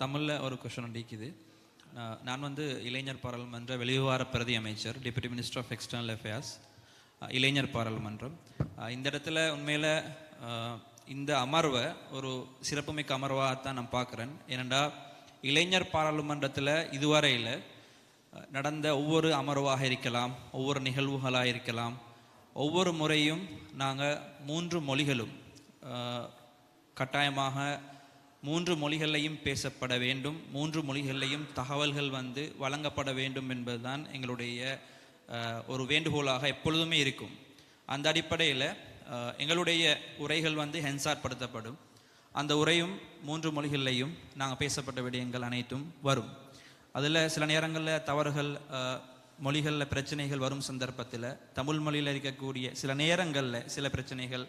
தமிழில் ஒரு கொஷன் அடிக்குது. நான் வந்து இளைஞர் பாராளுமன்ற வெளிவிவகார பிரதி அமைச்சர், deputy minister of external affairs, இளைஞர் பாராளுமன்றம். இந்த இடத்துல உண்மையில் இந்த அமர்வை ஒரு சிறப்புமிக்க அமர்வாகத்தான் நான் பார்க்குறேன். ஏனெண்டா இளைஞர் பாராளுமன்றத்தில் இதுவரையில் நடந்த ஒவ்வொரு அமர்வாக இருக்கலாம், ஒவ்வொரு நிகழ்வுகளாக இருக்கலாம், ஒவ்வொரு முறையும் நாங்கள் 3 மொழிகளும் கட்டாயமாக 3 மொழிகளையும் பேசப்பட வேண்டும், 3 மொழிகளையும் தகவல்கள் வந்து வழங்கப்பட வேண்டும் என்பதுதான் எங்களுடைய ஒரு வேண்டுகோளாக எப்பொழுதுமே இருக்கும். அந்த அடிப்படையில் எங்களுடைய உரைகள் வந்து ஹென்சார்படுத்தப்படும். அந்த உரையும் 3 மொழிகள்லையும் நாங்கள் பேசப்பட்ட விடயங்கள் அனைத்தும் வரும். அதில் சில நேரங்களில் தவறுகள் மொழிகளில் பிரச்சனைகள் வரும் சந்தர்ப்பத்தில் தமிழ் மொழியில் இருக்கக்கூடிய சில நேரங்களில் சில பிரச்சனைகள்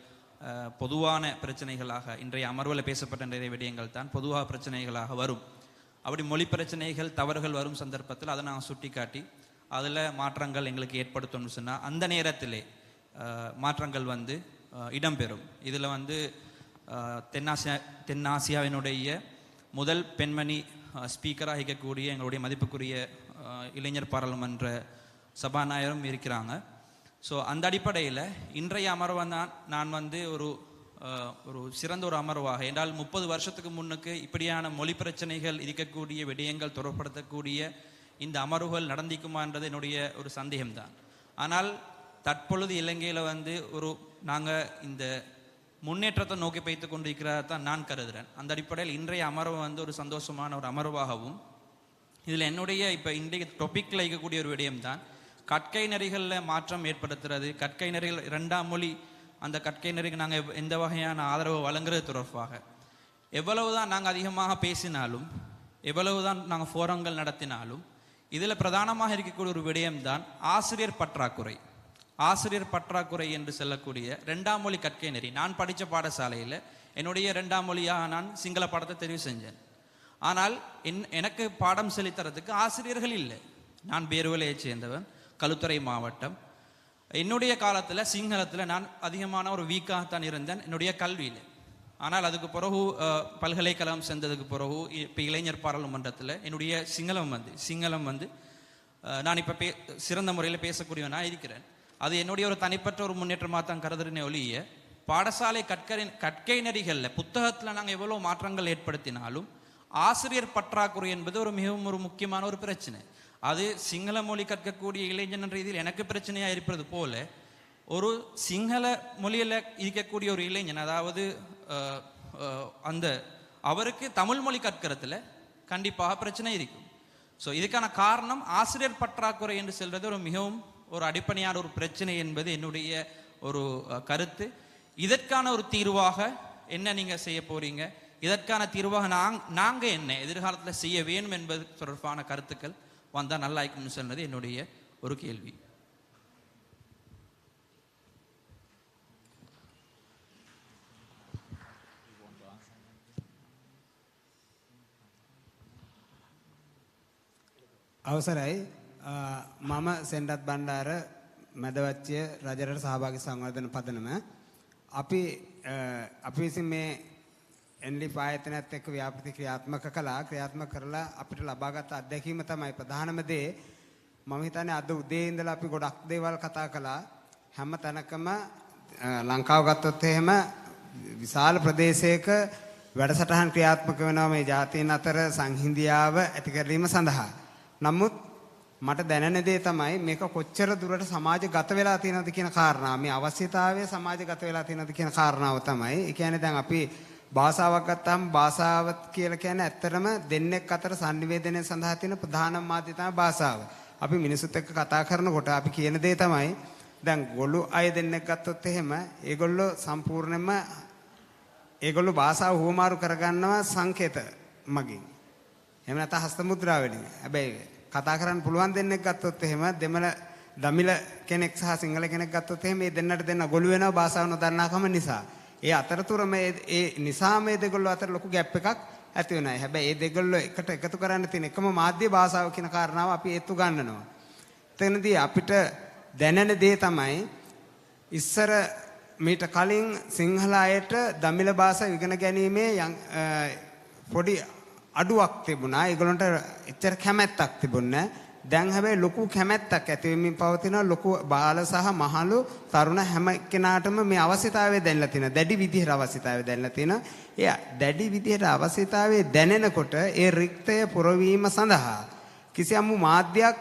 பொதுவான பிரச்சனைகளாக இன்றைய அமர்வில் பேசப்பட்ட நிறைய விடயங்கள் தான் பொதுவாக பிரச்சனைகளாக வரும். அப்படி மொழி பிரச்சனைகள் தவறுகள் வரும் சந்தர்ப்பத்தில் அதை நாங்கள் சுட்டி காட்டி அதில் மாற்றங்கள் எங்களுக்கு ஏற்படுத்தணும்னு சொன்னால் அந்த நேரத்திலே மாற்றங்கள் வந்து இடம்பெறும். இதில் வந்து தென்னாசியாவினுடைய முதல் பெண்மணி ஸ்பீக்கராக இருக்கக்கூடிய எங்களுடைய மதிப்புக்குரிய இளைஞர் பாராளுமன்ற சபாநாயகரும் இருக்கிறாங்க. ஸோ அந்த அடிப்படையில் இன்றைய அமர்வை நான் வந்து ஒரு சிறந்த ஒரு அமர்வாக என்றால் 30 வருஷத்துக்கு முன்னுக்கு இப்படியான மொழி பிரச்சனைகள் இருக்கக்கூடிய விடயங்கள் தொடர்படுத்தக்கூடிய இந்த அமர்வுகள் நடந்திக்குமான்றது என்னுடைய ஒரு சந்தேகம்தான். ஆனால் தற்பொழுது இலங்கையில் வந்து நாங்கள் இந்த முன்னேற்றத்தை நோக்கி வைத்து கொண்டிருக்கிறதான் நான் கருதுகிறேன். அந்த அடிப்படையில் இன்றைய அமர்வு வந்து ஒரு சந்தோஷமான ஒரு அமர்வாகவும் இதில் என்னுடைய இப்போ இன்றைய டொபிக்கில் இருக்கக்கூடிய ஒரு விடயம்தான் கற்கை நெறிகளில் மாற்றம் ஏற்படுத்துறது. கற்கை நெறிகள் 2ஆம் மொழி அந்த கற்கை நெறிக்கு நாங்கள் எந்த வகையான ஆதரவு வழங்குறது தொடர்பாக எவ்வளவுதான் நாங்கள் அதிகமாக பேசினாலும் எவ்வளவுதான் நாங்கள் ஃபோரங்கள் நடத்தினாலும் இதில் பிரதானமாக இருக்கக்கூடிய ஒரு விடயம்தான் ஆசிரியர் பற்றாக்குறை. ஆசிரியர் பற்றாக்குறை என்று சொல்லக்கூடிய 2ஆம் மொழி கற்கை நெறி. நான் படித்த பாடசாலையில் என்னுடைய 2ஆம் மொழியாக நான் சிங்கள பாடத்தை தெரிவு செஞ்சேன். ஆனால் எனக்கு பாடம் சொல்லித்தரத்துக்கு ஆசிரியர்கள் இல்லை. நான் பேருவலையை சேர்ந்தவன், களுத்துறை மாவட்டம். என்னுடைய காலத்தில் சிங்களத்தில் நான் அதிகமான ஒரு வீக்காகத்தான் இருந்தேன் என்னுடைய கல்வியில். ஆனால் அதுக்கு பிறகு பல்கலைக்கழகம் சென்றதுக்கு பிறகு இப்போ இளைஞர் பாராளுமன்றத்தில் என்னுடைய சிங்களம் வந்து நான் இப்போ சிறந்த முறையில் பேசக்கூடியவனாக இருக்கிறேன். அது என்னுடைய ஒரு தனிப்பட்ட ஒரு முன்னேற்றமாக தான் கருதுறேனே ஒழிய பாடசாலை கற்கை நெறிகளில் புத்தகத்தில் நாங்கள் எவ்வளோ மாற்றங்கள் ஏற்படுத்தினாலும் ஆசிரியர் பற்றாக்குறை என்பது மிகவும் ஒரு முக்கியமான ஒரு பிரச்சனை. அது சிங்கள மொழி கற்கக்கூடிய இளைஞன் ரீதியில் எனக்கு பிரச்சனையாக இருப்பது போல ஒரு சிங்கள மொழியில் இருக்கக்கூடிய ஒரு இளைஞன், அதாவது அவருக்கு தமிழ் மொழி கற்கிறதுல கண்டிப்பாக பிரச்சனை இருக்கும். ஸோ இதுக்கான காரணம் ஆசிரியர் பற்றாக்குறை என்று சொல்றது மிகவும் ஒரு அடிப்படையான ஒரு பிரச்சனை என்பது என்னுடைய ஒரு கருத்து. இதற்கான ஒரு தீர்வாக என்ன நீங்கள் செய்ய போறீங்க, இதற்கான தீர்வாக நாங்கள் என்ன எதிர்காலத்தில் செய்ய வேண்டும் என்பது தொடர்பான கருத்துக்கள் வந்தால் நல்லா இருக்கும்னு சொன்னது என்னுடைய ஒரு கேள்வி. අවසරයි මම සෙන්ඩත් බණ්ඩාර මැදවච්චිය රජරට සහභාගී සංවර්ධන පදනම අපි විසින් මේ NLEAP ආයතනයත් එක්ක ව්‍යාපෘති ක්‍රියාත්මක කරලා අපිට ලබාගත් අත්දැකීම තමයි ප්‍රධානම දේ. මම හිතන්නේ අද උදේ ඉඳලා අපි ගොඩක් දේවල් කතා කළා. හැම තැනකම ලංකාව ගත්තොත් එහෙම විශාල ප්‍රදේශයක වැඩසටහන් ක්‍රියාත්මක වෙනවා මේ ජාතීන් අතර සංහිඳියාව ඇති කිරීම සඳහා. නමුත් මට දැනෙන දේ තමයි මේක කොච්චර දුරට සමාජගත වෙලා තියෙනවද කියන කාරණාව. මේ අවශ්‍යතාවය සමාජගත වෙලා තියෙනවද කියන කාරණාව තමයි. ඒ කියන්නේ දැන් අපි භාෂාවක් ගත්තාම භාෂාව කියලා කියන්නේ ඇත්තටම දෙන්නෙක් අතර sannivedanaya සඳහා තියෙන ප්‍රධානම මාධ්‍ය තමයි භාෂාව. අපි මිනිසුත් එක්ක කතා කරනකොට අපි කියන දේ තමයි දැන් ගොළු අය දෙන්නෙක් ගත්තොත් එහෙම ඒගොල්ලෝ සම්පූර්ණයෙන්ම ඒගොල්ලෝ භාෂාව හුවමාරු කරගන්නවා සංකේත මගින්. එහෙම නැත්නම් හස්ත මුද්‍රා වලින්. හැබැයි කතා කරන්න පුළුවන් දෙන්නෙක් ගත්තොත් එහෙම දෙමළ දමිළ කෙනෙක් සහ සිංහල කෙනෙක් ගත්තොත් එහෙම මේ දෙන්නට දෙන්න ගොළු වෙනවා භාෂාව නොදන්නාකම නිසා. ඒ අතරතුර ඒ නිසා මේ දෙගොල්ලෝ අතර ලොකු ગેප් එකක් ඇති වෙනවා. හැබැයි මේ දෙගොල්ලෝ එකට එකතු කරන්න තියෙන එකම මාධ්‍ය භාෂාව කියන කාරණාව අපි ඒත්තු ගන්නනවා. එතනදී අපිට දැනෙන දේ තමයි ඉස්සර මීට කලින් සිංහල අයට දමිළ භාෂාව ඉගෙන ගැනීමේ පොඩි අඩුවක් තිබුණා. ඒගොල්ලන්ට එච්චර කැමැත්තක් තිබුණේ නැහැ. දැන් හැබැයි ලොකු කැමැත්තක් ඇති වෙමින් පවතින ලොකු බාල සහ මහලු තරුණ හැම කෙනාටම මේ අවශ්‍යතාවය දැනලා තියෙනවා. දැඩි විදිහට අවශ්‍යතාවය දැනලා තියෙනවා. ඒ දැඩි විදිහට අවශ්‍යතාවය දැනෙනකොට ඒ රික්තය පුරවීම සඳහා කිසියම් මාධ්‍යයක්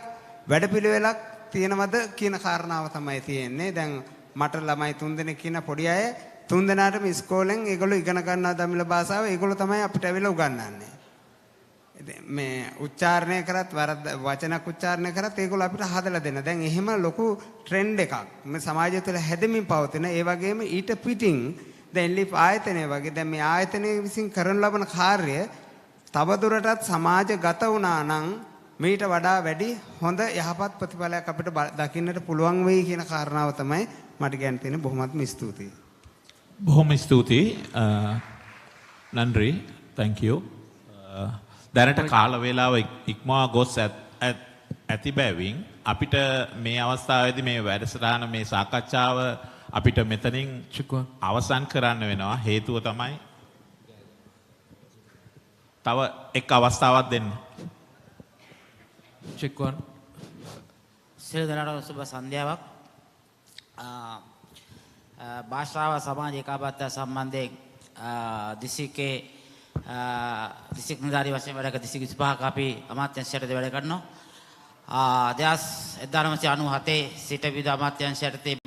වැඩපිළිවෙලක් තියෙනවද කියන කාරණාව තමයි තියෙන්නේ. දැන් මට ළමයි 3 දෙනෙක් ඉන්න පොඩි අය 3 දෙනාටම ඉස්කෝලෙන් ඒගොල්ලෝ ඉගෙන ගන්නවා දමිළ භාෂාව. ඒගොල්ලෝ තමයි අපිට ඇවිල්ලා උගන්වන්නේ. මේ උච්චාරණය කරත් වචනක් උච්චාරණය කරත් ඒගොල්ලෝ අපිට හදලා දෙන්න. දැන් එහෙම ලොකු ට්‍රෙන්ඩ් එකක් මේ සමාජය තුළ හැදෙමින් පවතින. ඒ වගේම ඊට පිටින් දැන් NLEAP ආයතනය වගේ දැන් මේ ආයතනයේ විසින් කරන ලබන කාර්ය තවදුරටත් සමාජගත වුණා නම් මීට වඩා වැඩි හොඳ යහපත් ප්‍රතිඵලයක් අපිට දකින්නට පුළුවන් වෙයි කියන කාරණාව තමයි මට කියන්න තියෙන. බොහොමත්ම ස්තුතියි. බොහොම ස්තුතියි. නන්රි thank you. දැනට කාල වේලාව ඉක්මවා ගොස් ඇති බැවින් අපිට මේ අවස්ථාවේදී මේ වැඩසටහන මේ සාකච්ඡාව අපිට මෙතනින් අවසන් කරන්න වෙනවා. හේතුව තමයි තව එක් අවස්ථාවක් දෙන්න. චෙක්වන් සියලු දෙනාට සුබ සන්ධ්‍යාවක්. භාෂාව සමාජ ඒකාබද්ධ සම්බන්ධයෙන් දිසිකේ දිසික් නිලධාරී වශයෙන් වැඩ කර දිසික් 25ක අපි අමාත්‍යාංශයට වැඩ කරනවා. 1997 සිට විවිධ අමාත්‍යාංශයට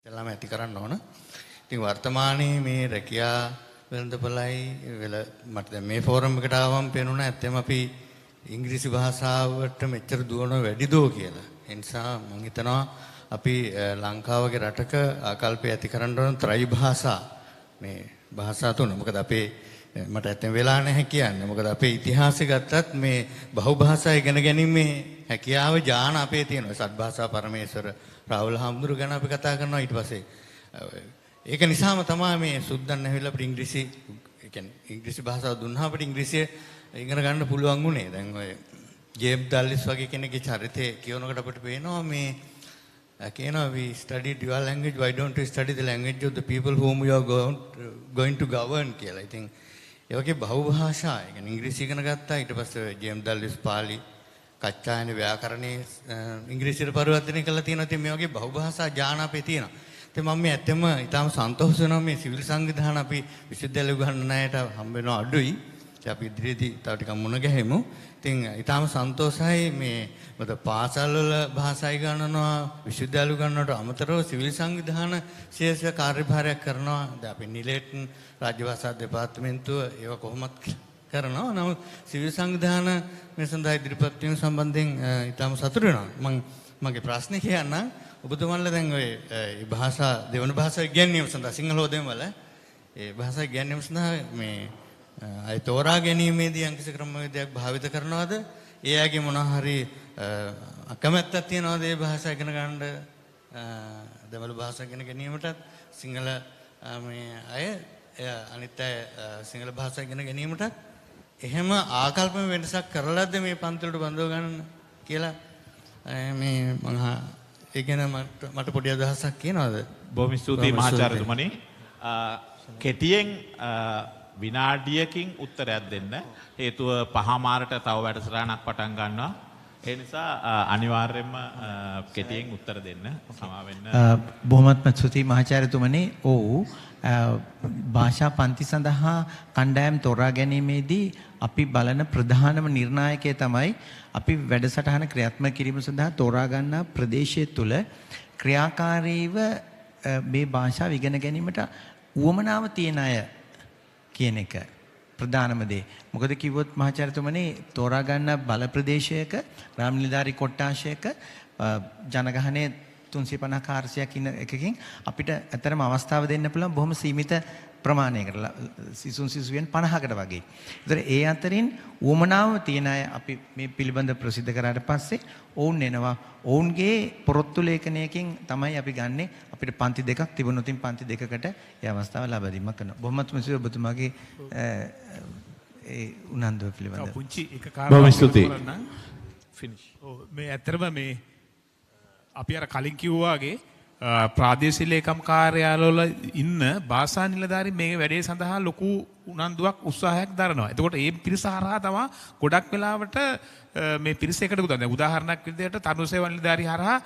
එතලම ඇති කරන්න ඕන. ඉතින් වර්තමානයේ මේ රැකියා වෙළඳපොළයි මට දැන් මේ ෆෝරම් එකට ආවම පේනුණා ඇත්තම අපි ඉංග්‍රීසි භාෂාවට මෙච්චර දුවන වැඩි දෝ කියලා. ඒ නිසා මම හිතනවා අපි ලංකාව වගේ රටක ආකල්පය ඇති කරන්න ඕන ත්‍රි භාෂා මේ භාෂා තුන. මොකද අපේ මට ඇත්තම වෙලා නැහැ කියන්නේ. මොකද අපේ ඉතිහාසය ගත්තත් මේ බහුභාෂා ඉගෙන ගැනීමේ හැකියාව ඥාන අපේ තියෙනවා. සත් භාෂා පරමේශ්වර රාහුල හාමුදුරුවෝ ගැන අපි කතා කරනවා ඊට පස්සේ. ඒක නිසාම තමයි මේ සුද්දන් ඇවිල්ලා අපිට ඉංග්‍රීසි ඉංග්‍රීසි භාෂාව දුන්නා අපිට ඉංග්‍රීසිය ඉගෙන ගන්න පුළුවන් වුණේ. දැන් ඔය ජේම්ස් ඩල්ලිස් වගේ කෙනෙක්ගේ චරිතය කියනකොට අපිට පේනවා මේ කියනවා we studied your language, why don't you study the language of the people whom you are going to govern කියලා. ඉතින් ඒ වගේ බහුභාෂා يعني ඉංග්‍රීසි ඉගෙන ගත්තා. ඊට පස්සේ ජේම්ස් ඩල්ලිස් පාලි කච්චායන ව්‍යාකරණයේ ඉංග්‍රීසියට පරිවර්තනය කරලා තියෙනවා. ඉතින් මේ වගේ බහුභාෂා ඥාන අපේ තියෙනවා. ඉතින් මම මේ ඇත්තම ඊටාම සන්තෝෂ වෙනවා මේ සිවිල් සංවිධාන අපි විශ්වවිද්‍යාල උගන්වන අයට හම්බ වෙනවා අඩුයි. ඉතින් අපි ඉදිරියේදී තව ටිකක් මුණ ගැහෙමු. ඉතින් ඊටාම සන්තෝෂයි මේ මොකද පාසල් වල භාෂා ඉගෙනනවා විශ්වවිද්‍යාල උගන්වනට අමතරව සිවිල් සංවිධාන ශේෂ කාර්යභාරයක් කරනවා. දැන් අපි නිලේට් රාජ්‍ය භාෂා දෙපාර්තමේන්තුව ඒව කොහොමත් කරනවා. නමුත් සිවිල් සංවිධාන මේ සඳහා ඉදිරිපත් වීම සම්බන්ධයෙන් ඊටාම සතුටු වෙනවා. මගේ ප්‍රශ්නේ කියන්න ඔබතුමන්ලා දැන් ඔය භාෂා දෙවන භාෂා ඉගෙනීම සඳහා සිංහල හොදෙම වල ඒ භාෂා ඉගෙනීම සඳහා මේ අය තෝරා ගැනීමේදී යම්කිසි ක්‍රමවේදයක් භාවිත කරනවද? ඒ අයගේ මොනවා හරි අකමැත්තක් තියනවද ඒ භාෂා ඉගෙන ගන්න? දෙවන භාෂා ඉගෙන ගැනීමටත් සිංහල මේ අය අනිත් අය සිංහල භාෂා ඉගෙන ගැනීමටත් එහෙම ආකල්ප වෙනසක් කරලාද මේ පන්තිවලට බඳව ගන්න කියලා මේ මම ඒ ගැන මට පොඩි අදහසක් කියනවාද? බොහොම ස්තුතියි මහාචාර්යතුමනි. කෙටියෙන් විනාඩියකින් උත්තරයක් දෙන්න. හේතුව පහමාරට තව වැඩසටහනක් පටන් ගන්නවා. ඒ නිසා අනිවාර්යයෙන්ම කෙටියෙන් උත්තර දෙන්න. සමා වෙන්න. බොහොමත්ම ස්තුතියි මහාචාර්යතුමනි. ඔව් භාෂා පන්ති සඳහා කණ්ඩායම් තෝරා ගැනීමේදී අපි බලන ප්‍රධානම නිර්ණායකය තමයි අපි වැඩසටහන ක්‍රියාත්මක කිරීම සඳහා තෝරා ගන්නා ප්‍රදේශය තුළ ක්‍රියාකාරීව මේ භාෂාව ඉගෙන ගැනීමට උවමනාව තියෙන අය කියන එක ප්‍රධානම දේ. මොකද කිව්වොත් මහාචාර්යතුමනි තෝරා ගන්න බල ප්‍රදේශයක ග්‍රාම නිලධාරී කොට්ටාශයක ජනගහනය 350 400ක් ඉන්න එකකින් අපිට ඇත්තටම අවස්ථාව දෙන්න පුළුවන් බොහොම සීමිත ප්‍රමාණයකට සිසුන් 50කට වගේ. ඒතර ඒ අතරින් උවමනාව තියෙන අය අපි මේ පිළිබඳ ප්‍රසිද්ධ කරාට පස්සේ ඔවුන් එනවා. ඔවුන්ගේ පොරොත්තු ලේඛනයකින් තමයි අපි ගන්නෙ. අපිට පන්ති දෙකක් තිබුණොත් පන්ති දෙකකට ඒ අවස්ථාව ලබා දීමක් කරනවා. බොහොමත් ස්තුතියි ඔබතුමාගේ ඒ උනන්දුව පිළිබඳව. පුංචි එක බොහොම ස්තුතියි. ෆිනිෂ්. මේ ඇත්තටම මේ අපි අර කලින් කිව්වා වගේ ප්‍රාදේශීය ලේකම් කාර්යාලවල ඉන්න භාෂා නිලධාරීන් මේ වැඩේ සඳහා ලොකු උනන්දුවක් උත්සාහයක් දරනවා. එතකොට මේ පිරිස හරහා තමයි ගොඩක් වෙලාවට මේ පිරිස එකට එකතු වෙනවා. දැන් උදාහරණයක් විදිහට තරුණ සේවා නිලධාරී හරහා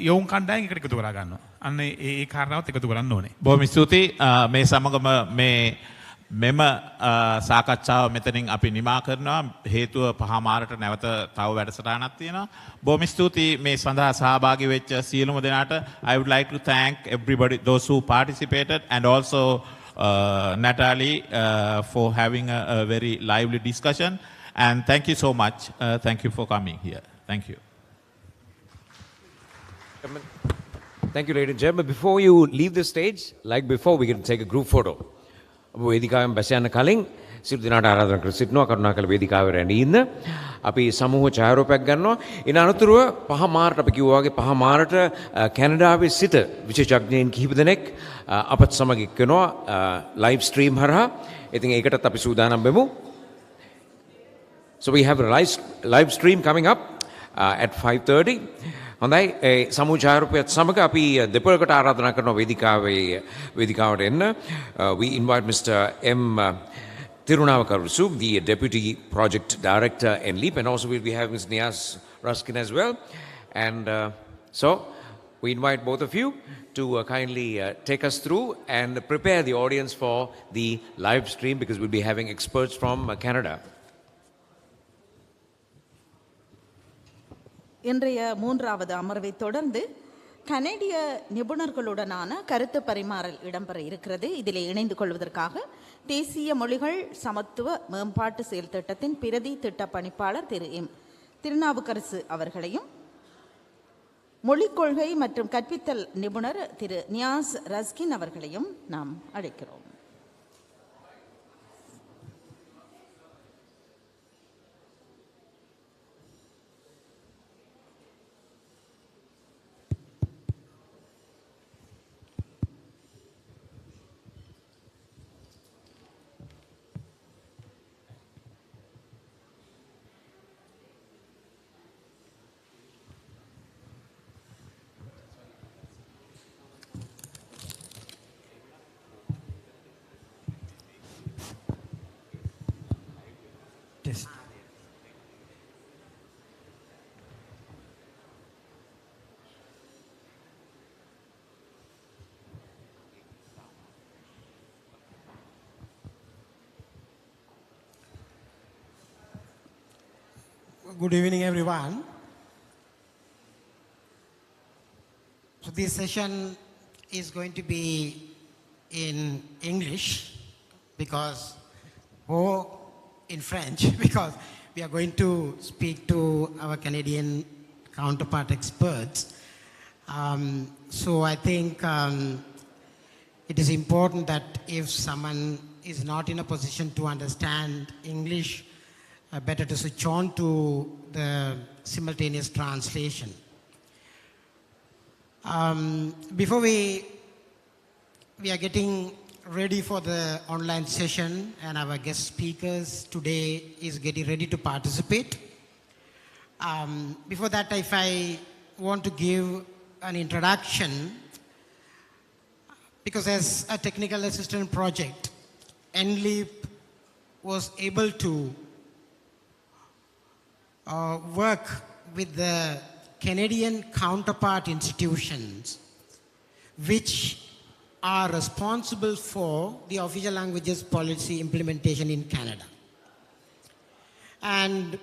යොවුන් කණ්ඩායම් එකට එකතු කරා ගන්නවා. අන්න ඒ කාරණාවත් එකතු කරන්න ඕනේ. බොහොම ස්තුතියි. මේ සමගම මෙම සාකච්ඡාව මෙතනින් අපි නිමා කරනවා. හේතුව පහමාරට නැවත තව වැඩසටහනක් තියෙනවා. බොහොම ස්තුතියි මේ සඳහා සහභාගී වෙච්ච සියලුම දෙනාට. I would like to thank everybody those who participated and also Natalie for having a very lively discussion, and thank you so much. Thank you for coming here. Thank you. Thank you, ladies and gentlemen. Before you leave the stage, like before, we're going to take a group photo. වේදිකාවෙන් බැස යන කලින් සියලු දෙනාට ආරාධනා කර සිටිනවා කරුණාකර වේදිකාවේ රැඳී ඉන්න. අපි සමූහ ඡායාරූපයක් ගන්නවා. ඉන අනතුරුව පහමාරට අපි කිව්වා වගේ පහමාරට කැනඩාවේ සිට විශේෂඥයින් කිහිප දෙනෙක් අපත් සමග එක්වෙනවා ලයිව් ස්ට්‍රීම් හරහා. ඉතින් ඒකටත් අපි සූදානම් වෙමු. So we have a live stream coming up at 5:30. හොඳයි ඒ සමූහ ඡායාරූපයත් සමග අපි දෙපළකට ආරාධනා කරන වේදිකාවට එන්න. We invite Mr. M. Tirunavakarusu, the Deputy Project Director NLEAP, and also we have Ms. Niaz Ruskin as well. And so we invite both of you to kindly take us through and prepare the audience for the live stream because we'll be having experts from Canada. இன்றைய மூன்றாவது அமர்வை தொடர்ந்து கனடிய நிபுணர்களுடனான கருத்து பரிமாறல் இடம்பெற இருக்கிறது. இதில் இணைந்து கொள்வதற்காக தேசிய மொழிகள் சமத்துவ மேம்பாட்டு செயல் திட்டத்தின் பிரதி திட்ட பணிப்பாளர் திரு எம் திருநாவுக்கரசு அவர்களையும், மொழிக் கொள்கை மற்றும் கற்பித்தல் நிபுணர் திரு நியாஸ் ரஸ்கின் அவர்களையும் நாம் அழைக்கிறோம். Test. Good evening, everyone. So this session is going to be in English because, or in French, because we are going to speak to our Canadian counterpart experts. So I think it is important that if someone is not in a position to understand English, better to switch on to the simultaneous translation. Before we are getting ready for the online session, and our guest speakers today is getting ready to participate. Before that, if I want to give an introduction, because as a technical assistant project, NLEAP was able to work with the Canadian counterpart institutions, which are responsible for the official languages policy implementation in Canada. And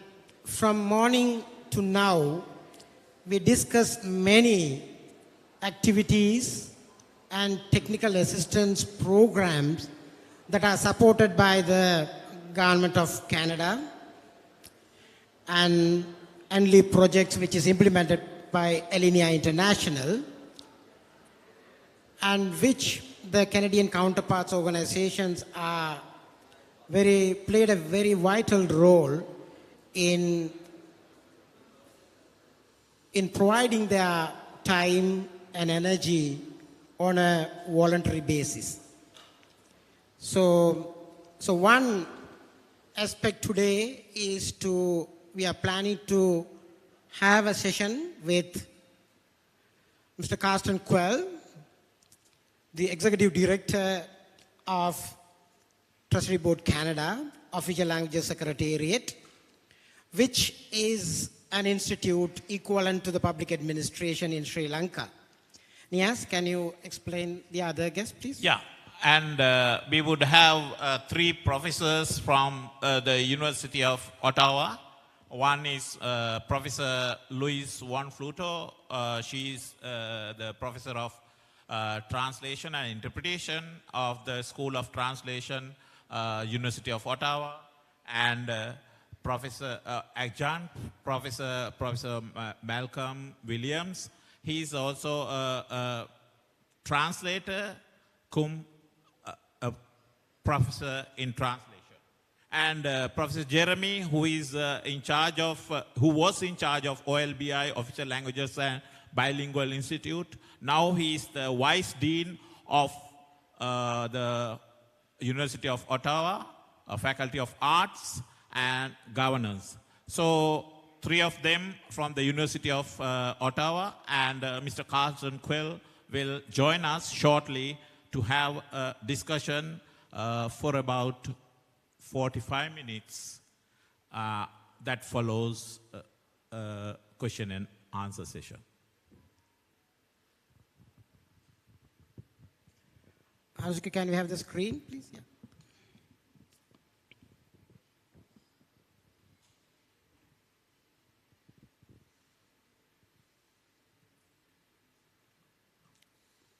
from morning to now, we discussed many activities and technical assistance programs that are supported by the Government of Canada, and NLEAP projects which is implemented by Alinea International, and which the Canadian counterparts organizations are played a very vital role in providing their time and energy on a voluntary basis. So one aspect today is we are planning to have a session with Mr. Carsten Quell, the Executive Director of Treasury Board Canada, Official Languages Secretariat, which is an institute equivalent to the public administration in Sri Lanka. Nias, can you explain the other guests, please? Yeah, and we would have 3 professors from the University of Ottawa. One is Professor Louise Von Fluto. She is the professor of Translation and Interpretation of the School of Translation, University of Ottawa, and Professor Adjunct Professor Malcolm Williams. He is also a translator, cum a professor in translation. And Professor Jeremy, who is who was in charge of OLBI, Official Languages and Bilingual Institute. Now he is the Vice Dean of the University of Ottawa, Faculty of Arts and Governance. So 3 of them from the University of Ottawa, and Mr. Carsten Quell will join us shortly to have a discussion for about 45 minutes that follows a question and answer session. Hazuki, can we have the screen, please? Yeah.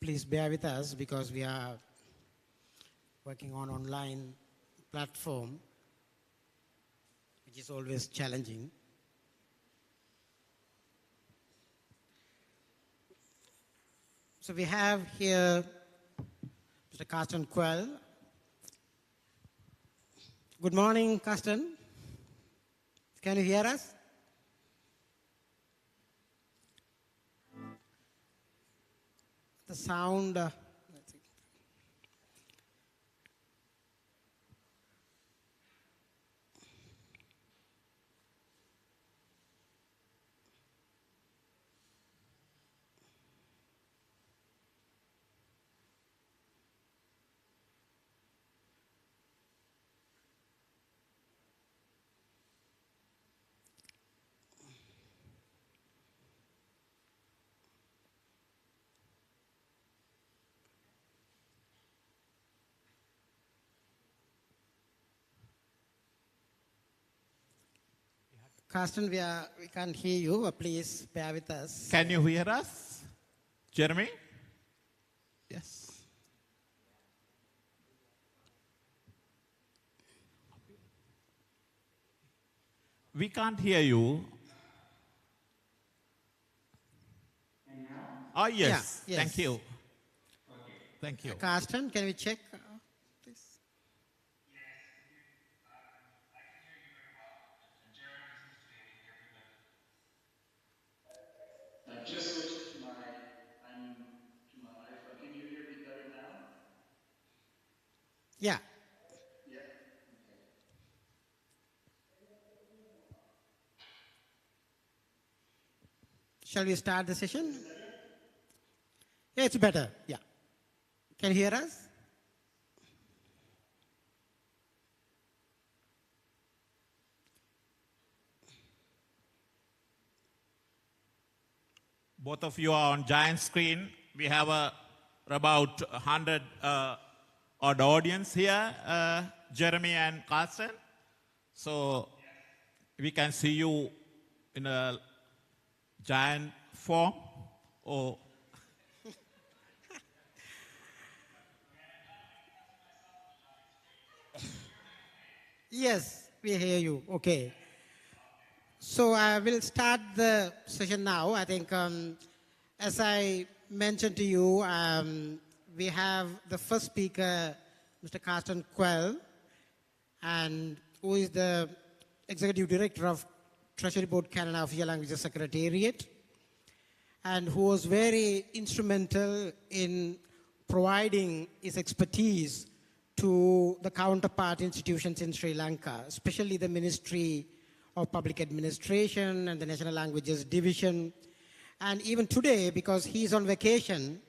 please bear with us because we are working on online platform, which is always challenging. So we have here Mr. Carsten Quell. Good morning, Carsten. Can you hear us? The sound. Let's see. Carsten, we can't hear you. Please bear with us. Can you hear us? Jeremy? Yes. We can't hear you. Oh, yes. Yeah, yes. Thank you. Thank you. Carsten, can we check? Please? I just switched to my iPhone. Can you hear me better now? Yeah. Yeah. Okay. Shall we start the session? Yeah, it's better. Yeah. Can you hear us? Both of you are on giant screen. We have about 100 odd audience here, Jeremy and Carsten. So we can see you in a giant form. Or Yes, we hear you. Okay. So I will start the session now. I think, as I mentioned to you, we have the first speaker, Mr. Carsten Quell, and who is the Executive Director of Treasury Board Canada Official Languages Secretariat, and who was very instrumental in providing his expertise to the counterpart institutions in Sri Lanka, especially the Ministry of Public Administration and the National Languages Division. And even today, because he's on vacation,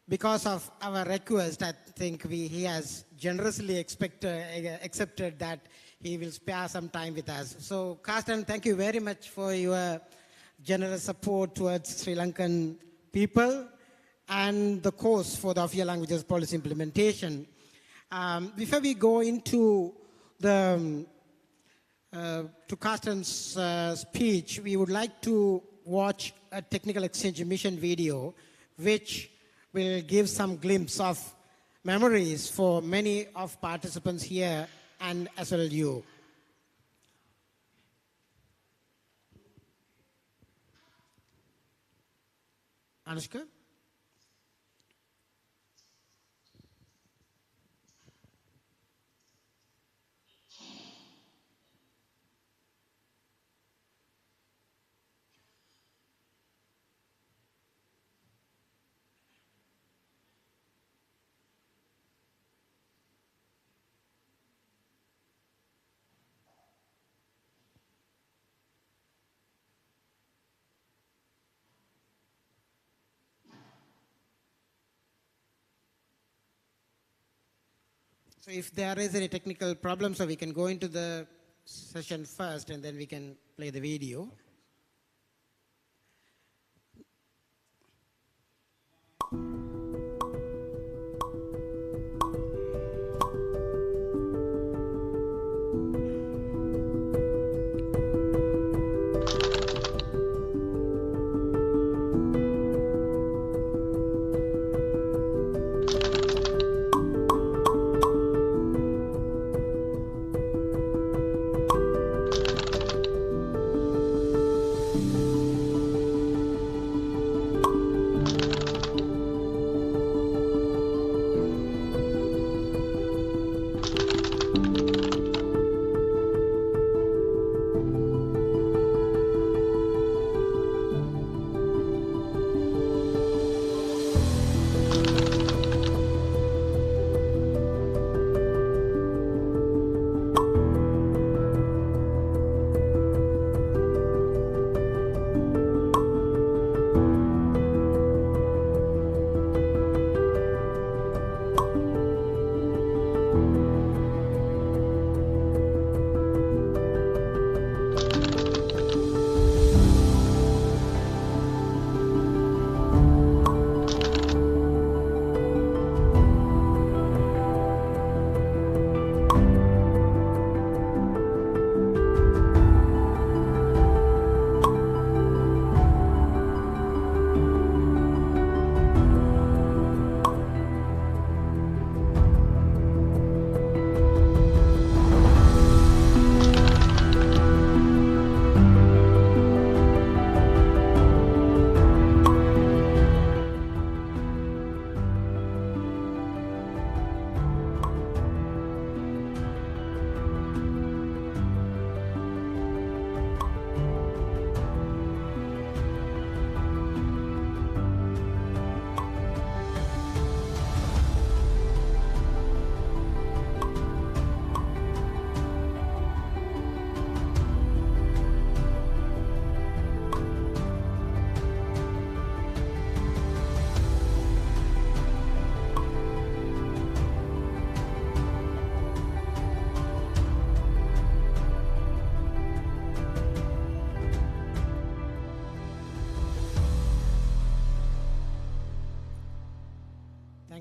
because of our request, I think he has generously accepted that he will spare some time with us. So, Carsten, thank you very much for your generous support towards Sri Lankan people and the course for the official languages policy implementation. Before we go into the to Carsten's speech, we would like to watch a technical exchange mission video, which will give some glimpse of memories for many of participants here and as well as you. Anushka? So if there is any technical problem, so we can go into the session first and then we can play the video.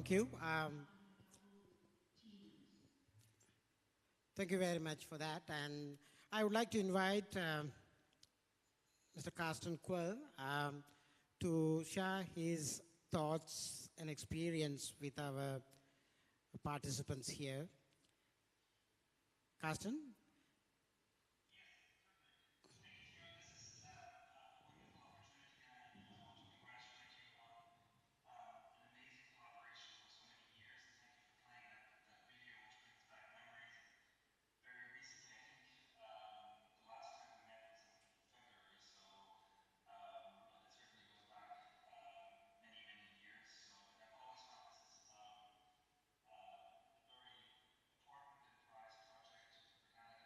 Thank you. Thank you very much for that. And I would like to invite Mr. Carsten Quill to share his thoughts and experience with our participants here. Carsten? very important and prized project for Ghana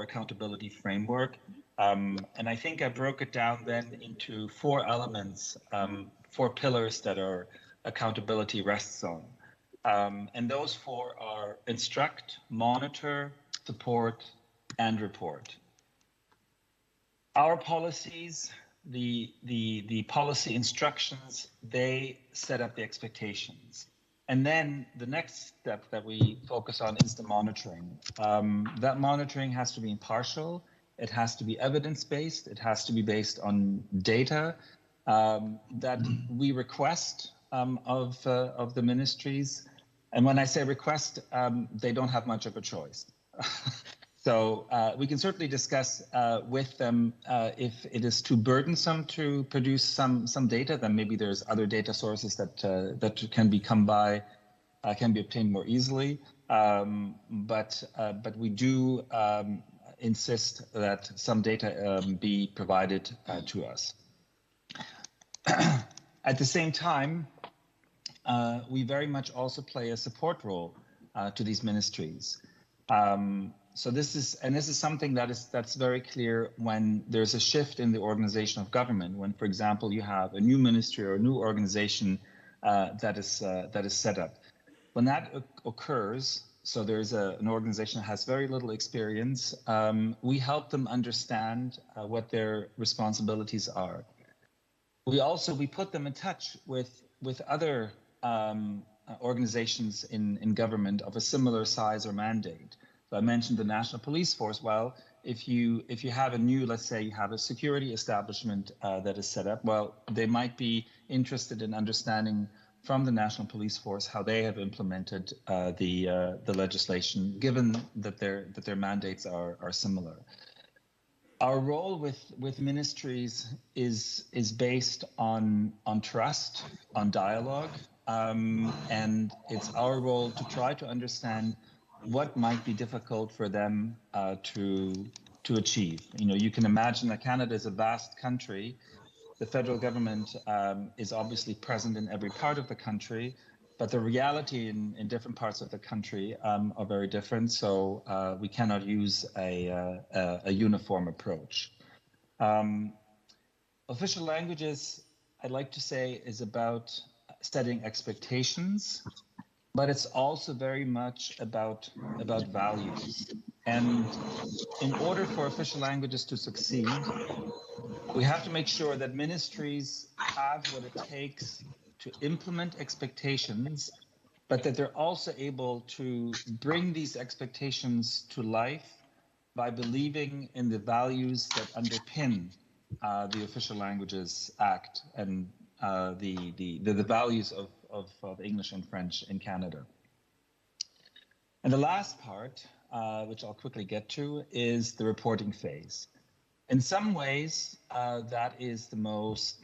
our accountability framework. And I think I broke it down then into 4 elements, 4 pillars that our accountability rests on. And those 4 are instruct, monitor, support, and report. Our policies, the policy instructions, they set up the expectations. And then the next step that we focus on is the monitoring. That monitoring has to be impartial. It has to be evidence-based. It has to be based on data that we request of the ministries. And when I say request, they don't have much of a choice. So we can certainly discuss with them if it is too burdensome to produce some data, then maybe there's other data sources that can be come by, can be obtained more easily. But we do insist that some data be provided to us. At the same time, we very much also play a support role to these ministries. So this is something that's very clear when there's a shift in the organization of government. When, for example, you have a new ministry or a new organization that is set up. When that occurs, so there's an organization that has very little experience, we help them understand what their responsibilities are. We put them in touch with other organizations in government of a similar size or mandate. So I mentioned the National Police Force. Well, if you have a new, let's say you have a security establishment that is set up, well, they might be interested in understanding from the National Police Force how they have implemented the legislation, given that their mandates are similar. Our role with ministries is based on trust, on dialogue, and it's our role to try to understand what might be difficult for them to achieve. You can imagine that Canada is a vast country. The federal government is obviously present in every part of the country, but the reality in different parts of the country are very different. So we cannot use a uniform approach. Official languages, I'd like to say, is about setting expectations, but it's also very much about values. And in order for official languages to succeed, we have to make sure that ministries have what it takes to implement expectations, but that they're also able to bring these expectations to life by believing in the values that underpin the Official Languages Act and the values of English and French in Canada. And the last part, which I'll quickly get to, is the reporting phase. In some ways, that is the most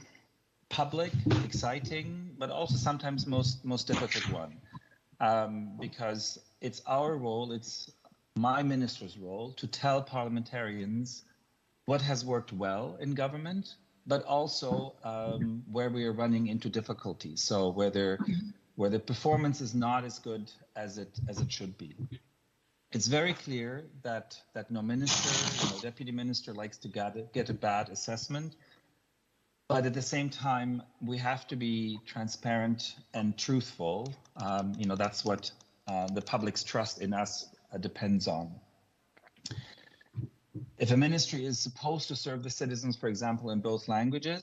public, exciting, but also sometimes most difficult one, because it's our role, it's my minister's role to tell parliamentarians what has worked well in government, but also where we are running into difficulties. So where the performance is not as good as it should be. It's very clear that no minister, no deputy minister likes to get a bad assessment. But at the same time, we have to be transparent and truthful. That's what the public's trust in us depends on. If a ministry is supposed to serve the citizens, for example, in both languages,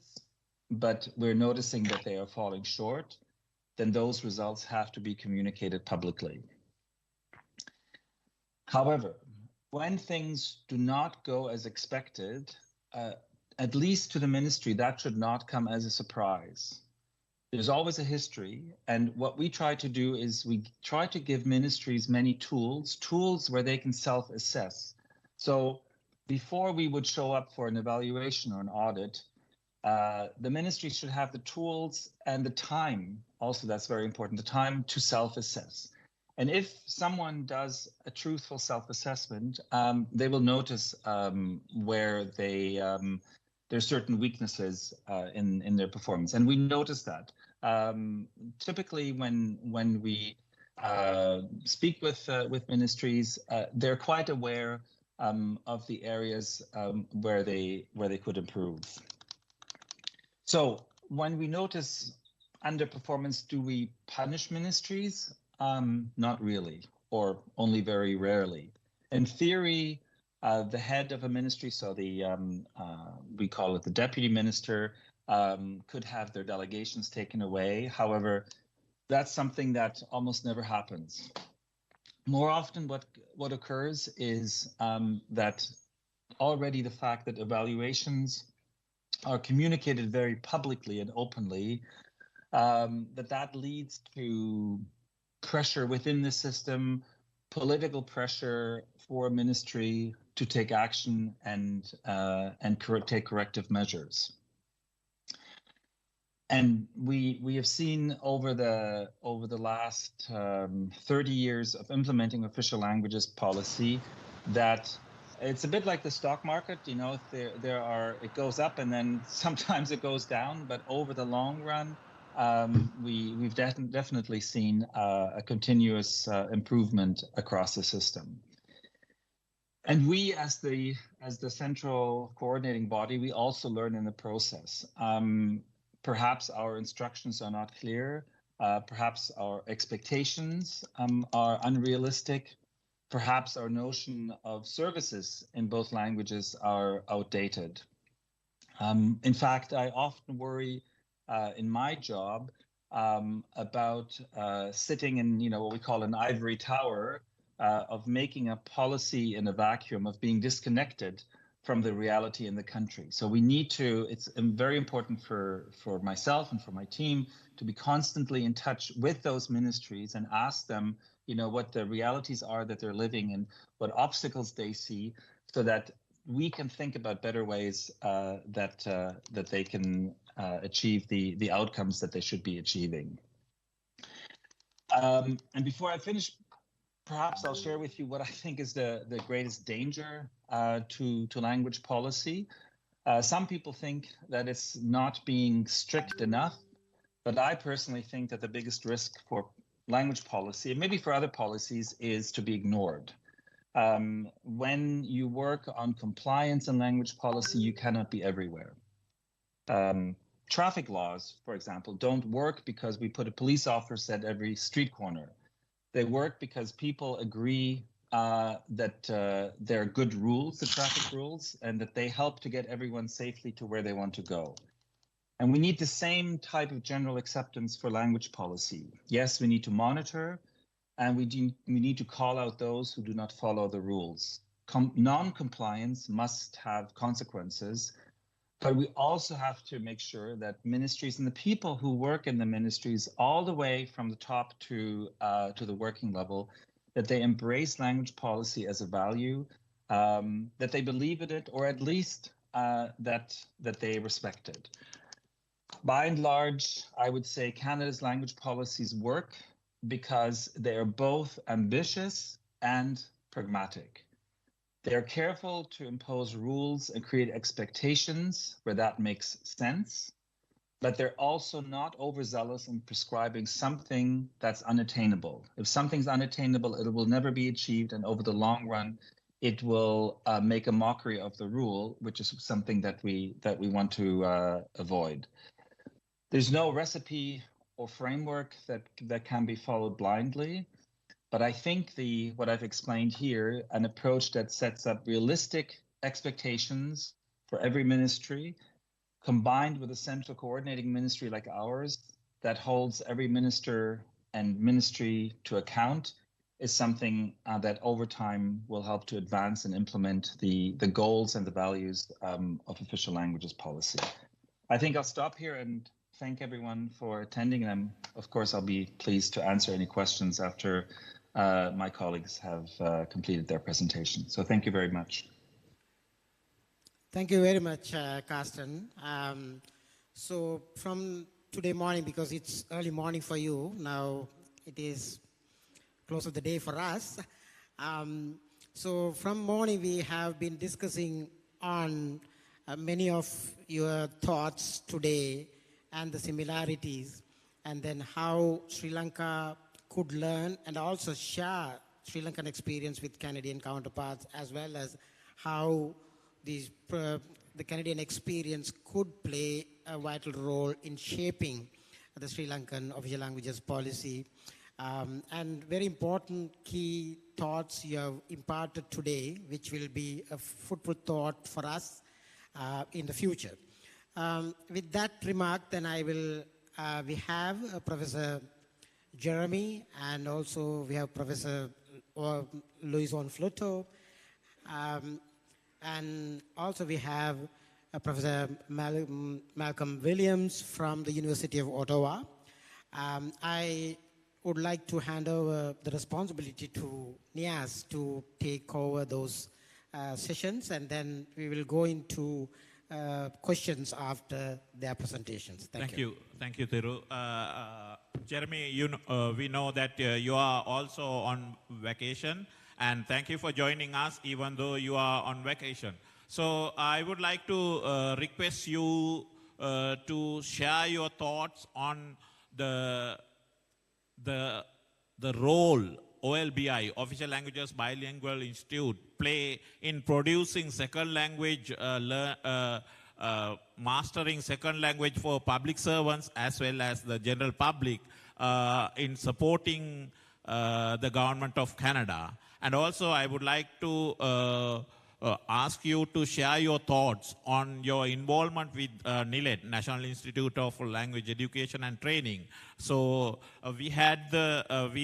but we're noticing that they are falling short, then those results have to be communicated publicly. However, when things do not go as expected, at least to the ministry, that should not come as a surprise. There's always a history, and what we try to do is we try to give ministries many tools where they can self-assess. So before we would show up for an evaluation or an audit, the ministry should have the tools and the time, also that's very important, the time to self-assess. And if someone does a truthful self-assessment, they will notice where there's certain weaknesses in their performance. And we notice that. Typically when we speak with ministries, they're quite aware of the areas where they could improve. So when we notice underperformance, do we punish ministries? Not really, or only very rarely. In theory, the head of a ministry, so the we call it the deputy minister, could have their delegations taken away. However, that's something that almost never happens. More often, what occurs is that already the fact that evaluations are communicated very publicly and openly, that leads to pressure within the system, political pressure for ministry to take action and take corrective measures. And we have seen over the last 30 years of implementing official languages policy that it's a bit like the stock market. You know, it goes up and then sometimes it goes down, but over the long run, we've definitely seen a continuous improvement across the system. And we, as the central coordinating body, we also learn in the process. Perhaps our instructions are not clear. Perhaps our expectations are unrealistic. Perhaps our notion of services in both languages are outdated. In fact, I often worry in my job about sitting in, what we call an ivory tower, of making a policy in a vacuum, of being disconnected from the reality in the country. So we need to, it's very important for myself and for my team to be constantly in touch with those ministries and ask them, what the realities are that they're living in, what obstacles they see, so that we can think about better ways that they can achieve the outcomes that they should be achieving. And before I finish, perhaps I'll share with you what I think is the greatest danger to language policy. Some people think that it's not being strict enough, but I personally think that the biggest risk for language policy, and maybe for other policies, is to be ignored. When you work on compliance and language policy, you cannot be everywhere. Traffic laws, for example, don't work because we put a police officer at every street corner. They work because people agree that they're good rules, the traffic rules, and that they help to get everyone safely to where they want to go. And we need the same type of general acceptance for language policy. Yes, we need to monitor, and we need to call out those who do not follow the rules. Non-compliance must have consequences, but we also have to make sure that ministries and the people who work in the ministries, all the way from the top to the working level, that they embrace language policy as a value, that they believe in it, or at least that they respect it. By and large, I would say Canada's language policies work because they are both ambitious and pragmatic. They're careful to impose rules and create expectations where that makes sense, but they're also not overzealous in prescribing something that's unattainable. If something's unattainable, it will never be achieved, and over the long run, it will make a mockery of the rule, which is something that we want to avoid. There's no recipe or framework that can be followed blindly. But I think what I've explained here, an approach that sets up realistic expectations for every ministry, combined with a central coordinating ministry like ours that holds every minister and ministry to account, is something that over time will help to advance and implement the goals and the values of official languages policy. I think I'll stop here and thank everyone for attending. And of course, I'll be pleased to answer any questions after my colleagues have completed their presentation. So thank you very much. Thank you very much, Carsten. So from today morning, because it's early morning for you, now it is close of the day for us. So from morning, we have been discussing on many of your thoughts today and the similarities, and then how Sri Lanka could learn and also share Sri Lankan experience with Canadian counterparts, as well as how the Canadian experience could play a vital role in shaping the Sri Lankan official languages policy. And very important key thoughts you have imparted today, which will be a fruitful thought for us in the future. With that remark, then we have Professor Jeremy, and also we have Professor Luis Onfluto, and also we have Professor Malcolm Williams from the University of Ottawa. I would like to hand over the responsibility to Niaz to take over those sessions, and then we will go into questions after their presentations. Thank you. Thank you, Thiru. Jeremy, we know that you are also on vacation, and thank you for joining us even though you are on vacation. So I would like to request you to share your thoughts on the role OLBI, Official Languages Bilingual Institute, play in producing second language, mastering second language for public servants as well as the general public in supporting the government of Canada. And also I would like to ask you to share your thoughts on your involvement with NLEAP, National Institute of Language Education and Training. So we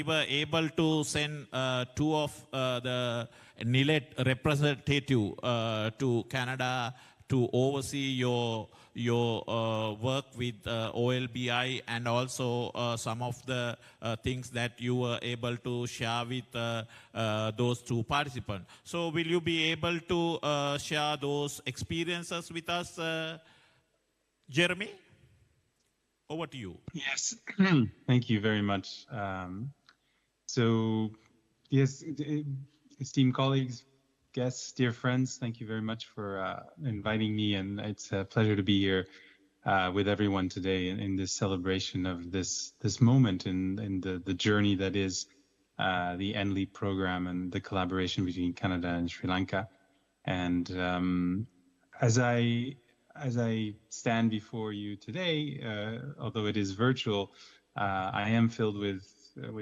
were able to send two of the NLEAP representative to Canada to oversee your work with OLBI, and also some of the things that you were able to share with those two participants. So will you be able to share those experiences with us, Jeremy? Over to you. Yes, thank you very much. So, yes, esteemed colleagues, guests, dear friends, thank you very much for inviting me, and it's a pleasure to be here with everyone today in this celebration of this moment in the journey that is the NLEAP program and the collaboration between Canada and Sri Lanka. And as I stand before you today, although it is virtual, I am filled with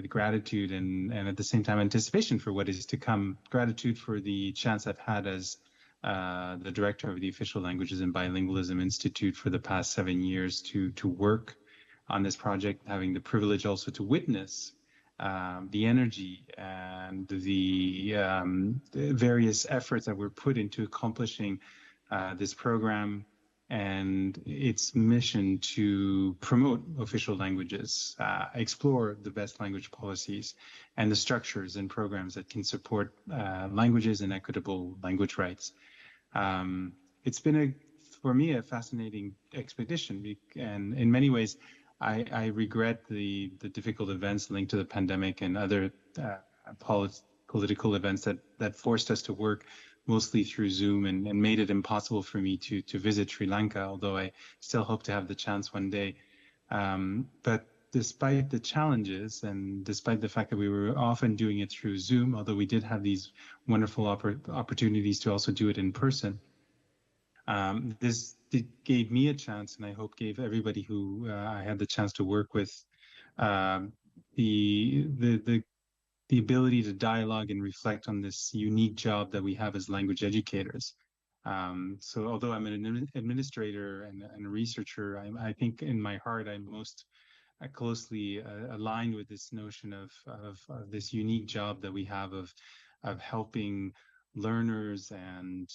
gratitude and at the same time anticipation for what is to come. Gratitude for the chance I've had as the director of the Official Languages and Bilingualism Institute for the past 7 years to work on this project, having the privilege also to witness the energy and the various efforts that were put into accomplishing this program and its mission to promote official languages, explore the best language policies and the structures and programs that can support languages and equitable language rights. It's been, for me, a fascinating expedition, and in many ways, I regret the difficult events linked to the pandemic and other political events that forced us to work mostly through Zoom and made it impossible for me to visit Sri Lanka, although I still hope to have the chance one day. But despite the challenges and despite the fact that we were often doing it through Zoom, although we did have these wonderful opportunities to also do it in person, this gave me a chance, and I hope gave everybody who I had the chance to work with the ability to dialogue and reflect on this unique job that we have as language educators. So although I'm an administrator and a researcher, I think in my heart I'm most closely aligned with this notion of this unique job that we have of helping learners and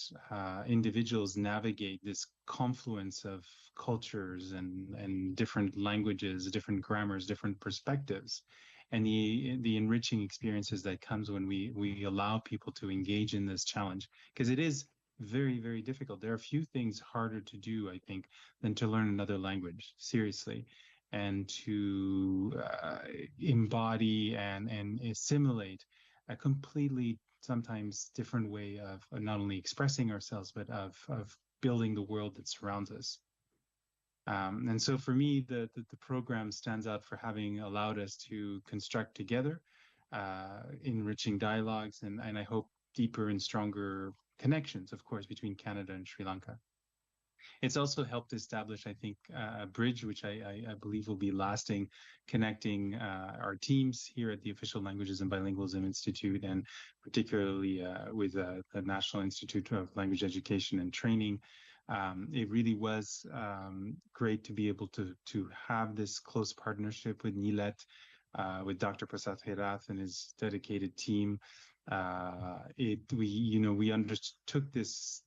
individuals navigate this confluence of cultures and different languages, different grammars, different perspectives, and the enriching experiences that comes when we allow people to engage in this challenge, because it is very, very difficult. There are few things harder to do, I think, than to learn another language seriously and to embody and assimilate a completely sometimes different way of not only expressing ourselves, but of building the world that surrounds us. And so for me, the program stands out for having allowed us to construct together enriching dialogues, and I hope deeper and stronger connections, of course, between Canada and Sri Lanka. It's also helped establish, I think, a bridge, which I believe will be lasting, connecting our teams here at the Official Languages and Bilingualism Institute, and particularly with the National Institute of Language Education and Training. It really was great to be able to have this close partnership with NLEAP, with Dr. Prasad Herath and his dedicated team. We undertook this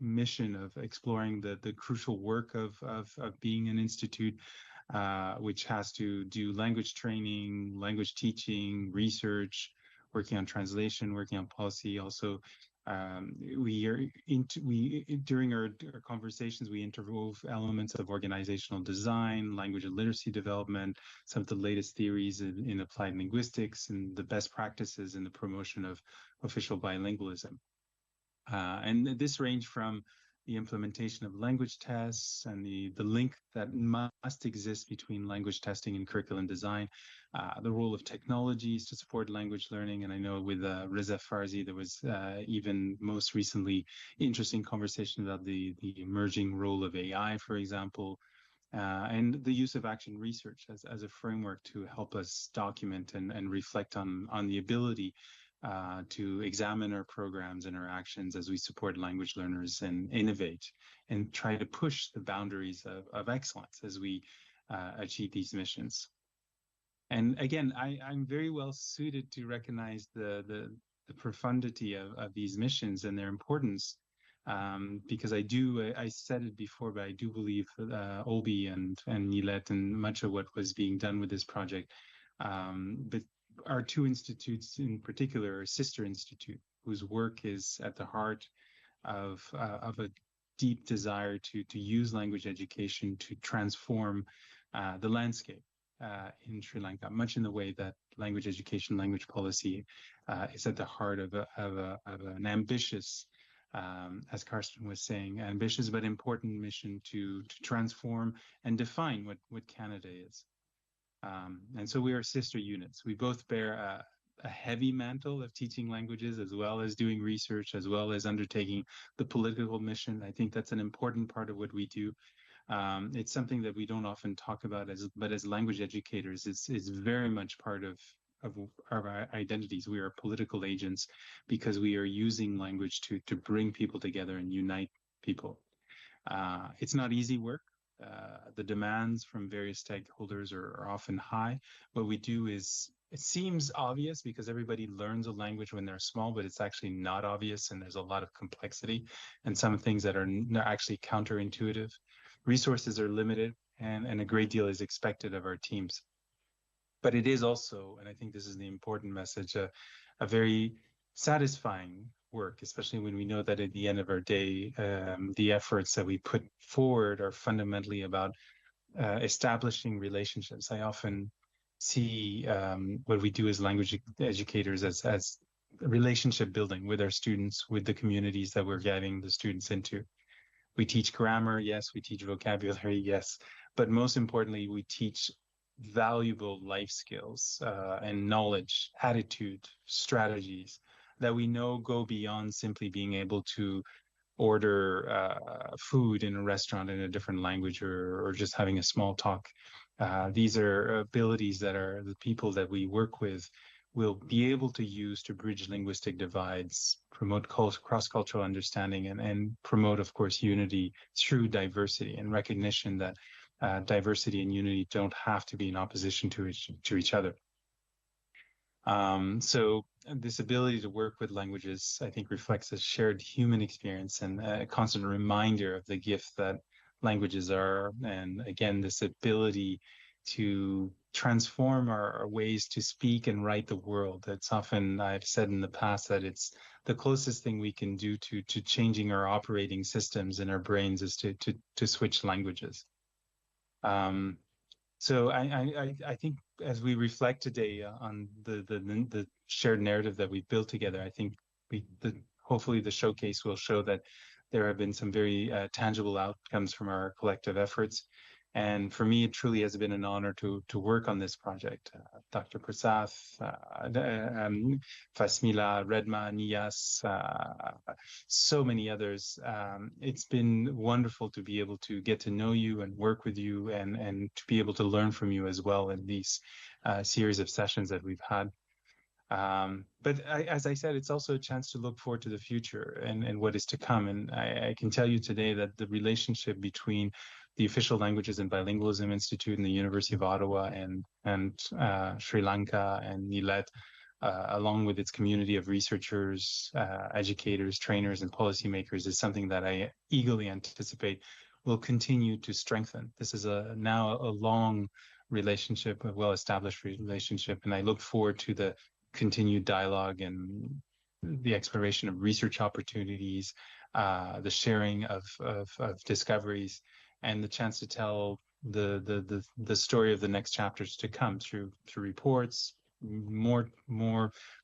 mission of exploring the crucial work of being an institute, which has to do language training, language teaching, research, working on translation, working on policy. Also, during our conversations, we interwove elements of organizational design, language and literacy development, some of the latest theories in applied linguistics, and the best practices in the promotion of official bilingualism. And this ranged from the implementation of language tests and the link that must exist between language testing and curriculum design, the role of technologies to support language learning. And I know with Reza Farzi, there was even most recently interesting conversation about the emerging role of AI, for example, and the use of action research as a framework to help us document and reflect on the ability to examine our programs and our actions as we support language learners and innovate and try to push the boundaries of excellence as we achieve these missions. And again, I'm very well suited to recognize the profundity of these missions and their importance, because I said it before, but I do believe Olby and NLEAP and much of what was being done with this project, but our two institutes in particular, are sister institute, whose work is at the heart of a deep desire to use language education to transform the landscape in Sri Lanka, much in the way that language education, language policy is at the heart of an ambitious, as Karsten was saying, ambitious but important mission to transform and define what Canada is. And so we are sister units. We both bear a heavy mantle of teaching languages, as well as doing research, as well as undertaking the political mission. I think that's an important part of what we do. It's something that we don't often talk about, but as language educators, it's very much part of our identities. We are political agents because we are using language to bring people together and unite people. It's not easy work. The demands from various stakeholders are often high. What we do is, it seems obvious because everybody learns a language when they're small, but it's actually not obvious, and there's a lot of complexity and some things that are actually counterintuitive. Resources are limited, and a great deal is expected of our teams. But it is also, and I think this is the important message, a very satisfying work, especially when we know that at the end of our day, the efforts that we put forward are fundamentally about establishing relationships. I often see what we do as language educators as relationship building with our students, with the communities that we're getting the students into. We teach grammar, yes, we teach vocabulary, yes, but most importantly, we teach valuable life skills and knowledge, attitude, strategies that we know go beyond simply being able to order food in a restaurant in a different language, or just having a small talk. These are abilities that are the people that we work with will be able to use to bridge linguistic divides, promote cross-cultural understanding, and promote, of course, unity through diversity and recognition that diversity and unity don't have to be in opposition to each other. So this ability to work with languages, I think, reflects a shared human experience and a constant reminder of the gift that languages are. And again, this ability to transform our ways to speak and write the world. It's often, I've said in the past, that it's the closest thing we can do to changing our operating systems in our brains is to switch languages. So I think as we reflect today on the shared narrative that we've built together, I think hopefully the showcase will show that there have been some very tangible outcomes from our collective efforts. And for me, it truly has been an honor to work on this project. Dr. Prasath, Fasmila, Redma, Niyas, so many others. It's been wonderful to be able to get to know you and work with you and to be able to learn from you as well in these series of sessions that we've had. As I said, it's also a chance to look forward to the future and what is to come. And I can tell you today that the relationship between the Official Languages and Bilingualism Institute and the University of Ottawa and Sri Lanka and NLEAP, along with its community of researchers, educators, trainers, and policymakers, is something that I eagerly anticipate will continue to strengthen. This is now a long relationship, a well-established relationship, and I look forward to the continued dialogue and the exploration of research opportunities, the sharing of discoveries, and the chance to tell the story of the next chapters to come through reports, more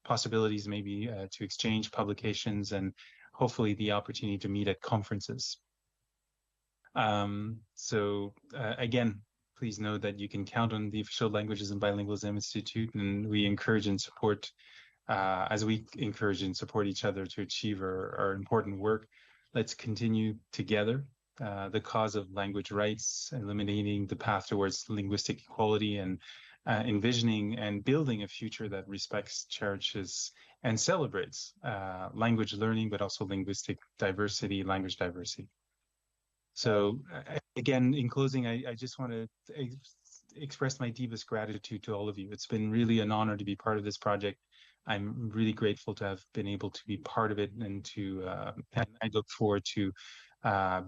possibilities maybe to exchange publications, and hopefully the opportunity to meet at conferences. Again, please know that you can count on the Official Languages and Bilingualism Institute, and we encourage and support, as we encourage and support each other to achieve our important work. Let's continue together the cause of language rights, eliminating the path towards linguistic equality, and envisioning and building a future that respects, cherishes, and celebrates language learning, but also linguistic diversity, language diversity. So again, in closing, I just want to express my deepest gratitude to all of you. It's been really an honor to be part of this project. I'm really grateful to have been able to be part of it, and and I look forward to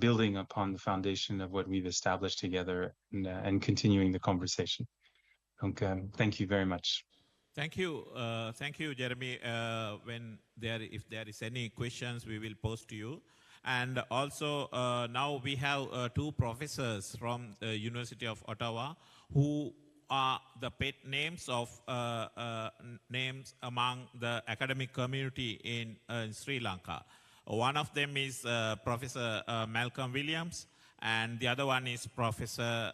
building upon the foundation of what we've established together and continuing the conversation. Thank you very much. Thank you, Jeremy. If there is any questions, we will post to you. And also now we have two professors from the University of Ottawa who are the pet names of names among the academic community in Sri Lanka. One of them is Professor Malcolm Williams, and the other one is Professor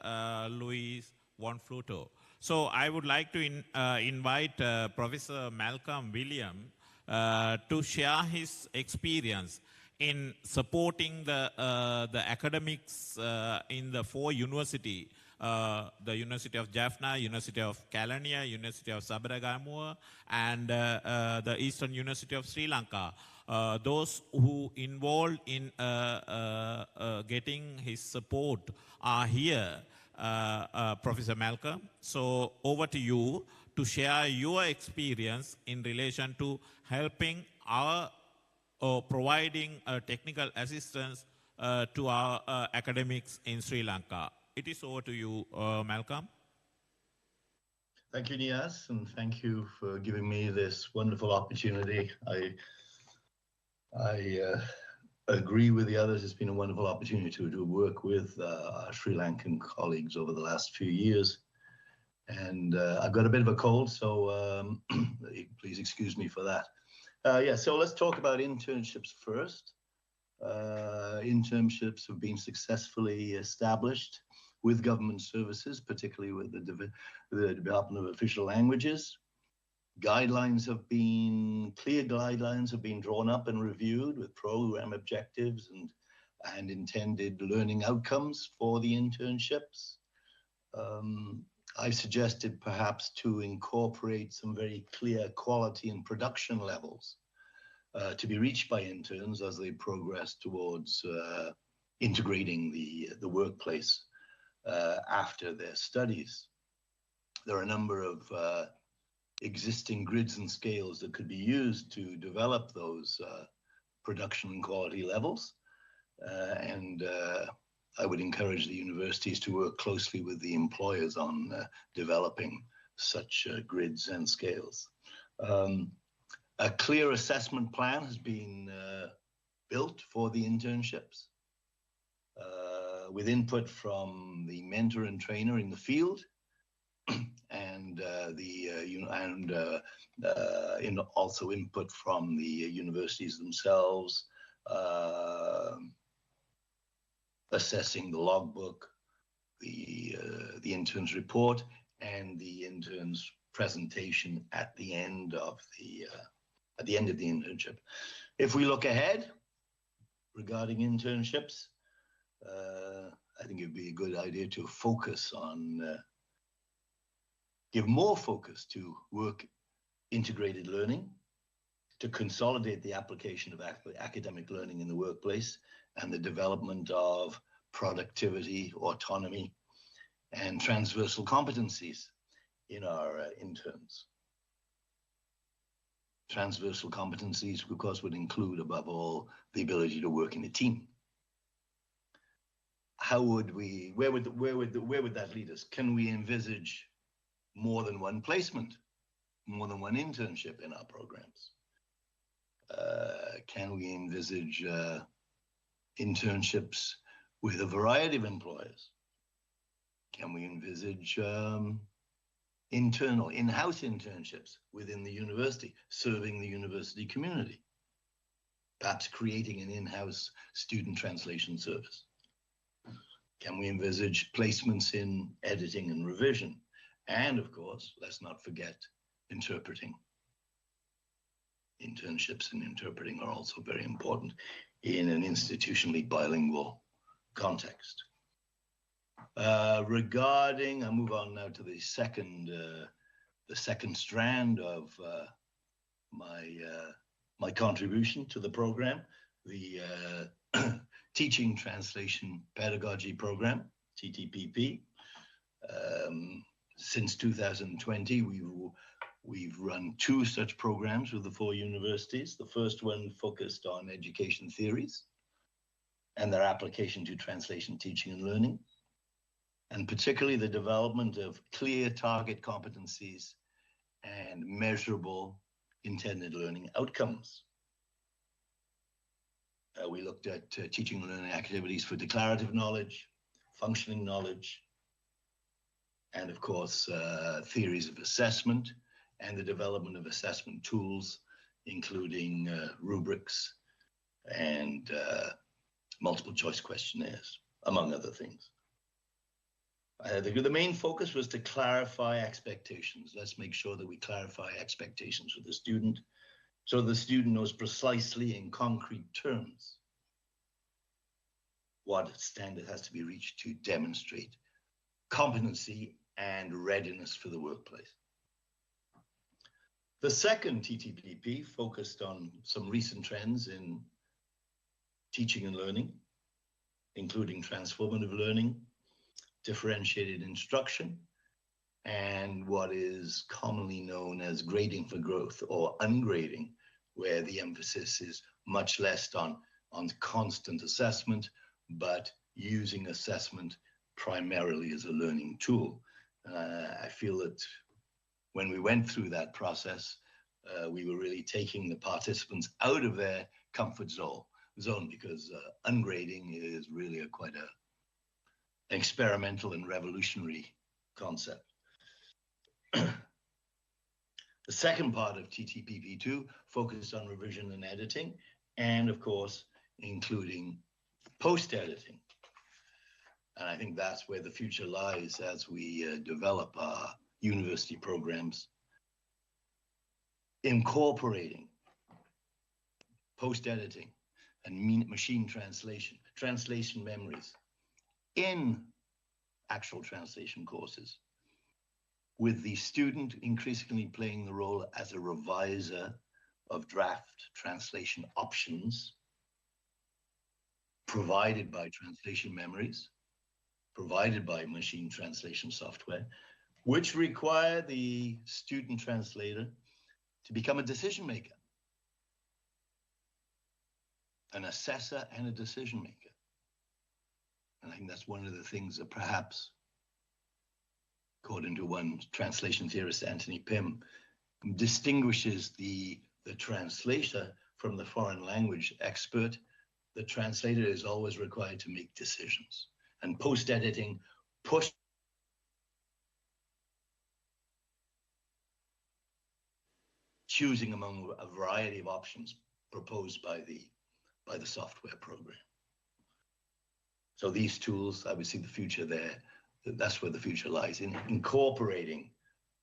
Louis von Fluto. So I would like to invite Professor Malcolm Williams to share his experience in supporting the academics in the four universities, the University of Jaffna, University of Kelaniya, University of Sabaragamuwa, and the Eastern University of Sri Lanka. Those who involved in getting his support are here, Professor Malcolm. So over to you to share your experience in relation to helping our providing technical assistance to our academics in Sri Lanka. It is over to you, Malcolm. Thank you, Nias, and thank you for giving me this wonderful opportunity. I agree with the others. It's been a wonderful opportunity to work with our Sri Lankan colleagues over the last few years. And I've got a bit of a cold, so please excuse me for that. So let's talk about internships first. Internships have been successfully established with government services, particularly with the Department of Official Languages. Clear guidelines have been drawn up and reviewed with program objectives and intended learning outcomes for the internships. I suggested perhaps to incorporate some very clear quality and production levels to be reached by interns as they progress towards integrating the workplace after their studies. There are a number of existing grids and scales that could be used to develop those production and quality levels. I would encourage the universities to work closely with the employers on developing such grids and scales. A clear assessment plan has been built for the internships with input from the mentor and trainer in the field, and also input from the universities themselves, assessing the logbook, the intern's report and the intern's presentation at the end of the internship. If we look ahead regarding internships, I think it'd be a good idea to focus on, give more focus to work integrated learning, to consolidate the application of academic learning in the workplace and the development of productivity, autonomy, and transversal competencies in our interns. Transversal competencies, of course, would include, above all, the ability to work in a team. How would we, where would that lead us? Can we envisage more than one placement, more than one internship in our programs? Can we envisage internships with a variety of employers? Can we envisage internal, in-house internships within the university, serving the university community? Perhaps creating an in-house student translation service. Can we envisage placements in editing and revision? And of course, let's not forget interpreting. Internships in interpreting are also very important in an institutionally bilingual context. Regarding, I'll move on now to the second strand of my contribution to the program, the Teaching Translation Pedagogy Program, TTPP. Since 2020, we've run 2 such programs with the 4 universities. The first one focused on education theories and their application to translation, teaching, and learning, and particularly the development of clear target competencies and measurable intended learning outcomes. We looked at teaching and learning activities for declarative knowledge, functioning knowledge, and of course, theories of assessment and the development of assessment tools, including rubrics and multiple choice questionnaires, among other things. The main focus was to clarify expectations. Let's make sure that we clarify expectations for the student so the student knows precisely in concrete terms what standard has to be reached to demonstrate competency and readiness for the workplace. The second TTPP focused on some recent trends in teaching and learning, including transformative learning, differentiated instruction, and what is commonly known as grading for growth or ungrading, where the emphasis is much less on constant assessment, but using assessment primarily as a learning tool. I feel that when we went through that process, we were really taking the participants out of their comfort zone because ungrading is really quite an experimental and revolutionary concept. The second part of TTPP2 focused on revision and editing, and of course, including post-editing. And I think that's where the future lies as we develop our university programs, incorporating post-editing and machine translation memories in actual translation courses, with the student increasingly playing the role as a reviser of draft translation options provided by translation memories, provided by machine translation software, which require the student translator to become a decision maker, an assessor and a decision maker. And I think that's one of the things that perhaps, according to one translation theorist, Anthony Pym, distinguishes the translator from the foreign language expert. The translator is always required to make decisions. And post-editing choosing among a variety of options proposed by the software program. So these tools, I would see the future there, that's where the future lies, in incorporating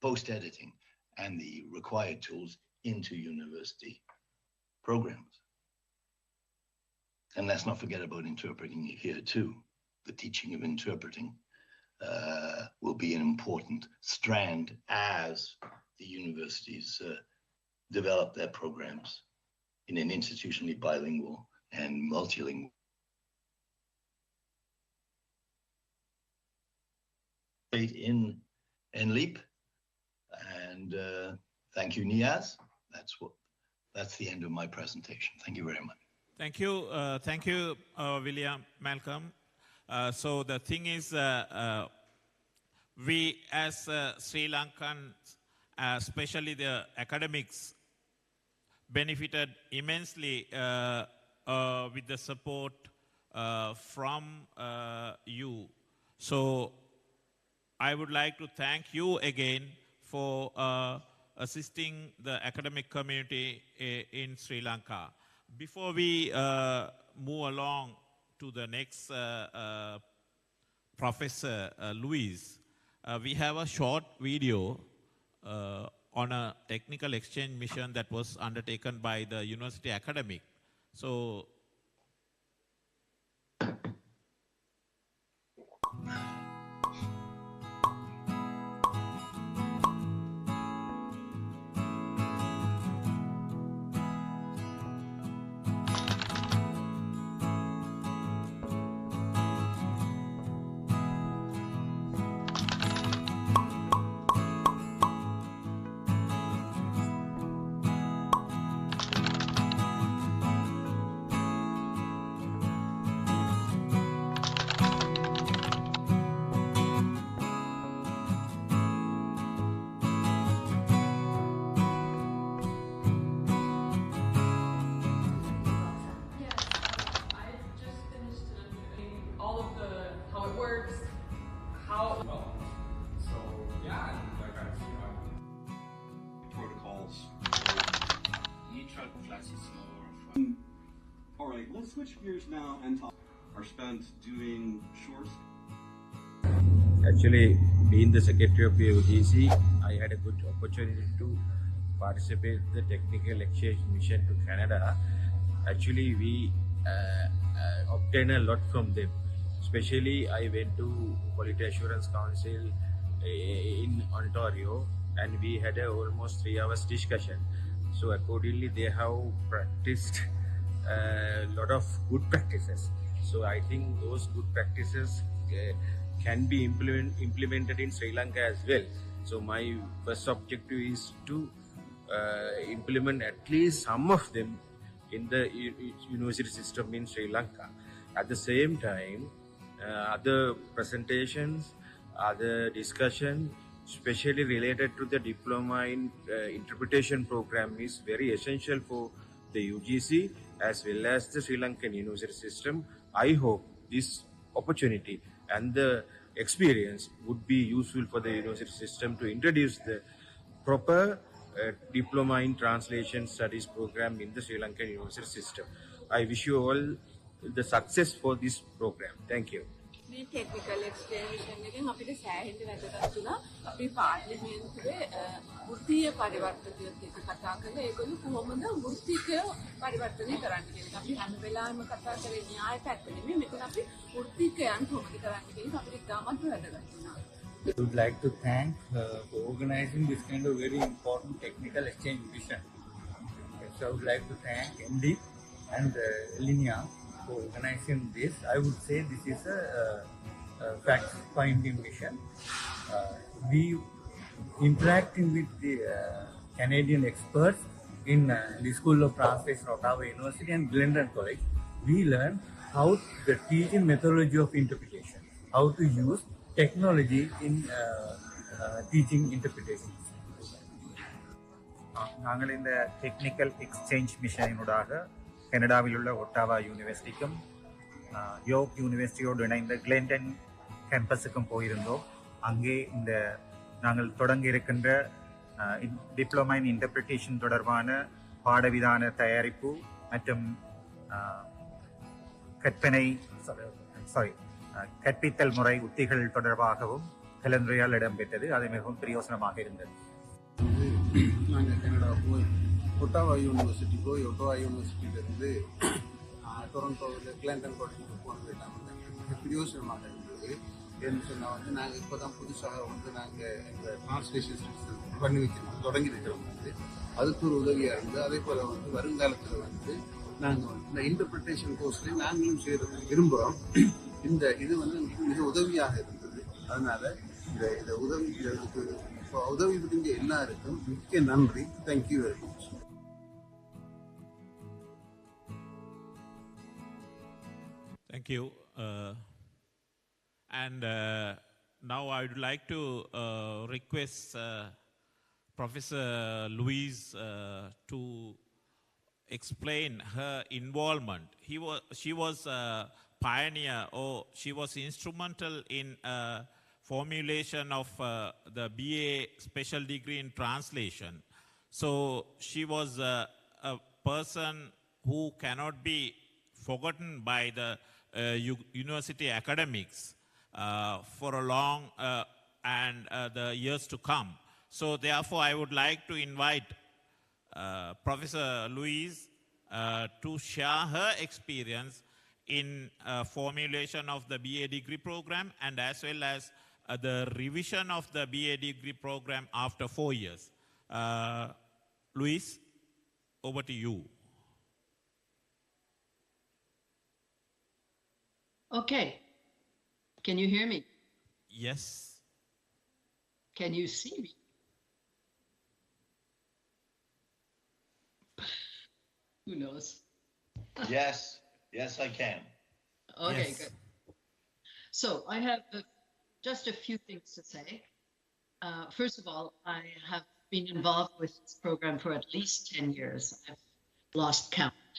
post-editing and the required tools into university programs. And let's not forget about interpreting here too. The teaching of interpreting will be an important strand as the universities develop their programs in an institutionally bilingual and multilingual. In NLEAP, and thank you, Niaz. That's the end of my presentation. Thank you very much. Thank you, William, Malcolm. So the thing is, we as Sri Lankans, especially the academics, benefited immensely with the support from you. So I would like to thank you again for assisting the academic community in Sri Lanka. Before we move along to the next Professor Louise, we have a short video on a technical exchange mission that was undertaken by the university academic. So All right, let's switch gears now and talk. Are spent doing short. Actually, being the secretary of the UGC, I had a good opportunity to participate in the technical exchange mission to Canada. Actually, we obtained a lot from them. Especially, I went to Quality Assurance Council in Ontario, and we had a almost 3 hours discussion. So accordingly, they have practiced a lot of good practices. So I think those good practices can be implemented in Sri Lanka as well. So my first objective is to implement at least some of them in the university system in Sri Lanka. At the same time, other presentations, other discussion, especially related to the diploma in interpretation program, is very essential for the UGC as well as the Sri Lankan university system. I hope this opportunity and the experience would be useful for the university system to introduce the proper diploma in translation studies program in the Sri Lankan university system. I wish you all the success for this program. Thank you. මේ technical explanation එකෙන් අපිට සෑහෙන්න වැදගත් වුණා. අපි පාර්ලිමේන්තුවේ වෘත්තීය පරිවර්තකයොත් එක්ක කතා කරලා ඒගොල්ලෝ කොහොමද වෘත්තිකය පරිවර්තනය කරන්න කියන එක. අපි හැම වෙලාවෙම කතා කරේ න්‍යාය පැත්ත නෙමෙයි. මෙතන අපි වෘත්තිකයන් කොහොමද කරන්න කියන එක අපිට ඉතාමත් වැදගත් වුණා. I would like to thank for organizing this kind of very important technical exchange mission. So I would like to thank NLEAP and NLEAP for organizing this. I would say this is a fact-finding mission. We interacting with the Canadian experts in the School of Translation, Ottawa University and Glendon College. We learn how the teaching methodology of interpretation, how to use technology in teaching interpretation. நாங்கள் இந்த technical exchange மிஷனினூடாக கனடாவில் உள்ள Ottawa யூனிவர்சிட்டிக்கும் York யூனிவர்சிட்டியோடு இணைந்த கிளென்டன் கேம்பஸுக்கும் போயிருந்தோம். அங்கே இந்த நாங்கள் தொடங்க இருக்கின்ற டிப்ளமா இன் இன்டர்பிரிட்டேஷன் தொடர்பான பாடவிதான தயாரிப்பு மற்றும் கற்பனை கற்பித்தல் முறை உத்திகள் தொடர்பாகவும் கலந்துரையாடல் இடம்பெற்றது. அது மிகவும் பிரயோசனமாக இருந்தது. நாங்கள் கனடா போய் ஒட்டாவா யூனிவர்சிட்டி போய் ஒட்டாவா யூனிவர்சிட்டியிலிருந்து டொரண்டோவில் கிளாண்டன் காலேஜுக்கு போனது பிரயோசனமாக இருந்தது. ஏன்னு சொன்னால் நாங்கள் இப்போ தான் புதுசாக நாங்கள் எங்கள் டிரான்ஸ்லேஷன் தொடங்கி இருக்கிறோம். அதுக்கு ஒரு உதவியாக இருந்து அதே போல் வருங்காலத்தில் நாங்கள் இந்த இன்டர்பிரிட்டேஷன் கோர்ஸ்லேயும் நாங்களும் செய்கிறது விரும்புகிறோம். இது மிக உதவியாக இருந்தது. அதனால இந்த உதவி புரிஞ்ச எல்லாருக்கும் மிக்க நன்றி. Thank you very much. Thank you. Now I would like to request Professor Louise to explain her involvement. She was a pioneer, or she was instrumental in formulation of the BA special degree in translation. So she was a person who cannot be forgotten by the university academics for a long and the years to come. So therefore I would like to invite Professor Louise to share her experience in formulation of the BA degree program, and as well as the revision of the BA degree program after 4 years. Louise, over to you. Okay. Can you hear me? Yes. Can you see me? Who knows? Yes. Yes, I can. Okay, Yes. good. So I have just a few things to say. First of all, I have been involved with this program for at least 10 years. I've lost count.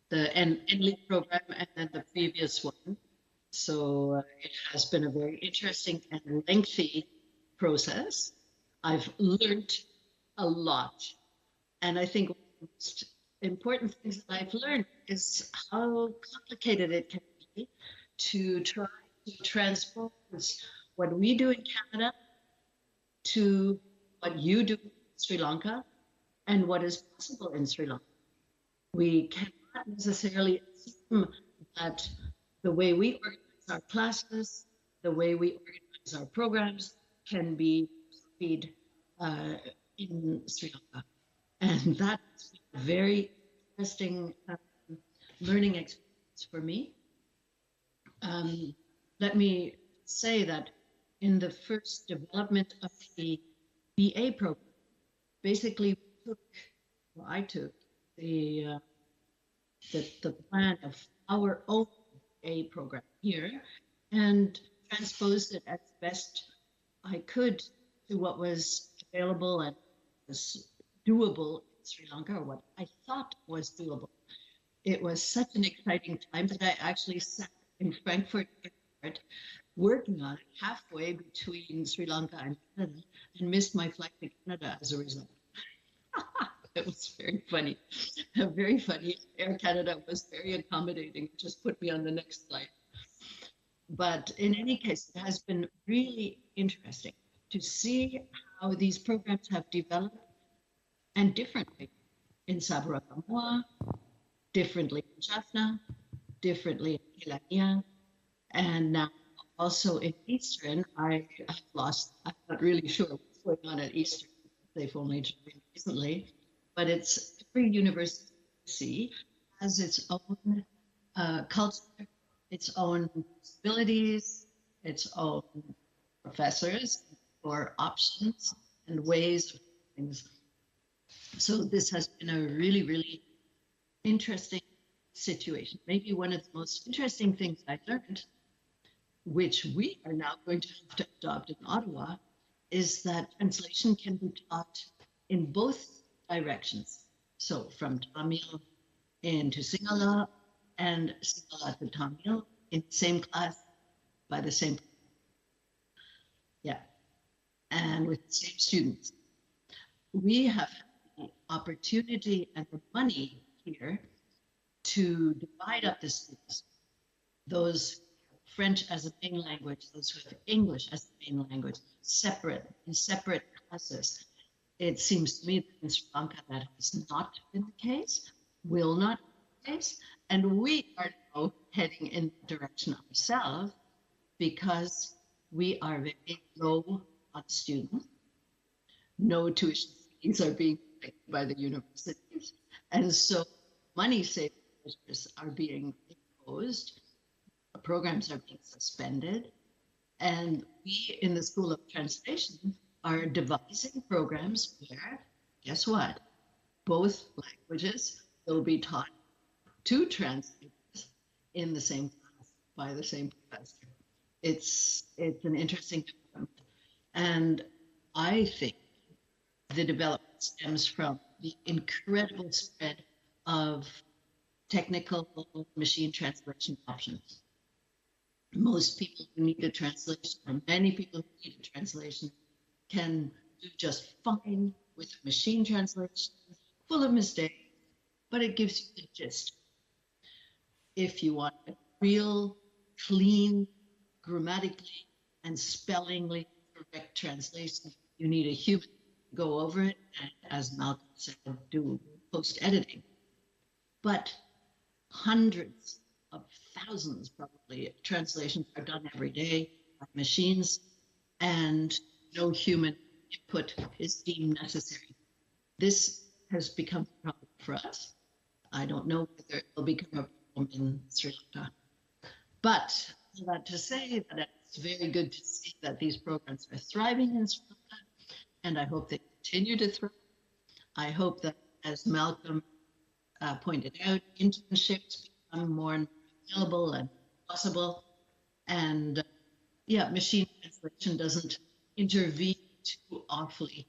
The NLEAP program and then the previous one. So it has been a very interesting and lengthy process. I've learned a lot. And I think one of the most important things that I've learned is how complicated it can be to try to transpose what we do in Canada to what you do in Sri Lanka and what is possible in Sri Lanka. We cannot necessarily assume that the way we organize our classes, the way we organize our programs can be copied in Sri Lanka. And that's a very interesting learning experience for me. Let me say that in the first development of the BA program, basically I took the plan of our own BA program here and transposed it as best I could to what was available and was doable in Sri Lanka, or what I thought was doable. It was such an exciting time that I actually sat in Frankfurt Airport working on it halfway between Sri Lanka and Canada and missed my flight to Canada as a result. It was very funny. Very funny. Air Canada was very accommodating, just put me on the next flight. But in any case, it has been really interesting to see how these programs have developed, and differently in Sabra Samoa, differently in Jaffna, differently in Kilauea, and now also in Eastern. I'm not really sure what's going on at Eastern. They've only joined recently, but it's every university has its own culture, its own possibilities, its own professors or options and ways of doing things. So this has been a really, really interesting situation. Maybe one of the most interesting things I learned, which we are now going to have to adopt in Ottawa, is that translation can be taught in both directions. So from Tamil into Sinhala and Sinhala to Tamil in the same class by the same, and with the same students. We have the opportunity and the money here to divide up the students. Those French as a main language, those who have English as a main language, in separate classes. It seems to me that in Sri Lanka that has not been the case, will not be the case, and we are now heading in the direction ourselves because we are very low on students. No tuition fees are being paid by the universities, and so money-saving measures are being imposed. Programs are being suspended, and we in the School of Translation are devising programs where, guess what? Both languages will be taught to translators in the same class by the same professor. It's an interesting development, and I think the development stems from the incredible spread of technical machine translation options. Most people who need a translation, or many people who need a translation, can do just fine with machine translation, full of mistakes, but it gives you the gist. If you want a real, clean, grammatically and spellingly correct translation, you need a human to go over it, and as Malcolm said, do post-editing. But hundreds of thousands, probably, translations are done every day by machines, and no human input is deemed necessary. This has become a problem for us. I don't know whether it will become a problem in Sri Lanka. But all that to say that it's very good to see that these programs are thriving in Sri Lanka, and I hope they continue to thrive. I hope that, as Malcolm pointed out, internships become more available and possible, and machine translation doesn't intervene too awfully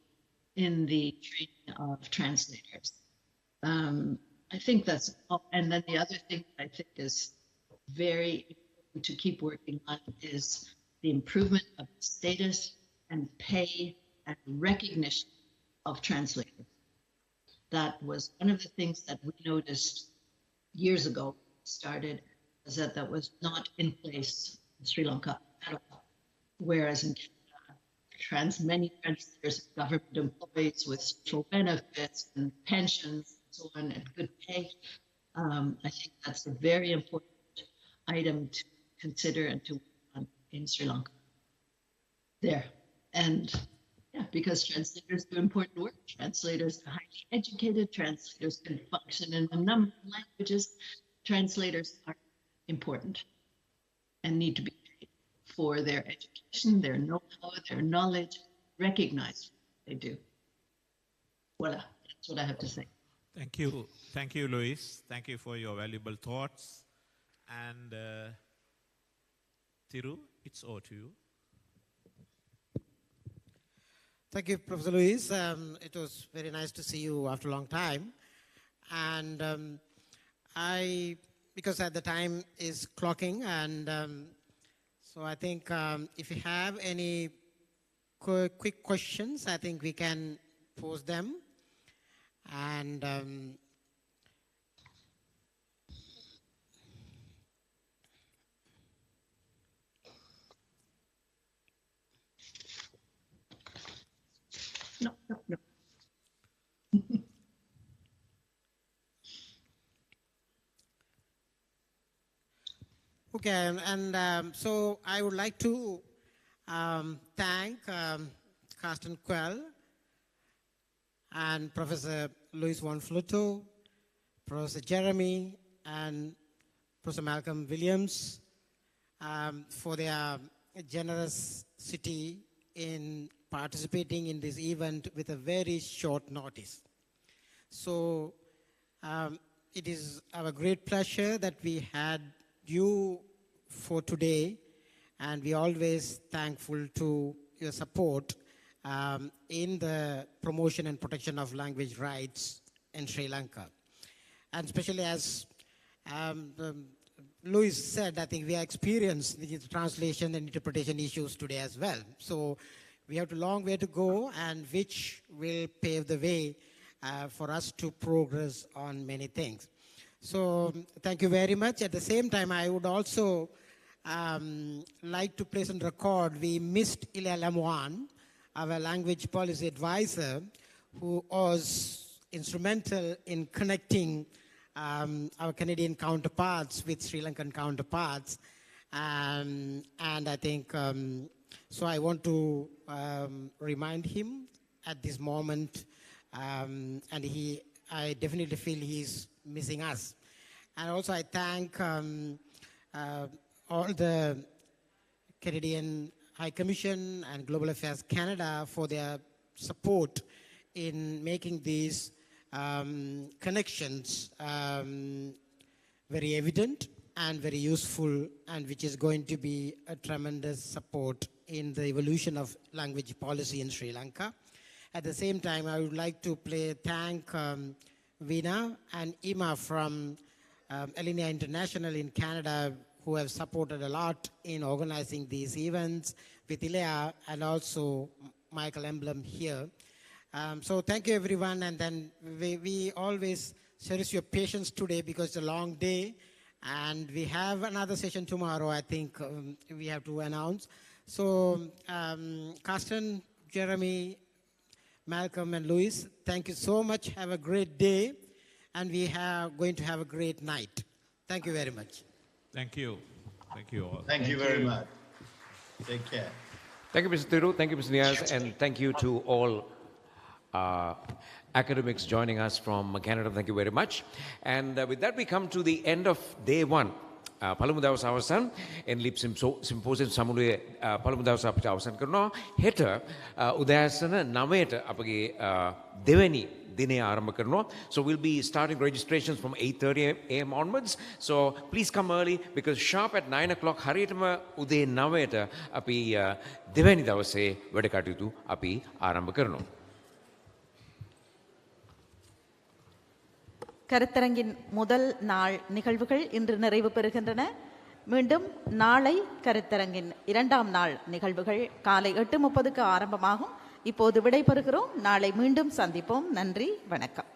in the training of translators. I think that's all. And then the other thing I think is very important to keep working on is the improvement of the status and pay and recognition of translators. That was one of the things that we noticed years ago, started, was that was not in place in Sri Lanka at all. Whereas in Canada, many translators are government employees with social benefits and pensions and so on, and good pay. I think that's a very important item to consider and to work on in Sri Lanka. There. And because translators do important work. Translators are highly educated. Translators can function in a number of languages. Translators are important and need to be paid for their education, their know-how, their knowledge, recognized they do. Voila, that's what I have to say. Thank you. Thank you, Luis. Thank you for your valuable thoughts. And Thiru, it's all to you. Thank you, Professor Luis. It was very nice to see you after a long time. And because at the time is clocking, and so I think if you have any quick questions, I think we can pose them. And No. Okay, and so I would like to thank Carsten Quell and Professor Luis von Fluto, Professor Jeremy, and Professor Malcolm Williams for their generosity in participating in this event with a very short notice. So it is our great pleasure that we had you for today, and we are always thankful to your support in the promotion and protection of language rights in Sri Lanka. And especially as Luis said, I think we are experiencing the translation and interpretation issues today as well. So we have a long way to go, and which will pave the way for us to progress on many things. So thank you very much. At the same time, I would also like to place on record, we missed Ilya Lamwan, our language policy advisor, who was instrumental in connecting our Canadian counterparts with Sri Lankan counterparts. And I think, so I want to remind him at this moment, and I definitely feel he's missing us. And also I thank all the Canadian High Commission and Global Affairs Canada for their support in making these connections very evident and very useful, and which is going to be a tremendous support in the evolution of language policy in Sri Lanka. At the same time, I would like to thank Veena and Ima from Alinea International in Canada, who have supported a lot in organizing these events with Ilya and also Michael Emblem here. So thank you, everyone. And then we always cherish your patience today because it's a long day. And we have another session tomorrow, I think we have to announce. So Carsten, Jeremy, Malcolm, and Louis, thank you so much. Have a great day. And we are going to have a great night. Thank you very much. Thank you. Thank you all. Thank you very much. Take care. Thank you, Mr. Thiru. Thank you, Mr. Niaz. And thank you to all academics joining us from Canada. Thank you very much. And with that, we come to the end of day one. පළමු දවස් අවසන් NLEAP Symposium සමුළුවේ පළමු දවස් අපිට අවසන් කරනවා. හෙට උදෑසන 9ට අපගේ දෙවැනි දිනය ආරම්භ කරනවා. So we'll be starting registrations from 8:30 a.m. onwards. So please come early because sharp at 9 o'clock හරියටම උදේ 9ට අපි දෙවැනි දවසේ වැඩ කටයුතු අපි ආරම්භ කරනවා. கருத்தரங்கின் முதல் நாள் நிகழ்வுகள் இன்று நிறைவு பெறுகின்றன. மீண்டும் நாளை கருத்தரங்கின் இரண்டாம் நாள் நிகழ்வுகள் காலை 8:30க்கு ஆரம்பமாகும். இப்போது விடைபெறுகிறோம். நாளை மீண்டும் சந்திப்போம். நன்றி, வணக்கம்.